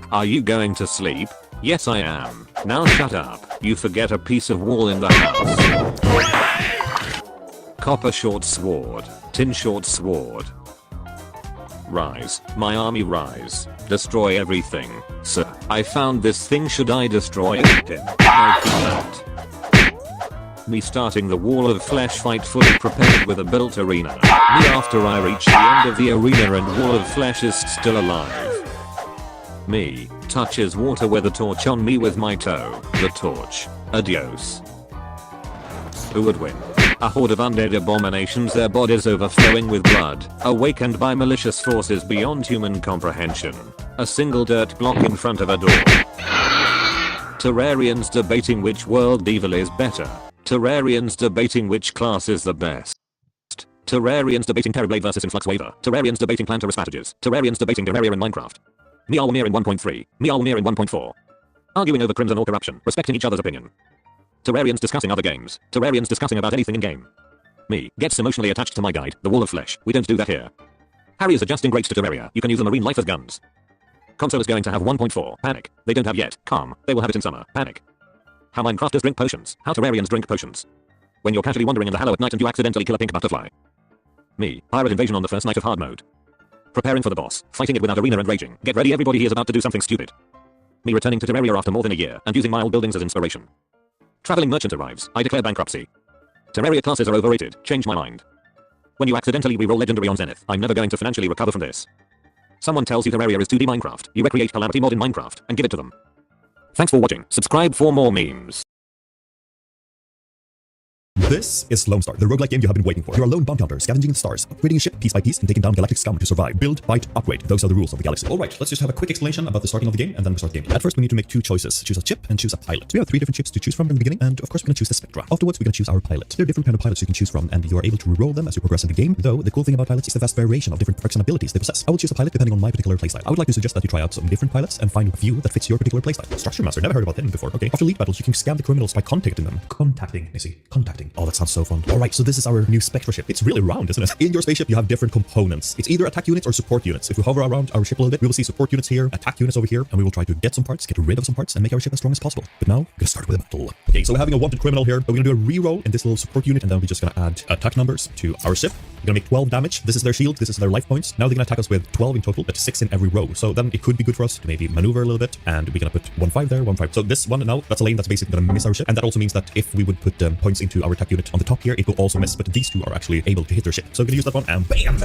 Are you going to sleep? Yes I am. Now shut up. You forget a piece of wall in the house. Copper short sword. Tin short sword. Rise, my army rise. Destroy everything. Sir, I found this thing, should I destroy it? No comment. Me starting the wall of flesh fight fully prepared with a built arena. Me after I reach the end of the arena and wall of flesh is still alive. Me, touches water with a torch on me with my toe. The torch. Adios. Who would win? A horde of undead abominations, their bodies overflowing with blood, awakened by malicious forces beyond human comprehension. A single dirt block in front of a door. Terrarians debating which world evil is better. Terrarians debating which class is the best. Terrarians debating Terrorblade versus Influx Waver. Terrarians debating Planterous strategies. Terrarians debating Terraria and Minecraft. Me Alwamir in 1.3. Me Alwamir in 1.4. Arguing over crimson or corruption, respecting each other's opinion. Terrarians discussing other games. Terrarians discussing about anything in game. Me gets emotionally attached to my guide, the Wall of Flesh. We don't do that here. Harry is adjusting greats to Terraria. You can use the marine life as guns. Console is going to have 1.4. Panic. They don't have yet. Calm. They will have it in summer. Panic. How Minecrafters drink potions. How Terrarians drink potions. When you're casually wandering in the Hallow at night and you accidentally kill a pink butterfly. Me. Pirate invasion on the first night of hard mode. Preparing for the boss. Fighting it without arena and raging. Get ready, everybody, he is about to do something stupid. Me returning to Terraria after more than a year and using my old buildings as inspiration. Traveling merchant arrives. I declare bankruptcy. Terraria classes are overrated. Change my mind. When you accidentally reroll legendary on Zenith, I'm never going to financially recover from this. Someone tells you Terraria is 2D Minecraft. You recreate Calamity mod in Minecraft and give it to them. Thanks for watching. Subscribe for more memes. This is Lone Star, the roguelike game you have been waiting for. You're a lone bounty hunter, scavenging the stars, upgrading a ship piece by piece, and taking down galactic scum to survive. Build, bite, upgrade. Those are the rules of the galaxy. Alright, let's just have a quick explanation about the starting of the game, and then we start gaming. At first, we need to make two choices. Choose a ship and choose a pilot. We have 3 different ships to choose from in the beginning, and of course, we're going to choose the Spectra. Afterwards, we're going to choose our pilot. There are different kind of pilots you can choose from, and you are able to reroll them as you progress in the game, though the cool thing about pilots is the vast variation of different perks and abilities they possess. I will choose a pilot depending on my particular playstyle. I would like to suggest that you try out some different pilots and find a few that fits your particular playstyle. Structure Master, never heard about them before. Okay, after lead battles, you can scam the criminals by contacting them. Contacting. Oh, that sounds so fun. Alright, so this is our new Spectra ship. It's really round, isn't it? In your spaceship, you have different components. It's either attack units or support units. If we hover around our ship a little bit, we will see support units here, attack units over here, and we will try to get some parts, get rid of some parts, and make our ship as strong as possible. But now, we're gonna start with a battle. Okay, so we're having a wanted criminal here, but we're gonna do a reroll in this little support unit, and then we're just gonna add attack numbers to our ship. We're gonna make 12 damage. This is their shield, this is their life points. Now they're gonna attack us with 12 in total, but 6 in every row. So then it could be good for us to maybe maneuver a little bit, and we're gonna put 1-5 there, 1-5. So this one now, that's a lane that's basically gonna miss our ship, and that also means that if we would put points into our attack unit on the top here, it will also miss, but these two are actually able to hit their ship. So we're gonna use that one, and BAM!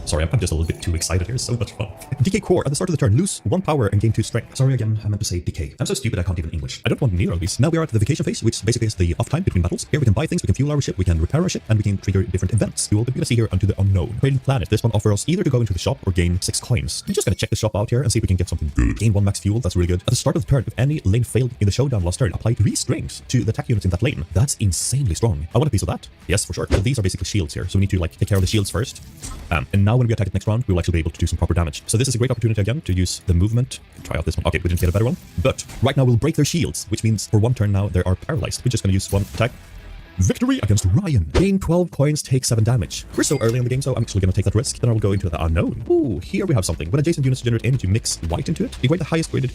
Sorry, I'm just a little bit too excited here. So much fun. Decay Core. At the start of the turn, lose 1 power and gain 2 strength. Sorry again, I meant to say decay. I'm so stupid I can't even English. I don't want neither of these. Now we are at the vacation phase, which basically is the off time between battles. Here we can buy things, we can fuel our ship, we can repair our ship, and we can trigger different events. We will be gonna see here Unto the Unknown. Trading Planet. This one offers us either to go into the shop or gain 6 coins. I'm just gonna check the shop out here and see if we can get something good. Gain 1 max fuel, that's really good. At the start of the turn, if any lane failed in the showdown last turn, apply 3 strings to the attack units in that lane. That's insanely strong. I want a piece of that. Yes, for sure. So these are basically shields here. So we need to like take care of the shields first. And now when we attack it next round, we will actually be able to do some proper damage. So this is a great opportunity again to use the movement. Try out this one. Okay, we didn't get a better one. But right now we'll break their shields, which means for 1 turn now they are paralyzed. We're just gonna use 1 attack. Victory against Ryan. Gain 12 coins, take 7 damage. We're so early in the game, so I'm actually gonna take that risk. Then I will go into the unknown. Ooh, here we have something. When adjacent units generate energy, mix white into it. You grade the highest graded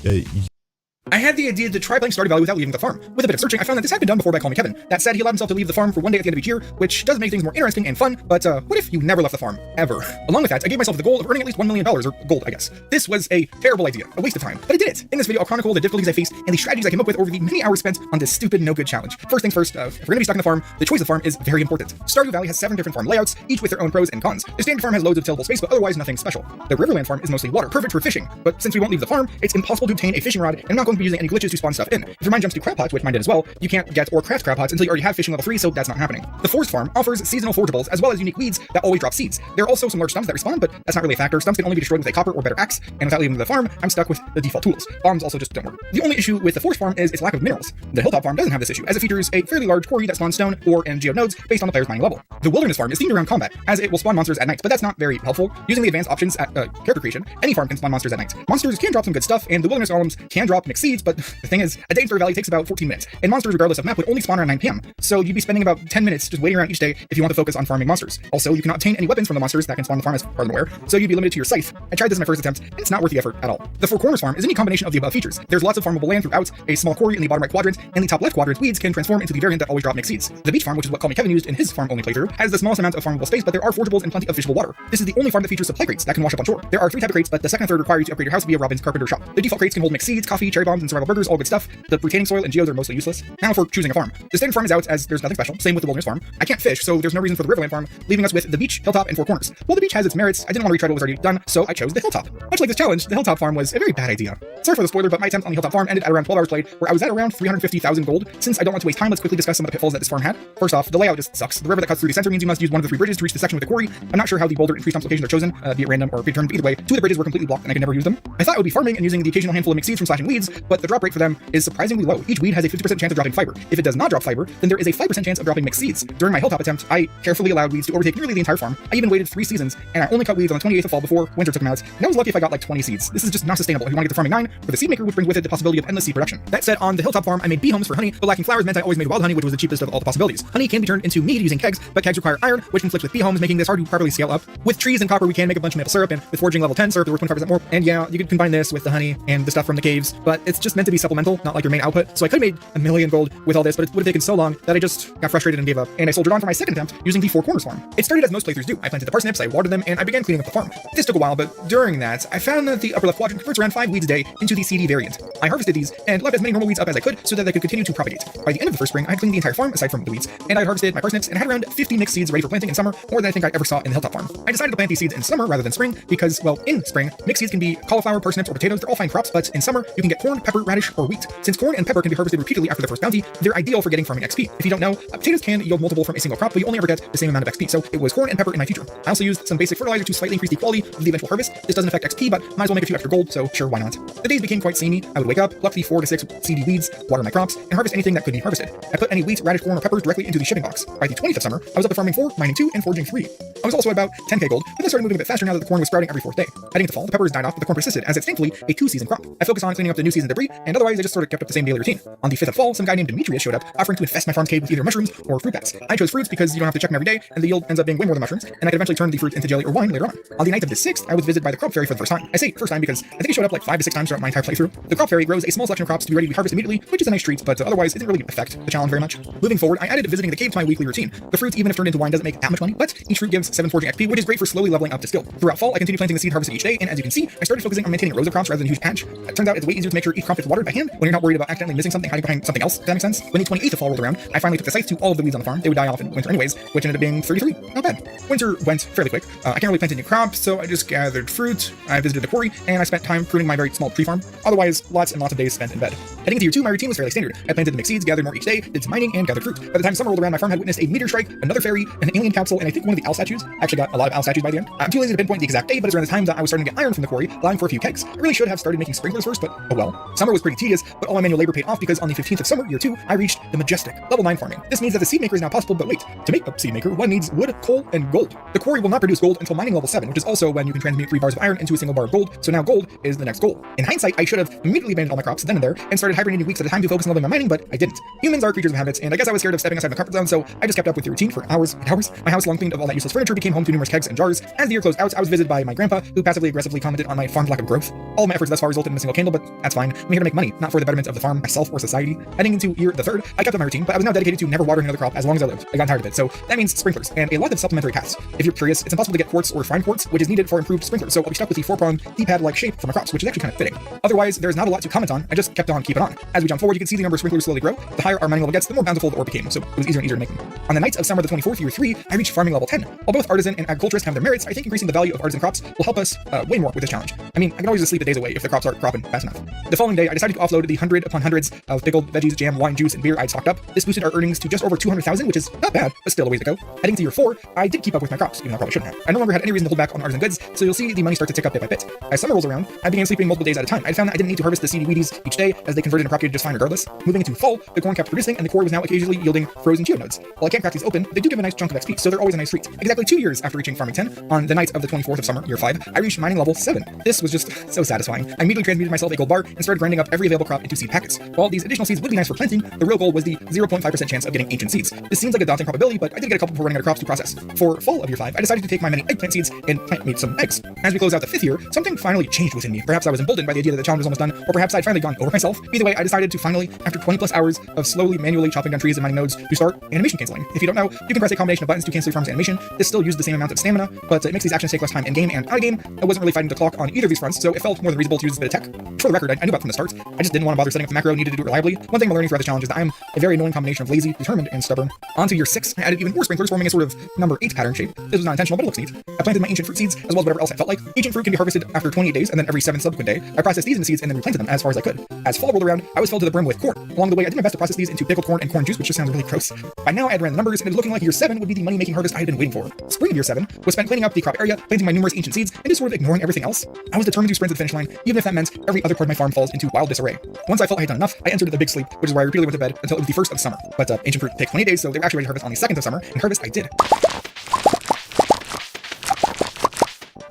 I had the idea to try playing Stardew Valley without leaving the farm. With a bit of searching, I found that this had been done before by Call Me Kevin. That said, he allowed himself to leave the farm for 1 day at the end of each year, which does make things more interesting and fun, but what if you never left the farm? Ever. Along with that, I gave myself the goal of earning at least $1 million, or gold, I guess. This was a terrible idea, a waste of time, but I did it. In this video, I'll chronicle the difficulties I faced and the strategies I came up with over the many hours spent on this stupid, no-good challenge. First things first, if we're gonna be stuck in the farm, the choice of farm is very important. Stardew Valley has 7 different farm layouts, each with their own pros and cons. The standard farm has loads of tillable space, but otherwise nothing special. The Riverland farm is mostly water, perfect for fishing, but since we won't leave the farm, it's impossible to obtain a fishing rod, and I'm not going to be using any glitches to spawn stuff in. If your mind jumps to crab pots, which mine did as well, you can't get or craft crab pots until you already have fishing level 3, so that's not happening. The Forest farm offers seasonal forageables as well as unique weeds that always drop seeds. There are also some large stumps that respawn, but that's not really a factor. Stumps can only be destroyed with a copper or better axe, and without leaving the farm, I'm stuck with the default tools. Bombs also just don't work. The only issue with the Forest farm is its lack of minerals. The Hilltop farm doesn't have this issue, as it features a fairly large quarry that spawns stone, ore, and geode nodes based on the player's mining level. The Wilderness farm is themed around combat, as it will spawn monsters at night, but that's not very helpful. Using the advanced options at character creation, any farm can spawn monsters at night. Monsters can drop some good stuff, and the Wilderness golems can drop mixed seeds, but the thing is, a day in Stardew Valley takes about 14 minutes, and monsters regardless of map would only spawn around 9 PM, so you'd be spending about 10 minutes just waiting around each day if you want to focus on farming monsters. Also, you cannot obtain any weapons from the monsters that can spawn on the farm as far as I'm aware, so you'd be limited to your scythe. I tried this in my first attempt, and it's not worth the effort at all. The Four Corners farm is a neat combination of the above features. There's lots of farmable land throughout, a small quarry in the bottom right quadrant, and the top left quadrant weeds can transform into the variant that always drop mixed seeds. The Beach farm, which is what Call Me Kevin used in his farm only playthrough, has the smallest amount of farmable space, but there are forageables and plenty of fishable water. This is the only farm that features supply crates that can wash up on shore. There are 3 types of crates, but the second and third require you to upgrade your house via Robin's Carpenter shop. The default crates can hold mixed seeds, coffee, cherry bombs, and survival burgers, all good stuff. The retaining soil and geodes are mostly useless. Now for choosing a farm. The standard farm is out as there's nothing special, same with the Wilderness farm. I can't fish, so there's no reason for the Riverland farm, leaving us with the Beach, Hilltop, and Four Corners. While the Beach has its merits, I didn't want to retry what was already done, so I chose the Hilltop. Much like this challenge, the Hilltop farm was a very bad idea. Sorry for the spoiler, but my attempt on the Hilltop farm ended at around 12 hours played, where I was at around 350,000 gold. Since I don't want to waste time, let's quickly discuss some of the pitfalls that this farm had. First off, the layout just sucks. The river that cuts through the center means you must use one of the 3 bridges to reach the section with the quarry. I'm not sure how the boulder and tree stumps locations are chosen, be it random or predetermined, but either way, 2 of the bridges were completely blocked and I could never use them. I thought I would be farming and using the occasional handful of mixed seeds from slashing weeds, but the drop rate for them is surprisingly low. Each weed has a 50% chance of dropping fiber. If it does not drop fiber, then there is a 5% chance of dropping mixed seeds. During my Hilltop attempt, I carefully allowed weeds to overtake nearly the entire farm. I even waited 3 seasons, and I only cut weeds on the 28th of fall before winter took them out, and I was lucky if I got like 20 seeds. This is just not sustainable if you want to get to farming 9, for the seed maker would bring with it the possibility of endless seed production. That said, on the Hilltop farm, I made bee homes for honey, but lacking flowers meant I always made wild honey, which was the cheapest of all the possibilities. Honey can be turned into mead using kegs, but kegs require iron, which conflicts with bee homes, making this hard to properly scale up. With trees and copper, we can make a bunch of maple syrup, and with foraging level 10 syrup, there were 25% more. And yeah, you could combine this with the honey and the stuff from the caves, but it's just meant to be supplemental, not like your main output. So I could have made $1 million gold with all this, but it would have taken so long that I just got frustrated and gave up. And I soldiered on for my second attempt using the Four Corners farm. It started as most playthroughs do. I planted the parsnips, I watered them, and I began cleaning up the farm. This took a while, but during that, I found that the upper left quadrant converts around 5 weeds a day, and into the CD variant. I harvested these and left as many normal weeds up as I could so that they could continue to propagate. By the end of the first spring, I had cleaned the entire farm aside from the weeds, and I had harvested my parsnips and had around 50 mixed seeds ready for planting in summer, more than I think I ever saw in the Hilltop farm. I decided to plant these seeds in summer rather than spring because, well, in spring, mixed seeds can be cauliflower, parsnips, or potatoes. They're all fine crops, but in summer, you can get corn, pepper, radish, or wheat. Since corn and pepper can be harvested repeatedly after their first bounty, they're ideal for getting farming XP. If you don't know, potatoes can yield multiple from a single crop, but you only ever get the same amount of XP, so it was corn and pepper in my future. I also used some basic fertilizer to slightly increase the quality of the eventual harvest. This doesn't affect XP, but might as well make a few extra gold, so sure, why not? The days became quite samey. I would wake up, pluck the 4 to 6 CD weeds, water my crops, and harvest anything that could be harvested. I put any wheat, radish, corn, or peppers directly into the shipping box. By the 20th of summer, I was up to farming 4, mining 2, and foraging 3. I was also about 10k gold, but then started moving a bit faster now that the corn was sprouting every 4th day. Heading into fall, the peppers died off, but the corn persisted, as it's thankfully a 2-season crop. I focused on cleaning up the new season debris, and otherwise I just sort of kept up the same daily routine. On the 5th of fall, some guy named Demetrius showed up, offering to infest my farm cave with either mushrooms or fruit bats. I chose fruits because you don't have to check them every day, and the yield ends up being way more than mushrooms, and I could eventually turn the fruit into jelly or wine later on. On the night of the 6th, I was visited by the crop fairy for the first time. I say first time because I think it showed up like 5 to 6 times throughout my entire playthrough. The crop fairy grows a small selection of crops to be ready to be harvested immediately, which is a nice treat, but otherwise it didn't really affect the challenge very much. Moving forward, I added visiting the cave to my weekly routine. The fruits, even if turned into wine, doesn't make that much money, but each fruit gives 7 foraging XP, which is great for slowly leveling up the skill. Throughout fall, I continued planting the seed harvested each day, and as you can see, I started focusing on maintaining rows of crops rather than a huge patch. It turns out it's way easier to make sure each crop gets watered by hand when you're not worried about accidentally missing something hiding behind something else, if that makes sense. When the 28th of fall rolled around, I finally took the scythe to all of the weeds on the farm. They would die off in winter anyways, which ended up being 33. Not bad. Winter went fairly quick. I can't really plant any crops, so I just gathered fruit, I visited the quarry, and I spent time pruning my very small tree farm. Otherwise, lots and lots of days spent in bed. Heading into year 2, my routine was fairly standard. I planted the mixed seeds, gathered more each day, did some mining, and gathered fruit. By the time summer rolled around, my farm had witnessed a meteor strike, another fairy, an alien capsule, and I think one of the owl statues. I actually got a lot of owl statues by the end. I'm too lazy to pinpoint the exact day, but it's around the time that I was starting to get iron from the quarry, allowing for a few kegs. I really should have started making sprinklers first, but oh well. Summer was pretty tedious, but all my manual labor paid off because on the 15th of summer, year 2, I reached the majestic level 9 farming. This means that the seed maker is now possible, but wait, to make a seed maker, one needs wood, coal, and gold. The quarry will not produce gold until mining level 7, which is also when you can transmute 3 bars of iron into a single bar of gold, so now gold is the next goal. In hindsight, I should have immediately abandoned all my crops then and there, and started hibernating weeks at a time to focus on leveling my mining, but I didn't. Humans are creatures of habits, and I guess I was scared of stepping outside my comfort zone, so I just kept up with the routine for hours and hours. My house, long cleaned of all that useless furniture, became home to numerous kegs and jars. As the year closed out, I was visited by my grandpa, who passively aggressively commented on my farm's lack of growth. All of my efforts thus far resulted in a single candle, but that's fine. I'm here to make money, not for the betterment of the farm, myself, or society. Heading into year the 3rd, I kept up my routine, but I was now dedicated to never watering another crop as long as I lived. I got tired of it, so that means sprinklers, and a lot of supplementary paths. If you're curious, it's impossible to get quartz or refined quartz, which is needed for improved sprinklers, so I'll be stuck with the 4-pronged D-pad-like shape for my crops, which is actually kind of fitting. Otherwise, there's not a lot to comment on. I just kept on keeping on. As we jump forward, you can see the number of sprinklers slowly grow. The higher our mining level gets, the more bountiful the ore became, so it was easier and easier to make them. On the night of summer the 24th, year 3, I reached farming level 10. While both artisan and agriculturist have their merits, I think increasing the value of artisan crops will help us way more with this challenge. I mean, I can always just sleep the days away if the crops aren't cropping fast enough. The following day, I decided to offload the 100 upon hundreds of pickled veggies, jam, wine, juice, and beer I'd stocked up. This boosted our earnings to just over 200,000, which is not bad, but still a ways to go. Heading to year 4, I did keep up with my crops, even though I probably shouldn't have. I no longer had any reason to hold back on artisan goods, so you'll see the money start to tick up bit by bit. As summer rolls around, I began sleeping multiple days at a time. I found that I didn't need to harvest the seedy weedies each day, as they converted and propagated just fine regardless. Moving into fall, the corn kept producing, and the quarry was now occasionally yielding frozen geonodes. While I can't crack these open, they do give a nice chunk of XP, so they're always a nice treat. Exactly 2 years after reaching farming 10, on the night of the 24th of summer, year 5, I reached mining level 7. This was just so satisfying. I immediately transmuted myself a gold bar and started grinding up every available crop into seed packets. While these additional seeds would be nice for planting, the real goal was the 0.5% chance of getting ancient seeds. This seems like a daunting probability, but I did get a couple before running out of crops to process. For fall of year 5, I decided to take my many eggplant seeds and plant me some eggs. As we close out the 5th year, something finally changed within me. Perhaps I was emboldened by the idea that the challenge was almost done, or perhaps I'd finally gone over myself. Either way, I decided to finally, after 20 plus hours of slowly manually chopping down trees and mining nodes, to start animation canceling. If you don't know, you can press a combination of buttons to cancel your farm's animation. This still uses the same amount of stamina, but it makes these actions take less time in-game and out-of-game. I wasn't really fighting the clock on either of these fronts, so it felt more than reasonable to use a bit of tech. For the record, I knew about from the start. I just didn't want to bother setting up the macro needed to do it reliably. One thing I'm learning throughout the challenge is that I'm a very annoying combination of lazy, determined, and stubborn. On to year 6, I added even more sprinklers, forming a sort of number 8 pattern shape. This was not intentional, but it looks neat. I planted my ancient fruit seeds, as well as whatever else I felt like. Ancient fruit can be harvested after 28 days, and then every 7th subsequent day, I processed these into seeds and then replanted them as far as I could. As fall rolled around, I was filled to the brim with corn. Along the way, I did my best to process these into pickled corn and corn juice, which just sounds really gross. By now, I had ran the numbers, and it was looking like year 7 would be the money-making harvest I had been waiting for. Spring of year 7 was spent cleaning up the crop area, planting my numerous ancient seeds, and just sort of ignoring everything else. I was determined to sprint to the finish line, even if that meant every other part of my farm falls into wild disarray. Once I felt I had done enough, I entered the big sleep, which is why I repeatedly went to bed until it was the 1st of summer. But ancient fruit takes 20 days, so they were actually ready to harvest on the 2nd of summer, and harvest I did.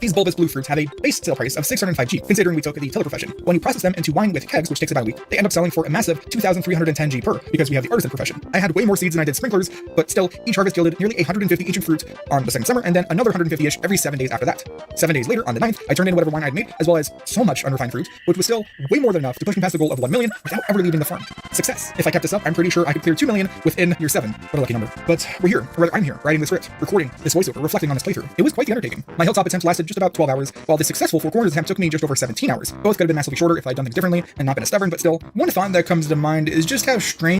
These bulbous blue fruits have a base sale price of 605G, considering we took the tiller profession. When you process them into wine with kegs, which takes about a week, they end up selling for a massive 2,310G per, because we have the artisan profession. I had way more seeds than I did sprinklers, but still, each harvest yielded nearly 150 ancient fruit on the 2nd summer, and then another 150-ish every 7 days after that. 7 days later, on the 9th, I turned in whatever wine I'd made, as well as so much unrefined fruit, which was still way more than enough to push me past the goal of 1 million without ever leaving the farm. Success. If I kept this up, I'm pretty sure I could clear 2 million within year 7. What a lucky number. But we're here, or rather I'm here, writing this script, recording this voiceover, reflecting on this playthrough. It was quite the undertaking. My hilltop attempt lasted just just about 12 hours, while the successful Four Corners attempt took me just over 17 hours. Both could have been massively shorter if I'd done things differently and not been as stubborn, but still, one thought that comes to mind is just how strange.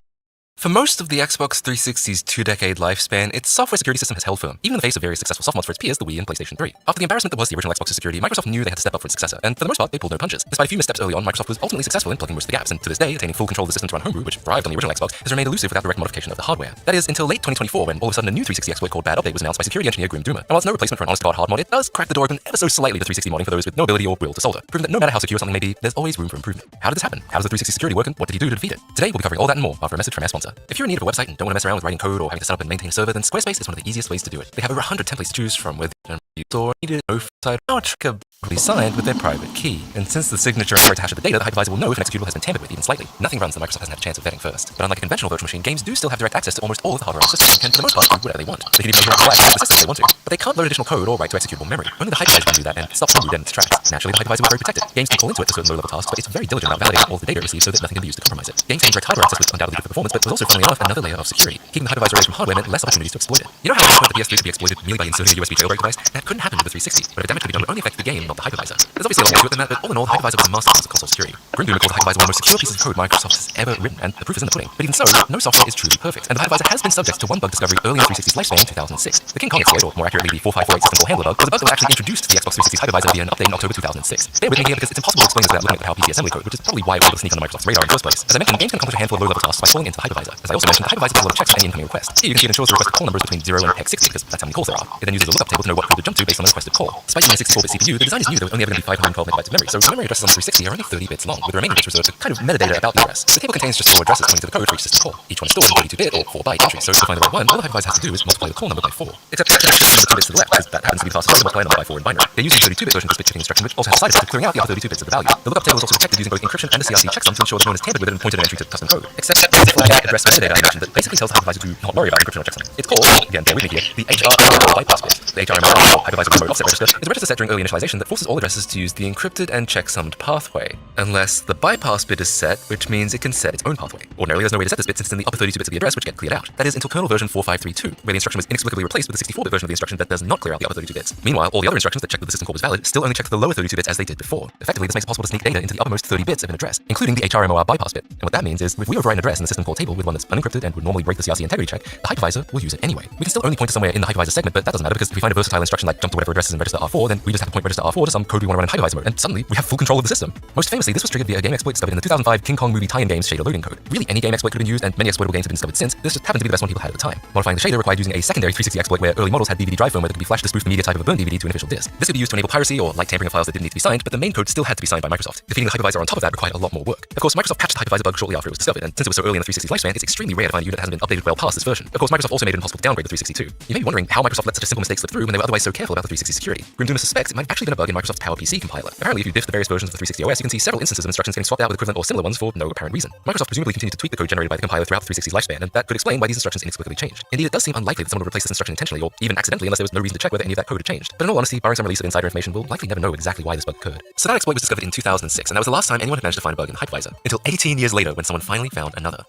For most of the Xbox 360's 2-decade lifespan, its software security system has held firm, even in the face of various successful soft mods for its peers, the Wii and PlayStation 3. After the embarrassment that was the original Xbox's security, Microsoft knew they had to step up for its successor, and for the most part, they pulled no punches. Despite a few missteps early on, Microsoft was ultimately successful in plugging most of the gaps, and to this day, attaining full control of the system to run homebrew, which thrived on the original Xbox, has remained elusive without direct modification of the hardware. That is, until late 2024, when all of a sudden a new 360 exploit called Bad Update was announced by security engineer Grim Duma. And while it's no replacement for an honest-to-God hard mod, it does crack the door open ever so slightly to 360 modding for those with no ability or will to solder, proving that no matter how secure something may be, there's always room for improvement. How did this happen? How does the 360 security work, and what did he do to defeat it? Today, we'll be covering all that and more after a message from our sponsor. If you're in need of a website and don't want to mess around with writing code or having to set up and maintain a server, then Squarespace is one of the easiest ways to do it. They have over 100 templates to choose from, whether you store needed no site or trick signed with their private key. And since the signature is attached to the data, the hypervisor will know if an executable has been tampered with even slightly. Nothing runs that Microsoft hasn't had a chance of vetting first. But unlike a conventional virtual machine, games do still have direct access to almost all of the hardware on the system and can, for the most part, do whatever they want. They can even make access to the system if they want to. But they can't load additional code or write to executable memory. Only the hypervisor can do that and stop homebrew dead in its tracks. Naturally, the hypervisor is very protected. Games can call into it for certain low-level tasks, but it's very diligent about validating all of the data it receives so that nothing can be used to compromise it. Games gain direct hardware access, which undoubtedly good for performance, but was also, funnily enough, another layer of security. Keeping the hypervisor away from hardware meant less opportunities to exploit it. You know how at one point the PS3 could be exploited merely by inserting a USB jailbreak device? That couldn't happen with the 360, but if damage could be done, it would only affect the game, not the hypervisor. There's obviously a lot more to it than that, but all in all, the hypervisor was a masterpiece of console security. Grim Duma called the hypervisor one of the most secure pieces of code Microsoft has ever written, and the proof is in the pudding. But even so, no software is truly perfect, and the hypervisor has been subject to one bug discovery early in 360's lifespan in 2006. The King Kong exploit, or more accurately the 4548 system call handler bug, was a bug that was actually introduced to the Xbox 360's hypervisor via an update in October 2006. Bear with me here because it's impossible to explain this without looking at the PowerPC assembly code, which is probably why it was able to sneak under Microsoft's radar in the first place. As I mentioned, games can accomplish a handful of low-level tasks by calling into the hypervisor. As I also mentioned, the hypervisor does a lot of checks for any incoming request. Here you can see it ensures the requested call numbers between 0 and PEG60 because that's how many calls there are. It then uses a lookup table to know what code to jump to based on the requested call. Despite being a 64-bit CPU, the designers knew there was only ever going to be 512 megabytes of memory, so the memory addresses on the 360 are only 30 bits long, with the remaining bits reserved to kind of metadata about the address. The table contains just 4 addresses pointing to the code for each system call. Each one is stored in 32-bit or 4-byte entries, so to find the right one, all the hypervisor has to do is multiply the call number by 4. Except to actually use the 2 bits to the left, because that happens to be the fastest way to multiply a number by 4 in binary. They're using the 32-bit version of this bit shifting instruction, which also has a side effect of clearing out the other 32 bits of the value. The lookup table is also protected using both encryption and a CRC checksum to ensure that no one has tampered with it and pointed an entry to custom code. Except there's a flag address metadata I mentioned that basically tells the hypervisor to not worry about encryption or checksum. It's called, again, bear with me here, the HRMR bypass bit. The HRMR, or hypervisor remote offset register, is a register set during early initialization that forces all addresses to use the encrypted and checksummed pathway, unless the bypass bit is set, which means it can set its own pathway. Ordinarily, there's no way to set this bit since it's in the upper 32 bits of the address which get cleared out. That is until kernel version 4532, where the instruction was inexplicably replaced with a 64-bit version of the instruction that does not clear out the upper 32 bits. Meanwhile, all the other instructions that check that the system call was valid still only check the lower 32 bits as they did before. Effectively, this makes it possible to sneak data into the uppermost 30 bits of an address, including the HRMOR bypass bit. And what that means is, if we overwrite an address in the system call table with one that's unencrypted and would normally break the CRC integrity check, the hypervisor will use it anyway. We can still only point to somewhere in the hypervisor segment, but that doesn't matter because if we find a versatile instruction like jump to whatever address is in register R4, then we just have to point register R4 to some code we want to run in hypervisor mode, and suddenly we have full control of the system. Most famously, this was triggered via a game exploit discovered in the 2005 King Kong movie tie-in games shader loading code. Really, any game exploit could have been used, and many exploitable games have been discovered since. This just happened to be the best one people had at the time. Modifying the shader required using a secondary 360 exploit where early models had DVD drive firmware that could be flashed to spoof the media type of a burned DVD to an official disk. This could be used to enable piracy or light tampering of files that didn't need to be signed, but the main code still had to be signed by Microsoft. Defeating the hypervisor on top of that required a lot more work. Of course, Microsoft patched the hypervisor bug shortly after it was discovered, and since it was so early in the 360's lifespan, it's extremely rare to find a unit that hasn't been updated well past this version. Of course, Microsoft also made it impossible to downgrade the 362. You may be wondering how Microsoft let such a simple mistake slip through when they were otherwise so careful about the 360 security. Grim Duma suspects it might actually been a bug in Microsoft's PowerPC compiler. Apparently, if you diff the various versions of the 360 OS, you can see several instances of instructions getting swapped out with equivalent or similar ones for no apparent reason. Microsoft presumably continued to tweak the code generated by the compiler throughout the 360's lifespan, and that could explain why these instructions inexplicably changed. Indeed, it does seem unlikely that someone would replace this instruction intentionally or even accidentally unless there was no reason to check whether any of that code had changed. But in all honesty, barring some release of insider information, we'll likely never know exactly why this bug occurred. So that exploit was discovered in 2006, and that was the last time anyone had managed to find a bug in the hypervisor, until 18 years later when someone finally found another.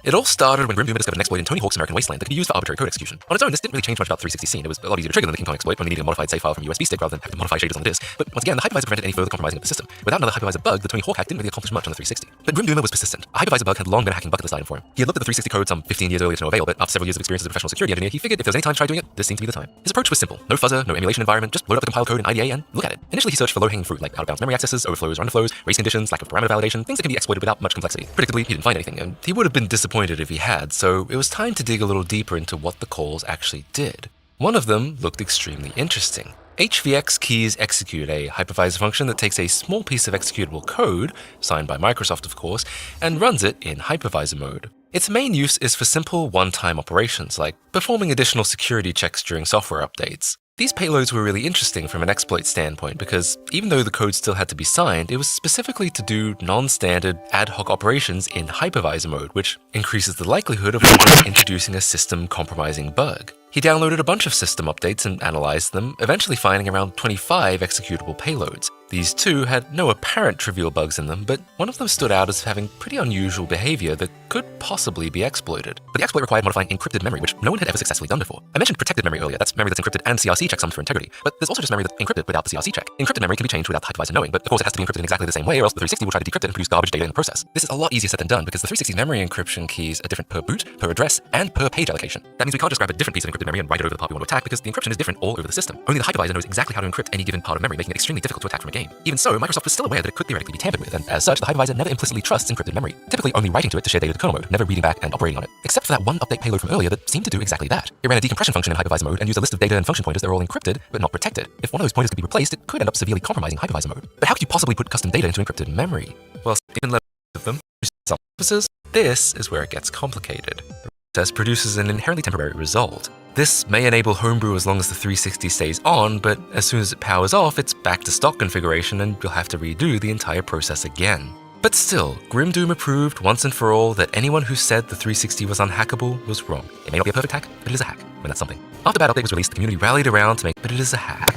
It all started when Grim Duma discovered an exploit in Tony Hawk's American Wasteland that could be used for arbitrary code execution. On its own, this didn't really change much about the 360 scene. It was a lot easier to trigger than the King Kong exploit when we needed a modified save file from a USB stick rather than have to modify shaders on the disk. But once again, the hypervisor prevented any further compromising of the system. Without another hypervisor bug, the Tony Hawk hack didn't really accomplish much on the 360. But Grim Duma was persistent. A hypervisor bug had long been a hacking bucket list item for him. He had looked at the 360 code some 15 years earlier to no avail, but after several years of experience as a professional security engineer, he figured if there was any time to try doing it, this seemed to be the time. His approach was simple. No fuzzer, no emulation environment, just load up the compiled code in IDA and look at it. Initially, he searched for low-hanging fruit like out-of-bounds memory accesses, overflows or underflows, race conditions, lack of parameter validation, things that can be exploited without much complexity. Predictably, he didn't find anything, and he would have been disappointed if he had, so it was time to dig a little deeper into what the calls actually did. One of them looked extremely interesting. HVX keys execute, a hypervisor function that takes a small piece of executable code, signed by Microsoft of course, and runs it in hypervisor mode. Its main use is for simple one-time operations, like performing additional security checks during software updates. These payloads were really interesting from an exploit standpoint because even though the code still had to be signed, it was specifically to do non-standard ad hoc operations in hypervisor mode, which increases the likelihood of introducing a system-compromising bug. He downloaded a bunch of system updates and analyzed them, eventually finding around 25 executable payloads. These two had no apparent trivial bugs in them, but one of them stood out as having pretty unusual behavior that could possibly be exploited. But the exploit required modifying encrypted memory, which no one had ever successfully done before. I mentioned protected memory earlier. That's memory that's encrypted and CRC checksums for integrity. But there's also just memory that's encrypted without the CRC check. Encrypted memory can be changed without the hypervisor knowing, but of course it has to be encrypted in exactly the same way, or else the 360 will try to decrypt it and produce garbage data in the process. This is a lot easier said than done because the 360's memory encryption keys are different per boot, per address, and per page allocation. That means we can't just grab a different piece of encrypted memory and write it over the part we want to attack because the encryption is different all over the system. Only the hypervisor knows exactly how to encrypt any given part of memory, making it extremely difficult to attack from a game. Even so, Microsoft was still aware that it could theoretically be tampered with, and as such, the hypervisor never implicitly trusts encrypted memory, typically only writing to it to share data with kernel mode, never reading back and operating on it. Except for that one update payload from earlier that seemed to do exactly that. It ran a decompression function in hypervisor mode and used a list of data and function pointers that are all encrypted but not protected. If one of those pointers could be replaced, it could end up severely compromising hypervisor mode. But how could you possibly put custom data into encrypted memory? Well, given the of them, some purposes, this is where it gets complicated. The process produces an inherently temporary result. This may enable homebrew as long as the 360 stays on, but as soon as it powers off, it's back to stock configuration and you'll have to redo the entire process again. But still, Grimdoom approved once and for all that anyone who said the 360 was unhackable was wrong. It may not be a perfect hack, but it is a hack, when that's something. After that update was released, the community rallied around to make, but it is a hack.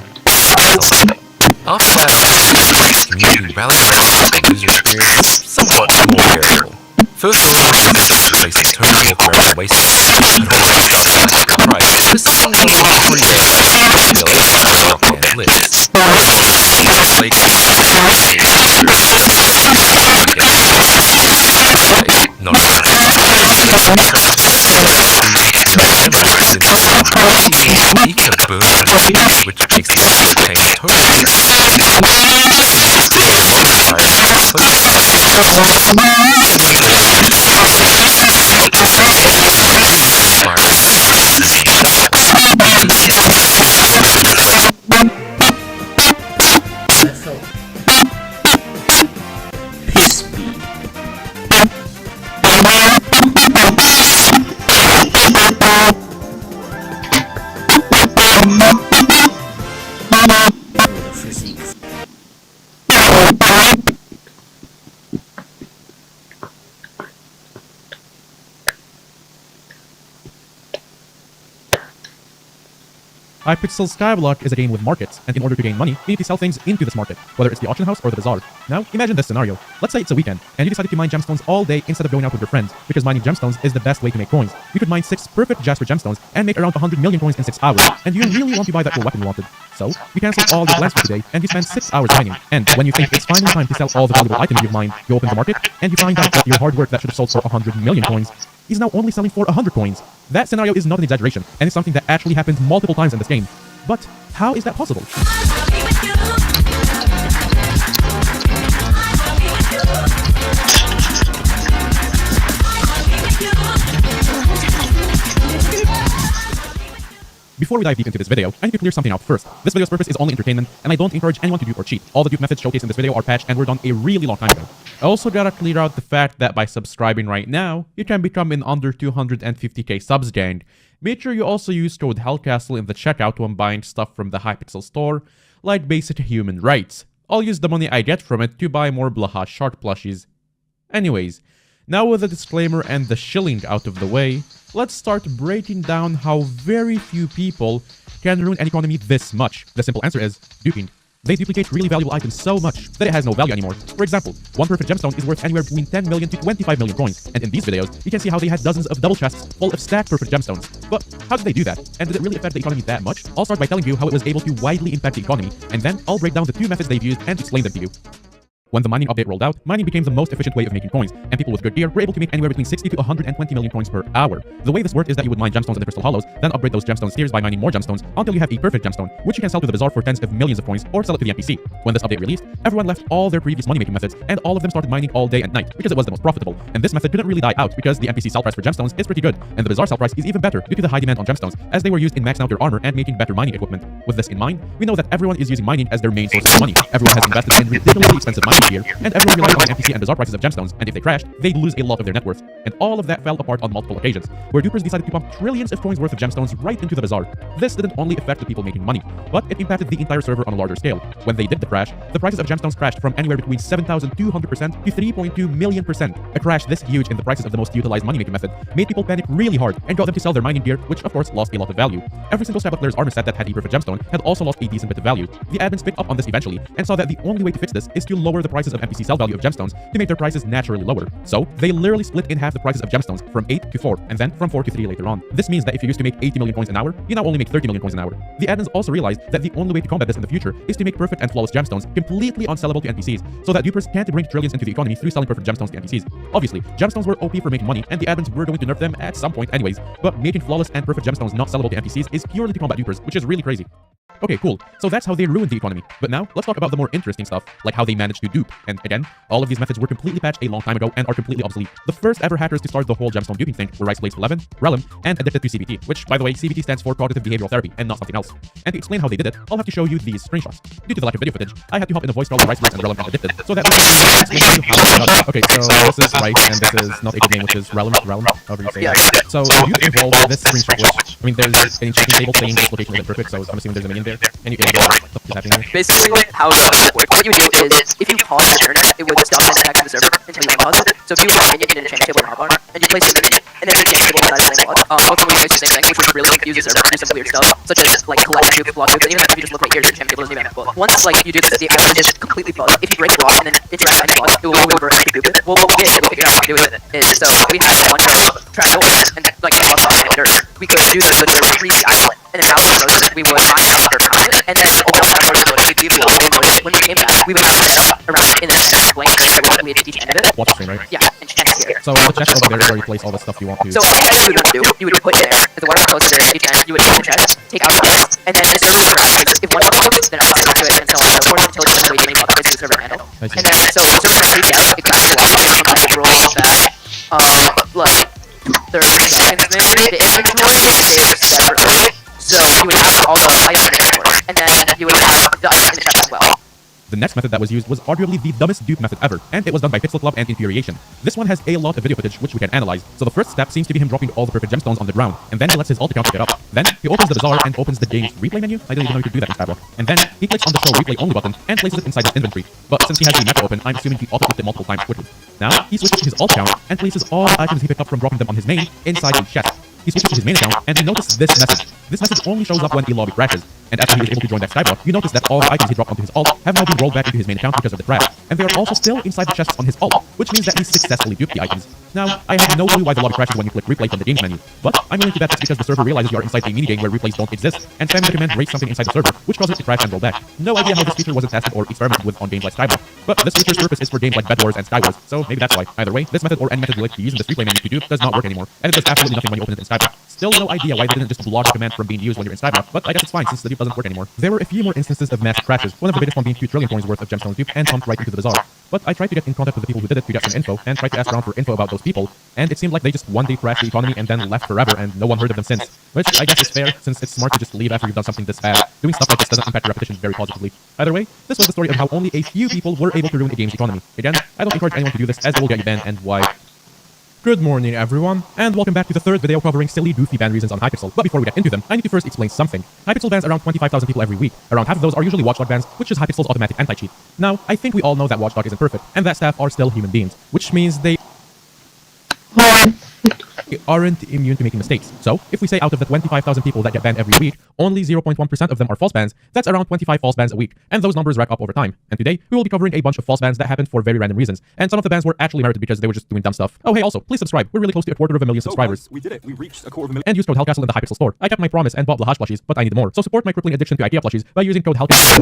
After that update, the community rallied around to make the user experience somewhat more bearable. First of all, the replacing total of memory wasted, but also stuff like price. This is something pretty rare. And lists. Like, not which makes the change totally. Hypixel Skyblock is a game with markets, and in order to gain money, you need to sell things into this market, whether it's the auction house or the bazaar. Now, imagine this scenario. Let's say it's a weekend, and you decided to mine gemstones all day instead of going out with your friends, because mining gemstones is the best way to make coins. You could mine 6 perfect Jasper gemstones and make around 100 million coins in 6 hours, and you really want to buy that cool weapon you wanted. So, you cancel all your plans for today, and you spend 6 hours mining. And when you think it's finally time to sell all the valuable items you've mined, you open the market, and you find out that your hard work that should have sold for 100 million coins is now only selling for 100 coins. That scenario is not an exaggeration, and it's something that actually happens multiple times in this game. But how is that possible? Before we dive deep into this video, I need to clear something out first. This video's purpose is only entertainment, and I don't encourage anyone to do or cheat. All the dupe methods showcased in this video are patched and were done a really long time ago. I also gotta clear out the fact that by subscribing right now, you can become an under 250k subs gang. Make sure you also use code Hellcastle in the checkout when buying stuff from the Hypixel store, like basic human rights. I'll use the money I get from it to buy more Blaha Shark plushies. Anyways, now with the disclaimer and the shilling out of the way, let's start breaking down how very few people can ruin an economy this much. The simple answer is duping. They duplicate really valuable items so much that it has no value anymore. For example, one perfect gemstone is worth anywhere between 10 million to 25 million coins, and in these videos, you can see how they had dozens of double chests full of stacked perfect gemstones. But how did they do that? And did it really affect the economy that much? I'll start by telling you how it was able to widely impact the economy, and then I'll break down the 2 methods they've used and explain them to you. When the mining update rolled out, mining became the most efficient way of making coins, and people with good gear were able to make anywhere between 60 to 120 million coins per hour. The way this worked is that you would mine gemstones in the crystal hollows, then upgrade those gemstones tiers by mining more gemstones until you have a perfect gemstone, which you can sell to the bazaar for tens of millions of coins or sell it to the NPC. When this update released, everyone left all their previous money-making methods, and all of them started mining all day and night because it was the most profitable. And this method didn't really die out because the NPC sell price for gemstones is pretty good, and the bazaar sell price is even better due to the high demand on gemstones, as they were used in maxing out their armor and making better mining equipment. With this in mind, we know that everyone is using mining as their main source of money. Everyone has invested in ridiculously expensive mining gear, and everyone relies on NPC and bazaar prices of gemstones, and if they crashed, they'd lose a lot of their net worth. And all of that fell apart on multiple occasions, where dupers decided to pump trillions of coins worth of gemstones right into the bazaar. This didn't only affect the people making money, but it impacted the entire server on a larger scale. When they did the crash, the prices of gemstones crashed from anywhere between 7,200% to 3.2 million%. A crash this huge in the prices of the most utilized money-making method made people panic really hard and got them to sell their mining gear, which of course lost a lot of value. Every single Skyblock player's armor set that had a perfect gemstone had also lost a decent bit of value. The admins picked up on this eventually and saw that the only way to fix this is to lower the prices of NPC sell value of gemstones to make their prices naturally lower. So they literally split in half the prices of gemstones from 8 to 4, and then from 4 to 3 later on. This means that if you used to make 80 million coins an hour, you now only make 30 million coins an hour. The admins also realized that the only way to combat this in the future is to make perfect and flawless gemstones completely unsellable to NPCs, so that dupers can't bring trillions into the economy through selling perfect gemstones to NPCs. Obviously, gemstones were OP for making money, and the admins were going to nerf them at some point anyways, but making flawless and perfect gemstones not sellable to NPCs is purely to combat dupers, which is really crazy. Okay, cool. So that's how they ruined the economy. But now, let's talk about the more interesting stuff, like how they managed to dupe. And again, all of these methods were completely patched a long time ago and are completely obsolete. The first ever hackers to start the whole gemstone duping thing were RiceBlades11, Relum, and Addicted to CBT, which, by the way, CBT stands for Cognitive Behavioral Therapy and not something else. And to explain how they did it, I'll have to show you these screenshots. Due to the lack of video footage, I had to hop in a voice call with RiceBlades and Relum and Addicted, so that we can explain to you how they got it. Okay, so this is Rice, and this is not a good name, which is Relum, however you say it. So you involve this screenshot, which, I mean, there's an enchanting table saying this location isn't perfect, so I'm assuming there's a minion there, and you can what is happening here. Basically, how it works, what you do is, if you pause the turn, it would stop and attack the server until you unpause it. So if you have a minion in an enchanting table in hotbar, and you place the minion, and then the enchanting table inside the same block, ultimately you place the same thing, which would really confuse the server and do some weird stuff, such as, like, collect dupe, block dupe, and even if you just look right here, the enchanting table doesn't even have a book. Once, like, you do this, the island is completely bugged. If you break block and then interact with block, it will reverse the dupe. Well, what we did, we'll figure out what to do with it, is, so we had a bunch of trap doors, and, like, block we could do this with the free island. And then how we approached it, we would mine out our planet, and then open up our motor, we'd leave the whole motor. When we came back, we would have to around in this blank area where we had to each end of it. Watch the screen, right? Yeah, and here. So the chest over there is where you place all the stuff you want to. So anything you would do, you would put there. As the water closes there, each end, you would take the chest, take out the chest, and then the server would interact. If one bubble goes, then I'll do it, and so on and so forth until it's the main bubble is the server handle. And then, so the server has 3 chests, exactly what we come back and roll that, like, 30 seconds maybe. The inventory is separately. So you would have all the items in the inventory, and then you would have the items in the chest as well. The next method that was used was arguably the dumbest dupe method ever, and it was done by Pixel Club and Infuriation. This one has a lot of video footage which we can analyze. So the first step seems to be him dropping all the perfect gemstones on the ground, and then he lets his alt account pick it up. Then he opens the bazaar and opens the game's replay menu. I didn't even know you could do that in Skyblock. And then he clicks on the show replay only button and places it inside his inventory. But since he has the meta open, I'm assuming he auto-clicked it multiple times quickly. Now he switches to his alt account and places all the items he picked up from dropping them on his main inside his chest. He switches to his main account, and he noticed this message. This message only shows up when a lobby crashes, and after he is able to join that Skyblock, you notice that all the items he dropped onto his alt have now been rolled back into his main account because of the crash, and they are also still inside the chests on his alt, which means that he successfully duped the items. Now, I have no clue why the lobby crashes when you click replay from the games menu, but I'm willing to bet it's because the server realizes you are inside a minigame where replays don't exist, and spamming the command breaks something inside the server, which causes it to crash and roll back. No idea how this feature wasn't tested or experimented with on games like Skyblock, but this feature's purpose is for games like Bed Wars and Skywars, so maybe that's why. Either way, this method or any method related to using this replay menu to dupe does not work anymore, and it does absolutely nothing when you open it in Skyblock. Still no idea why they didn't just block the command from being used when you're in Skyblock, but I guess it's fine since the dupe doesn't work anymore. There were a few more instances of massive crashes, one of the biggest one being 2 trillion coins worth of gemstone dupe and pumped right into the bazaar. But I tried to get in contact with the people who did it to get some info, and tried to ask around for info about those people, and it seemed like they just one day crashed the economy and then left forever, and no one heard of them since. Which I guess is fair, since it's smart to just leave after you've done something this bad. Doing stuff like this doesn't impact your reputation very positively. Either way, this was the story of how only a few people were able to ruin a game's economy. Again, I don't encourage anyone to do this, as it will get you banned, and why. Good morning everyone, and welcome back to the third video covering silly, goofy ban reasons on Hypixel. But before we get into them, I need to first explain something. Hypixel bans around 25,000 people every week. Around half of those are usually Watchdog bans, which is Hypixel's automatic anti-cheat. Now, I think we all know that Watchdog isn't perfect, and that staff are still human beings, which means they aren't immune to making mistakes. So, if we say out of the 25,000 people that get banned every week, only 0.1% of them are false bans, that's around 25 false bans a week, and those numbers rack up over time. And today, we will be covering a bunch of false bans that happened for very random reasons, and some of the bans were actually merited because they were just doing dumb stuff. Oh hey, also, please subscribe, we're really close to 250,000 subscribers. We did it, we reached 250,000. And use code Hellcastle in the Hypixel store. I kept my promise and bought Lahash plushies, but I need more, so support my crippling addiction to IKEA plushies by using code Hellcastle.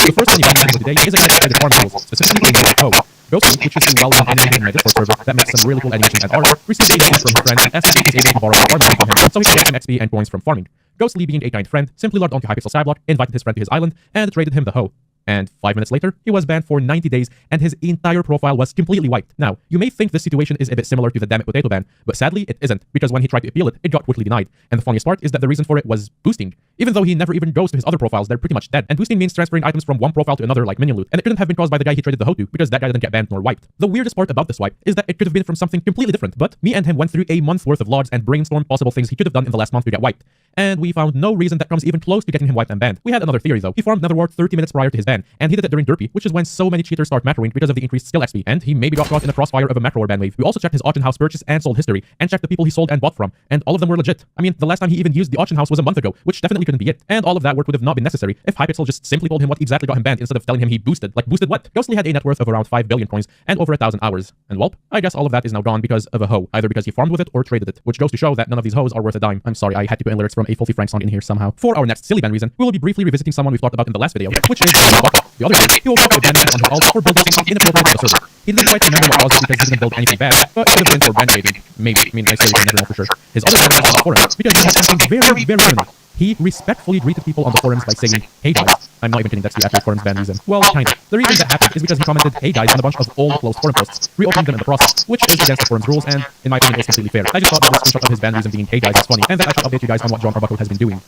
The first one you can today is a dedicated farm tools, specifically a code. Ghostly, which is a well-known animator in my Discord server that makes some really cool animations and art, received a message from her friend and asked if he was able to borrow a farming from him so he could get some XP and coins from farming. Ghostly, being a kind friend, simply logged onto Hypixel Skyblock, invited his friend to his island, and traded him the hoe. And 5 minutes later, he was banned for 90 days, and his entire profile was completely wiped. Now, you may think this situation is a bit similar to the Dammit Potato ban, but sadly, it isn't, because when he tried to appeal it, it got quickly denied. And the funniest part is that the reason for it was boosting. Even though he never even goes to his other profiles, they're pretty much dead. And boosting means transferring items from one profile to another like minion loot, and it couldn't have been caused by the guy he traded the hoe to, because that guy didn't get banned nor wiped. The weirdest part about this wipe is that it could have been from something completely different, but me and him went through a month's worth of logs and brainstormed possible things he could have done in the last month to get wiped. And we found no reason that comes even close to getting him wiped and banned. We had another theory though. He farmed Netherwart 30 minutes prior to his ban, ban, and he did it during Derpy, which is when so many cheaters start macroing because of the increased skill XP, and he maybe got caught in the crossfire of a macro war ban wave. We also checked his auction house purchase and sold history, and checked the people he sold and bought from, and all of them were legit. I mean, the last time he even used the auction house was a month ago, which definitely couldn't be it, and all of that work would have not been necessary if Hypixel just simply told him what exactly got him banned instead of telling him he boosted. Like, boosted what? Ghostly had a net worth of around 5 billion coins and over 1,000 hours, and well, I guess all of that is now gone because of a hoe, either because he farmed with it or traded it, which goes to show that none of these hoes are worth a dime. I'm sorry, I had to put in lyrics from a Filthy Frank song in here somehow. For our next silly ban reason, we will be briefly revisiting someone we've talked about in the last video, which is the other day, he will probably ban on his alt for building something inappropriate on the server. He didn't quite remember what caused it because he didn't build anything bad, but it could have been for brand trading. Maybe. I mean, I say we can never know for sure. His other ban was on the forums, because he had something very, very funny. He respectfully greeted people on the forums by saying, "Hey guys." I'm not even kidding, that's the actual forums ban reason. Well, kinda. The reason that happened is because he commented, "Hey guys," on a bunch of old closed forum posts, reopening them in the process, which is against the forum's rules, and in my opinion is completely fair. I just thought that the screenshot of his ban reason being "Hey guys" is funny, and that I should update you guys on what John Arbuckle has been doing.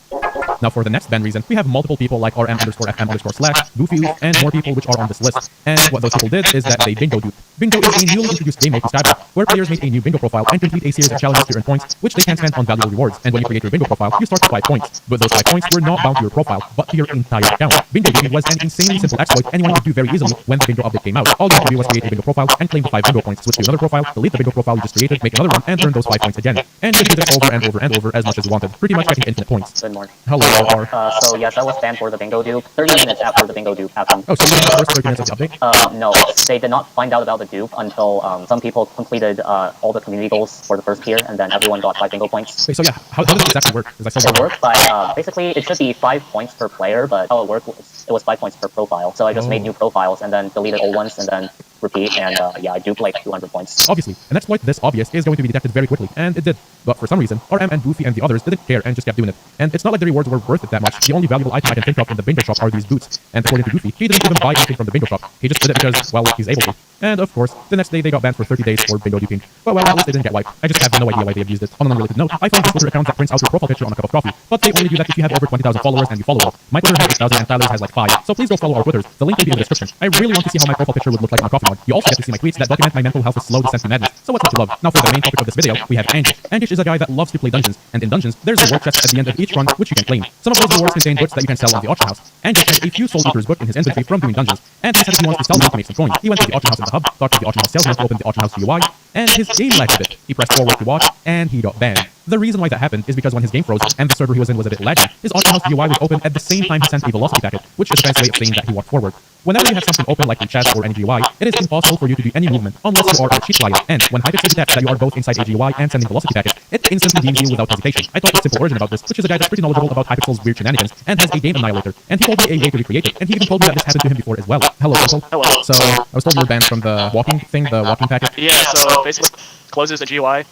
Now for the next ban reason, we have multiple people like RM_FM_/, Goofy, and more people which are on this list. And what those people did is that they bingo duped. Bingo is a newly introduced game mode for Skyblock, where players make a new bingo profile and complete a series of challenges to earn points, which they can spend on valuable rewards. And when you create your bingo profile, you start with 5 points. But those 5 points were not bound to your profile, but to your entire account. Bingo duping was an insanely simple exploit anyone could do very easily when the bingo update came out. All you had to do was create a bingo profile and claim the 5 bingo points, switch to another profile, delete the bingo profile you just created, make another one, and earn those 5 points again. And you could do this over and over and over as much as you wanted, pretty much getting infinite points. Good morning. Hello, R. So yes, I was banned for the bingo dupe 30 minutes after the bingo dupe happened. Oh, so you did the first 30 minutes of the update? No, they did not find out about the dupe until some people completed all the community goals for the first tier, and then everyone got 5 bingo points. Wait, so yeah, how does it exactly work? It worked by, basically, it should be 5 points per player, but how it worked was, it was 5 points per profile. So I just made new profiles, and then deleted old ones, and then repeat, and yeah, I duped like 200 points. Obviously, an exploit this obvious is going to be detected very quickly, and it did. But for some reason, RM and Goofy and the others didn't care and just kept doing it. And it's not like the rewards were worth it that much. The only valuable item I can think of in the bingo shop are these boots. And according to Goofy, he didn't even buy anything from the bingo shop. He just did it because, well, he's able to. And of course, the next day they got banned for 30 days for bingo duping. But well, at least they didn't get wiped. I just have no idea why they abused it. On an unrelated note, I found this Twitter account that prints out your profile picture on a cup of coffee. But they only do that if you have over 20,000 followers and you follow it. My Twitter has 8,000 and Tyler's has like 5. So please go follow our Twitters. The link will be in the description. I really want to see how my profile picture would look like on a coffee mug. You also get to see my tweets that document my mental health is slow descent to madness. So what's not to love? Now for the main topic of this video, we have Angish. Angish is a guy that loves to play dungeons, and in dungeons, there's a reward chest at the end of each run which you can claim. Some of those rewards contain goods that you can sell on the auction house. Angish has a few Soul Eaters booked in his inventory from doing dungeons, and he said that he wants to sell them to make some coins. He went to the auction house in the hub, talked to the auction house salesman to open the auction house UI, and his game lagged a bit. He pressed forward to watch, and he got banned. The reason why that happened is because when his game froze and the server he was in was a bit laggy, his auction house UI was open at the same time he sent a velocity packet, which is a fancy way of saying that he walked forward. Whenever you have something open like in chat or any GUI, it is impossible for you to do any movement unless you are a cheat flyer. And when Hypixel detects that you are both inside a GUI and sending velocity packet, it instantly deems you without hesitation. I talked with Simple Origin about this, which is a guy that's pretty knowledgeable about Hypixel's weird shenanigans and has a game annihilator. And he told me a way to recreate it, and he even told me that this happened to him before as well. Hello, Simple. Hello. So I was told you were banned from the walking thing, the walking packet. Yeah, so basically closes the GUI,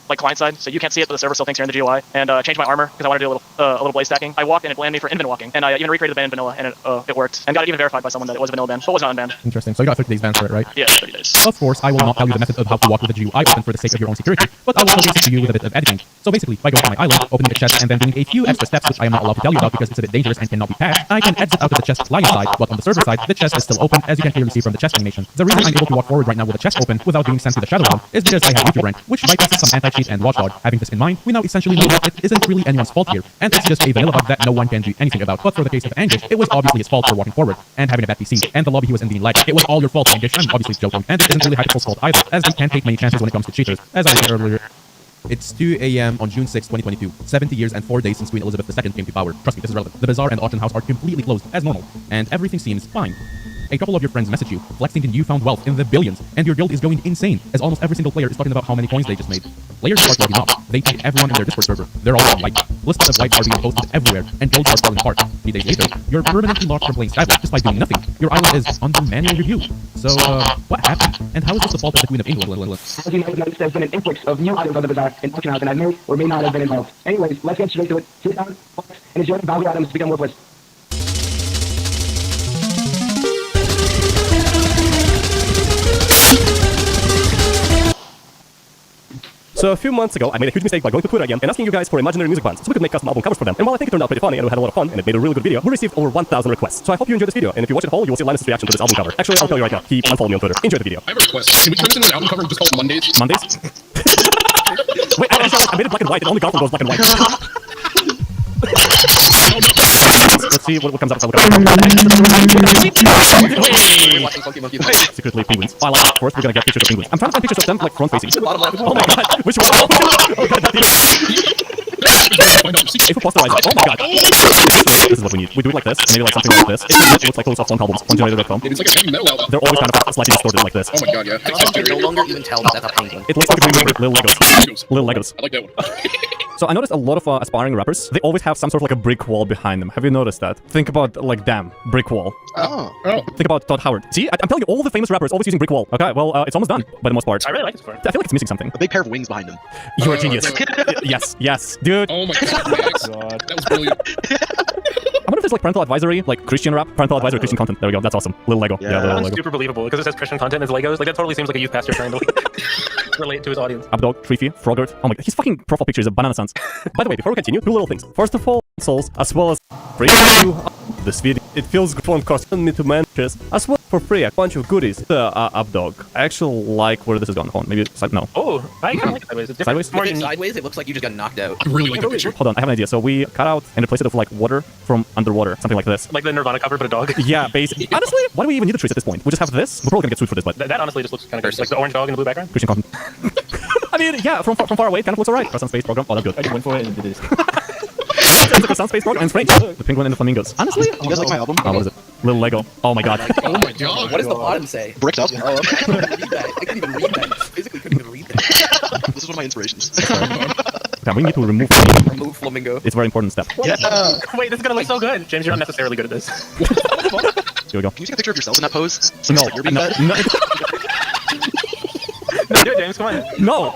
like client side, so you can't see it, but the server still thinks you're in the GUI. And changed my armor because I wanted to do a little blaze stacking. I walked and it banned me for infinite walking, and I even recreated the ban in vanilla, and it worked. And got it even verified by someone that it was a vanilla ban, but was not unbanned. Interesting. So you got 30 days banned for it, right? Yeah, 30 days. Of course, I will not tell you the method of how to walk with the GUI open for the sake of your own security, but I will showcase it to you with a bit of editing. So basically, by going to my island, opening the chest, and then doing a few extra steps, which I am not allowed to tell you about because it's a bit dangerous and cannot be patched, I can exit out of the chest client side, but on the server side, the chest is still open, as you can clearly see from the chest animation. The reason I'm able to walk forward right now with the chest open without being sent to the Shadow Realm is because I have YouTube rank, which bypasses some anti-cheat and watchdog. Having this in mind, we now essentially know that it isn't really anyone's fault here, and it's just a vanilla bug that no one can do anything about. But for the case of Angish, it was obviously his fault for walking forward and having a bad PC, and the lobby he was in being lagged. It was all your fault, Angish. I'm obviously joking, and it isn't really Hypixel's fault either, as they can't take many chances when it comes to cheaters. As I said earlier, it's 2 a.m. on June 6, 2022. 70 years and 4 days since Queen Elizabeth II came to power. Trust me, this is relevant. The bazaar and auction house are completely closed, as normal, and everything seems fine. A couple of your friends message you, flexing in newfound wealth in the billions, and your guild is going insane, as almost every single player is talking about how many coins they just made. Players start logging up. They pay everyone in their Discord server. They're all on white. Lists of wipes are being posted everywhere, and guilds are falling apart. 3 days later, you're permanently locked from playing Skyblock just by doing nothing. Your island is under manual review. So, what happened? And how is this the fault of the Queen of England? As you know, there's been an influx of new items on the bazaar and auction house, and I may or may not have been involved. Anyways, let's get straight to it. Sit down, focus, and enjoy the value items to become worthless. So a few months ago, I made a huge mistake by going to Twitter again and asking you guys for imaginary music bands so we could make custom album covers for them. And while I think it turned out pretty funny and we had a lot of fun and it made a really good video, we received over 1,000 requests. So I hope you enjoyed this video, and if you watch it whole, you will see Linus' reaction to this album cover. Actually, I'll tell you right now, he unfollowed me on Twitter. Enjoy the video. I have a request. Can we turn this into an album cover and just call it Mondays? Mondays? Wait, I made it black and white. It only got from those black and white. penguins. Let's see what comes up. Secretly penguins. Oh, I like it. First, we're gonna get pictures of penguins. I'm trying to find pictures of them like front facing. Oh my god, which one? Oh god, that is. If we posterize it. Oh my god. This is what we need. We do it like this, maybe like something like this. It looks like those soft phone albums on generator.com. It's like a heavy metal album. They're always kind of slightly distorted like this. Oh my god, yeah. You can no longer even tell that's a penguin. It looks like a green little Legos. Little Legos. I like that one. So I noticed a lot of aspiring rappers, they always have some sort of like a brick wall behind them. Have you noticed that? Think about like them, brick wall. Oh. Think about Todd Howard. See, I'm telling you, all the famous rappers always using brick wall. Okay, well, it's almost done by the most part. I really like this part. I feel like it's missing something. A big pair of wings behind them. You're a genius. Yes, dude. Oh my god. That was brilliant. I wonder if there's like parental advisory, like Christian rap, parental advisory, Christian content. There we go. That's awesome. Little Lego. Yeah, little Lego. super believable because it says Christian content as Legos. Like that totally seems like a youth pastor trying to like, relate to his audience. Updog, Treefy, Frogurt. Oh my god, his fucking profile picture is a banana sans. By the way, before we continue, two little things. First of all, souls, as well as free you this video. It feels good for costing me to manage as well for free a bunch of goodies. Updog. I actually like where this is going. Hold on, maybe no. Oh, I kind of like it sideways. It's different. Sideways? More Sideways, it looks like you just got knocked out. I really like the picture. Hold on, I have an idea. So we cut out and replace it with like water from underwater, something like this. Like the Nirvana cover, but a dog. Yeah, basically. Honestly, why do we even need the trees at this point? We just have this. We're probably gonna get sued for this, but That honestly just looks kind of good. Like the orange dog in the blue background. Christian content. I mean, yeah, from far away, it kind of looks alright. Cross on space program. Oh, that's good. I just went for it and did this. It's a sound space program and Frank, the penguin and the flamingos. Honestly, you guys like my album? Oh, what is it? Little Lego. Oh my god. Oh my god. What does the bottom say? Bricked up. Oh, okay. I couldn't read that. I couldn't even read that. Physically couldn't even read that. This is one of my inspirations. Okay, we need to remove flamingo. It's a very important step. Yeah. Wait, this is gonna look so good. James, you're unnecessarily good at this. Here we go. Can you take a picture of yourself in that pose? No, You're being fed? no. No, do it, James. Come on. No.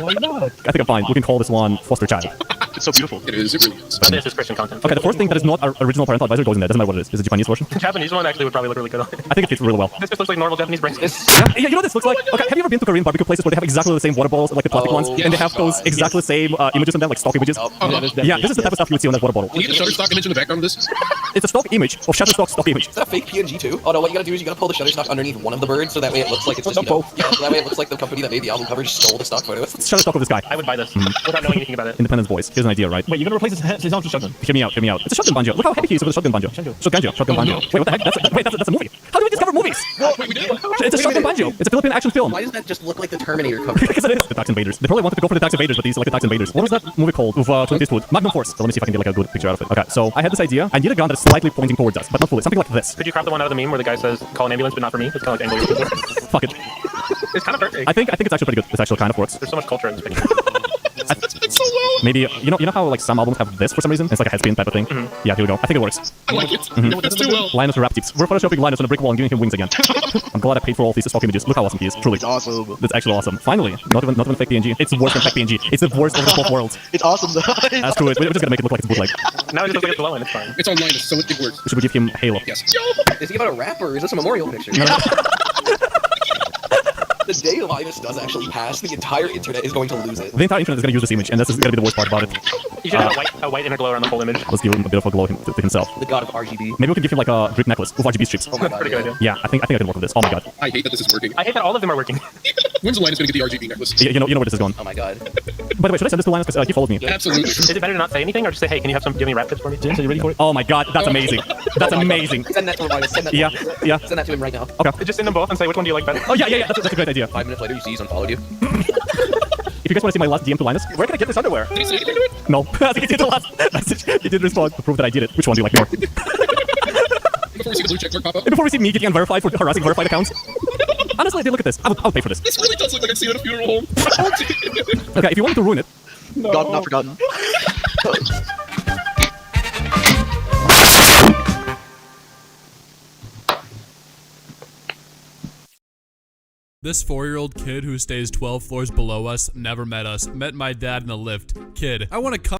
Why not? I think I'm fine. We can call this one foster child. It's so beautiful. It is. It really is. But this is Christian content. Okay, the first thing that is not our original parental advisory goes in there. Doesn't matter what it is. It's a Japanese version. The Japanese one actually would probably look really good on it. I think it fits really well. This just looks like normal Japanese bracelets. Yeah, you know what this looks like? Okay, have you ever been to Korean barbecue places where they have exactly the same water bottles, like the plastic ones, and they have those exactly the same images on them, like stock images? Yeah, this is the type of stuff you would see on that water bottle. Can you get a Shutterstock image in the background of this? It's a stock image of Shutterstock stock image. Is that a fake PNG too? Oh no, what you gotta do is you gotta pull the Shutterstock underneath one of the birds so that way it looks like it's just, you know, yeah, so that way it looks like the company that made the album cover just stole the stock photo. Shutterstock of this guy. I would buy this without knowing anything about it. Independence voice. Here's an idea, right? Wait, you're gonna replace his arms with shotgun? Hear me out, hear me out. It's a shotgun banjo. Look how happy he is with a shotgun banjo. Shotgun banjo. Wait, what the heck? That's a movie. How do we discover movies? Wait, we did. It's a shotgun banjo. It's a Philippine action film. Why does that just look like the Terminator cover? Because it is. The Tax Invaders. They probably wanted to go for the Tax Invaders, but these like the Tax Invaders. What was that movie called? With Clint Eastwood. Magnum Force. So let me see if I can get like a good picture out of it. Okay, so I had this idea. I need a gun that is slightly pointing towards us, but not fully. Something like this. Could you crop the one out of the meme where the guy says, "Call an ambulance, but not for me"? It's kind of like ambulance. Fuck it. It's kind of perfect. I think it's actually pretty good. It actually kind of works. There's so much culture in this picture. It's so low. Maybe you know how like some albums have this for some reason? It's like a head spin type of thing. Yeah, here we go. I think it works. I like it. You know what? That's too well. Linus rap tips. We're photoshopping Linus on a brick wall and giving him wings again. I'm glad I paid for all these stock images. Look how awesome he is. Truly. It's awesome. That's actually awesome. Finally, not even fake PNG. It's worse than fake PNG. It's the worst of both worlds. It's awesome though. That's true. We're just gonna make it look like it's bootleg. Now it just looks like it's below and it's fine. It's on Linus, so it works. Should we give him Halo? Yes. Is he about a rap or is this a memorial picture? The day Linus does actually pass, the entire internet is going to lose it. The entire internet is gonna use this image, and this is gonna be the worst part about it. You should have a white inner glow around the whole image. Let's give him a bit of a glow to himself. The god of RGB. Maybe we could give him like a drip necklace with RGB strips. Oh my god, pretty good idea. Yeah, I think I can work with this. Oh my god. I hate that this is working. I hate that all of them are working. When's Linus gonna get the RGB necklace? You know where this is going. Oh my god. By the way, should I send this to Linus because he followed me? Absolutely. Is it better to not say anything or just say, hey, can you have some, give me rap tips for me? James, are you ready for it? Oh my god, that's amazing. That's amazing. Send that to Linus. Send that Yeah, to him. yeah. Send that to him right now. Okay. Just send them both and say, which one do you like better? Oh yeah. That's a great idea. 5 minutes later, you see he's unfollowed you. If you guys want to see my last DM to Linus, Where can I get this underwear? Did he say anything to it? no. I think he did the last message. He did respond to prove that I did it. Which one do you like more? Before we see the blue checkmark pop up. And before we see me getting unverified for harassing verified accounts. Honestly, look at this. I would pay for this. This really does look like I'd see it at a funeral home. Okay, if you want to ruin it, God, not forgotten. This 4-year-old kid who stays 12 floors below us never met us. Met my dad in a lift. Kid, I want to come